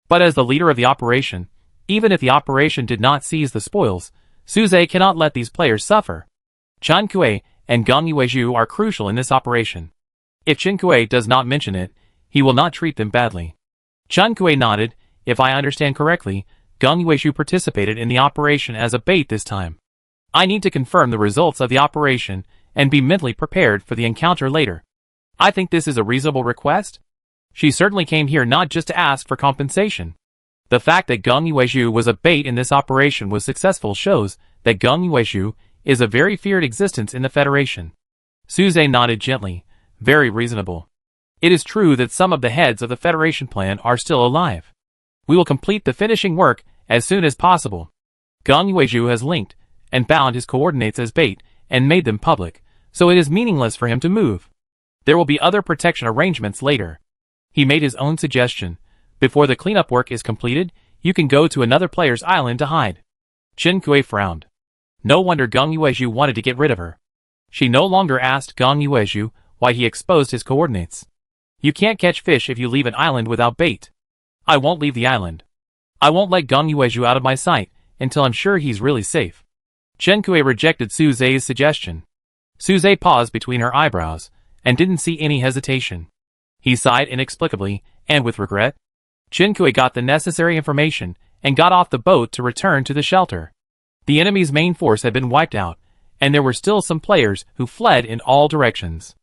But as the leader of the operation, even if the operation did not seize the spoils, Su Zhe cannot let these players suffer. Chen Kui and Gong Yuezhu are crucial in this operation. If Chen Kui does not mention it, he will not treat them badly. Chen Kui nodded. "If I understand correctly, Gong Yuezhu participated in the operation as a bait this time. I need to confirm the results of the operation and be mentally prepared for the encounter later. I think this is a reasonable request." She certainly came here not just to ask for compensation. The fact that Gong Yuezhu was a bait in this operation was successful shows that Gong Yuezhu is a very feared existence in the Federation. Su Zhe nodded gently. "Very reasonable. It is true that some of the heads of the Federation plan are still alive. We will complete the finishing work as soon as possible." Gong Yuezhu has linked and bound his coordinates as bait and made them public, so it is meaningless for him to move. There will be other protection arrangements later. He made his own suggestion. "Before the cleanup work is completed, you can go to another player's island to hide." Chen Kui frowned. No wonder Gong Yuezhu wanted to get rid of her. She no longer asked Gong Yuezhu why he exposed his coordinates. "You can't catch fish if you leave an island without bait." "I won't leave the island. I won't let Gong Yuezhu out of my sight until I'm sure he's really safe." Chen Kui rejected Su Zhe's suggestion. Su Zhe paused between her eyebrows and didn't see any hesitation. He sighed inexplicably and with regret. Chen Kui got the necessary information and got off the boat to return to the shelter. The enemy's main force had been wiped out, and there were still some players who fled in all directions.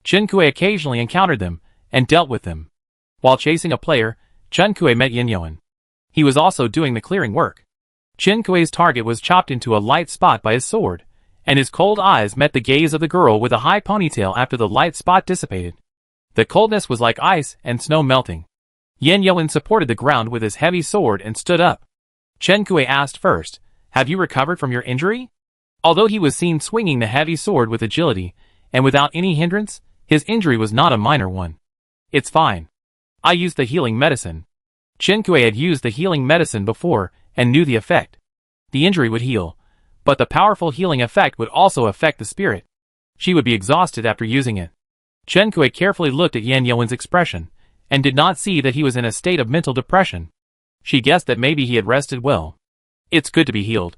Chen Kui occasionally encountered them and dealt with them. While chasing a player, Chen Kui met Yan Yuan. He was also doing the clearing work. Chen Kui's target was chopped into a light spot by his sword, and his cold eyes met the gaze of the girl with a high ponytail after the light spot dissipated. The coldness was like ice and snow melting. Yan Yuan supported the ground with his heavy sword and stood up. Chen Kui asked first, "Have you recovered from your injury?" Although he was seen swinging the heavy sword with agility and without any hindrance, his injury was not a minor one. "It's fine. I used the healing medicine." Chen Kui had used the healing medicine before and knew the effect. The injury would heal, but the powerful healing effect would also affect the spirit. She would be exhausted after using it. Chen Kui carefully looked at Yan Yuan's expression and did not see that he was in a state of mental depression. She guessed that maybe he had rested well. "It's good to be healed."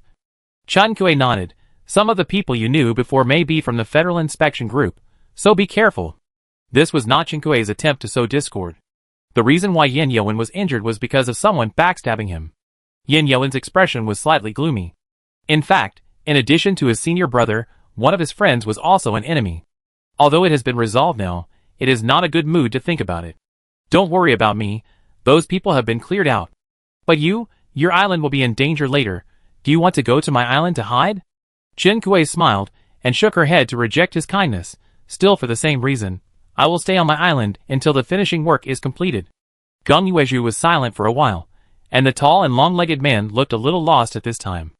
Chen Kui nodded. "Some of the people you knew before may be from the Federal Inspection Group, so be careful." This was not Chen Kui's attempt to sow discord. The reason why Yan Yuan was injured was because of someone backstabbing him. Yan Yuan's expression was slightly gloomy. In fact, in addition to his senior brother, one of his friends was also an enemy. Although it has been resolved now, it is not a good mood to think about it. "Don't worry about me, those people have been cleared out. But your island will be in danger later. Do you want to go to my island to hide? Chen Kuei smiled and shook her head to reject his kindness, still for the same reason. I will stay on my island until the finishing work is completed. Geng Yuezhu was silent for a while, and the tall and long-legged man looked a little lost at this time.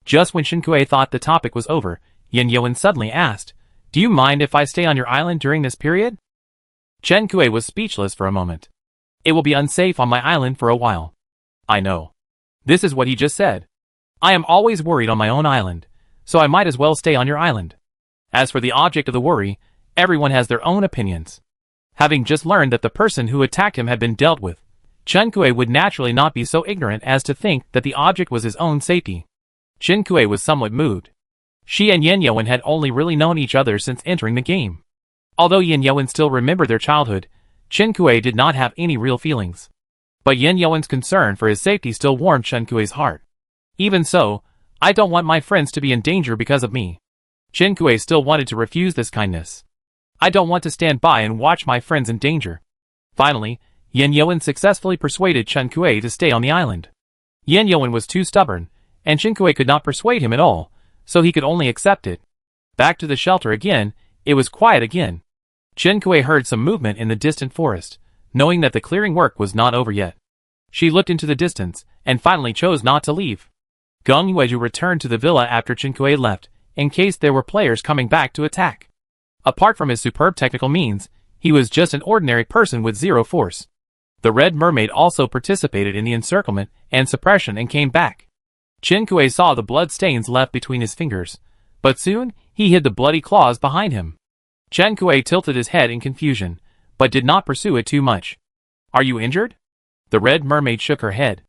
Just when Chen Kuei thought the topic was over, Yin Yuan suddenly asked, Do you mind if I stay on your island during this period? Chen Kuei was speechless for a moment. It will be unsafe on my island for a while. I know. This is what he just said. I am always worried on my own island, so I might as well stay on your island. As for the object of the worry, everyone has their own opinions. Having just learned that the person who attacked him had been dealt with, Chen Kuei would naturally not be so ignorant as to think that the object was his own safety. Chen Kuei was somewhat moved. She and Yin Yuan had only really known each other since entering the game. Although Yin Yuan still remembered their childhood, Chen Kuei did not have any real feelings. But Yin Yuan's concern for his safety still warmed Chen Kuei's heart. Even so, I don't want my friends to be in danger because of me. Chen Kuei still wanted to refuse this kindness. I don't want to stand by and watch my friends in danger. Finally, Yin Yuan successfully persuaded Chen Kuei to stay on the island. Yin Yuan was too stubborn, and Chen Kuei could not persuade him at all, so he could only accept it. Back to the shelter again, it was quiet again. Chen Kuei heard some movement in the distant forest, knowing that the clearing work was not over yet. She looked into the distance, and finally chose not to leave. Geng Yuezhu returned to the villa after Chen Kuei left, in case there were players coming back to attack. Apart from his superb technical means, he was just an ordinary person with zero force. The Red Mermaid also participated in the encirclement and suppression and came back. Chen Kuei saw the blood stains left between his fingers, but soon he hid the bloody claws behind him. Chen Kuei tilted his head in confusion, but did not pursue it too much. Are you injured? The Red Mermaid shook her head.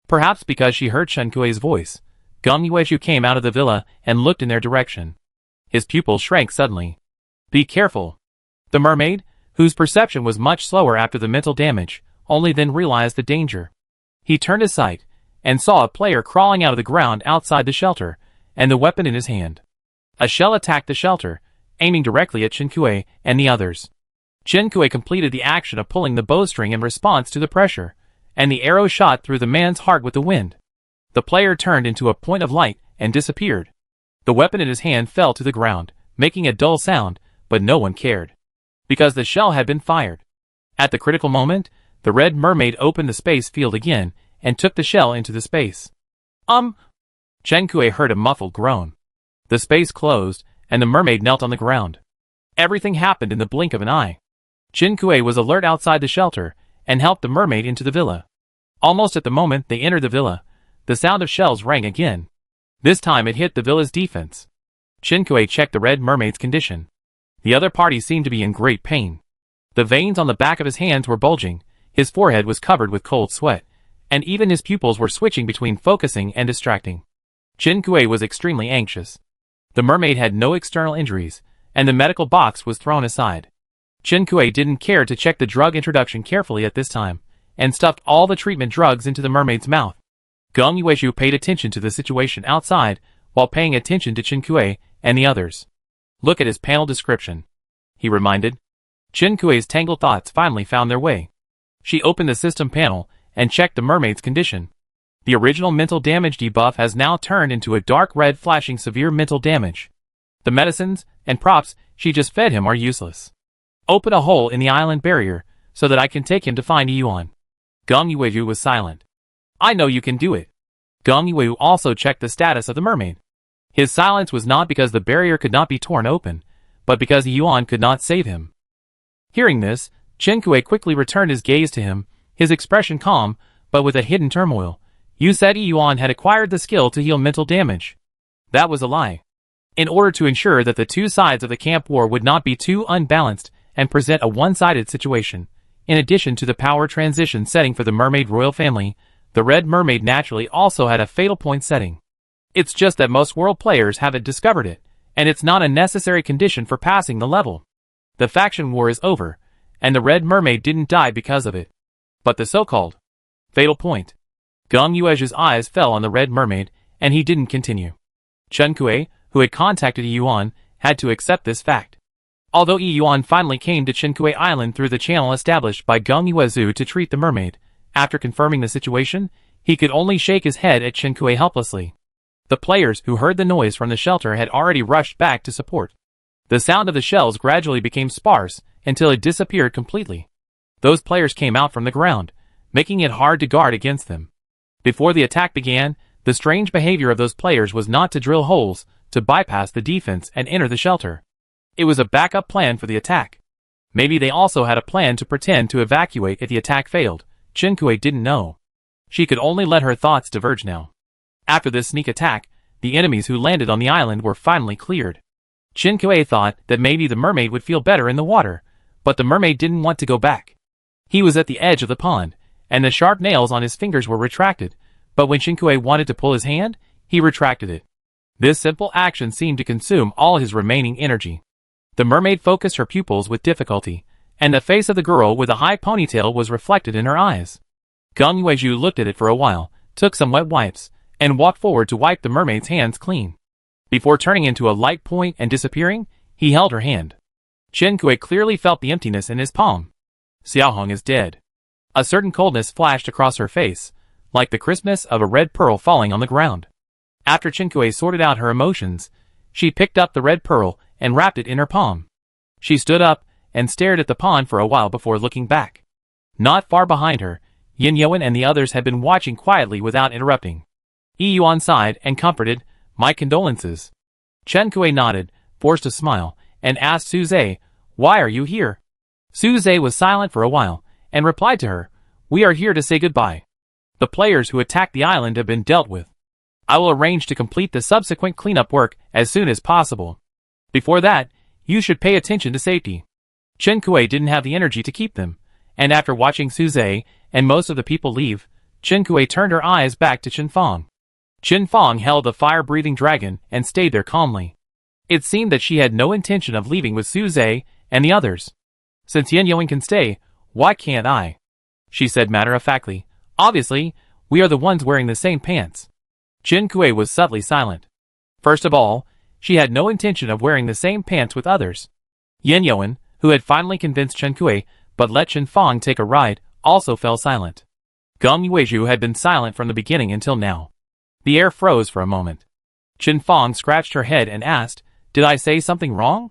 Perhaps because she heard Chen Kuei's voice, Geng Yuezhu came out of the villa and looked in their direction. His pupils shrank suddenly. Be careful. The mermaid, whose perception was much slower after the mental damage, only then realized the danger. He turned his sight, and saw a player crawling out of the ground outside the shelter, and the weapon in his hand. A shell attacked the shelter, aiming directly at Chen Kuei and the others. Chen Kuei completed the action of pulling the bowstring in response to the pressure, and the arrow shot through the man's heart with the wind. The player turned into a point of light and disappeared. The weapon in his hand fell to the ground, making a dull sound, but no one cared, because the shell had been fired. At the critical moment, the Red Mermaid opened the space field again and took the shell into the space. Chen Kuei heard a muffled groan. The space closed, and the mermaid knelt on the ground. Everything happened in the blink of an eye. Chen Kuei was alert outside the shelter, and helped the mermaid into the villa. Almost at the moment they entered the villa, the sound of shells rang again. This time it hit the villa's defense. Chen Kuei checked the Red Mermaid's condition. The other party seemed to be in great pain. The veins on the back of his hands were bulging, his forehead was covered with cold sweat, and even his pupils were switching between focusing and distracting. Chen Kuei was extremely anxious. The mermaid had no external injuries, and the medical box was thrown aside. Chen Kuei didn't care to check the drug introduction carefully at this time, and stuffed all the treatment drugs into the mermaid's mouth. Geng Yuezhu paid attention to the situation outside, while paying attention to Chen Kuei and the others. Look at his panel description, he reminded. Chen Kuei's tangled thoughts finally found their way. She opened the system panel and checked the mermaid's condition. The original mental damage debuff has now turned into a dark red flashing severe mental damage. The medicines and props she just fed him are useless. Open a hole in the island barrier so that I can take him to find Yuan. Geng Yuezhu was silent. I know you can do it. Geng Yuezhu also checked the status of the mermaid. His silence was not because the barrier could not be torn open, but because Yuan could not save him. Hearing this, Chen Kuei quickly returned his gaze to him, his expression calm, but with a hidden turmoil. You said Yuan had acquired the skill to heal mental damage. That was a lie. In order to ensure that the two sides of the camp war would not be too unbalanced and present a one-sided situation, in addition to the power transition setting for the mermaid royal family, the Red Mermaid naturally also had a fatal point setting. It's just that most world players haven't discovered it, and it's not a necessary condition for passing the level. The faction war is over, and the Red Mermaid didn't die because of it. But the so-called fatal point. Geng Yuezhu's eyes fell on the Red Mermaid, and he didn't continue. Chen Kuei, who had contacted Yuan, had to accept this fact. Although Yuan finally came to Chen Kuei Island through the channel established by Geng Yuezhu to treat the mermaid, after confirming the situation, he could only shake his head at Chen Kuei helplessly. The players who heard the noise from the shelter had already rushed back to support. The sound of the shells gradually became sparse until it disappeared completely. Those players came out from the ground, making it hard to guard against them. Before the attack began, the strange behavior of those players was not to drill holes, to bypass the defense and enter the shelter. It was a backup plan for the attack. Maybe they also had a plan to pretend to evacuate if the attack failed. Qinkui didn't know. She could only let her thoughts diverge now. After this sneak attack, the enemies who landed on the island were finally cleared. Qinkui thought that maybe the mermaid would feel better in the water, but the mermaid didn't want to go back. He was at the edge of the pond, and the sharp nails on his fingers were retracted, but when Qinkui wanted to pull his hand, he retracted it. This simple action seemed to consume all his remaining energy. The mermaid focused her pupils with difficulty, and the face of the girl with the high ponytail was reflected in her eyes. Geng Yuezhu looked at it for a while, took some wet wipes, and walked forward to wipe the mermaid's hands clean. Before turning into a light point and disappearing, he held her hand. Qinkui clearly felt the emptiness in his palm. Xiaohong is dead. A certain coldness flashed across her face, like the crispness of a red pearl falling on the ground. After Qinkui sorted out her emotions, she picked up the red pearl and wrapped it in her palm. She stood up and stared at the pond for a while before looking back. Not far behind her, Yin Yuan and the others had been watching quietly without interrupting. Yi Yuan sighed and comforted, "My condolences." Qinkui nodded, forced a smile, and asked Su Zhe, "Why are you here?" Su Zhe was silent for a while, and replied to her, "We are here to say goodbye. The players who attacked the island have been dealt with. I will arrange to complete the subsequent cleanup work as soon as possible. Before that, you should pay attention to safety." Qinkui didn't have the energy to keep them, and after watching Su Zhe and most of the people leave, Qinkui turned her eyes back to Qinfang. Qinfang held the fire-breathing dragon and stayed there calmly. It seemed that she had no intention of leaving with Su Zhe and the others. "Since Yin Yuan can stay, why can't I?" she said matter-of-factly. "Obviously, we are the ones wearing the same pants." Qinkui was subtly silent. First of all, she had no intention of wearing the same pants with others. Yin Yuan, who had finally convinced Qinkui but let Qinfang take a ride, also fell silent. Geng Yuezhu had been silent from the beginning until now. The air froze for a moment. Qinfang scratched her head and asked, "Did I say something wrong?"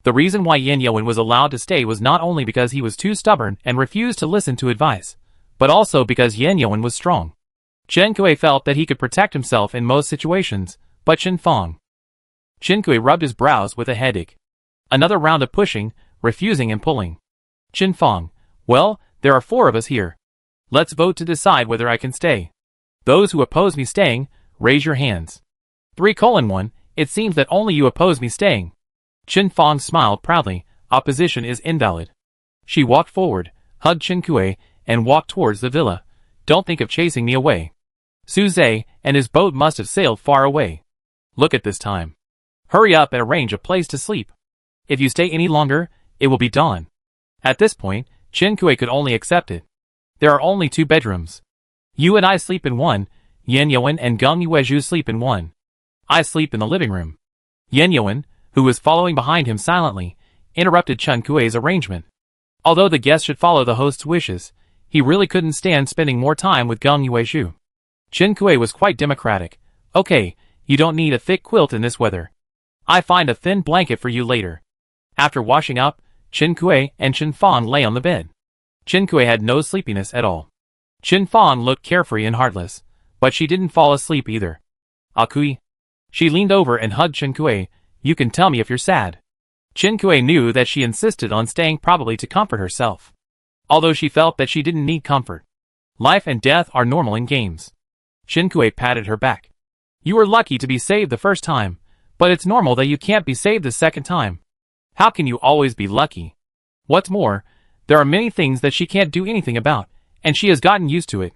The reason why Yin Yuan was allowed to stay was not only because he was too stubborn and refused to listen to advice, but also because Yin Yuan was strong. Qinkui felt that he could protect himself in most situations, but Qinkui rubbed his brows with a headache. Another round of pushing, refusing and pulling. "Qinfang, well, there are 4 of us here. Let's vote to decide whether I can stay. Those who oppose me staying, raise your hands." 3:1, "It seems that only you oppose me staying." Qinfang smiled proudly. "Opposition is invalid." She walked forward, hugged Qinkui, and walked towards the villa. "Don't think of chasing me away. Su Zhe and his boat must have sailed far away. Look at this time. Hurry up and arrange a place to sleep. If you stay any longer, it will be dawn." At this point, Qinkui could only accept it. "There are only 2 bedrooms. You and I sleep in one, Yin Yuan and Geng Yuezhu sleep in one. I sleep in the living room." Yin Yuan, who was following behind him silently, interrupted Qinkui's arrangement. Although the guest should follow the host's wishes, he really couldn't stand spending more time with Geng Yuezhu. Qinkui was quite democratic. "Okay, you don't need a thick quilt in this weather. I find a thin blanket for you later." After washing up, Qinkui and Qinfang lay on the bed. Qinkui had no sleepiness at all. Qinfang looked carefree and heartless, but she didn't fall asleep either. "Akui." She leaned over and hugged Qinkui. "You can tell me if you're sad." Qinkui knew that she insisted on staying probably to comfort herself. Although she felt that she didn't need comfort. Life and death are normal in games. Qinkui patted her back. "You were lucky to be saved the first time, but it's normal that you can't be saved the second time. How can you always be lucky? What's more, there are many things that she can't do anything about, and she has gotten used to it."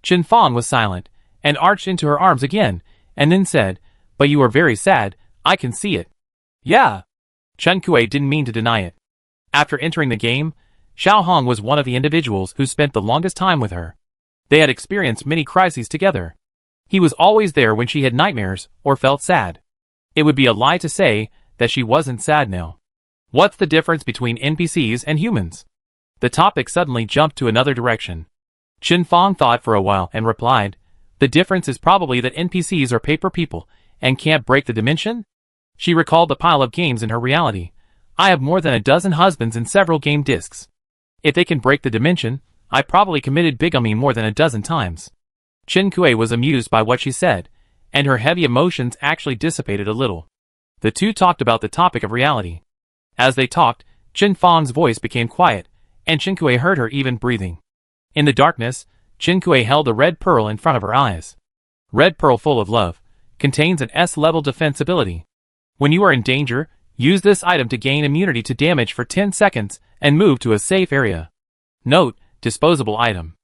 Qinfang was silent, and arched into her arms again, and then said, "But you are very sad, I can see it." "Yeah." Qinkui didn't mean to deny it. After entering the game, Xiaohong was one of the individuals who spent the longest time with her. They had experienced many crises together. He was always there when she had nightmares or felt sad. It would be a lie to say that she wasn't sad now. What's the difference between NPCs and humans? The topic suddenly jumped to another direction. Qinfang thought for a while and replied, The difference is probably that NPCs are paper people and can't break the dimension? She recalled the pile of games in her reality. I have more than a dozen husbands and several game discs. If they can break the dimension, I probably committed bigamy more than a dozen times. Chen Kuei was amused by what she said, and her heavy emotions actually dissipated a little. The two talked about the topic of reality. As they talked, Chen Fang's voice became quiet, and Chen Kuei heard her even breathing. In the darkness, Chen Kuei held a red pearl in front of her eyes. Red pearl full of love, contains an S-level defense ability. When you are in danger, use this item to gain immunity to damage for 10 seconds and move to a safe area. Note, disposable item.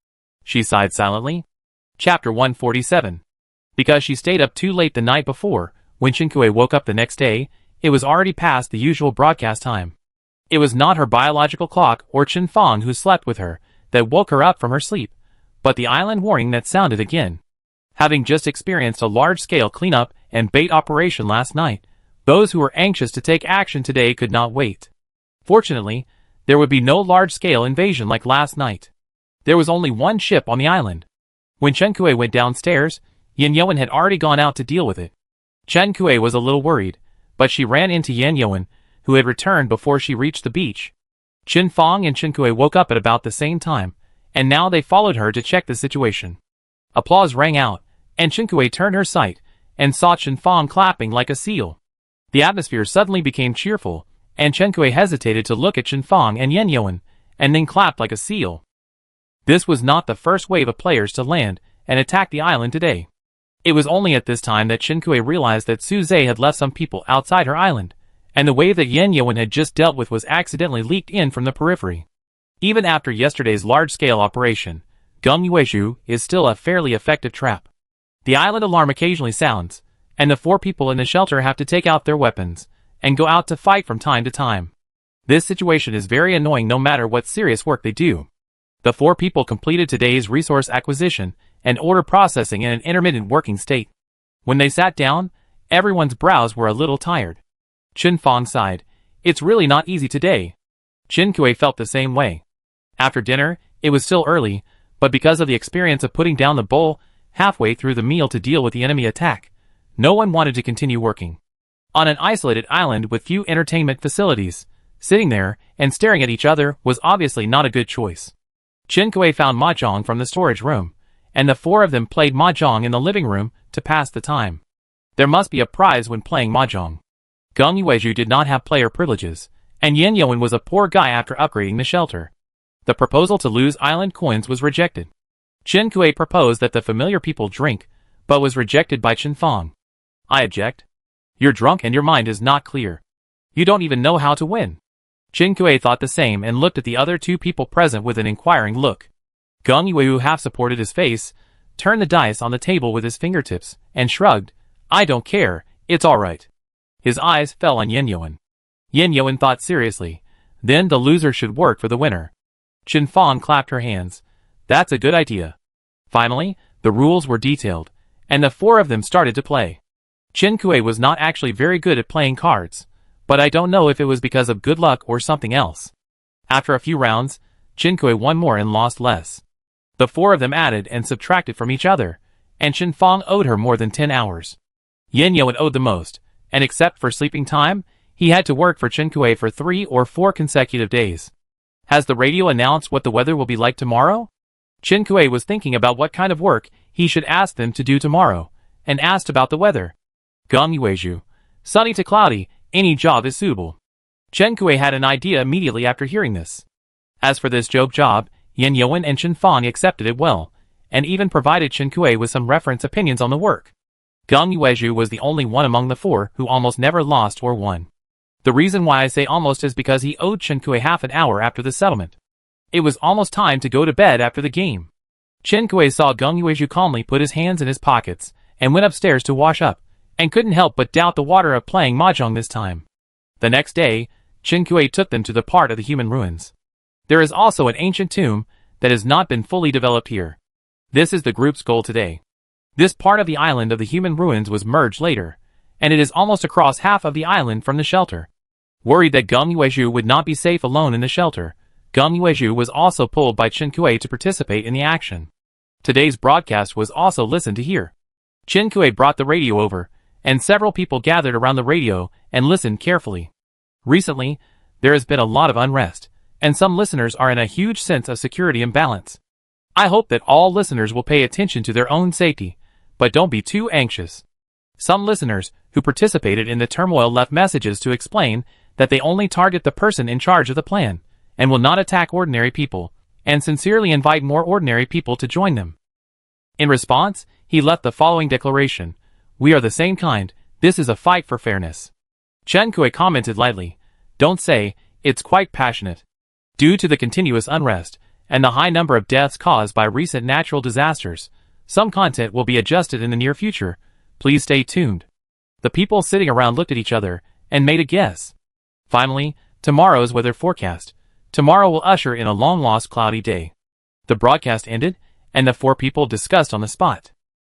She sighed silently. Chapter 147. Because she stayed up too late the night before, when Chen Kuei woke up the next day, it was already past the usual broadcast time. It was not her biological clock or Chen Fang who slept with her that woke her up from her sleep, but the island warning that sounded again. Having just experienced a large-scale cleanup and bait operation last night, those who were anxious to take action today could not wait. Fortunately, there would be no large-scale invasion like last night. There was only one ship on the island. When Chen Kuei went downstairs, Yan Yuan had already gone out to deal with it. Chen Kuei was a little worried, but she ran into Yan Yuan, who had returned before she reached the beach. Chen Fang and Chen Kuei woke up at about the same time, and now they followed her to check the situation. Applause rang out, and Chen Kuei turned her sight, and saw Chen Fang clapping like a seal. The atmosphere suddenly became cheerful, and Chen Kuei hesitated to look at Chen Fang and Yan Yuan, and then clapped like a seal. This was not the first wave of players to land and attack the island today. It was only at this time that Chen Kuei realized that Su Zhe had left some people outside her island, and the wave that Yan Yuan had just dealt with was accidentally leaked in from the periphery. Even after yesterday's large-scale operation, Geng Yuezhu is still a fairly effective trap. The island alarm occasionally sounds, and the 4 people in the shelter have to take out their weapons and go out to fight from time to time. This situation is very annoying no matter what serious work they do. The 4 people completed today's resource acquisition and order processing in an intermittent working state. When they sat down, everyone's brows were a little tired. Chen Fang sighed. It's really not easy today. Chen Kuei felt the same way. After dinner, it was still early, but because of the experience of putting down the bowl halfway through the meal to deal with the enemy attack, no one wanted to continue working. On an isolated island with few entertainment facilities, sitting there and staring at each other was obviously not a good choice. Chen Kuei found mahjong from the storage room, and the 4 of them played mahjong in the living room to pass the time. There must be a prize when playing mahjong. Geng Yuezhu did not have player privileges, and Yan Yuan was a poor guy after upgrading the shelter. The proposal to lose island coins was rejected. Chen Kuei proposed that the familiar people drink, but was rejected by Chen Fang. I object. You're drunk and your mind is not clear. You don't even know how to win. Chen Kuei thought the same and looked at the other 2 people present with an inquiring look. Geng Yuezhu half supported his face, turned the dice on the table with his fingertips, and shrugged. I don't care, it's alright. His eyes fell on Yan Yuan. Yan Yuan thought seriously. Then the loser should work for the winner. Chen Fang clapped her hands. That's a good idea. Finally, the rules were detailed, and the 4 of them started to play. Chen Kuei was not actually very good at playing cards, but I don't know if it was because of good luck or something else. After a few rounds, Chen Kuei won more and lost less. The 4 of them added and subtracted from each other, and Chen Fang owed her more than 10 hours. Yan Yuan owed the most, and except for sleeping time, he had to work for Chen Kuei for 3 or 4 consecutive days. Has the radio announced what the weather will be like tomorrow? Chen Kuei was thinking about what kind of work he should ask them to do tomorrow, and asked about the weather. Geng Yuezhu. Sunny to cloudy, any job is suitable. Chen Kuei had an idea immediately after hearing this. As for this job, Yan Yuan and Chen Fang accepted it well, and even provided Chen Kuei with some reference opinions on the work. Geng Yuezhu was the only one among the 4 who almost never lost or won. The reason why I say almost is because he owed Chen Kuei half an hour after the settlement. It was almost time to go to bed after the game. Chen Kuei saw Geng Yuezhu calmly put his hands in his pockets and went upstairs to wash up, and couldn't help but doubt the water of playing mahjong this time. The next day, Chen Kuei took them to the part of the human ruins. There is also an ancient tomb that has not been fully developed here. This is the group's goal today. This part of the island of the human ruins was merged later, and it is almost across half of the island from the shelter. Worried that Geng Yuezhu would not be safe alone in the shelter, Geng Yuezhu was also pulled by Chen Kuei to participate in the action. Today's broadcast was also listened to here. Chen Kui brought the radio over, and several people gathered around the radio and listened carefully. Recently, there has been a lot of unrest, and some listeners are in a huge sense of security imbalance. I hope that all listeners will pay attention to their own safety, but don't be too anxious. Some listeners who participated in the turmoil left messages to explain that they only target the person in charge of the plan, and will not attack ordinary people, and sincerely invite more ordinary people to join them. In response, he left the following declaration: "We are the same kind, this is a fight for fairness." Chen Kui commented lightly, "Don't say, it's quite passionate." Due to the continuous unrest, and the high number of deaths caused by recent natural disasters, some content will be adjusted in the near future. Please stay tuned. The people sitting around looked at each other, and made a guess. Finally, tomorrow's weather forecast. Tomorrow will usher in a long-lost cloudy day. The broadcast ended, and the four people discussed on the spot.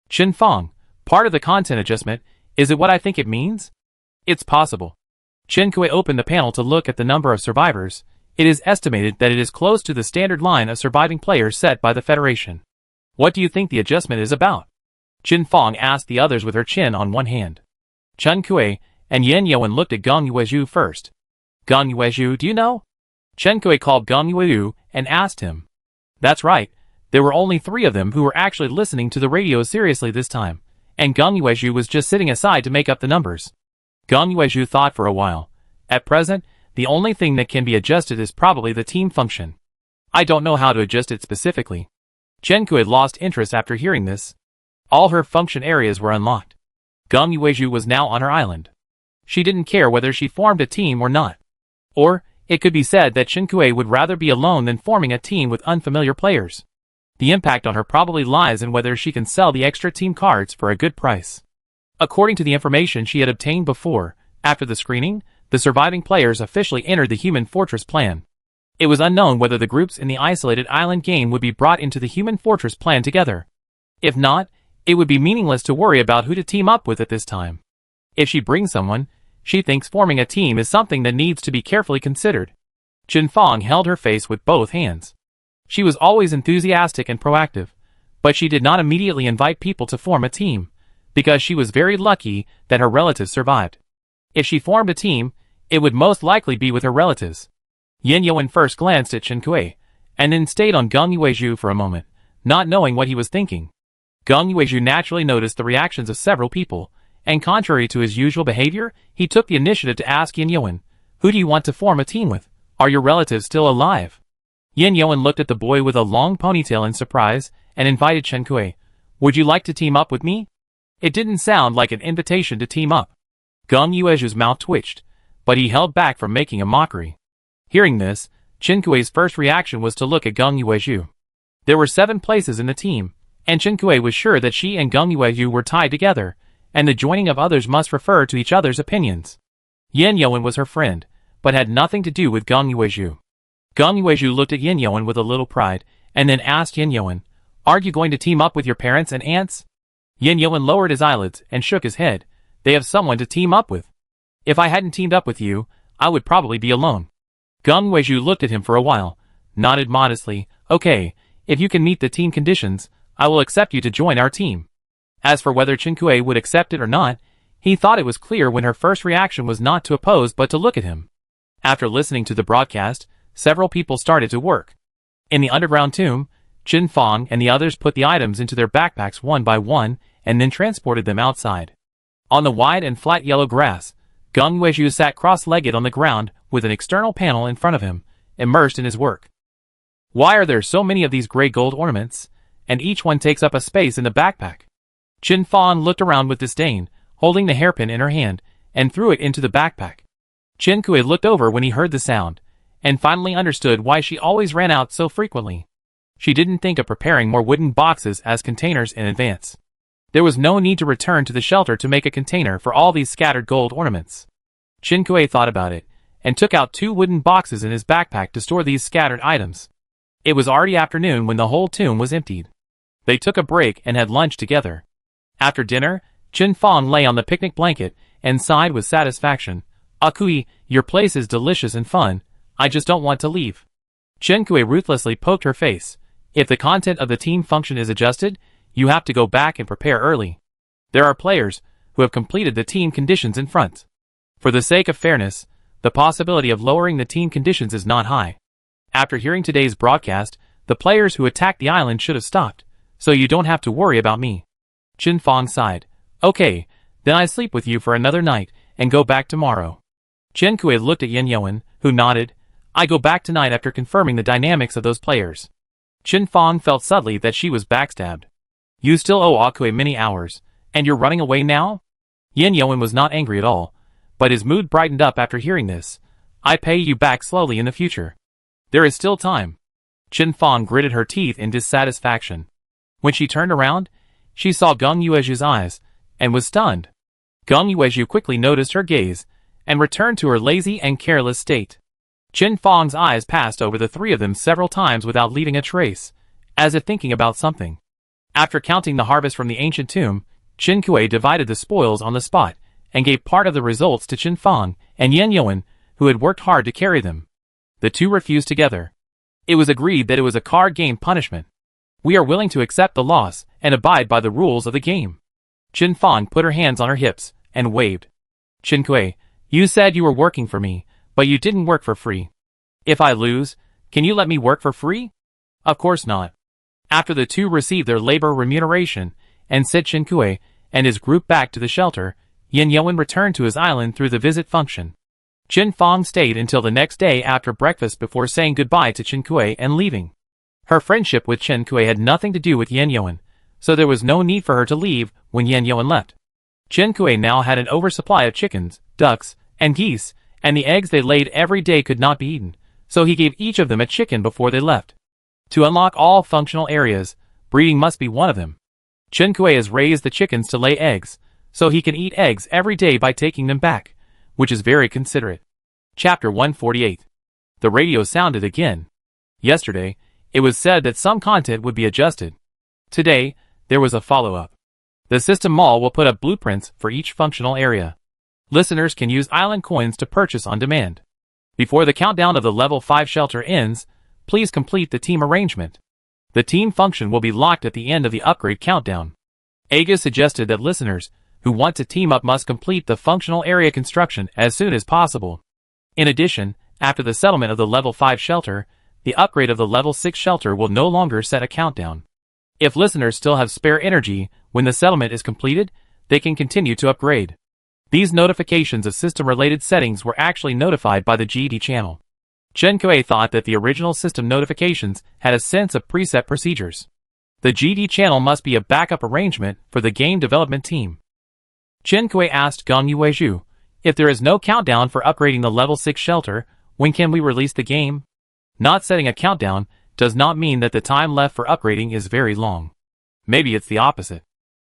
Chen Fong, part of the content adjustment, is it what I think it means? It's possible. Chen Kui opened the panel to look at the number of survivors. It is estimated that it is close to the standard line of surviving players set by the Federation. What do you think the adjustment is about? Chen Fong asked the others with her chin on one hand. Chen Kui and Yen Yuan looked at Gong Yuezhu first. Gong Yuezhu, do you know? Chen Kui called Gong Yuezhu and asked him. That's right, there were only 3 of them who were actually listening to the radio seriously this time, and Gong Yuezhu was just sitting aside to make up the numbers. Gong Yuezhu thought for a while. At present, the only thing that can be adjusted is probably the team function. I don't know how to adjust it specifically. Chen Kui had lost interest after hearing this. All her function areas were unlocked. Gong Yuezhu was now on her island. She didn't care whether she formed a team or not. Or, it could be said that Chen Kui would rather be alone than forming a team with unfamiliar players. The impact on her probably lies in whether she can sell the extra team cards for a good price. According to the information she had obtained before, after the screening, the surviving players officially entered the Human Fortress plan. It was unknown whether the groups in the isolated island game would be brought into the Human Fortress plan together. If not, it would be meaningless to worry about who to team up with at this time. If she brings someone, she thinks forming a team is something that needs to be carefully considered. Chen Fong held her face with both hands. She was always enthusiastic and proactive, but she did not immediately invite people to form a team, because she was very lucky that her relatives survived. If she formed a team, it would most likely be with her relatives. Yen Yuan first glanced at Chen Kui, and then stayed on Gong Yuezhu for a moment, not knowing what he was thinking. Gong Yuezhu naturally noticed the reactions of several people, and contrary to his usual behavior, he took the initiative to ask Yen Yuan, "Who do you want to form a team with? Are your relatives still alive?" Yen Yuan looked at the boy with a long ponytail in surprise, and invited Chen Kui, "Would you like to team up with me?" It didn't sound like an invitation to team up. Gong Yuezhu's mouth twitched, but he held back from making a mockery. Hearing this, Chen Kui's first reaction was to look at Gong Yuezhu. There were 7 places in the team, and Chen Kui was sure that she and Gong Yuezhu were tied together, and the joining of others must refer to each other's opinions. Yen Yuan was her friend, but had nothing to do with Gong Yuezhu. Gong Yuezhu looked at Yen Yuan with a little pride, and then asked Yen Yuan, "Are you going to team up with your parents and aunts?" Yen Yuan lowered his eyelids and shook his head. "They have someone to team up with. If I hadn't teamed up with you, I would probably be alone." Gong Yuezhu looked at him for a while, nodded modestly, "Okay, if you can meet the team conditions, I will accept you to join our team." As for whether Chen Kui would accept it or not, he thought it was clear when her first reaction was not to oppose but to look at him. After listening to the broadcast, several people started to work. In the underground tomb, Chen Fong and the others put the items into their backpacks one by one, and then transported them outside. On the wide and flat yellow grass, Gong Yuezhu sat cross-legged on the ground with an external panel in front of him, immersed in his work. "Why are there so many of these gray gold ornaments, and each one takes up a space in the backpack?" Chen Fong looked around with disdain, holding the hairpin in her hand, and threw it into the backpack. Chen Kui looked over when he heard the sound, and finally understood why she always ran out so frequently. She didn't think of preparing more wooden boxes as containers in advance. There was no need to return to the shelter to make a container for all these scattered gold ornaments. Chen Kui thought about it, and took out 2 wooden boxes in his backpack to store these scattered items. It was already afternoon when the whole tomb was emptied. They took a break and had lunch together. After dinner, Chen Fong lay on the picnic blanket, and sighed with satisfaction. "Akui, your place is delicious and fun, I just don't want to leave." Chen Kui ruthlessly poked her face. If the content of the team function is adjusted, you have to go back and prepare early. There are players who have completed the team conditions in front. For the sake of fairness, the possibility of lowering the team conditions is not high. After hearing today's broadcast, the players who attacked the island should have stopped, so you don't have to worry about me. Chen Fong sighed. Okay, then I sleep with you for another night, and go back tomorrow. Chen Kui looked at Yin Yuan, who nodded. I go back tonight after confirming the dynamics of those players. Chen Fong felt subtly that she was backstabbed. You still owe Akue many hours, and you're running away now? Yin Yuan was not angry at all, but his mood brightened up after hearing this. I pay you back slowly in the future. There is still time. Chen Fong gritted her teeth in dissatisfaction. When she turned around, she saw Geng Yuezhu's eyes, and was stunned. Geng Yuezhu quickly noticed her gaze, and returned to her lazy and careless state. Chen Fong's eyes passed over the three of them several times without leaving a trace, as if thinking about something. After counting the harvest from the ancient tomb, Chen Kui divided the spoils on the spot, and gave part of the results to Chen Fong and Yin Yuan, who had worked hard to carry them. The two refused together. It was agreed that it was a card game punishment. We are willing to accept the loss and abide by the rules of the game. Chen Fong put her hands on her hips and waved. Chen Kui, you said you were working for me, but you didn't work for free. If I lose, can you let me work for free? Of course not. After the two received their labor remuneration and sent Chen Kui and his group back to the shelter, Yin Yuan returned to his island through the visit function. Chen Fong stayed until the next day after breakfast before saying goodbye to Chen Kui and leaving. Her friendship with Chen Kui had nothing to do with Yin Yuan, so there was no need for her to leave when Yin Yuan left. Chen Kui now had an oversupply of chickens, ducks, and geese, and the eggs they laid every day could not be eaten, so he gave each of them a chicken before they left. To unlock all functional areas, breeding must be one of them. Chen Kui has raised the chickens to lay eggs, so he can eat eggs every day by taking them back, which is very considerate. Chapter 148. The radio sounded again. Yesterday, it was said that some content would be adjusted. Today, there was a follow-up. The system mall will put up blueprints for each functional area. Listeners can use island coins to purchase on demand. Before the countdown of the level 5 shelter ends, please complete the team arrangement. The team function will be locked at the end of the upgrade countdown. Aga suggested that listeners who want to team up must complete the functional area construction as soon as possible. In addition, after the settlement of the level 5 shelter, the upgrade of the level 6 shelter will no longer set a countdown. If listeners still have spare energy when the settlement is completed, they can continue to upgrade. These notifications of system-related settings were actually notified by the GD channel. Chen Kui thought that the original system notifications had a sense of preset procedures. The GD channel must be a backup arrangement for the game development team. Chen Kui asked Geng Yuezhu, if there is no countdown for upgrading the level 6 shelter, when can we release the game? Not setting a countdown does not mean that the time left for upgrading is very long. Maybe it's the opposite.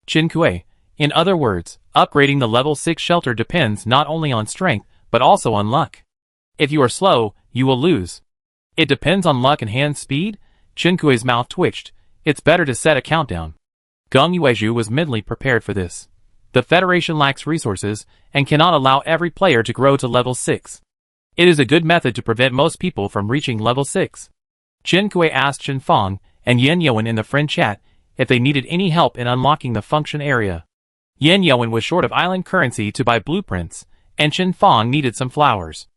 Chen Kui, in other words, upgrading the level 6 shelter depends not only on strength, but also on luck. If you are slow, you will lose. It depends on luck and hand speed? Chen Kui's mouth twitched. It's better to set a countdown. Geng Yuezhu was mentally prepared for this. The Federation lacks resources and cannot allow every player to grow to level 6. It is a good method to prevent most people from reaching level 6. Chen Kui asked Chen Fong and Yin Yuan in the friend chat if they needed any help in unlocking the function area. Yin Yuan was short of island currency to buy blueprints, and Chen Fong needed some flowers.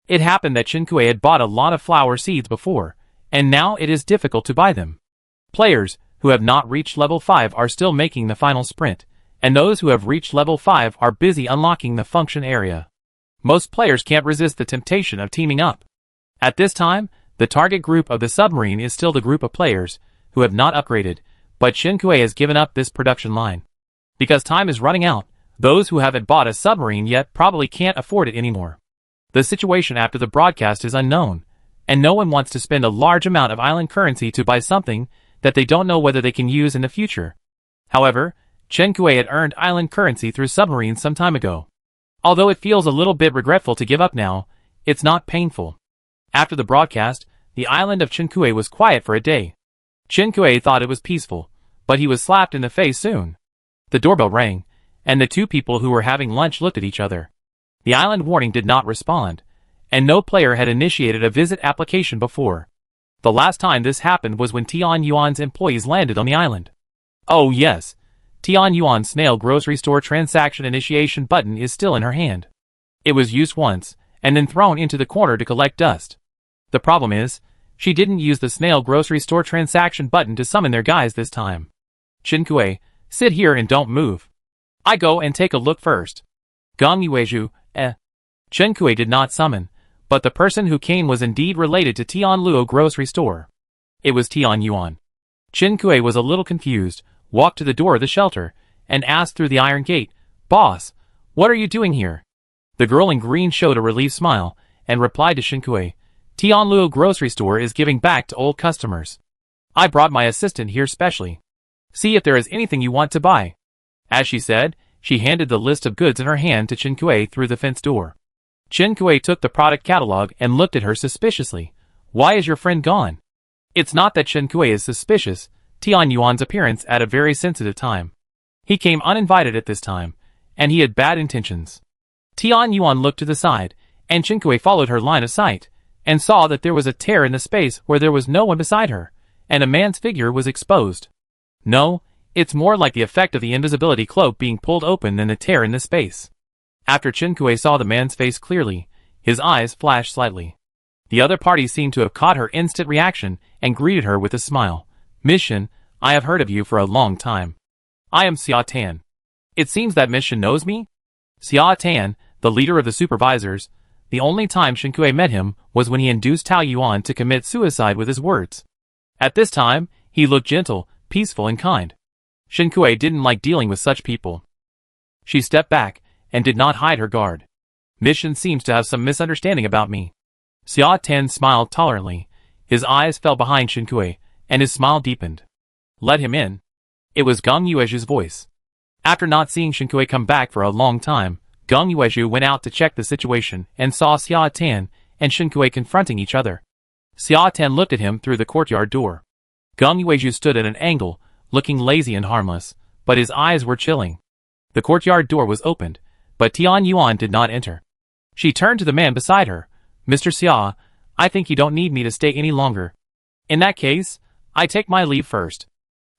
It happened that Chen Kui had bought a lot of flower seeds before, and now it is difficult to buy them. Players who have not reached level 5 are still making the final sprint, and those who have reached level 5 are busy unlocking the function area. Most players can't resist the temptation of teaming up. At this time, the target group of the submarine is still the group of players who have not upgraded, but Chen Kui has given up this production line. Because time is running out, those who haven't bought a submarine yet probably can't afford it anymore. The situation after the broadcast is unknown, and no one wants to spend a large amount of island currency to buy something that they don't know whether they can use in the future. However, Chen Kui had earned island currency through submarines some time ago. Although it feels a little bit regretful to give up now, it's not painful. After the broadcast, the island of Chen Kui was quiet for a day. Chen Kui thought it was peaceful, but he was slapped in the face soon. The doorbell rang, and the two people who were having lunch looked at each other. The island warning did not respond, and no player had initiated a visit application before. The last time this happened was when Tian Yuan's employees landed on the island. Oh yes, Tian Yuan's snail grocery store transaction initiation button is still in her hand. It was used once, and then thrown into the corner to collect dust. The problem is, she didn't use the snail grocery store transaction button to summon their guys this time. Chen Kuei, sit here and don't move. I go and take a look first. Gong Yuezhu, Chen Kuei did not summon, but the person who came was indeed related to Tianluo grocery store. It was Tian Yuan. Chen Kuei was a little confused, walked to the door of the shelter, and asked through the iron gate, "Boss, what are you doing here?" The girl in green showed a relieved smile, and replied to Chen Kuei, "Tianluo grocery store is giving back to old customers. I brought my assistant here specially. See if there is anything you want to buy." As she said, she handed the list of goods in her hand to Chen Kuei through the fence door. Chen Kuei took the product catalog and looked at her suspiciously. "Why is your friend gone?" It's not that Chen Kuei is suspicious, Tian Yuan's appearance at a very sensitive time. He came uninvited at this time, and he had bad intentions. Tian Yuan looked to the side, and Chen Kuei followed her line of sight, and saw that there was a tear in the space where there was no one beside her, and a man's figure was exposed. No, it's more like the effect of the invisibility cloak being pulled open than the tear in the space. After Chen Kuei saw the man's face clearly, his eyes flashed slightly. The other party seemed to have caught her instant reaction and greeted her with a smile. "Miss Shen, I have heard of you for a long time. I am Xia Tan. It seems that Miss Shen knows me?" Xia Tan, the leader of the supervisors, the only time Chen Kuei met him was when he induced Tao Yuan to commit suicide with his words. At this time, he looked gentle, peaceful and kind. Chen Kuei didn't like dealing with such people. She stepped back, and did not hide her guard. "Miss Shen seems to have some misunderstanding about me." Xia Tan smiled tolerantly. His eyes fell behind Chen Kuei, and his smile deepened. "Let him in." It was Gong Yuezhu's voice. After not seeing Chen Kuei come back for a long time, Gong Yuezhu went out to check the situation and saw Xia Tan and Chen Kuei confronting each other. Xia Tan looked at him through the courtyard door. Gong Yuezhu stood at an angle, looking lazy and harmless, but his eyes were chilling. The courtyard door was opened, but Tian Yuan did not enter. She turned to the man beside her. "Mr. Xia, I think you don't need me to stay any longer. In that case, I take my leave first."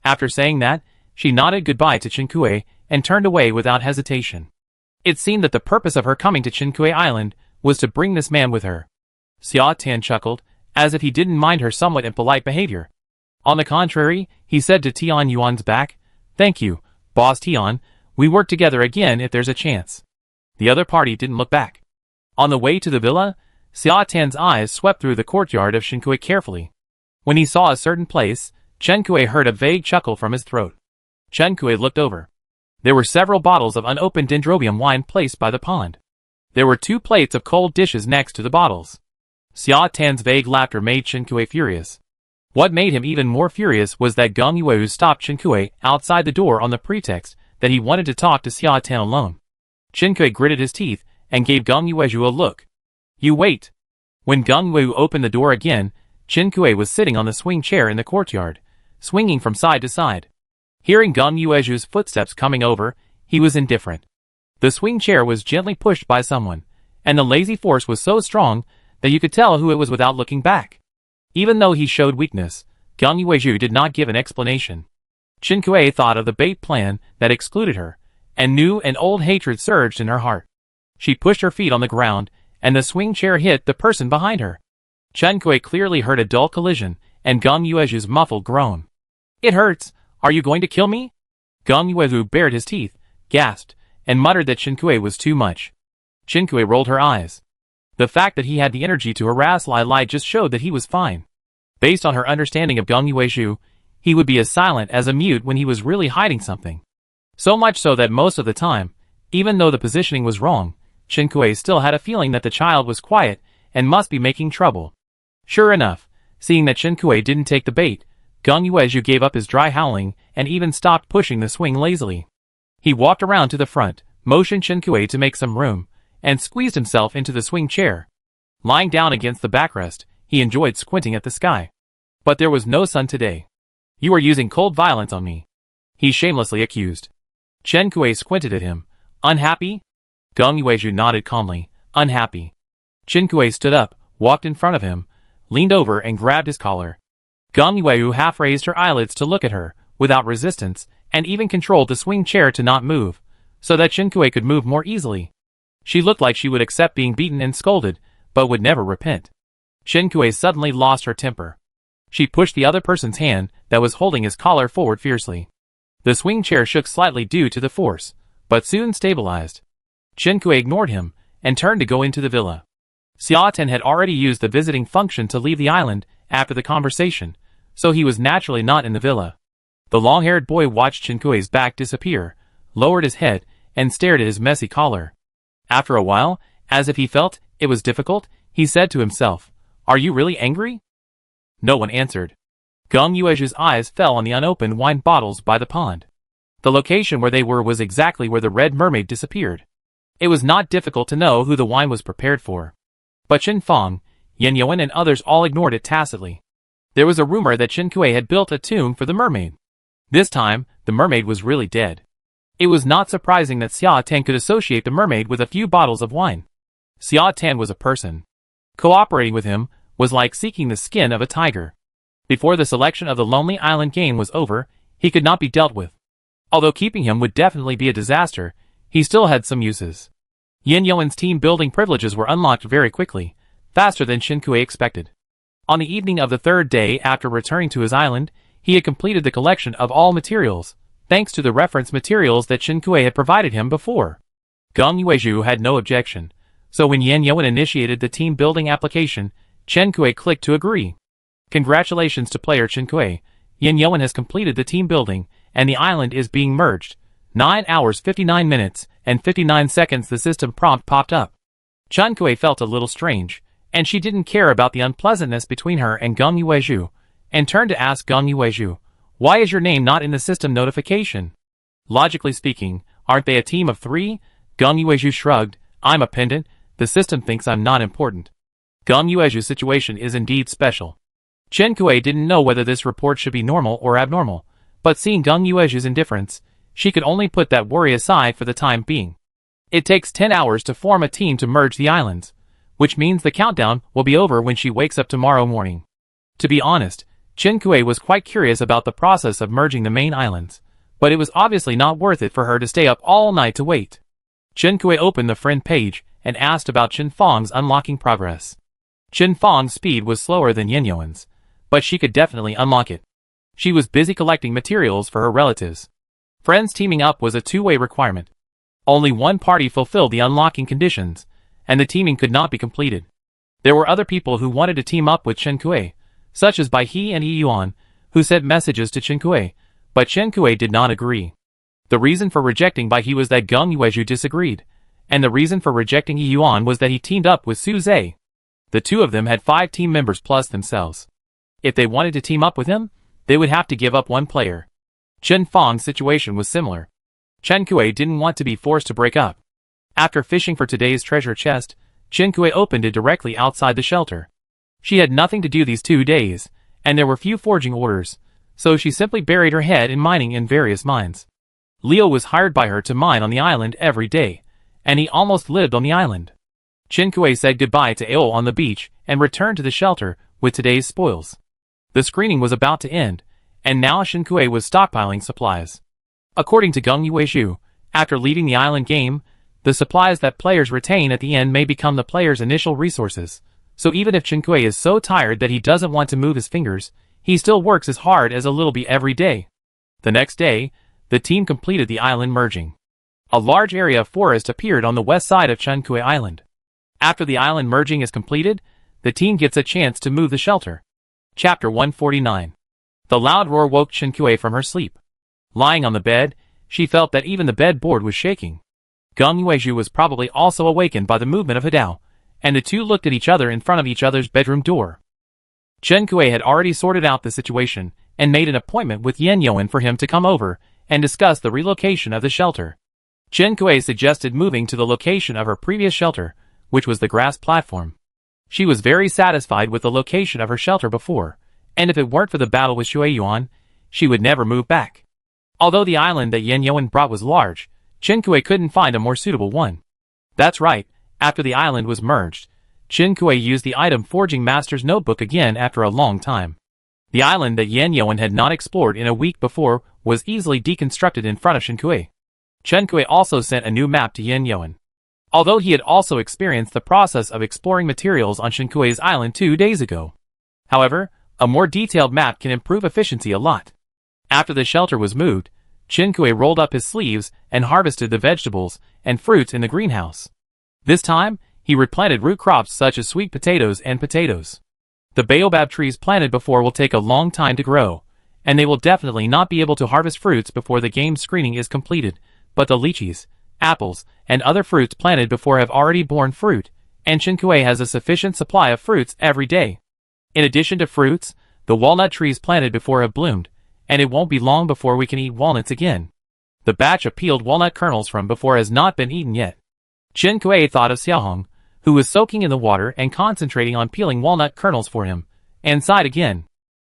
After saying that, she nodded goodbye to Chen Kuei and turned away without hesitation. It seemed that the purpose of her coming to Chen Kuei Island was to bring this man with her. Xia Tan chuckled, as if he didn't mind her somewhat impolite behavior. On the contrary, he said to Tian Yuan's back, "Thank you, Boss Tian, we work together again if there's a chance." The other party didn't look back. On the way to the villa, Xia Tan's eyes swept through the courtyard of Chen Kuei carefully. When he saw a certain place, Chen Kuei heard a vague chuckle from his throat. Chen Kuei looked over. There were several bottles of unopened dendrobium wine placed by the pond. There were 2 plates of cold dishes next to the bottles. Xia Tan's vague laughter made Chen Kuei furious. What made him even more furious was that Gong Yuezhu stopped Chen Kuei outside the door on the pretext that he wanted to talk to Xia Tan alone. Chen Kuei gritted his teeth and gave Gong Yuezhu a look. "You wait." When Gong Yuezhu opened the door again, Chen Kuei was sitting on the swing chair in the courtyard, swinging from side to side. Hearing Gong Yuezhu's footsteps coming over, he was indifferent. The swing chair was gently pushed by someone, and the lazy force was so strong that you could tell who it was without looking back. Even though he showed weakness, Gong Yuezhu did not give an explanation. Chen Kuei thought of the bait plan that excluded her, and new and old hatred surged in her heart. She pushed her feet on the ground, and the swing chair hit the person behind her. Chen Kuei clearly heard a dull collision, and Gong Yuezhu's muffled groan. "It hurts. Are you going to kill me?" Gong Yuezhu bared his teeth, gasped, and muttered that Chen Kuei was too much. Chen Kuei rolled her eyes. The fact that he had the energy to harass Lai Lai just showed that he was fine. Based on her understanding of Gong Yuezhu, he would be as silent as a mute when he was really hiding something. So much so that most of the time, even though the positioning was wrong, Chen Kuei still had a feeling that the child was quiet and must be making trouble. Sure enough, seeing that Chen Kuei didn't take the bait, Gong Yuezhu gave up his dry howling and even stopped pushing the swing lazily. He walked around to the front, motioned Chen Kuei to make some room, and squeezed himself into the swing chair. Lying down against the backrest, he enjoyed squinting at the sky. But there was no sun today. "You are using cold violence on me," he shamelessly accused. Chen Kuei squinted at him. "Unhappy?" Gong Yuezhu nodded calmly. "Unhappy." Chen Kuei stood up, walked in front of him, leaned over and grabbed his collar. Gong Yueyu half raised her eyelids to look at her, without resistance, and even controlled the swing chair to not move, so that Chen Kuei could move more easily. She looked like she would accept being beaten and scolded, but would never repent. Chen Kuei suddenly lost her temper. She pushed the other person's hand that was holding his collar forward fiercely. The swing chair shook slightly due to the force, but soon stabilized. Chen Kuei ignored him, and turned to go into the villa. Xia Ten had already used the visiting function to leave the island after the conversation, so he was naturally not in the villa. The long-haired boy watched Chen Kuei's back disappear, lowered his head, and stared at his messy collar. After a while, as if he felt it was difficult, he said to himself, "Are you really angry?" No one answered. Gong Yueju's eyes fell on the unopened wine bottles by the pond. The location where they were was exactly where the red mermaid disappeared. It was not difficult to know who the wine was prepared for. But Chen Fong, Yan Yuan and others all ignored it tacitly. There was a rumor that Chen Kuei had built a tomb for the mermaid. This time, the mermaid was really dead. It was not surprising that Xia Tan could associate the mermaid with a few bottles of wine. Xia Tan was a person. Cooperating with him was like seeking the skin of a tiger. Before the selection of the Lonely Island game was over, he could not be dealt with. Although keeping him would definitely be a disaster, he still had some uses. Yin Yuan's team building privileges were unlocked very quickly, faster than Chen Kuei expected. On the evening of the third day after returning to his island, he had completed the collection of all materials, thanks to the reference materials that Chen Kuei had provided him before. Gong Yueju had no objection, so when Yan Yuan initiated the team building application, Chen Kuei clicked to agree. Congratulations to player Chen Kuei, Yan Yuan has completed the team building, and the island is being merged. 9 hours 59 minutes and 59 seconds the system prompt popped up. Chen Kuei felt a little strange, and she didn't care about the unpleasantness between her and Gong Yueju, and turned to ask Gong Yueju, "Why is your name not in the system notification?" Logically speaking, aren't they a team of 3? Gong Yueju shrugged, "I'm a pendant, the system thinks I'm not important." Gong Yueju's situation is indeed special. Chen Kuei didn't know whether this report should be normal or abnormal, but seeing Gong Yueju's indifference, she could only put that worry aside for the time being. It takes 10 hours to form a team to merge the islands, which means the countdown will be over when she wakes up tomorrow morning. To be honest, Chen Kuei was quite curious about the process of merging the main islands, but it was obviously not worth it for her to stay up all night to wait. Chen Kuei opened the friend page and asked about Chen Fong's unlocking progress. Chen Fong's speed was slower than Yin Yuan's, but she could definitely unlock it. She was busy collecting materials for her relatives. Friends teaming up was a two-way requirement. Only one party fulfilled the unlocking conditions, and the teaming could not be completed. There were other people who wanted to team up with Chen Kuei, such as Bai He and Yi Yuan, who sent messages to Chen Kuei, but Chen Kuei did not agree. The reason for rejecting Bai He was that Gong Yueju disagreed, and the reason for rejecting Yi Yuan was that he teamed up with Su Zhe. The two of them had 5 team members plus themselves. If they wanted to team up with him, they would have to give up one player. Chen Fong's situation was similar. Chen Kuei didn't want to be forced to break up. After fishing for today's treasure chest, Chen Kuei opened it directly outside the shelter. She had nothing to do these 2 days, and there were few forging orders, so she simply buried her head in mining in various mines. Leo was hired by her to mine on the island every day, and he almost lived on the island. Chen Kuei said goodbye to Aol on the beach and returned to the shelter with today's spoils. The screening was about to end, and now Chen Kuei was stockpiling supplies. According to Gong Yueju, after leaving the island game, the supplies that players retain at the end may become the player's initial resources, so even if Chen Kuei is so tired that he doesn't want to move his fingers, he still works as hard as a little bee every day. The next day, the team completed the island merging. A large area of forest appeared on the west side of Chen Kuei Island. After the island merging is completed, the team gets a chance to move the shelter. Chapter 149. The loud roar woke Chen Kuei from her sleep. Lying on the bed, she felt that even the bed board was shaking. Gong Yueju was probably also awakened by the movement of Hidao, and the two looked at each other in front of each other's bedroom door. Chen Kuei had already sorted out the situation, and made an appointment with Yan Yuan for him to come over and discuss the relocation of the shelter. Chen Kuei suggested moving to the location of her previous shelter, which was the grass platform. She was very satisfied with the location of her shelter before, and if it weren't for the battle with Shui Yuan, she would never move back. Although the island that Yan Yuan brought was large, Chen Kuei couldn't find a more suitable one. That's right, after the island was merged, Chen Kui used the item Forging Master's notebook again after a long time. The island that Yan Yuan had not explored in a week before was easily deconstructed in front of Chen Kui. Chen Kui also sent a new map to Yan Yuan. Although he had also experienced the process of exploring materials on Chen Kui's island 2 days ago. However, a more detailed map can improve efficiency a lot. After the shelter was moved, Chen Kui rolled up his sleeves and harvested the vegetables and fruits in the greenhouse. This time, he replanted root crops such as sweet potatoes and potatoes. The baobab trees planted before will take a long time to grow, and they will definitely not be able to harvest fruits before the game screening is completed, but the lychees, apples, and other fruits planted before have already borne fruit, and Chen Kui has a sufficient supply of fruits every day. In addition to fruits, the walnut trees planted before have bloomed, and it won't be long before we can eat walnuts again. The batch of peeled walnut kernels from before has not been eaten yet. Chen Kui thought of Xiaohong, who was soaking in the water and concentrating on peeling walnut kernels for him, and sighed again.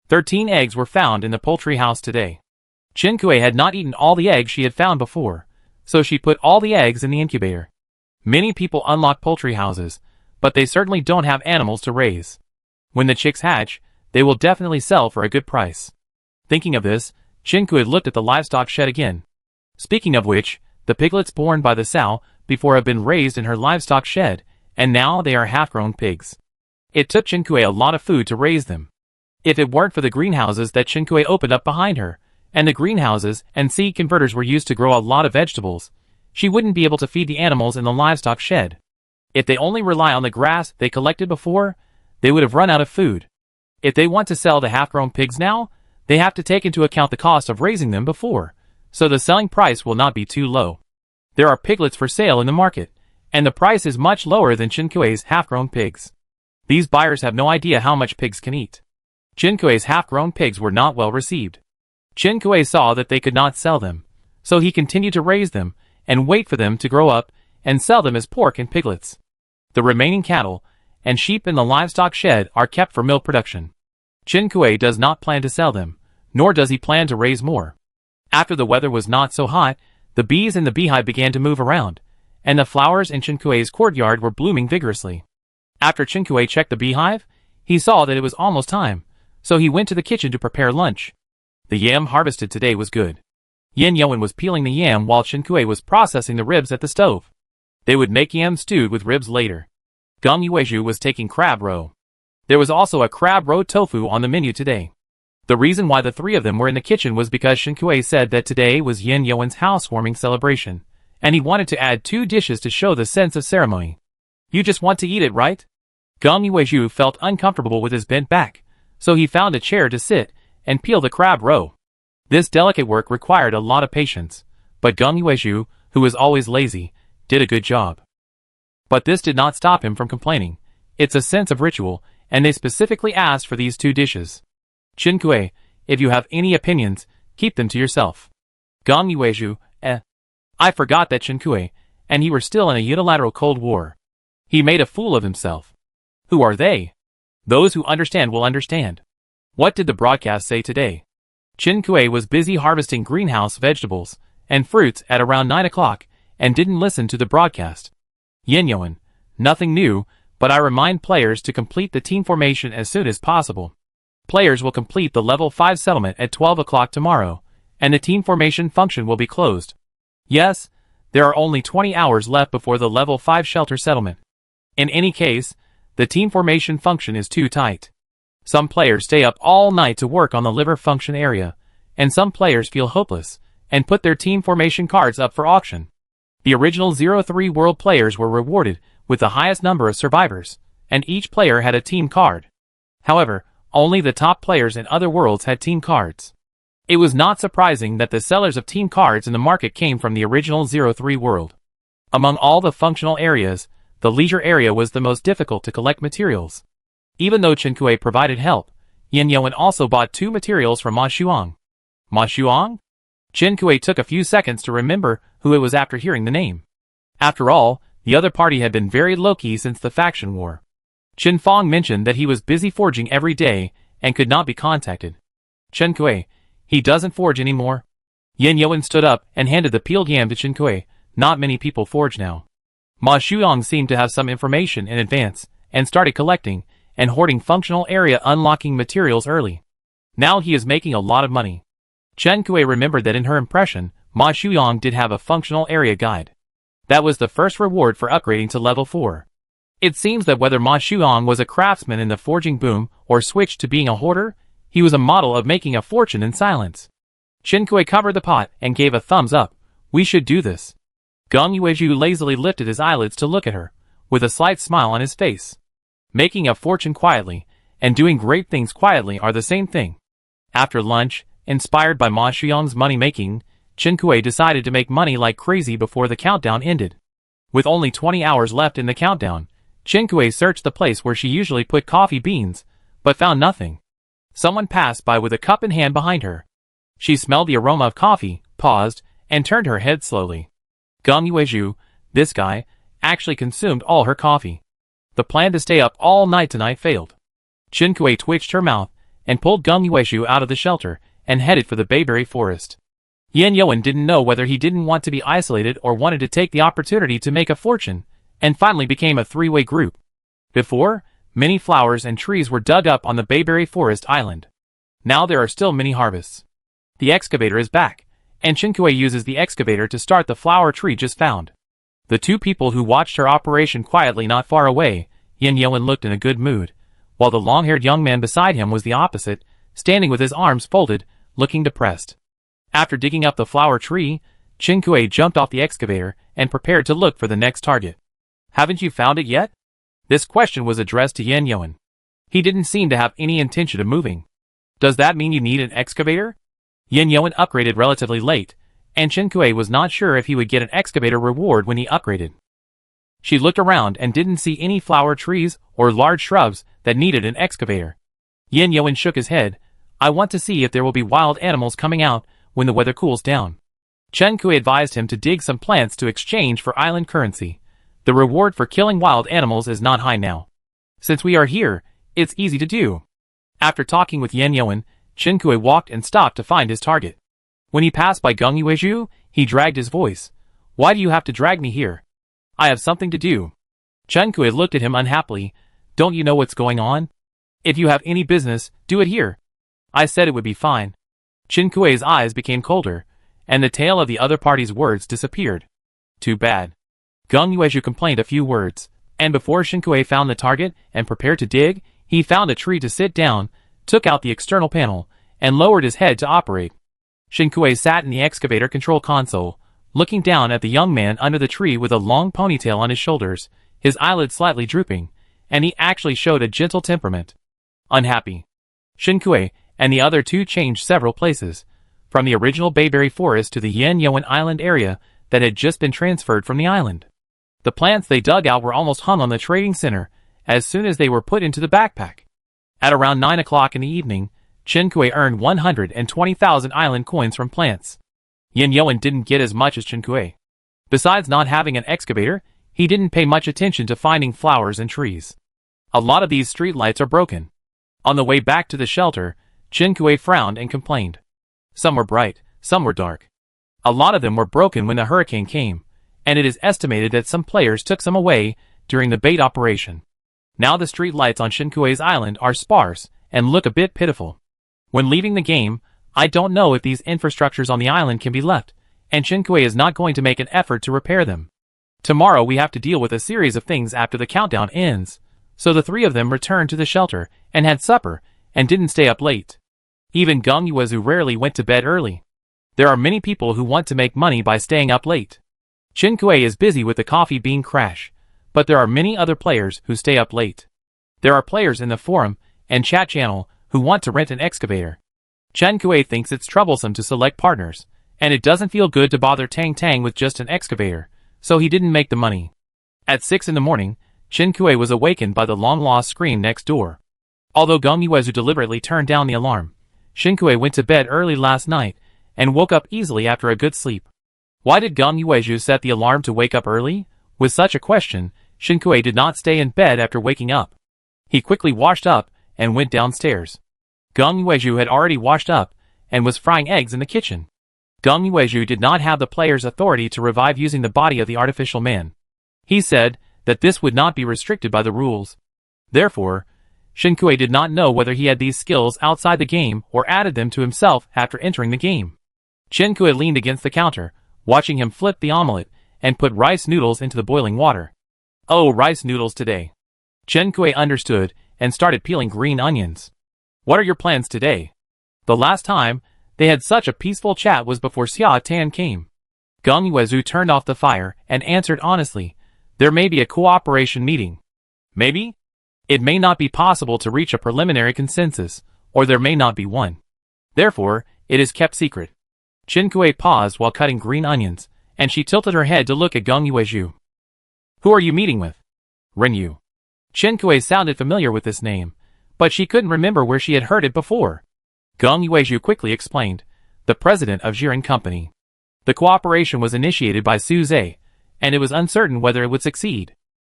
13 eggs were found in the poultry house today. Chen Kui had not eaten all the eggs she had found before, so she put all the eggs in the incubator. Many people unlock poultry houses, but they certainly don't have animals to raise. When the chicks hatch, they will definitely sell for a good price. Thinking of this, Chen Kui looked at the livestock shed again. Speaking of which, the piglets born by the sow before have been raised in her livestock shed, and now they are half-grown pigs. It took Chen Kui a lot of food to raise them. If it weren't for the greenhouses that Chen Kui opened up behind her, and the greenhouses and seed converters were used to grow a lot of vegetables, she wouldn't be able to feed the animals in the livestock shed. If they only rely on the grass they collected before, they would have run out of food. If they want to sell the half-grown pigs now, they have to take into account the cost of raising them before, so the selling price will not be too low. There are piglets for sale in the market, and the price is much lower than Chen Kui's half-grown pigs. These buyers have no idea how much pigs can eat. Chen Kui's half-grown pigs were not well received. Chen Kui saw that they could not sell them, so he continued to raise them and wait for them to grow up and sell them as pork and piglets. The remaining cattle and sheep in the livestock shed are kept for milk production. Chen Kui does not plan to sell them, nor does he plan to raise more. After the weather was not so hot, the bees in the beehive began to move around, and the flowers in Chen Kui's courtyard were blooming vigorously. After Chen Kui checked the beehive, he saw that it was almost time, so he went to the kitchen to prepare lunch. The yam harvested today was good. Yan Yuan was peeling the yam while Chen Kui was processing the ribs at the stove. They would make yam stewed with ribs later. Gong Yuezhu was taking crab roe. There was also a crab roe tofu on the menu today. The reason why the three of them were in the kitchen was because Chen Kui said that today was Yan Yuan's housewarming celebration, and he wanted to add 2 dishes to show the sense of ceremony. You just want to eat it, right? Gong Yuezhu felt uncomfortable with his bent back, so he found a chair to sit and peel the crab roe. This delicate work required a lot of patience, but Gong Yuezhu, who was always lazy, did a good job. But this did not stop him from complaining. It's a sense of ritual, and they specifically asked for these 2 dishes. Chen Kui, if you have any opinions, keep them to yourself. Gong Yuezhu, I forgot that Chen Kui and he were still in a unilateral Cold War. He made a fool of himself. Who are they? Those who understand will understand. What did the broadcast say today? Chen Kui was busy harvesting greenhouse vegetables and fruits at around 9 o'clock and didn't listen to the broadcast. Yan Yuan, nothing new, but I remind players to complete the team formation as soon as possible. Players will complete the level 5 settlement at 12 o'clock tomorrow, and the team formation function will be closed. Yes, there are only 20 hours left before the level 5 shelter settlement. In any case, the team formation function is too tight. Some players stay up all night to work on the liver function area, and some players feel hopeless and put their team formation cards up for auction. The original 03 world players were rewarded with the highest number of survivors, and each player had a team card. However, only the top players in other worlds had team cards. It was not surprising that the sellers of team cards in the market came from the original 03 world. Among all the functional areas, the leisure area was the most difficult to collect materials. Even though Chen Kui provided help, Yan Yuan also bought 2 materials from Ma Shuang. Ma Shuang? Chen Kui took a few seconds to remember who it was after hearing the name. After all, the other party had been very low-key since the faction war. Chen Fong mentioned that he was busy forging every day and could not be contacted. Chen Kui, he doesn't forge anymore. Yan Yuan stood up and handed the peeled yam to Chen Kui. Not many people forge now. Ma Shuang seemed to have some information in advance and started collecting and hoarding functional area unlocking materials early. Now he is making a lot of money. Chen Kui remembered that in her impression, Ma Shuyong did have a functional area guide. That was the first reward for upgrading to level 4. It seems that whether Ma Shuyong was a craftsman in the forging boom or switched to being a hoarder, he was a model of making a fortune in silence. Chen Kui covered the pot and gave a thumbs up. We should do this. Geng Yuezhu lazily lifted his eyelids to look at her, with a slight smile on his face. Making a fortune quietly and doing great things quietly are the same thing. After lunch, inspired by Ma Shuyong's money-making, Chen Kui decided to make money like crazy before the countdown ended. With only 20 hours left in the countdown, Chen Kui searched the place where she usually put coffee beans, but found nothing. Someone passed by with a cup in hand behind her. She smelled the aroma of coffee, paused, and turned her head slowly. Geng Yuezhu, this guy, actually consumed all her coffee. The plan to stay up all night tonight failed. Chen Kui twitched her mouth and pulled Geng Yuezhu out of the shelter and headed for the bayberry forest. Yan Yoan didn't know whether he didn't want to be isolated or wanted to take the opportunity to make a fortune, and finally became a three-way group. Before, many flowers and trees were dug up on the bayberry forest island. Now there are still many harvests. The excavator is back, and Chen Kui uses the excavator to start the flower tree just found. The two people who watched her operation quietly not far away, Yan Yoan looked in a good mood, while the long-haired young man beside him was the opposite, standing with his arms folded, looking depressed. After digging up the flower tree, Chen Kui jumped off the excavator and prepared to look for the next target. Haven't you found it yet? This question was addressed to Yan Yoan. He didn't seem to have any intention of moving. Does that mean you need an excavator? Yan Yoan upgraded relatively late, and Chen Kui was not sure if he would get an excavator reward when he upgraded. She looked around and didn't see any flower trees or large shrubs that needed an excavator. Yan Yoan shook his head. I want to see if there will be wild animals coming out when the weather cools down. Chen Kui advised him to dig some plants to exchange for island currency. The reward for killing wild animals is not high now. Since we are here, it's easy to do. After talking with Yan Yoan, Chen Kui walked and stopped to find his target. When he passed by Geng Yuezhu, he dragged his voice. Why do you have to drag me here? I have something to do. Chen Kui looked at him unhappily. Don't you know what's going on? If you have any business, do it here. I said it would be fine. Chen Kui's eyes became colder, and the tail of the other party's words disappeared. Too bad. Geng Yuezhu complained a few words, and before Chen Kui found the target and prepared to dig, he found a tree to sit down, took out the external panel, and lowered his head to operate. Chen Kui sat in the excavator control console, looking down at the young man under the tree with a long ponytail on his shoulders, his eyelids slightly drooping, and he actually showed a gentle temperament. Unhappy. Chen Kui and the other two changed several places, from the original bayberry forest to the Yan Yoan Island area that had just been transferred from the island. The plants they dug out were almost hung on the trading center as soon as they were put into the backpack. At around 9 o'clock in the evening, Chen Kui earned 120,000 island coins from plants. Yan Yoan didn't get as much as Chen Kui. Besides not having an excavator, he didn't pay much attention to finding flowers and trees. A lot of these street lights are broken. On the way back to the shelter, Chen Kui frowned and complained. Some were bright, some were dark. A lot of them were broken when the hurricane came, and it is estimated that some players took some away during the bait operation. Now the street lights on Chen Kui's island are sparse and look a bit pitiful. When leaving the game, I don't know if these infrastructures on the island can be left, and Chen Kui is not going to make an effort to repair them. Tomorrow we have to deal with a series of things after the countdown ends, so the three of them returned to the shelter and had supper and didn't stay up late. Even Geng Yuezhu rarely went to bed early. There are many people who want to make money by staying up late. Chen Kui is busy with the coffee bean crash, but there are many other players who stay up late. There are players in the forum and chat channel who want to rent an excavator. Chen Kui thinks it's troublesome to select partners, and it doesn't feel good to bother Tang with just an excavator, so he didn't make the money. At 6 in the morning, Chen Kui was awakened by the long-lost scream next door. Although Geng Yuezhu deliberately turned down the alarm, Chen Kui went to bed early last night and woke up easily after a good sleep. Why did Geng Yuezhu set the alarm to wake up early? With such a question, Chen Kui did not stay in bed after waking up. He quickly washed up and went downstairs. Geng Yuezhu had already washed up and was frying eggs in the kitchen. Geng Yuezhu did not have the player's authority to revive using the body of the artificial man. He said that this would not be restricted by the rules. Therefore, Chen Kui did not know whether he had these skills outside the game or added them to himself after entering the game. Chen Kui leaned against the counter, watching him flip the omelette and put rice noodles into the boiling water. Oh, rice noodles today. Chen Kui understood and started peeling green onions. What are your plans today? The last time they had such a peaceful chat was before Xia Tan came. Geng Yuezhu turned off the fire and answered honestly, there may be a cooperation meeting. Maybe? It may not be possible to reach a preliminary consensus, or there may not be one. Therefore, it is kept secret. Chen Kui paused while cutting green onions, and she tilted her head to look at Geng Yuezhu. Who are you meeting with? Ren Yu. Chen Kui sounded familiar with this name, but she couldn't remember where she had heard it before. Geng Yuezhu quickly explained, the president of Jiren Company. The cooperation was initiated by Su Zhe, and it was uncertain whether it would succeed.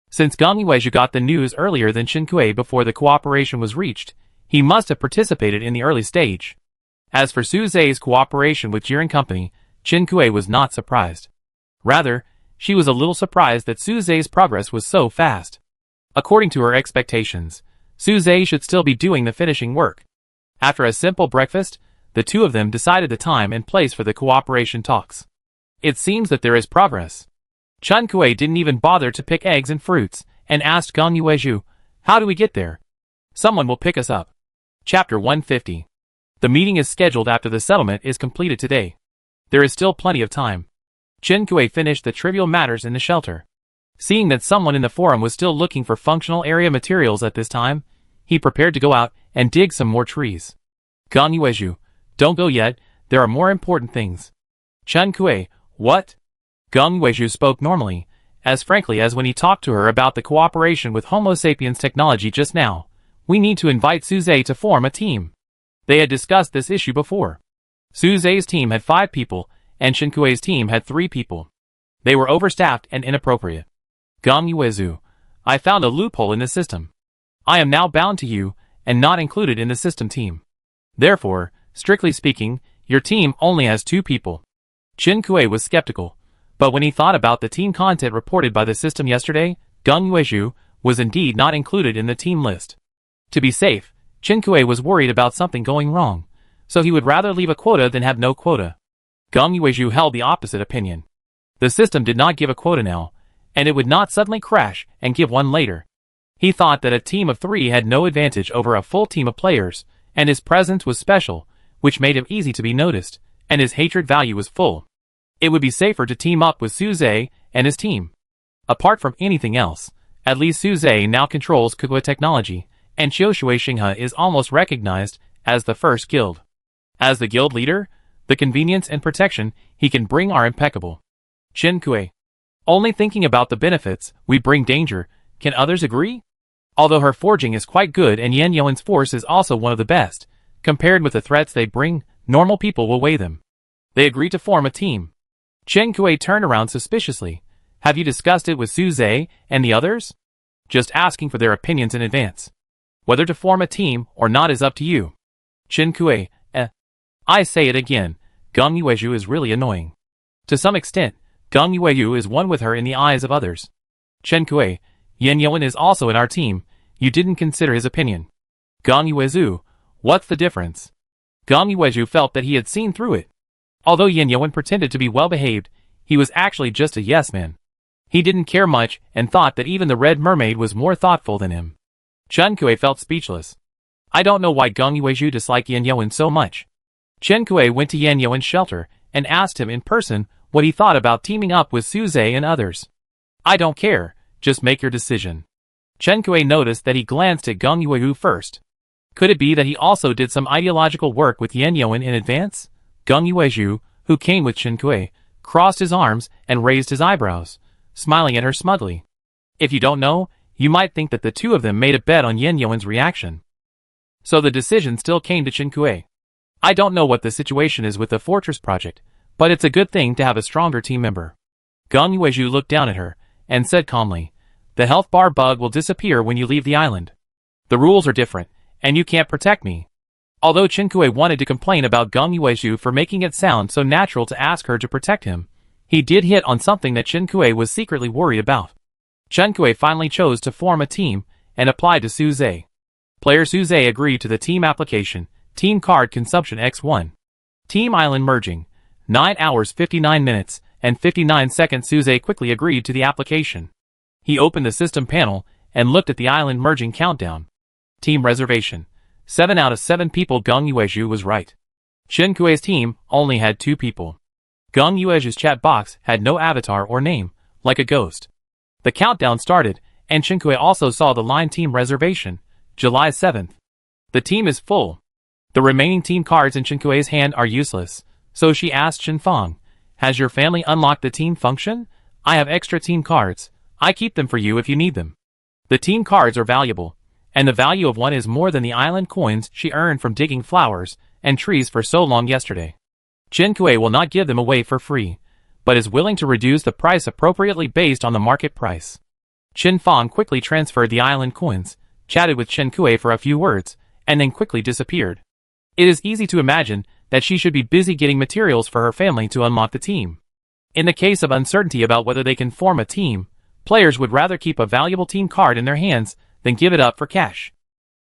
Since Geng Yuezhu got the news earlier than Chen Kui before the cooperation was reached, he must have participated in the early stage. As for Su Zhe's cooperation with Jiren Company, Chen Kui was not surprised. Rather, she was a little surprised that Su Zhe's progress was so fast. According to her expectations, Su Zhe should still be doing the finishing work. After a simple breakfast, the two of them decided the time and place for the cooperation talks. It seems that there is progress. Chen Kui didn't even bother to pick eggs and fruits, and asked Geng Yuezhu, how do we get there? Someone will pick us up. Chapter 150. The meeting is scheduled after the settlement is completed today. There is still plenty of time. Chen Kui finished the trivial matters in the shelter. Seeing that someone in the forum was still looking for functional area materials at this time, he prepared to go out and dig some more trees. Geng Yuezhu, don't go yet, there are more important things. Chen Kui, what? Geng Yuezhu spoke normally, as frankly as when he talked to her about the cooperation with Homo sapiens technology just now. We need to invite Su Zhe to form a team. They had discussed this issue before. Su Zhe's team had 5 people, and Chen Kui's team had 3 people. They were overstaffed and inappropriate. Geng Yuezhu, I found a loophole in the system. I am now bound to you, and not included in the system team. Therefore, strictly speaking, your team only has 2 people. Chen Kui was skeptical, but when he thought about the team content reported by the system yesterday, Geng Yuezhu was indeed not included in the team list. To be safe, Chen Kui was worried about something going wrong, so he would rather leave a quota than have no quota. Geng Yuezhu held the opposite opinion. The system did not give a quota now, and it would not suddenly crash and give one later. He thought that a team of 3 had no advantage over a full team of players, and his presence was special, which made him easy to be noticed, and his hatred value was full. It would be safer to team up with Su Zhe and his team. Apart from anything else, at least Su Zhe now controls Kukua technology, and Qiushui Xinghe is almost recognized as the first guild. As the guild leader, the convenience and protection he can bring are impeccable. Chen Kui. Only thinking about the benefits we bring danger, can others agree? Although her forging is quite good and Yan Yuan's force is also one of the best, compared with the threats they bring, normal people will weigh them. They agree to form a team. Chen Kui turned around suspiciously. Have you discussed it with Su Zhe and the others? Just asking for their opinions in advance. Whether to form a team or not is up to you. Chen Kui, I say it again, Geng Yuezhu is really annoying. To some extent, Geng Yuezhu is one with her in the eyes of others. Chen Kui, Yan Yuan is also in our team, you didn't consider his opinion. Geng Yuezhu, what's the difference? Geng Yuezhu felt that he had seen through it. Although Yan Yuan pretended to be well-behaved, he was actually just a yes-man. He didn't care much and thought that even the Red Mermaid was more thoughtful than him. Chen Kui felt speechless. I don't know why Geng Yuezhu disliked Yan Yuan so much. Chen Kui went to Yan Yuan's shelter and asked him in person what he thought about teaming up with Su Zhe and others. I don't care, just make your decision. Chen Kui noticed that he glanced at Geng Yuezhu first. Could it be that he also did some ideological work with Yan Yuan in advance? Geng Yuezhu, who came with Chen Kui, crossed his arms and raised his eyebrows, smiling at her smugly. If you don't know, you might think that the two of them made a bet on Yan Yuan's reaction. So the decision still came to Chen Kui. I don't know what the situation is with the Fortress project, but it's a good thing to have a stronger team member. Geng Yuezhu looked down at her, and said calmly, the health bar bug will disappear when you leave the island. The rules are different, and you can't protect me. Although Chen Kui wanted to complain about Geng Yuezhu for making it sound so natural to ask her to protect him, he did hit on something that Chen Kui was secretly worried about. Chen Kui finally chose to form a team, and applied to Suze. Player Suze agreed to the team application, Team Card Consumption X1. Team Island Merging. 9 hours 59 minutes and 59 seconds. Suze quickly agreed to the application. He opened the system panel and looked at the island merging countdown. Team Reservation. 7 out of 7 people. Geng Yuezhu was right. Chen Kui's team only had 2 people. Geng Yuezhu's chat box had no avatar or name, like a ghost. The countdown started, and Chen Kui also saw the line Team Reservation, July 7th. The team is full. The remaining team cards in Chen Kui's hand are useless, so she asked Chen Fang, "Has your family unlocked the team function? I have extra team cards. I keep them for you if you need them." The team cards are valuable, and the value of one is more than the island coins she earned from digging flowers and trees for so long yesterday. Chen Kui will not give them away for free, but is willing to reduce the price appropriately based on the market price. Chen Fang quickly transferred the island coins, chatted with Chen Kui for a few words, and then quickly disappeared. It is easy to imagine that she should be busy getting materials for her family to unlock the team. In the case of uncertainty about whether they can form a team, players would rather keep a valuable team card in their hands than give it up for cash.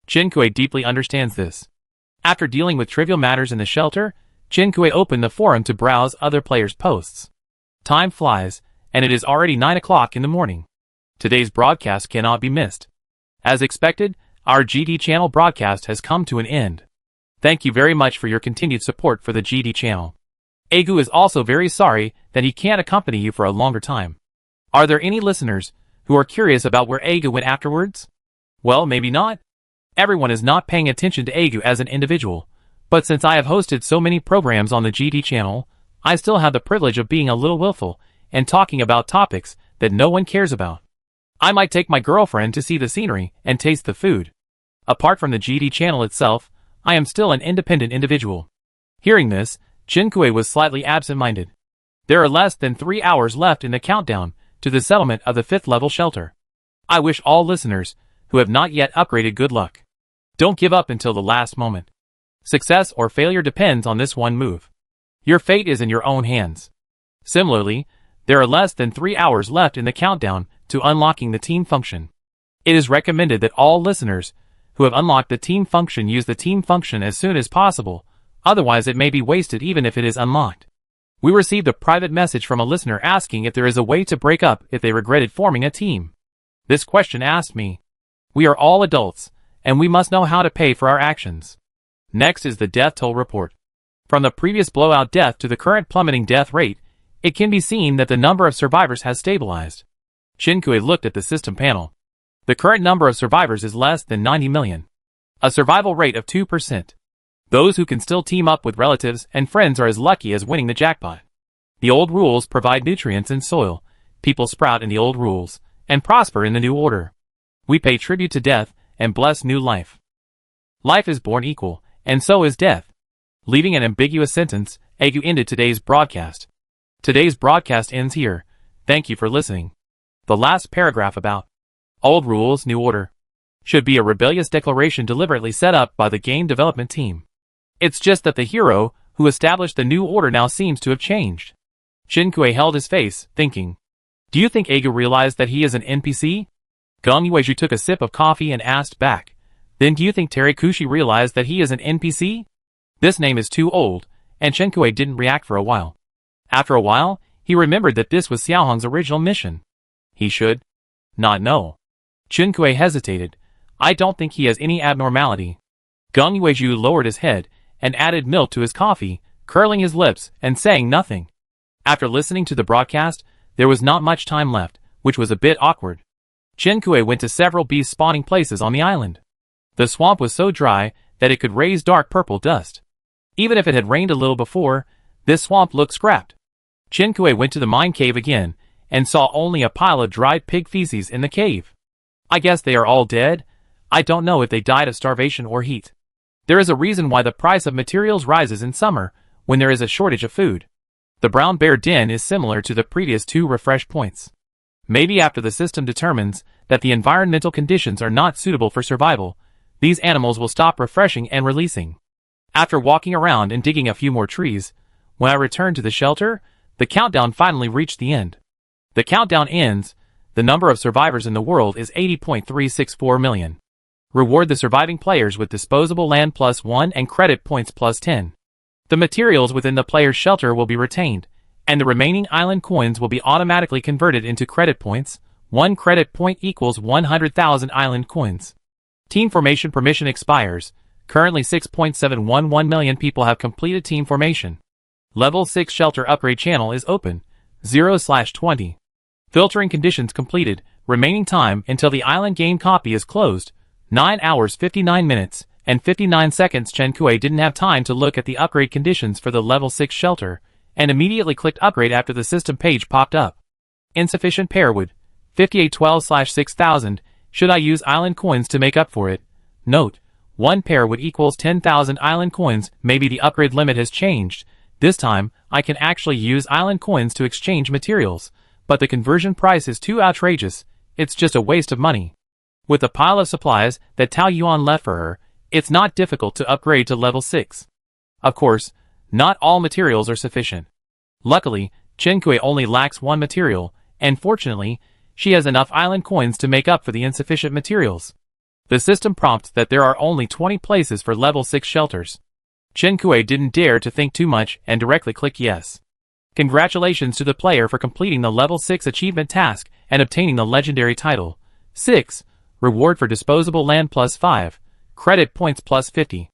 Chen Kui deeply understands this. After dealing with trivial matters in the shelter, Chen Kui opened the forum to browse other players' posts. Time flies, and it is already 9 o'clock in the morning. Today's broadcast cannot be missed. As expected, our GD channel broadcast has come to an end. Thank you very much for your continued support for the GD channel. Agu is also very sorry that he can't accompany you for a longer time. Are there any listeners who are curious about where Agu went afterwards? Well, maybe not. Everyone is not paying attention to Agu as an individual, but since I have hosted so many programs on the GD channel, I still have the privilege of being a little willful and talking about topics that no one cares about. I might take my girlfriend to see the scenery and taste the food. Apart from the GD channel itself, I am still an independent individual. Hearing this, Chen Kui was slightly absent-minded. There are less than 3 hours left in the countdown to the settlement of the 5th level shelter. I wish all listeners who have not yet upgraded good luck. Don't give up until the last moment. Success or failure depends on this one move. Your fate is in your own hands. Similarly, there are less than 3 hours left in the countdown to unlocking the team function. It is recommended that all listeners who have unlocked the team function use the team function as soon as possible, otherwise it may be wasted even if it is unlocked. We received a private message from a listener asking if there is a way to break up if they regretted forming a team. This question asked me. We are all adults, and we must know how to pay for our actions. Next is the death toll report. From the previous blowout death to the current plummeting death rate, it can be seen that the number of survivors has stabilized. Chen Kui looked at the system panel. The current number of survivors is less than 90 million. A survival rate of 2%. Those who can still team up with relatives and friends are as lucky as winning the jackpot. The old rules provide nutrients and soil. People sprout in the old rules and prosper in the new order. We pay tribute to death and bless new life. Life is born equal, and so is death. Leaving an ambiguous sentence, Agu ended today's broadcast. Today's broadcast ends here. Thank you for listening. The last paragraph about old rules, new order should be a rebellious declaration deliberately set up by the game development team. It's just that the hero who established the new order now seems to have changed. Chen Kui held his face, thinking. Do you think Agu realized that he is an NPC? Geng Yuezhu took a sip of coffee and asked back. Then do you think Terikushi realized that he is an NPC? This name is too old, and Chen Kui didn't react for a while. After a while, he remembered that this was Xiaohong's original mission. He should not know. Chen Kui hesitated. I don't think he has any abnormality. Geng Yuezhu lowered his head and added milk to his coffee, curling his lips and saying nothing. After listening to the broadcast, there was not much time left, which was a bit awkward. Chen Kui went to several beast spawning places on the island. The swamp was so dry that it could raise dark purple dust. Even if it had rained a little before, this swamp looked scrapped. Chen Kui went to the mine cave again and saw only a pile of dried pig feces in the cave. I guess they are all dead. I don't know if they died of starvation or heat. There is a reason why the price of materials rises in summer when there is a shortage of food. The brown bear den is similar to the previous 2 refresh points. Maybe after the system determines that the environmental conditions are not suitable for survival, these animals will stop refreshing and releasing. After walking around and digging a few more trees, when I returned to the shelter, the countdown finally reached the end. The countdown ends, The number of survivors in the world is 80.364 million. Reward the surviving players with disposable land +1 and credit points +10. The materials within the player's shelter will be retained, and the remaining island coins will be automatically converted into credit points. 1 credit point equals 100,000 island coins. Team formation permission expires. Currently 6.711 million people have completed team formation. Level 6 shelter upgrade channel is open. 0/20. Filtering conditions completed. Remaining time until the island game copy is closed. 9 hours 59 minutes and 59 seconds. Chen Kui didn't have time to look at the upgrade conditions for the level 6 shelter, and immediately clicked upgrade after the system page popped up. Insufficient pearwood. 5812/6000. Should I use island coins to make up for it? Note: 1 pearwood equals 10,000 island coins. Maybe the upgrade limit has changed. This time, I can actually use island coins to exchange materials, but the conversion price is too outrageous. It's just a waste of money. With the pile of supplies that Tao Yuan left for her, it's not difficult to upgrade to level 6. Of course, not all materials are sufficient. Luckily, Chen Kui only lacks 1 material, and fortunately, she has enough island coins to make up for the insufficient materials. The system prompts that there are only 20 places for level 6 shelters. Chen Kui didn't dare to think too much and directly clicked yes. Congratulations to the player for completing the level 6 achievement task and obtaining the legendary title. 6. Reward for disposable land +5. Credit points +50.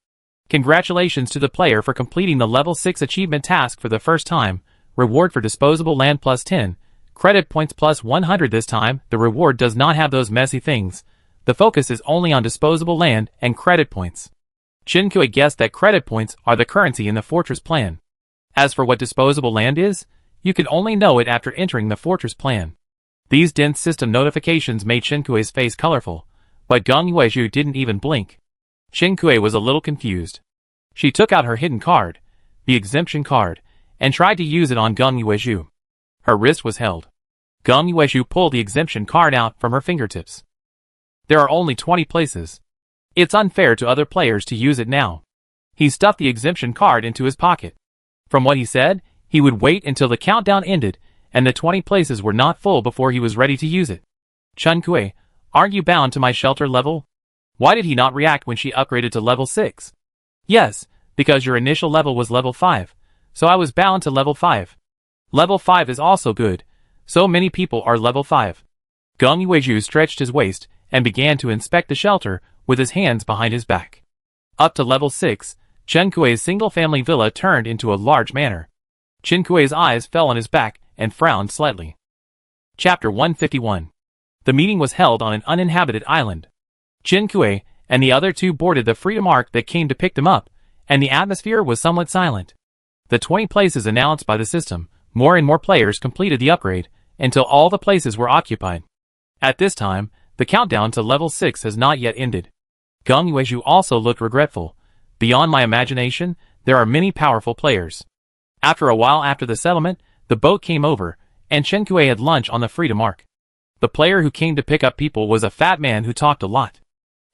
Congratulations to the player for completing the level 6 achievement task for the first time. Reward for disposable land +10. Credit points +100. This time, the reward does not have those messy things. The focus is only on disposable land and credit points. Chen Kui guessed that credit points are the currency in the fortress plan. As for what disposable land is, you can only know it after entering the fortress plan. These dense system notifications made Chen Kui's face colorful, but Geng Yuezhu didn't even blink. Chen Kui was a little confused. She took out her hidden card, the exemption card, and tried to use it on Geng Yuezhu. Her wrist was held. Geng Yuezhu pulled the exemption card out from her fingertips. There are only 20 places. It's unfair to other players to use it now. He stuffed the exemption card into his pocket. From what he said, he would wait until the countdown ended and the 20 places were not full before he was ready to use it. Chen Kui, aren't you bound to my shelter level? Why did he not react when she upgraded to level 6? Yes, because your initial level was level 5, so I was bound to level 5. Level 5 is also good. So many people are level 5. Geng Yuezhu stretched his waist and began to inspect the shelter with his hands behind his back. Up to level 6, Chen Kui's single-family villa turned into a large manor. Chen Kui's eyes fell on his back and frowned slightly. Chapter 151. The meeting was held on an uninhabited island. Chen Kui and the other 2 boarded the Freedom Ark that came to pick them up, and the atmosphere was somewhat silent. The 20 places announced by the system, more and more players completed the upgrade, until all the places were occupied. At this time, the countdown to level 6 has not yet ended. Geng Yuezhu also looked regretful. Beyond my imagination, there are many powerful players. After a while after the settlement, the boat came over, and Chen Kui had lunch on the Freedom Ark. The player who came to pick up people was a fat man who talked a lot.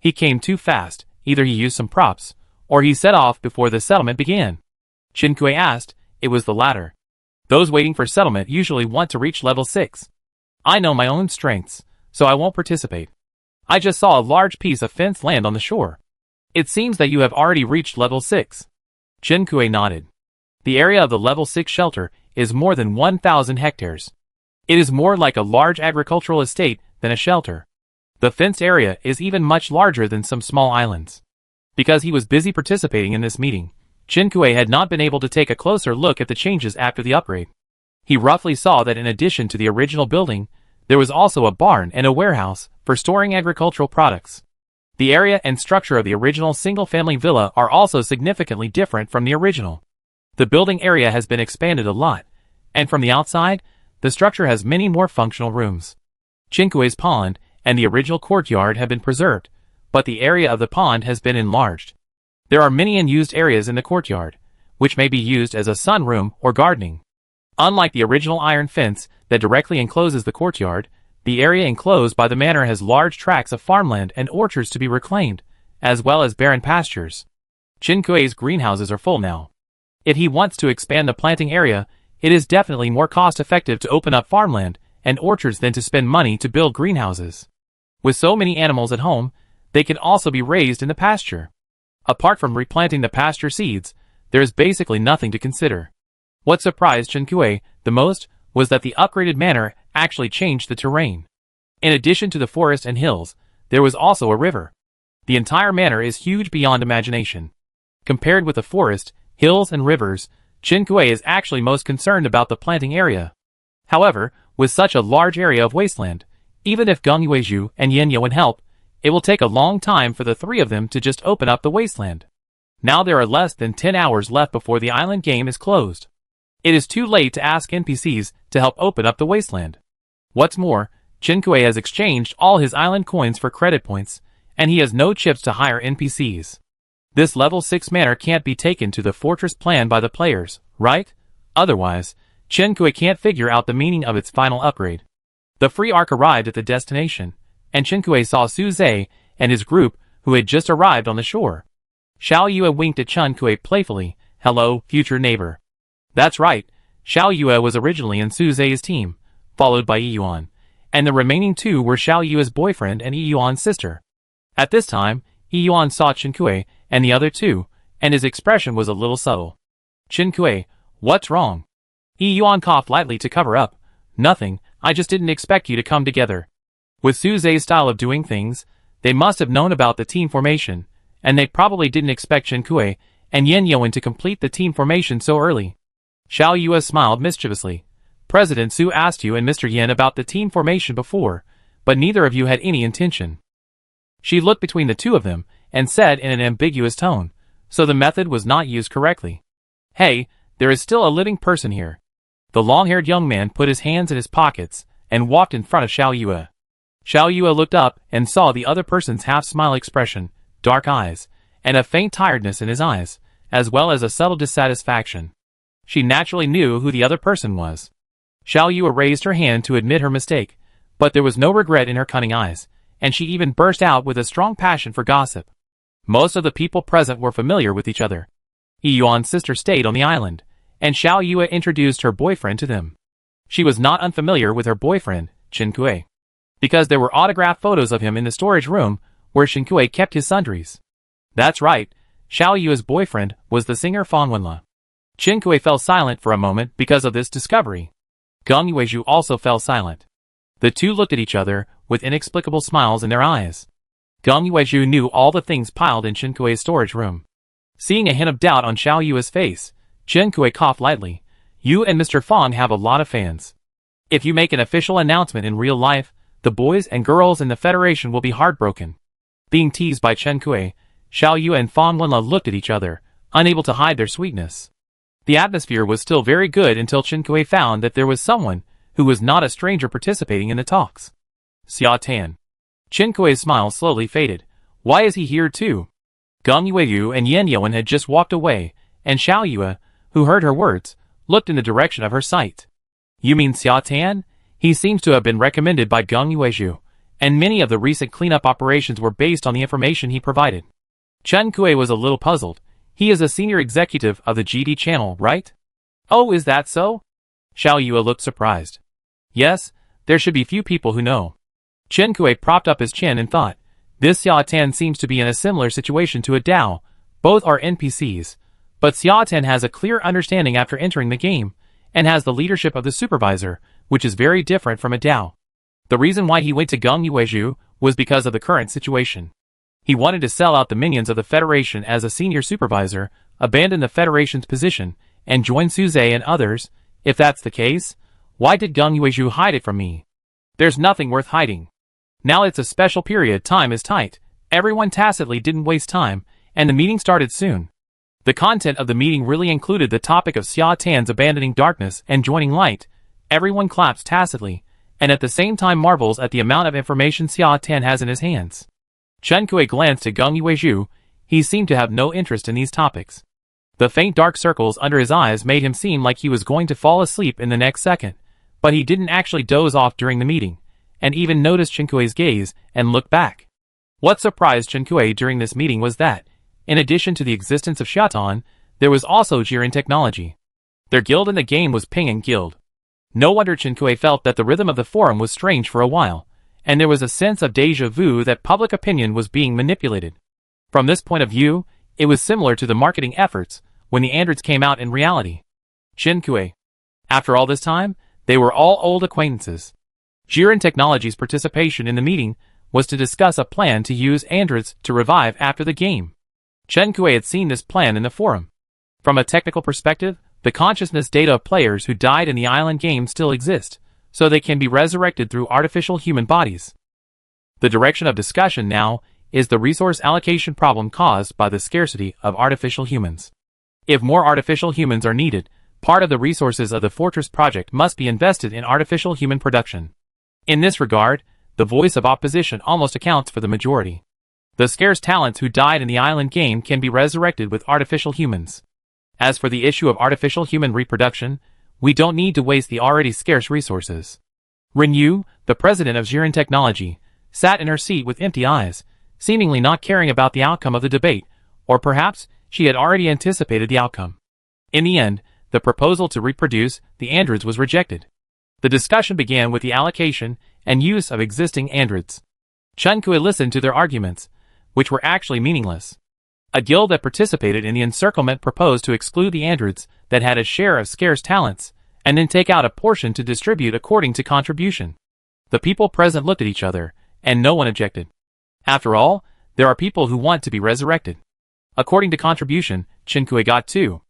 He came too fast. Either he used some props, or he set off before the settlement began. Chen Kui asked. It was the latter. Those waiting for settlement usually want to reach level 6. I know my own strengths, so I won't participate. I just saw a large piece of fenced land on the shore. It seems that you have already reached level 6. Chen Kui nodded. The area of the level 6 shelter is more than 1,000 hectares. It is more like a large agricultural estate than a shelter. The fenced area is even much larger than some small islands. Because he was busy participating in this meeting, Chen Kui had not been able to take a closer look at the changes after the upgrade. He roughly saw that in addition to the original building, there was also a barn and a warehouse for storing agricultural products. The area and structure of the original single-family villa are also significantly different from the original. The building area has been expanded a lot, and from the outside, the structure has many more functional rooms. Chen Kui's pond and the original courtyard have been preserved, but the area of the pond has been enlarged. There are many unused areas in the courtyard, which may be used as a sunroom or gardening. Unlike the original iron fence that directly encloses the courtyard, the area enclosed by the manor has large tracts of farmland and orchards to be reclaimed, as well as barren pastures. Chen Kui's greenhouses are full now. If he wants to expand the planting area, it is definitely more cost-effective to open up farmland and orchards than to spend money to build greenhouses. With so many animals at home, they can also be raised in the pasture. Apart from replanting the pasture seeds, there is basically nothing to consider. What surprised Chen Kuei the most was that the upgraded manor actually changed the terrain. In addition to the forest and hills, there was also a river. The entire manor is huge beyond imagination. Compared with the forest, hills and rivers, Chen Kuei is actually most concerned about the planting area. However, with such a large area of wasteland, even if Geng Yuezhu and Yan Yuan help, it will take a long time for the three of them to just open up the wasteland. Now there are less than 10 hours left before the island game is closed. It is too late to ask NPCs to help open up the wasteland. What's more, Chen Kuei has exchanged all his island coins for credit points, and he has no chips to hire NPCs. This level 6 manor can't be taken to the fortress planned by the players, right? Otherwise, Chen Kuei can't figure out the meaning of its final upgrade. The free arc arrived at the destination, and Chen Kuei saw Su Zhe and his group who had just arrived on the shore. Xiao Yue winked at Chen Kuei playfully. "Hello, future neighbor." That's right, Xiao Yue was originally in Su Zhe's team, followed by Yi Yuan, and the remaining two were Xiao Yue's boyfriend and Yi Yuan's sister. At this time, Yi Yuan saw Chen Kuei and the other two, and his expression was a little subtle. "Chen Kuei, what's wrong?" Yi Yuan coughed lightly to cover up. "Nothing, I just didn't expect you to come together." With Su Zhe's style of doing things, they must have known about the team formation, and they probably didn't expect Chen Kuei and Yan Yuan to complete the team formation so early. Xiao Yue smiled mischievously. "President Su asked you and Mr. Yan about the team formation before, but neither of you had any intention." She looked between the two of them and said in an ambiguous tone, "So the method was not used correctly." "Hey, there is still a living person here." The long-haired young man put his hands in his pockets and walked in front of Xiao Yue. Xiao Yue looked up and saw the other person's half-smile expression, dark eyes, and a faint tiredness in his eyes, as well as a subtle dissatisfaction. She naturally knew who the other person was. Xiao Yue raised her hand to admit her mistake, but there was no regret in her cunning eyes, and she even burst out with a strong passion for gossip. Most of the people present were familiar with each other. Yi Yuan's sister stayed on the island, and Xiao Yue introduced her boyfriend to them. She was not unfamiliar with her boyfriend, Chen Kuei, because there were autographed photos of him in the storage room where Chen Kuei kept his sundries. That's right, Xiao Yue's boyfriend was the singer Fan Wenle. Chen Kuei fell silent for a moment because of this discovery. Geng Yuezhu also fell silent. The two looked at each other with inexplicable smiles in their eyes. Geng Yuezhu knew all the things piled in Chen Kuei's storage room. Seeing a hint of doubt on Xiao Yue's face, Chen Kuei coughed lightly. "You and Mr. Fang have a lot of fans. If you make an official announcement in real life, the boys and girls in the Federation will be heartbroken." Being teased by Chen Kuei, Xiao Yue and Fan Wenle looked at each other, unable to hide their sweetness. The atmosphere was still very good until Chen Kuei found that there was someone who was not a stranger participating in the talks. Xia Tan. Chen Kuei's smile slowly faded. Why is he here too? Geng Yuezhu and Yan Yuan had just walked away, and Xiao Yue, who heard her words, looked in the direction of her sight. "You mean Xia Tan? He seems to have been recommended by Geng Yuezhu, and many of the recent cleanup operations were based on the information he provided." Chen Kuei was a little puzzled. He is a senior executive of the GD channel, right? "Oh, is that so?" Xiao Yue looked surprised. "Yes, there should be few people who know." Chen Kuei propped up his chin and thought, this Xia Tan seems to be in a similar situation to a Dao. Both are NPCs, but Xia Tan has a clear understanding after entering the game, and has the leadership of the supervisor, which is very different from a Dao. The reason why he went to Geng Yuezhu was because of the current situation. He wanted to sell out the minions of the Federation as a senior supervisor, abandon the Federation's position, and join Su Zhe and others. If that's the case, why did Geng Yuezhu hide it from me? There's nothing worth hiding. Now it's a special period, time is tight. Everyone tacitly didn't waste time, and the meeting started soon. The content of the meeting really included the topic of Xia Tan's abandoning darkness and joining light. Everyone claps tacitly, and at the same time marvels at the amount of information Xia Tan has in his hands. Chen Kuei glanced at Geng Yuezhu. He seemed to have no interest in these topics. The faint dark circles under his eyes made him seem like he was going to fall asleep in the next second, but he didn't actually doze off during the meeting, and even noticed Chen Kuei's gaze and looked back. What surprised Chen Kuei during this meeting was that, in addition to the existence of Xiatan, there was also Jiren Technology. Their guild in the game was Ping Guild. No wonder Chen Kui felt that the rhythm of the forum was strange for a while, and there was a sense of déjà vu that public opinion was being manipulated. From this point of view, it was similar to the marketing efforts when the androids came out in reality. Chen Kui. After all this time, they were all old acquaintances. Jiren Technology's participation in the meeting was to discuss a plan to use androids to revive after the game. Chen Kui had seen this plan in the forum. From a technical perspective, the consciousness data of players who died in the island game still exist, so they can be resurrected through artificial human bodies. The direction of discussion now is the resource allocation problem caused by the scarcity of artificial humans. If more artificial humans are needed, part of the resources of the Fortress project must be invested in artificial human production. In this regard, the voice of opposition almost accounts for the majority. The scarce talents who died in the island game can be resurrected with artificial humans. As for the issue of artificial human reproduction, we don't need to waste the already scarce resources. Rin Yu, the president of Jiren Technology, sat in her seat with empty eyes, seemingly not caring about the outcome of the debate, or perhaps she had already anticipated the outcome. In the end, the proposal to reproduce the androids was rejected. The discussion began with the allocation and use of existing androids. Chen Kui listened to their arguments, which were actually meaningless. A guild that participated in the encirclement proposed to exclude the androids that had a share of scarce talents, and then take out a portion to distribute according to contribution. The people present looked at each other, and no one objected. After all, there are people who want to be resurrected. According to contribution, Chen Kui got 2.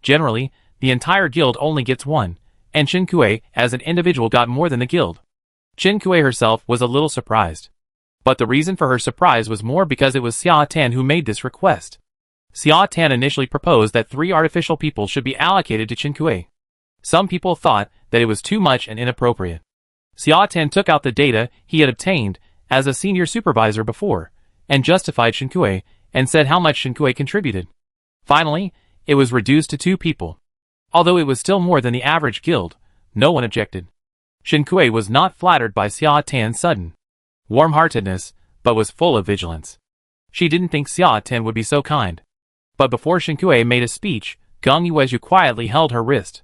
Generally, the entire guild only gets 1, and Chen Kui as an individual got more than the guild. Chen Kui herself was a little surprised. But the reason for her surprise was more because it was Xia Tan who made this request. Xia Tan initially proposed that 3 artificial people should be allocated to Chen Kui. Some people thought that it was too much and inappropriate. Xia Tan took out the data he had obtained as a senior supervisor before, and justified Chen Kui, and said how much Chen Kui contributed. Finally, it was reduced to 2 people. Although it was still more than the average guild, no one objected. Chen Kui was not flattered by Xia Tan's sudden warm-heartedness, but was full of vigilance. She didn't think Xia Tan would be so kind. But before Chen Kui made a speech, Geng Yuezhu quietly held her wrist.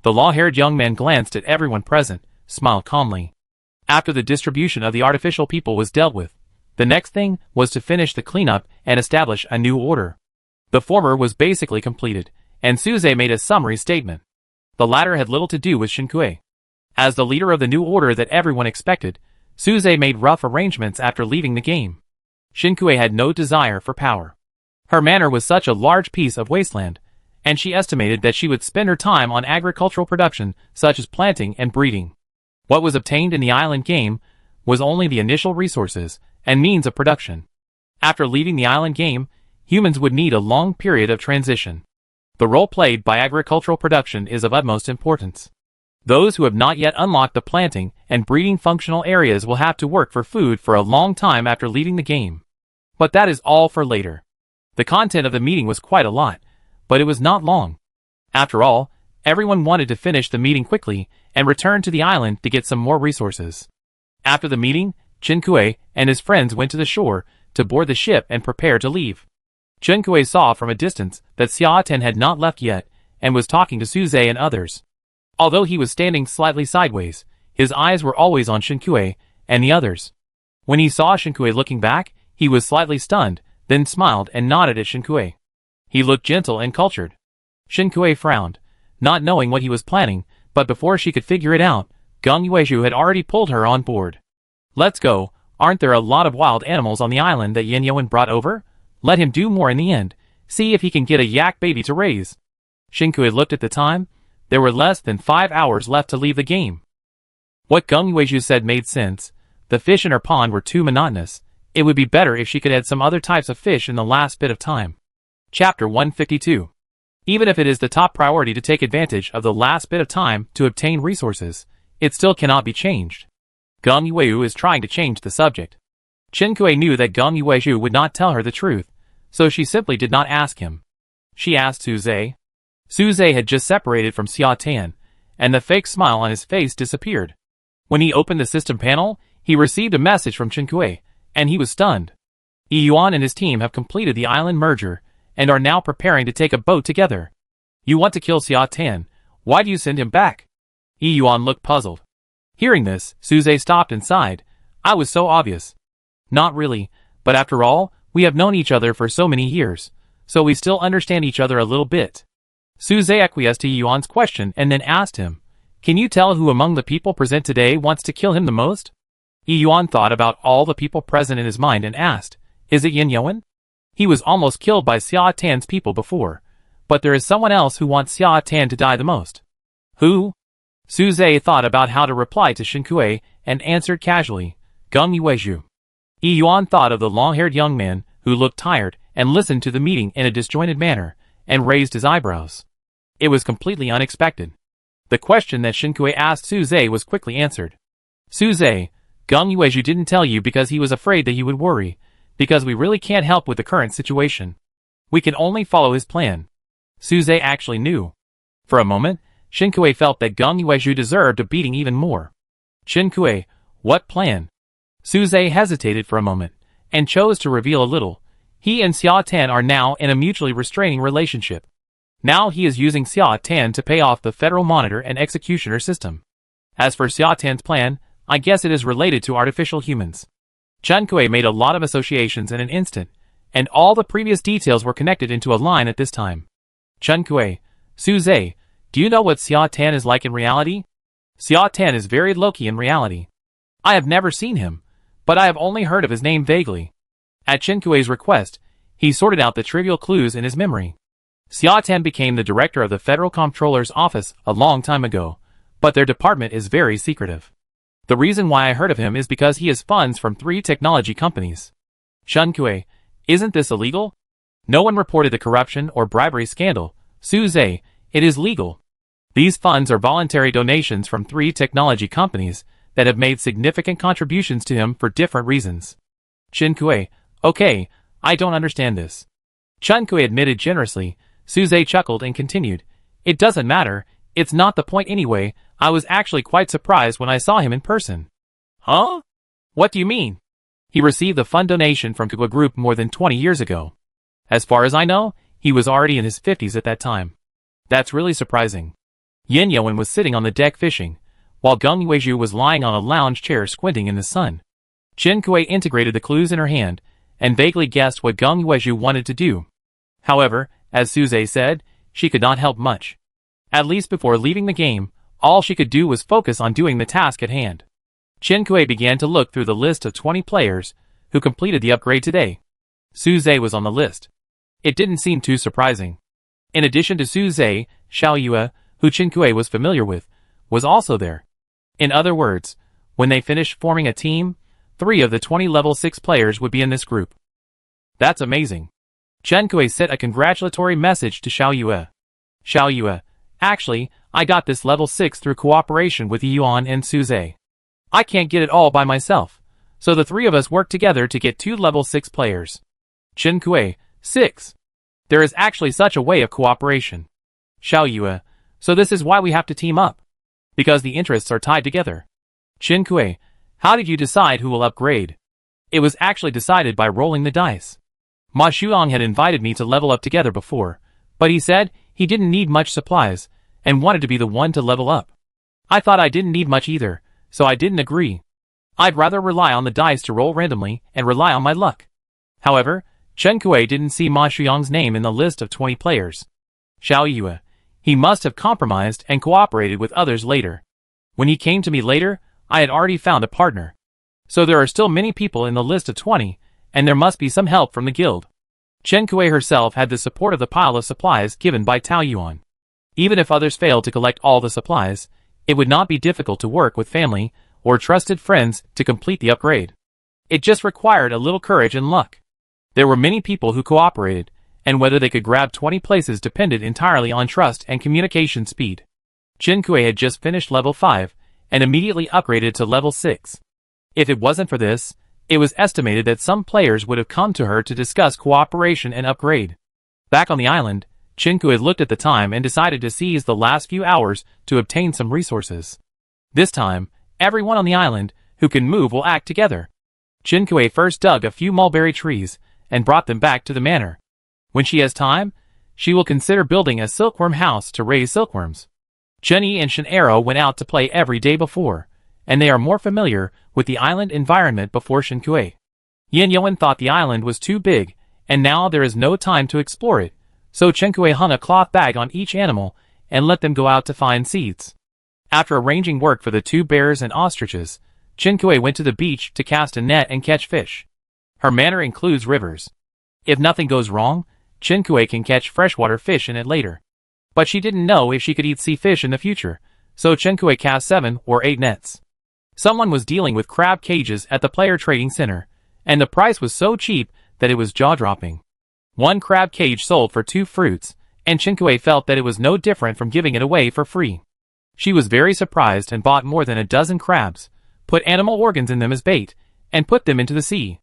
The law-haired young man glanced at everyone present, smiled calmly. After the distribution of the artificial people was dealt with, the next thing was to finish the cleanup and establish a new order. The former was basically completed, and Suze made a summary statement. The latter had little to do with Chen Kui. As the leader of the new order that everyone expected, Suze made rough arrangements after leaving the game. Chen Kui had no desire for power. Her manor was such a large piece of wasteland, and she estimated that she would spend her time on agricultural production such as planting and breeding. What was obtained in the island game was only the initial resources and means of production. After leaving the island game, humans would need a long period of transition. The role played by agricultural production is of utmost importance. Those who have not yet unlocked the planting and breeding functional areas will have to work for food for a long time after leaving the game. But that is all for later. The content of the meeting was quite a lot, but it was not long. After all, everyone wanted to finish the meeting quickly and return to the island to get some more resources. After the meeting, Chen Kui and his friends went to the shore to board the ship and prepare to leave. Chen Kui saw from a distance that Xia Tan had not left yet and was talking to Suze and others. Although he was standing slightly sideways, his eyes were always on Chen Kui and the others. When he saw Chen Kui looking back, he was slightly stunned, then smiled and nodded at Chen Kui. He looked gentle and cultured. Chen Kui frowned, not knowing what he was planning, but before she could figure it out, Geng Yuezhu had already pulled her on board. Let's go, aren't there a lot of wild animals on the island that Yin Yuan brought over? Let him do more in the end, see if he can get a yak baby to raise. Chen Kui looked at the time. There were less than 5 hours left to leave the game. What Geng Yuezhu said made sense. The fish in her pond were too monotonous. It would be better if she could add some other types of fish in the last bit of time. Chapter 152. Even if it is the top priority to take advantage of the last bit of time to obtain resources, it still cannot be changed. Geng Yuezhu is trying to change the subject. Chen Kui knew that Geng Yuezhu would not tell her the truth, so she simply did not ask him. She asked Suze. Suze had just separated from Xia Tan, and the fake smile on his face disappeared. When he opened the system panel, he received a message from Chen Kui, and he was stunned. Yi Yuan and his team have completed the island merger, and are now preparing to take a boat together. You want to kill Xia Tan, why do you send him back? Yuan looked puzzled. Hearing this, Suze stopped and sighed. I was so obvious. Not really, but after all, we have known each other for so many years, so we still understand each other a little bit. Suze acquiesced to Yuan's question and then asked him, can you tell who among the people present today wants to kill him the most? Yuan thought about all the people present in his mind and asked, is it Yin Yuan? He was almost killed by Xia Tan's people before, but there is someone else who wants Xia Tan to die the most. Who? Suze thought about how to reply to Shen Kuei and answered casually, Geng Yuezhu. Yuan thought of the long-haired young man who looked tired and listened to the meeting in a disjointed manner and raised his eyebrows. It was completely unexpected. The question that Shen Kuei asked Suze was quickly answered. Suze, Geng Yuezhu didn't tell you because he was afraid that you would worry, because we really can't help with the current situation. We can only follow his plan. Suze actually knew. For a moment, Shen Kuei felt that Geng Yuezhu deserved a beating even more. Shen Kuei, what plan? Suze hesitated for a moment, and chose to reveal a little. He and Xia Tan are now in a mutually restraining relationship. Now he is using Xia Tan to pay off the Federal Monitor and Executioner system. As for Xia Tan's plan, I guess it is related to artificial humans. Shen Kuei made a lot of associations in an instant, and all the previous details were connected into a line at this time. Shen Kuei, Suze, do you know what Xia Tan is like in reality? Xia Tan is very low-key in reality. I have never seen him, but I have only heard of his name vaguely. At Shen Kuei's request, he sorted out the trivial clues in his memory. Xia Tan became the director of the Federal Comptroller's office a long time ago, but their department is very secretive. The reason why I heard of him is because he has funds from 3 technology companies. Shen Kuei, isn't this illegal? No one reported the corruption or bribery scandal. Suze, it is legal. These funds are voluntary donations from 3 technology companies that have made significant contributions to him for different reasons. Shen Kuei, okay, I don't understand this. Shen Kuei admitted generously. Suze chuckled and continued, it doesn't matter, it's not the point anyway. I was actually quite surprised when I saw him in person. Huh? What do you mean? He received the fund donation from Kugwa Group more than 20 years ago. As far as I know, he was already in his 50s at that time. That's really surprising. Yin Yuan was sitting on the deck fishing, while Geng Yuezhu was lying on a lounge chair squinting in the sun. Shen Kuei integrated the clues in her hand, and vaguely guessed what Geng Yuezhu wanted to do. However, as Suze said, she could not help much. At least before leaving the game, all she could do was focus on doing the task at hand. Shen Kuei began to look through the list of 20 players who completed the upgrade today. Suze was on the list. It didn't seem too surprising. In addition to Suze, Xiao Yue, who Shen Kuei was familiar with, was also there. In other words, when they finished forming a team, 3 of the 20 level 6 players would be in this group. That's amazing. Shen Kuei sent a congratulatory message to Xiao Yue. Xiao Yue, actually, I got this level 6 through cooperation with Yuan and Suze. I can't get it all by myself, so the 3 of us worked together to get 2 level 6 players. Shen Kuei, 6. There is actually such a way of cooperation. Xiao Yue, so this is why we have to team up. Because the interests are tied together. Shen Kuei, how did you decide who will upgrade? It was actually decided by rolling the dice. Ma Shuang had invited me to level up together before, but he said he didn't need much supplies, and wanted to be the one to level up. I thought I didn't need much either, so I didn't agree. I'd rather rely on the dice to roll randomly and rely on my luck. However, Shen Kuei didn't see Ma Shuyang's name in the list of 20 players. Xiao Yue, he must have compromised and cooperated with others later. When he came to me later, I had already found a partner. So there are still many people in the list of 20, and there must be some help from the guild. Shen Kuei herself had the support of the pile of supplies given by Tao Yuan. Even if others failed to collect all the supplies, it would not be difficult to work with family or trusted friends to complete the upgrade. It just required a little courage and luck. There were many people who cooperated, and whether they could grab 20 places depended entirely on trust and communication speed. Shen Kuei had just finished level 5, and immediately upgraded to level 6. If it wasn't for this, it was estimated that some players would have come to her to discuss cooperation and upgrade. Back on the island, Shen Kuei looked at the time and decided to seize the last few hours to obtain some resources. This time, everyone on the island who can move will act together. Shen Kuei first dug a few mulberry trees and brought them back to the manor. When she has time, she will consider building a silkworm house to raise silkworms. Jenny and Shinaro went out to play every day before, and they are more familiar with the island environment before Shinkue. Yin Yoan thought the island was too big, and now there is no time to explore it, so Shinkue hung a cloth bag on each animal and let them go out to find seeds. After arranging work for the 2 bears and ostriches, Shinkue went to the beach to cast a net and catch fish. Her manor includes rivers. If nothing goes wrong, Shinkue can catch freshwater fish in it later. But she didn't know if she could eat sea fish in the future, so Shinkue cast 7 or 8 nets. Someone was dealing with crab cages at the player trading center, and the price was so cheap that it was jaw-dropping. 1 crab cage sold for 2 fruits, and Shinkue felt that it was no different from giving it away for free. She was very surprised and bought more than a dozen crabs, put animal organs in them as bait, and put them into the sea.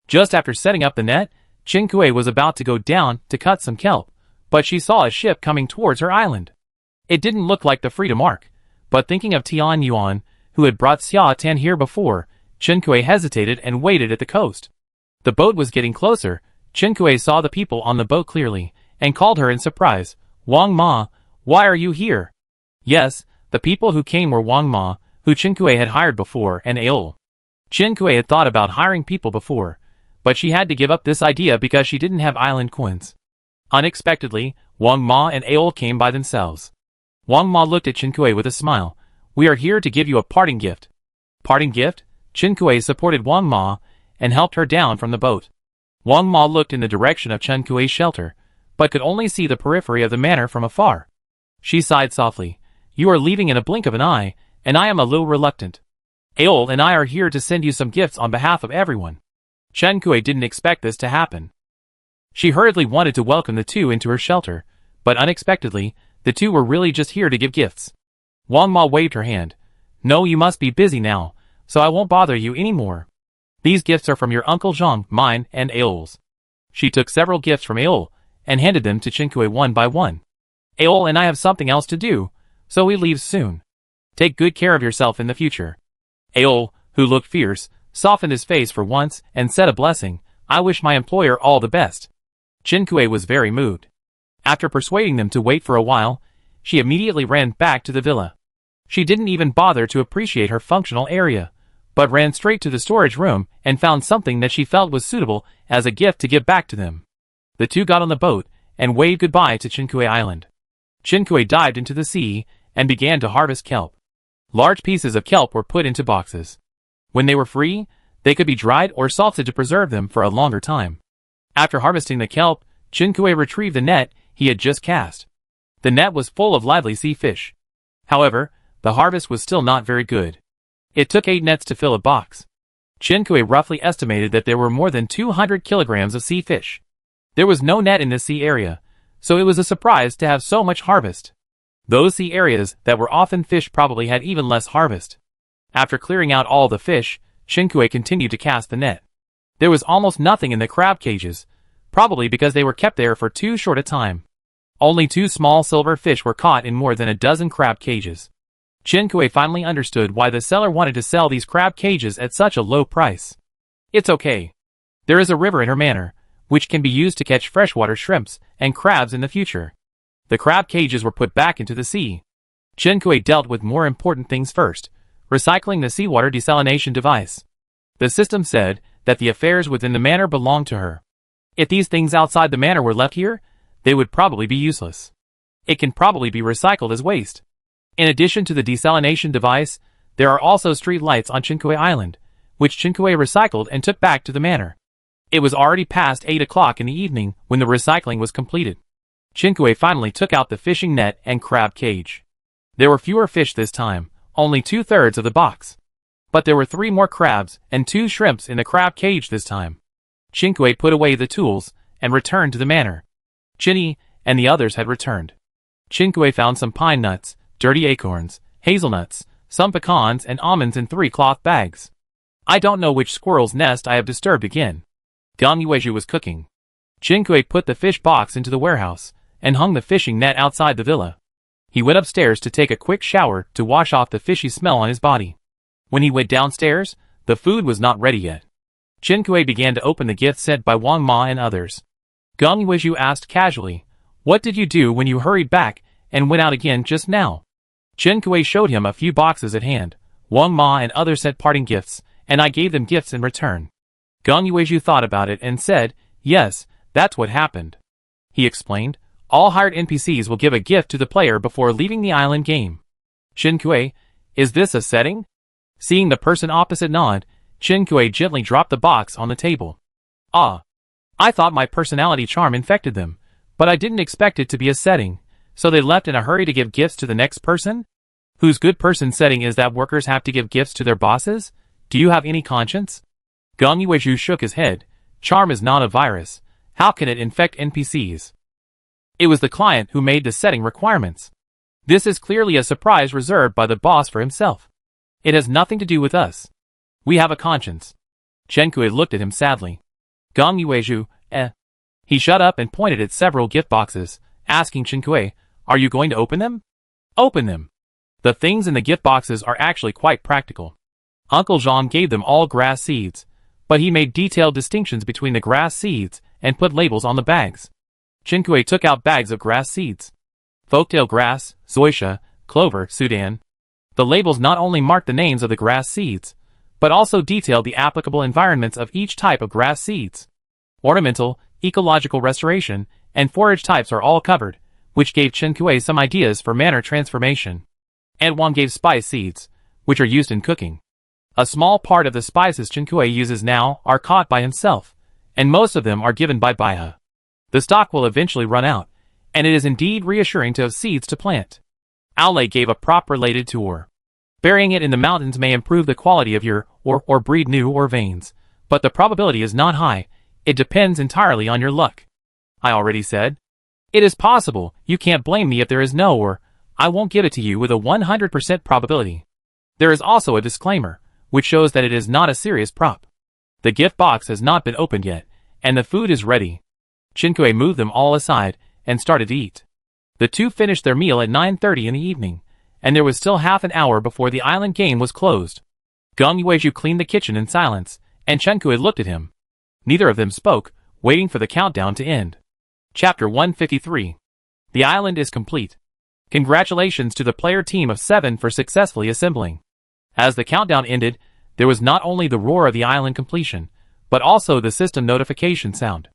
Just after setting up the net, Shinkue was about to go down to cut some kelp, but she saw a ship coming towards her island. It didn't look like the Freedom Ark, but thinking of Tian Yuan, who had brought Xia Tan here before, Shinkue hesitated and waited at the coast. The boat was getting closer. Shinkue saw the people on the boat clearly, and called her in surprise. "Wang Ma, why are you here?" Yes, the people who came were Wang Ma, who Shinkue had hired before, and Aol. Shinkue had thought about hiring people before, but she had to give up this idea because she didn't have island coins. Unexpectedly, Wang Ma and Aol came by themselves. Wang Ma looked at Shinkue with a smile. "We are here to give you a parting gift." Parting gift? Shinkue supported Wang Ma and helped her down from the boat. Wang Ma looked in the direction of Chinkue's shelter, but could only see the periphery of the manor from afar. She sighed softly. "You are leaving in a blink of an eye, and I am a little reluctant. Aol and I are here to send you some gifts on behalf of everyone." Shinkue didn't expect this to happen. She hurriedly wanted to welcome the 2 into her shelter, but unexpectedly, the 2 were really just here to give gifts. Wang Ma waved her hand. "No, you must be busy now, so I won't bother you anymore. These gifts are from your Uncle Zhang, mine, and Aol's." She took several gifts from Aol, and handed them to Shinkue one by one. "Aol and I have something else to do, so we leave soon. Take good care of yourself in the future." Aol, who looked fierce, softened his face for once and said a blessing. "I wish my employer all the best." Shinkue was very moved. After persuading them to wait for a while, she immediately ran back to the villa. She didn't even bother to appreciate her functional area, but ran straight to the storage room and found something that she felt was suitable as a gift to give back to them. The 2 got on the boat and waved goodbye to Shinkue Island. Shinkue dived into the sea and began to harvest kelp. Large pieces of kelp were put into boxes. When they were free, they could be dried or salted to preserve them for a longer time. After harvesting the kelp, Shinkue retrieved the net he had just cast. The net was full of lively sea fish. However, the harvest was still not very good. It took 8 nets to fill a box. Shinkue roughly estimated that there were more than 200 kilograms of sea fish. There was no net in this sea area, so it was a surprise to have so much harvest. Those sea areas that were often fished probably had even less harvest. After clearing out all the fish, Shinkue continued to cast the net. There was almost nothing in the crab cages, probably because they were kept there for too short a time. Only 2 small silver fish were caught in more than a dozen crab cages. Shinkue finally understood why the seller wanted to sell these crab cages at such a low price. It's okay. There is a river in her manor, which can be used to catch freshwater shrimps and crabs in the future. The crab cages were put back into the sea. Shinkue dealt with more important things first, recycling the seawater desalination device. The system said that the affairs within the manor belonged to her. If these things outside the manor were left here, they would probably be useless. It can probably be recycled as waste. In addition to the desalination device, there are also street lights on Shinkue Island, which Shinkue recycled and took back to the manor. It was already past 8 o'clock in the evening when the recycling was completed. Shinkue finally took out the fishing net and crab cage. There were fewer fish this time, only 2/3 of the box. But there were 3 more crabs and 2 shrimps in the crab cage this time. Shinkue put away the tools and returned to the manor. Chinny and the others had returned. Shinkue found some pine nuts, dirty acorns, hazelnuts, some pecans and almonds in 3 cloth bags. "I don't know which squirrel's nest I have disturbed again." Gang Yueju was cooking. Shinkue put the fish box into the warehouse and hung the fishing net outside the villa. He went upstairs to take a quick shower to wash off the fishy smell on his body. When he went downstairs, the food was not ready yet. Shinkue began to open the gift sent by Wang Ma and others. Gang Yueju asked casually, "What did you do when you hurried back and went out again just now?" Chen Kui showed him a few boxes at hand. Wang Ma and others sent parting gifts, and I gave them gifts in return. Gong Yuezhu thought about it and said, yes, that's what happened. He explained, all hired NPCs will give a gift to the player before leaving the island game. Chen Kui, is this a setting? Seeing the person opposite nod, Chen Kui gently dropped the box on the table. Ah. I thought my personality charm infected them, but I didn't expect it to be a setting, so they left in a hurry to give gifts to the next person? Whose good person setting is that workers have to give gifts to their bosses? Do you have any conscience? Gong Yuezhu shook his head. Charm is not a virus. How can it infect NPCs? It was the client who made the setting requirements. This is clearly a surprise reserved by the boss for himself. It has nothing to do with us. We have a conscience. Chen Kui looked at him sadly. Gong Yuezhu, He shut up and pointed at several gift boxes, asking Chen Kui, are you going to open them? Open them. The things in the gift boxes are actually quite practical. Uncle Jean gave them all grass seeds, but he made detailed distinctions between the grass seeds and put labels on the bags. Chen Kui took out bags of grass seeds. Folktail grass, zoysia, clover, Sudan. The labels not only marked the names of the grass seeds, but also detailed the applicable environments of each type of grass seeds. Ornamental, ecological restoration, and forage types are all covered, which gave Chen Kui some ideas for manner transformation. And Wang gave spice seeds, which are used in cooking. A small part of the spices Chen Kui uses now are caught by himself, and most of them are given by Baihe. The stock will eventually run out, and it is indeed reassuring to have seeds to plant. Aulay gave a prop-related tour. Burying it in the mountains may improve the quality of your or breed new ore veins, but the probability is not high. It depends entirely on your luck. I already said. It is possible, you can't blame me if there is no ore. I won't give it to you with a 100% probability. There is also a disclaimer, which shows that it is not a serious prop. The gift box has not been opened yet, and the food is ready. Chen Kui moved them all aside, and started to eat. The two finished their meal at 9:30 in the evening, and there was still half an hour before the island game was closed. Gong Yuezhu cleaned the kitchen in silence, and Chen Kui looked at him. Neither of them spoke, waiting for the countdown to end. Chapter 153. The island is complete. Congratulations to the player team of 7 for successfully assembling. As the countdown ended, there was not only the roar of the island completion, but also the system notification sound.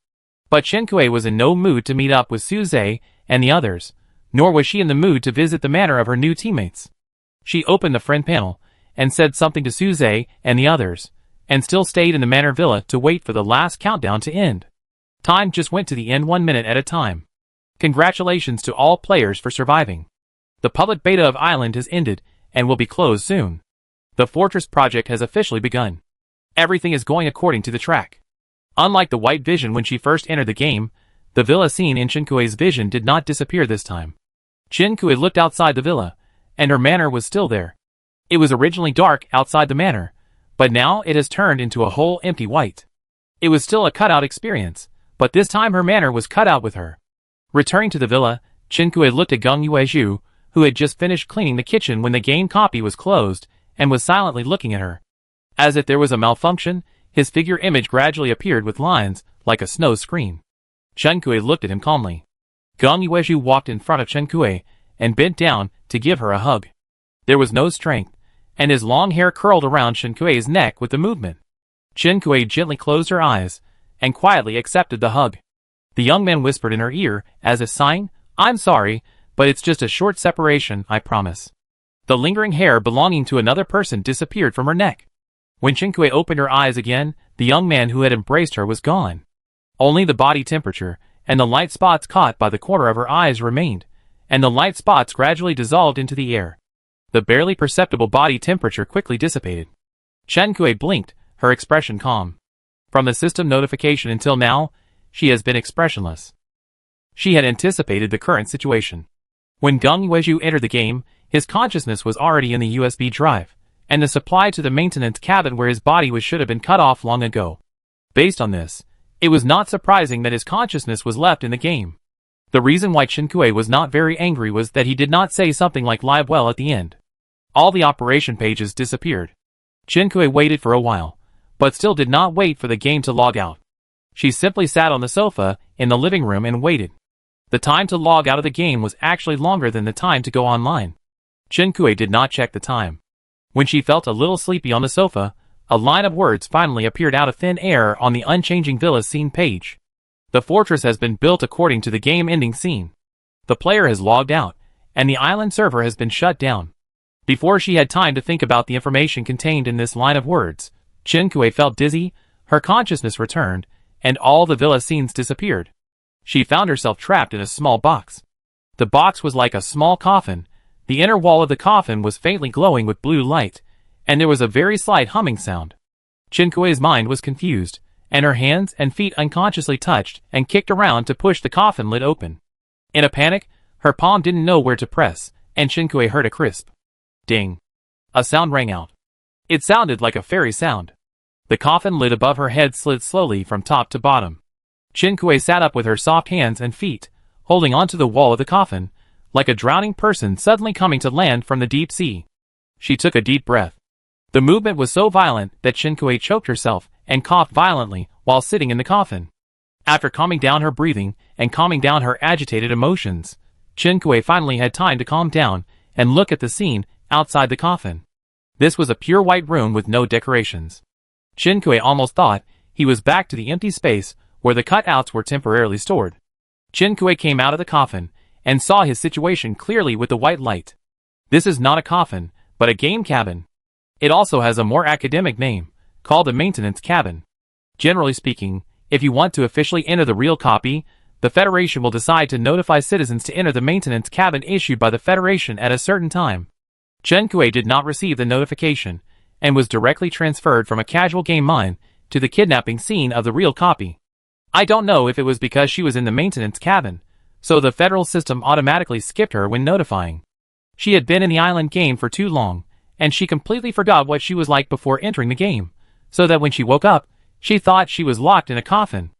But Chen Kui was in no mood to meet up with Su Zhe and the others, nor was she in the mood to visit the manor of her new teammates. She opened the friend panel, and said something to Su Zhe and the others, and still stayed in the manor villa to wait for the last countdown to end. Time just went to the end 1 minute at a time. Congratulations to all players for surviving. The public beta of Island has ended, and will be closed soon. The Fortress project has officially begun. Everything is going according to the track. Unlike the white vision when she first entered the game, the villa scene in Chen Kui's vision did not disappear this time. Chen Kui looked outside the villa, and her manor was still there. It was originally dark outside the manor, but now it has turned into a whole empty white. It was still a cutout experience, but this time her manor was cut out with her. Returning to the villa, Chen Kui looked at Gong Yuezhu, who had just finished cleaning the kitchen when the game copy was closed, and was silently looking at her. As if there was a malfunction, his figure image gradually appeared with lines, like a snow screen. Chen Kui looked at him calmly. Gong Yuezhu walked in front of Chen Kui, and bent down to give her a hug. There was no strength, and his long hair curled around Chen Kui's neck with the movement. Chen Kui gently closed her eyes, and quietly accepted the hug. The young man whispered in her ear, as if sighing, I'm sorry, but it's just a short separation, I promise. The lingering hair belonging to another person disappeared from her neck. When Chen Kui opened her eyes again, the young man who had embraced her was gone. Only the body temperature, and the light spots caught by the corner of her eyes remained, and the light spots gradually dissolved into the air. The barely perceptible body temperature quickly dissipated. Chen Kui blinked, her expression calm. From the system notification until now, she has been expressionless. She had anticipated the current situation. When Gong Yuezhu entered the game, his consciousness was already in the USB drive, and the supply to the maintenance cabin where his body was should have been cut off long ago. Based on this, it was not surprising that his consciousness was left in the game. The reason why Chen Kui was not very angry was that he did not say something like live well at the end. All the operation pages disappeared. Chen Kui waited for a while, but still did not wait for the game to log out. She simply sat on the sofa in the living room and waited. The time to log out of the game was actually longer than the time to go online. Chen-Kuei did not check the time. When she felt a little sleepy on the sofa, a line of words finally appeared out of thin air on the unchanging villa scene page. The fortress has been built according to the game ending scene. The player has logged out, and the island server has been shut down. Before she had time to think about the information contained in this line of words, Chen-Kuei felt dizzy, her consciousness returned, and all the villa scenes disappeared. She found herself trapped in a small box. The box was like a small coffin. The inner wall of the coffin was faintly glowing with blue light, and there was a very slight humming sound. Chen-Kuei's mind was confused, and her hands and feet unconsciously touched and kicked around to push the coffin lid open. In a panic, her palm didn't know where to press, and Chen-Kuei heard a crisp ding. A sound rang out. It sounded like a fairy sound. The coffin lid above her head slid slowly from top to bottom. Chen-Kuei sat up with her soft hands and feet, holding onto the wall of the coffin, like a drowning person suddenly coming to land from the deep sea. She took a deep breath. The movement was so violent that Chen-Kuei choked herself and coughed violently while sitting in the coffin. After calming down her breathing and calming down her agitated emotions, Chen-Kuei finally had time to calm down and look at the scene outside the coffin. This was a pure white room with no decorations. Chen-Kuei almost thought he was back to the empty space where the cutouts were temporarily stored. Chen-Kuei came out of the coffin and saw his situation clearly with the white light. This is not a coffin, but a game cabin. It also has a more academic name, called a maintenance cabin. Generally speaking, if you want to officially enter the real copy, the Federation will decide to notify citizens to enter the maintenance cabin issued by the Federation at a certain time. Chen-Kuei did not receive the notification, and was directly transferred from a casual game mine to the kidnapping scene of the real copy. I don't know if it was because she was in the maintenance cabin, so the federal system automatically skipped her when notifying. She had been in the island game for too long, and she completely forgot what she was like before entering the game, so that when she woke up, she thought she was locked in a coffin.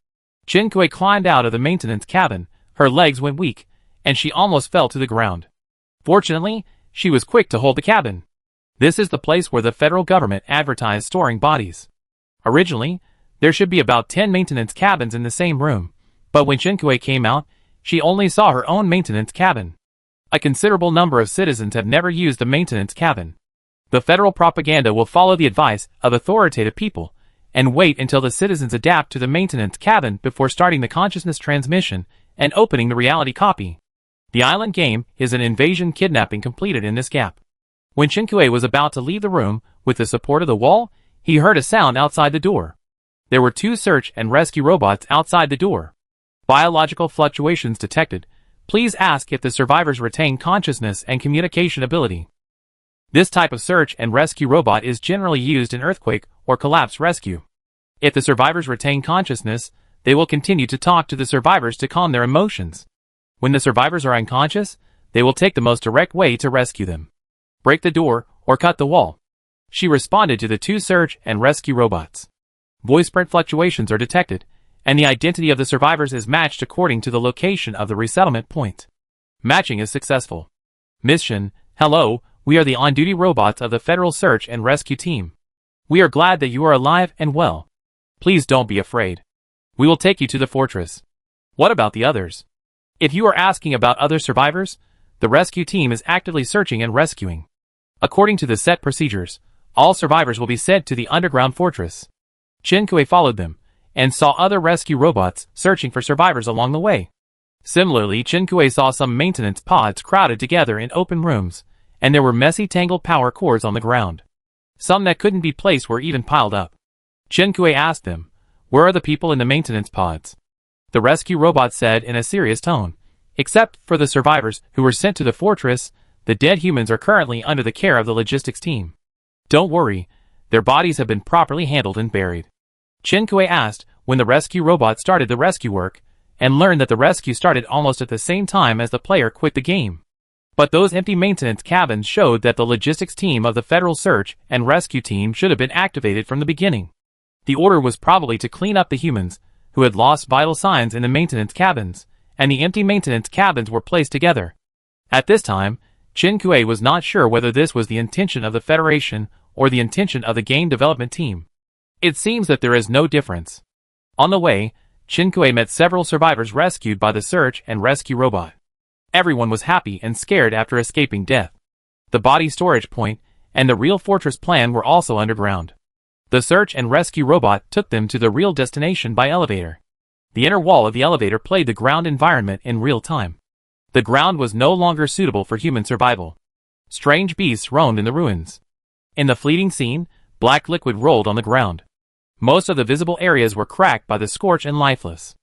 Chen-Kuei climbed out of the maintenance cabin, her legs went weak, and she almost fell to the ground. Fortunately, she was quick to hold the cabin. This is the place where the federal government advertised storing bodies. Originally, there should be about 10 maintenance cabins in the same room, but when Chen-Kuei came out, she only saw her own maintenance cabin. A considerable number of citizens have never used the maintenance cabin. The federal propaganda will follow the advice of authoritative people, and wait until the citizens adapt to the maintenance cabin before starting the consciousness transmission and opening the reality copy. The island game is an invasion kidnapping completed in this gap. When Chen-Kuei was about to leave the room with the support of the wall, he heard a sound outside the door. There were 2 search and rescue robots outside the door. Biological fluctuations detected. Please ask if the survivors retain consciousness and communication ability. This type of search and rescue robot is generally used in earthquake or collapse rescue. If the survivors retain consciousness, they will continue to talk to the survivors to calm their emotions. When the survivors are unconscious, they will take the most direct way to rescue them. Break the door or cut the wall. She responded to the 2 search and rescue robots. Voice print fluctuations are detected, and the identity of the survivors is matched according to the location of the resettlement point. Matching is successful. Mission: Hello, we are the on-duty robots of the Federal Search and Rescue Team. We are glad that you are alive and well. Please don't be afraid. We will take you to the fortress. What about the others? If you are asking about other survivors, the rescue team is actively searching and rescuing. According to the set procedures, all survivors will be sent to the underground fortress. Chen-Kuei followed them, and saw other rescue robots searching for survivors along the way. Similarly, Chen-Kuei saw some maintenance pods crowded together in open rooms, and there were messy tangled power cords on the ground. Some that couldn't be placed were even piled up. Chen-Kuei asked them, "Where are the people in the maintenance pods?" The rescue robot said in a serious tone, "Except for the survivors who were sent to the fortress, the dead humans are currently under the care of the logistics team. Don't worry, their bodies have been properly handled and buried." Chen-Kuei asked when the rescue robot started the rescue work, and learned that the rescue started almost at the same time as the player quit the game. But those empty maintenance cabins showed that the logistics team of the Federal Search and Rescue Team should have been activated from the beginning. The order was probably to clean up the humans who had lost vital signs in the maintenance cabins, and the empty maintenance cabins were placed together. At this time, Chen-Kuei was not sure whether this was the intention of the Federation or the intention of the game development team. It seems that there is no difference. On the way, Chen-Kuei met several survivors rescued by the search and rescue robot. Everyone was happy and scared after escaping death. The body storage point, and the real fortress plan were also underground. The search and rescue robot took them to the real destination by elevator. The inner wall of the elevator played the ground environment in real time. The ground was no longer suitable for human survival. Strange beasts roamed in the ruins. In the fleeting scene, black liquid rolled on the ground. Most of the visible areas were cracked by the scorch and lifeless.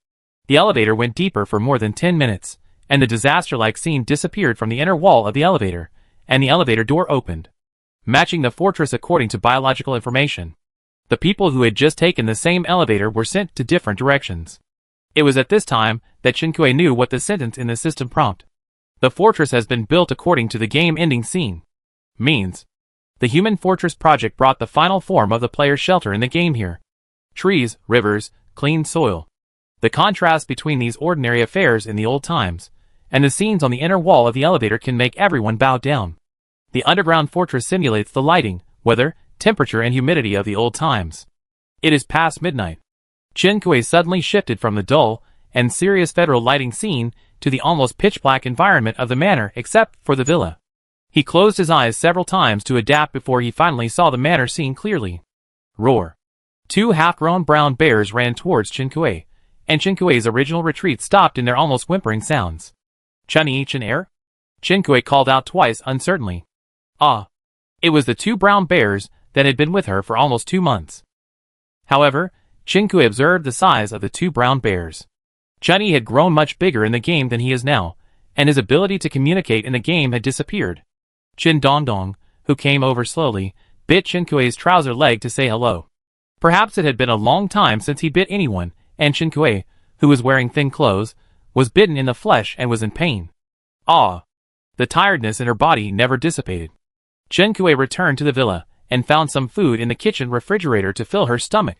The elevator went deeper for more than 10 minutes, and the disaster-like scene disappeared from the inner wall of the elevator, and the elevator door opened, matching the fortress according to biological information. The people who had just taken the same elevator were sent to different directions. It was at this time that Chinkue knew what the sentence in the system prompt, "The fortress has been built according to the game-ending scene," means. The Human Fortress project brought the final form of the player's shelter in the game here. Trees, rivers, clean soil. The contrast between these ordinary affairs in the old times, and the scenes on the inner wall of the elevator can make everyone bow down. The underground fortress simulates the lighting, weather, temperature and humidity of the old times. It is past midnight. Chinkue suddenly shifted from the dull and serious federal lighting scene to the almost pitch-black environment of the manor except for the villa. He closed his eyes several times to adapt before he finally saw the manor scene clearly. Roar. Two half-grown brown bears ran towards Chinkue, and Chinkue's original retreat stopped in their almost whimpering sounds. "Chun-Yi Chin-air?" Chinkue called out twice uncertainly. Ah. It was the two brown bears that had been with her for almost 2 months. However, Chinkue observed the size of the two brown bears. Chun-Yi had grown much bigger in the game than he is now, and his ability to communicate in the game had disappeared. Chin Dong, who came over slowly, bit Chinkue's trouser leg to say hello. Perhaps it had been a long time since he bit anyone, and Chinkue, who was wearing thin clothes, was bitten in the flesh and was in pain. Ah! The tiredness in her body never dissipated. Chinkue returned to the villa, and found some food in the kitchen refrigerator to fill her stomach.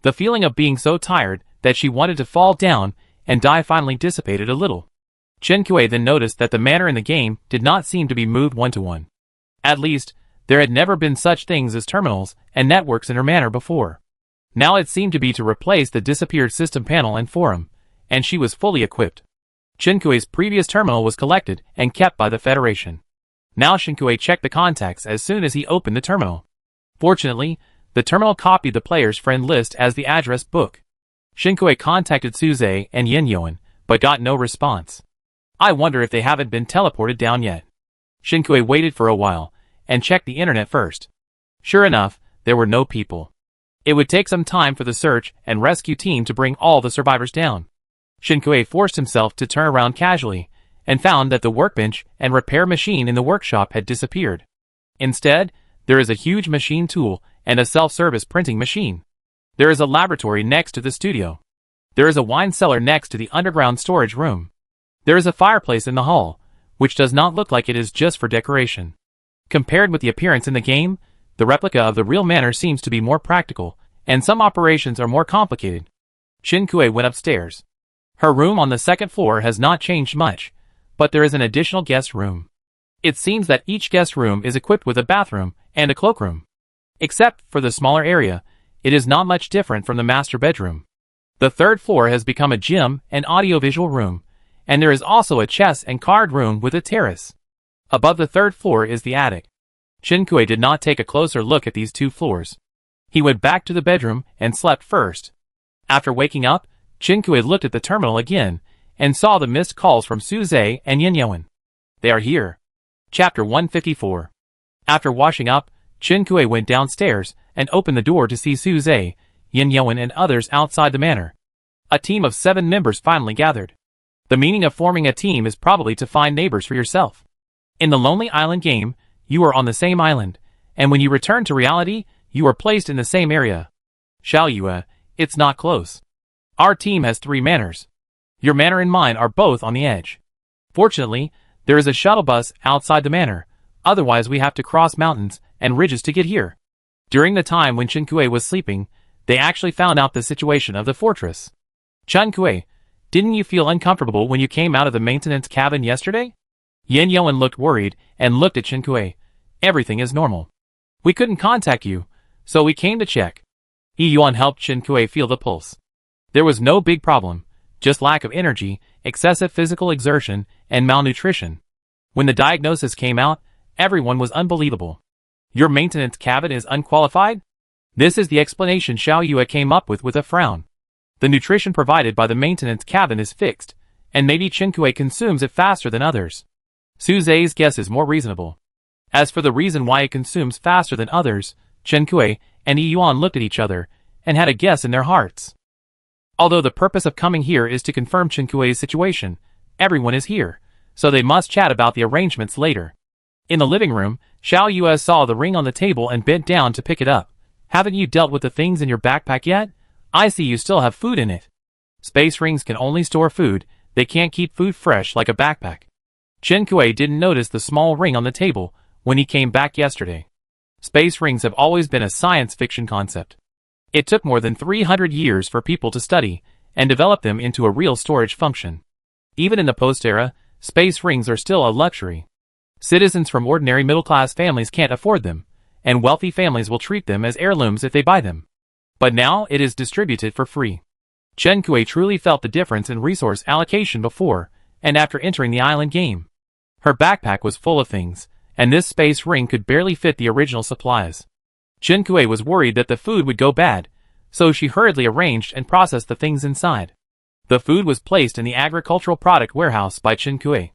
The feeling of being so tired that she wanted to fall down and die finally dissipated a little. Chinkue then noticed that the manor in the game did not seem to be moved one-to-one. At least, there had never been such things as terminals and networks in her manor before. Now it seemed to be to replace the disappeared system panel and forum, and she was fully equipped. Chinkue's previous terminal was collected and kept by the Federation. Now Chinkue checked the contacts as soon as he opened the terminal. Fortunately, the terminal copied the player's friend list as the address book. Chinkue contacted Suze and Yin-Yoan, but got no response. I wonder if they haven't been teleported down yet. Chinkue waited for a while, and checked the internet first. Sure enough, there were no people. It would take some time for the search and rescue team to bring all the survivors down. Chinkue forced himself to turn around casually, and found that the workbench and repair machine in the workshop had disappeared. Instead, there is a huge machine tool and a self-service printing machine. There is a laboratory next to the studio. There is a wine cellar next to the underground storage room. There is a fireplace in the hall, which does not look like it is just for decoration. Compared with the appearance in the game, the replica of the real manor seems to be more practical, and some operations are more complicated. Chinkue went upstairs. Her room on the second floor has not changed much, but there is an additional guest room. It seems that each guest room is equipped with a bathroom and a cloakroom. Except for the smaller area, it is not much different from the master bedroom. The third floor has become a gym and audiovisual room, and there is also a chess and card room with a terrace. Above the third floor is the attic. Chinkue did not take a closer look at these two floors. He went back to the bedroom and slept first. After waking up, Chinkue looked at the terminal again, and saw the missed calls from Suze and Yin-Yoan. They are here. Chapter 154. After washing up, Chinkue went downstairs and opened the door to see Suze, Yin-Yoan and others outside the manor. A team of 7 members finally gathered. The meaning of forming a team is probably to find neighbors for yourself. In the Lonely Island game, you are on the same island, and when you return to reality, you are placed in the same area. Xiaoyue, it's not close. Our team has 3 manors. Your manor and mine are both on the edge. Fortunately, there is a shuttle bus outside the manor, otherwise we have to cross mountains and ridges to get here. During the time when Chinkue was sleeping, they actually found out the situation of the fortress. Chinkue, didn't you feel uncomfortable when you came out of the maintenance cabin yesterday? Yin-Yoan looked worried and looked at Chinkue. Everything is normal. We couldn't contact you, so we came to check. Yi-Yuan helped Chinkue feel the pulse. There was no big problem, just lack of energy, excessive physical exertion, and malnutrition. When the diagnosis came out, Everyone was unbelievable. Your maintenance cabin is unqualified? This is the explanation Xiao Yue came up with a frown. The nutrition provided by the maintenance cabin is fixed, and maybe Chen Kuei consumes it faster than others. Su Zhe's guess is more reasonable. As for the reason why it consumes faster than others, Chen Kuei and Yi Yuan looked at each other and had a guess in their hearts. Although the purpose of coming here is to confirm Chen Kuei's situation, everyone is here, so they must chat about the arrangements later. In the living room, Xiao Yue saw the ring on the table and bent down to pick it up. Haven't you dealt with the things in your backpack yet? I see you still have food in it. Space rings can only store food, they can't keep food fresh like a backpack. Chen Kuei didn't notice the small ring on the table when he came back yesterday. Space rings have always been a science fiction concept. It took more than 300 years for people to study and develop them into a real storage function. Even in the post-era, space rings are still a luxury. Citizens from ordinary middle-class families can't afford them, and wealthy families will treat them as heirlooms if they buy them. But now it is distributed for free. Chen Kuei truly felt the difference in resource allocation before and after entering the island game. Her backpack was full of things, and this space ring could barely fit the original supplies. Chen Kuei was worried that the food would go bad, so she hurriedly arranged and processed the things inside. The food was placed in the agricultural product warehouse by Chen Kuei.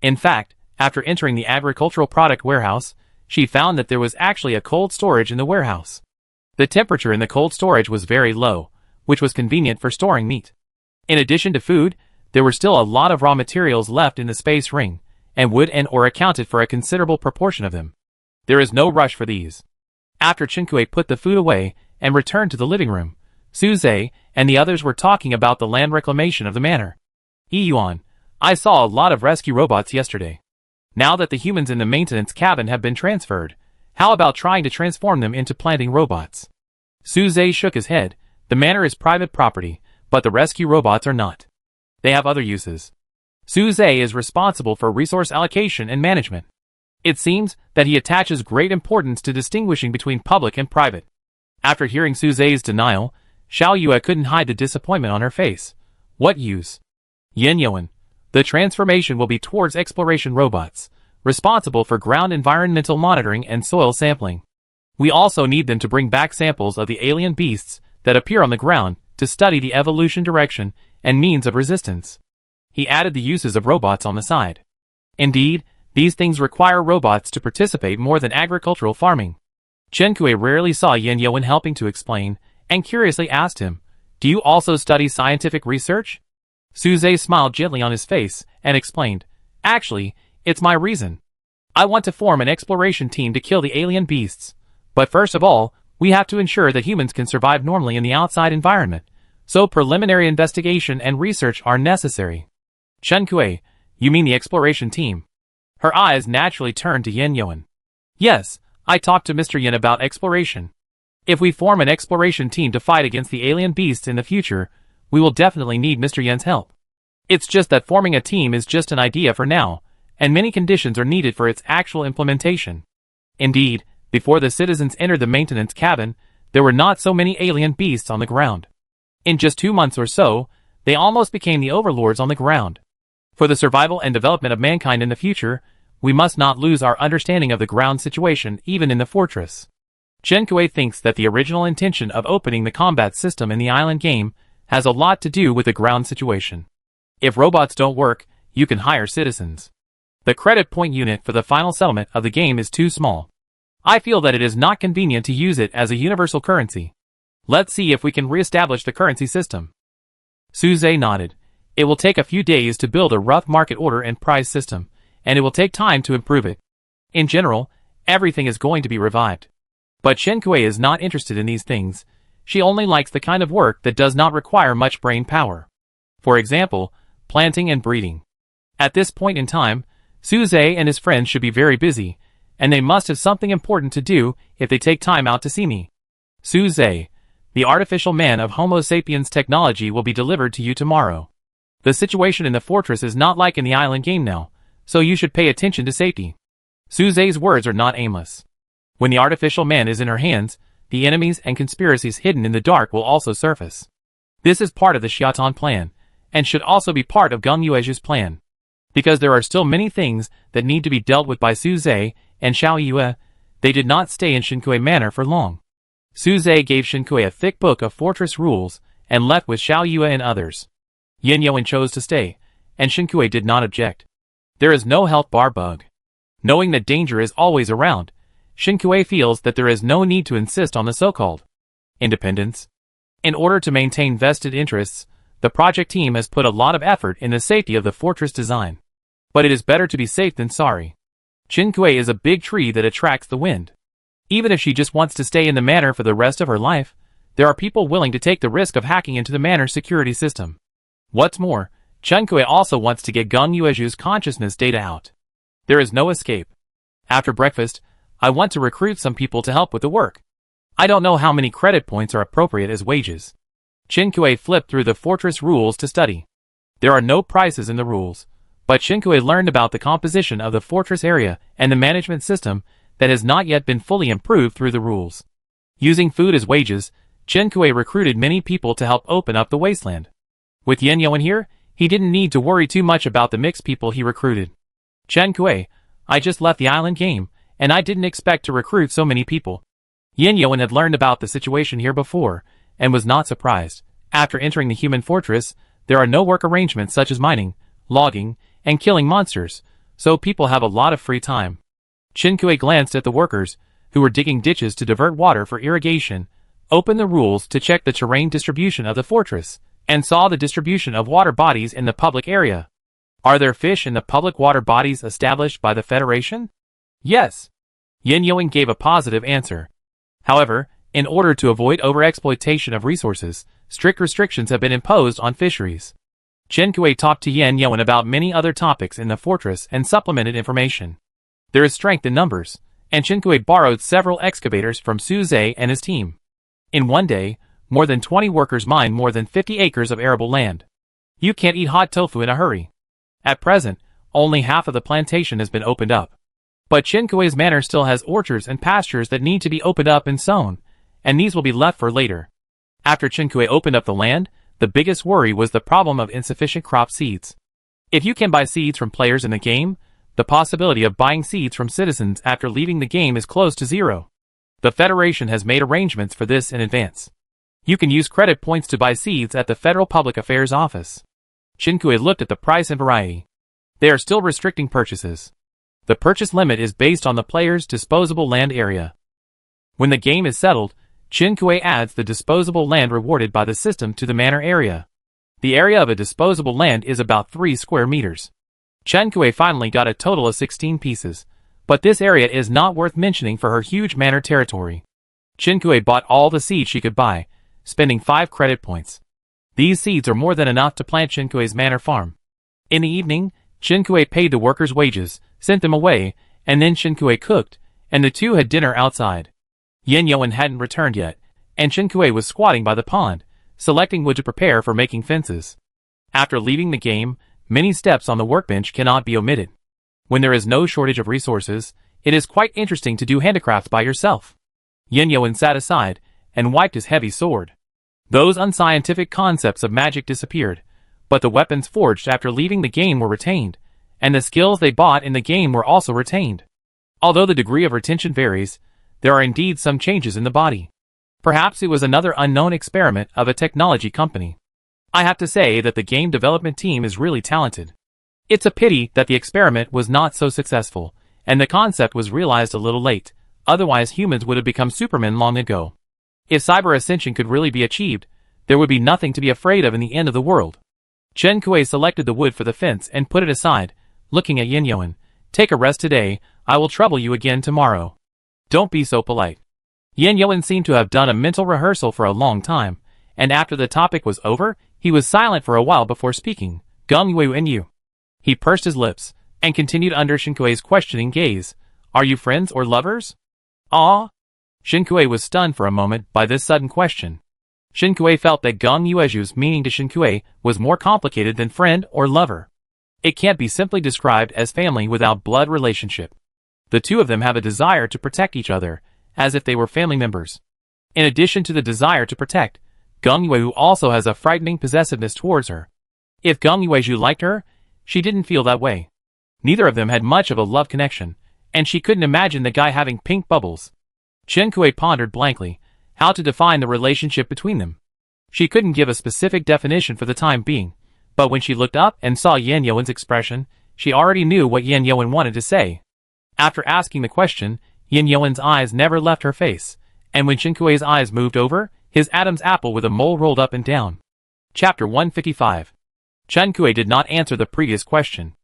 In fact, after entering the agricultural product warehouse, she found that there was actually a cold storage in the warehouse. The temperature in the cold storage was very low, which was convenient for storing meat. In addition to food, there were still a lot of raw materials left in the space ring, and wood and ore accounted for a considerable proportion of them. There is no rush for these. After Chen Kuei put the food away and returned to the living room, Su Zhe and the others were talking about the land reclamation of the manor. Yi Yuan, I saw a lot of rescue robots yesterday. Now that the humans in the maintenance cabin have been transferred, how about trying to transform them into planting robots? Su Zhe shook his head. The manor is private property, but the rescue robots are not. They have other uses. Su Zhe is responsible for resource allocation and management. It seems that he attaches great importance to distinguishing between public and private. After hearing Su Zhe's denial, Xiao Yue couldn't hide the disappointment on her face. What use? Yin Yuan, the transformation will be towards exploration robots, responsible for ground environmental monitoring and soil sampling. We also need them to bring back samples of the alien beasts that appear on the ground to study the evolution direction and means of resistance. He added the uses of robots on the side. Indeed, these things require robots to participate more than agricultural farming. Chen Kuei rarely saw Yin Yuan helping to explain, and curiously asked him, "Do you also study scientific research?" Su Zhe smiled gently on his face and explained, "Actually, it's my reason. I want to form an exploration team to kill the alien beasts. But first of all, we have to ensure that humans can survive normally in the outside environment, so preliminary investigation and research are necessary." Chen Kuei, you mean the exploration team? Her eyes naturally turned to Yin Yuan. Yes, I talked to Mr. Yin about exploration. If we form an exploration team to fight against the alien beasts in the future, we will definitely need Mr. Yin's help. It's just that forming a team is just an idea for now, and many conditions are needed for its actual implementation. Indeed, before the citizens entered the maintenance cabin, there were not so many alien beasts on the ground. In just 2 months or so, they almost became the overlords on the ground. For the survival and development of mankind in the future, we must not lose our understanding of the ground situation even in the fortress. Chen Kuei thinks that the original intention of opening the combat system in the island game has a lot to do with the ground situation. If robots don't work, you can hire citizens. The credit point unit for the final settlement of the game is too small. I feel that it is not convenient to use it as a universal currency. Let's see if we can re-establish the currency system. Su Zhe nodded. It will take a few days to build a rough market order and price system, and it will take time to improve it. In general, everything is going to be revived. But Chen Kuei is not interested in these things. She only likes the kind of work that does not require much brain power. For example, planting and breeding. At this point in time, Su Zhe and his friends should be very busy, and they must have something important to do if they take time out to see me. Su Zhe, the artificial man of Homo sapiens technology will be delivered to you tomorrow. The situation in the fortress is not like in the island game now, so you should pay attention to safety. Su Zhe's words are not aimless. When the artificial man is in her hands, the enemies and conspiracies hidden in the dark will also surface. This is part of the Xiaotan plan, and should also be part of Geng Yuezhi's plan. Because there are still many things that need to be dealt with by Su Zhe and Xiao Yue, they did not stay in Shinkui Manor for long. Su Zhe gave Shinkui a thick book of fortress rules and left with Xiao Yue and others. Yin Yuan chose to stay, and Shinkui did not object. There is no health bar bug. Knowing that danger is always around, Shinkui feels that there is no need to insist on the so-called independence. In order to maintain vested interests, the project team has put a lot of effort in the safety of the fortress design. But it is better to be safe than sorry. Shinkui is a big tree that attracts the wind. Even if she just wants to stay in the manor for the rest of her life, there are people willing to take the risk of hacking into the manor's security system. What's more, Shinkui also wants to get Geng Yueju's consciousness data out. There is no escape. After breakfast, I want to recruit some people to help with the work. I don't know how many credit points are appropriate as wages. Shinkui flipped through the fortress rules to study. There are no prices in the rules, but Shinkui learned about the composition of the fortress area and the management system that has not yet been fully improved through the rules. Using food as wages, Shinkui recruited many people to help open up the wasteland. With Yin Yuan here, he didn't need to worry too much about the mixed people he recruited. Shinkui, I just left the island game, and I didn't expect to recruit so many people. Yin Yuan had learned about the situation here before, and was not surprised. After entering the human fortress, there are no work arrangements such as mining, logging, and killing monsters, so people have a lot of free time. Shinkui glanced at the workers, who were digging ditches to divert water for irrigation, opened the rules to check the terrain distribution of the fortress, and saw the distribution of water bodies in the public area. Are there fish in the public water bodies established by the Federation? Yes. Yin Yuan gave a positive answer. However, in order to avoid overexploitation of resources, strict restrictions have been imposed on fisheries. Shinkui talked to Yin Yuan about many other topics in the fortress and supplemented information. There is strength in numbers, and Shinkui borrowed several excavators from Su Zhe and his team. In one day, more than 20 workers mined more than 50 acres of arable land. You can't eat hot tofu in a hurry. At present, only half of the plantation has been opened up. But Shinkui's manor still has orchards and pastures that need to be opened up and sown, and these will be left for later. After Shinkui opened up the land, the biggest worry was the problem of insufficient crop seeds. If you can buy seeds from players in the game, the possibility of buying seeds from citizens after leaving the game is close to zero. The Federation has made arrangements for this in advance. You can use credit points to buy seeds at the Federal Public Affairs Office. Shinkui looked at the price and variety. They are still restricting purchases. The purchase limit is based on the player's disposable land area. When the game is settled, Shinkui adds the disposable land rewarded by the system to the manor area. The area of a disposable land is about 3 square meters. Shinkui finally got a total of 16 pieces, but this area is not worth mentioning for her huge manor territory. Shinkui bought all the seeds she could buy, spending 5 credit points. These seeds are more than enough to plant Shinkui's manor farm. In the evening, Shinkui paid the workers' wages, sent them away, and then Shinkui cooked, and the two had dinner outside. Yin Yuan hadn't returned yet, and Shinkui was squatting by the pond, selecting wood to prepare for making fences. After leaving the game, many steps on the workbench cannot be omitted. When there is no shortage of resources, it is quite interesting to do handicrafts by yourself. Yin Yuan sat aside, and wiped his heavy sword. Those unscientific concepts of magic disappeared, but the weapons forged after leaving the game were retained, and the skills they bought in the game were also retained. Although the degree of retention varies, there are indeed some changes in the body. Perhaps it was another unknown experiment of a technology company. I have to say that the game development team is really talented. It's a pity that the experiment was not so successful, and the concept was realized a little late, otherwise humans would have become Supermen long ago. If cyber ascension could really be achieved, there would be nothing to be afraid of in the end of the world. Shinkui selected the wood for the fence and put it aside, looking at Yin Yuan. Take a rest today, I will trouble you again tomorrow. Don't be so polite. Yin Yuan seemed to have done a mental rehearsal for a long time, and after the topic was over, he was silent for a while before speaking. Geng Yue and you. He pursed his lips, and continued under Shinkui's questioning gaze. Are you friends or lovers? Ah? Shinkui was stunned for a moment by this sudden question. Shinkui felt that Geng Yueju's meaning to Shinkui was more complicated than friend or lover. It can't be simply described as family without blood relationship. The two of them have a desire to protect each other, as if they were family members. In addition to the desire to protect, Geng Yueju also has a frightening possessiveness towards her. If Geng Yueju liked her, she didn't feel that way. Neither of them had much of a love connection, and she couldn't imagine the guy having pink bubbles. Chen Kui pondered blankly how to define the relationship between them. She couldn't give a specific definition for the time being, but when she looked up and saw Yan Yuan's expression, she already knew what Yan Yuan wanted to say. After asking the question, Yan Yuan's eyes never left her face, and when Chen Kui's eyes moved over, his Adam's apple with a mole rolled up and down. Chapter 155. Chen Kui did not answer the previous question.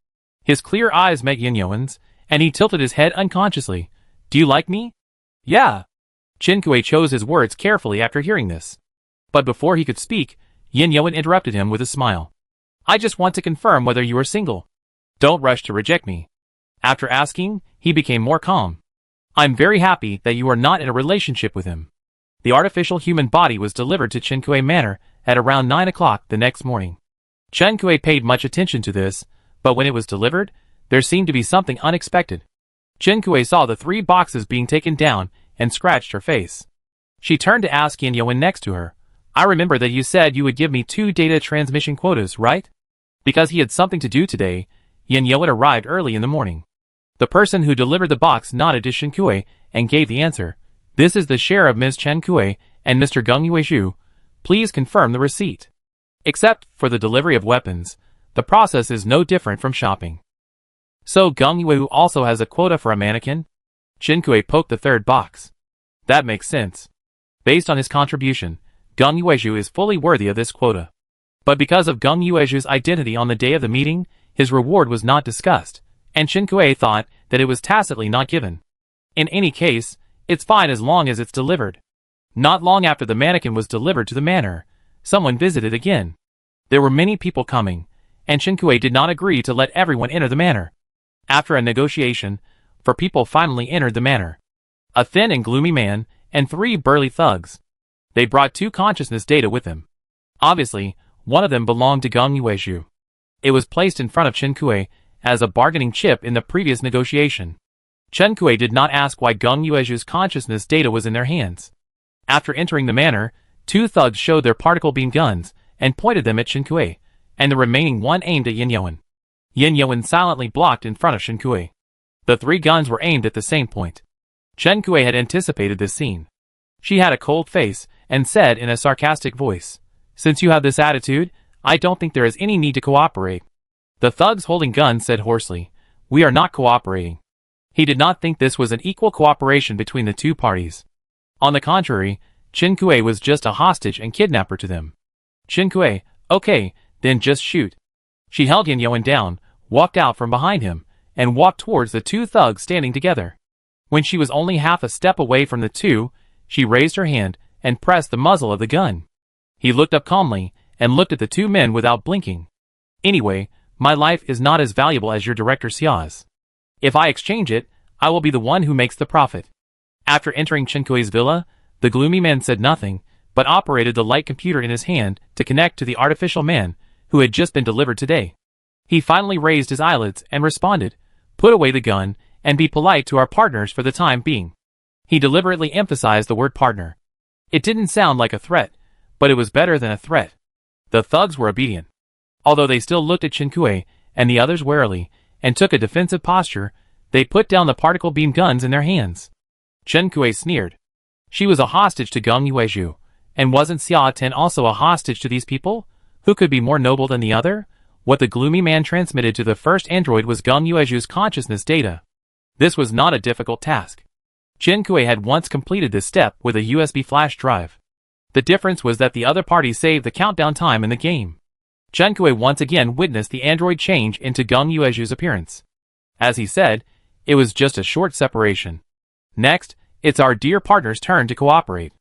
His clear eyes met Yan Yuan's, and he tilted his head unconsciously. Do you like me? Yeah. Chen Kui chose his words carefully after hearing this. But before he could speak, Yan Yuan interrupted him with a smile. I just want to confirm whether you are single. Don't rush to reject me. After asking, he became more calm. I'm very happy that you are not in a relationship with him. The artificial human body was delivered to Chen Kui Manor at around 9 o'clock the next morning. Chen Kui paid much attention to this, but when it was delivered, there seemed to be something unexpected. Chen Kui saw the 3 boxes being taken down and scratched her face. She turned to ask Yan Yuan next to her. I remember that you said you would give me 2 data transmission quotas, right? Because he had something to do today, Yan Yuan arrived early in the morning. The person who delivered the box nodded to Chen Kui and gave the answer. This is the share of Ms. Chen Kui and Mr. Geng Yuezhu. Please confirm the receipt. Except for the delivery of weapons, the process is no different from shopping. So Geng Yuezhu also has a quota for a mannequin? Chen Kui poked the 3rd box. That makes sense. Based on his contribution, Geng Yuezhu is fully worthy of this quota. But because of Geng Yuezhu's identity on the day of the meeting, his reward was not discussed, and Chen Kui thought that it was tacitly not given. In any case, it's fine as long as it's delivered. Not long after the mannequin was delivered to the manor, someone visited again. There were many people coming, and Chen Kui did not agree to let everyone enter the manor. After a negotiation, 4 people finally entered the manor. A thin and gloomy man, and 3 burly thugs. They brought 2 consciousness data with them. Obviously, one of them belonged to Geng Yuezhu. It was placed in front of Chen Kui as a bargaining chip in the previous negotiation. Chen Kui did not ask why Geng Yuezhu's consciousness data was in their hands. After entering the manor, 2 thugs showed their particle beam guns and pointed them at Chen Kui, and the remaining one aimed at Yan Yuan. Yan Yuan silently blocked in front of Chen Kui. The 3 guns were aimed at the same point. Chen Kui had anticipated this scene. She had a cold face and said in a sarcastic voice, Since you have this attitude, I don't think there is any need to cooperate. The thugs holding guns said hoarsely, We are not cooperating. He did not think this was an equal cooperation between the 2 parties. On the contrary, Chen Kui was just a hostage and kidnapper to them. Chen Kui, okay, then just shoot. She held Yan Yuan down, walked out from behind him, and walked towards the 2 thugs standing together. When she was only half a step away from the 2, she raised her hand and pressed the muzzle of the gun. He looked up calmly and looked at the 2 men without blinking. Anyway, my life is not as valuable as your director Xia's. If I exchange it, I will be the one who makes the profit. After entering Chen Kui's villa, the gloomy man said nothing, but operated the light computer in his hand to connect to the artificial man who had just been delivered today. He finally raised his eyelids and responded, Put away the gun and be polite to our partners for the time being. He deliberately emphasized the word partner. It didn't sound like a threat, but it was better than a threat. The thugs were obedient. Although they still looked at Chen Kui and the others warily, and took a defensive posture, they put down the particle beam guns in their hands. Chen Kui sneered. She was a hostage to Geng Yuezhu, and wasn't Xia Ten also a hostage to these people? Who could be more noble than the other? What the gloomy man transmitted to the first android was Geng Yuezhu's consciousness data. This was not a difficult task. Chen Kui had once completed this step with a USB flash drive. The difference was that the other party saved the countdown time in the game. Chen Kui once again witnessed the android change into Geng Yuezhu's appearance. As he said, it was just a short separation. Next, it's our dear partner's turn to cooperate.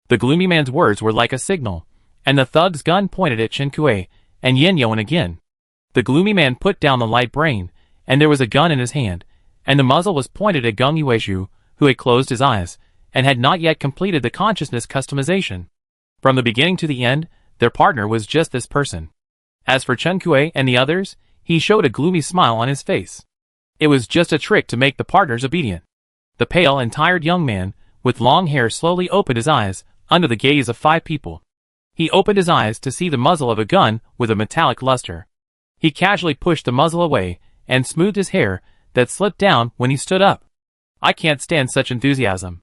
The gloomy man's words were like a signal, and the thug's gun pointed at Chen Kui and Yan Yuan again. The gloomy man put down the light brain, and there was a gun in his hand, and the muzzle was pointed at Geng Yuezhu, who had closed his eyes, and had not yet completed the consciousness customization. From the beginning to the end, their partner was just this person. As for Chen Kui and the others, he showed a gloomy smile on his face. It was just a trick to make the partners obedient. The pale and tired young man, with long hair slowly opened his eyes, under the gaze of 5 people. He opened his eyes to see the muzzle of a gun with a metallic luster. He casually pushed the muzzle away, and smoothed his hair, that slipped down when he stood up. I can't stand such enthusiasm.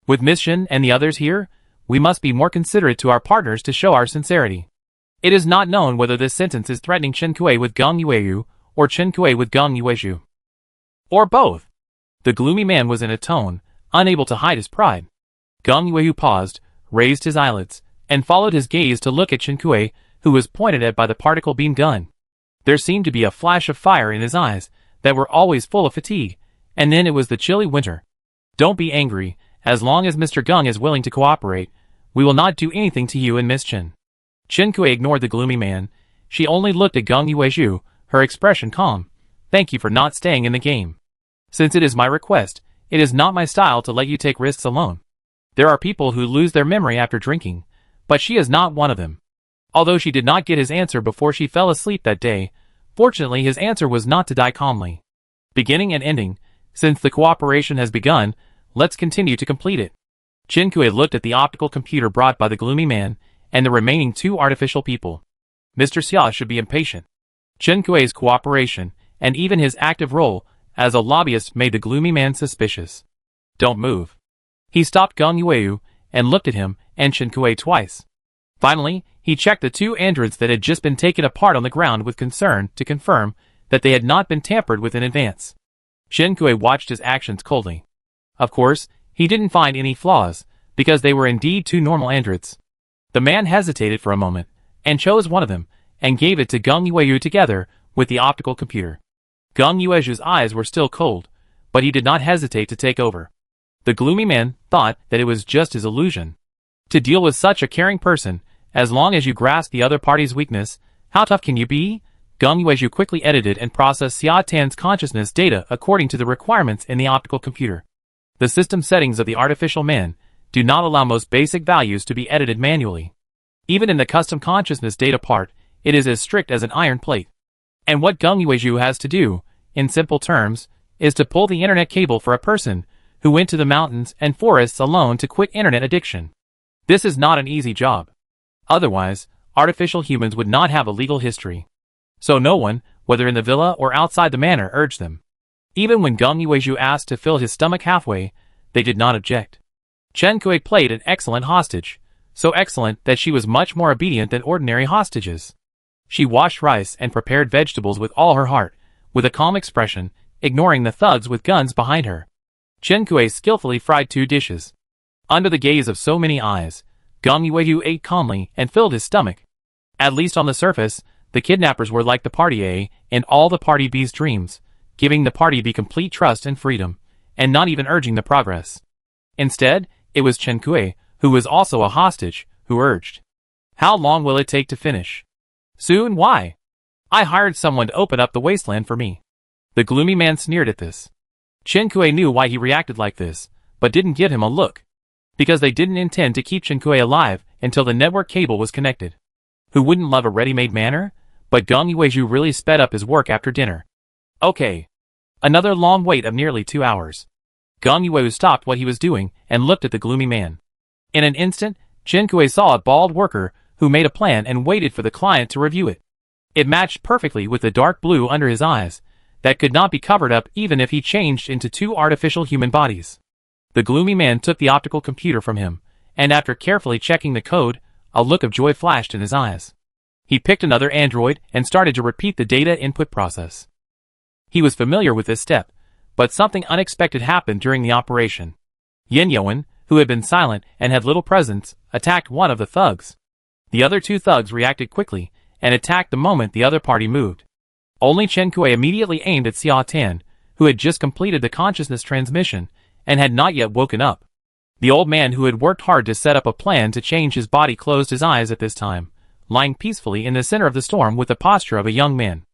With Miss Shin and the others here, we must be more considerate to our partners to show our sincerity. It is not known whether this sentence is threatening Chen Kuei with Gong Yueyu or Chen Kuei with Gong Yueju. Or both. The gloomy man was in a tone, unable to hide his pride. Gong Yueyu paused, raised his eyelids, and followed his gaze to look at Chen Kuei, who was pointed at by the particle beam gun. There seemed to be a flash of fire in his eyes that were always full of fatigue, and then it was the chilly winter. Don't be angry, as long as Mr. Gong is willing to cooperate, we will not do anything to you and Miss Chen. Chen Kuei ignored the gloomy man. She only looked at Gong Yueju, her expression calm. Thank you for not staying in the game. Since it is my request, it is not my style to let you take risks alone. There are people who lose their memory after drinking, but she is not one of them. Although she did not get his answer before she fell asleep that day, fortunately his answer was not to die calmly. Beginning and ending, since the cooperation has begun, let's continue to complete it. Chen Kuei looked at the optical computer brought by the gloomy man and the remaining two artificial people. Mr. Xia should be impatient. Chen Kuei's cooperation, and even his active role as a lobbyist, made the gloomy man suspicious. Don't move. He stopped Gong Yueyu and looked at him and Chen Kuei twice. Finally, he checked the two androids that had just been taken apart on the ground with concern to confirm that they had not been tampered with in advance. Chen Kuei watched his actions coldly. Of course, he didn't find any flaws, because they were indeed two normal androids. The man hesitated for a moment, and chose one of them, and gave it to Gong Yueyu together with the optical computer. Gong Yueju's eyes were still cold, but he did not hesitate to take over. The gloomy man thought that it was just his illusion. To deal with such a caring person, as long as you grasp the other party's weakness, how tough can you be? Gong Yueju quickly edited and processed Xia Tan's consciousness data according to the requirements in the optical computer. The system settings of the artificial man do not allow most basic values to be edited manually. Even in the custom consciousness data part, it is as strict as an iron plate. And what Gong Yueju has to do, in simple terms, is to pull the internet cable for a person who went to the mountains and forests alone to quit internet addiction. This is not an easy job. Otherwise, artificial humans would not have a legal history. So no one, whether in the villa or outside the manor, urged them. Even when Gong Yueju asked to fill his stomach halfway, they did not object. Chen Kuei played an excellent hostage, so excellent that she was much more obedient than ordinary hostages. She washed rice and prepared vegetables with all her heart, with a calm expression, ignoring the thugs with guns behind her. Chen Kuei skillfully fried 2 dishes. Under the gaze of so many eyes, Gong Yueju ate calmly and filled his stomach. At least on the surface, the kidnappers were like the party A and all the party B's dreams, giving the party B complete trust and freedom, and not even urging the progress. Instead, it was Chen Kuei, who was also a hostage, who urged. How long will it take to finish? Soon. Why? I hired someone to open up the wasteland for me. The gloomy man sneered at this. Chen Kuei knew why he reacted like this, but didn't give him a look. Because they didn't intend to keep Chen Kuei alive until the network cable was connected. Who wouldn't love a ready-made manor? But Gong Yueju really sped up his work after dinner. Okay. Another long wait of nearly 2 hours. Gong Yueju stopped what he was doing and looked at the gloomy man. In an instant, Chen Kuei saw a bald worker who made a plan and waited for the client to review it. It matched perfectly with the dark blue under his eyes, that could not be covered up even if he changed into 2 artificial human bodies. The gloomy man took the optical computer from him, and after carefully checking the code, a look of joy flashed in his eyes. He picked another android and started to repeat the data input process. He was familiar with this step, but something unexpected happened during the operation. Yin Yoan, who had been silent and had little presence, attacked one of the thugs. The other 2 thugs reacted quickly and attacked the moment the other party moved. Only Chen Kuei immediately aimed at Xia Tan, who had just completed the consciousness transmission and had not yet woken up. The old man who had worked hard to set up a plan to change his body closed his eyes at this time, lying peacefully in the center of the storm with the posture of a young man.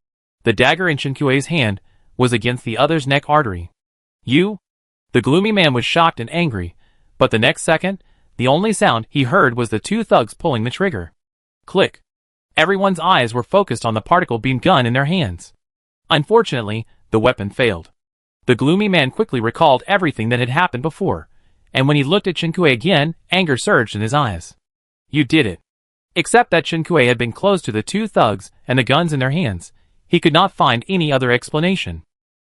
The dagger in Chen Kuei's hand was against the other's neck artery. You? The gloomy man was shocked and angry, but the next second, the only sound he heard was the 2 thugs pulling the trigger. Click. Everyone's eyes were focused on the particle beam gun in their hands. Unfortunately, the weapon failed. The gloomy man quickly recalled everything that had happened before, and when he looked at Chen Kuei again, anger surged in his eyes. You did it. Except that Chen Kuei had been close to the 2 thugs and the guns in their hands, he could not find any other explanation.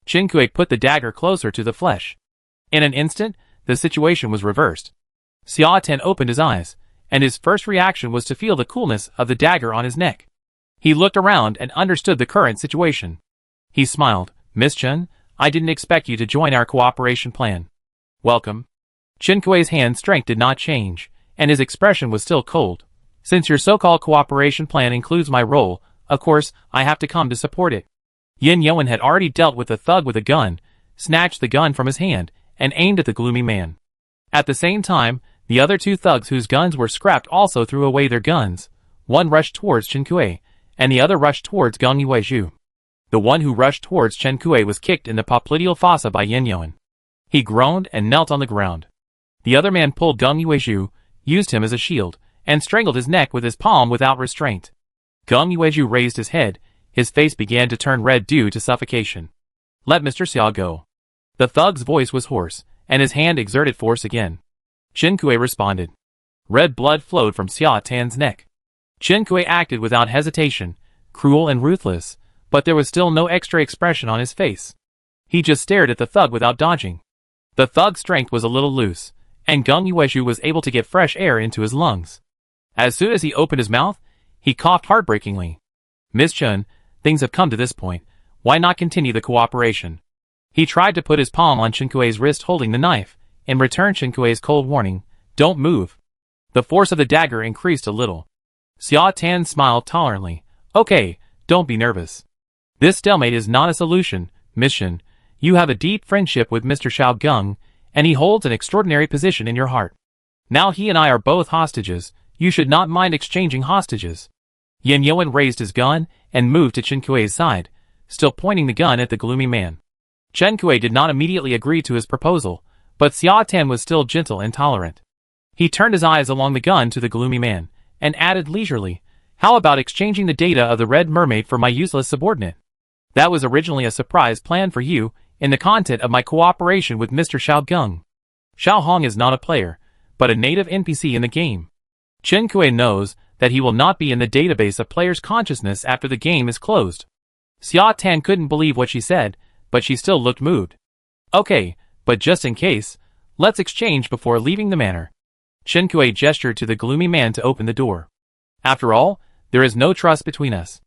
Chen Kuei put the dagger closer to the flesh. In an instant, the situation was reversed. Xiao Tian opened his eyes, and his first reaction was to feel the coolness of the dagger on his neck. He looked around and understood the current situation. He smiled. Miss Chen, I didn't expect you to join our cooperation plan. Welcome. Chen Kui's hand strength did not change, and his expression was still cold. Since your so-called cooperation plan includes my role, of course, I have to come to support it. Yin Yuan had already dealt with the thug with a gun, snatched the gun from his hand, and aimed at the gloomy man. At the same time, the other two thugs whose guns were scrapped also threw away their guns. One rushed towards Chen Kui, and the other rushed towards Gong Yuezhu. The one who rushed towards Chen Kui was kicked in the popliteal fossa by Yin Yuan. He groaned and knelt on the ground. The other man pulled Gong Yuezhu, used him as a shield, and strangled his neck with his palm without restraint. Gong Yuezhu raised his head. His face began to turn red due to suffocation. Let Mr. Xiao go. The thug's voice was hoarse, and his hand exerted force again. Chen Kui responded. Red blood flowed from Xiao Tian's neck. Chen Kui acted without hesitation, cruel and ruthless, but there was still no extra expression on his face. He just stared at the thug without dodging. The thug's strength was a little loose, and Gong Yuezhu was able to get fresh air into his lungs. As soon as he opened his mouth, he coughed heartbreakingly. Miss Chen, things have come to this point. Why not continue the cooperation? He tried to put his palm on Chen Kui's wrist holding the knife. In return, Chen Kui's cold warning, don't move. The force of the dagger increased a little. Xiao Tian smiled tolerantly. Okay, don't be nervous. This stalemate is not a solution, Miss Chen. You have a deep friendship with Mr. Xiao Gung, and he holds an extraordinary position in your heart. Now he and I are both hostages. You should not mind exchanging hostages. Yin Yuan raised his gun and moved to Chen Kui's side, still pointing the gun at the gloomy man. Chen Kui did not immediately agree to his proposal, but Xiao Tian was still gentle and tolerant. He turned his eyes along the gun to the gloomy man, and added leisurely, how about exchanging the data of the Red Mermaid for my useless subordinate? That was originally a surprise plan for you, in the content of my cooperation with Mr. Xiao Gung. Xiao Hong is not a player, but a native NPC in the game. Chen Kui knows that he will not be in the database of players' consciousness after the game is closed. Xiao Tian couldn't believe what she said, but she still looked moved. Okay, but just in case, let's exchange before leaving the manor. Chen Kui gestured to the gloomy man to open the door. After all, there is no trust between us.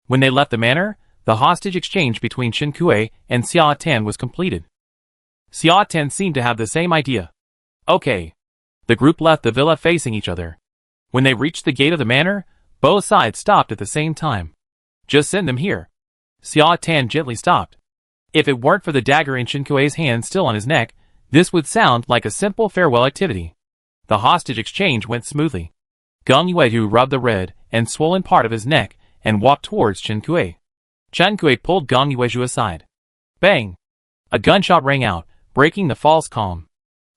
When they left the manor, the hostage exchange between Chen Kui and Xiao Tian was completed. Xiao Tian seemed to have the same idea. Okay. The group left the villa facing each other. When they reached the gate of the manor, both sides stopped at the same time. Just send them here. Xiao Tian gently stopped. If it weren't for the dagger in Chen Kui's hand still on his neck, this would sound like a simple farewell activity. The hostage exchange went smoothly. Gong Yuezhu rubbed the red and swollen part of his neck and walked towards Chen Kui. Chen Kui pulled Gong Yuezhu aside. Bang! A gunshot rang out, breaking the false calm.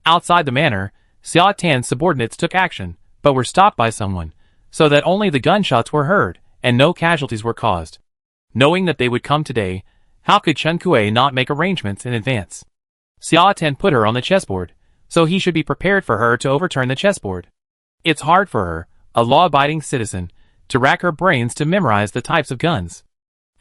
Outside the manor, Xiao Tian's subordinates took action, but were stopped by someone, so that only the gunshots were heard, and no casualties were caused. Knowing that they would come today, how could Chen Kui not make arrangements in advance? Xiao Tian put her on the chessboard, so he should be prepared for her to overturn the chessboard. It's hard for her, a law-abiding citizen, to rack her brains to memorize the types of guns.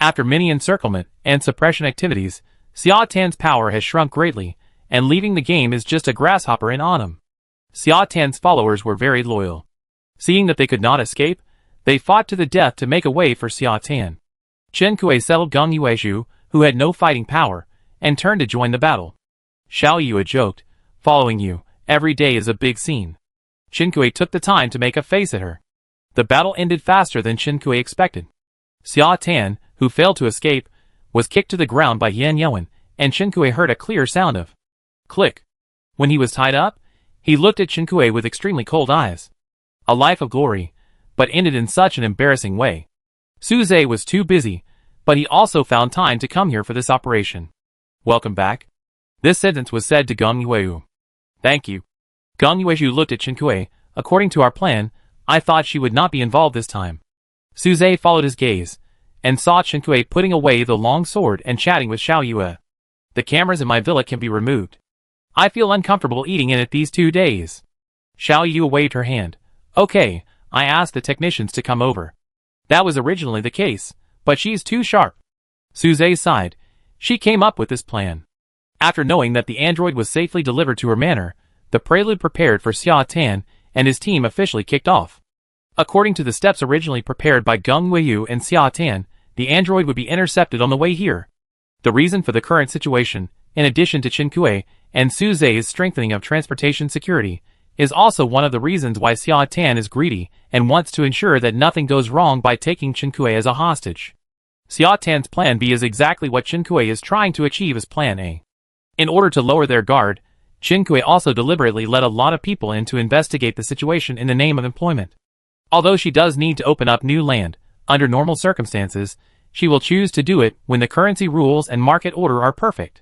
After many encirclement and suppression activities, Xiao Tian's power has shrunk greatly, and leaving the game is just a grasshopper in autumn. Xiao Tian's followers were very loyal. Seeing that they could not escape, they fought to the death to make a way for Xiao Tian. Chen Kui settled Gong Yuezhu, who had no fighting power, and turned to join the battle. Xiao Yue joked, following you, every day is a big scene. Chen Kui took the time to make a face at her. The battle ended faster than Chen Kui expected. Xiao Tian, who failed to escape, was kicked to the ground by Yin Yuan, and Chen Kui heard a clear sound of click. When he was tied up, he looked at Chen Kui with extremely cold eyes. A life of glory, but ended in such an embarrassing way. Su Zhe was too busy, but he also found time to come here for this operation. Welcome back. This sentence was said to Gong Yuezhu. Thank you. Gong Yuezhu looked at Chen Kui. According to our plan, I thought she would not be involved this time. Su Zhe followed his gaze, and saw Chen Kui putting away the long sword and chatting with Xiao Yue. The cameras in my villa can be removed. I feel uncomfortable eating in it these 2 days. Xiao Yue waved her hand. Okay, I asked the technicians to come over. That was originally the case, but she's too sharp. Su Zhe sighed. She came up with this plan. After knowing that the android was safely delivered to her manor, the prelude prepared for Xia Tan and his team officially kicked off. According to the steps originally prepared by Geng Weiyu and Xia Tan, the android would be intercepted on the way here. The reason for the current situation, in addition to Chen Kuei and Su Zai's strengthening of transportation security, is also one of the reasons why Xia Tan is greedy and wants to ensure that nothing goes wrong by taking Chen Kuei as a hostage. Xia Tan's Plan B is exactly what Chen Kuei is trying to achieve as Plan A. In order to lower their guard, Chen Kuei also deliberately let a lot of people in to investigate the situation in the name of employment. Although she does need to open up new land, under normal circumstances, she will choose to do it when the currency rules and market order are perfect.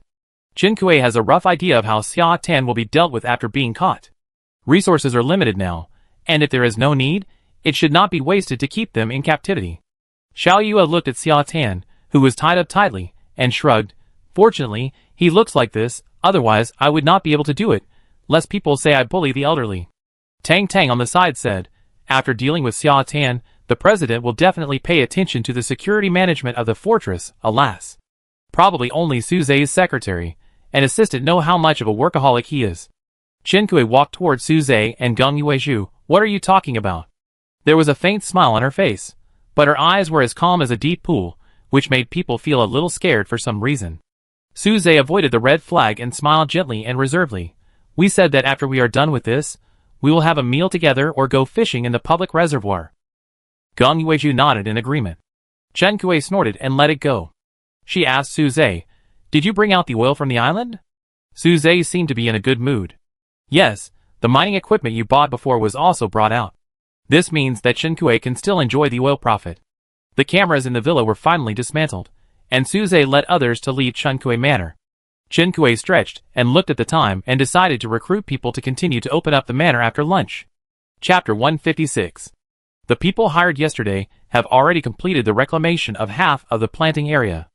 Chen Kuei has a rough idea of how Xia Tan will be dealt with after being caught. Resources are limited now, and if there is no need, it should not be wasted to keep them in captivity. Xiao Yue looked at Xia Tan, who was tied up tightly, and shrugged. Fortunately, he looks like this, otherwise I would not be able to do it, lest people say I bully the elderly. Tang Tang on the side said, after dealing with Xia Tan, the president will definitely pay attention to the security management of the fortress, alas. Probably only Su Zai's secretary and assistant know how much of a workaholic he is. Chen Kuei walked toward Su Zai and Geng Yuezhu. What are you talking about? There was a faint smile on her face, but her eyes were as calm as a deep pool, which made people feel a little scared for some reason. Su Zai avoided the red flag and smiled gently and reservedly. We said that after we are done with this, we will have a meal together or go fishing in the public reservoir. Geng Yuezhu nodded in agreement. Chen Kuei snorted and let it go. She asked Su Zai, did you bring out the oil from the island? Su Zai seemed to be in a good mood. Yes, the mining equipment you bought before was also brought out. This means that Chen Kuei can still enjoy the oil profit. The cameras in the villa were finally dismantled, and Su Zai led others to leave Chen Kuei Manor. Chen Kuei stretched and looked at the time and decided to recruit people to continue to open up the manor after lunch. Chapter 156. The people hired yesterday have already completed the reclamation of half of the planting area.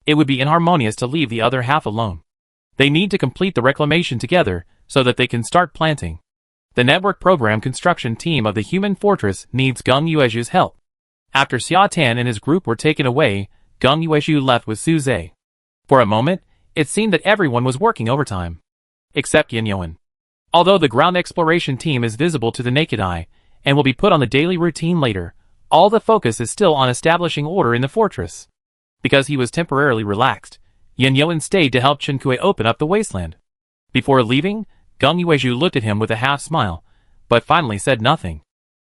It would be inharmonious to leave the other half alone. They need to complete the reclamation together so that they can start planting. The network program construction team of the human fortress needs Geng Yuezhu's help. After Xia Tan and his group were taken away, Geng Yuezhu left with Su Zai. For a moment, it seemed that everyone was working overtime. Except Yin Yuan. Although the ground exploration team is visible to the naked eye, and will be put on the daily routine later, all the focus is still on establishing order in the fortress. Because he was temporarily relaxed, Yin Yuan stayed to help Chen Kuei open up the wasteland. Before leaving, Geng Yuezhu looked at him with a half-smile, but finally said nothing.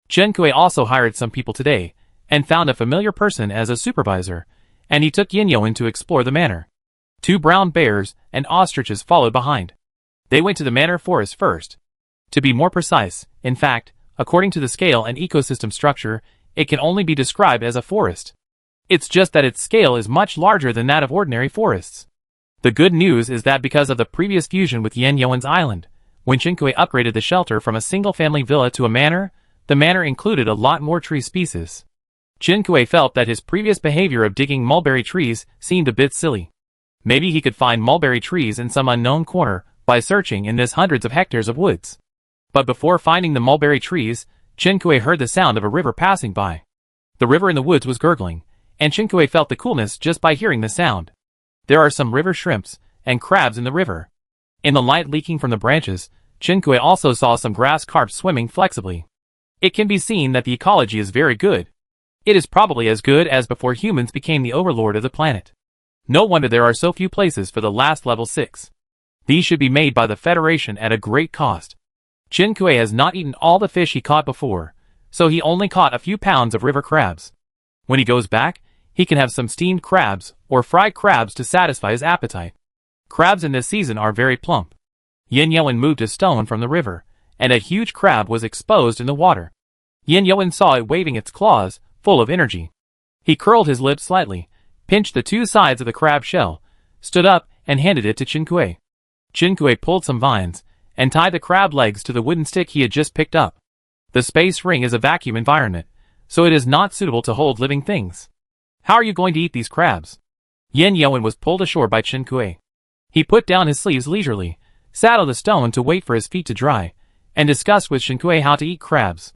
Chen Kuei also hired some people today, and found a familiar person as a supervisor, and he took Yin Yuan to explore the manor. 2 brown bears and ostriches followed behind. They went to the manor forest first. To be more precise, in fact, according to the scale and ecosystem structure, it can only be described as a forest. It's just that its scale is much larger than that of ordinary forests. The good news is that because of the previous fusion with Yin Yuan's island, when Chen Kuei upgraded the shelter from a single-family villa to a manor, the manor included a lot more tree species. Chen Kuei felt that his previous behavior of digging mulberry trees seemed a bit silly. Maybe he could find mulberry trees in some unknown corner by searching in this hundreds of hectares of woods. But before finding the mulberry trees, Chen Kuei heard the sound of a river passing by. The river in the woods was gurgling, and Chen Kuei felt the coolness just by hearing the sound. There are some river shrimps and crabs in the river. In the light leaking from the branches, Chen Kuei also saw some grass carp swimming flexibly. It can be seen that the ecology is very good. It is probably as good as before humans became the overlord of the planet. No wonder there are so few places for the last level 6. These should be made by the Federation at a great cost. Chen Kuei has not eaten all the fish he caught before, so he only caught a few pounds of river crabs. When he goes back, he can have some steamed crabs or fried crabs to satisfy his appetite. Crabs in this season are very plump. Yin Yuan moved a stone from the river, and a huge crab was exposed in the water. Yin Yuan saw it waving its claws, full of energy. He curled his lips slightly, pinched the 2 sides of the crab shell, stood up, and handed it to Chen Kuei. Chen Kuei pulled some vines, and tied the crab legs to the wooden stick he had just picked up. The space ring is a vacuum environment, so it is not suitable to hold living things. How are you going to eat these crabs? Yin Yuan was pulled ashore by Chen Kuei. He put down his sleeves leisurely, sat on the stone to wait for his feet to dry, and discussed with Chen Kuei how to eat crabs.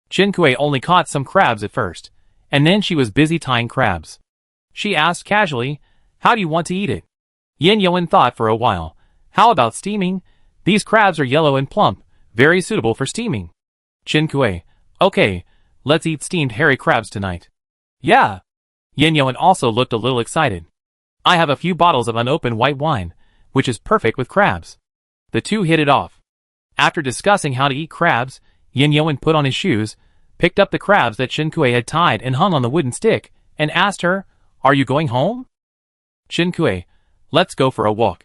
Chen Kuei only caught some crabs at first, and then she was busy tying crabs. She asked casually, how do you want to eat it? Yin Yuan thought for a while, How about steaming? These crabs are yellow and plump, very suitable for steaming. Chen Kuei, okay, let's eat steamed hairy crabs tonight. Yeah. Yin Yuan also looked a little excited. I have a few bottles of unopened white wine, which is perfect with crabs. The two hit it off. After discussing how to eat crabs, Yin Yuan put on his shoes, picked up the crabs that Chen Kuei had tied and hung on the wooden stick, and asked her, "Are you going home?" Chen Kuei, let's go for a walk.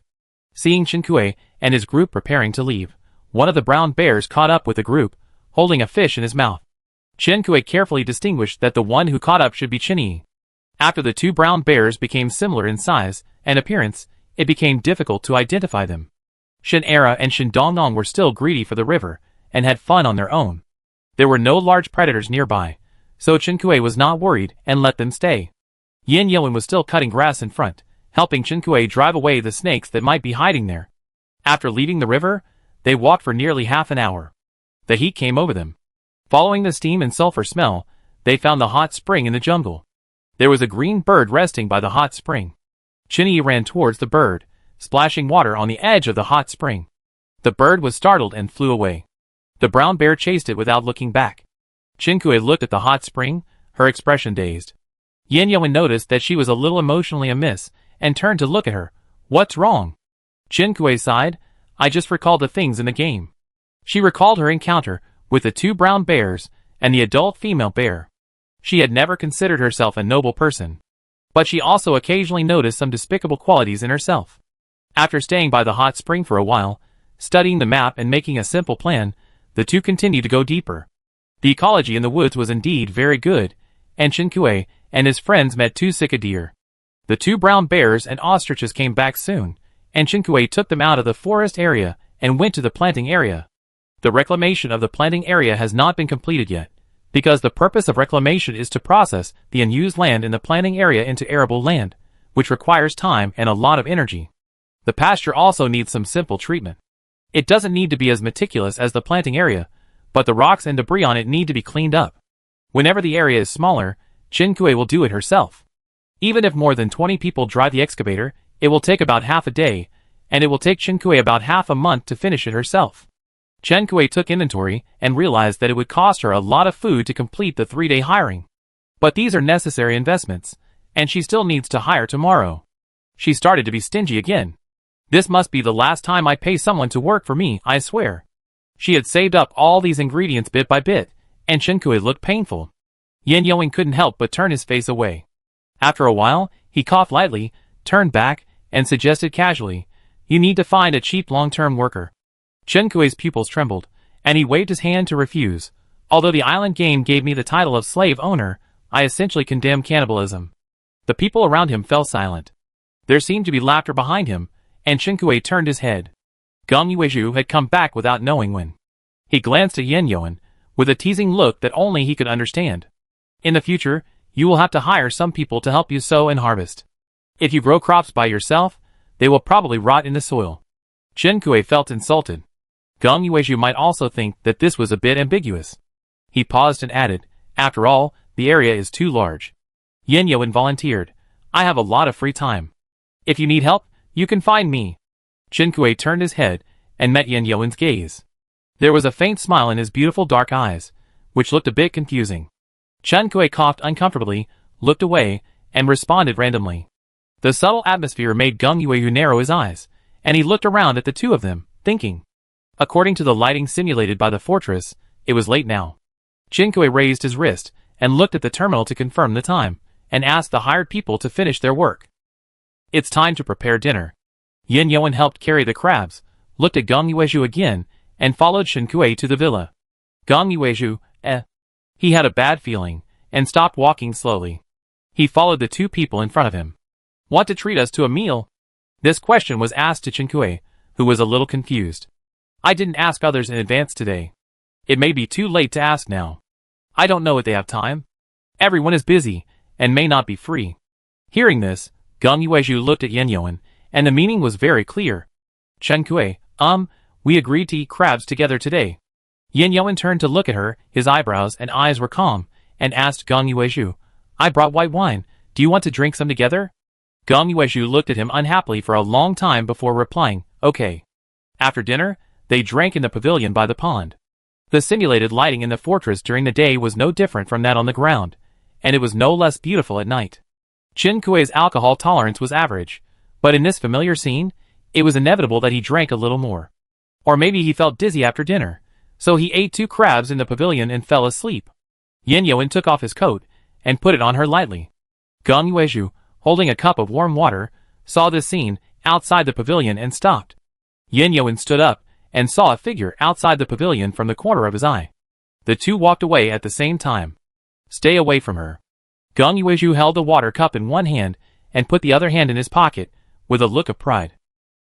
Seeing Chen Kuei and his group preparing to leave, one of the brown bears caught up with the group, holding a fish in his mouth. Chen Kuei carefully distinguished that the one who caught up should be Chen Yi. After the two brown bears became similar in size and appearance, it became difficult to identify them. Shen Era and Shen Dongnong were still greedy for the river, and had fun on their own. There were no large predators nearby, so Chen Kuei was not worried and let them stay. Yin Yuan was still cutting grass in front, helping Chen Kuei drive away the snakes that might be hiding there. After leaving the river, they walked for nearly half an hour. The heat came over them. Following the steam and sulfur smell, they found the hot spring in the jungle. There was a green bird resting by the hot spring. Chen Yi ran towards the bird, splashing water on the edge of the hot spring. The bird was startled and flew away. The brown bear chased it without looking back. Chen Kuei looked at the hot spring, her expression dazed. Yin Yuan noticed that she was a little emotionally amiss, and turned to look at her. What's wrong? Chen Kuei sighed. I just recalled the things in the game. She recalled her encounter with the two brown bears and the adult female bear. She had never considered herself a noble person. But she also occasionally noticed some despicable qualities in herself. After staying by the hot spring for a while, studying the map and making a simple plan, the two continued to go deeper. The ecology in the woods was indeed very good, and Chen Kuei and his friends met two sika deer. The two brown bears and ostriches came back soon, and Chen Kuei took them out of the forest area and went to the planting area. The reclamation of the planting area has not been completed yet, because the purpose of reclamation is to process the unused land in the planting area into arable land, which requires time and a lot of energy. The pasture also needs some simple treatment. It doesn't need to be as meticulous as the planting area, but the rocks and debris on it need to be cleaned up. Whenever the area is smaller, Chen Kuei will do it herself. Even if more than 20 people drive the excavator, it will take about half a day, and it will take Chen Kuei about half a month to finish it herself. Chen Kuei took inventory and realized that it would cost her a lot of food to complete the 3-day hiring. But these are necessary investments, and she still needs to hire tomorrow. She started to be stingy again. This must be the last time I pay someone to work for me, I swear. She had saved up all these ingredients bit by bit, and Chen Kuei looked painful. Yin Yuan couldn't help but turn his face away. After a while, he coughed lightly, turned back, and suggested casually, "You need to find a cheap long-term worker." Chen Kuei's pupils trembled, and he waved his hand to refuse. Although the island game gave me the title of slave owner, I essentially condemn cannibalism. The people around him fell silent. There seemed to be laughter behind him, and Chen Kuei turned his head. Gong Yuezhu had come back without knowing when. He glanced at Yin Yuan, with a teasing look that only he could understand. In the future, you will have to hire some people to help you sow and harvest. If you grow crops by yourself, they will probably rot in the soil. Chen Kuei felt insulted. Gong Yuezhu might also think that this was a bit ambiguous. He paused and added, after all, the area is too large. Yin Yuan volunteered. I have a lot of free time. If you need help, you can find me. Chen Kuei turned his head and met Yin Yuan's gaze. There was a faint smile in his beautiful dark eyes, which looked a bit confusing. Chen Kuei coughed uncomfortably, looked away, and responded randomly. The subtle atmosphere made Gong Yuezhu narrow his eyes, and he looked around at the two of them, thinking. According to the lighting simulated by the fortress, it was late now. Chen Kuei raised his wrist and looked at the terminal to confirm the time, and asked the hired people to finish their work. It's time to prepare dinner. Yin Yuan helped carry the crabs, looked at Gong Yuezhu again, and followed Chen Kuei to the villa. Gong Yuezhu, He had a bad feeling, and stopped walking slowly. He followed the two people in front of him. Want to treat us to a meal? This question was asked to Chen Kuei, who was a little confused. I didn't ask others in advance today. It may be too late to ask now. I don't know if they have time. Everyone is busy, and may not be free. Hearing this, Gong Yuezhu looked at Yin Yuan, and the meaning was very clear. Chen Kuei, we agreed to eat crabs together today. Yin Yuan turned to look at her, his eyebrows and eyes were calm, and asked Gong Yuezhu, I brought white wine, do you want to drink some together? Gong Yuezhu looked at him unhappily for a long time before replying, Okay. After dinner, they drank in the pavilion by the pond. The simulated lighting in the fortress during the day was no different from that on the ground, and it was no less beautiful at night. Chen Kuei's alcohol tolerance was average, but in this familiar scene, it was inevitable that he drank a little more. Or maybe he felt dizzy after dinner, so he ate 2 crabs in the pavilion and fell asleep. Yin Yuan took off his coat and put it on her lightly. Geng Yuezhu, holding a cup of warm water, saw this scene outside the pavilion and stopped. Yin Yuan stood up and saw a figure outside the pavilion from the corner of his eye. The two walked away at the same time. Stay away from her. Geng Yuezhu held the water cup in one hand and put the other hand in his pocket, with a look of pride.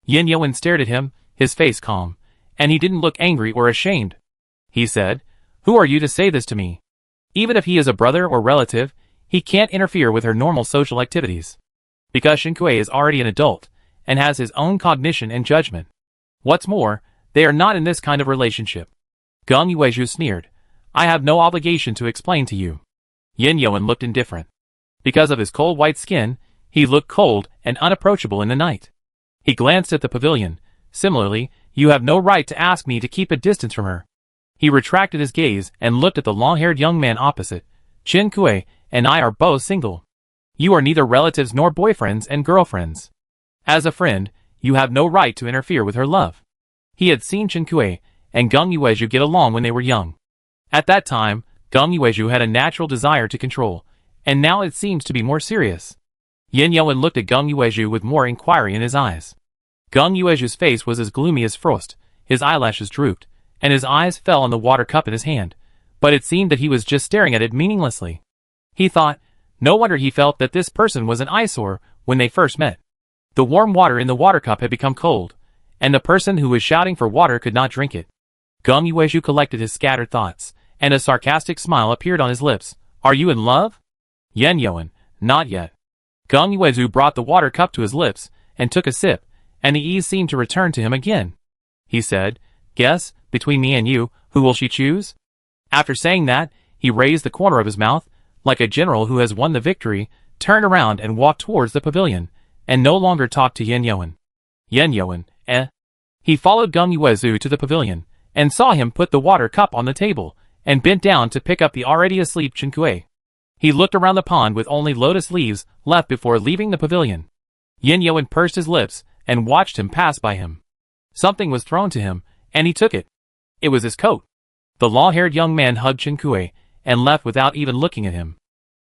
Yin Yuan stared at him, his face calm, and he didn't look angry or ashamed. He said, "Who are you to say this to me? Even if he is a brother or relative, he can't interfere with her normal social activities. Because Chen Kuei is already an adult, and has his own cognition and judgment. What's more, they are not in this kind of relationship." Geng Yuezhu sneered, "I have no obligation to explain to you." Yin Yuan looked indifferent. Because of his cold white skin, he looked cold and unapproachable in the night. He glanced at the pavilion. Similarly, "You have no right to ask me to keep a distance from her." He retracted his gaze and looked at the long-haired young man opposite. "Chen Kuei and I are both single. You are neither relatives nor boyfriends and girlfriends. As a friend, you have no right to interfere with her love." He had seen Chen Kuei and Geng Yuezhu get along when they were young. At that time, Geng Yuezhu had a natural desire to control, and now it seems to be more serious. Yin Yuan looked at Geng Yuezhu with more inquiry in his eyes. Geng Yuezhu's face was as gloomy as frost, his eyelashes drooped, and his eyes fell on the water cup in his hand, but it seemed that he was just staring at it meaninglessly. He thought, no wonder he felt that this person was an eyesore when they first met. The warm water in the water cup had become cold, and the person who was shouting for water could not drink it. Geng Yuezhu collected his scattered thoughts, and a sarcastic smile appeared on his lips. "Are you in love?" Yin Yuan, "Not yet." Geng Yuezhu brought the water cup to his lips, and took a sip, and the ease seemed to return to him again. He said, "Guess, between me and you, who will she choose?" After saying that, he raised the corner of his mouth, like a general who has won the victory, turned around and walked towards the pavilion, and no longer talked to Yin Yuan. Yin Yuan, eh? He followed Geng Yuezhu to the pavilion, and saw him put the water cup on the table, and bent down to pick up the already asleep Chen Kuei. He looked around the pond with only lotus leaves left before leaving the pavilion. Yin Yuan pursed his lips, and watched him pass by him. Something was thrown to him, and he took it. It was his coat. The long-haired young man hugged Chen Kuei, and left without even looking at him.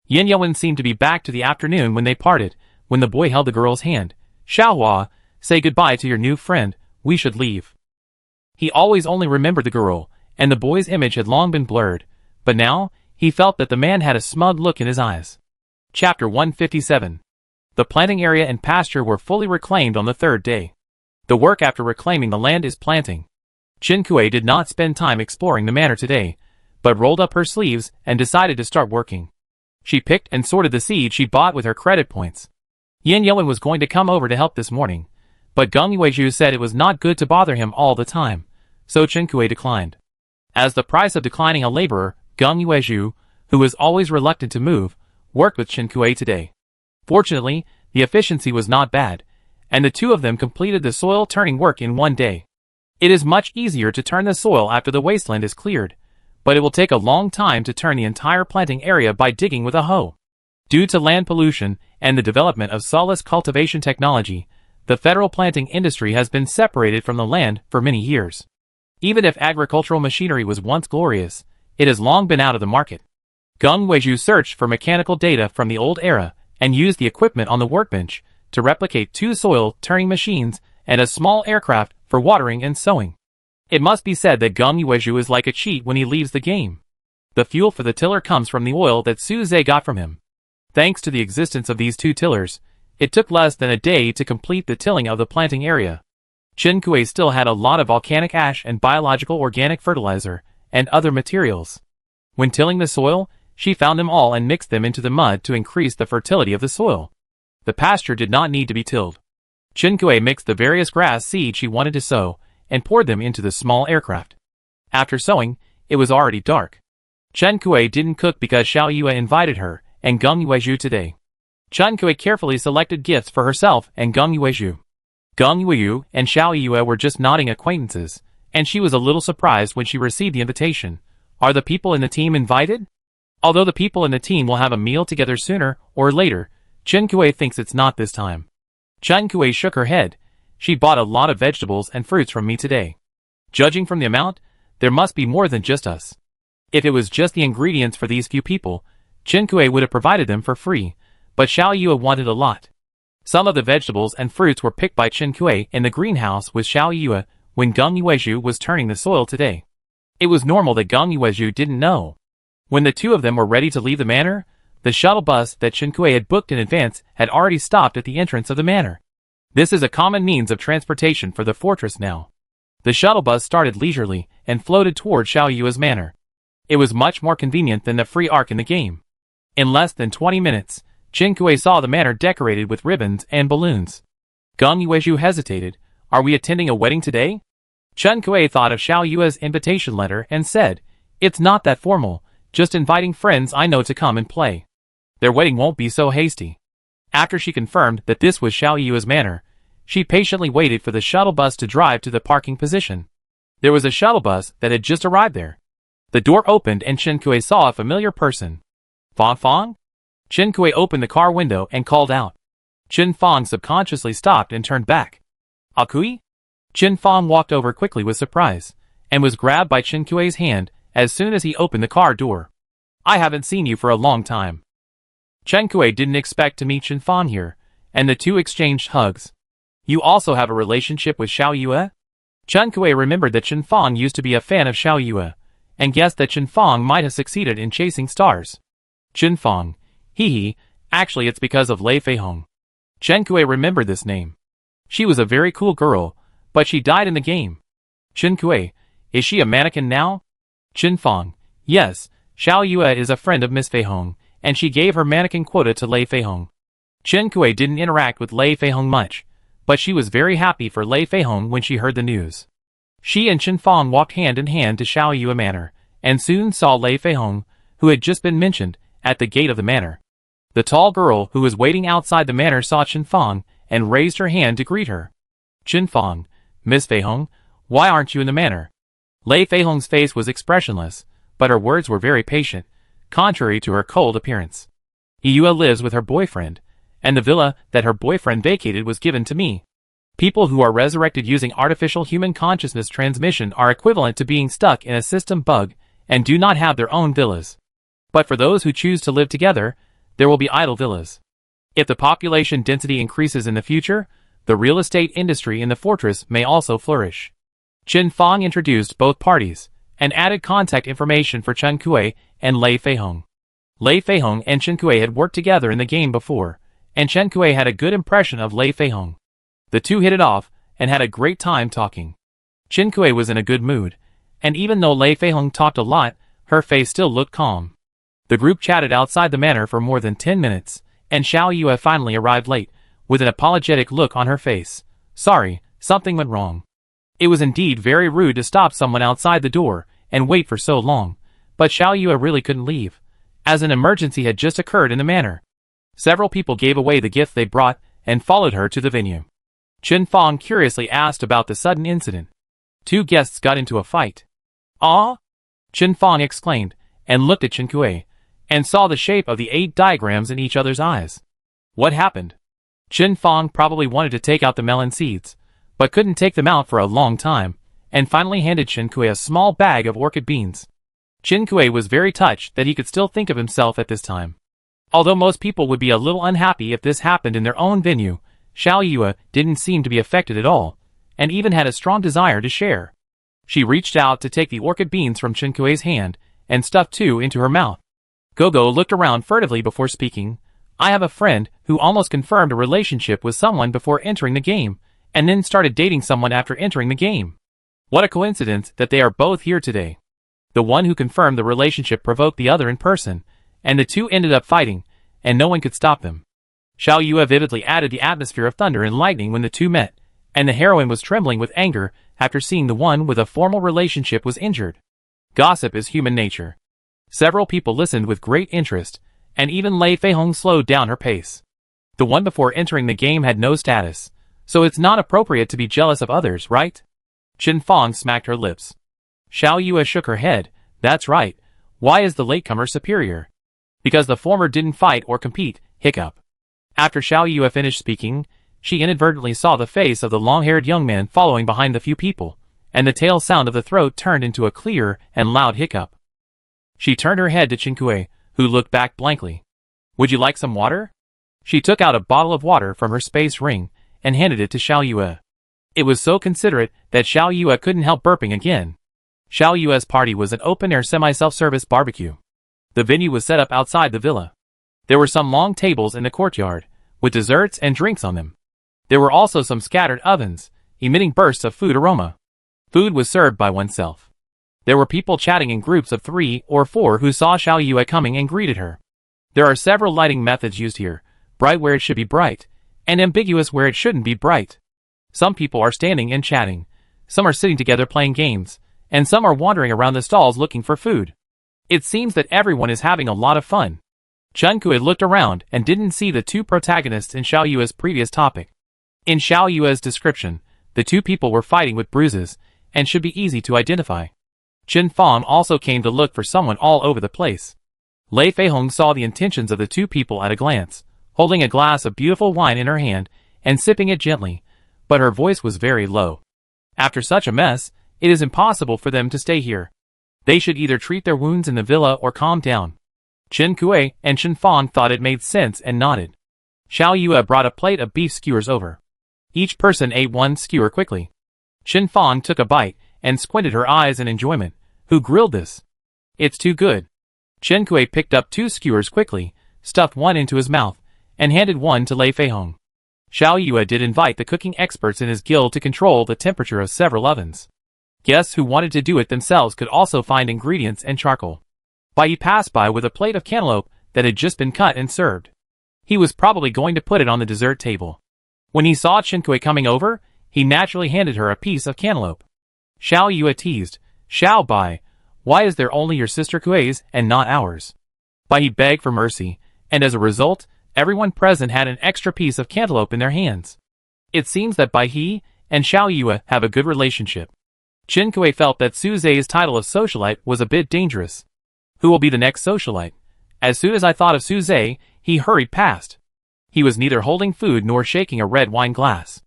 Yin Yuan seemed to be back to the afternoon when they parted, when the boy held the girl's hand. "Xiaohua, say goodbye to your new friend, we should leave." He always only remembered the girl, and the boy's image had long been blurred, but now, he felt that the man had a smug look in his eyes. Chapter 157. The planting area and pasture were fully reclaimed on the third day. The work after reclaiming the land is planting. Chen Kuei did not spend time exploring the manor today, but rolled up her sleeves and decided to start working. She picked and sorted the seed she bought with her credit points. Yin Yuan was going to come over to help this morning, but Geng Yuezhu said it was not good to bother him all the time, so Chen Kuei declined. As the price of declining a laborer, Geng Yuezhu, who was always reluctant to move, worked with Chen Kuei today. Fortunately, the efficiency was not bad, and the two of them completed the soil turning work in one day. It is much easier to turn the soil after the wasteland is cleared, but it will take a long time to turn the entire planting area by digging with a hoe. Due to land pollution and the development of solace cultivation technology, the federal planting industry has been separated from the land for many years. Even if agricultural machinery was once glorious, it has long been out of the market. Geng Yuezhu searched for mechanical data from the old era and used the equipment on the workbench to replicate 2 soil-turning machines and a small aircraft for watering and sowing. It must be said that Geng Yuezhu is like a cheat when he leaves the game. The fuel for the tiller comes from the oil that Su Zhe got from him. Thanks to the existence of these 2 tillers, it took less than a day to complete the tilling of the planting area. Chen Kuei still had a lot of volcanic ash and biological organic fertilizer, and other materials. When tilling the soil, she found them all and mixed them into the mud to increase the fertility of the soil. The pasture did not need to be tilled. Chen Kuei mixed the various grass seeds she wanted to sow, and poured them into the small aircraft. After sowing, it was already dark. Chen Kuei didn't cook because Xiao Yue invited her and Geng Yuezhu today. Chen Kuei carefully selected gifts for herself and Geng Yuezhu. Geng Yuyu and Xiao Yue were just nodding acquaintances, and she was a little surprised when she received the invitation. Are the people in the team invited? Although the people in the team will have a meal together sooner or later, Chen Kui thinks it's not this time. Chen Kui shook her head. She bought a lot of vegetables and fruits from me today. Judging from the amount, there must be more than just us. If it was just the ingredients for these few people, Chen Kui would have provided them for free, but Xiao Yue wanted a lot. Some of the vegetables and fruits were picked by Chen Kui in the greenhouse with Xiao Yue when Geng Yuezhu was turning the soil today. It was normal that Geng Yuezhu didn't know. When the two of them were ready to leave the manor, the shuttle bus that Chen Kui had booked in advance had already stopped at the entrance of the manor. This is a common means of transportation for the fortress now. The shuttle bus started leisurely and floated toward Xiao Yue's manor. It was much more convenient than the free arc in the game. In less than 20 minutes, Chen Kui saw the manor decorated with ribbons and balloons. Geng Yuezhu hesitated. Are we attending a wedding today? Chen Kui thought of Xiao Yue's invitation letter and said, it's not that formal, just inviting friends I know to come and play. Their wedding won't be so hasty. After she confirmed that this was Xiao Yue's manor, she patiently waited for the shuttle bus to drive to the parking position. There was a shuttle bus that had just arrived there. The door opened and Chen Kui saw a familiar person. Fang Fang? Chen Kui opened the car window and called out. Chen Fang subconsciously stopped and turned back. Akui? Chen Fang walked over quickly with surprise, and was grabbed by Chen Kui's hand as soon as he opened the car door. I haven't seen you for a long time. Chen Kui didn't expect to meet Chen Fang here, and the two exchanged hugs. You also have a relationship with Xiao Yue? Chen Kui remembered that Chen Fang used to be a fan of Xiao Yue, and guessed that Chen Fang might have succeeded in chasing stars. Chen Fang. Hee, actually it's because of Lei Feihong. Chen Kui remembered this name. She was a very cool girl, but she died in the game. Chen Kui, is she a mannequin now? Chen Fang. Yes, Xiao Yue is a friend of Miss Feihong, and she gave her mannequin quota to Lei Feihong. Chen Kui didn't interact with Lei Feihong much, but she was very happy for Lei Feihong when she heard the news. She and Chen Fang walked hand in hand to Xiao Yue Manor, and soon saw Lei Feihong, who had just been mentioned, at the gate of the manor. The tall girl who was waiting outside the manor saw Chen Fang, and raised her hand to greet her. Chen Fang, Miss Feihong, why aren't you in the manor? Lei Feihong's face was expressionless, but her words were very patient, contrary to her cold appearance. Yue lives with her boyfriend, and the villa that her boyfriend vacated was given to me. People who are resurrected using artificial human consciousness transmission are equivalent to being stuck in a system bug and do not have their own villas. But for those who choose to live together, there will be idle villas. If the population density increases in the future, the real estate industry in the fortress may also flourish. Chen Fang introduced both parties, and added contact information for Chen Kui and Lei Feihong. Lei Feihong and Chen Kui had worked together in the game before, and Chen Kui had a good impression of Lei Feihong. The two hit it off, and had a great time talking. Chen Kui was in a good mood, and even though Lei Feihong talked a lot, her face still looked calm. The group chatted outside the manor for more than 10 minutes, and Xiao Yue finally arrived late, with an apologetic look on her face. Sorry, something went wrong. It was indeed very rude to stop someone outside the door, and wait for so long, but Xiao Yue really couldn't leave, as an emergency had just occurred in the manor. Several people gave away the gift they brought, and followed her to the venue. Chen Fang curiously asked about the sudden incident. Two guests got into a fight. Ah? Chen Fang exclaimed, and looked at Chen Kui, and saw the shape of the 8 diagrams in each other's eyes. What happened? Chen Fang probably wanted to take out the melon seeds, but couldn't take them out for a long time, and finally handed Chen Kui a small bag of orchid beans. Chen Kui was very touched that he could still think of himself at this time. Although most people would be a little unhappy if this happened in their own venue, Xiao Yue didn't seem to be affected at all, and even had a strong desire to share. She reached out to take the orchid beans from Chen Kui's hand, and stuffed 2 into her mouth. Gogo looked around furtively before speaking. I have a friend who almost confirmed a relationship with someone before entering the game, and then started dating someone after entering the game. What a coincidence that they are both here today. The one who confirmed the relationship provoked the other in person, and the two ended up fighting, and no one could stop them. Xiao Yue vividly added the atmosphere of thunder and lightning when the two met, and the heroine was trembling with anger after seeing the one with a formal relationship was injured. Gossip is human nature. Several people listened with great interest, and even Lei Feihong slowed down her pace. The one before entering the game had no status, So it's not appropriate to be jealous of others, right? Chen Fong smacked her lips. Xiao Yue shook her head. That's right. Why is the latecomer superior? Because the former didn't fight or compete, hiccup. After Xiao Yue finished speaking, she inadvertently saw the face of the long-haired young man following behind the few people, and the tail sound of the throat turned into a clear and loud hiccup. She turned her head to Chen Kui, who looked back blankly. Would you like some water? She took out a bottle of water from her space ring and handed it to Xiao Yue. It was so considerate that Xiao Yue couldn't help burping again. Xiao Yue's party was an open-air semi-self-service barbecue. The venue was set up outside the villa. There were some long tables in the courtyard, with desserts and drinks on them. There were also some scattered ovens, emitting bursts of food aroma. Food was served by oneself. There were people chatting in groups of 3 or 4 who saw Xiao Yue coming and greeted her. There are several lighting methods used here, bright where it should be bright, and ambiguous where it shouldn't be bright. Some people are standing and chatting, some are sitting together playing games, and some are wandering around the stalls looking for food. It seems that everyone is having a lot of fun. Chen Kui looked around and didn't see the two protagonists in Xiao Yue's previous topic. In Xiao Yue's description, the two people were fighting with bruises, and should be easy to identify. Chen Fong also came to look for someone all over the place. Lei Feihong saw the intentions of the two people at a glance, holding a glass of beautiful wine in her hand and sipping it gently, but her voice was very low. After such a mess, it is impossible for them to stay here. They should either treat their wounds in the villa or calm down. Chen Kui and Chen Fong thought it made sense and nodded. Xiao Yue brought a plate of beef skewers over. Each person ate one skewer quickly. Chen Fong took a bite and squinted her eyes in enjoyment. Who grilled this? It's too good. Chen Kui picked up 2 skewers quickly, stuffed one into his mouth, and handed one to Lei Feihong. Xiao Yue did invite the cooking experts in his guild to control the temperature of several ovens. Guests who wanted to do it themselves could also find ingredients and charcoal. Bai Yi passed by with a plate of cantaloupe that had just been cut and served. He was probably going to put it on the dessert table. When he saw Chen Kui coming over, he naturally handed her a piece of cantaloupe. Xiao Yue teased, Xiao Bai, why is there only your sister Kui's and not ours? Bai Yi begged for mercy, and as a result, everyone present had an extra piece of cantaloupe in their hands. It seems that Bai Yi and Xiao Yue have a good relationship. Chen Kui felt that Su Zhe's title of socialite was a bit dangerous. Who will be the next socialite? As soon as I thought of Su Zhe, he hurried past. He was neither holding food nor shaking a red wine glass.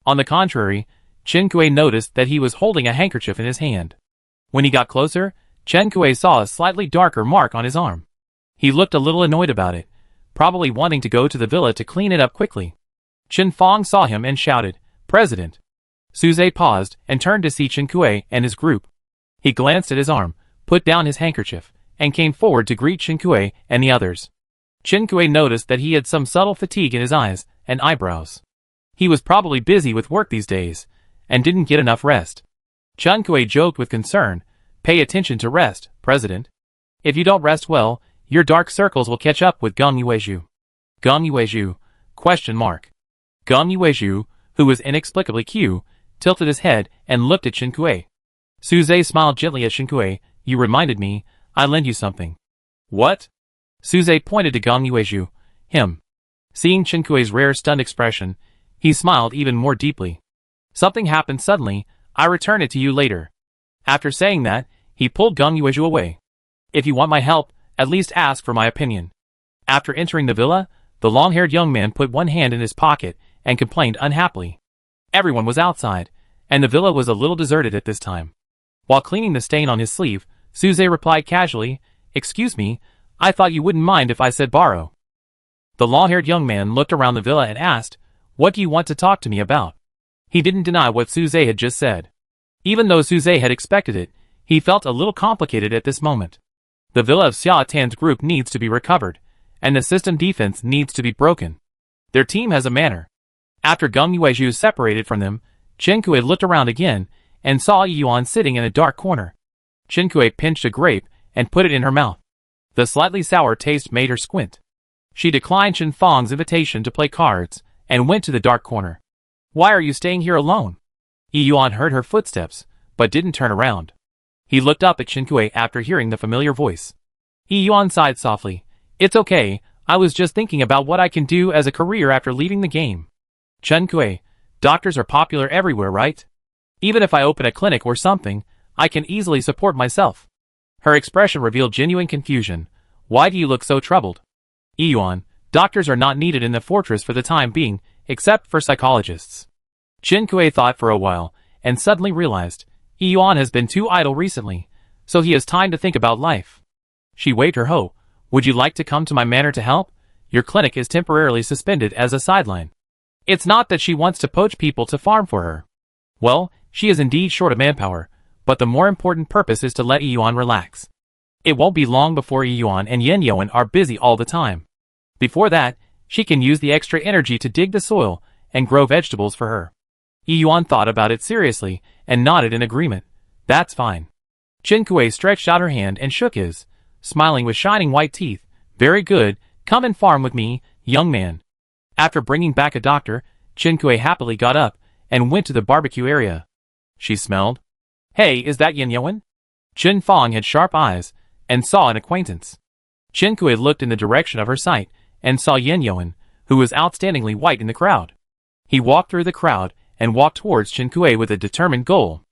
On the contrary, Chen Kui noticed that he was holding a handkerchief in his hand. When he got closer, Chen Kui saw a slightly darker mark on his arm. He looked a little annoyed about it, probably wanting to go to the villa to clean it up quickly. Chen Fong saw him and shouted, President. Su Zhe paused and turned to see Chen Kui and his group. He glanced at his arm, put down his handkerchief, and came forward to greet Chen Kui and the others. Chen Kui noticed that he had some subtle fatigue in his eyes and eyebrows. He was probably busy with work these days, and didn't get enough rest. Chen Kui joked with concern, Pay attention to rest, President. If you don't rest well, your dark circles will catch up with Gong Yuezhu. Gong Yuezhu? Question mark. Gong Yuezhu, who was inexplicably Q, tilted his head and looked at Chen Kui. Su Zhe smiled gently at Chen Kui. You reminded me, I lend you something. What? Su Zhe pointed to Gong Yuezhu. Him. Seeing Chen Kui's rare stunned expression, he smiled even more deeply. Something happened suddenly, I return it to you later. After saying that, he pulled Gong Yuezhu away. If you want my help, at least ask for my opinion. After entering the villa, the long-haired young man put one hand in his pocket and complained unhappily. Everyone was outside, and the villa was a little deserted at this time. While cleaning the stain on his sleeve, Su Zhe replied casually, Excuse me, I thought you wouldn't mind if I said borrow. The long-haired young man looked around the villa and asked, What do you want to talk to me about? He didn't deny what Su Zhe had just said. Even though Su Zhe had expected it, he felt a little complicated at this moment. The villa of Xia Tan's group needs to be recovered, and the system defense needs to be broken. Their team has a manner. After Gong Yuezhu separated from them, Chen Kui looked around again and saw Yuan sitting in a dark corner. Chen Kui pinched a grape and put it in her mouth. The slightly sour taste made her squint. She declined Chen Fong's invitation to play cards and went to the dark corner. Why are you staying here alone? Yuan heard her footsteps, but didn't turn around. He looked up at Chen Kui after hearing the familiar voice. Yuan sighed softly. It's okay, I was just thinking about what I can do as a career after leaving the game. Chen Kui, Doctors are popular everywhere, right? Even if I open a clinic or something, I can easily support myself. Her expression revealed genuine confusion. Why do you look so troubled? Yuan, doctors are not needed in the fortress for the time being, except for psychologists. Chen Kui thought for a while, and suddenly realized, Yuan has been too idle recently, so he has time to think about life. She waved her hoe. Would you like to come to my manor to help? Your clinic is temporarily suspended as a sideline. It's not that she wants to poach people to farm for her. Well, she is indeed short of manpower, but the more important purpose is to let Yuan relax. It won't be long before Yuan and Yin Yuan are busy all the time. Before that, she can use the extra energy to dig the soil and grow vegetables for her. Yuan thought about it seriously and nodded in agreement. That's fine. Chen Kui stretched out her hand and shook his, smiling with shining white teeth. Very good, come and farm with me, young man. After bringing back a doctor, Chen Kui happily got up and went to the barbecue area. She smelled. Hey, is that Yin Yuan? Chen Fong had sharp eyes and saw an acquaintance. Chen Kui looked in the direction of her sight and saw Yin Yuan, who was outstandingly white in the crowd. He walked through the crowd and walked towards Chen Kui with a determined goal.